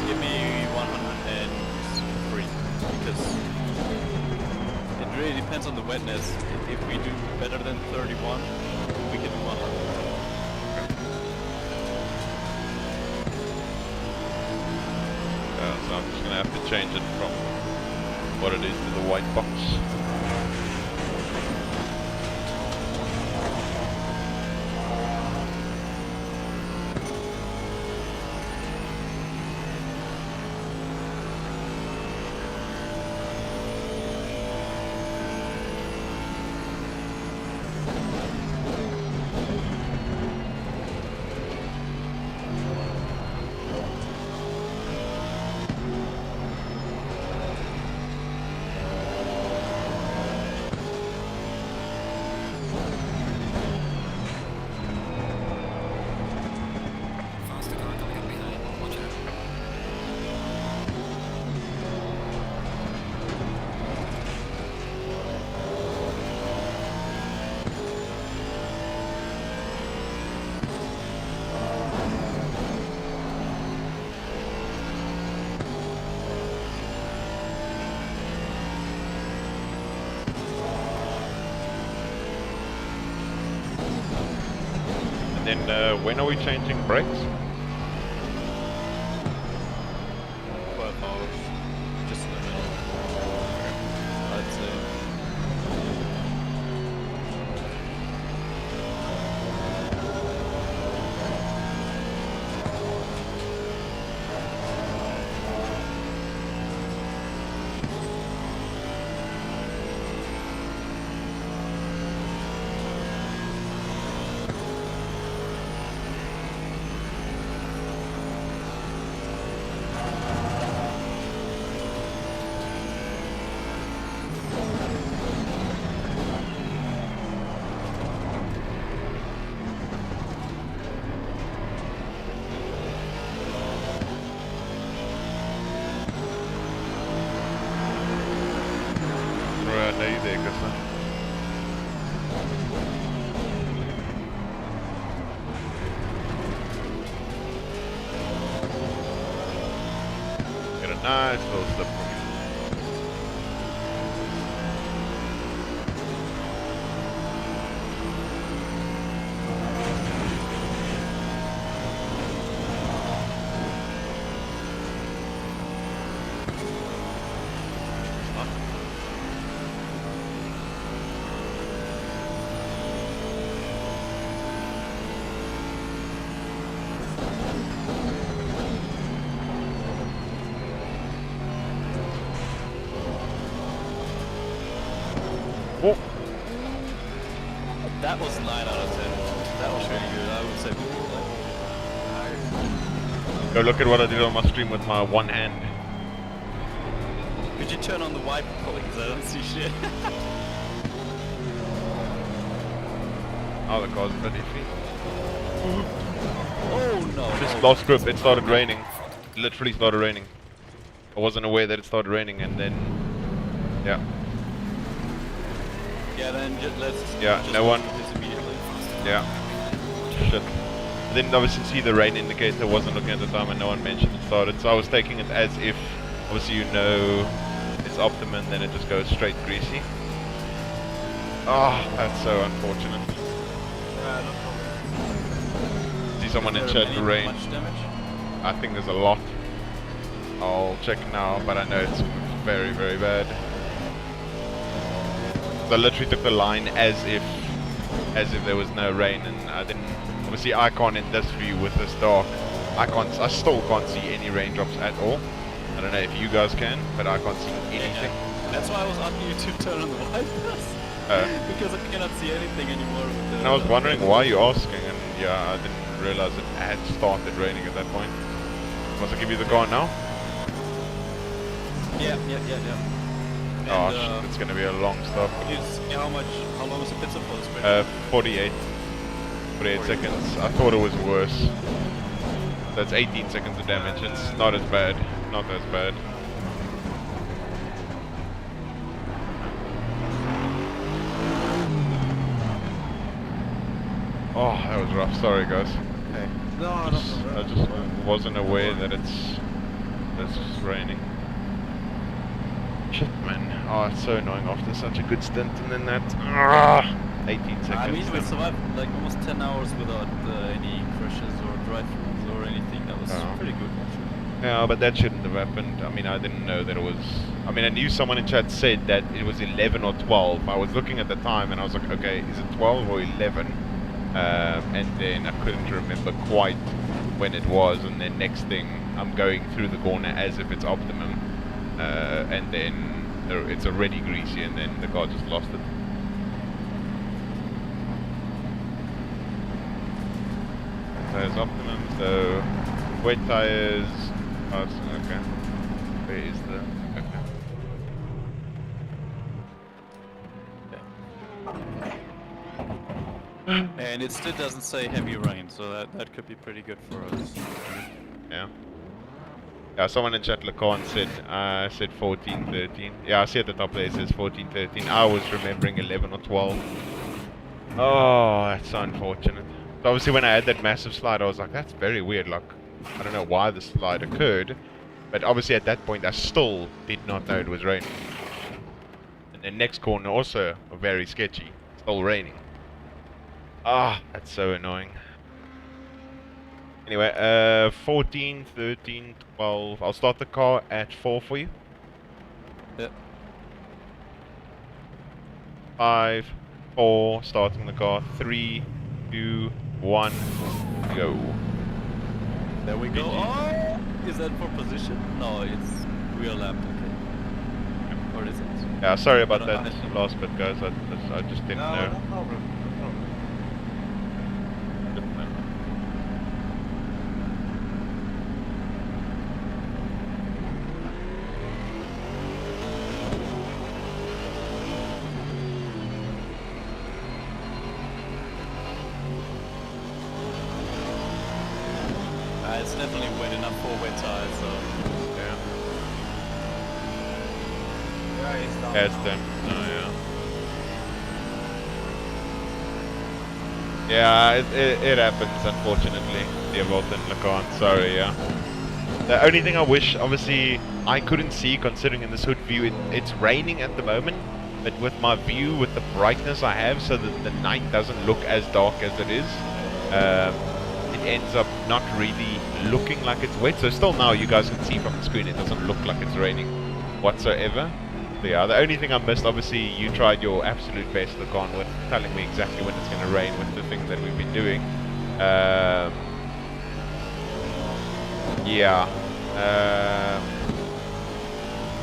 Give me 103, because it really depends on the wetness. If we do better than 31, we can do 100. So I'm just gonna have to change it from what it is to the white box. Faster car coming up behind. Watch out. And then when are we changing brakes? 12 hours. Just in the middle. I'd say. Nej, det är kanske. Get a nice little slip from you. Oh, That was 9 out of 10. That was really good. I would say. go look at what I did on my stream with my one hand. Could you turn on the wiper, because I don't see shit. Oh, the car's 30 feet. Oh no. Just no. lost grip. It started raining. Literally started raining. I wasn't aware that it started raining, and then, yeah. Yeah, then let's Yeah, just no go one. to this immediately. Yeah. Shit. I didn't obviously see the rain indicator, wasn't looking at the time, and no one mentioned it started, so I was taking it as if, obviously you know, it's optimum, then it just goes straight greasy. Oh, that's so unfortunate. No problem. See someone in Is there chat any rain. much damage? I think there's a lot. I'll check now, but I know it's very, very bad. So I literally took the line as if there was no rain, and I didn't. Obviously, I can't in this view with this dark. I still can't see any raindrops at all. I don't know if you guys can, but I can't see anything. Yeah. That's why I was asking you to turn on the wipers. Because I cannot see anything anymore with the... And I was wondering why you're asking, and yeah, I didn't realize it had started raining at that point. Must I give you the car now? Yeah. Oh, And, shit, it's gonna be a long stop. Can you see how long is the pit stop for the sprint? 48 seconds. I thought it was worse. That's 18 seconds of damage. It's not as bad. Not as bad. Oh, that was rough. Sorry, guys. Okay. No I problem. just wasn't aware that it's just raining. Shit, man. Oh, it's so annoying after such a good stint, and then that 18 seconds. I mean, we then. survived like almost 10 hours without any crashes or drive-throughs or anything. That was pretty good, actually. Yeah, but that shouldn't have happened. I mean, I didn't know that it was... I mean, I knew someone in chat said that it was 11 or 12. I was looking at the time and I was like, okay, is it 12 or 11? And then I couldn't remember quite when it was. And then next thing, I'm going through the corner as if it's optimum. And then it's already greasy, and then the car just lost it. Tires optimum, so wet tires. Oh, okay. Where is the? Okay. And it still doesn't say heavy rain, so that could be pretty good for us. Yeah. Yeah, someone in chat Lacan said 14, 13. Yeah, I see at the top there it says 14, 13. I was remembering 11 or 12. Oh, that's so unfortunate. So obviously when I had that massive slide, I was like, that's very weird. Like, I don't know why the slide occurred, but obviously at that point I still did not know it was raining. And the next corner also very sketchy, still raining. Ah, that's so annoying. Anyway, 14, 13, 12. I'll start the car at 4 for you. Yep. 5, 4, starting the car. 3, 2, 1, go. There we go. Oh, is that for position? No, it's rear lap. Okay. Or is it? Yeah, sorry about I that don't know. last bit, guys. I just didn't No, know. no problem. It's definitely wet enough for wet tires, so... Yeah. Yeah, it's down. Yeah, it's done. Oh, yeah. Yeah, it happens, unfortunately. Dear Walton Lacan, sorry, yeah. The only thing I wish, obviously, I couldn't see, considering in this hood view, it's raining at the moment, but with my view, with the brightness I have, so that the night doesn't look as dark as it is, it ends up not really looking like it's wet. So still now, you guys can see from the screen, it doesn't look like it's raining whatsoever. So yeah, the only thing I missed, obviously, you tried your absolute best, Lacan, with telling me exactly when it's going to rain with the things that we've been doing. Yeah,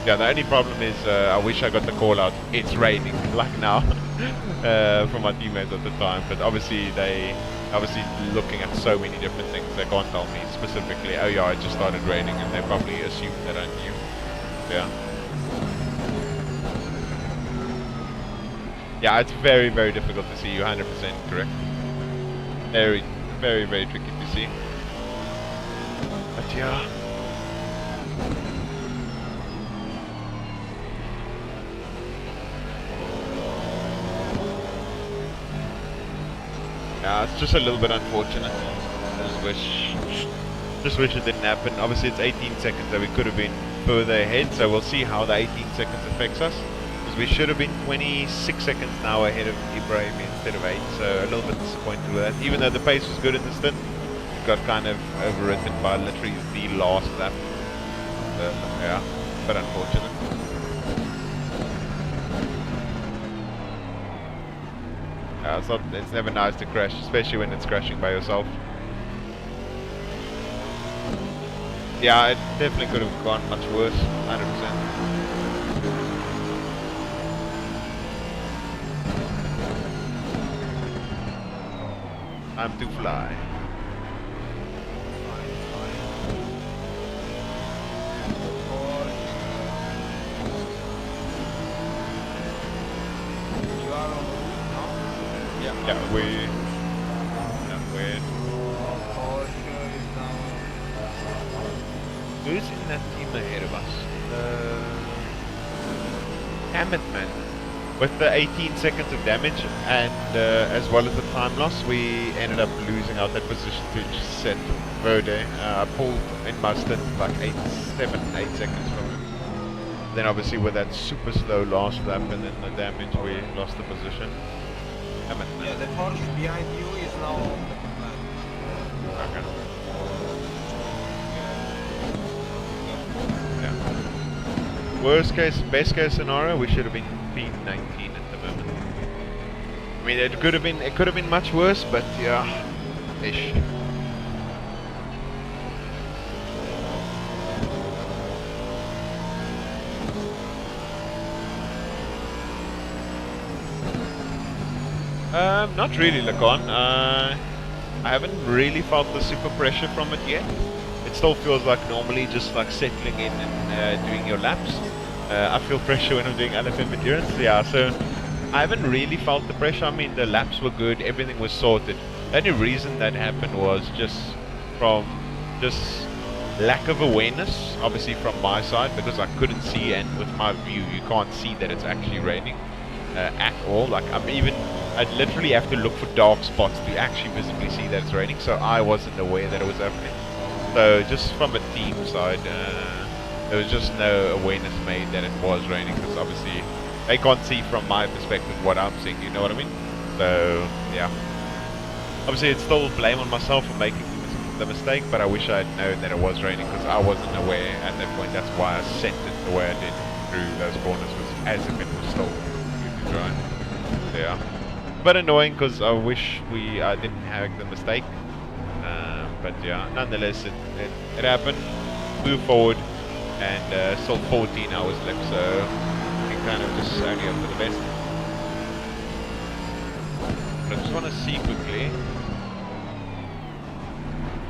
the only problem is I wish I got the call out, it's raining, like now, from my teammates at the time. But obviously looking at so many different things, they can't tell me specifically, oh yeah, it just started raining, and they probably assumed that I knew. Yeah. Yeah, it's very, very difficult to see you 100% correct. Very, very, very tricky to see. But yeah. Yeah, it's just a little bit unfortunate. I just wish it didn't happen. Obviously, it's 18 seconds that we could have been further ahead, so we'll see how the 18 seconds affects us. Because we should have been 26 seconds now ahead of Ibrahim instead of 8, so a little bit disappointed with that. Even though the pace was good in the stint, it got kind of overwritten by literally the last lap. Yeah, but unfortunate. It's never nice to crash, especially when it's crashing by yourself. Yeah, it definitely could have gone much worse, 100%. Time to fly. Yeah, we're who's in that team ahead of us? Hammett, man. With the 18 seconds of damage and as well as the time loss, we ended up losing out that position to Set Verde. I pulled in my stint like 8 seconds from him. Then obviously with that super slow last lap and then the damage, we lost the position. Hammett, man. Yeah, the Porsche behind you is now on the plan. Okay. Yeah. Worst case, best case scenario, we should have been P19 at the moment. I mean, it could have been much worse, but yeah, ish. Not really, Lacan. I haven't really felt the super pressure from it yet. It still feels like normally just like settling in and doing your laps. I feel pressure when I'm doing LFM endurance, yeah, so I haven't really felt the pressure. I mean, the laps were good, everything was sorted. The only reason that happened was just from lack of awareness, obviously from my side, because I couldn't see, and with my view you can't see that it's actually raining at all. Like I'd literally have to look for dark spots to actually visibly see that it's raining, so I wasn't aware that it was happening. So just from a team side, there was just no awareness made that it was raining, because obviously they can't see from my perspective what I'm seeing, you know what I mean? So yeah, obviously it's still blame on myself for making the mistake, but I wish I had known that it was raining, because I wasn't aware at that point. That's why I set it the way I did through those corners, was as if it was still completely dry. Yeah, but annoying, because I wish I didn't have the mistake. But yeah, nonetheless, it happened. Move forward, and still 14 hours left, so we can kind of just only hope for the best. But I just want to see quickly.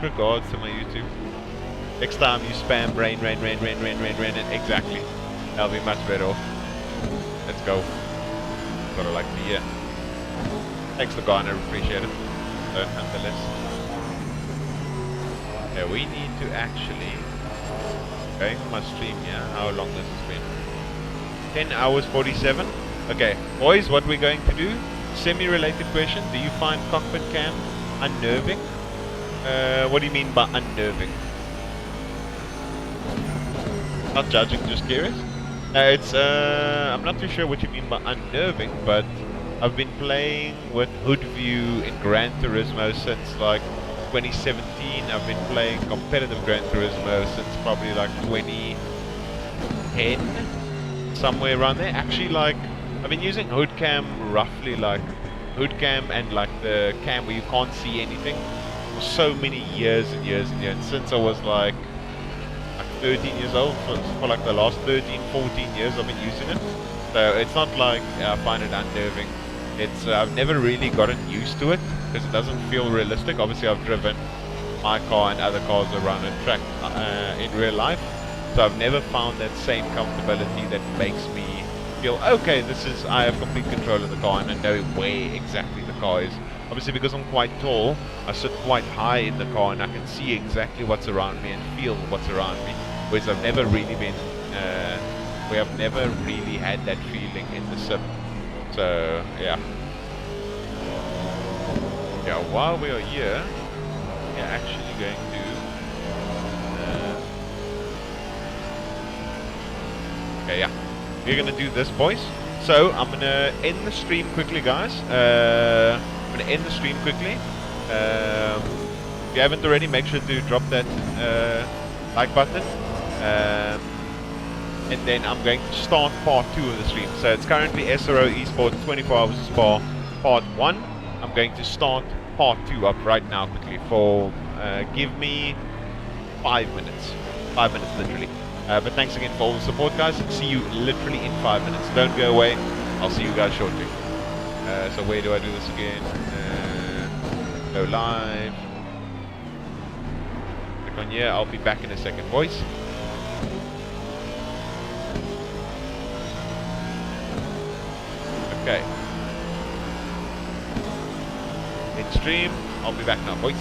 Regards to my YouTube. Next time you spam rain, and exactly. That'll be much better off. Let's go. Gotta like the year. Thanks for going, I appreciate it. Nonetheless. Yeah, we need to actually, going on my stream here, how long this has been? 10 hours 47. Okay, boys, what we're going to do, semi-related question, do you find cockpit cam unnerving? What do you mean by unnerving? Not judging, just curious. I'm not too sure what you mean by unnerving, but I've been playing with hood view in Gran Turismo since like 2017. I've been playing competitive Gran Turismo since probably like 2010, somewhere around there. Actually, like, I've been using hood cam roughly like hood cam and like the cam where you can't see anything for so many years and years and years, since I was like 13 years old. For like the last 13, 14 years I've been using it. So it's not like I find it unnerving. It's I've never really gotten used to it, because it doesn't feel realistic. Obviously I've driven my car and other cars around a track in real life, so I've never found that same comfortability that makes me feel, okay, I have complete control of the car and I know where exactly the car is. Obviously because I'm quite tall, I sit quite high in the car and I can see exactly what's around me and feel what's around me, whereas I've never really been, we have never really had that feeling in the sim. So yeah, Now, while we are here, we're actually going to... okay, yeah. We're going to do this, boys. So, I'm going to end the stream quickly, guys. I'm going to end the stream quickly. If you haven't already, make sure to drop that like button. And then I'm going to start part 2 of the stream. So it's currently SRO ESPORTS 24HRS part 1. I'm going to start part 2 up right now quickly for, give me 5 minutes. 5 minutes literally. But thanks again for all the support, guys. See you literally in 5 minutes. Don't go away. I'll see you guys shortly. So where do I do this again? Go live. Click on here. I'll be back in a second, boys. Okay. In stream. I'll be back now, boys.